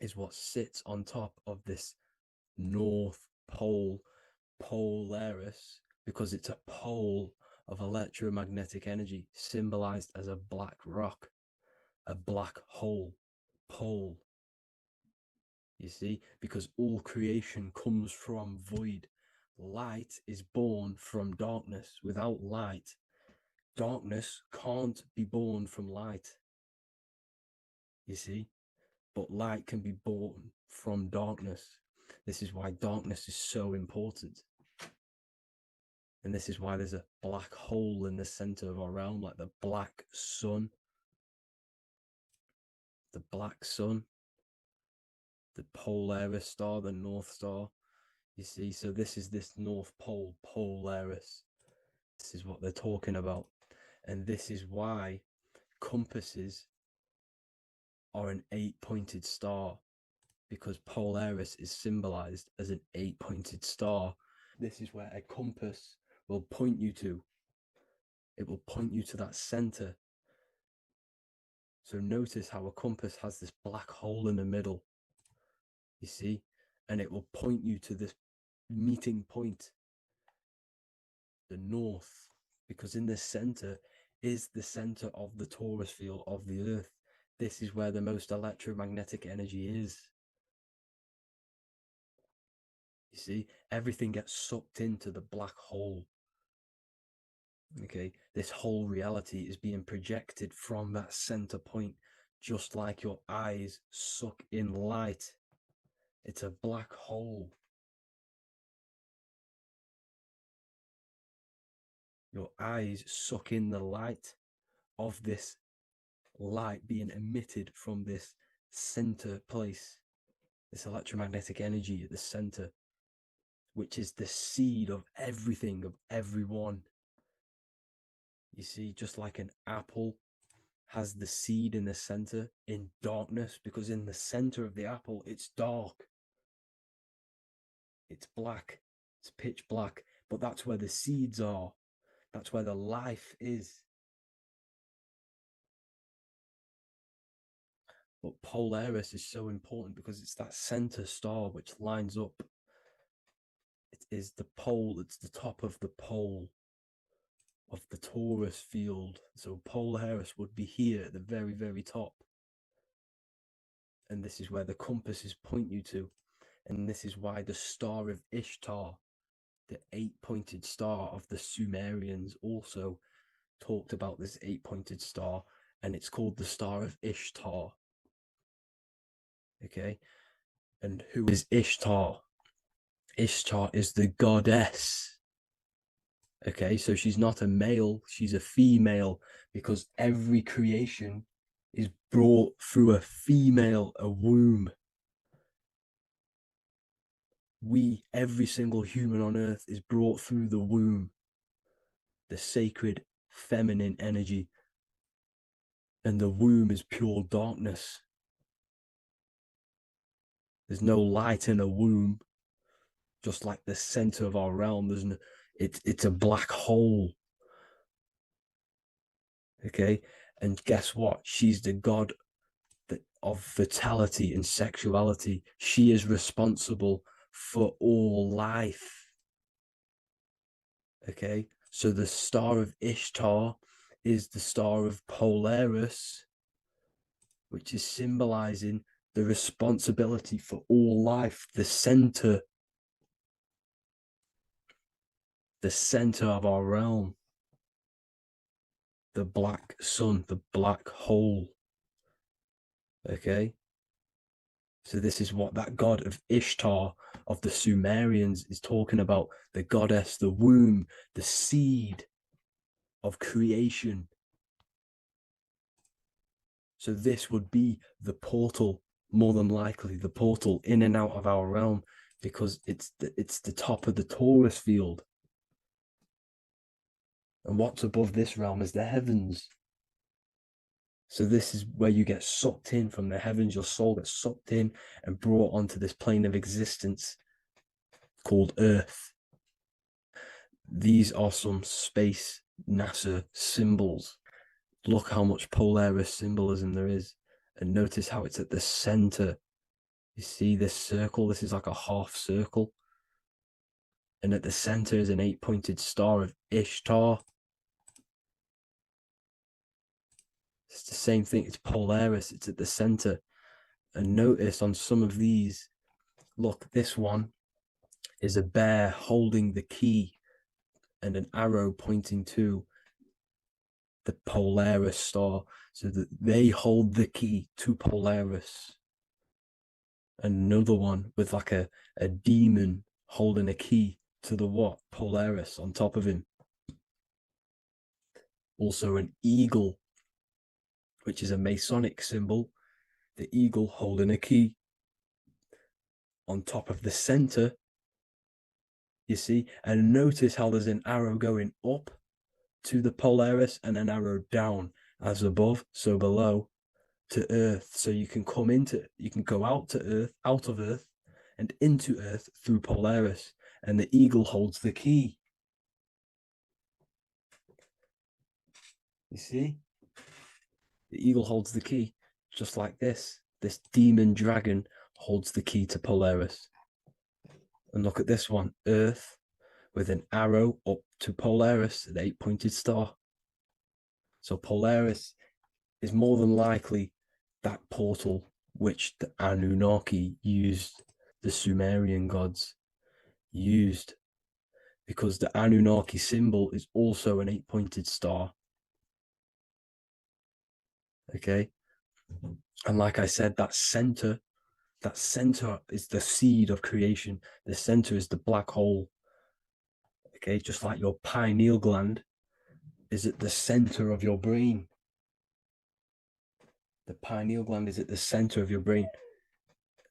is what sits on top of this North Pole, Polaris, because it's a pole of electromagnetic energy, symbolized as a black rock, a black hole, pole. You see, because all creation comes from void. Light is born from darkness. Without light, darkness can't be born from light. You see, but light can be born from darkness. This is why darkness is so important. And this is why there's a black hole in the center of our realm, like the black sun. The black sun, the Polaris star, the North Star. You see, so this is this North Pole, Polaris. This is what they're talking about. And this is why compasses are an 8-pointed star, because Polaris is symbolized as an 8-pointed star. This is where a compass will point you to. It will point you to that center. So notice how a compass has this black hole in the middle, you see, and it will point you to this meeting point, the north, because in the center is the center of the torus field of the earth. This is where the most electromagnetic energy is. You see, everything gets sucked into the black hole. Okay, this whole reality is being projected from that center point, just like your eyes suck in light. It's a black hole. Your eyes suck in the light of this light being emitted from this center place, this electromagnetic energy at the center, which is the seed of everything, of everyone. You see, just like an apple has the seed in the center in darkness, because in the center of the apple, it's dark. It's black. It's pitch black. But that's where the seeds are. That's where the life is. But Polaris is so important because it's that center star which lines up. It is the pole, it's the top of the pole of the torus field. So Polaris would be here at the very, very top. And this is where the compasses point you to. And this is why the star of Ishtar, the 8-pointed star of the Sumerians, also talked about this 8-pointed star, and it's called the star of Ishtar. Okay, and who is Ishtar? Ishtar is the goddess. Okay, so she's not a male, she's a female, because every creation is brought through a female, a womb. Every single human on earth is brought through the womb, the sacred feminine energy. And the womb is pure darkness. There's no light in a womb, just like the center of our realm. There's no, it's a black hole. Okay, and guess what? She's the god of fertility and sexuality. She is responsible for all life. Okay, so the star of Ishtar is the star of Polaris, which is symbolizing the responsibility for all life, the center of our realm, the black sun, the black hole. Okay, so this is what that god of Ishtar of the Sumerians is talking about, the goddess, the womb, the seed of creation. So this would be the portal, more than likely the portal in and out of our realm, because it's the top of the torus field. And what's above this realm is the heavens. So this is where you get sucked in from the heavens. Your soul gets sucked in and brought onto this plane of existence called Earth. These are some space NASA symbols. Look how much Polaris symbolism there is. And notice how it's at the center. You see this circle? This is like a half circle. And at the center is an 8-pointed star of Ishtar. It's the same thing. It's Polaris. It's at the center. And notice on some of these, look, this one is a bear holding the key and an arrow pointing to the Polaris star, so that they hold the key to Polaris. And another one with like a demon holding a key to the what? Polaris on top of him. Also an eagle, which is a Masonic symbol. The eagle holding a key. On top of the center, you see, and notice how there's an arrow going up to the Polaris and an arrow down, as above, so below, to Earth. So you can go out of Earth, and into Earth through Polaris, and the eagle holds the key. You see? The eagle holds the key, just like this. This demon dragon holds the key to Polaris. And look at this one, Earth, with an arrow up to Polaris, an 8-pointed star. So Polaris is more than likely that portal which the Anunnaki used, the Sumerian gods used, because the Anunnaki symbol is also an 8-pointed star. Okay, and like I said, that center is the seed of creation. The center is the black hole. Okay, just like your pineal gland is at the center of your brain. The pineal gland is at the center of your brain,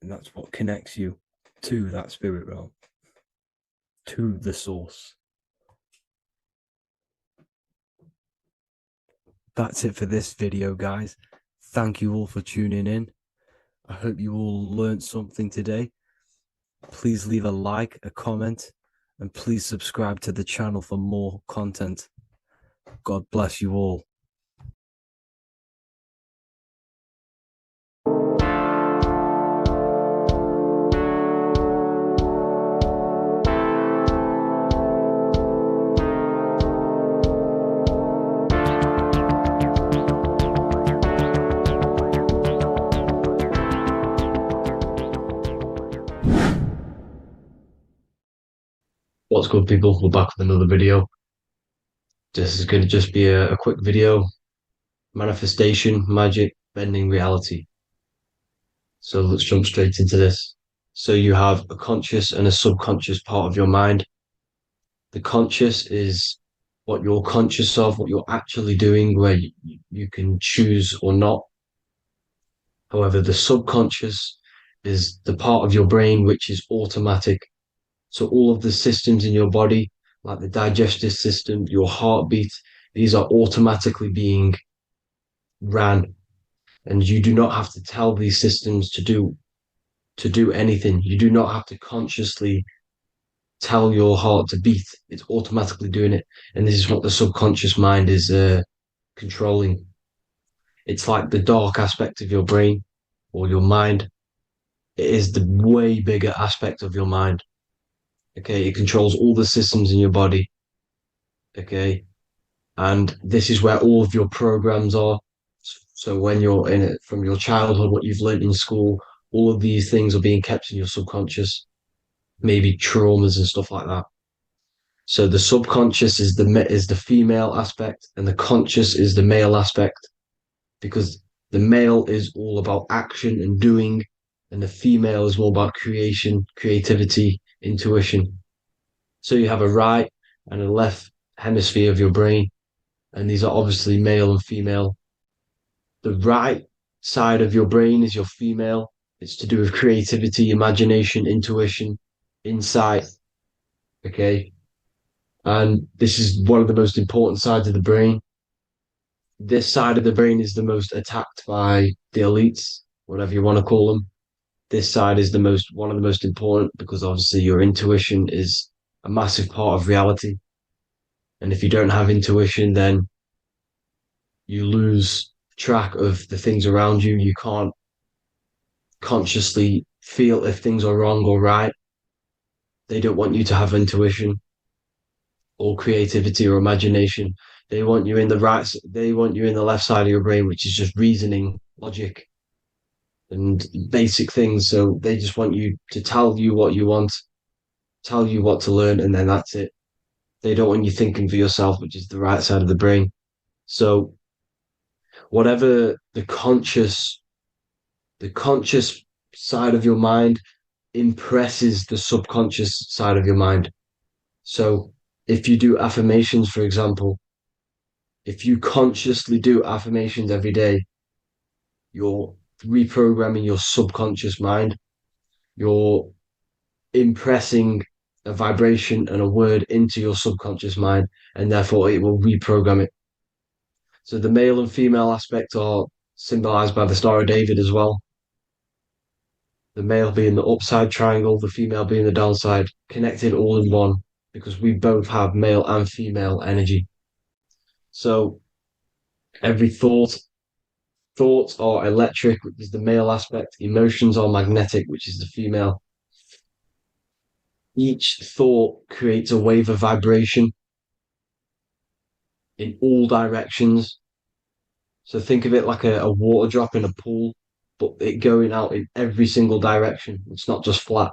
and that's what connects you to that spirit realm, to the source. That's it for this video, guys. Thank you all for tuning in. I hope you all learned something today. Please leave a like, a comment, and please subscribe to the channel for more content. God bless you all. What's good, people? We're back with another video. This is going to just be a quick video. Manifestation, magic, bending reality. So let's jump straight into this. So you have a conscious and a subconscious part of your mind. The conscious is what you're conscious of, what you're actually doing, where you can choose or not. However, the subconscious is the part of your brain which is automatic. So all of the systems in your body, like the digestive system, your heartbeat, these are automatically being ran. And you do not have to tell these systems to do anything. You do not have to consciously tell your heart to beat. It's automatically doing it. And this is what the subconscious mind is controlling. It's like the dark aspect of your brain or your mind. It is the way bigger aspect of your mind. Okay, it controls all the systems in your body. Okay, and this is where all of your programs are. So when you're in it from your childhood, what you've learned in school, all of these things are being kept in your subconscious, maybe traumas and stuff like that. So the subconscious is the female aspect, and the conscious is the male aspect, because the male is all about action and doing, and the female is more about creation, creativity, intuition. So you have a right and a left hemisphere of your brain, and these are obviously male and female. The right side of your brain is your female. It's to do with creativity, imagination, intuition, insight. Okay. And this is one of the most important sides of the brain. This side of the brain is the most attacked by the elites, whatever you want to call them. This side is one of the most important, because obviously your intuition is a massive part of reality. And if you don't have intuition, then you lose track of the things around you. You can't consciously feel if things are wrong or right. They don't want you to have intuition or creativity or imagination. They want you in the left side of your brain, which is just reasoning, logic, and basic things. So they just want you to tell you what you want, tell you what to learn, and then that's it. They don't want you thinking for yourself, which is the right side of the brain. So whatever the conscious side of your mind impresses the subconscious side of your mind. So if you do affirmations, for example, if you consciously do affirmations every day, you're reprogramming your subconscious mind. You're impressing a vibration and a word into your subconscious mind, and therefore it will reprogram it. So the male and female aspect are symbolized by the Star of David as well. The male being the upside triangle, the female being the downside, connected all in one, because we both have male and female energy. So every thoughts are electric, which is the male aspect. Emotions are magnetic, which is the female. Each thought creates a wave of vibration in all directions. So think of it like a water drop in a pool, but it going out in every single direction. It's not just flat.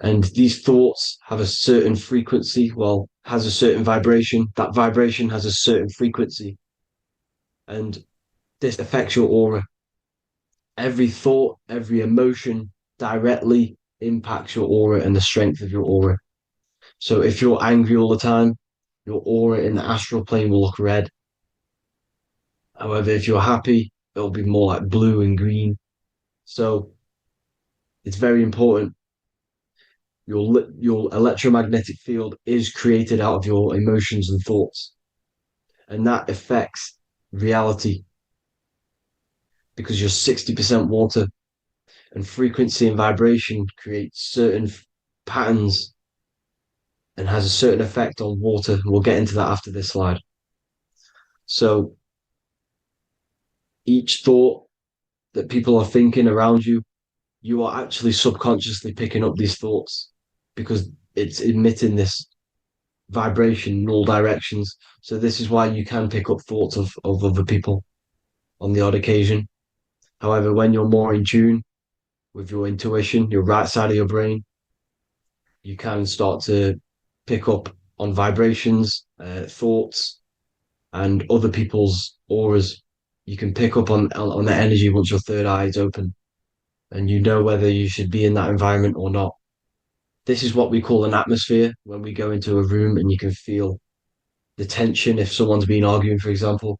And these thoughts have a certain frequency, well, has a certain vibration. That vibration has a certain frequency. And this affects your aura. Every thought, every emotion directly impacts your aura and the strength of your aura. So if you're angry all the time, your aura in the astral plane will look red. However, if you're happy, it'll be more like blue and green. So it's very important. Your electromagnetic field is created out of your emotions and thoughts, and that affects reality because you're 60% water, and frequency and vibration create certain patterns and has a certain effect on water. We'll get into that after this slide. So each thought that people are thinking around you, you are actually subconsciously picking up these thoughts because it's emitting this vibration in all directions. So this is why you can pick up thoughts of other people on the odd occasion. However, when you're more in tune with your intuition, your right side of your brain, you can start to pick up on vibrations, thoughts, and other people's auras. You can pick up on the energy once your third eye is open, and you know whether you should be in that environment or not. This is what we call an atmosphere when we go into a room and you can feel the tension if someone's been arguing, for example.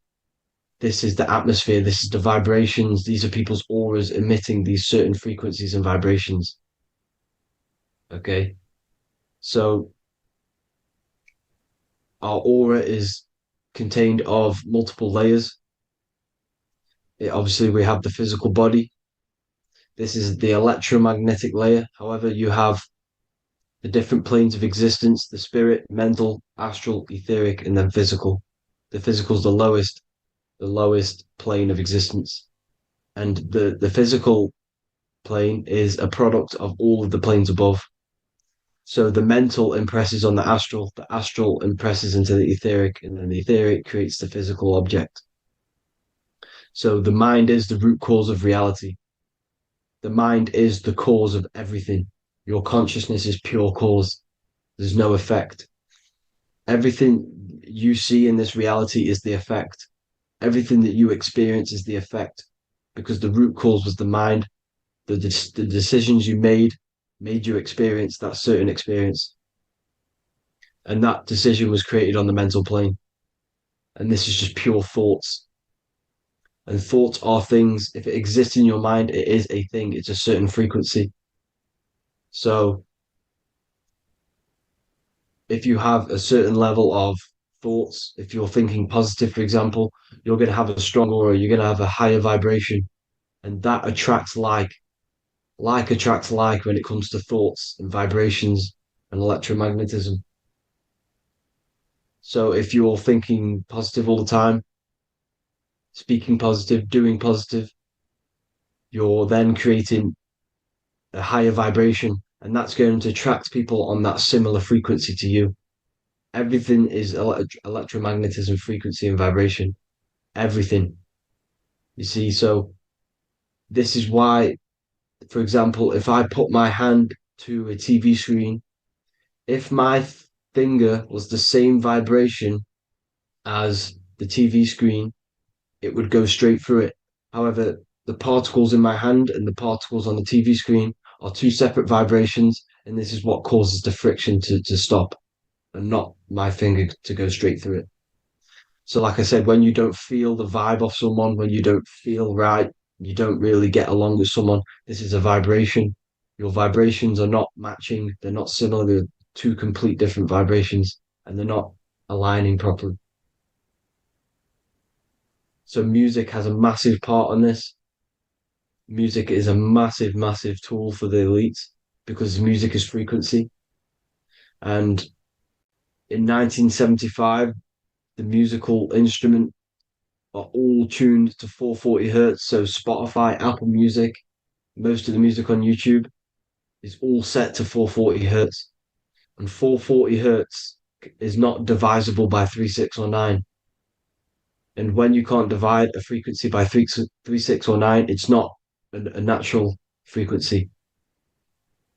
This is the atmosphere, this is the vibrations, these are people's auras emitting these certain frequencies and vibrations. Okay, so our aura is contained of multiple layers. Obviously, we have the physical body. This is the electromagnetic layer. However, you have the different planes of existence, the spirit, mental, astral, etheric, and then physical. The physical is the lowest plane of existence. And the physical plane is a product of all of the planes above. So the mental impresses on the astral impresses into the etheric, and then the etheric creates the physical object. So the mind is the root cause of reality. The mind is the cause of everything. Your consciousness is pure cause. There's no effect. Everything you see in this reality is the effect. Everything that you experience is the effect because the root cause was the mind. The decisions you made you experience that certain experience. And that decision was created on the mental plane. And this is just pure thoughts. And thoughts are things. If it exists in your mind, it is a thing. It's a certain frequency. So if you have a certain level of thoughts, if you're thinking positive, for example, you're going to have a strong aura, you're going to have a higher vibration, and that attracts like. Like attracts like when it comes to thoughts and vibrations and electromagnetism. So if you're thinking positive all the time, speaking positive, doing positive, you're then creating a higher vibration, and that's going to attract people on that similar frequency to you. Everything is electromagnetism, frequency, and vibration. Everything. You see, so this is why, for example, if I put my hand to a TV screen, if my finger was the same vibration as the TV screen, it would go straight through it. However, the particles in my hand and the particles on the TV screen are two separate vibrations, and this is what causes the friction to stop and not my finger to go straight through it. So, like I said, when you don't feel the vibe of someone, when you don't feel right, you don't really get along with someone, this is a vibration. Your vibrations are not matching, they're not similar, they're two complete different vibrations, and they're not aligning properly. So, music has a massive part on this. Music is a massive, massive tool for the elites because music is frequency. And in 1975, the musical instrument are all tuned to 440 hertz. So Spotify, Apple Music, most of the music on YouTube is all set to 440 hertz. And 440 hertz is not divisible by 3, 6, or 9. And when you can't divide a frequency by 3, 6, or 9, it's not a natural frequency.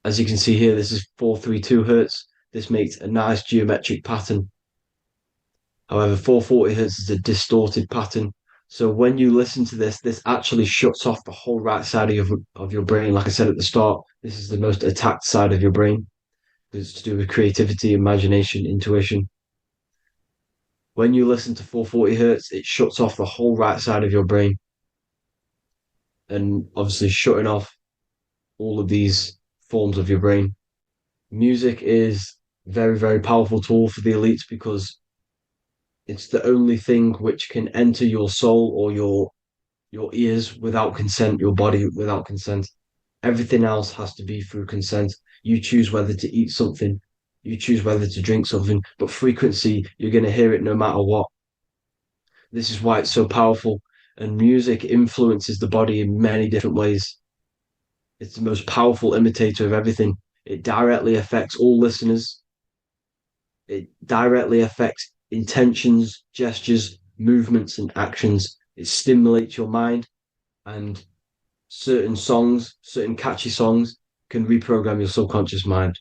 As you can see here, this is 432 hertz. This makes a nice geometric pattern. However, 440 hertz is a distorted pattern. So when you listen to this, this actually shuts off the whole right side of your brain. Like I said at the start, this is the most attacked side of your brain. It's to do with creativity, imagination, intuition. When you listen to 440 hertz, it shuts off the whole right side of your brain. And obviously shutting off all of these forms of your brain. Music is a very, very powerful tool for the elites because it's the only thing which can enter your soul or your ears without consent, your body without consent. Everything else has to be through consent. You choose whether to eat something, you choose whether to drink something, but frequency, you're going to hear it no matter what. This is why it's so powerful. And music influences the body in many different ways. It's the most powerful imitator of everything. It directly affects all listeners. It directly affects intentions, gestures, movements, and actions. It stimulates your mind, and certain songs, certain catchy songs, can reprogram your subconscious mind,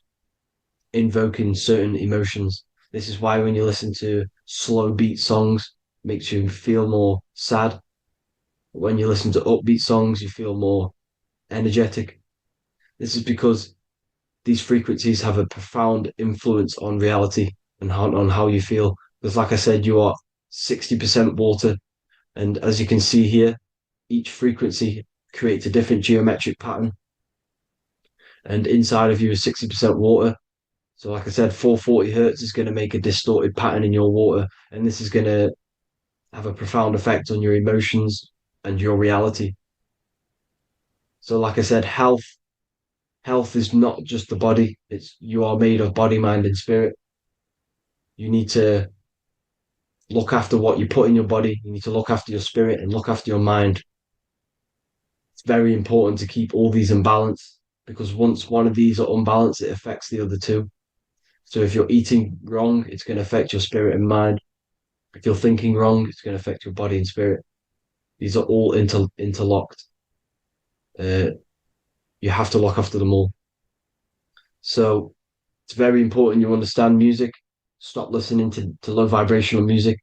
invoking certain emotions. This is why when you listen to slow beat songs, it makes you feel more sad. When you listen to upbeat songs, you feel more energetic. This is because these frequencies have a profound influence on reality and on how you feel. Because, like I said, you are 60% water. And as you can see here, each frequency creates a different geometric pattern. And inside of you is 60% water. So, like I said, 440 hertz is going to make a distorted pattern in your water. And this is going to have a profound effect on your emotions and your reality. So, like I said, health is not just the body. It's you are made of body, mind, and spirit. You need to look after what you put in your body. You need to look after your spirit and look after your mind. It's very important to keep all these in balance because once one of these are unbalanced, it affects the other two. So if you're eating wrong, it's going to affect your spirit and mind. If you're thinking wrong, it's going to affect your body and spirit. These are all interlocked. You have to look after them all. So it's very important you understand music. Stop listening to low vibrational music.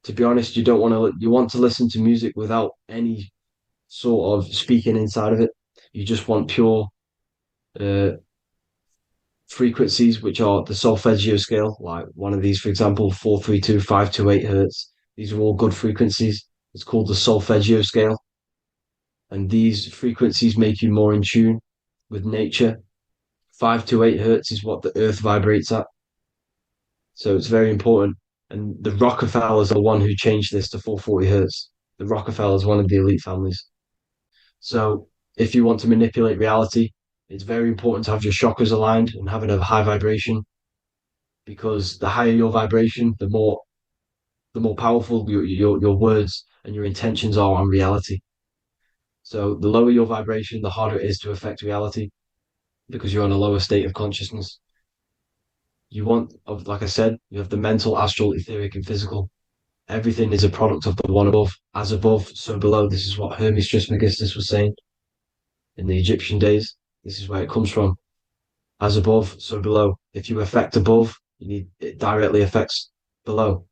To be honest, you want to listen to music without any sort of speaking inside of it. You just want pure frequencies, which are the solfeggio scale, like one of these, for example, 432, 528 hertz. These are all good frequencies. It's called the solfeggio scale. And these frequencies make you more in tune with nature. 528 hertz is what the earth vibrates at. So it's very important. And the Rockefellers are the one who changed this to 440 hertz. The Rockefellers, one of the elite families. So if you want to manipulate reality, it's very important to have your chakras aligned and having a high vibration, because the higher your vibration, the more powerful your words and your intentions are on reality. So the lower your vibration, the harder it is to affect reality because you're on a lower state of consciousness. Like I said, you have the mental, astral, etheric, and physical. Everything is a product of the one above. As above, so below. This is what Hermes Trismegistus was saying in the Egyptian days. This is where it comes from. As above, so below. If you affect above, it directly affects below.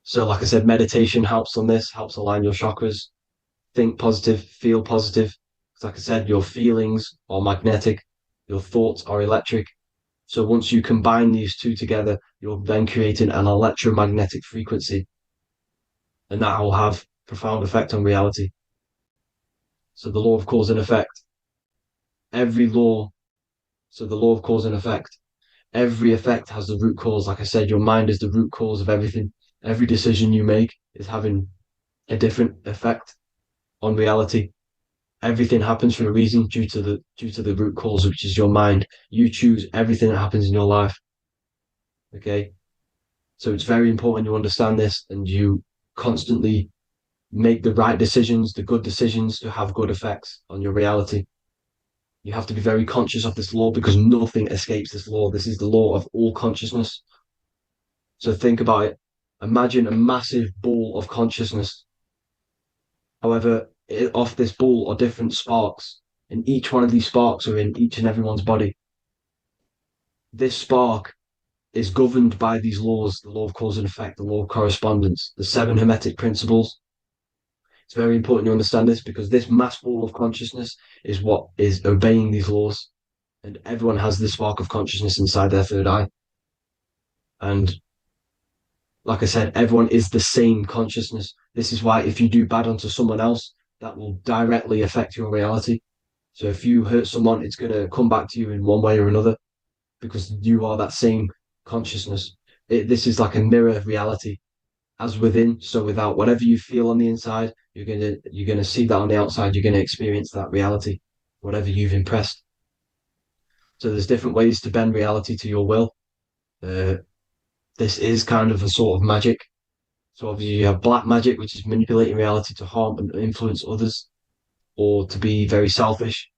So, like I said, meditation helps on this, helps align your chakras. Think positive, feel positive. Like I said, your feelings are magnetic. Your thoughts are electric. So once you combine these two together, you're then creating an electromagnetic frequency, and that will have profound effect on reality. So the law of cause and effect, every law, so the law of cause and effect, every effect has the root cause. Like I said, your mind is the root cause of everything. Every decision you make is having a different effect on reality. Everything happens for a reason due to the root cause, which is your mind. You choose everything that happens in your life. Okay. So it's very important you understand this and you constantly make the right decisions, the good decisions to have good effects on your reality. You have to be very conscious of this law because nothing escapes this law. This is the law of all consciousness. So think about it. Imagine a massive ball of consciousness. However, off this ball are different sparks, and each one of these sparks are in each and everyone's body. This spark is governed by these laws, the law of cause and effect, the law of correspondence, the seven hermetic principles. It's very important you understand this because this mass ball of consciousness is what is obeying these laws. And everyone has this spark of consciousness inside their third eye. And like I said, everyone is the same consciousness. This is why if you do bad unto someone else, that will directly affect your reality. So if you hurt someone, it's going to come back to you in one way or another because you are that same consciousness. This is like a mirror reality. As within, so without. Whatever you feel on the inside, you're gonna see that on the outside. You're gonna experience that reality, whatever you've impressed. So there's different ways to bend reality to your will. This is kind of a sort of magic. So obviously you have black magic, which is manipulating reality to harm and influence others, or to be very selfish.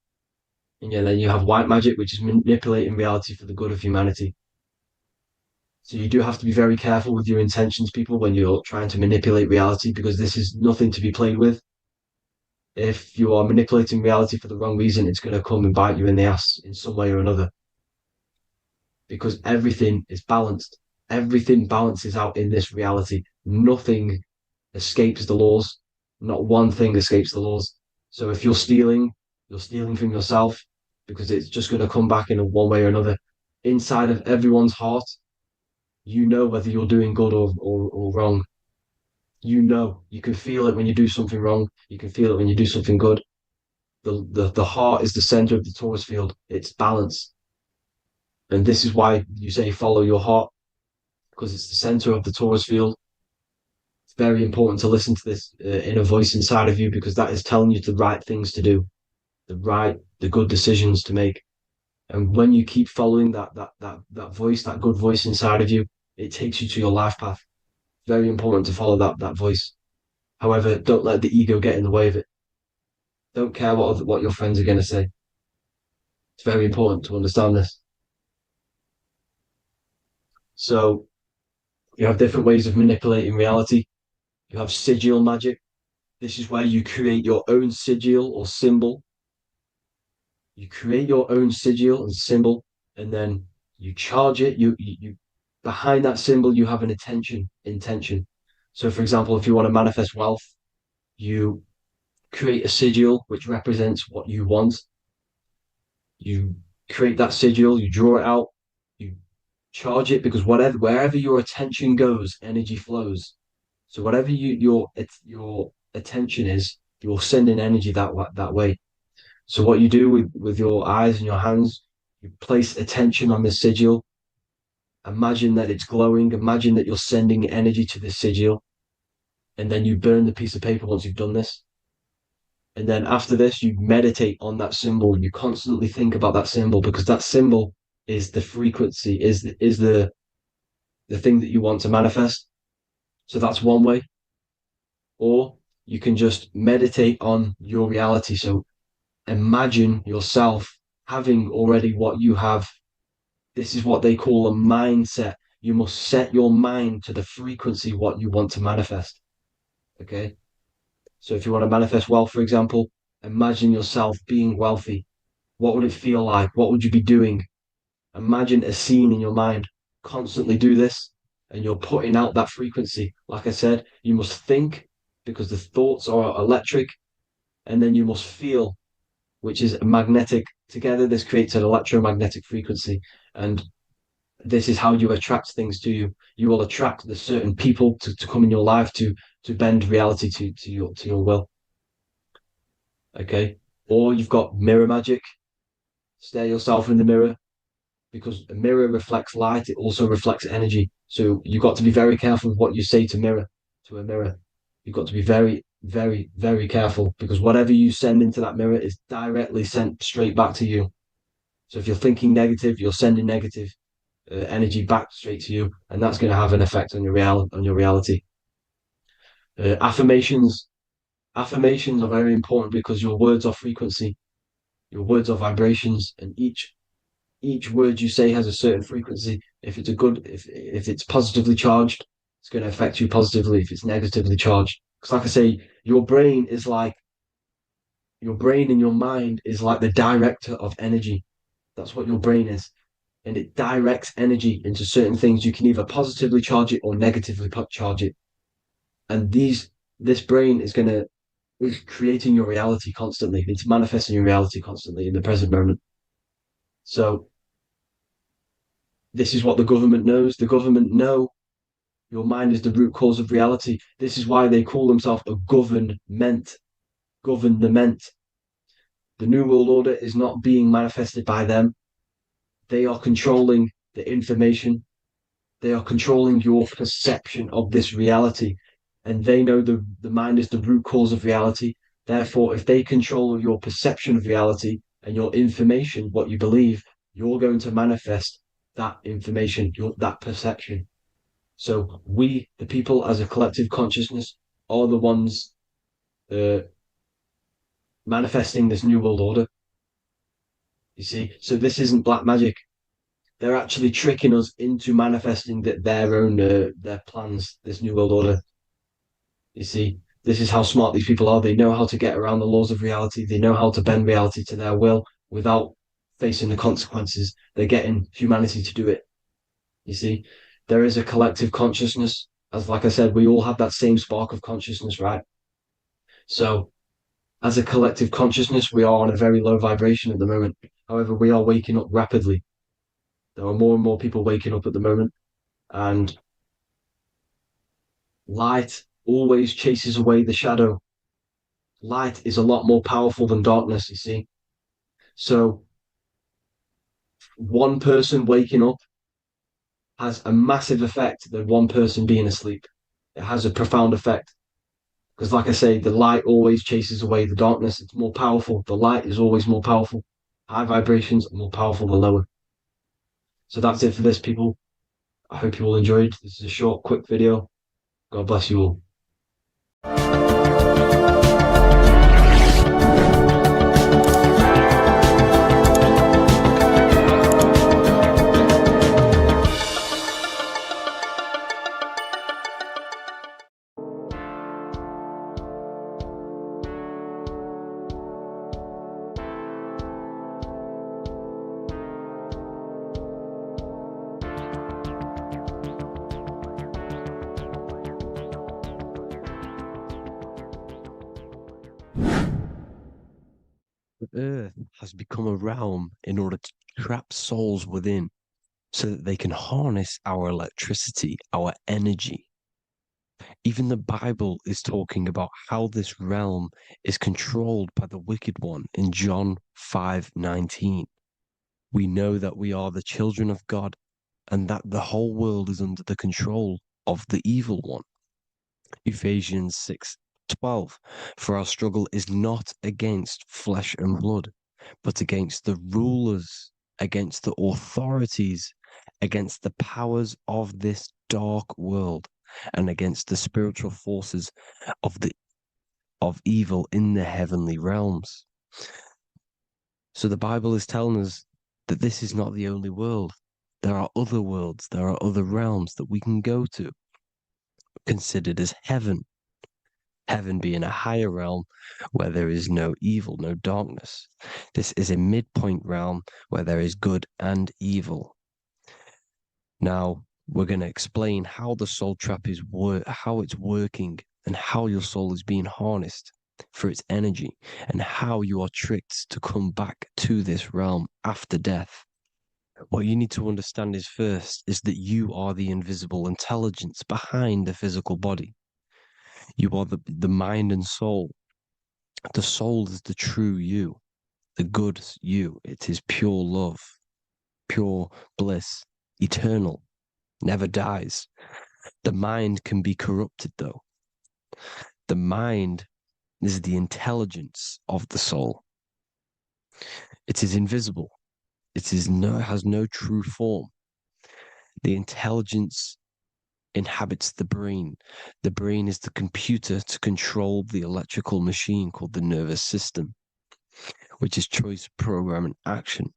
And yeah, then you have white magic, which is manipulating reality for the good of humanity. So you do have to be very careful with your intentions, people, when you're trying to manipulate reality, because this is nothing to be played with. If you are manipulating reality for the wrong reason, it's going to come and bite you in the ass in some way or another. Because everything is balanced. Everything balances out in this reality. Nothing escapes the laws. Not one thing escapes the laws. So if you're stealing from yourself because it's just going to come back in one way or another. Inside of everyone's heart, you know whether you're doing good or wrong. You can feel it when you do something wrong. You can feel it when you do something good. The heart is the center of the torus field. It's balance. And this is why you say follow your heart, because it's the center of the torus field. It's very important to listen to this inner voice inside of you because that is telling you the right things to do, the good decisions to make. And when you keep following that voice, that good voice inside of you, it takes you to your life path. Very important to follow that voice. However, don't let the ego get in the way of it. Don't care what your friends are going to say. It's very important to understand this. So you have different ways of manipulating reality. You have sigil magic. This is where you create your own sigil or symbol. You create your own sigil and symbol, and then you charge it. You behind that symbol, you have an intention. So, for example, if you want to manifest wealth, you create a sigil which represents what you want. You create that sigil, you draw it out, you charge it because wherever your attention goes, energy flows. So whatever your attention is, you're sending energy that way. So what you do with your eyes and your hands, you place attention on the sigil. Imagine that it's glowing. Imagine that you're sending energy to the sigil, and then you burn the piece of paper once you've done this. And then after this, you meditate on that symbol. You constantly think about that symbol because that symbol is the frequency, is the thing that you want to manifest. So that's one way. Or you can just meditate on your reality. So imagine yourself having already what you have. This is what they call a mindset. You must set your mind to the frequency what you want to manifest. Okay. So if you want to manifest wealth, for example, imagine yourself being wealthy. What would it feel like? What would you be doing? Imagine a scene in your mind. Constantly do this, and you're putting out that frequency. Like I said, you must think because the thoughts are electric, and then you must feel which is magnetic. Together, this creates an electromagnetic frequency, and this is how you attract things to you. You will attract the certain people to come in your life to bend reality to your will. Okay. Or you've got mirror magic. Stare yourself in the mirror, because a mirror reflects light, it also reflects energy. So you've got to be very careful with what you say to a mirror. You've got to be very, very, very careful, because whatever you send into that mirror is directly sent straight back to you. So if you're thinking negative, you're sending negative energy back straight to you, and that's going to have an effect on your reality. Affirmations are very important, because your words are frequency, your words are vibrations, and each word you say has a certain frequency. If it's if it's positively charged, it's going to affect you positively. If it's negatively charged, because like I say, your brain and your mind is like the director of energy. That's what your brain is, and it directs energy into certain things. You can either positively charge it or negatively charge it, and this brain is creating your reality constantly. It's manifesting your reality constantly in the present moment. So this is what the government knows. The government know your mind is the root cause of reality. This is why they call themselves a government. Government. The New World Order is not being manifested by them. They are controlling the information. They are controlling your perception of this reality. And they know the mind is the root cause of reality. Therefore, if they control your perception of reality and your information, what you believe, you're going to manifest that information, that perception. So we, the people, as a collective consciousness, are the ones manifesting this new world order. You see, so this isn't black magic. They're actually tricking us into manifesting their own their plans. This new world order. You see, this is how smart these people are. They know how to get around the laws of reality. They know how to bend reality to their will without facing the consequences. They're getting humanity to do it. You see, there is a collective consciousness. As like I said, we all have that same spark of consciousness, right? So as a collective consciousness, we are on a very low vibration at the moment. However, we are waking up rapidly. There are more and more people waking up at the moment, and light always chases away the shadow. Light is a lot more powerful than darkness, you see. So one person waking up has a massive effect than one person being asleep. It has a profound effect. Because like I say, the light always chases away the darkness. It's more powerful. The light is always more powerful. High vibrations are more powerful than lower. So that's it for this, people. I hope you all enjoyed. This is a short, quick video. God bless you all. The earth has become a realm in order to trap souls within so that they can harness our electricity, our energy. Even the Bible is talking about how this realm is controlled by the wicked one in John 5:19. We know that we are the children of God and that the whole world is under the control of the evil one. Ephesians 6:12. For our struggle is not against flesh and blood, but against the rulers, against the authorities, against the powers of this dark world, and against the spiritual forces of evil in the heavenly realms. So the Bible is telling us that this is not the only world. There are other worlds, there are other realms that we can go to, considered as heaven. Heaven being a higher realm where there is no evil, no darkness. This is a midpoint realm where there is good and evil. Now, we're going to explain how the soul trap is how it's working and how your soul is being harnessed. for its energy, and how you are tricked to come back to this realm after death. What you need to understand is first is that you are the invisible intelligence behind the physical body. You are the mind and soul. The soul is the true you, the good you. It is pure love, pure bliss, eternal, never dies. The mind can be corrupted though. The mind is the intelligence of the soul. It is invisible. Has no true form. The intelligence inhabits the brain. The brain is the computer to control the electrical machine called the nervous system, which is choice, program, and action.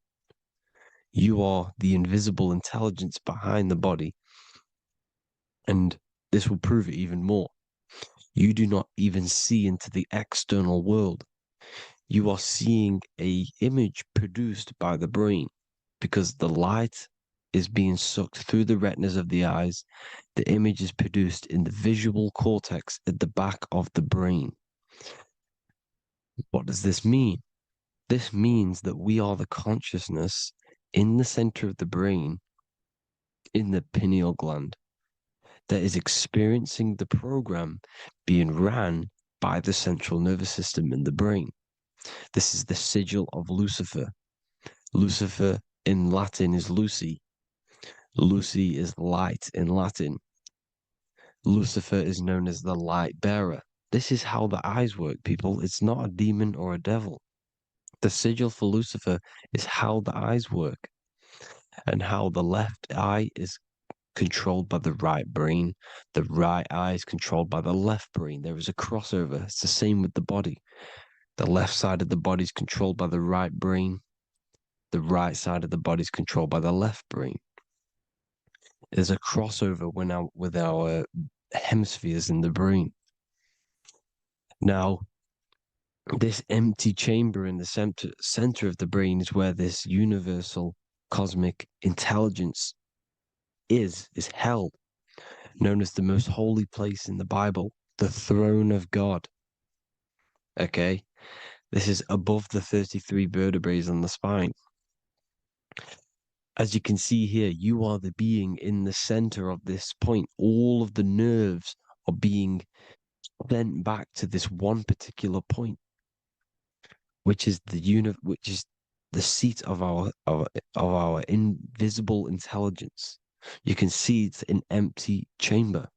You are the invisible intelligence behind the body, and this will prove it even more. You do not even see into the external world. You are seeing an image produced by the brain because the light is being sucked through the retinas of the eyes. The image is produced in the visual cortex at the back of the brain. What does this mean? This means that we are the consciousness in the center of the brain, in the pineal gland, that is experiencing the program being ran by the central nervous system in the brain. This is the sigil of Lucifer. Lucifer in Latin is Lucy. Lucy is light in Latin. Lucifer is known as the light bearer. This is how the eyes work, people. It's not a demon or a devil. The sigil for Lucifer is how the eyes work, and how the left eye is controlled by the right brain. The right eye is controlled by the left brain. There is a crossover. It's the same with the body. The left side of the body is controlled by the right brain. The right side of the body is controlled by the left brain. There's a crossover with our hemispheres in the brain. Now, this empty chamber in the center of the brain is where this universal cosmic intelligence is held, known as the most holy place in the Bible, the throne of God. Okay? This is above the 33 vertebrae on the spine. As you can see here, you are the being in the center of this point. All of the nerves are being sent back to this one particular point, which is the seat of our invisible intelligence. You can see it's an empty chamber.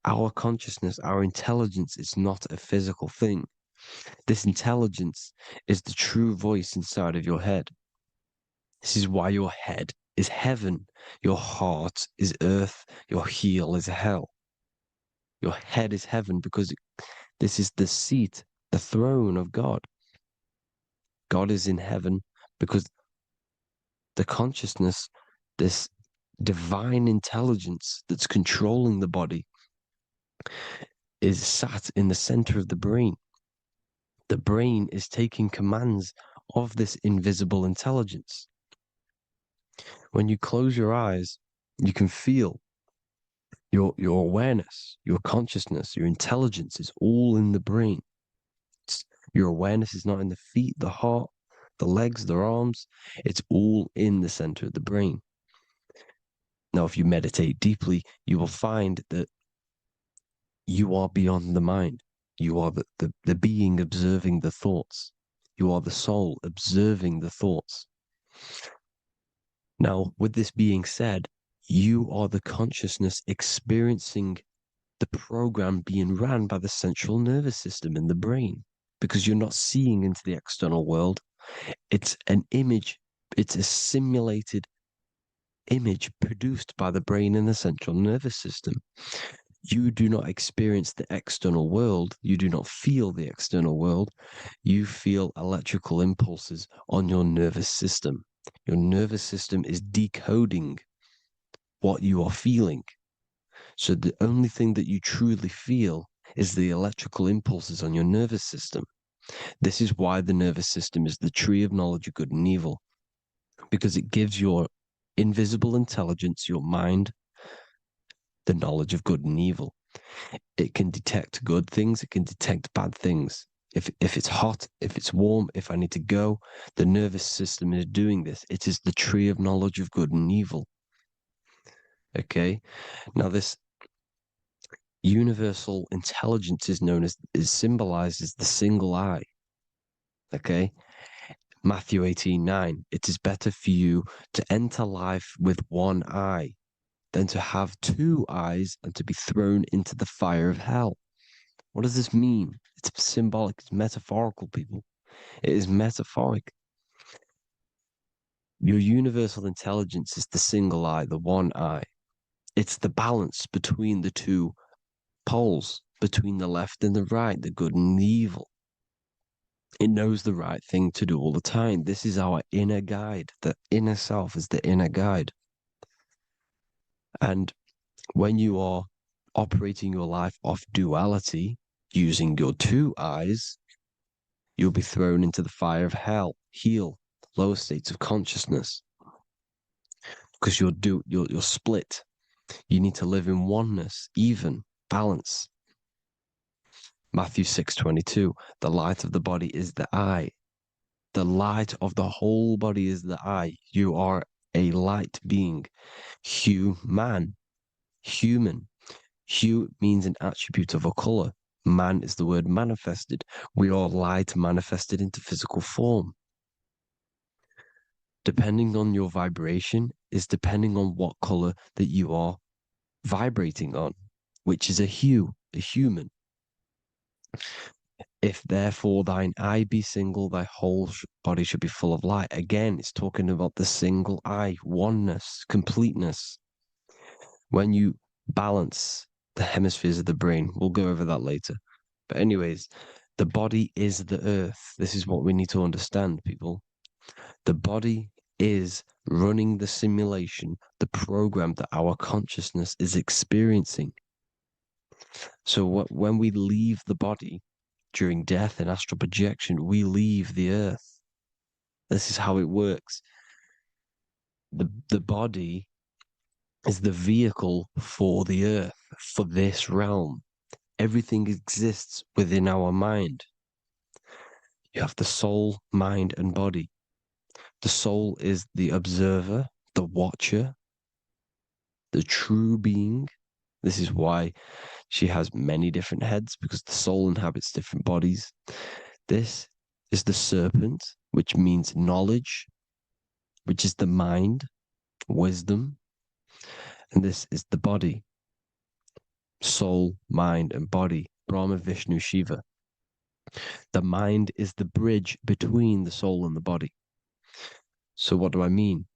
Our consciousness, our intelligence is not a physical thing. This intelligence is the true voice inside of your head. This is why your head is heaven, your heart is earth, your heel is hell. Your head is heaven because this is the seat, the throne of God. God is in heaven because the consciousness, this divine intelligence that's controlling the body, is sat in the center of the brain. The brain is taking commands of this invisible intelligence. When you close your eyes, you can feel your awareness, your consciousness, your intelligence is all in the brain. Your awareness is not in the feet, the heart, the legs, the arms. It's all in the center of the brain. Now, if you meditate deeply, you will find that you are beyond the mind. You are the being observing the thoughts. You are the soul observing the thoughts. Now, with this being said, you are the consciousness experiencing the program being ran by the central nervous system in the brain, because you're not seeing into the external world. It's an image, it's a simulated image produced by the brain in the central nervous system. You do not experience the external world. You do not feel the external world. You feel electrical impulses on your nervous system. Your nervous system is decoding what you are feeling. So the only thing that you truly feel is the electrical impulses on your nervous system. This is why the nervous system is the tree of knowledge of good and evil, because it gives your invisible intelligence, your mind, the knowledge of good and evil. It can detect good things, it can detect bad things. if it's hot, if it's warm, if I need to go, the nervous system is doing this. It is the tree of knowledge of good and evil. Okay, now this universal intelligence is symbolized as the single eye. Okay, Matthew 18:9. It is better for you to enter life with one eye than to have two eyes and to be thrown into the fire of hell. What does this mean? It's symbolic, it's metaphorical, people. It is metaphoric. Your universal intelligence is the single eye, the one eye. It's the balance between the two poles, between the left and the right, the good and the evil. It knows the right thing to do all the time. This is our inner guide. The inner self is the inner guide. And when you are operating your life off duality, using your two eyes, you'll be thrown into the fire of hell, lower states of consciousness. Because you're split. You need to live in oneness, even, balance. Matthew 6:22, the light of the body is the eye. The light of the whole body is the eye. You are a light being. Human. Hue means an attribute of a color. Man is the word manifested. We are light manifested into physical form. Depending on your vibration is depending on what color that you are vibrating on, which is a hue, a human. If therefore thine eye be single, thy whole body should be full of light. Again, it's talking about the single eye, oneness, completeness. When you balance the hemispheres of the brain, we'll go over that later. But anyways, the body is the earth. This is what we need to understand, people. The body is running the simulation, the program that our consciousness is experiencing. So when we leave the body during death and astral projection, we leave the earth. This is how it works. The body is the vehicle for the earth, for this realm. Everything exists within our mind. You have the soul, mind, and body. The soul is the observer, the watcher, the true being. This is why she has many different heads, because the soul inhabits different bodies. This is the serpent, which means knowledge, which is the mind, wisdom. And this is the body, soul, mind, and body, Brahma, Vishnu, Shiva. The mind is the bridge between the soul and the body. So what do I mean?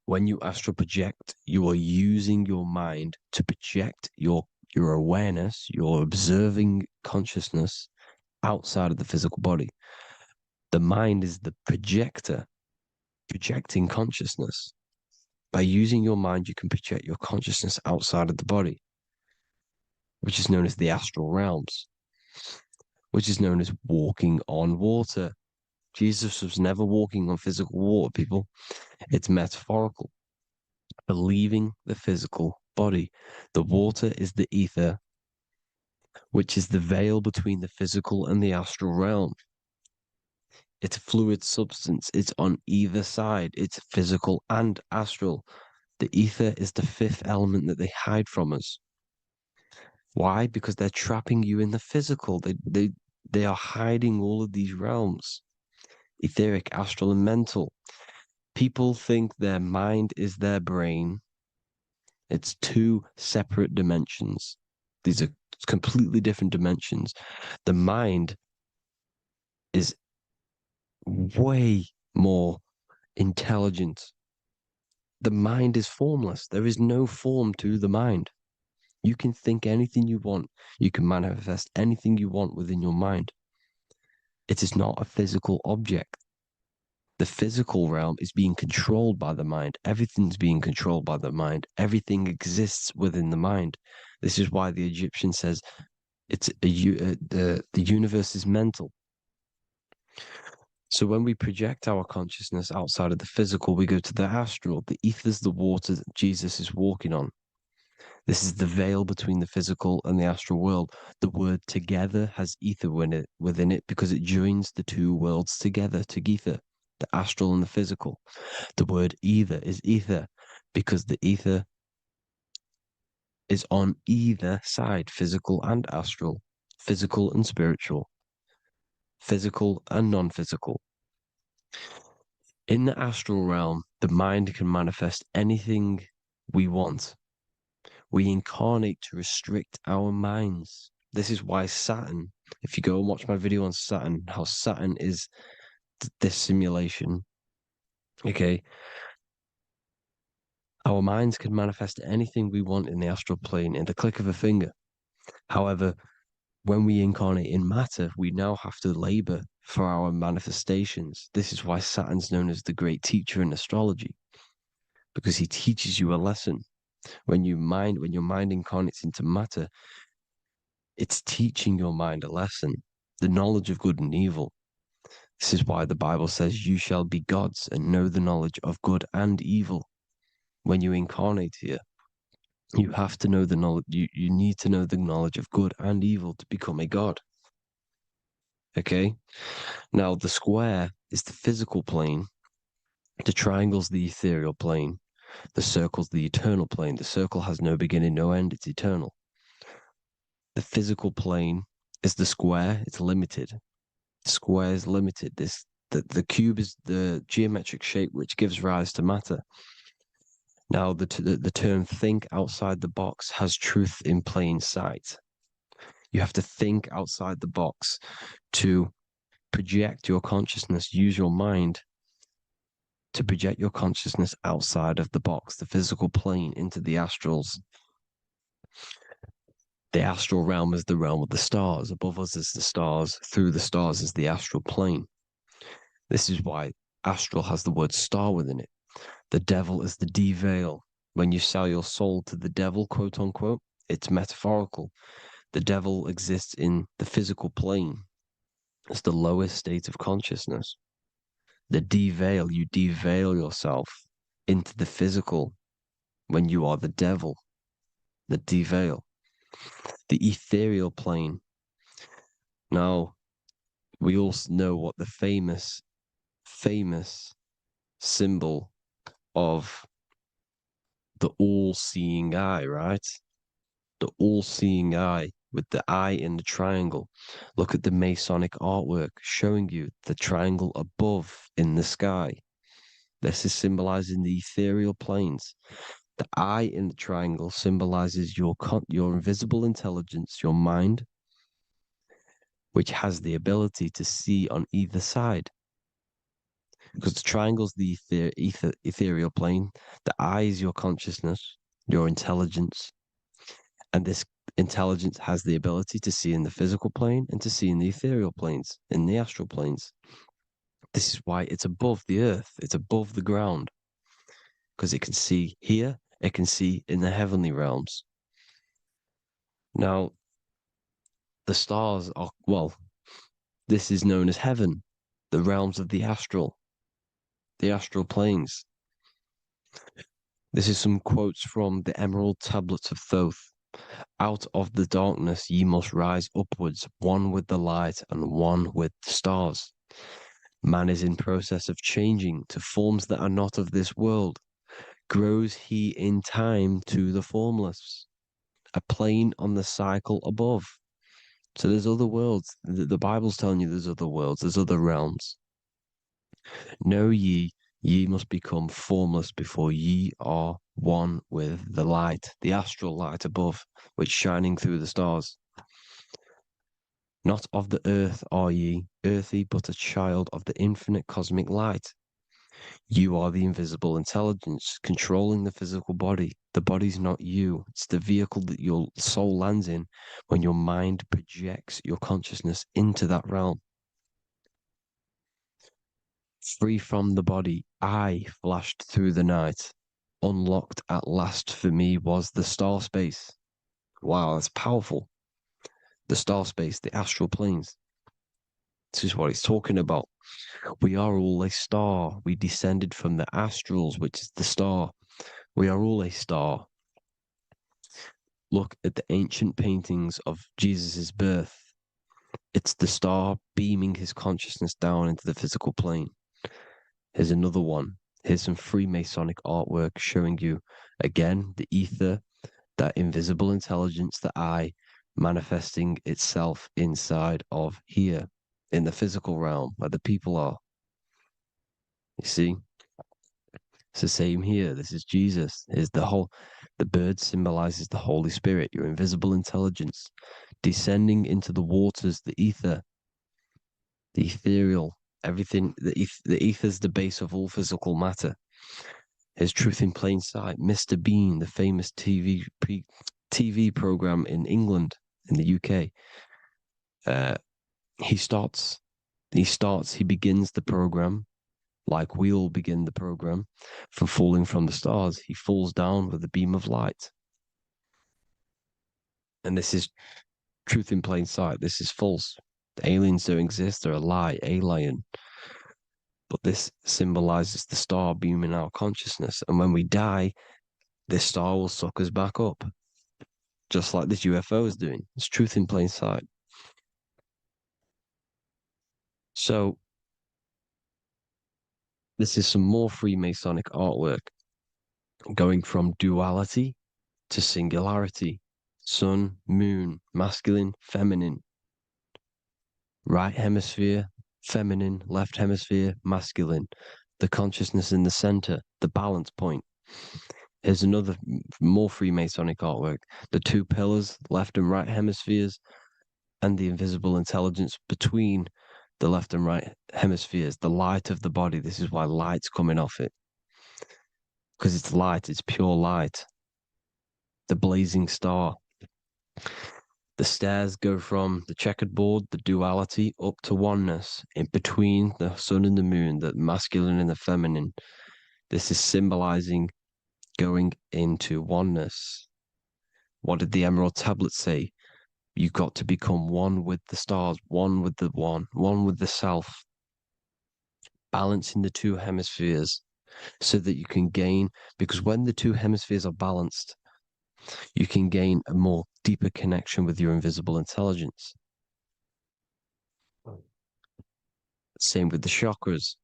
When you astral project, you are using your mind to project your awareness, your observing consciousness outside of the physical body. The mind is the projector, projecting consciousness. By using your mind, you can project your consciousness outside of the body, which is known as the astral realms, which is known as walking on water. Jesus was never walking on physical water, people. It's metaphorical. Believing the physical body. The water is the ether, which is the veil between the physical and the astral realm. It's a fluid substance. It's on either side. It's physical and astral. The ether is the fifth element that they hide from us. Why? Because they're trapping you in the physical. They are hiding all of these realms. Etheric, astral, and mental. People think their mind is their brain. It's two separate dimensions. These are completely different dimensions. The mind is way more intelligent. The mind is formless. There is no form to the mind. You can think anything you want. You can manifest anything you want within your mind. It is not a physical object. The physical realm is being controlled by the mind. Everything's being controlled by the mind. Everything exists within the mind. This is why the Egyptian says the universe is mental. So when we project our consciousness outside of the physical, we go to the astral. The ether is the water that Jesus is walking on. This is the veil between the physical and the astral world. The word together has ether within it because it joins the two worlds together, together, the astral and the physical. The word either is ether because the ether is on either side, physical and astral, physical and spiritual, physical and non-physical. In the astral realm, the mind can manifest anything we want. We incarnate to restrict our minds. This is why Saturn, if you go and watch my video on Saturn, how Saturn is this simulation, okay? Our minds can manifest anything we want in the astral plane in the click of a finger. However, when we incarnate in matter, we now have to labor for our manifestations. This is why Saturn's known as the great teacher in astrology, because he teaches you a lesson. When your mind incarnates into matter, it's teaching your mind a lesson, the knowledge of good and evil. This is why the Bible says, you shall be gods and know the knowledge of good and evil. When you incarnate here, you have to know the knowledge, you need to know the knowledge of good and evil to become a god. Okay? Now, the square is the physical plane, the triangle's the ethereal plane, the circle's the eternal plane. The circle has no beginning, no end, it's eternal. The physical plane is the square, it's limited. The square is limited. The cube is the geometric shape which gives rise to matter. Now, the term think outside the box has truth in plain sight. You have to think outside the box to project your consciousness, use your mind to project your consciousness outside of the box, the physical plane, into the astrals. The astral realm is the realm of the stars. Above us is the stars. Through the stars is the astral plane. This is why astral has the word star within it. The devil is the de-veil. When you sell your soul to the devil, quote unquote, it's metaphorical. The devil exists in the physical plane. It's the lowest state of consciousness. The de-veil, you de-veil yourself into the physical when you are the devil. The de-veil. The ethereal plane. Now, we all know what the famous symbol of the all-seeing eye, right? The all-seeing eye with the eye in the triangle. Look at the Masonic artwork showing you the triangle above in the sky. This is symbolizing the ethereal planes. The eye in the triangle symbolizes your invisible intelligence, your mind, which has the ability to see on either side. Because the triangle's the ethereal plane. The eye is your consciousness, your intelligence. And this intelligence has the ability to see in the physical plane and to see in the ethereal planes, in the astral planes. This is why it's above the earth. It's above the ground. Because it can see here, it can see in the heavenly realms. Now, the stars are, well, this is known as heaven, the realms of the astral planes. This is some quotes from the Emerald Tablets of Thoth. Out of the darkness ye must rise upwards, one with the light and one with the stars. Man is in process of changing to forms that are not of this world. Grows he in time to the formless, a plane on the cycle above. So there's other worlds. The Bible's telling you there's other worlds, there's other realms. Know ye must become formless before ye are one with the light, the astral light above, which shining through the stars. Not of the earth are ye, earthy, but a child of the infinite cosmic light. You are the invisible intelligence controlling the physical body. The body's not you. It's the vehicle that your soul lands in when your mind projects your consciousness into that realm. Free from the body, I flashed through the night. Unlocked at last for me was the star space. Wow, that's powerful. The star space, the astral planes. This is what it's talking about. We are all a star. We descended from the astrals, which is the star. We are all a star. look at the ancient paintings of Jesus' birth. It's the star beaming his consciousness down into the physical plane. Here's another one. Here's some Freemasonic artwork showing you, again, the ether, that invisible intelligence, the I, manifesting itself inside of here, in the physical realm, where the people are. You see? It's the same here. This is Jesus. Here's the bird symbolizes the Holy Spirit, your invisible intelligence, descending into the waters, the ether, the ethereal, everything. The ether is the base of all physical matter. Here's Truth in Plain Sight. Mr. Bean, the famous TV program in England, in the UK. He begins the program like we all begin the program from falling from the stars. He falls down with a beam of light. And this is truth in plain sight. This is false. The aliens don't exist. They're a lie, alien. But this symbolizes the star beaming our consciousness. And when we die, this star will suck us back up. Just like this UFO is doing. It's truth in plain sight. So, this is some more Freemasonic artwork going from duality to singularity. Sun, moon, masculine, feminine. Right hemisphere, feminine, left hemisphere, masculine. The consciousness in the center, the balance point. Here's another more Freemasonic artwork. The two pillars, left and right hemispheres, and the invisible intelligence between the left and right hemispheres, the light of the body. This is why light's coming off it. Because it's light, it's pure light. The blazing star. The stairs go from the checkered board, the duality, up to oneness, in between the sun and the moon, the masculine and the feminine. This is symbolizing going into oneness. What did the Emerald Tablet say? You've got to become one with the stars, one with the one with the self. Balancing the two hemispheres so that you can gain, because when the two hemispheres are balanced, you can gain a more deeper connection with your invisible intelligence. Same with the chakras.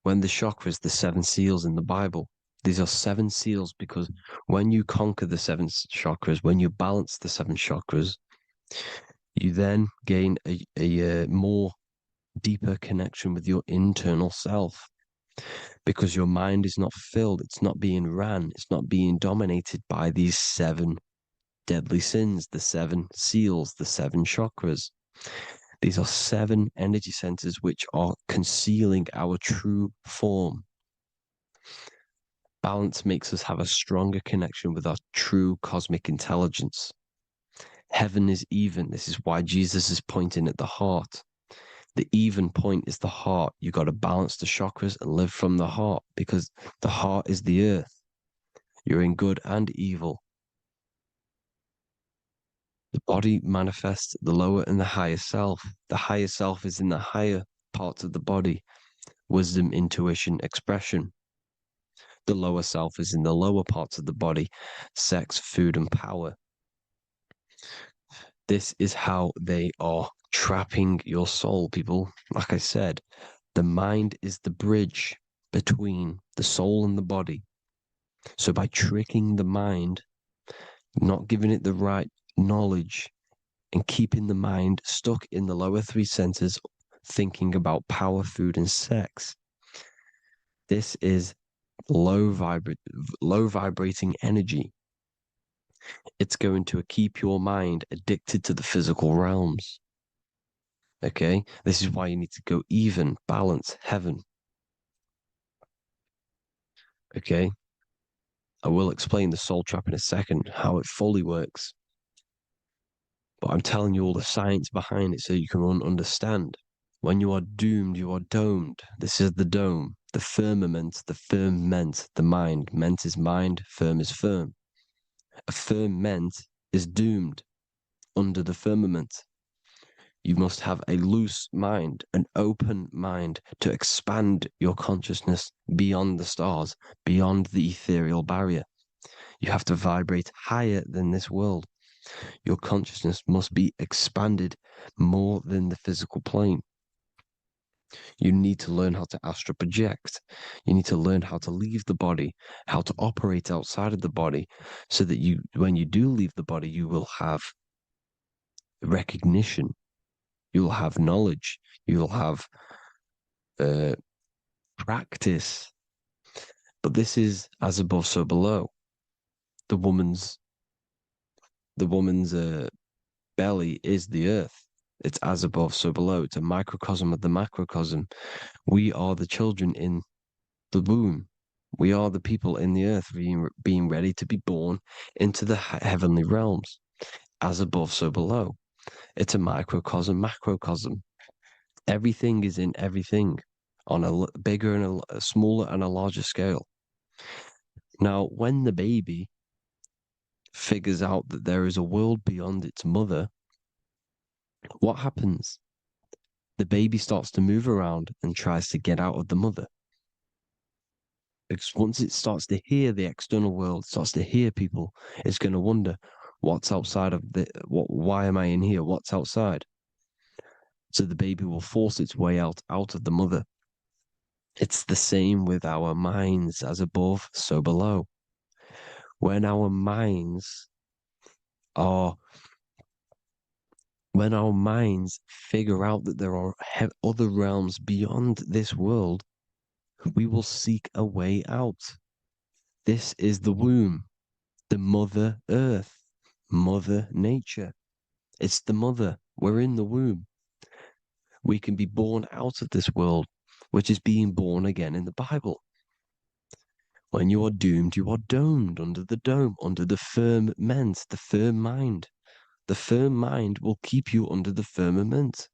When the chakras, the 7 seals in the Bible, these are 7 seals because when you conquer the 7 chakras, when you balance the 7 chakras, you then gain a more deeper connection with your internal self because your mind is not filled, it's not being ran, it's not being dominated by these 7 deadly sins, the 7 seals, the 7 chakras. These are 7 energy centers which are concealing our true form. Balance makes us have a stronger connection with our true cosmic intelligence. Heaven is even. This is why Jesus is pointing at the heart. The even point is the heart. You got to balance the chakras and live from the heart because the heart is the earth. You're in good and evil. The body manifests the lower and the higher self. The higher self is in the higher parts of the body. Wisdom, intuition, expression. The lower self is in the lower parts of the body. Sex, food, and power. This is how they are trapping your soul, people. Like I said, the mind is the bridge between the soul and the body. So by tricking the mind, not giving it the right knowledge, and keeping the mind stuck in the lower 3 centers, thinking about power, food, and sex, this is low vibrating energy. It's going to keep your mind addicted to the physical realms. Okay? This is why you need to go even, balance, heaven. Okay? I will explain the soul trap in a second, how it fully works. But I'm telling you all the science behind it so you can understand. When you are doomed, you are domed. This is the dome, the firmament, the firmament, the mind. Ment is mind, firm is firm. A firmament is doomed under the firmament. You must have a loose mind, an open mind to expand your consciousness beyond the stars, beyond the ethereal barrier. You have to vibrate higher than this world. Your consciousness must be expanded more than the physical plane. You need to learn how to astral project. You need to learn how to leave the body, how to operate outside of the body, so that you, when you do leave the body, you will have recognition, you'll have knowledge, you'll have practice. But this is as above, so below. The woman's belly is the earth. It's as above, so below. It's a microcosm of the macrocosm. We are the children in the womb. We are the people in the earth being ready to be born into the heavenly realms. As above, so below. It's a microcosm, macrocosm. Everything is in everything on a bigger and a smaller and a larger scale. Now, when the baby figures out that there is a world beyond its mother, what happens? The baby starts to move around and tries to get out of the mother. Because once it starts to hear the external world, starts to hear people, it's going to wonder, what's outside of why am I in here? What's outside? So the baby will force its way out of the mother. It's the same with our minds, as above, so below. When our minds figure out that there are other realms beyond this world, we will seek a way out. This is the womb, the Mother Earth, Mother Nature. It's the mother. We're in the womb. We can be born out of this world, which is being born again in the Bible. When you are doomed, you are domed under the dome, under the firmament, the firm mind. The firm mind will keep you under the firmament.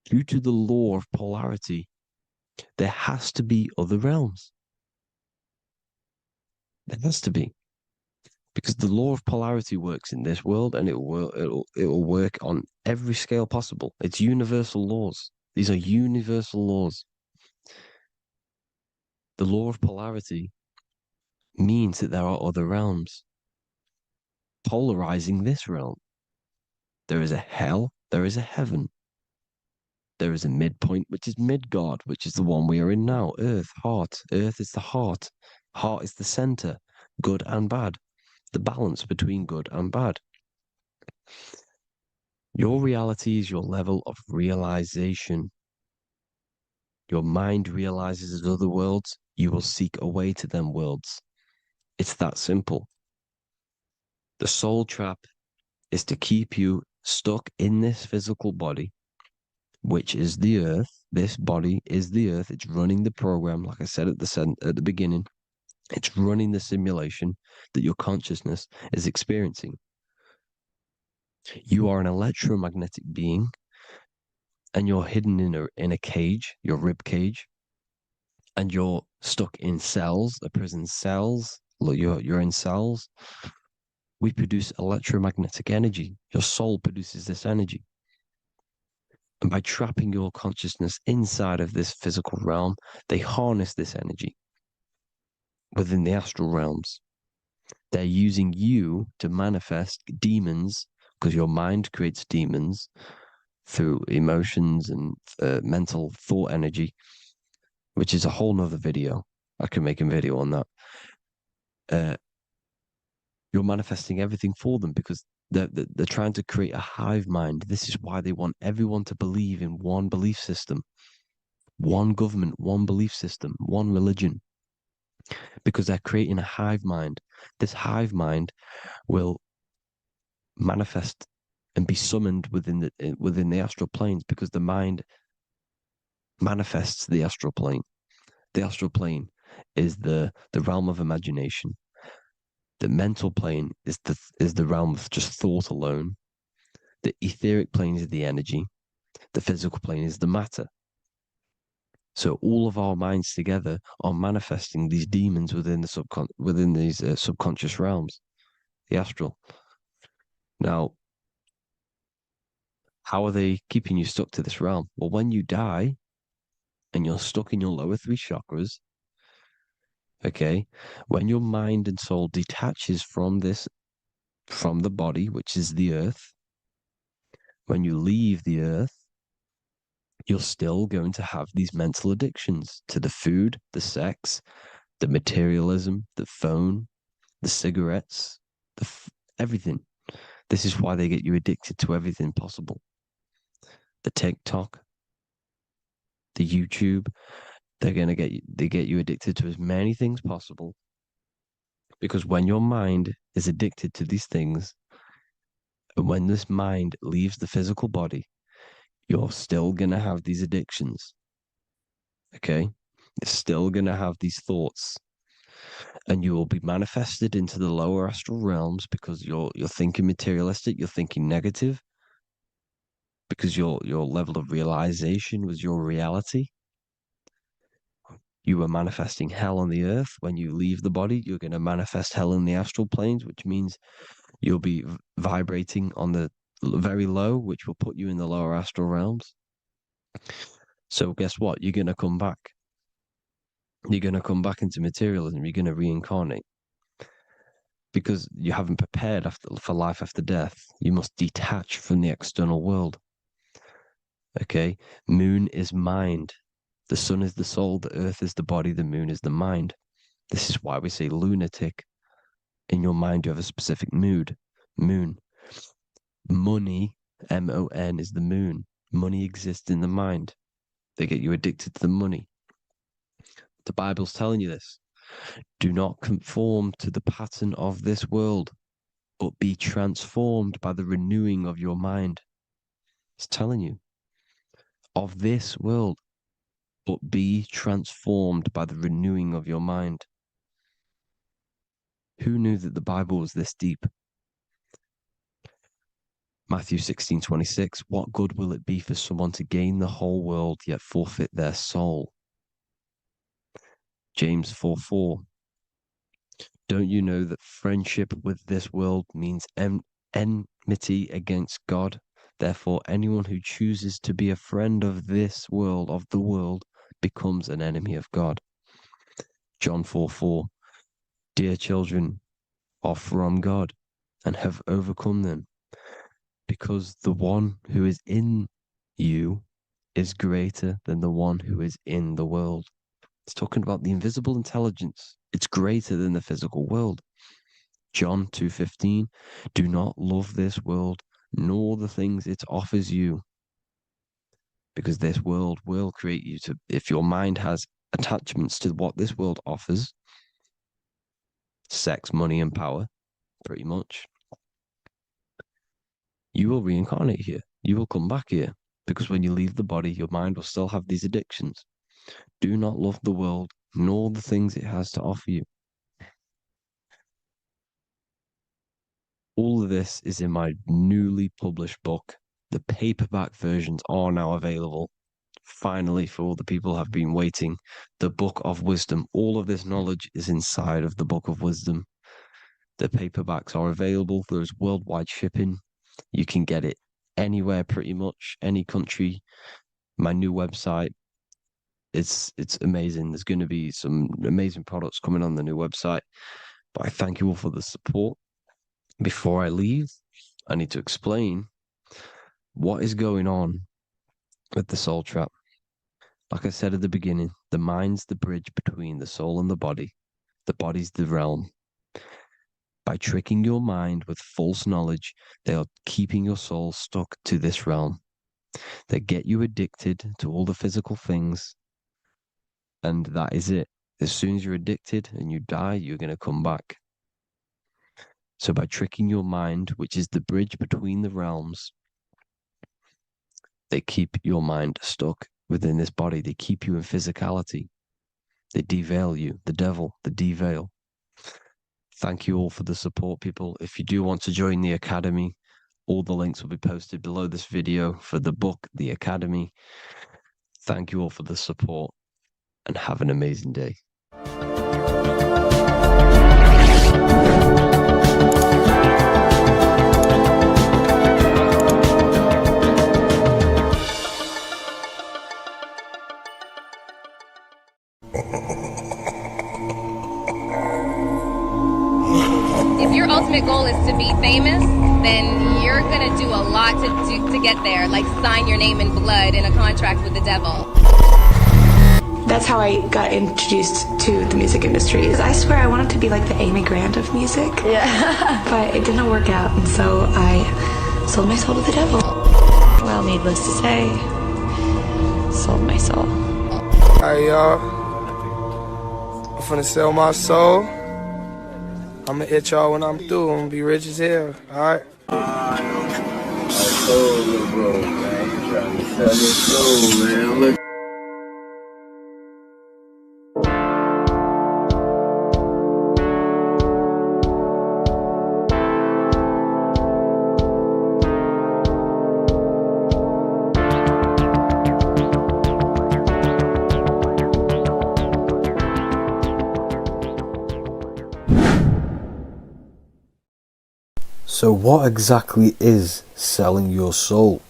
Due to the law of polarity, there has to be other realms. There has to be. Because the law of polarity works in this world, and it will work on every scale possible. It's universal laws. These are universal laws. The law of polarity means that there are other realms polarizing this realm. There is a hell, there is a heaven. There is a midpoint, which is Midgard, which is the one we are in now. Earth, heart. Earth is the heart. Heart is the center, good and bad. The balance between good and bad. Your reality is your level of realization. Your mind realizes other worlds, you will seek a way to them worlds. It's that simple. The soul trap is to keep you stuck in this physical body, which is the earth. This body is the earth. It's running the program, like I said at the beginning. It's running the simulation that your consciousness is experiencing. You are an electromagnetic being, and you're hidden in a cage, your rib cage, and you're stuck in cells, the prison cells. Look, you're in cells. We produce electromagnetic energy. Your soul produces this energy. And by trapping your consciousness inside of this physical realm, they harness this energy within the astral realms. They're using you to manifest demons, because your mind creates demons through emotions and mental thought energy, which is a whole nother video. I can make a video on that. You're manifesting everything for them because they're trying to create a hive mind. This is why they want everyone to believe in one belief system, one government, one belief system, one religion, because they're creating a hive mind. This hive mind will manifest and be summoned within the astral planes, because the mind manifests the astral plane. The astral plane is the realm of imagination. The mental plane is the realm of just thought alone. The etheric plane is the energy. The physical plane is the matter. So all of our minds together are manifesting these demons within these subconscious realms, the astral. Now, how are they keeping you stuck to this realm? Well, when you die and you're stuck in your lower three chakras, Okay? When your mind and soul detaches from the body, which is the earth, when you leave the earth, you're still going to have these mental addictions to the food, the sex, the materialism, the phone, the cigarettes, everything. This is why they get you addicted to everything possible. The TikTok, the YouTube, they get you addicted to as many things possible. Because when your mind is addicted to these things, and when this mind leaves the physical body, you're still going to have these addictions. Okay? You're still going to have these thoughts. And you will be manifested into the lower astral realms because you're thinking materialistic, you're thinking negative, because your level of realization was your reality. You were manifesting hell on the earth. When you leave the body, you're going to manifest hell in the astral planes, which means you'll be vibrating on the very low, which will put you in the lower astral realms. So guess what? You're going to come back. You're going to come back into materialism. You're going to reincarnate. Because you haven't prepared for life after death. You must detach from the external world. Okay? Moon is mind. The sun is the soul. The earth is the body. The moon is the mind. This is why we say lunatic. In your mind, you have a specific mood. Moon. Money, M-O-N, is the moon. Money exists in the mind. They get you addicted to the money. The Bible's telling you this. Do not conform to the pattern of this world, but be transformed by the renewing of your mind. It's telling you. Of this world, but be transformed by the renewing of your mind. Who knew that the Bible was this deep? Matthew 16:26, what good will it be for someone to gain the whole world yet forfeit their soul? James 4:4, don't you know that friendship with this world means enmity against God? Therefore, anyone who chooses to be a friend of this world, of the world, becomes an enemy of God. John 4:4, dear children are from God and have overcome them, because the one who is in you is greater than the one who is in the world. It's talking about the invisible intelligence. It's greater than the physical world. John 2:15, do not love this world, nor the things it offers you, because this world will create you to, if your mind has attachments to what this world offers, sex, money, and power, pretty much, you will reincarnate here. You will come back here, because when you leave the body, your mind will still have these addictions. Do not love the world, nor the things it has to offer you. All of this is in my newly published book. The paperback versions are now available. Finally, for all the people who have been waiting, the Book of Wisdom. All of this knowledge is inside of the Book of Wisdom. The paperbacks are available. There's worldwide shipping. You can get it anywhere, pretty much, any country. My new website, it's amazing. There's going to be some amazing products coming on the new website. But I thank you all for the support. Before I leave, I need to explain what is going on with the soul trap. Like I said at the beginning, the mind's the bridge between the soul and the body. The body's the realm. By tricking your mind with false knowledge, they are keeping your soul stuck to this realm. They get you addicted to all the physical things, and that is it. As soon as you're addicted and you die, you're going to come back. So by tricking your mind, which is the bridge between the realms, they keep your mind stuck within this body. They keep you in physicality. They deveil you, the devil, the deveil. Thank you all for the support, people. If you do want to join the Academy, all the links will be posted below this video for the book, The Academy. Thank you all for the support and have an amazing day. ultimate goal is to be famous, then you're gonna do a lot to get there, like sign your name in blood in a contract with the devil. That's how I got introduced to the music industry. I swear I wanted to be like the Amy Grant of music. Yeah. But it didn't work out, and so I sold my soul to the devil. Well, needless to say, sold my soul. Hey, y'all. I'm finna sell my soul. I'ma hit y'all when I'm through. I'm gonna be rich as hell, alright? My soul, little bro, man. You trying to sell your soul, man. Look. So what exactly is selling your soul?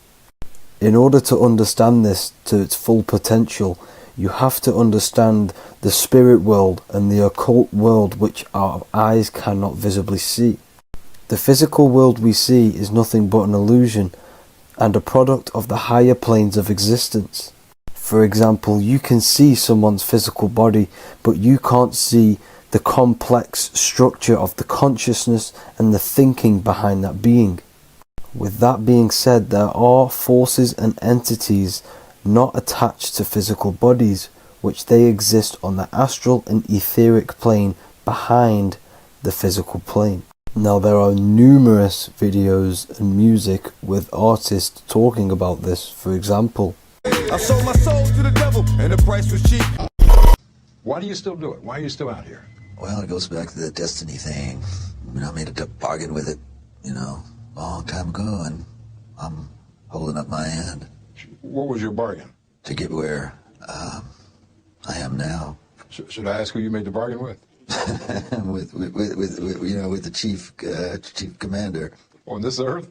In order to understand this to its full potential, you have to understand the spirit world and the occult world which our eyes cannot visibly see. The physical world we see is nothing but an illusion and a product of the higher planes of existence. For example, you can see someone's physical body, but you can't see the complex structure of the consciousness and the thinking behind that being. With that being said, there are forces and entities not attached to physical bodies, which they exist on the astral and etheric plane behind the physical plane. Now there are numerous videos and music with artists talking about this. For example, I sold my soul to the devil, and the price was cheap. Why do you still do it? Why are you still out here? Well, it goes back to the destiny thing. I made a bargain with it, a long time ago, and I'm holding up my hand. What was your bargain? To get where I am now. Should I ask who you made the bargain with? with the chief commander. On this earth?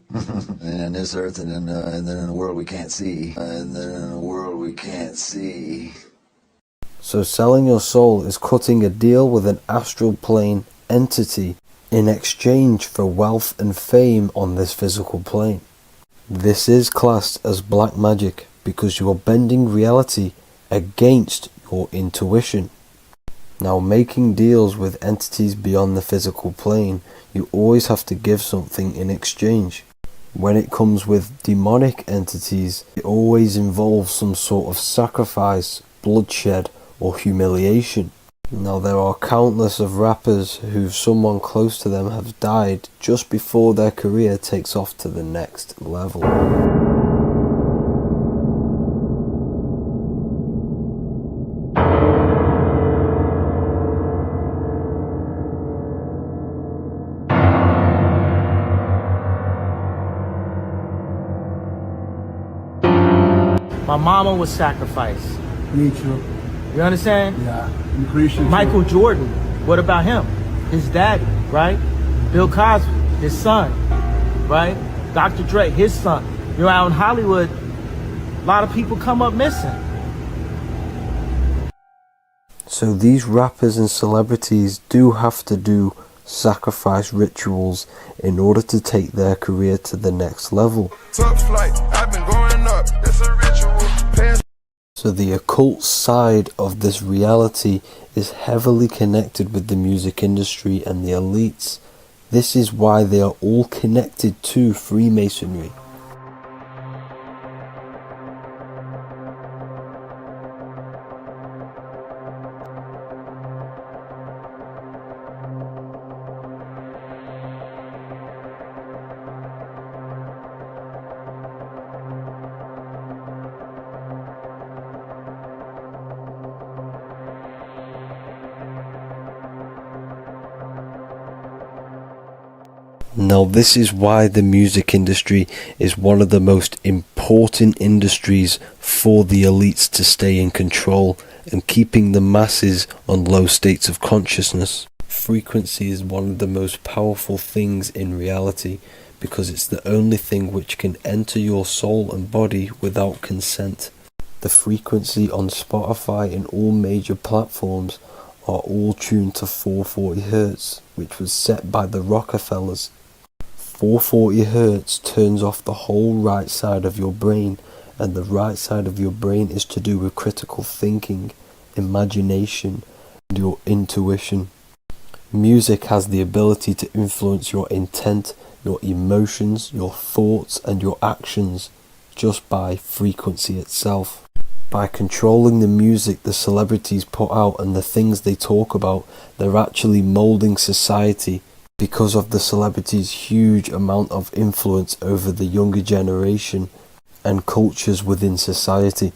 And on this earth, and then in a world we can't see. so selling your soul is cutting a deal with an astral plane entity in exchange for wealth and fame on this physical plane. This is classed as black magic because you are bending reality against your intuition. Now, making deals with entities beyond the physical plane, you always have to give something in exchange. When it comes with demonic entities, it always involves some sort of sacrifice, bloodshed, or humiliation. Now, there are countless of rappers who someone close to them have died just before their career takes off to the next level. My mama was sacrificed. Me too. You understand? Yeah. I'm Christian too. Michael Jordan, what about him? His daddy, right? Bill Cosby, his son, right? Dr. Dre, his son. You're out in Hollywood, a lot of people come up missing. So these rappers and celebrities do have to do sacrifice rituals in order to take their career to the next level. Top flight, I've been going up. It's a ritual. So the occult side of this reality is heavily connected with the music industry and the elites. This is why they are all connected to Freemasonry. Now this is why the music industry is one of the most important industries for the elites to stay in control and keeping the masses on low states of consciousness. Frequency is one of the most powerful things in reality because it's the only thing which can enter your soul and body without consent. The frequency on Spotify and all major platforms are all tuned to 440 Hz, which was set by the Rockefellers. 440 Hz turns off the whole right side of your brain, and the right side of your brain is to do with critical thinking, imagination, and your intuition. Music has the ability to influence your intent, your emotions, your thoughts, and your actions just by frequency itself. By controlling the music the celebrities put out and the things they talk about, they're actually molding society because of the celebrities' huge amount of influence over the younger generation and cultures within society.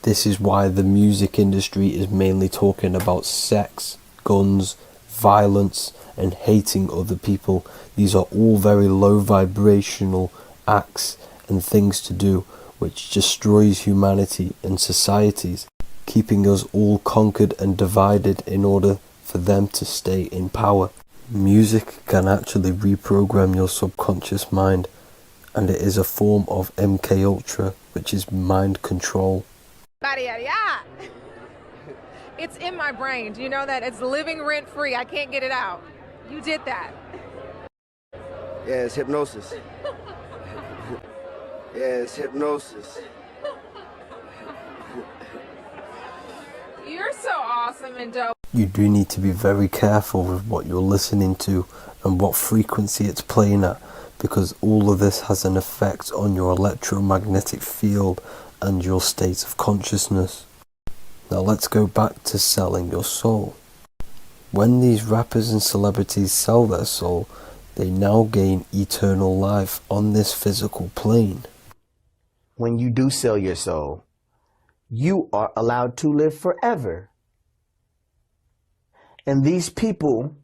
This is why the music industry is mainly talking about sex, guns, violence, and hating other people. These are all very low vibrational acts and things to do, which destroys humanity and societies, keeping us all conquered and divided in order for them to stay in power. Music can actually reprogram your subconscious mind, and it is a form of MK Ultra, which is mind control. Yada, yada, yada. It's in my brain. Do you know that? It's living rent free. I can't get it out. You did that. Yeah, it's hypnosis. Yeah, it's hypnosis. You're so awesome and dope. You do need to be very careful with what you're listening to and what frequency it's playing at, because all of this has an effect on your electromagnetic field and your state of consciousness. Now let's go back to selling your soul. When these rappers and celebrities sell their soul, they now gain eternal life on this physical plane. When you do sell your soul, you are allowed to live forever. And these people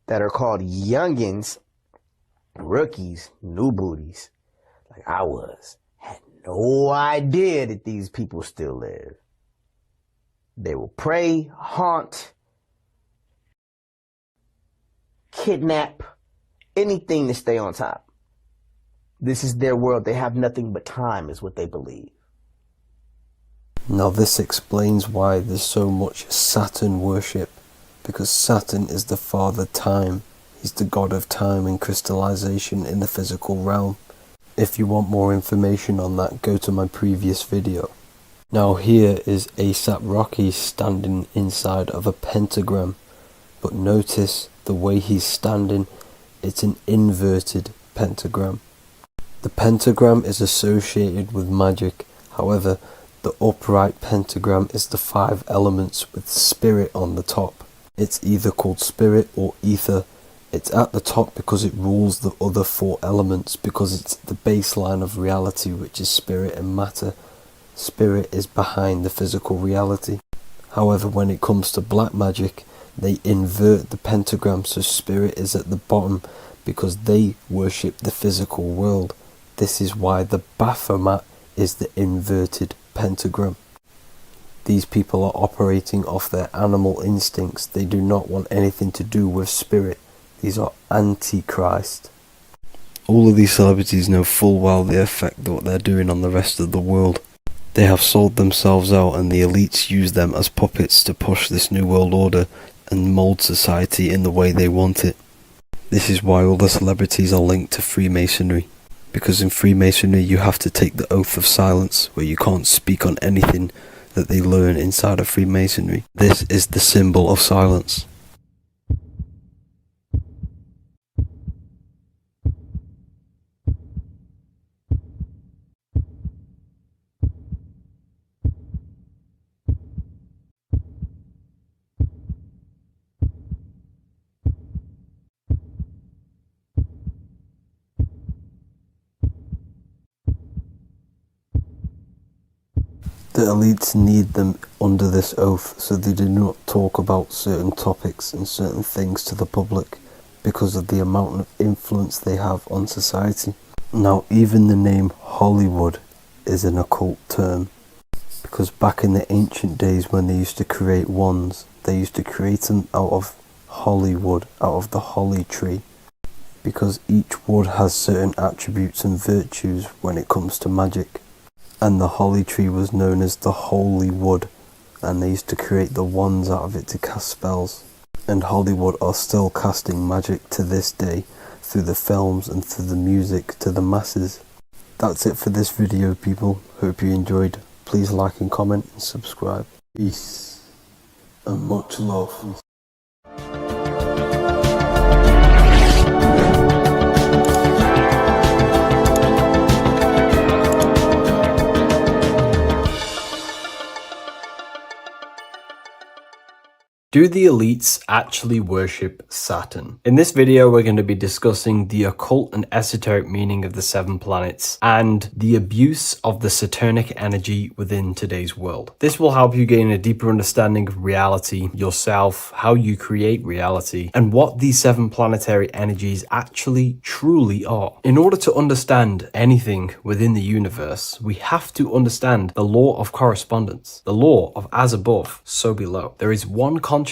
that are called youngins, rookies, new booties, like I was, had no idea that these people still live. They will prey, haunt, kidnap, anything to stay on top. This is their world. They have nothing but time, is what they believe. Now this explains why there's so much Saturn worship, because Saturn is the father time. He's the god of time and crystallization in the physical realm. If you want more information on that, go to my previous video. Now here is ASAP Rocky standing inside of a pentagram, but notice the way he's standing, it's an inverted pentagram. The pentagram is associated with magic, however, the upright pentagram is the 5 elements with spirit on the top. It's either called spirit or ether. It's at the top because it rules the other 4 elements, because it's the baseline of reality, which is spirit and matter. Spirit is behind the physical reality. However, when it comes to black magic, they invert the pentagram, so spirit is at the bottom because they worship the physical world. This is why the Baphomet is the inverted pentagram. These people are operating off their animal instincts. They do not want anything to do with spirit. These are antichrist. All of these celebrities know full well the effect what they're doing on the rest of the world. They have sold themselves out, and the elites use them as puppets to push this new world order and mold society in the way they want it. This is why all the celebrities are linked to Freemasonry, because in Freemasonry you have to take the oath of silence, where you can't speak on anything that they learn inside of Freemasonry. This is the symbol of silence. The elites need them under this oath, so they do not talk about certain topics and certain things to the public because of the amount of influence they have on society. Now, even the name Hollywood is an occult term, because back in the ancient days when they used to create wands, they used to create them out of Hollywood, out of the holly tree, because each wood has certain attributes and virtues when it comes to magic. And the holly tree was known as the holy wood, and they used to create the wands out of it to cast spells. and Hollywood are still casting magic to this day through the films and through the music to the masses. That's it for this video, people. Hope you enjoyed. Please like and comment and subscribe. Peace and much love. Do the elites actually worship Saturn? In this video, we're going to be discussing the occult and esoteric meaning of the 7 planets and the abuse of the Saturnic energy within today's world. This will help you gain a deeper understanding of reality, yourself, how you create reality, and what these 7 planetary energies actually truly are. In order to understand anything within the universe, we have to understand the law of correspondence, the law of as above, so below. There is one consciousness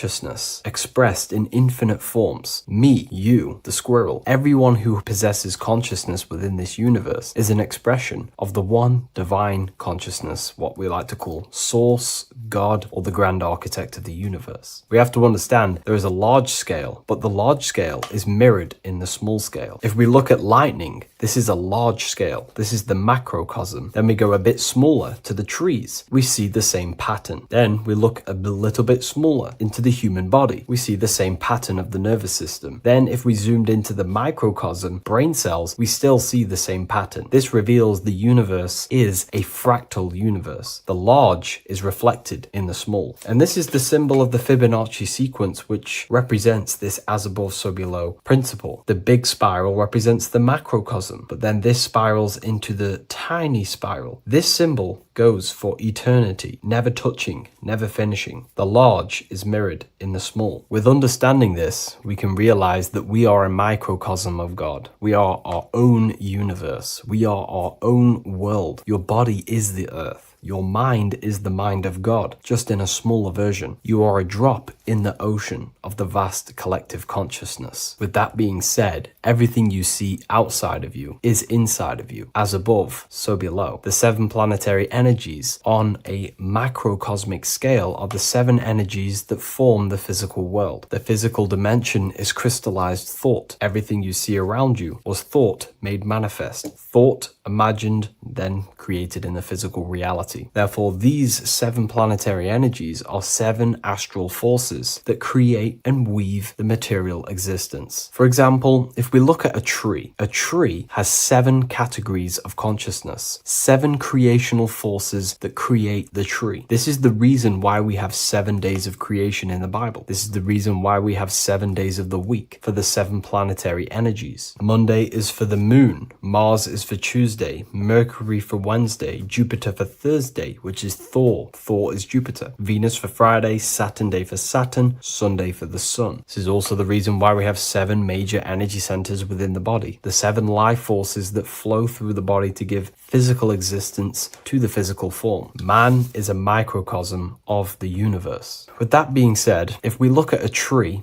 expressed in infinite forms. Me, you, the squirrel, everyone who possesses consciousness within this universe is an expression of the one divine consciousness, what we like to call Source, God, or the grand architect of the universe. We have to understand there is a large scale, but the large scale is mirrored in the small scale. If we look at lightning, this is a large scale. This is the macrocosm. Then we go a bit smaller to the trees. We see the same pattern. Then we look a little bit smaller into the human body. We see the same pattern of the nervous system. Then if we zoomed into the microcosm, brain cells, we still see the same pattern. This reveals the universe is a fractal universe. The large is reflected in the small. And this is the symbol of the Fibonacci sequence, which represents this as above, so below principle. The big spiral represents the macrocosm, but then this spirals into the tiny spiral. This symbol goes for eternity, never touching, never finishing. The large is mirrored in the small. With understanding this, we can realize that we are a microcosm of God. We are our own universe. We are our own world. Your body is the earth. Your mind is the mind of God, just in a smaller version. You are a drop in the ocean of the vast collective consciousness. With that being said, everything you see outside of you is inside of you. As above, so below. The 7 planetary energies on a macrocosmic scale are the 7 energies that form the physical world. The physical dimension is crystallized thought. Everything you see around you was thought made manifest. Thought imagined, then created in the physical reality. Therefore, these 7 planetary energies are 7 astral forces that create and weave the material existence. For example, if we look at a tree has 7 categories of consciousness, 7 creational forces that create the tree. This is the reason why we have 7 days of creation in the Bible. This is the reason why we have 7 days of the week for the 7 planetary energies. Monday is for the moon, Mars is for Tuesday, Mercury for Wednesday, Jupiter for Thursday, which is Thor. Thor is Jupiter. Venus for Friday, Saturn day for Saturn, Sunday for the sun. This is also the reason why we have 7 major energy centers within the body. The 7 life forces that flow through the body to give physical existence to the physical form. Man is a microcosm of the universe. With that being said, if we look at a tree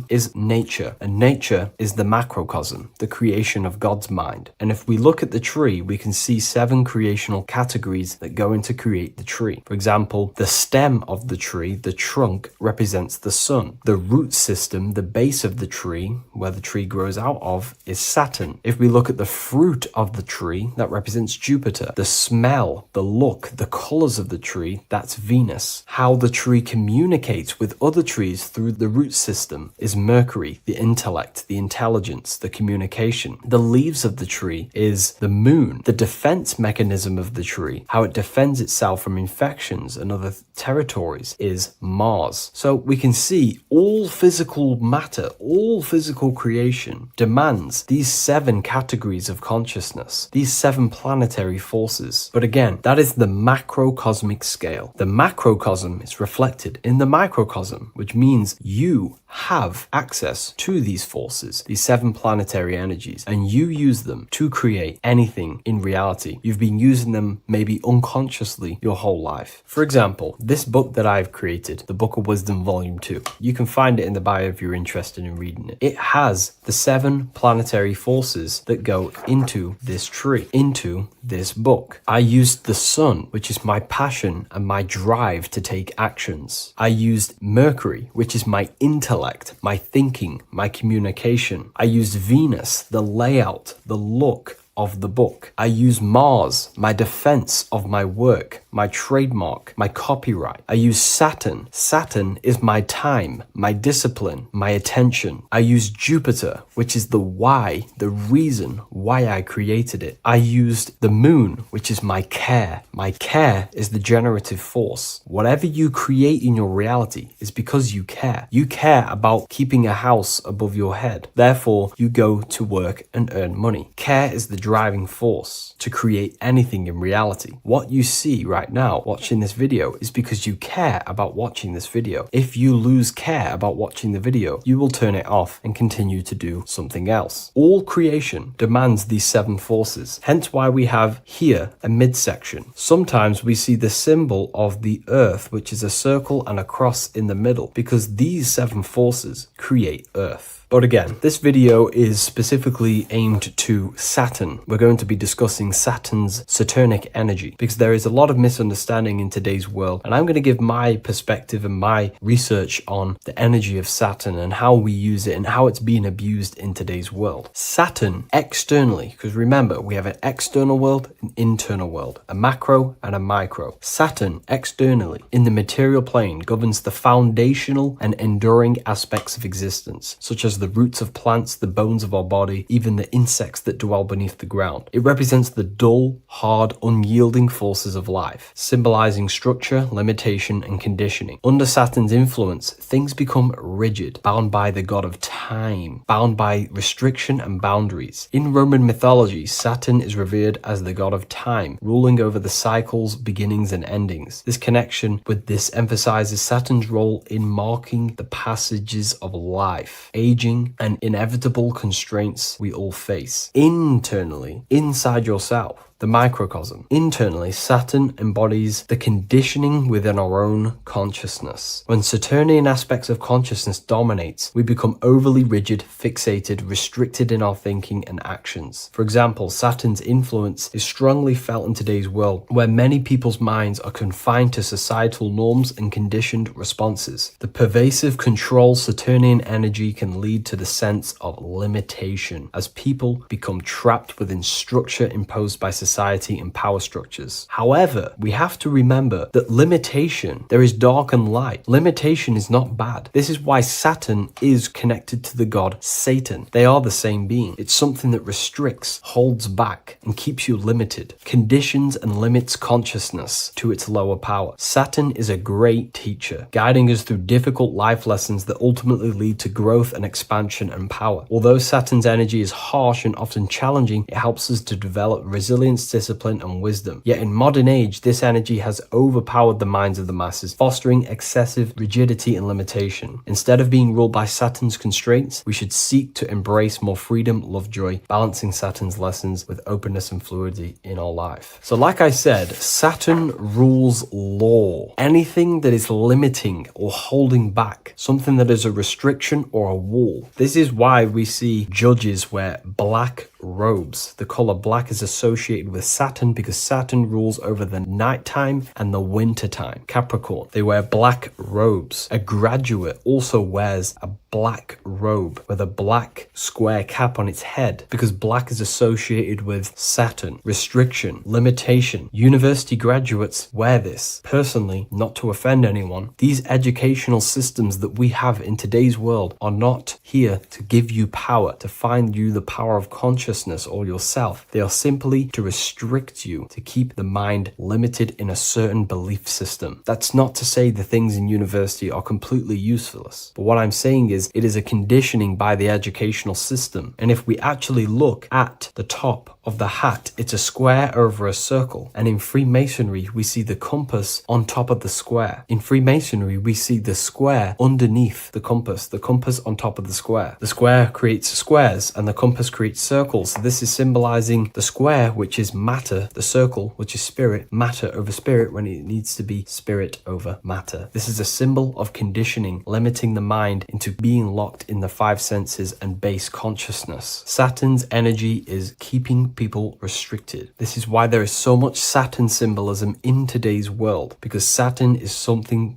is nature, and nature is the macrocosm, the creation of God's mind. And if we look at the tree, we can see 7 creational categories that go into create the tree. For example, the stem of the tree, the trunk, represents the sun. The root system, the base of the tree, where the tree grows out of, is Saturn. If we look at the fruit of the tree, that represents Jupiter. The smell, the look, the colors of the tree, that's Venus. How the tree communicates with other trees through the root system is Mercury, the intellect, the intelligence, the communication. The leaves of the tree is the moon. The defense mechanism of the tree, how it defends itself from infections and other territories, is Mars. So we can see all physical matter, all physical creation demands these 7 categories of consciousness, these 7 planetary forces. But again, that is the macrocosmic scale. The macrocosm is reflected in the microcosm, which means you have access to these forces, these 7 planetary energies, and you use them to create anything in reality. You've been using them maybe unconsciously your whole life. For example, this book that I've created, the Book of Wisdom Volume 2, you can find it in the bio if you're interested in reading it. It has the 7 planetary forces that go into this tree, into this book. I used the sun, which is my passion and my drive to take actions. I used Mercury, which is my intellect, my thinking, my communication. I used Venus, the layout, the look of the book. I use Mars, my defense of my work, my trademark, my copyright. I use Saturn. Saturn is my time, my discipline, my attention. I use Jupiter, which is the why, the reason why I created it. I used the moon, which is my care. My care is the generative force. Whatever you create in your reality is because you care. You care about keeping a house above your head. Therefore, you go to work and earn money. Care is the driving force to create anything in reality. What you see right now watching this video is because you care about watching this video. If you lose care about watching the video, you will turn it off and continue to do something else. All creation demands these 7 forces, hence why we have here a midsection. Sometimes we see the symbol of the earth, which is a circle and a cross in the middle, because these 7 forces create earth. But again, this video is specifically aimed to Saturn. We're going to be discussing Saturn's Saturnic energy because there is a lot of misunderstanding in today's world. And I'm going to give my perspective and my research on the energy of Saturn and how we use it and how it's being abused in today's world. Saturn externally, because remember, we have an external world, an internal world, a macro and a micro. Saturn externally in the material plane governs the foundational and enduring aspects of existence, such as the roots of plants, the bones of our body, even the insects that dwell beneath the ground. It represents the dull, hard, unyielding forces of life, symbolizing structure, limitation, and conditioning. Under Saturn's influence, things become rigid, bound by the god of time, bound by restriction and boundaries. In Roman mythology, Saturn is revered as the god of time, ruling over the cycles, beginnings, and endings. This connection with this emphasizes Saturn's role in marking the passages of life, aging, and inevitable constraints we all face. Internally, inside yourself, the microcosm. Internally, Saturn embodies the conditioning within our own consciousness. When Saturnian aspects of consciousness dominates, we become overly rigid, fixated, restricted in our thinking and actions. For example, Saturn's influence is strongly felt in today's world, where many people's minds are confined to societal norms and conditioned responses. The pervasive control Saturnian energy can lead to the sense of limitation, as people become trapped within structure imposed by society and power structures. However, we have to remember that limitation, there is dark and light. Limitation is not bad. This is why Saturn is connected to the god Satan. They are the same being. It's something that restricts, holds back, and keeps you limited, conditions and limits consciousness to its lower power. Saturn is a great teacher, guiding us through difficult life lessons that ultimately lead to growth and expansion and power. Although Saturn's energy is harsh and often challenging, it helps us to develop resilience, discipline, and wisdom. Yet in modern age, this energy has overpowered the minds of the masses, fostering excessive rigidity and limitation. Instead of being ruled by Saturn's constraints, we should seek to embrace more freedom, love, joy, balancing Saturn's lessons with openness and fluidity in our life. So like I said, Saturn rules law. Anything that is limiting or holding back, something that is a restriction or a wall. This is why we see judges wear black robes. The color black is associated with Saturn because Saturn rules over the nighttime and the winter time. Capricorn, they wear black robes. A graduate also wears a black robe with a black square cap on its head because black is associated with Saturn, restriction, limitation. University graduates wear this. Personally, not to offend anyone, these educational systems that we have in today's world are not here to give you power, to find you the power of consciousness or yourself. They are simply to restrict you, to keep the mind limited in a certain belief system. That's not to say the things in university are completely useless, but what I'm saying is it is a conditioning by the educational system. And if we actually look at the top of the hat, it's a square over a circle. And in Freemasonry, we see the compass on top of the square. In Freemasonry, we see the square underneath the compass on top of the square. The square creates squares and the compass creates circles circles. So this is symbolizing the square, which is matter, the circle, which is spirit, matter over spirit when it needs to be spirit over matter. This is a symbol of conditioning, limiting the mind into being locked in the five senses and base consciousness. Saturn's energy is keeping people restricted. This is why there is so much Saturn symbolism in today's world, because Saturn is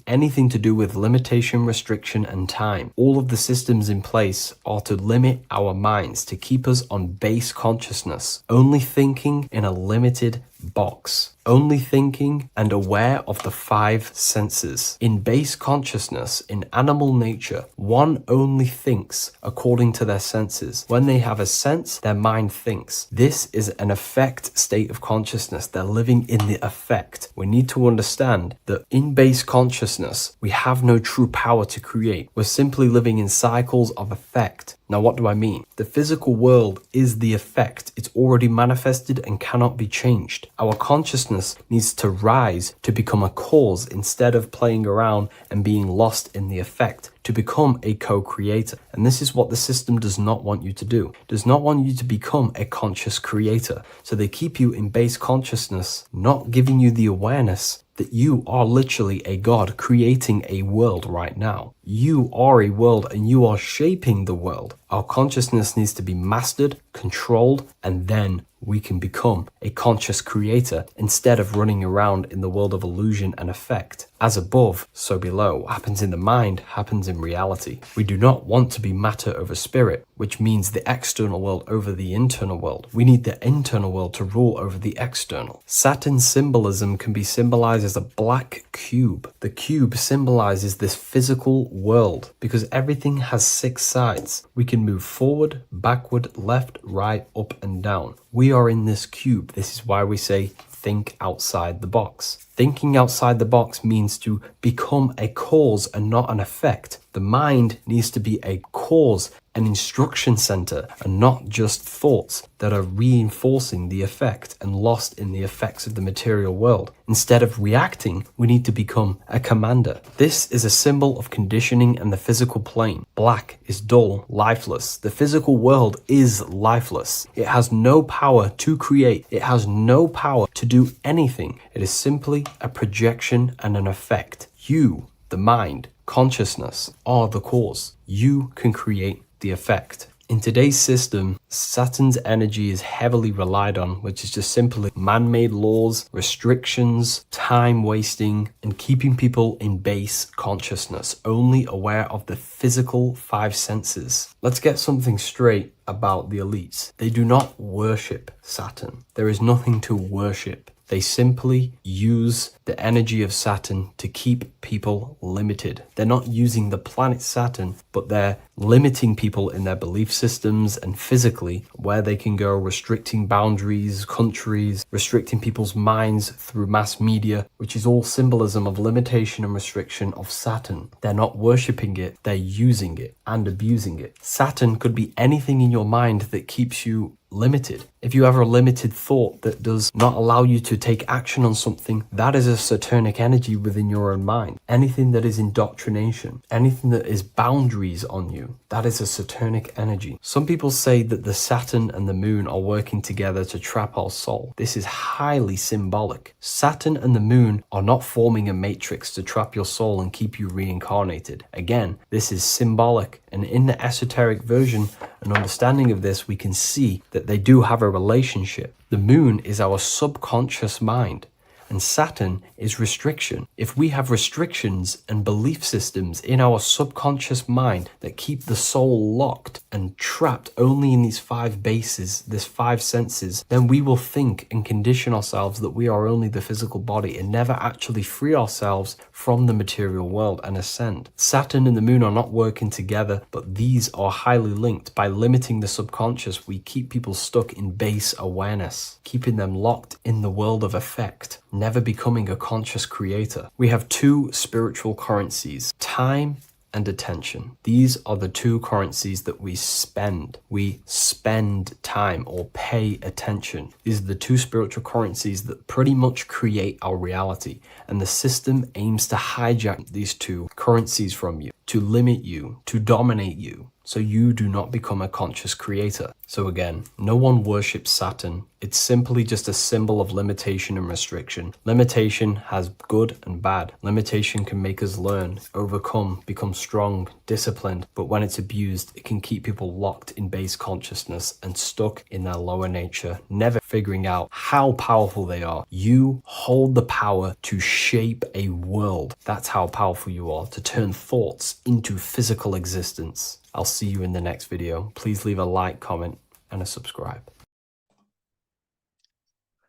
anything to do with limitation, restriction, and time. All of the systems in place are to limit our minds, to keep us on base consciousness, only thinking in a limited box, only thinking and aware of the five senses. In base consciousness, in animal nature, one only thinks according to their senses. When they have a sense, their mind thinks. This is an affect state of consciousness. They're living in the affect. We need to understand that in base consciousness, we have no true power to create. We're simply living in cycles of affect. Now, what do I mean? The physical world is the effect. It's already manifested and cannot be changed. Our consciousness needs to rise to become a cause instead of playing around and being lost in the effect, to become a co-creator. And this is what the system does not want you to do. It does not want you to become a conscious creator. So they keep you in base consciousness, not giving you the awareness that you are literally a god creating a world right now. You are a world and you are shaping the world. Our consciousness needs to be mastered, controlled, and then we can become a conscious creator instead of running around in the world of illusion and effect. As above, so below. What happens in the mind happens in reality. We do not want to be matter over spirit, which means the external world over the internal world. We need the internal world to rule over the external. Saturn's symbolism can be symbolized as a black cube. The cube symbolizes this physical world because everything has 6 sides. We can move forward, backward, left, right, up, and down. We are in this cube. This is why we say think outside the box. Thinking outside the box means to become a cause and not an effect. The mind needs to be a cause, an instruction center, and not just thoughts that are reinforcing the effect and lost in the effects of the material world. Instead of reacting, we need to become a commander. This is a symbol of conditioning and the physical plane. Black is dull, lifeless. The physical world is lifeless. It has no power to create. It has no power to do anything. It is simply a projection and an effect. You, the mind, consciousness, are the cause. You can create the effect. In today's system, Saturn's energy is heavily relied on, which is just simply man-made laws, restrictions, time wasting, and keeping people in base consciousness, only aware of the physical 5 senses. Let's get something straight about the elites. They do not worship Saturn. There is nothing to worship. They simply use the energy of Saturn to keep people limited. They're not using the planet Saturn, but they're limiting people in their belief systems and physically where they can go, restricting boundaries, countries, restricting people's minds through mass media, which is all symbolism of limitation and restriction of Saturn. They're not worshipping it, they're using it and abusing it. Saturn could be anything in your mind that keeps you limited. If you have a limited thought that does not allow you to take action on something, that is a Saturnic energy within your own mind. Anything that is indoctrination, anything that is boundaries on you, that is a Saturnic energy. Some people say that the Saturn and the moon are working together to trap our soul. This is highly symbolic. Saturn and the moon are not forming a matrix to trap your soul and keep you reincarnated. Again, this is symbolic, and in the esoteric version and understanding of this, we can see that they do have a relationship. The moon is our subconscious mind, and Saturn is restriction. If we have restrictions and belief systems in our subconscious mind that keep the soul locked and trapped only in these 5 bases, these 5 senses, then we will think and condition ourselves that we are only the physical body and never actually free ourselves from the material world and ascend. Saturn and the moon are not working together, but these are highly linked. By limiting the subconscious, we keep people stuck in base awareness, keeping them locked in the world of effect, never becoming a conscious creator. We have 2 spiritual currencies, time and attention. These are the 2 currencies that we spend. We spend time or pay attention. These are the 2 spiritual currencies that pretty much create our reality. And the system aims to hijack these 2 currencies from you, to limit you, to dominate you, so you do not become a conscious creator. So again, no one worships Saturn. It's simply just a symbol of limitation and restriction. Limitation has good and bad. Limitation can make us learn, overcome, become strong, disciplined, but when it's abused, it can keep people locked in base consciousness and stuck in their lower nature, never figuring out how powerful they are. You hold the power to shape a world. That's how powerful you are, to turn thoughts into physical existence. I'll see you in the next video. Please leave a like, comment, and a subscribe.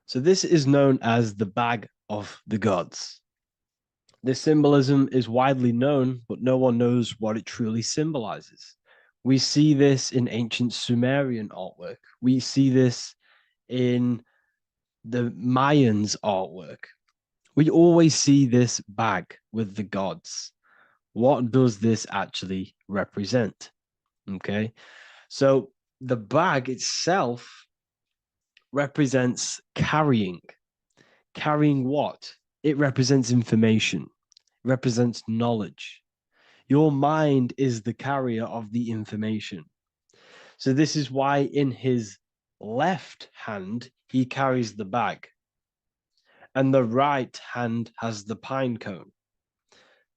So this is known as the bag of the gods. This symbolism is widely known, but no one knows what it truly symbolizes. We see this in ancient Sumerian artwork. We see this in the Mayans' artwork. We always see this bag with the gods. What does this actually represent? Okay, so the bag itself represents carrying. Carrying what? It represents information, represents knowledge. Your mind is the carrier of the information. So this is why in his left hand, he carries the bag, and the right hand has the pine cone.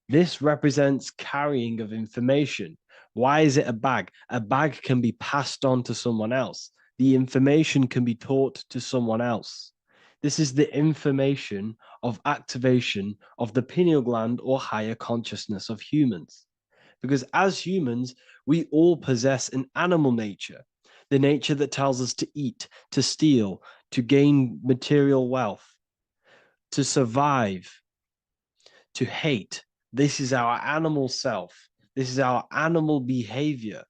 This represents carrying of information. Why is it a bag? A bag can be passed on to someone else. The information can be taught to someone else. This is the information of activation of the pineal gland or higher consciousness of humans. Because as humans, we all possess an animal nature, the nature that tells us to eat, to steal, to gain material wealth, to survive, to hate. This is our animal self. This is our animal behavior.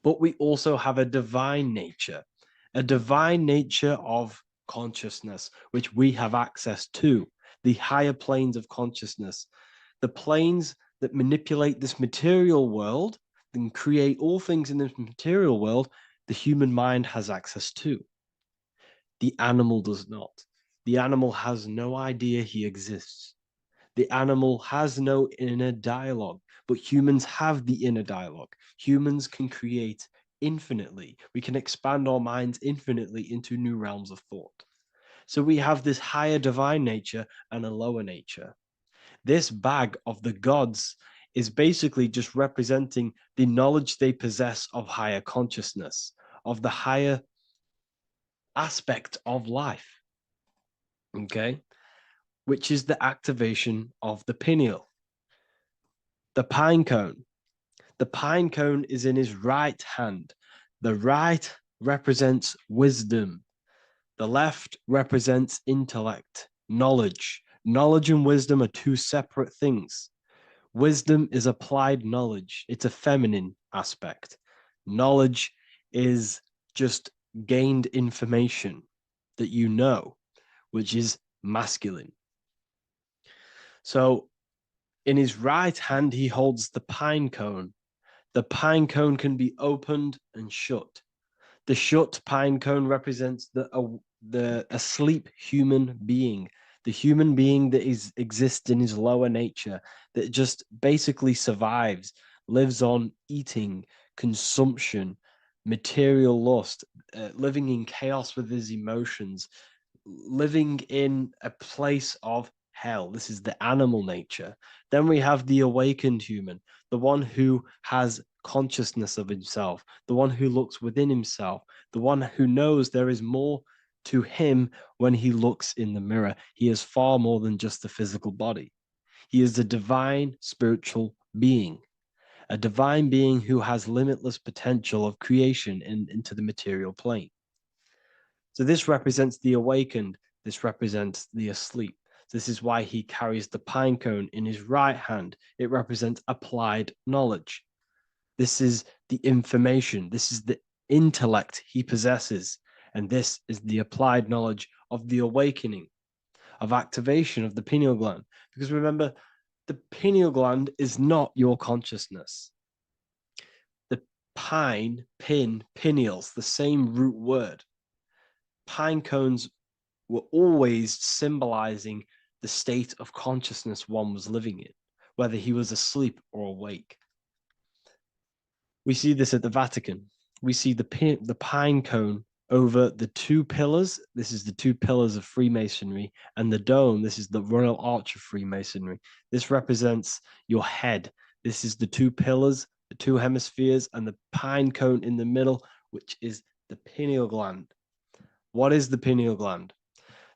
But we also have a divine nature of consciousness, which we have access to, the higher planes of consciousness, the planes that manipulate this material world and create all things in this material world. The human mind has access to. The animal does not. The animal has no idea he exists. The animal has no inner dialogue, but humans have the inner dialogue. Humans can create infinitely. We can expand our minds infinitely into new realms of thought. So we have this higher divine nature and a lower nature. This bag of the gods is basically just representing the knowledge they possess of higher consciousness, of the higher aspect of life. Okay? Which is the activation of the pineal. The pine cone. The pine cone is in his right hand. The right represents wisdom. The left represents intellect, knowledge. Knowledge and wisdom are two separate things. Wisdom is applied knowledge. It's a feminine aspect. Knowledge is just gained information that you know, which is masculine. So in his right hand, he holds the pine cone. The pine cone can be opened and shut. The shut pine cone represents the asleep human being, the human being that exists in his lower nature, that just basically survives, lives on eating, consumption, material lust, living in chaos with his emotions, living in a place of hell. This is the animal nature. Then we have the awakened human, the one who has consciousness of himself, the one who looks within himself, the one who knows there is more to him when he looks in the mirror. He is far more than just the physical body. He is a divine spiritual being, a divine being who has limitless potential of creation into the material plane. So this represents the awakened. This represents the asleep. This is why he carries the pine cone in his right hand. It represents applied knowledge. This is the information. This is the intellect he possesses. And this is the applied knowledge of the awakening, of activation of the pineal gland. Because remember, the pineal gland is not your consciousness. The pineals, the same root word. Pine cones were always symbolizing the state of consciousness one was living in, whether he was asleep or awake. We see this at the Vatican. We see the pine cone over the two pillars. This is the two pillars of Freemasonry, and the dome. This is the Royal Arch of Freemasonry. This represents your head. This is the two pillars, the two hemispheres, and the pine cone in the middle, which is the pineal gland. What is the pineal gland?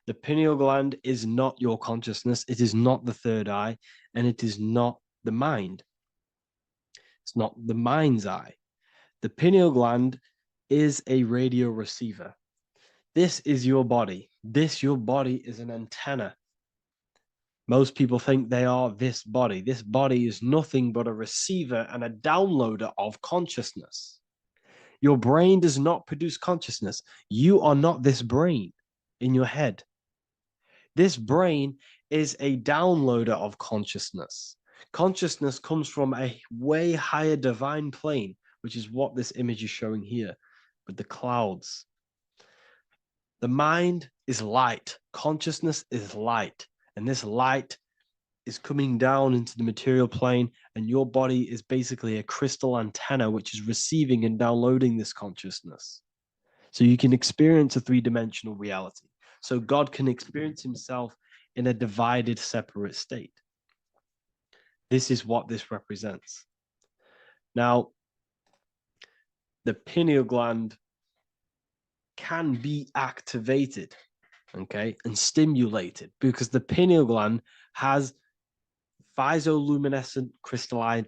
The pineal gland is not your consciousness. It is not the third eye, and it is not the mind. It's not the mind's eye. The pineal gland is a radio receiver. This is your body. Your body is an antenna. Most people think they are this body. This body is nothing but a receiver and a downloader of consciousness. Your brain does not produce consciousness. You are not this brain in your head. This brain is a downloader of consciousness. Consciousness comes from a way higher divine plane, which is what this image is showing here with the clouds. The mind is light. Consciousness is light. And this light is coming down into the material plane, and your body is basically a crystal antenna which is receiving and downloading this consciousness. So you can experience a three-dimensional reality. So God can experience himself in a divided, separate state. This is what this represents. Now, the pineal gland can be activated, okay, and stimulated, because the pineal gland has phytoluminescent crystalline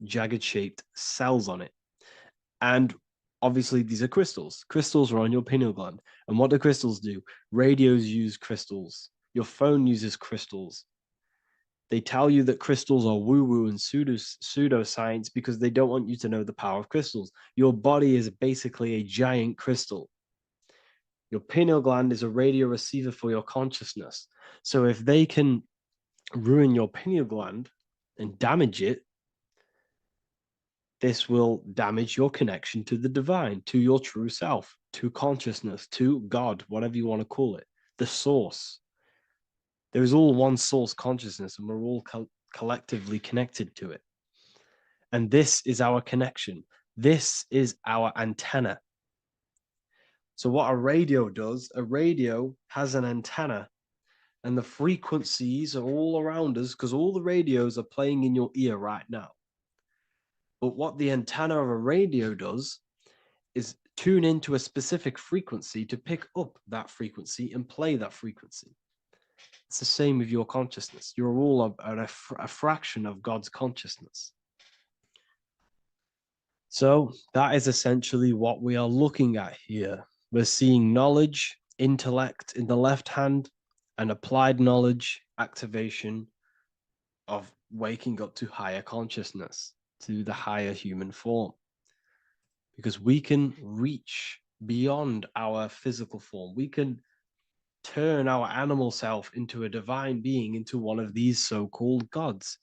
jagged shaped cells on it. And obviously these are crystals. Crystals are on your pineal gland. And what do crystals do? Radios use crystals. Your phone uses crystals. They tell you that crystals are woo-woo and pseudoscience because they don't want you to know the power of crystals. Your body is basically a giant crystal. Your pineal gland is a radio receiver for your consciousness. So if they can ruin your pineal gland and damage it, this will damage your connection to the divine, to your true self, to consciousness, to God, whatever you want to call it, the source. There is all one source consciousness, and we're all collectively connected to it. And this is our connection. This is our antenna. So what a radio does, a radio has an antenna, and the frequencies are all around us because all the radios are playing in your ear right now. But what the antenna of a radio does is tune into a specific frequency to pick up that frequency and play that frequency. It's the same with your consciousness. You're all a fraction of God's consciousness. So that is essentially what we are looking at here. We're seeing knowledge, intellect in the left hand, and applied knowledge, activation of waking up to higher consciousness, to the higher human form. Because we can reach beyond our physical form. We can turn our animal self into a divine being, into one of these so-called gods.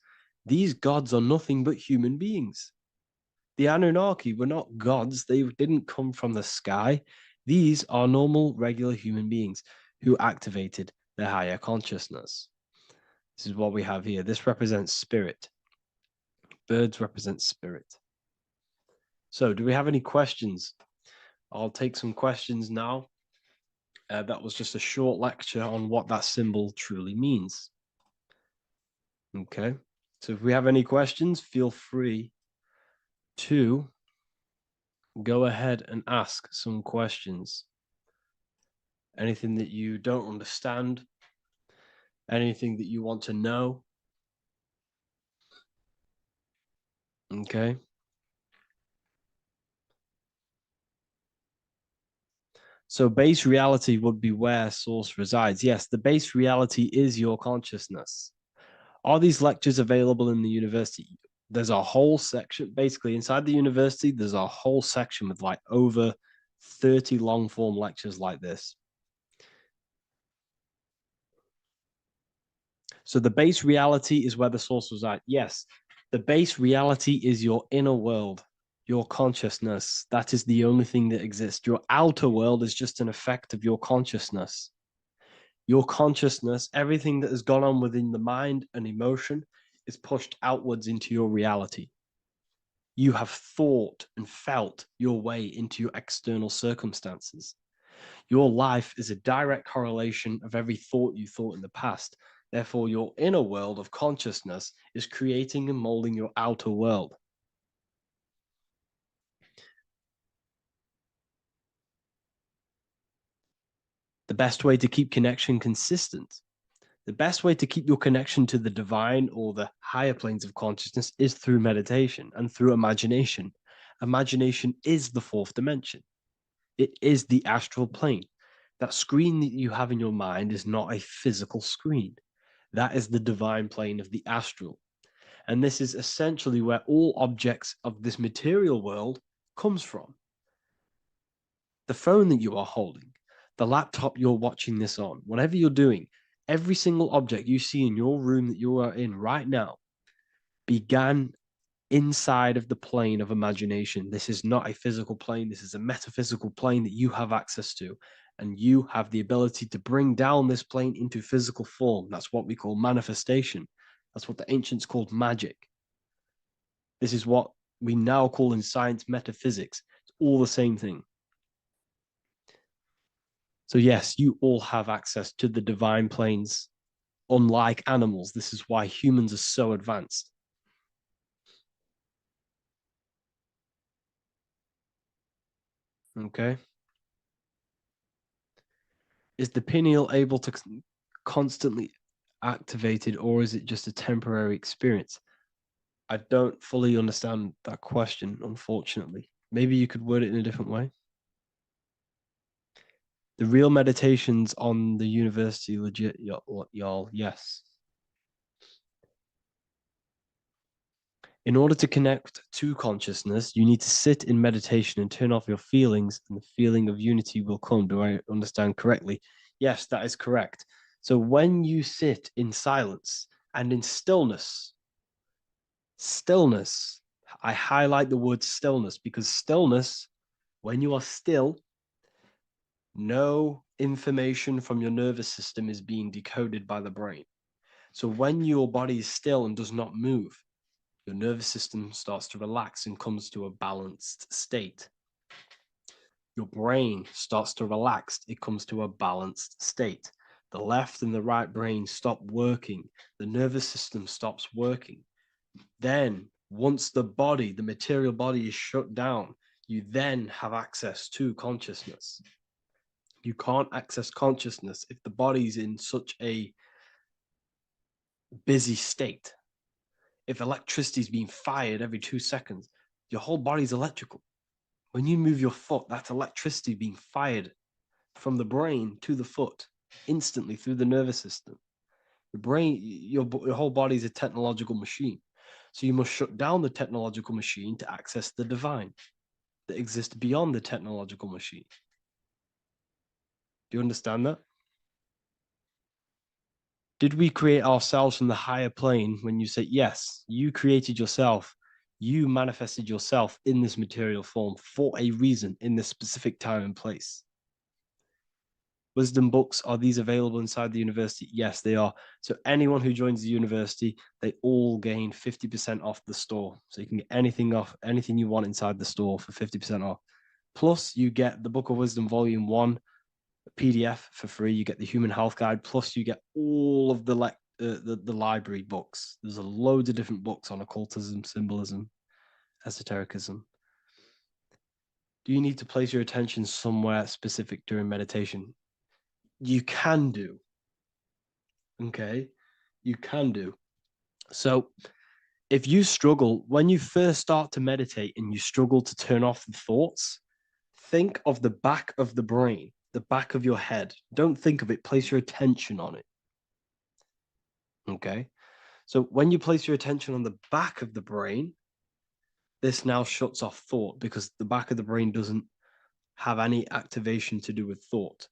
These gods are nothing but human beings. The Anunnaki were not gods. They didn't come from the sky. These are normal, regular human beings who activated their higher consciousness. This is what we have here. This represents spirit. Birds represent spirit. So do we have any questions? I'll take some questions now. That was just a short lecture on what that symbol truly means. Okay, so if we have any questions, feel free to go ahead and ask some questions. Anything that you don't understand, anything that you want to know. Okay. So base reality would be where source resides. Yes, the base reality is your consciousness. Are these lectures available in the university? There's a whole section, basically inside the university, there's a whole section with like over 30 long form lectures like this. So the base reality is where the source resides. Yes, the base reality is your inner world. Your consciousness, that is the only thing that exists. Your outer world is just an effect of your consciousness. Your consciousness, everything that has gone on within the mind and emotion is pushed outwards into your reality. You have thought and felt your way into your external circumstances. Your life is a direct correlation of every thought you thought in the past. Therefore, your inner world of consciousness is creating and molding your outer world. The best way to keep connection consistent, the best way to keep your connection to the divine or the higher planes of consciousness is through meditation and through imagination. Imagination is the fourth dimension. It is the astral plane. That screen that you have in your mind is not a physical screen. That is the divine plane of the astral. And this is essentially where all objects of this material world comes from. The phone that you are holding, the laptop you're watching this on, whatever you're doing, every single object you see in your room that you are in right now began inside of the plane of imagination. This is not a physical plane. This is a metaphysical plane that you have access to. And you have the ability to bring down this plane into physical form. That's what we call manifestation. That's what the ancients called magic. This is what we now call in science metaphysics. It's all the same thing. So yes, you all have access to the divine planes. Unlike animals, this is why humans are so advanced. Okay. Is the pineal able to constantly activated, or is it just a temporary experience? I don't fully understand that question, unfortunately. Maybe you could word it in a different way. The real meditations on the university legit, y'all, yes. In order to connect to consciousness, you need to sit in meditation and turn off your feelings, and the feeling of unity will come. Do I understand correctly? Yes, that is correct. So when you sit in silence and in stillness, I highlight the word stillness because stillness, when you are still, no information from your nervous system is being decoded by the brain. So when your body is still and does not move, your nervous system starts to relax and comes to a balanced state. Your brain starts to relax, it comes to a balanced state. The left and the right brain stop working, the nervous system stops working. Then, once the body, the material body is shut down, you then have access to consciousness. You can't access consciousness if the body's in such a busy state. If electricity is being fired every 2 seconds, your whole body's electrical. When you move your foot, that's electricity being fired from the brain to the foot instantly through the nervous system. Your brain, your whole body is a technological machine. So you must shut down the technological machine to access the divine that exists beyond the technological machine. Do you understand that? Did we create ourselves from the higher plane? When you say yes, you created yourself, you manifested yourself in this material form for a reason in this specific time and place. Wisdom books, are these available inside the university? Yes, they are. So anyone who joins the university, they all gain 50% off the store. So you can get anything off, anything you want inside the store for 50% off. Plus, you get the Book of Wisdom Volume 1 PDF for free. You get the Human Health Guide. Plus, you get all of the library books. There's a load of different books on occultism, symbolism, esotericism. Do you need to place your attention somewhere specific during meditation? You can do. Okay, you can do. So if you struggle, when you first start to meditate and you struggle to turn off the thoughts, think of the back of the brain, the back of your head. Don't think of it, place your attention on it. Okay, so when you place your attention on the back of the brain, this now shuts off thought because the back of the brain doesn't have any activation to do with thought.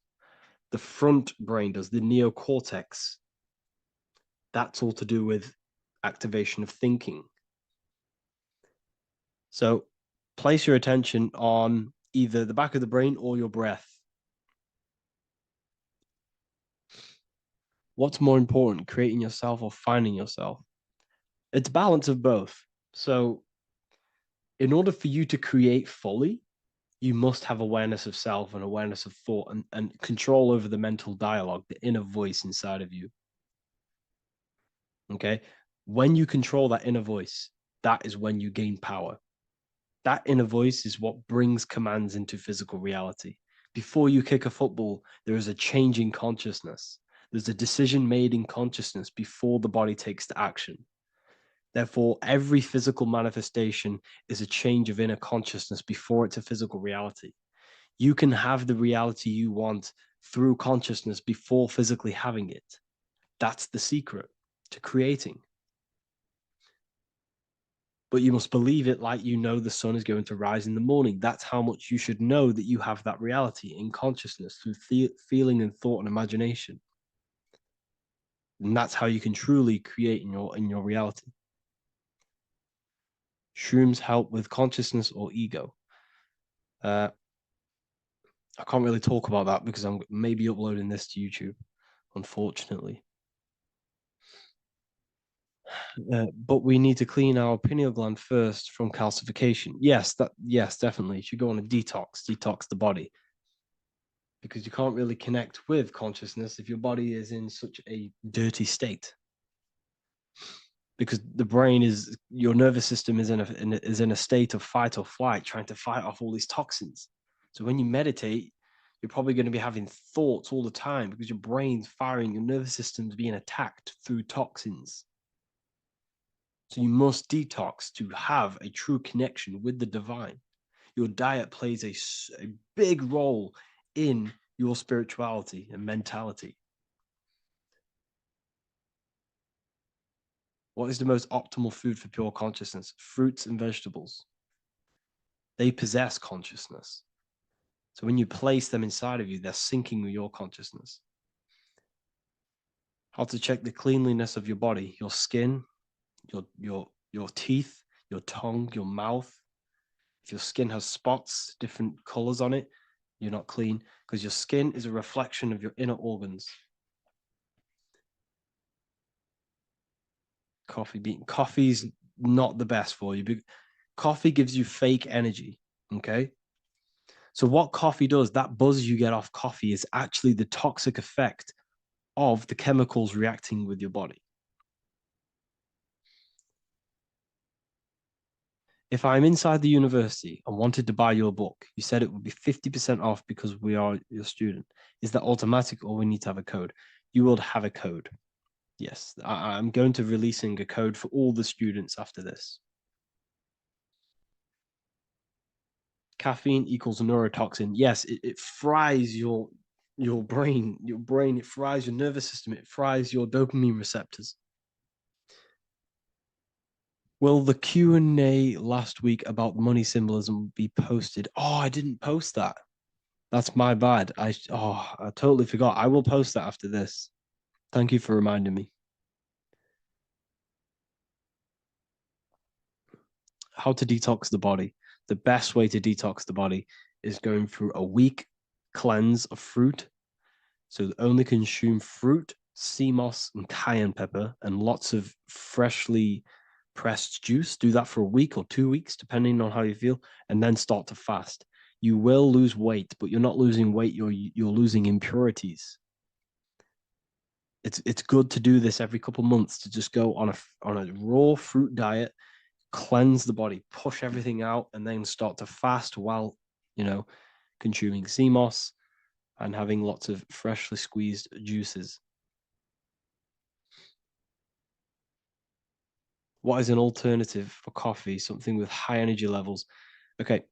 The front brain does, the neocortex. That's all to do with activation of thinking. So place your attention on either the back of the brain or your breath. What's more important, creating yourself or finding yourself? It's a balance of both. So in order for you to create fully, you must have awareness of self and awareness of thought and control over the mental dialogue, the inner voice inside of you. Okay? When you control that inner voice, that is when you gain power. That inner voice is what brings commands into physical reality. Before you kick a football, there is a change in consciousness. There's a decision made in consciousness before the body takes the action. Therefore, every physical manifestation is a change of inner consciousness before it's a physical reality. You can have the reality you want through consciousness before physically having it. That's the secret to creating. But you must believe it like you know the sun is going to rise in the morning. That's how much you should know that you have that reality in consciousness through feeling and thought and imagination. And that's how you can truly create in your reality. Shrooms help with consciousness or ego. I can't really talk about that because I'm maybe uploading this to YouTube, unfortunately. But we need to clean our pineal gland first from calcification. Yes, definitely. You should go on a detox the body. Because you can't really connect with consciousness if your body is in such a dirty state. Because the brain is, your nervous system is in a state of fight or flight, trying to fight off all these toxins. So when you meditate, you're probably going to be having thoughts all the time because your brain's firing, your nervous system's being attacked through toxins. So you must detox to have a true connection with the divine. Your diet plays a big role in your spirituality and mentality. What is the most optimal food for pure consciousness? Fruits and vegetables. They possess consciousness. So when you place them inside of you, they're syncing with your consciousness. How to check the cleanliness of your body, your skin, your teeth, your tongue, your mouth. If your skin has spots, different colors on it, you're not clean because your skin is a reflection of your inner organs. Coffee's not the best for you. Coffee gives you fake energy. Okay. So what coffee does, that buzz you get off coffee is actually the toxic effect of the chemicals reacting with your body. If I'm inside the university and wanted to buy your book, you said it would be 50% off because we are your student. Is that automatic or we need to have a code? You will have a code. Yes, I'm going to releasing a code for all the students after this. Caffeine equals neurotoxin. Yes, it fries your brain, it fries your nervous system, it fries your dopamine receptors. Will the Q&A last week about money symbolism be posted? Oh, I didn't post that. That's my bad. I totally forgot. I will post that after this. Thank you for reminding me. How to detox the body. The best way to detox the body is going through a week cleanse of fruit. So only consume fruit, sea moss, and cayenne pepper, and lots of freshly pressed juice. Do that for a week or 2 weeks, depending on how you feel, and then start to fast. You will lose weight, but you're not losing weight, you're losing impurities. It's good to do this every couple months, to just go on a raw fruit diet, cleanse the body, push everything out, and then start to fast while, consuming sea moss and having lots of freshly squeezed juices. What is an alternative for coffee? Something with high energy levels. Okay.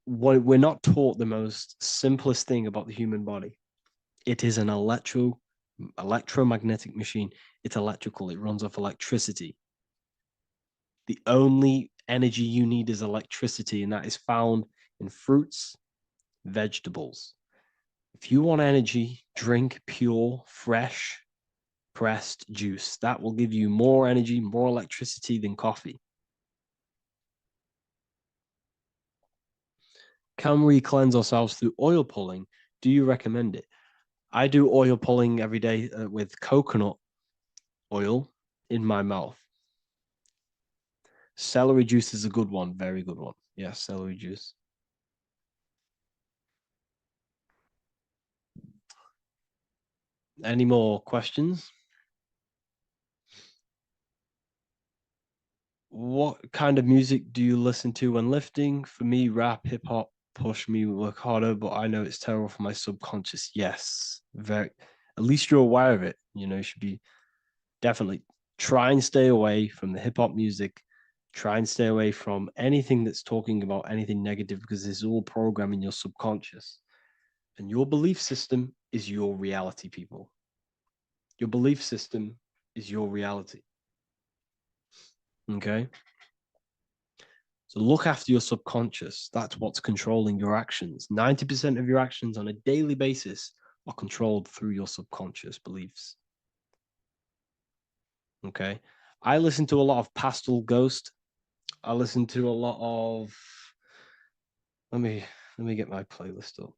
We're not taught the most simplest thing about the human body. It is an electromagnetic machine. It's electrical. It runs off electricity. The only energy you need is electricity, and that is found in fruits, vegetables. If you want energy, drink pure, fresh, pressed juice. That will give you more energy, more electricity than coffee. Can we cleanse ourselves through oil pulling? Do you recommend it? I do oil pulling every day with coconut oil in my mouth. Celery juice is a good one. Very good one. Yeah, celery juice. Any more questions? What kind of music do you listen to when lifting? For me, rap, hip hop push me work harder, but I know it's terrible for my subconscious. Yes, very. At least you're aware of it. You should be definitely try and stay away from the hip hop music. Try and stay away from anything that's talking about anything negative because it's all programming your subconscious. And your belief system is your reality, people. Your belief system is your reality. Okay? So look after your subconscious. That's what's controlling your actions. 90% of your actions on a daily basis are controlled through your subconscious beliefs. Okay? I listen to a lot of Pastel Ghost. I listen to a lot of let me get my playlist up.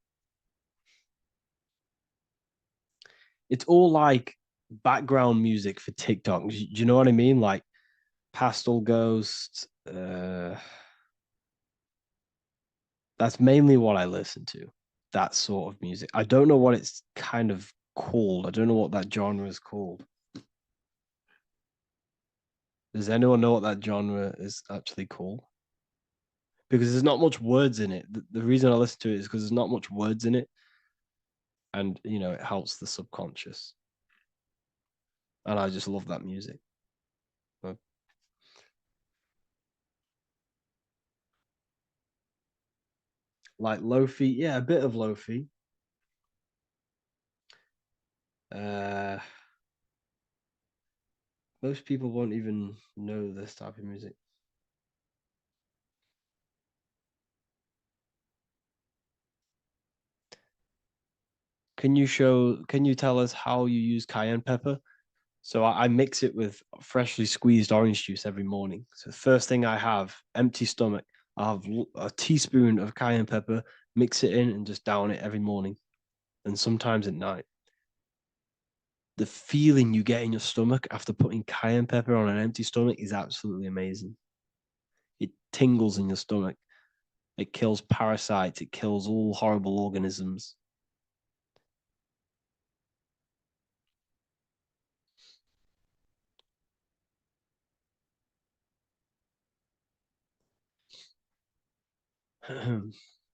It's all like background music for TikTok. Do you know what I mean? Like Pastel Ghost. That's mainly what I listen to. That sort of music. I don't know what it's kind of called. I don't know what that genre is called. Does anyone know what that genre is actually called? Because there's not much words in it. The reason I listen to it is because there's not much words in it. And, it helps the subconscious. And I just love that music. Like Lofi, yeah, a bit of Lofi. Most people won't even know this type of music. Can you tell us how you use cayenne pepper? So I mix it with freshly squeezed orange juice every morning. So the first thing I have, empty stomach, I have a teaspoon of cayenne pepper, mix it in and just down it every morning. And sometimes at night. The feeling you get in your stomach after putting cayenne pepper on an empty stomach is absolutely amazing. It tingles in your stomach. It kills parasites. It kills all horrible organisms.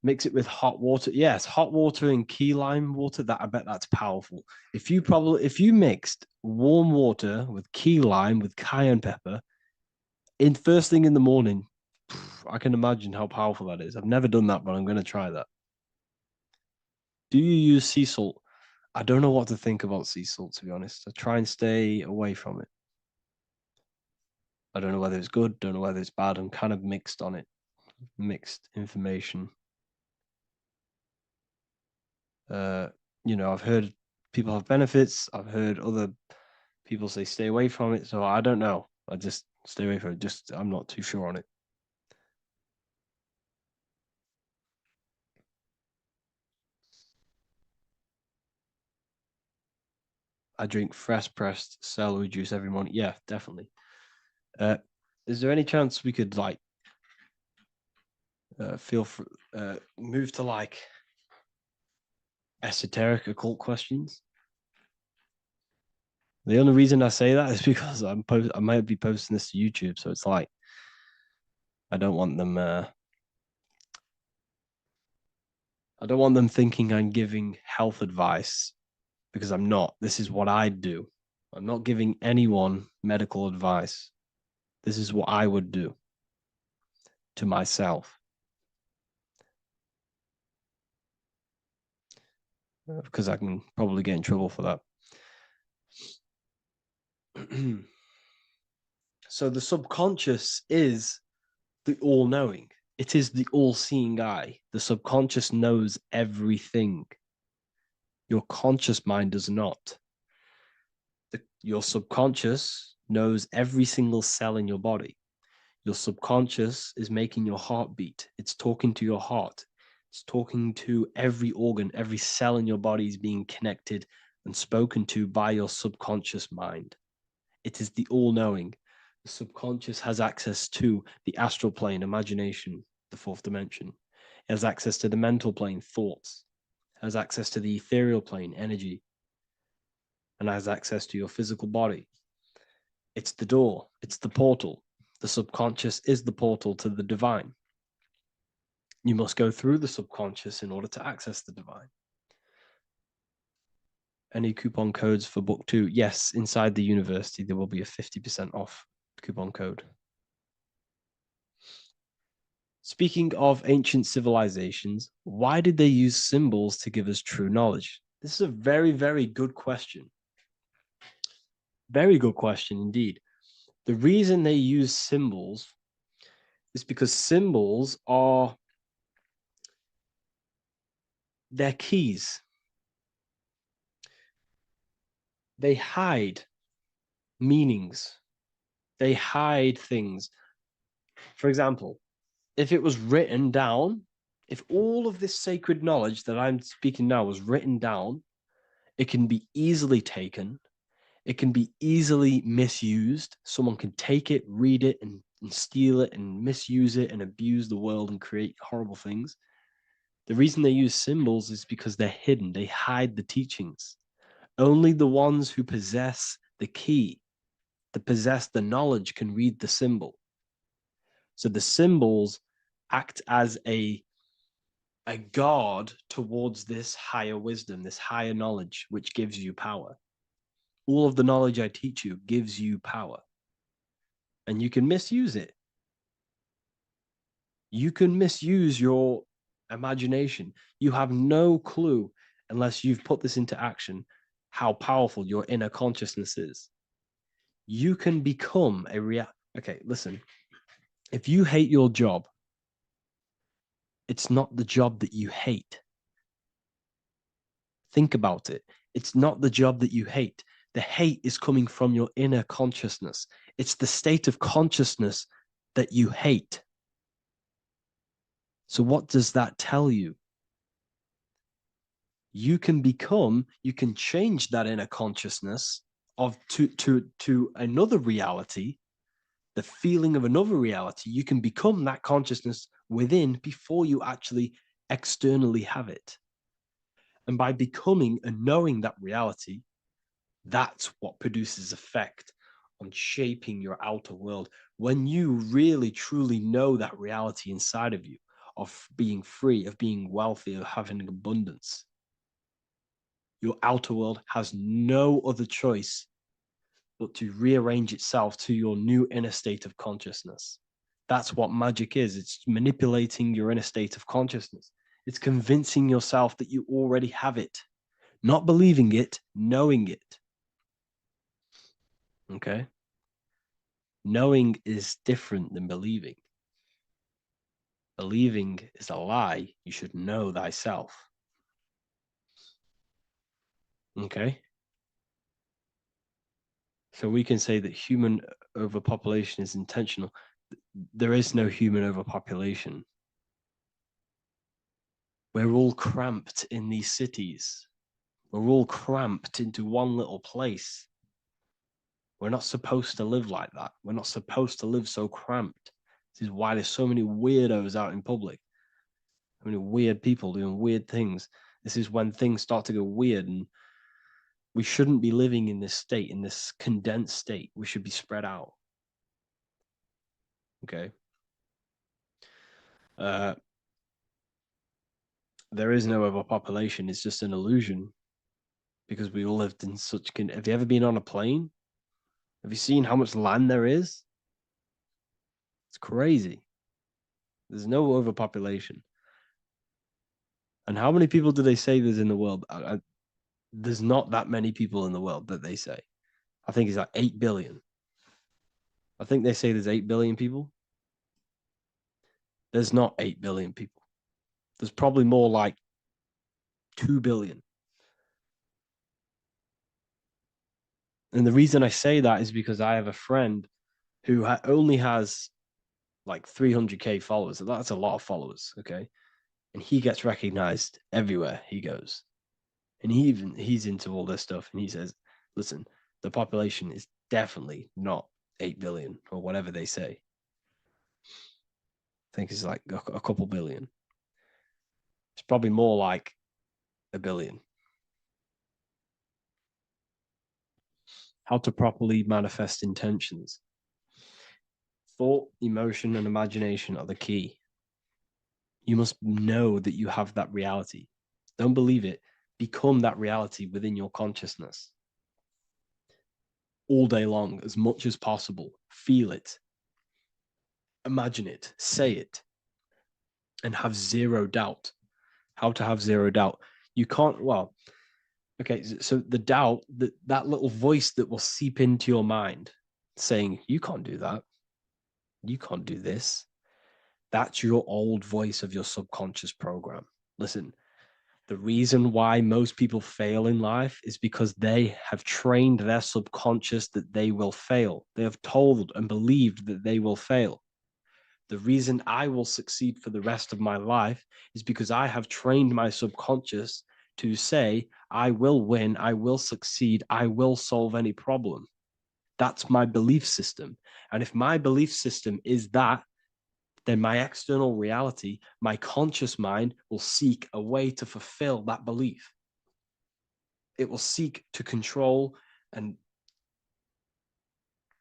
Mix it with hot water. Yes, hot water and key lime water. That I bet that's powerful. If you mixed warm water with key lime with cayenne pepper in first thing in the morning, I can imagine how powerful that is. I've never done that, but I'm going to try that. Do you use sea salt? I don't know what to think about sea salt, to be honest. I try and stay away from it. I don't know whether it's good, don't know whether it's bad. I'm kind of mixed on it. Mixed information. I've heard people have benefits. I've heard other people say stay away from it. So I don't know. I just stay away from it. I'm not too sure on it. I drink fresh pressed celery juice every morning. Yeah, definitely. Is there any chance we could move to esoteric occult questions? The only reason I say that is because I might be posting this to YouTube, so it's like I don't want them thinking I'm giving health advice because I'm not. This is what I do. I'm not giving anyone medical advice. This is what I would do to myself. Because I can probably get in trouble for that. So the subconscious is the all-knowing. It is the all-seeing eye. The subconscious knows everything. Your conscious mind does not. Your subconscious knows every single cell in your body. Your subconscious is making your heart beat. It's talking to your heart. It's talking to every organ, every cell in your body is being connected and spoken to by your subconscious mind. It is the all-knowing. The subconscious has access to the astral plane, imagination, the fourth dimension. It has access to the mental plane, thoughts. It has access to the ethereal plane, energy. And has access to your physical body. It's the door. It's the portal. The subconscious is the portal to the divine. You must go through the subconscious in order to access the divine. Any coupon codes for book 2? Yes, inside the university, there will be a 50% off coupon code. Speaking of ancient civilizations, why did they use symbols to give us true knowledge? This is a very, very good question. Very good question indeed. The reason they use symbols is because symbols are their keys. They hide meanings. They hide things. For example, if it was written down, if all of this sacred knowledge that I'm speaking now was written down, it can be easily taken. It can be easily misused. Someone can take it, read it, and steal it and misuse it and abuse the world and create horrible things. The reason they use symbols is because they're hidden. They hide the teachings. Only the ones who possess the key, that possess the knowledge, can read the symbol. So the symbols act as a guard towards this higher wisdom, this higher knowledge, which gives you power. All of the knowledge I teach you gives you power. And you can misuse it. You can misuse your imagination. You have no clue, unless you've put this into action, how powerful your inner consciousness is. You can become a Okay, listen. If you hate your job, it's not the job that you hate. Think about it. It's not the job that you hate. The hate is coming from your inner consciousness. It's the state of consciousness that you hate. So what does that tell you? You can change that inner consciousness to another reality, the feeling of another reality. You can become that consciousness within before you actually externally have it. And by becoming and knowing that reality, that's what produces effect on shaping your outer world. When you really, truly know that reality inside of you, of being free, of being wealthy, of having abundance, your outer world has no other choice but to rearrange itself to your new inner state of consciousness. That's what magic is. It's manipulating your inner state of consciousness. It's convincing yourself that you already have it, not believing it, knowing it. Okay? Knowing is different than believing. Believing is a lie. You should know thyself. Okay? So we can say that human overpopulation is intentional. There is no human overpopulation. We're all cramped in these cities. We're all cramped into one little place. We're not supposed to live like that. We're not supposed to live so cramped. This is why there's so many weirdos out in public. So many weird people doing weird things. This is when things start to go weird, and we shouldn't be living in this state, in this condensed state. We should be spread out. Okay. There is no overpopulation. It's just an illusion, because we all lived in such. Have you ever been on a plane? Have you seen how much land there is? It's crazy. There's no overpopulation. And how many people do they say there's in the world? There's not that many people in the world that they say. I think it's like 8 billion. I think they say there's 8 billion people. There's not 8 billion people. There's probably more like 2 billion. And the reason I say that is because I have a friend who only has like 300K followers. So that's a lot of followers, okay? And he gets recognized everywhere he goes. And he's into all this stuff. And he says, listen, the population is definitely not 8 billion or whatever they say. I think it's like a couple billion. It's probably more like a billion. How to properly manifest intentions. Thought, emotion, and imagination are the key. You must know that you have that reality. Don't believe it. Become that reality within your consciousness. All day long, as much as possible. Feel it. Imagine it. Say it. And have zero doubt. How to have zero doubt. You can't, well, okay, so the doubt, that little voice that will seep into your mind saying, you can't do that. You can't do this. That's your old voice of your subconscious program. Listen, the reason why most people fail in life is because they have trained their subconscious that they will fail. They have told and believed that they will fail. The reason I will succeed for the rest of my life is because I have trained my subconscious to say, I will win, I will succeed, I will solve any problem. That's my belief system. And if my belief system is that, then my external reality, my conscious mind will seek a way to fulfill that belief. It will seek to control and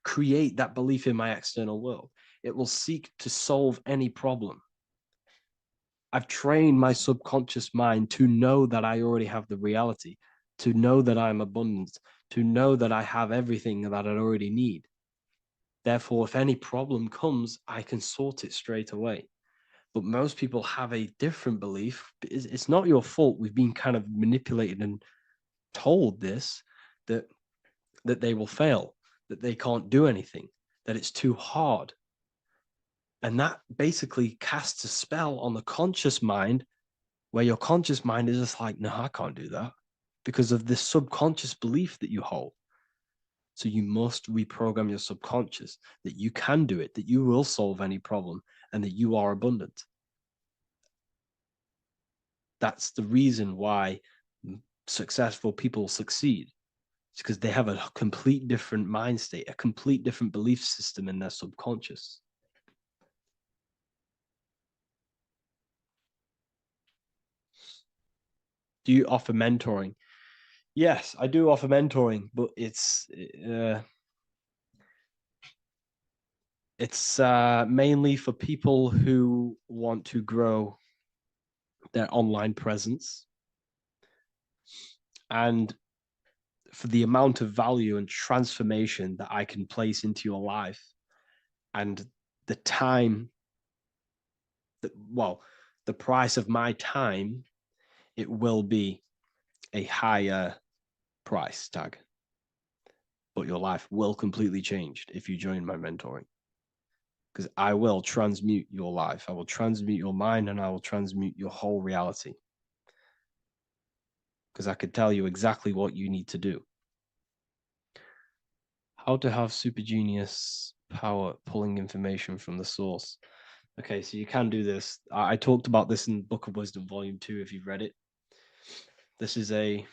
create that belief in my external world. It will seek to solve any problem. I've trained my subconscious mind to know that I already have the reality, to know that I'm abundant, to know that I have everything that I already need. Therefore, if any problem comes, I can sort it straight away. But most people have a different belief. It's not your fault. We've been kind of manipulated and told this, that they will fail, that they can't do anything, that it's too hard. And that basically casts a spell on the conscious mind, where your conscious mind is just like, no, I can't do that, because of this subconscious belief that you hold. So you must reprogram your subconscious that you can do it, that you will solve any problem, and that you are abundant. That's the reason why successful people succeed. It's because they have a complete different mind state, a complete different belief system in their subconscious. Do you offer mentoring? Yes, I do offer mentoring, but it's mainly for people who want to grow their online presence, and for the amount of value and transformation that I can place into your life, and the time that, well, the price of my time, it will be a higher price tag, but your life will completely change if you join my mentoring, because I will transmute your life. I will transmute your mind, and I will transmute your whole reality, because I could tell you exactly what you need to do. How to have super genius power pulling information from the source. Okay, so you can do this. I talked about this in Book of Wisdom Volume 2, if you've read it. This is a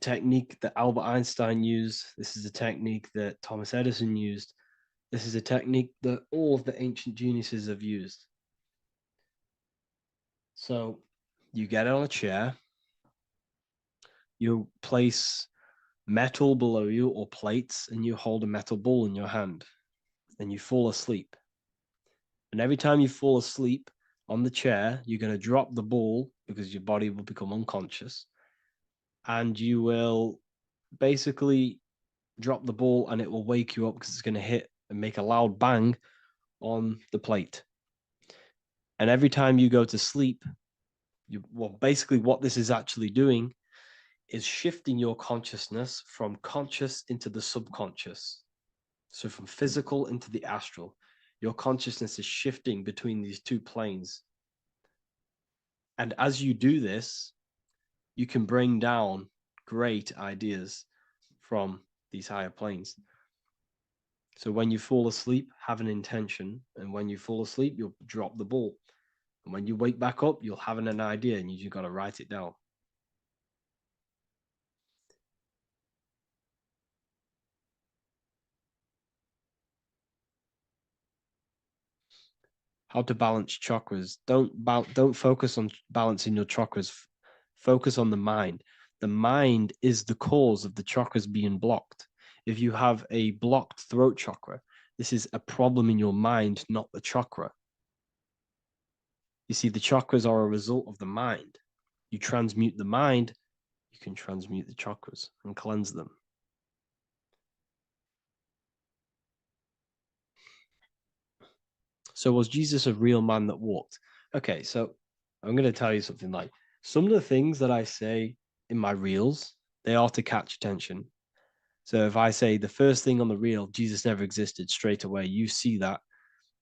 technique that Albert Einstein used. This is a technique that Thomas Edison used. This is a technique that all of the ancient geniuses have used. So you get on a chair, you place metal below you or plates, and you hold a metal ball in your hand, and you fall asleep. And every time you fall asleep on the chair, you're going to drop the ball, because your body will become unconscious, and you will basically drop the ball, and it will wake you up, because it's going to hit and make a loud bang on the plate. And every time you go to sleep, basically what this is actually doing is shifting your consciousness from conscious into the subconscious. So from physical into the astral. Your consciousness is shifting between these two planes. And as you do this, you can bring down great ideas from these higher planes. So when you fall asleep, have an intention. And when you fall asleep, you'll drop the ball. And when you wake back up, you'll have an idea, and you just got to write it down. How to balance chakras. Don't focus on balancing your chakras. Focus on the mind. The mind is the cause of the chakras being blocked. If you have a blocked throat chakra, this is a problem in your mind, not the chakra. You see, the chakras are a result of the mind. You transmute the mind, you can transmute the chakras and cleanse them. So was Jesus a real man that walked? Okay, so I'm going to tell you something. Like, some of the things that I say in my reels, they are to catch attention. So if I say the first thing on the reel, Jesus never existed, straight away, you see that,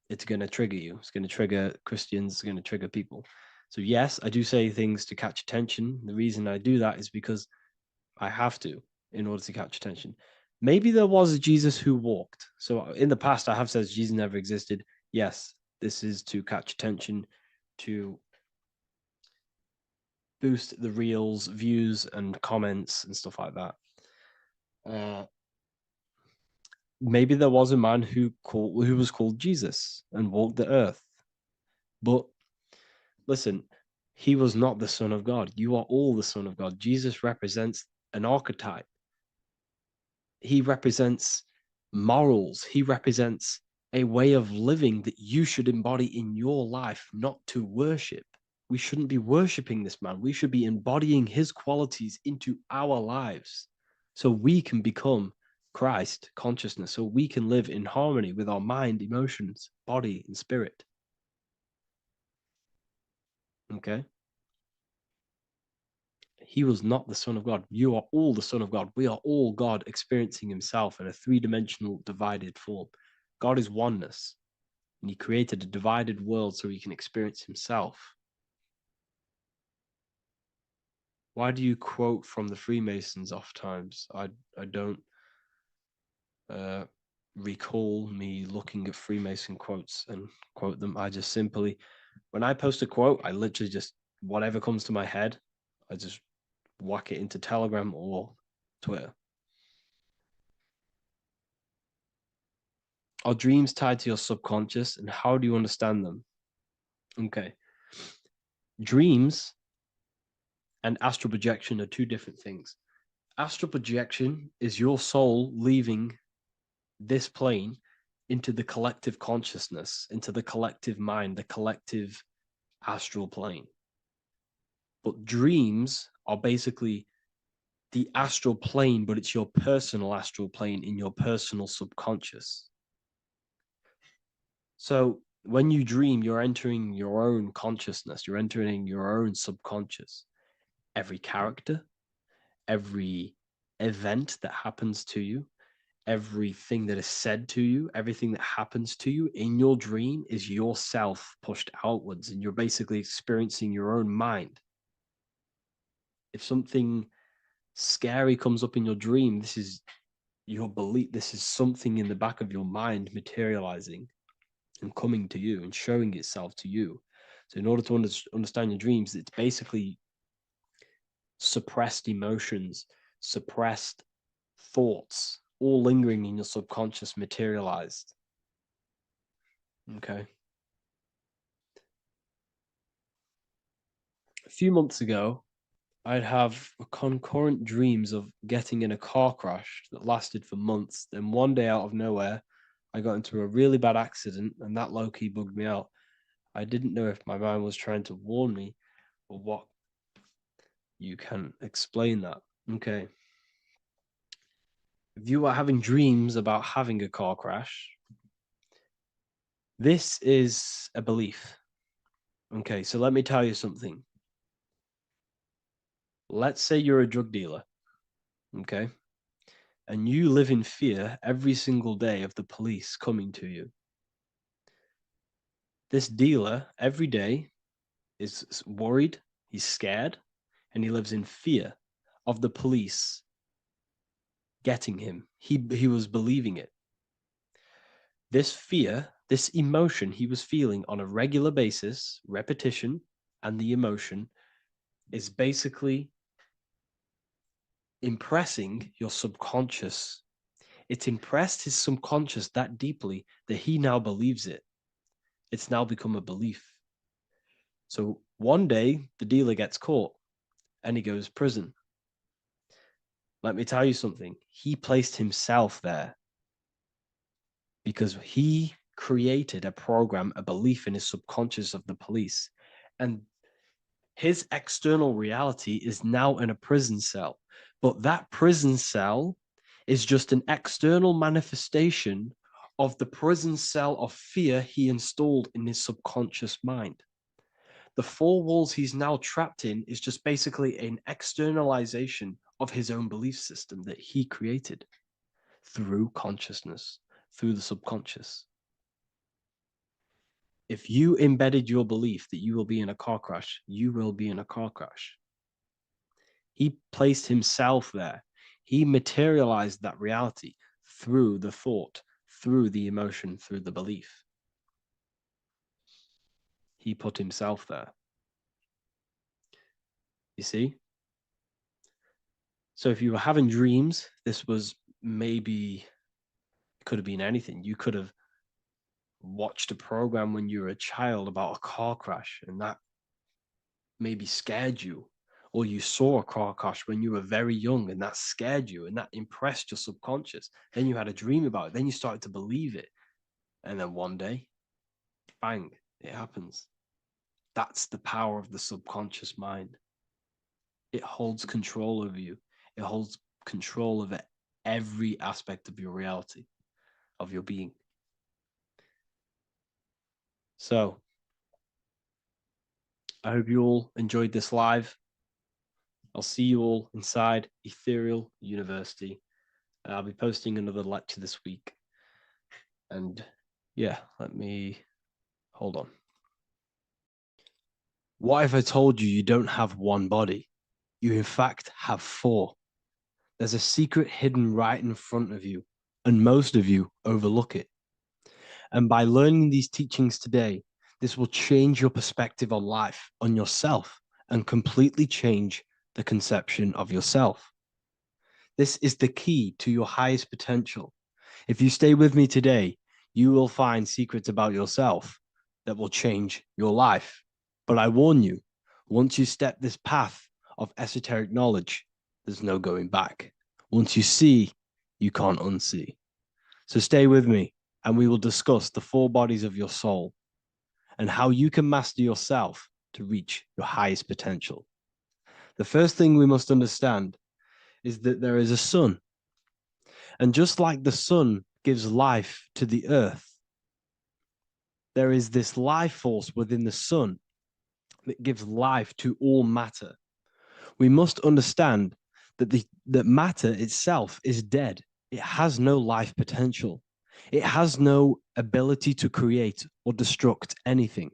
it's going to trigger you. It's going to trigger Christians. It's going to trigger people. So yes, I do say things to catch attention. The reason I do that is because I have to in order to catch attention. Maybe there was a Jesus who walked. So in the past, I have said Jesus never existed. Yes, this is to catch attention, to boost the reels, views, and comments and stuff like that. Maybe there was a man who was called Jesus and walked the earth. But listen, he was not the Son of God. You are all the Son of God. Jesus represents an archetype. He represents morals. He represents a way of living that you should embody in your life, not to worship. We shouldn't be worshiping this man. We should be embodying his qualities into our lives so we can become Christ consciousness, so we can live in harmony with our mind, emotions, body, and spirit. Okay? He was not the Son of God. You are all the Son of God. We are all God experiencing himself in a three-dimensional divided form. God is oneness, and he created a divided world so he can experience himself. Why do you quote from the Freemasons oft times? I don't recall me looking at Freemason quotes and quote them. I just simply, when I post a quote, I literally just, whatever comes to my head, I just whack it into Telegram or Twitter. Are dreams tied to your subconscious, and how do you understand them? Okay. Dreams and astral projection are two different things. Astral projection is your soul leaving this plane into the collective consciousness, into the collective mind, the collective astral plane. But dreams are basically the astral plane, but it's your personal astral plane in your personal subconscious. So when you dream, you're entering your own consciousness, you're entering your own subconscious. Every character, every event that happens to you, everything that is said to you, everything that happens to you in your dream is yourself pushed outwards, and you're basically experiencing your own mind. If something scary comes up in your dream, this is your belief, this is something in the back of your mind materializing and coming to you and showing itself to you. So in order to understand your dreams, it's basically suppressed emotions, suppressed thoughts, all lingering in your subconscious materialized. Okay. A few months ago, I'd have concurrent dreams of getting in a car crash that lasted for months. Then one day out of nowhere, I got into a really bad accident, and that low-key bugged me out. I didn't know if my mind was trying to warn me or what. You can explain that. Okay. If you are having dreams about having a car crash, this is a belief. Okay, so let me tell you something. Let's say you're a drug dealer, okay? And you live in fear every single day of the police coming to you. This dealer every day is worried, he's scared, and he lives in fear of the police getting him. He was believing it. This fear, this emotion he was feeling on a regular basis, repetition, and the emotion is basically impressing your subconscious. It's impressed his subconscious that deeply that he now believes it. It's now become a belief. So one day the dealer gets caught and he goes to prison. Let me tell you something. He placed himself there because he created a program, a belief in his subconscious of the police. And his external reality is now in a prison cell. But that prison cell is just an external manifestation of the prison cell of fear he installed in his subconscious mind. The four walls he's now trapped in is just basically an externalization of his own belief system that he created through consciousness, through the subconscious. If you embedded your belief that you will be in a car crash, you will be in a car crash. He placed himself there. He materialized that reality through the thought, through the emotion, through the belief. He put himself there. You see? So if you were having dreams, this was maybe, it could have been anything. You could have watched a program when you were a child about a car crash and that maybe scared you. Or you saw a car crash when you were very young and that scared you and that impressed your subconscious. Then you had a dream about it. Then you started to believe it. And then one day, bang, it happens. That's the power of the subconscious mind. It holds control over you. It holds control over every aspect of your reality, of your being. So, I hope you all enjoyed this live. I'll see you all inside Ethereal University. I'll be posting another lecture this week. And yeah, let me hold on. What if I told you you don't have one body? You in fact have four. There's a secret hidden right in front of you, and most of you overlook it. And by learning these teachings today, this will change your perspective on life, on yourself, and completely change the conception of yourself. This is the key to your highest potential. If you stay with me today, you will find secrets about yourself that will change your life. But I warn you, once you step this path of esoteric knowledge, there's no going back. Once you see, you can't unsee. So stay with me, and we will discuss the four bodies of your soul and how you can master yourself to reach your highest potential. The first thing we must understand is that there is a sun. And just like the sun gives life to the earth, there is this life force within the sun that gives life to all matter. We must understand that that matter itself is dead. It has no life potential. It has no ability to create or destruct anything.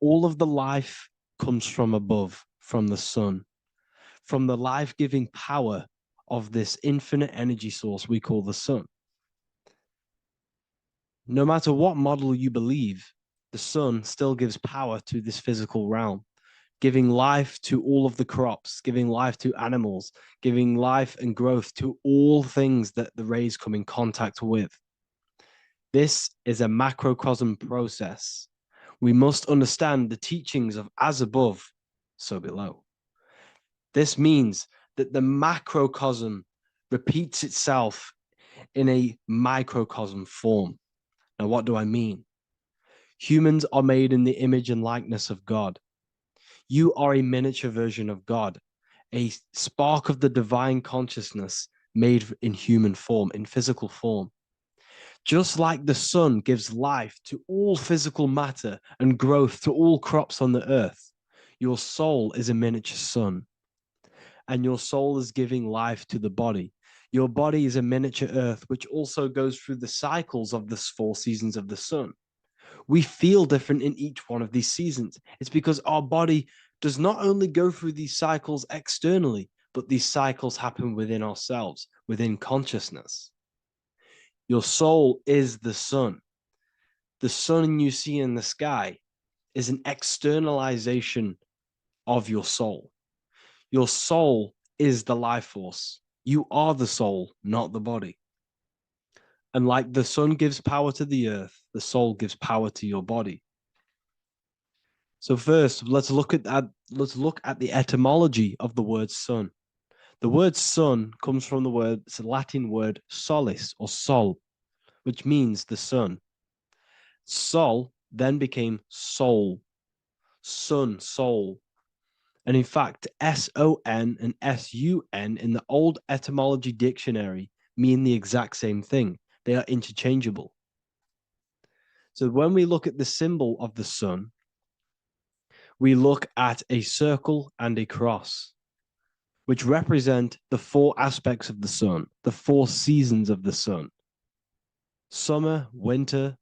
All of the life comes from above, from the sun, from the life-giving power of this infinite energy source we call the sun. No matter what model you believe, the sun still gives power to this physical realm, giving life to all of the crops, giving life to animals, giving life and growth to all things that the rays come in contact with. This is a macrocosm process. We must understand the teachings of as above, so below. This means that the macrocosm repeats itself in a microcosm form. Now, what do I mean? Humans are made in the image and likeness of God. You are a miniature version of God, a spark of the divine consciousness made in human form, in physical form. Just like the sun gives life to all physical matter and growth to all crops on the earth, your soul is a miniature sun. And your soul is giving life to the body. Your body is a miniature earth, which also goes through the cycles of the 4 seasons of the sun. We feel different in each one of these seasons. It's because our body does not only go through these cycles externally, but these cycles happen within ourselves, within consciousness. Your soul is the sun. The sun you see in the sky is an externalization of your soul. Your soul is the life force. You are the soul, not the body. And like the sun gives power to the earth, the soul gives power to your body. So first, let's look at the etymology of the word sun. The word sun comes from it's a Latin word solis or sol, which means the sun. Sol then became soul, sun, soul. And in fact, S-O-N and S-U-N in the old etymology dictionary mean the exact same thing. They are interchangeable. So when we look at the symbol of the sun, we look at a circle and a cross, which represent the 4 aspects of the sun, the 4 seasons of the sun: summer, winter,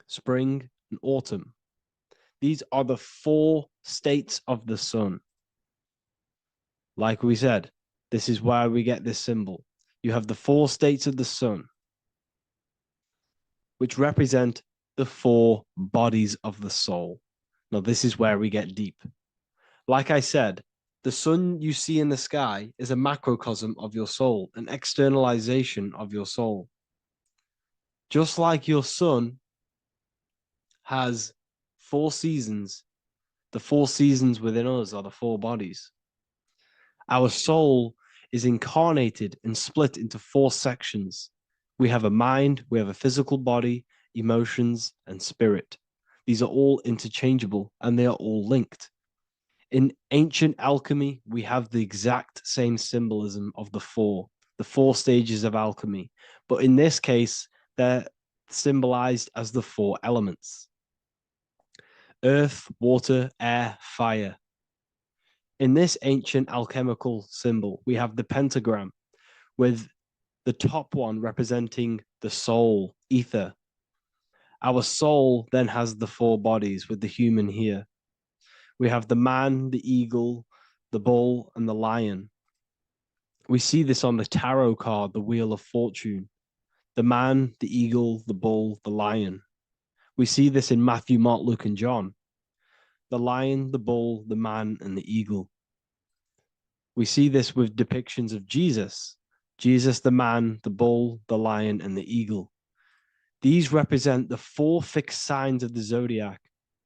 spring, and autumn. These are the 4 states of the sun. Like we said, this is why we get this symbol. You have the 4 states of the sun, which represent the 4 bodies of the soul. Now, this is where we get deep. Like I said, the sun you see in the sky is a macrocosm of your soul, an externalization of your soul. Just like your sun has 4 seasons, the 4 seasons within us are the 4 bodies. Our soul is incarnated and split into 4 sections. We have a mind, we have a physical body, emotions, and spirit. These are all interchangeable and they are all linked. In ancient alchemy, we have the exact same symbolism of the 4 stages of alchemy. But in this case, they're symbolized as the 4 elements: earth, water, air, fire. In this ancient alchemical symbol, we have the pentagram, with the top one representing the soul, ether. Our soul then has the 4 bodies, with the human here. We have the man, the eagle, the bull, and the lion. We see this on the tarot card, the Wheel of Fortune. The man, the eagle, the bull, the lion. We see this in Matthew, Mark, Luke, and John. The lion, the bull, the man, and the eagle. We see this with depictions of Jesus. Jesus, the man, the bull, the lion, and the eagle. These represent the 4 fixed signs of the zodiac: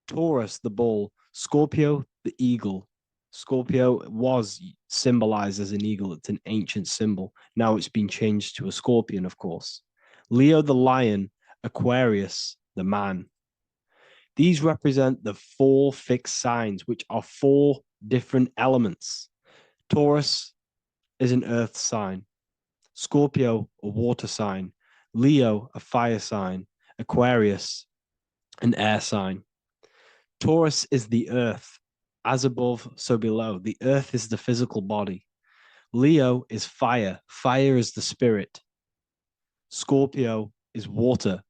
Taurus, the bull; Scorpio, the eagle. Scorpio was symbolized as an eagle. It's an ancient symbol. Now it's been changed to a scorpion, of course. Leo, the lion; Aquarius, the man. These represent the 4 fixed signs, which are 4 different elements. Taurus is an earth sign. Scorpio, a water sign. Leo, a fire sign. Aquarius, an air sign. Taurus is the earth. As above, so below. The earth is the physical body. Leo is fire. Fire is the spirit. Scorpio is water,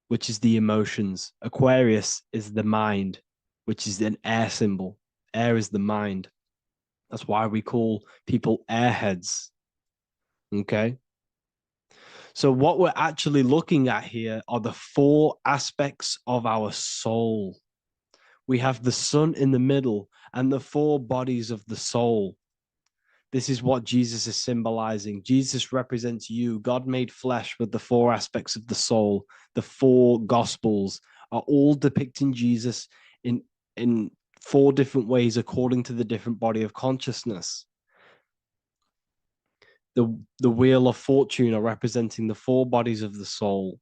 which is the emotions. Aquarius is the mind, which is an air symbol. Air is the mind. That's why we call people airheads. Okay? So what we're actually looking at here are the 4 aspects of our soul. We have the sun in the middle and the 4 bodies of the soul. This is what Jesus is symbolizing. Jesus represents you. God made flesh with the 4 aspects of the soul. The 4 gospels are all depicting Jesus in 4 different ways according to the different body of consciousness. The Wheel of Fortune are representing the 4 bodies of the soul.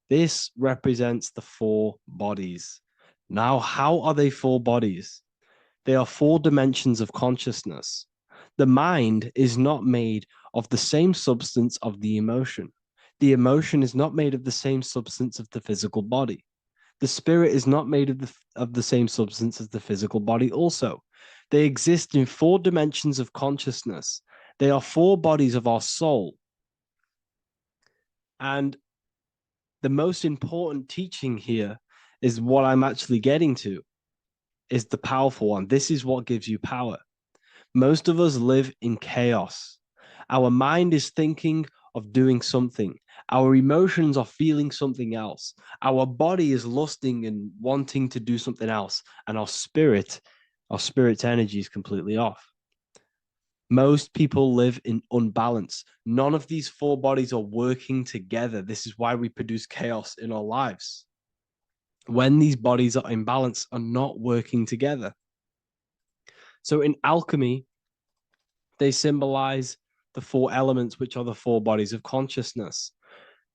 This represents the 4 bodies. Now, how are they 4 bodies? They are 4 dimensions of consciousness. The mind is not made of the same substance of the emotion. The emotion is not made of the same substance of the physical body. The spirit is not made of the same substance as the physical body also. They exist in 4 dimensions of consciousness. They are 4 bodies of our soul. And the most important teaching here is what I'm actually getting to, is the powerful one. This is what gives you power. Most of us live in chaos. Our mind is thinking of doing something. Our emotions are feeling something else. Our body is lusting and wanting to do something else. And our spirit's energy is completely off. Most people live in unbalance. None of these four bodies are working together. This is why we produce chaos in our lives. When these bodies are in balance, are not working together. So in alchemy, they symbolize the four elements, which are the four bodies of consciousness.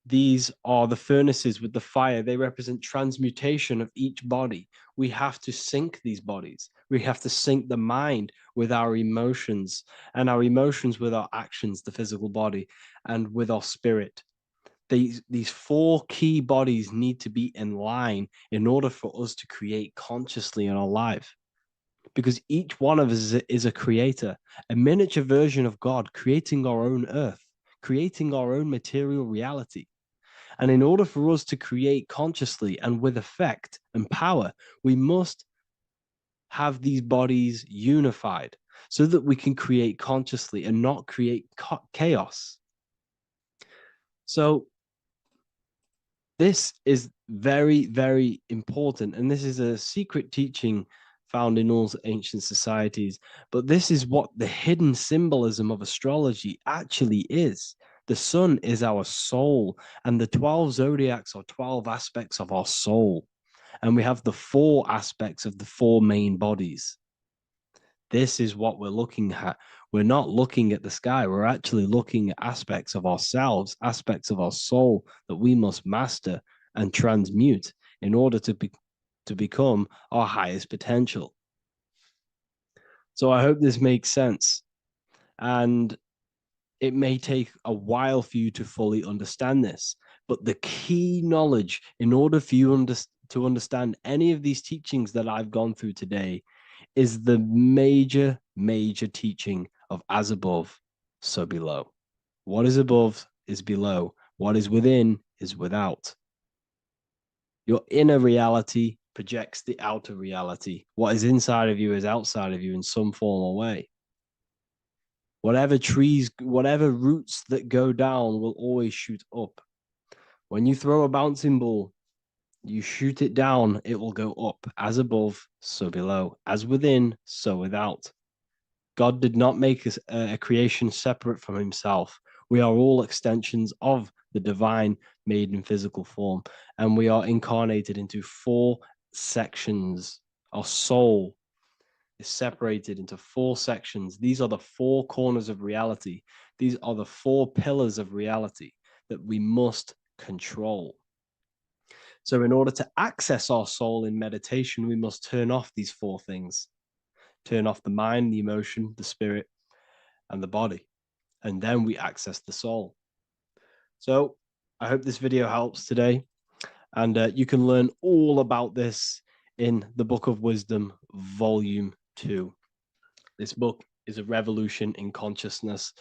These are the furnaces with the fire. They represent transmutation of each body. We have to sync these bodies. We have to sync the mind with our emotions, and our emotions with our actions, the physical body, and with our spirit. These four key bodies need to be in line in order for us to create consciously in our life. Because each one of us is a creator, a miniature version of God, creating our own earth, creating our own material reality. And in order for us to create consciously and with effect and power, we must have these bodies unified so that we can create consciously and not create chaos. So this is very, very important. And this is a secret teaching found in all ancient societies. But this is what the hidden symbolism of astrology actually is. The sun is our soul, and the 12 zodiacs are 12 aspects of our soul. And we have the four aspects of the four main bodies. This is what we're looking at. We're not looking at the sky. We're actually looking at aspects of ourselves, aspects of our soul that we must master and transmute in order to become our highest potential. So I hope this makes sense. And it may take a while for you to fully understand this, but the key knowledge in order for you to understand any of these teachings that I've gone through today is the major, major teaching of as above, so below. What is above is below. What is within is without. Your inner reality projects the outer reality. What is inside of you is outside of you in some form or way. Whatever trees, whatever roots that go down will always shoot up. When you throw a bouncing ball, you shoot it down, it will go up. As above, so below. As within, so without. God did not make a creation separate from himself. We are all extensions of the divine made in physical form. And we are incarnated into four sections. Our soul is separated into four sections. These are the four corners of reality. These are the four pillars of reality that we must control. So in order to access our soul in meditation, we must turn off these four things. Turn off the mind, the emotion, the spirit, and the body. And then we access the soul. So I hope this video helps today. And you can learn all about this in the Book of Wisdom, Volume 2. This book is a revolution in consciousness.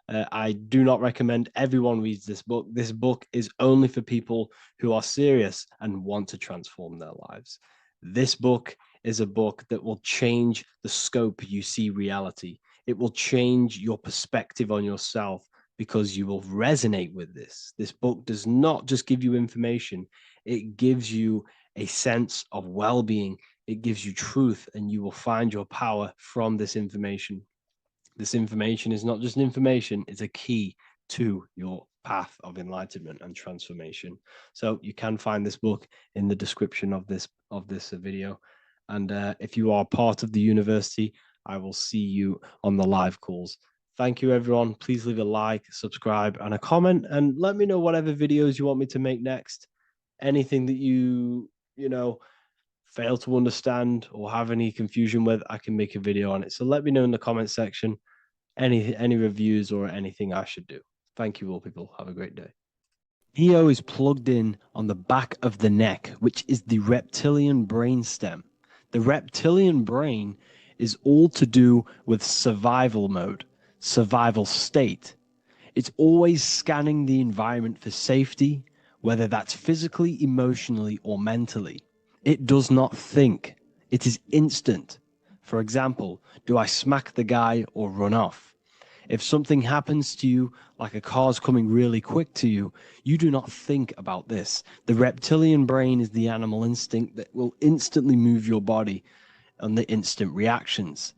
I do not recommend everyone reads this book. This book is only for people who are serious and want to transform their lives. This book is a book that will change the scope you see reality. It will change your perspective on yourself because you will resonate with this. This book does not just give you information. It gives you a sense of well-being. It gives you truth, and you will find your power from this information. This information is not just information, it's a key to your path of enlightenment and transformation. So you can find this book in the description of this video. And if you are part of the university, I will see you on the live calls. Thank you, everyone. Please leave a like, subscribe, and a comment, and let me know whatever videos you want me to make next. Anything that you fail to understand or have any confusion with, I can make a video on it. So let me know in the comment section any reviews or anything I should do. Thank you all, people. Have a great day. Neo is plugged in on the back of the neck, which is the reptilian brain stem. The reptilian brain is all to do with survival mode, survival state. It's always scanning the environment for safety, whether that's physically, emotionally, or mentally. It does not think. It is instant. For example, do I smack the guy or run off? If something happens to you, like a car's coming really quick to you, you do not think about this. The reptilian brain is the animal instinct that will instantly move your body and the instant reactions.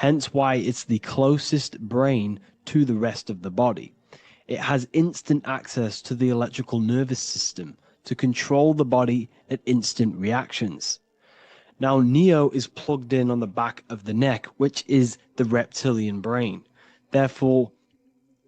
hence why it's the closest brain to the rest of the body. It has instant access to the electrical nervous system to control the body at instant reactions. Now, Neo is plugged in on the back of the neck, which is the reptilian brain. Therefore,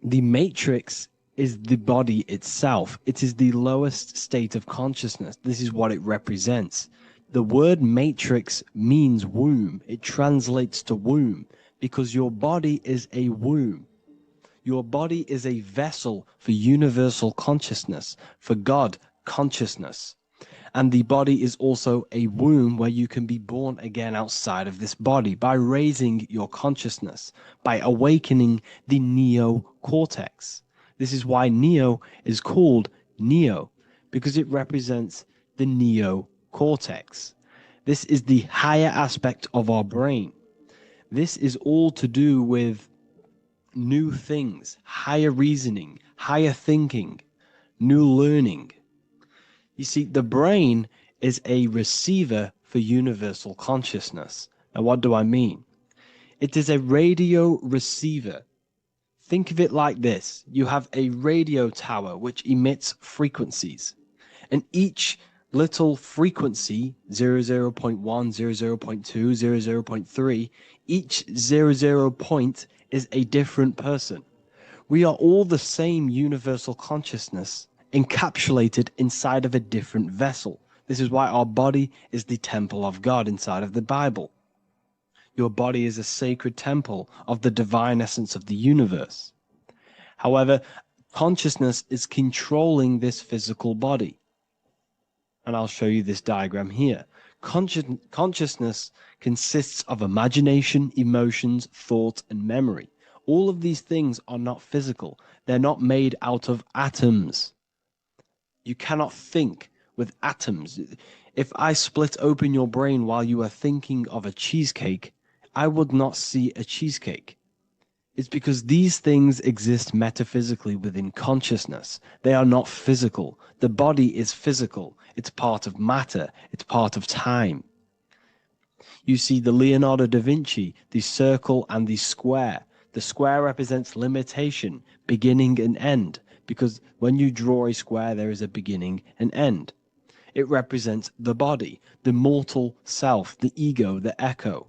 the matrix is the body itself. It is the lowest state of consciousness. This is what it represents. The word matrix means womb. It translates to womb because your body is a womb. Your body is a vessel for universal consciousness, for God consciousness. And the body is also a womb where you can be born again outside of this body by raising your consciousness, by awakening the neocortex. This is why Neo is called Neo, because it represents the neocortex. This is the higher aspect of our brain. This is all to do with new things, higher reasoning, higher thinking, new learning. You see, the brain is a receiver for universal consciousness. Now, what do I mean? It is a radio receiver. Think of it like this. You have a radio tower which emits frequencies, and each little frequency, 00.1, 00.2, 00.3, each 00 point is a different person. We are all the same universal consciousness, encapsulated inside of a different vessel. This is why our body is the temple of God inside of the Bible. Your body is a sacred temple of the divine essence of the universe. However, consciousness is controlling this physical body. And I'll show you this diagram here. Consciousness consists of imagination, emotions, thought, and memory. All of these things are not physical. They're not made out of atoms. You cannot think with atoms. If I split open your brain while you are thinking of a cheesecake, I would not see a cheesecake. It's because these things exist metaphysically within consciousness. They are not physical. The body is physical. It's part of matter. It's part of time. You see the Leonardo da Vinci, the circle and the square. The square represents limitation, beginning and end, because when you draw a square, there is a beginning and end. It represents the body, the mortal self, the ego, the echo.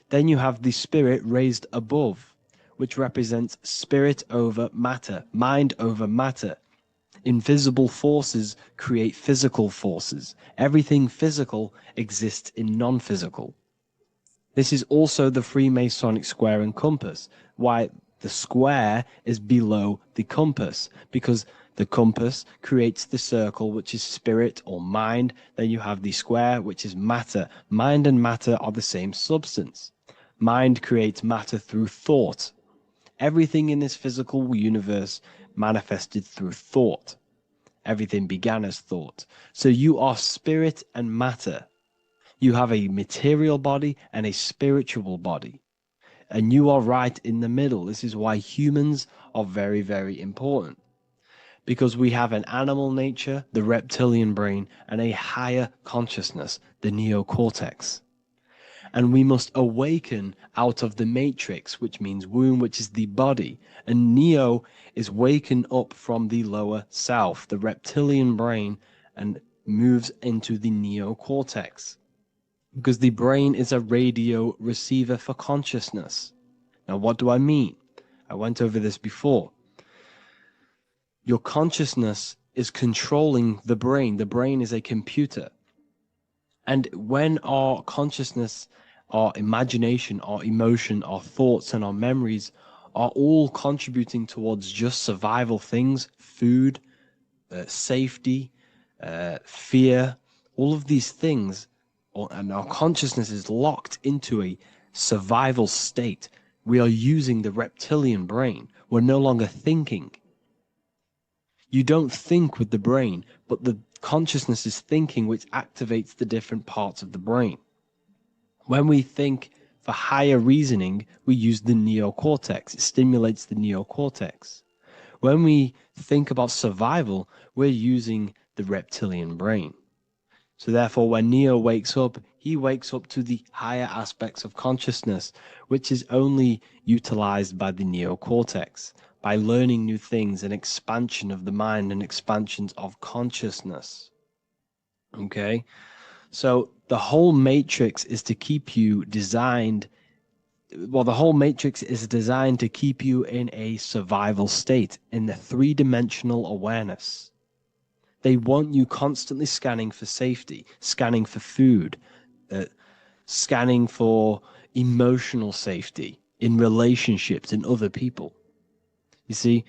Then you have the spirit raised above, which represents spirit over matter, mind over matter. Invisible forces create physical forces. Everything physical exists in non-physical. This is also the Freemasonic square and compass, why the square is below the compass, because the compass creates the circle, which is spirit or mind. Then you have the square, which is matter. Mind and matter are the same substance. Mind creates matter through thought. Everything in this physical universe manifested through thought. Everything began as thought. So you are spirit and matter. You have a material body and a spiritual body. And you are right in the middle. This is why humans are very, very important. Because we have an animal nature, the reptilian brain, and a higher consciousness, the neocortex. And we must awaken out of the matrix, which means womb, which is the body. And Neo is waken up from the lower self, the reptilian brain, and moves into the neocortex. Because the brain is a radio receiver for consciousness. Now, what do I mean? I went over this before. Your consciousness is controlling the brain. The brain is a computer. And when our consciousness, our imagination, our emotion, our thoughts, and our memories are all contributing towards just survival things, food, safety, fear, all of these things, and our consciousness is locked into a survival state, we are using the reptilian brain. We're no longer thinking. You don't think with the brain, but the consciousness is thinking, which activates the different parts of the brain. When we think for higher reasoning, we use the neocortex. It stimulates the neocortex. When we think about survival, we're using the reptilian brain. So therefore, when Neo wakes up, He wakes up to the higher aspects of consciousness, which is only utilized by the neocortex, by learning new things and expansion of the mind and expansions of consciousness. Okay? So the whole matrix is to keep you designed. Well, the whole matrix is designed to keep you in a survival state, in the three-dimensional awareness. They want you constantly scanning for safety, scanning for food, scanning for emotional safety in relationships and other people. You see,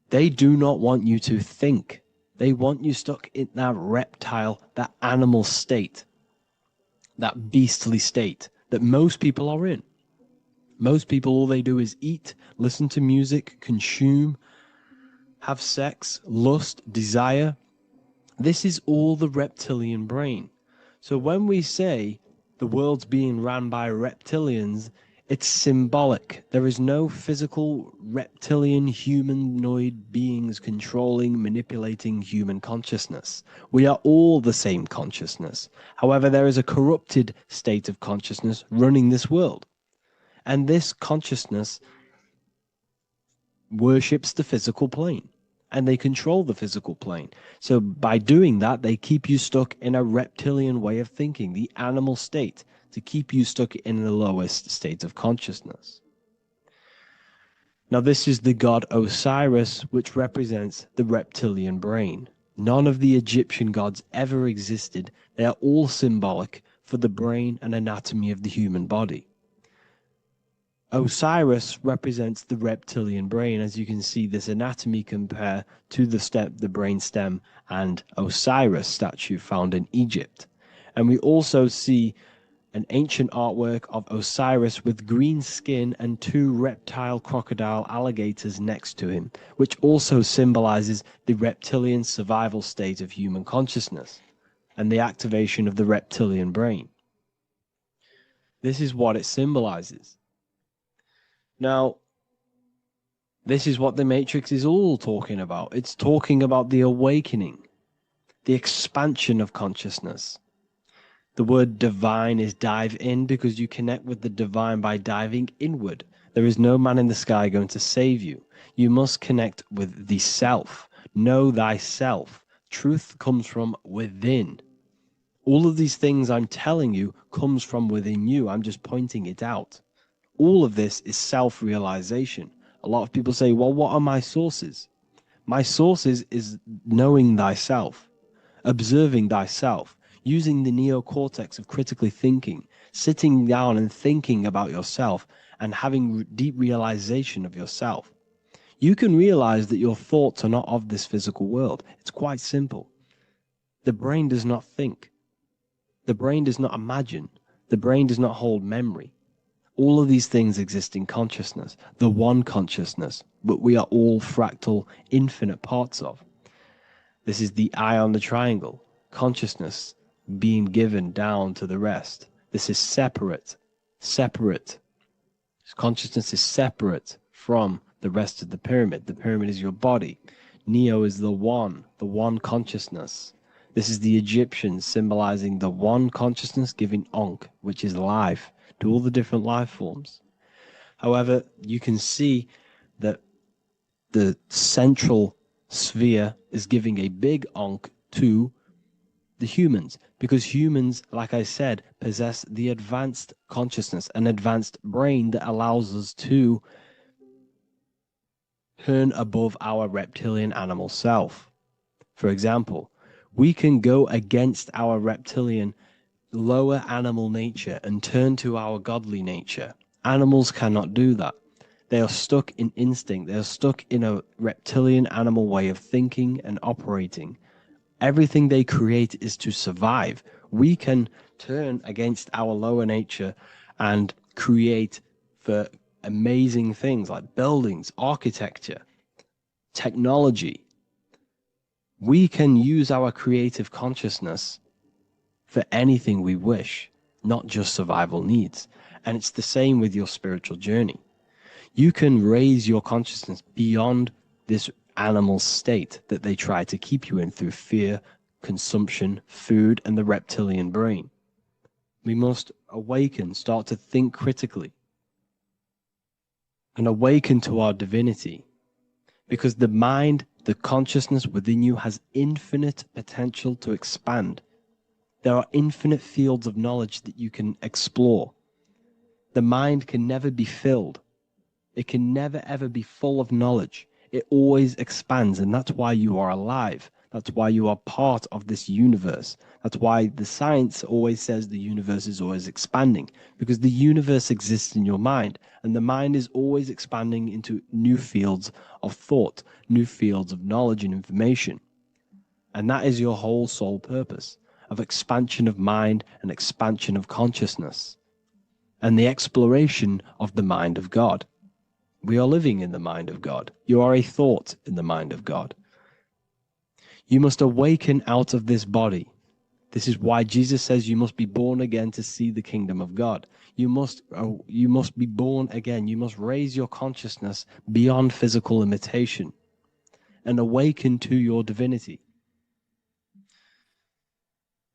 they do not want you to think. They want you stuck in that reptile, that animal state, that beastly state that most people are in. Most people, all they do is eat, listen to music, consume, have sex, lust, desire. This is all the reptilian brain. So when we say the world's being ran by reptilians, it's symbolic. There is no physical reptilian humanoid beings controlling, manipulating human consciousness. We are all the same consciousness. However, there is a corrupted state of consciousness running this world. And this consciousness worships the physical plane, and they control the physical plane. So by doing that, they keep you stuck in a reptilian way of thinking, the animal state, to keep you stuck in the lowest state of consciousness. Now, this is the god Osiris, which represents the reptilian brain. None of the Egyptian gods ever existed. They are all symbolic for the brain and anatomy of the human body. Osiris represents the reptilian brain. As you can see, this anatomy compare to the brain stem and Osiris statue found in Egypt. And we also see an ancient artwork of Osiris with green skin and two reptile crocodile alligators next to him, which also symbolizes the reptilian survival state of human consciousness and the activation of the reptilian brain. This is what it symbolizes. Now, this is what the Matrix is all talking about. It's talking about the awakening, the expansion of consciousness. The word divine is dive in because you connect with the divine by diving inward. There is no man in the sky going to save you. You must connect with the self. Know thyself. Truth comes from within. All of these things I'm telling you comes from within you. I'm just pointing it out. All of this is self-realization. A lot of people say, well, what are my sources? My sources is knowing thyself, observing thyself, using the neocortex of critically thinking, sitting down and thinking about yourself and having deep realization of yourself. You can realize that your thoughts are not of this physical world. It's quite simple. The brain does not think. The brain does not imagine. The brain does not hold memory. All of these things exist in consciousness, the one consciousness, but we are all fractal, infinite parts of. This is the eye on the triangle, consciousness being given down to the rest. This is separate. Consciousness is separate from the rest of the pyramid. The pyramid is your body. Neo is the one consciousness. This is the Egyptians symbolizing the one consciousness giving Ankh, which is life, to all the different life forms. However, you can see that the central sphere is giving a big Ankh to the humans, because humans, like I said, possess the advanced consciousness, an advanced brain that allows us to turn above our reptilian animal self. For example, we can go against our reptilian lower animal nature and turn to our godly nature. Animals cannot do that. They are stuck in instinct. They are stuck in a reptilian animal way of thinking and operating. Everything they create is to survive. We can turn against our lower nature and create for amazing things like buildings, architecture, technology. We can use our creative consciousness for anything we wish, not just survival needs. And it's the same with your spiritual journey. You can raise your consciousness beyond this animal state that they try to keep you in through fear, consumption, food, and the reptilian brain. We must awaken, start to think critically, and awaken to our divinity. Because the mind, the consciousness within you has infinite potential to expand. There are infinite fields of knowledge that you can explore. The mind can never be filled. It can never ever be full of knowledge. It always expands, and that's why you are alive. That's why you are part of this universe. That's why the science always says the universe is always expanding, because the universe exists in your mind, and the mind is always expanding into new fields of thought, new fields of knowledge and information. And that is your whole sole purpose, of expansion of mind and expansion of consciousness, and the exploration of the mind of God. We are living in the mind of God. You are a thought in the mind of God. You must awaken out of this body. This is why Jesus says you must be born again to see the kingdom of God. You must be born again. You must raise your consciousness beyond physical limitation and awaken to your divinity.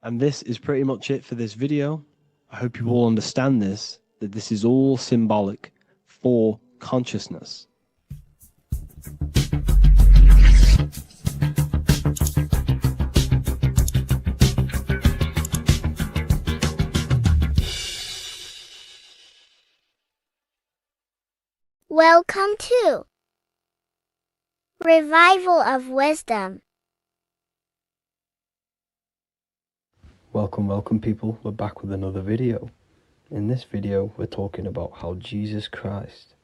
And this is pretty much it for this video. I hope you all understand this, that this is all symbolic for consciousness. Welcome to Revival of Wisdom. Welcome people, we're back with another video. In this video we're talking about how Jesus Christ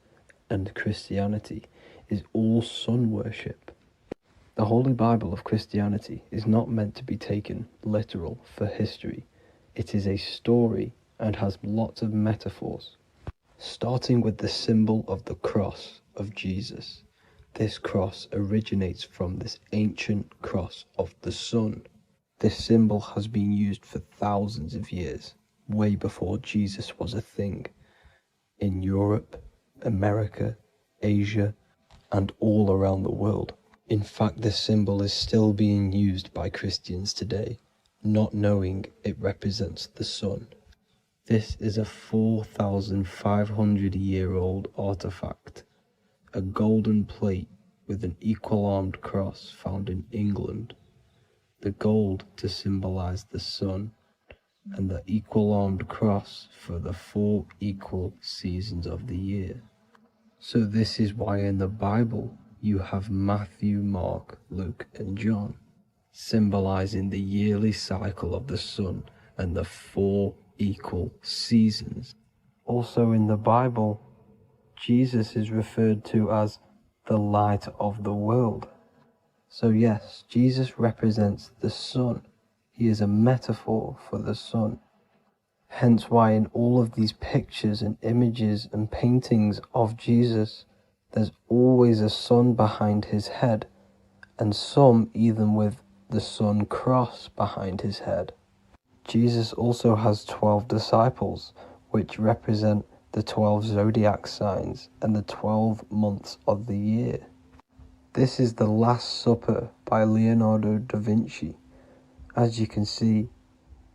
and Christianity is all sun worship. The Holy Bible of Christianity is not meant to be taken literal for history. It is a story and has lots of metaphors. Starting with the symbol of the cross of Jesus. This cross originates from this ancient cross of the sun. This symbol has been used for thousands of years, way before Jesus was a thing, in Europe, America, Asia, and all around the world. In fact, this symbol is still being used by Christians today, not knowing it represents the sun. This is a 4,500-year-old artifact, a golden plate with an equal-armed cross found in England. The gold to symbolize the sun, and the equal-armed cross for the 4 equal seasons of the year. So this is why in the Bible you have Matthew, Mark, Luke, and John, symbolizing the yearly cycle of the sun and the 4 equal seasons. Also in the Bible, Jesus is referred to as the light of the world. So yes, Jesus represents the sun. He is a metaphor for the sun. Hence why in all of these pictures and images and paintings of Jesus, there's always a sun behind his head, and some even with the sun cross behind his head. Jesus also has 12 disciples, which represent the 12 zodiac signs and the 12 months of the year. This is the Last Supper by Leonardo da Vinci. As you can see,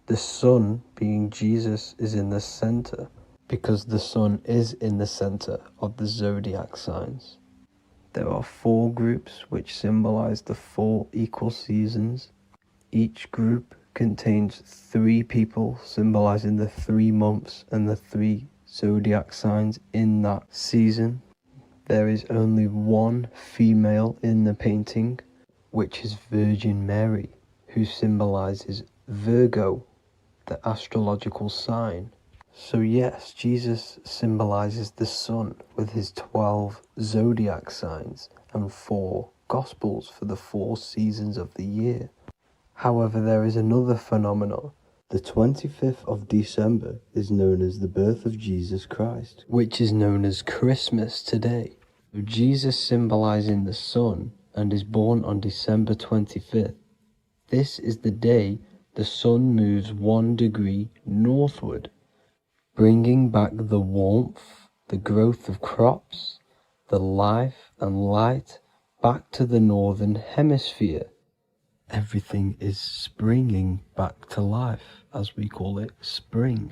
the sun, being Jesus, is in the center, because the sun is in the center of the zodiac signs. There are 4 groups which symbolize the 4 equal seasons. Each group contains 3 people symbolizing the 3 months and the 3 zodiac signs in that season. There is only 1 female in the painting, which is Virgin Mary, who symbolizes Virgo, the astrological sign. So yes, Jesus symbolizes the sun with his 12 zodiac signs and 4 gospels for the 4 seasons of the year. However, there is another phenomenon. The 25th of December is known as the birth of Jesus Christ, which is known as Christmas today. Jesus symbolizing the sun and is born on December 25th. This is the day the sun moves 1 degree northward, bringing back the warmth, the growth of crops, the life and light back to the northern hemisphere. everything is springing back to life, as we call it, spring.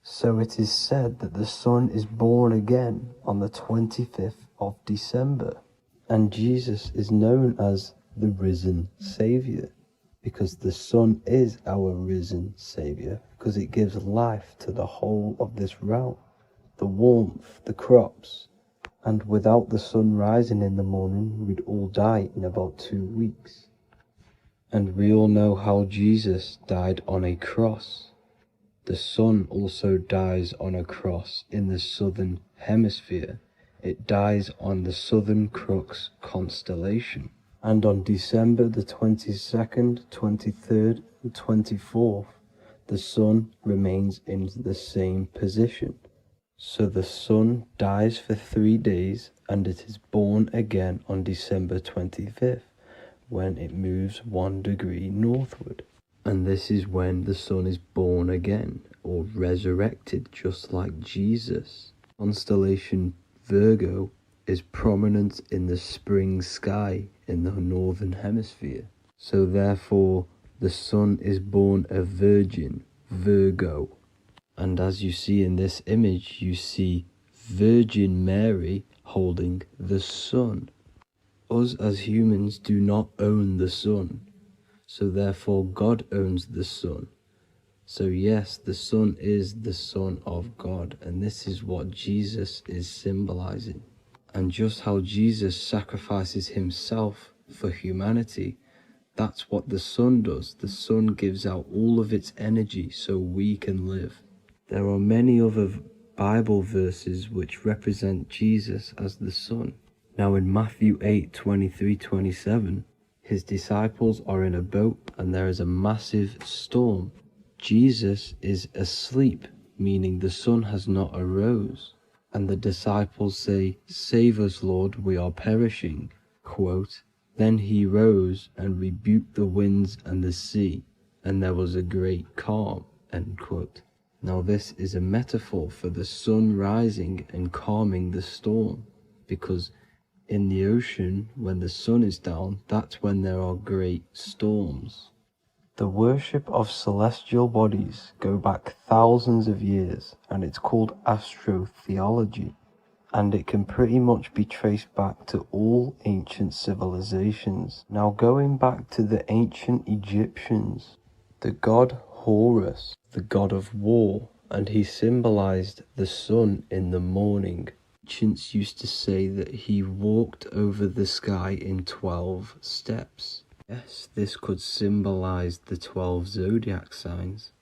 So it is said that the sun is born again on the 25th of December, and Jesus is known as the risen Saviour, because the sun is our risen Saviour, because it gives life to the whole of this realm, the warmth, the crops, and without the sun rising in the morning, we'd all die in about 2 weeks. And we all know how Jesus died on a cross. The sun also dies on a cross in the southern hemisphere. It dies on the Southern Crux constellation. And on December the 22nd, 23rd, and 24th, the sun remains in the same position. So the sun dies for 3 days and it is born again on December 25th, when it moves 1 degree northward. And this is when the sun is born again, or resurrected, just like Jesus. Constellation Virgo is prominent in the spring sky in the northern hemisphere. So therefore, the sun is born a virgin, Virgo. And as you see in this image, you see Virgin Mary holding the sun. Us as humans do not own the sun. So therefore God owns the sun. So yes, the sun is the Son of God, and this is what Jesus is symbolizing. And just how Jesus sacrifices himself for humanity, that's what the sun does. The sun gives out all of its energy so we can live. There are many other Bible verses which represent Jesus as the sun. Now in Matthew 8:23-27, his disciples are in a boat and there is a massive storm. Jesus is asleep, meaning the sun has not arose. And the disciples say, "Save us, Lord, we are perishing." Quote, "Then he rose and rebuked the winds and the sea, and there was a great calm." End quote. Now this is a metaphor for the sun rising and calming the storm, because in the ocean, when the sun is down, that's when there are great storms. The worship of celestial bodies go back thousands of years, and it's called astrotheology, and it can pretty much be traced back to all ancient civilizations. Now going back to the ancient Egyptians, the god Horus, the god of war, and he symbolized the sun in the morning. Ancients used to say that he walked over the sky in 12 steps. Yes, this could symbolize the 12 zodiac signs.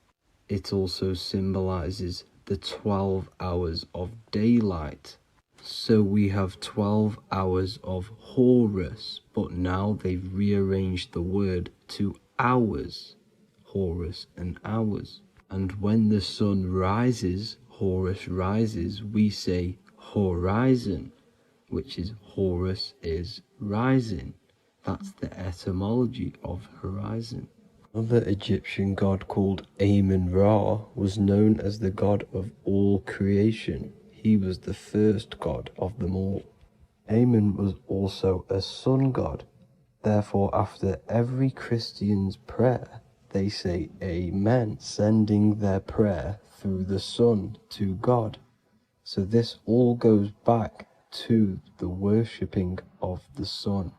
It also symbolizes the 12 hours of daylight. So we have 12 hours of Horus, but now they've rearranged the word to hours. Horus and hours. And when the sun rises, Horus rises, we say horizon, which is Horus is rising. That's the etymology of horizon. Another Egyptian god called Amun-Ra was known as the god of all creation. He was the first god of them all. Amun was also a sun god. Therefore, after every Christian's prayer, they say Amen, sending their prayer through the sun to God. So this all goes back to the worshipping of the sun.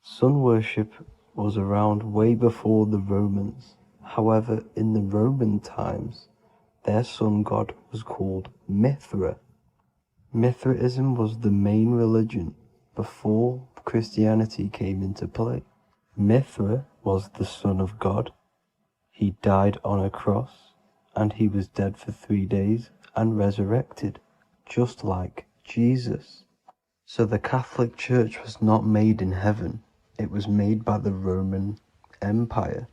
Sun worship was around way before the Romans. However, in the Roman times, their sun god was called Mithra. Mithraism was the main religion before Christianity came into play. Mithra was the son of God. He died on a cross, and he was dead for 3 days and resurrected, just like Jesus. So the Catholic Church was not made in heaven. It was made by the Roman Empire.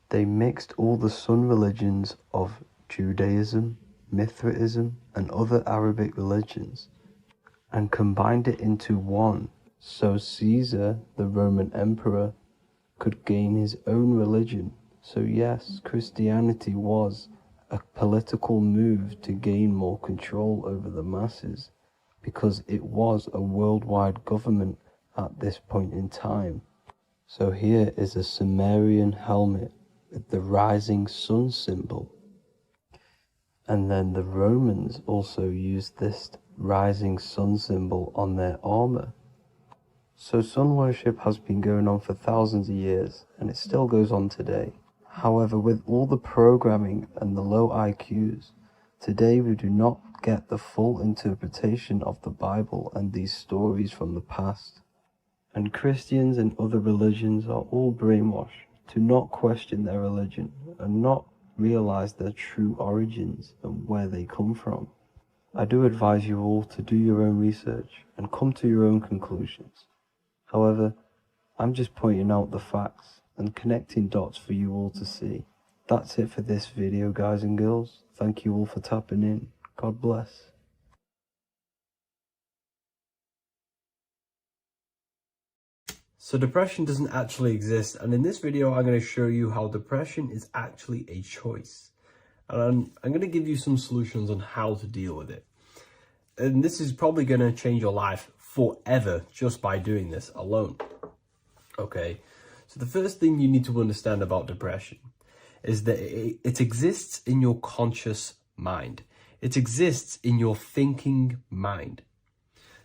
They mixed all the sun religions of Judaism, Mithraism, and other Arabic religions, and combined it into one, so Caesar, the Roman emperor, could gain his own religion. So yes, Christianity was a political move to gain more control over the masses, because it was a worldwide government at this point in time. So here is a Sumerian helmet with the rising sun symbol. And then the Romans also used this rising sun symbol on their armor. So sun worship has been going on for thousands of years, and it still goes on today. However, with all the programming and the low IQs, today we do not get the full interpretation of the Bible and these stories from the past. And Christians and other religions are all brainwashed to not question their religion and not realize their true origins and where they come from. I do advise you all to do your own research and come to your own conclusions. However, I'm just pointing out the facts and connecting dots for you all to see. That's it for this video, guys and girls. Thank you all for tapping in. God bless. So depression doesn't actually exist, and in this video I'm going to show you how depression is actually a choice. And I'm going to give you some solutions on how to deal with it. And this is probably going to change your life forever just by doing this alone. Okay, so the first thing you need to understand about depression is that it exists in your conscious mind. It exists in your thinking mind.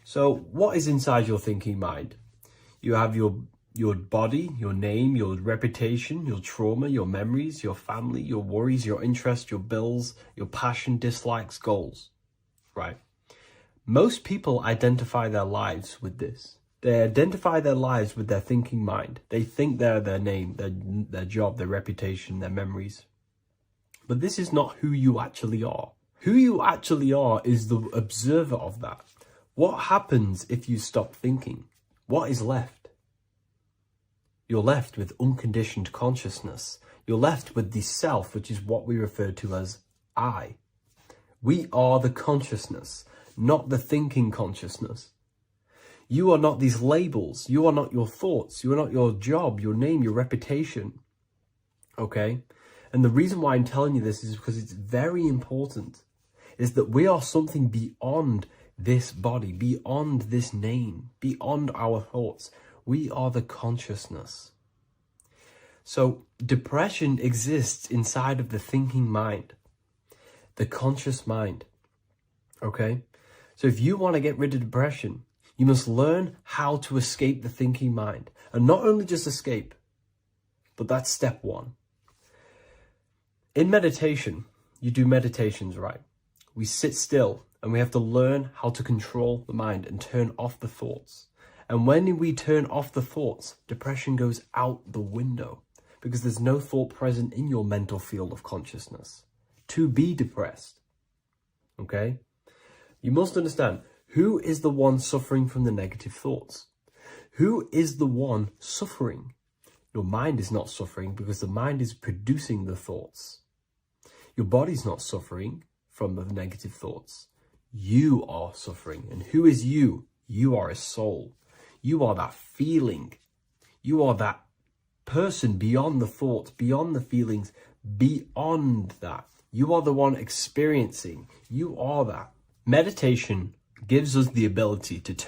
So what is inside your thinking mind? You have your body, your name, your reputation, your trauma, your memories, your family, your worries, your interests, your bills, your passion, dislikes, goals, right? Most people identify their lives with this. They identify their lives with their thinking mind. They think they're their name, their job, their reputation, their memories. But this is not who you actually are. Who you actually are is the observer of that. What happens if you stop thinking? What is left? You're left with unconditioned consciousness. You're left with the self, which is what we refer to as I. We are the consciousness, not the thinking consciousness. You are not these labels. You are not your thoughts. You are not your job, your name, your reputation. Okay? And the reason why I'm telling you this is because it's very important, is that we are something beyond this body, beyond this name, beyond our thoughts. We are the consciousness. So depression exists inside of the thinking mind, the conscious mind. Okay? So if you want to get rid of depression, you must learn how to escape the thinking mind. And not only just escape, but that's step one. In meditation, you do meditations, right? We sit still and we have to learn how to control the mind and turn off the thoughts. And when we turn off the thoughts, depression goes out the window because there's no thought present in your mental field of consciousness to be depressed. Okay? You must understand, who is the one suffering from the negative thoughts? Who is the one suffering? Your mind is not suffering because the mind is producing the thoughts. Your body's not suffering from the negative thoughts. You are suffering. And who is you? You are a soul. You are that feeling. You are that person beyond the thoughts, beyond the feelings, beyond that. You are the one experiencing. You are that. Meditation gives us the ability to